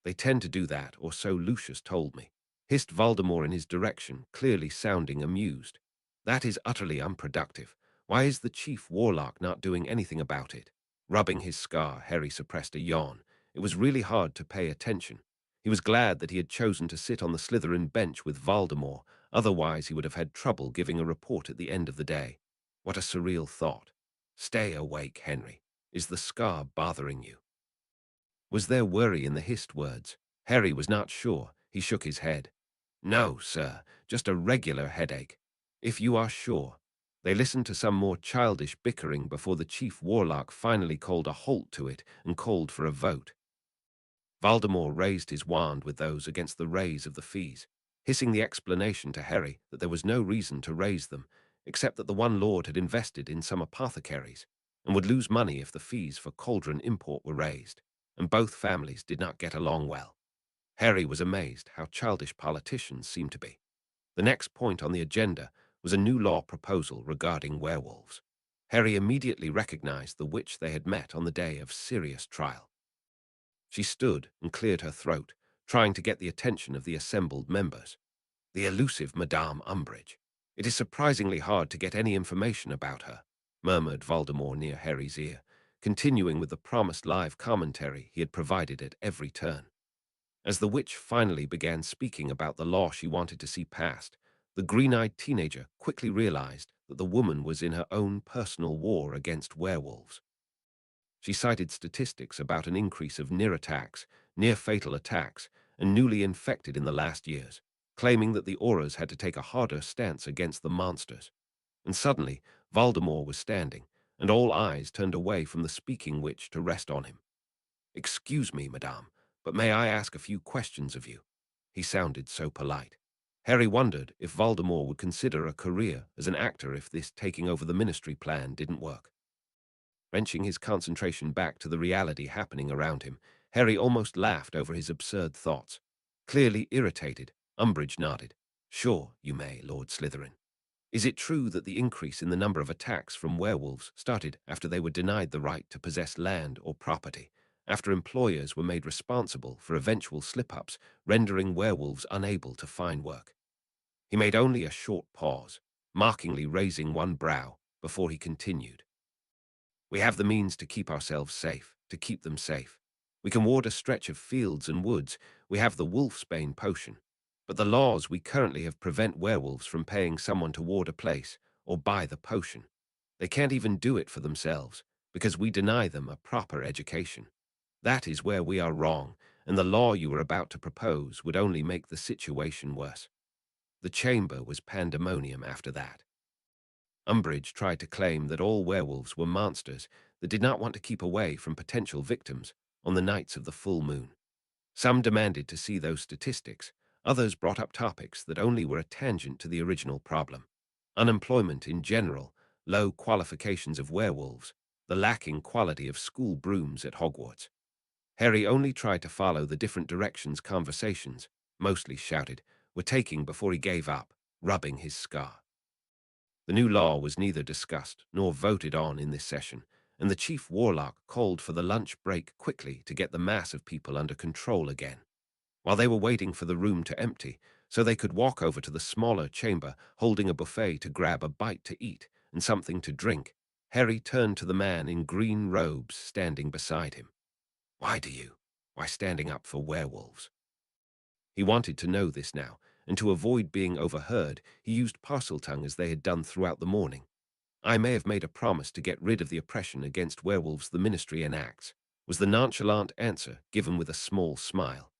They tend to do that, or so Lucius told me, hissed Voldemort in his direction, clearly sounding amused. That is utterly unproductive. Why is the chief warlock not doing anything about it? Rubbing his scar, Harry suppressed a yawn. It was really hard to pay attention. He was glad that he had chosen to sit on the Slytherin bench with Voldemort, otherwise he would have had trouble giving a report at the end of the day. What a surreal thought. Stay awake, Henry. Is the scar bothering you? Was there worry in the hissed words? Harry was not sure. He shook his head. No, sir, just a regular headache. If you are sure. They listened to some more childish bickering before the chief warlock finally called a halt to it and called for a vote. Voldemort raised his wand with those against the raise of the fees, hissing the explanation to Harry that there was no reason to raise them, except that the one lord had invested in some apothecaries, and would lose money if the fees for cauldron import were raised, and both families did not get along well. Harry was amazed how childish politicians seemed to be. The next point on the agenda was a new law proposal regarding werewolves. Harry immediately recognized the witch they had met on the day of Sirius' trial. She stood and cleared her throat, trying to get the attention of the assembled members. The elusive Madame Umbridge. It is surprisingly hard to get any information about her, murmured Voldemort near Harry's ear, continuing with the promised live commentary he had provided at every turn. As the witch finally began speaking about the law she wanted to see passed, the green-eyed teenager quickly realized that the woman was in her own personal war against werewolves. She cited statistics about an increase of near attacks, near-fatal attacks, and newly infected in the last years, claiming that the auras had to take a harder stance against the monsters. And suddenly, Voldemort was standing, and all eyes turned away from the speaking witch to rest on him. "Excuse me, madame, but may I ask a few questions of you?" He sounded so polite. Harry wondered if Voldemort would consider a career as an actor if this taking over the ministry plan didn't work. Wrenching his concentration back to the reality happening around him, Harry almost laughed over his absurd thoughts. Clearly irritated, Umbridge nodded. "Sure, you may, Lord Slytherin. Is it true that the increase in the number of attacks from werewolves started after they were denied the right to possess land or property, after employers were made responsible for eventual slip-ups, rendering werewolves unable to find work?" He made only a short pause, mockingly raising one brow, before he continued. "We have the means to keep ourselves safe, to keep them safe. We can ward a stretch of fields and woods. We have the wolfsbane potion. But the laws we currently have prevent werewolves from paying someone to ward a place or buy the potion. They can't even do it for themselves, because we deny them a proper education. That is where we are wrong, and the law you are about to propose would only make the situation worse." The chamber was pandemonium after that. Umbridge tried to claim that all werewolves were monsters that did not want to keep away from potential victims on the nights of the full moon. Some demanded to see those statistics, others brought up topics that only were a tangent to the original problem. Unemployment in general, low qualifications of werewolves, the lacking quality of school brooms at Hogwarts. Harry only tried to follow the different directions conversations, mostly shouted, were taking before he gave up, rubbing his scar. The new law was neither discussed nor voted on in this session, and the chief warlock called for the lunch break quickly to get the mass of people under control again. While they were waiting for the room to empty, so they could walk over to the smaller chamber holding a buffet to grab a bite to eat and something to drink, Harry turned to the man in green robes standing beside him. Why standing up for werewolves?" He wanted to know this now, and to avoid being overheard, he used Parseltongue as they had done throughout the morning. "I may have made a promise to get rid of the oppression against werewolves the ministry enacts," was the nonchalant answer given with a small smile.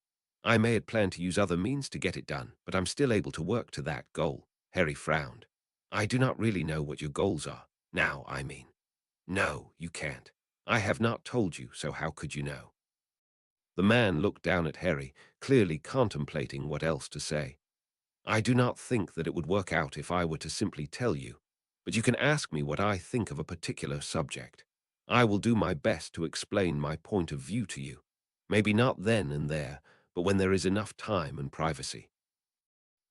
"I may had planned to use other means to get it done, but I'm still able to work to that goal." Harry frowned. "I do not really know what your goals are. Now, I mean." "No, you can't. I have not told you, so how could you know?" The man looked down at Harry, clearly contemplating what else to say. "I do not think that it would work out if I were to simply tell you, but you can ask me what I think of a particular subject. I will do my best to explain my point of view to you. Maybe not then and there, but when there is enough time and privacy."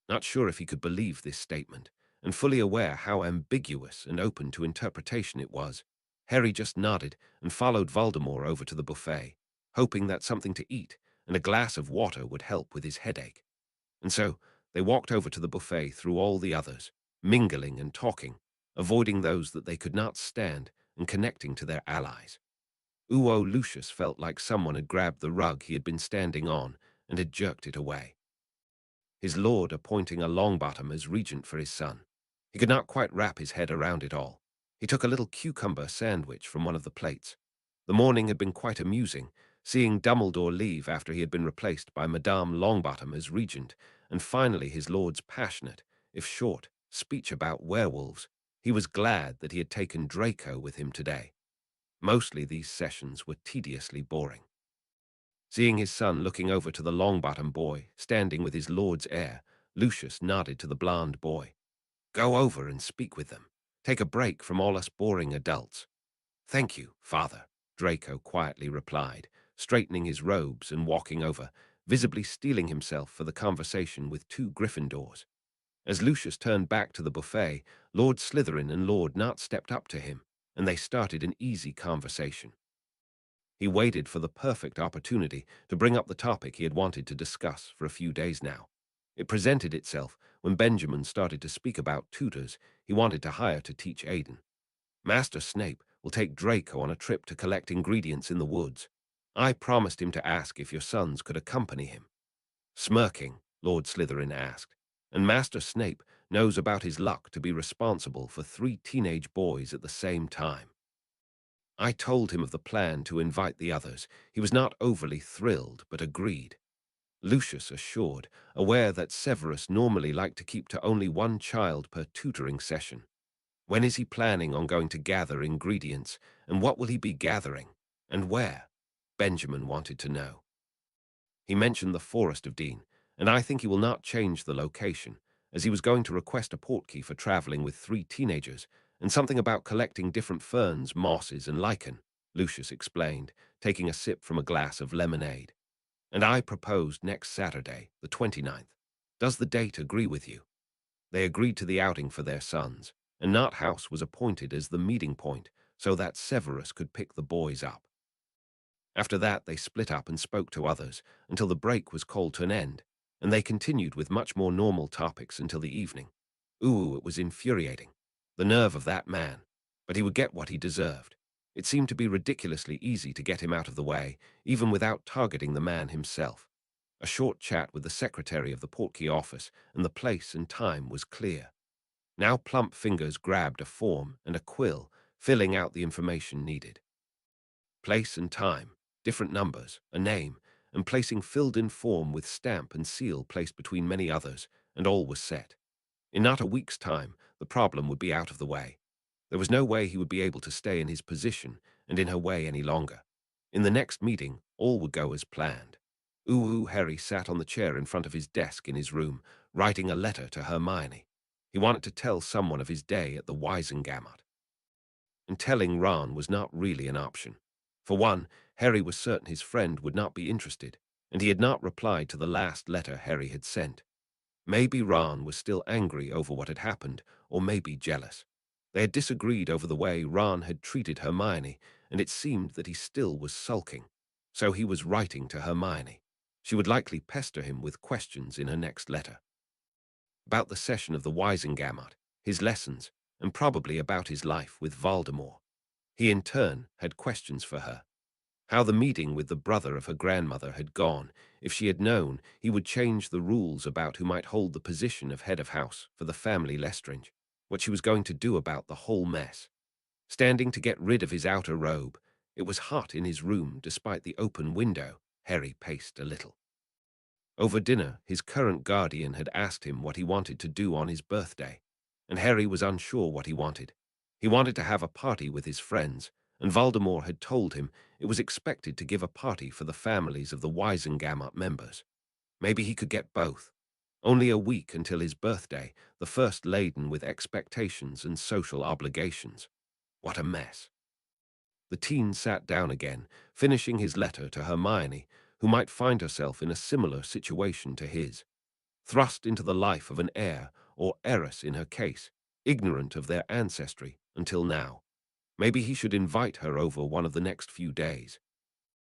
Not sure if he could believe this statement, and fully aware how ambiguous and open to interpretation it was, Harry just nodded and followed Voldemort over to the buffet, hoping that something to eat and a glass of water would help with his headache. And so they walked over to the buffet through all the others, mingling and talking, avoiding those that they could not stand and connecting to their allies. Uo Lucius felt like someone had grabbed the rug he had been standing on and had jerked it away. His lord appointing a Longbottom as regent for his son. He could not quite wrap his head around it all. He took a little cucumber sandwich from one of the plates. The morning had been quite amusing, seeing Dumbledore leave after he had been replaced by Madame Longbottom as regent, and finally his lord's passionate, if short, speech about werewolves. He was glad that he had taken Draco with him today. Mostly these sessions were tediously boring. Seeing his son looking over to the Longbottom boy, standing with his lord's heir, Lucius nodded to the blond boy. "Go over and speak with them. Take a break from all us boring adults." "Thank you, father," Draco quietly replied, straightening his robes and walking over, visibly steeling himself for the conversation with two Gryffindors. As Lucius turned back to the buffet, Lord Slytherin and Lord Nott stepped up to him, and they started an easy conversation. He waited for the perfect opportunity to bring up the topic he had wanted to discuss for a few days now. It presented itself when Benjamin started to speak about tutors he wanted to hire to teach Aidan. Master Snape will take Draco on a trip to collect ingredients in the woods. I promised him to ask if your sons could accompany him. Smirking, Lord Slytherin asked, and Master Snape knows about his luck to be responsible for 3 teenage boys at the same time. I told him of the plan to invite the others. He was not overly thrilled, but agreed. Lucius assured, aware that Severus normally liked to keep to only 1 child per tutoring session. When is he planning on going to gather ingredients, and what will he be gathering, and where? Benjamin wanted to know. He mentioned the Forest of Dean, and I think he will not change the location, as he was going to request a portkey for traveling with 3 teenagers, and something about collecting different ferns, mosses, and lichen, Lucius explained, taking a sip from a glass of lemonade. And I proposed next Saturday, the 29th. Does the date agree with you? They agreed to the outing for their sons, and Knott House was appointed as the meeting point so that Severus could pick the boys up. After that, they split up and spoke to others until the break was called to an end, and they continued with much more normal topics until the evening. Ooh, it was infuriating. The nerve of that man. But he would get what he deserved. It seemed to be ridiculously easy to get him out of the way, even without targeting the man himself. A short chat with the secretary of the portkey office, and the place and time was clear. Now plump fingers grabbed a form and a quill, filling out the information needed. Place and time, different numbers, a name, and placing filled-in form with stamp and seal placed between many others, and all was set. In not a week's time, the problem would be out of the way. There was no way he would be able to stay in his position and in her way any longer. In the next meeting, all would go as planned. Harry sat on the chair in front of his desk in his room, writing a letter to Hermione. He wanted to tell someone of his day at the Wisengamot. And telling Ron was not really an option. For one, Harry was certain his friend would not be interested, and he had not replied to the last letter Harry had sent. Maybe Ron was still angry over what had happened, or maybe jealous. They had disagreed over the way Ron had treated Hermione, and it seemed that he still was sulking. So he was writing to Hermione. She would likely pester him with questions in her next letter. About the session of the Wisengamot, his lessons, and probably about his life with Voldemort. He, in turn, had questions for her. How the meeting with the brother of her grandmother had gone. If she had known, he would change the rules about who might hold the position of head of house for the family Lestrange. What she was going to do about the whole mess. Standing to get rid of his outer robe. It was hot in his room despite the open window. Harry paced a little. Over dinner, his current guardian had asked him what he wanted to do on his birthday, and Harry was unsure what he wanted. He wanted to have a party with his friends, and Voldemort had told him it was expected to give a party for the families of the Wisengamot members. Maybe he could get both. Only a week until his birthday, the first laden with expectations and social obligations. What a mess. The teen sat down again, finishing his letter to Hermione, who might find herself in a similar situation to his. Thrust into the life of an heir, or heiress in her case, ignorant of their ancestry until now. Maybe he should invite her over one of the next few days.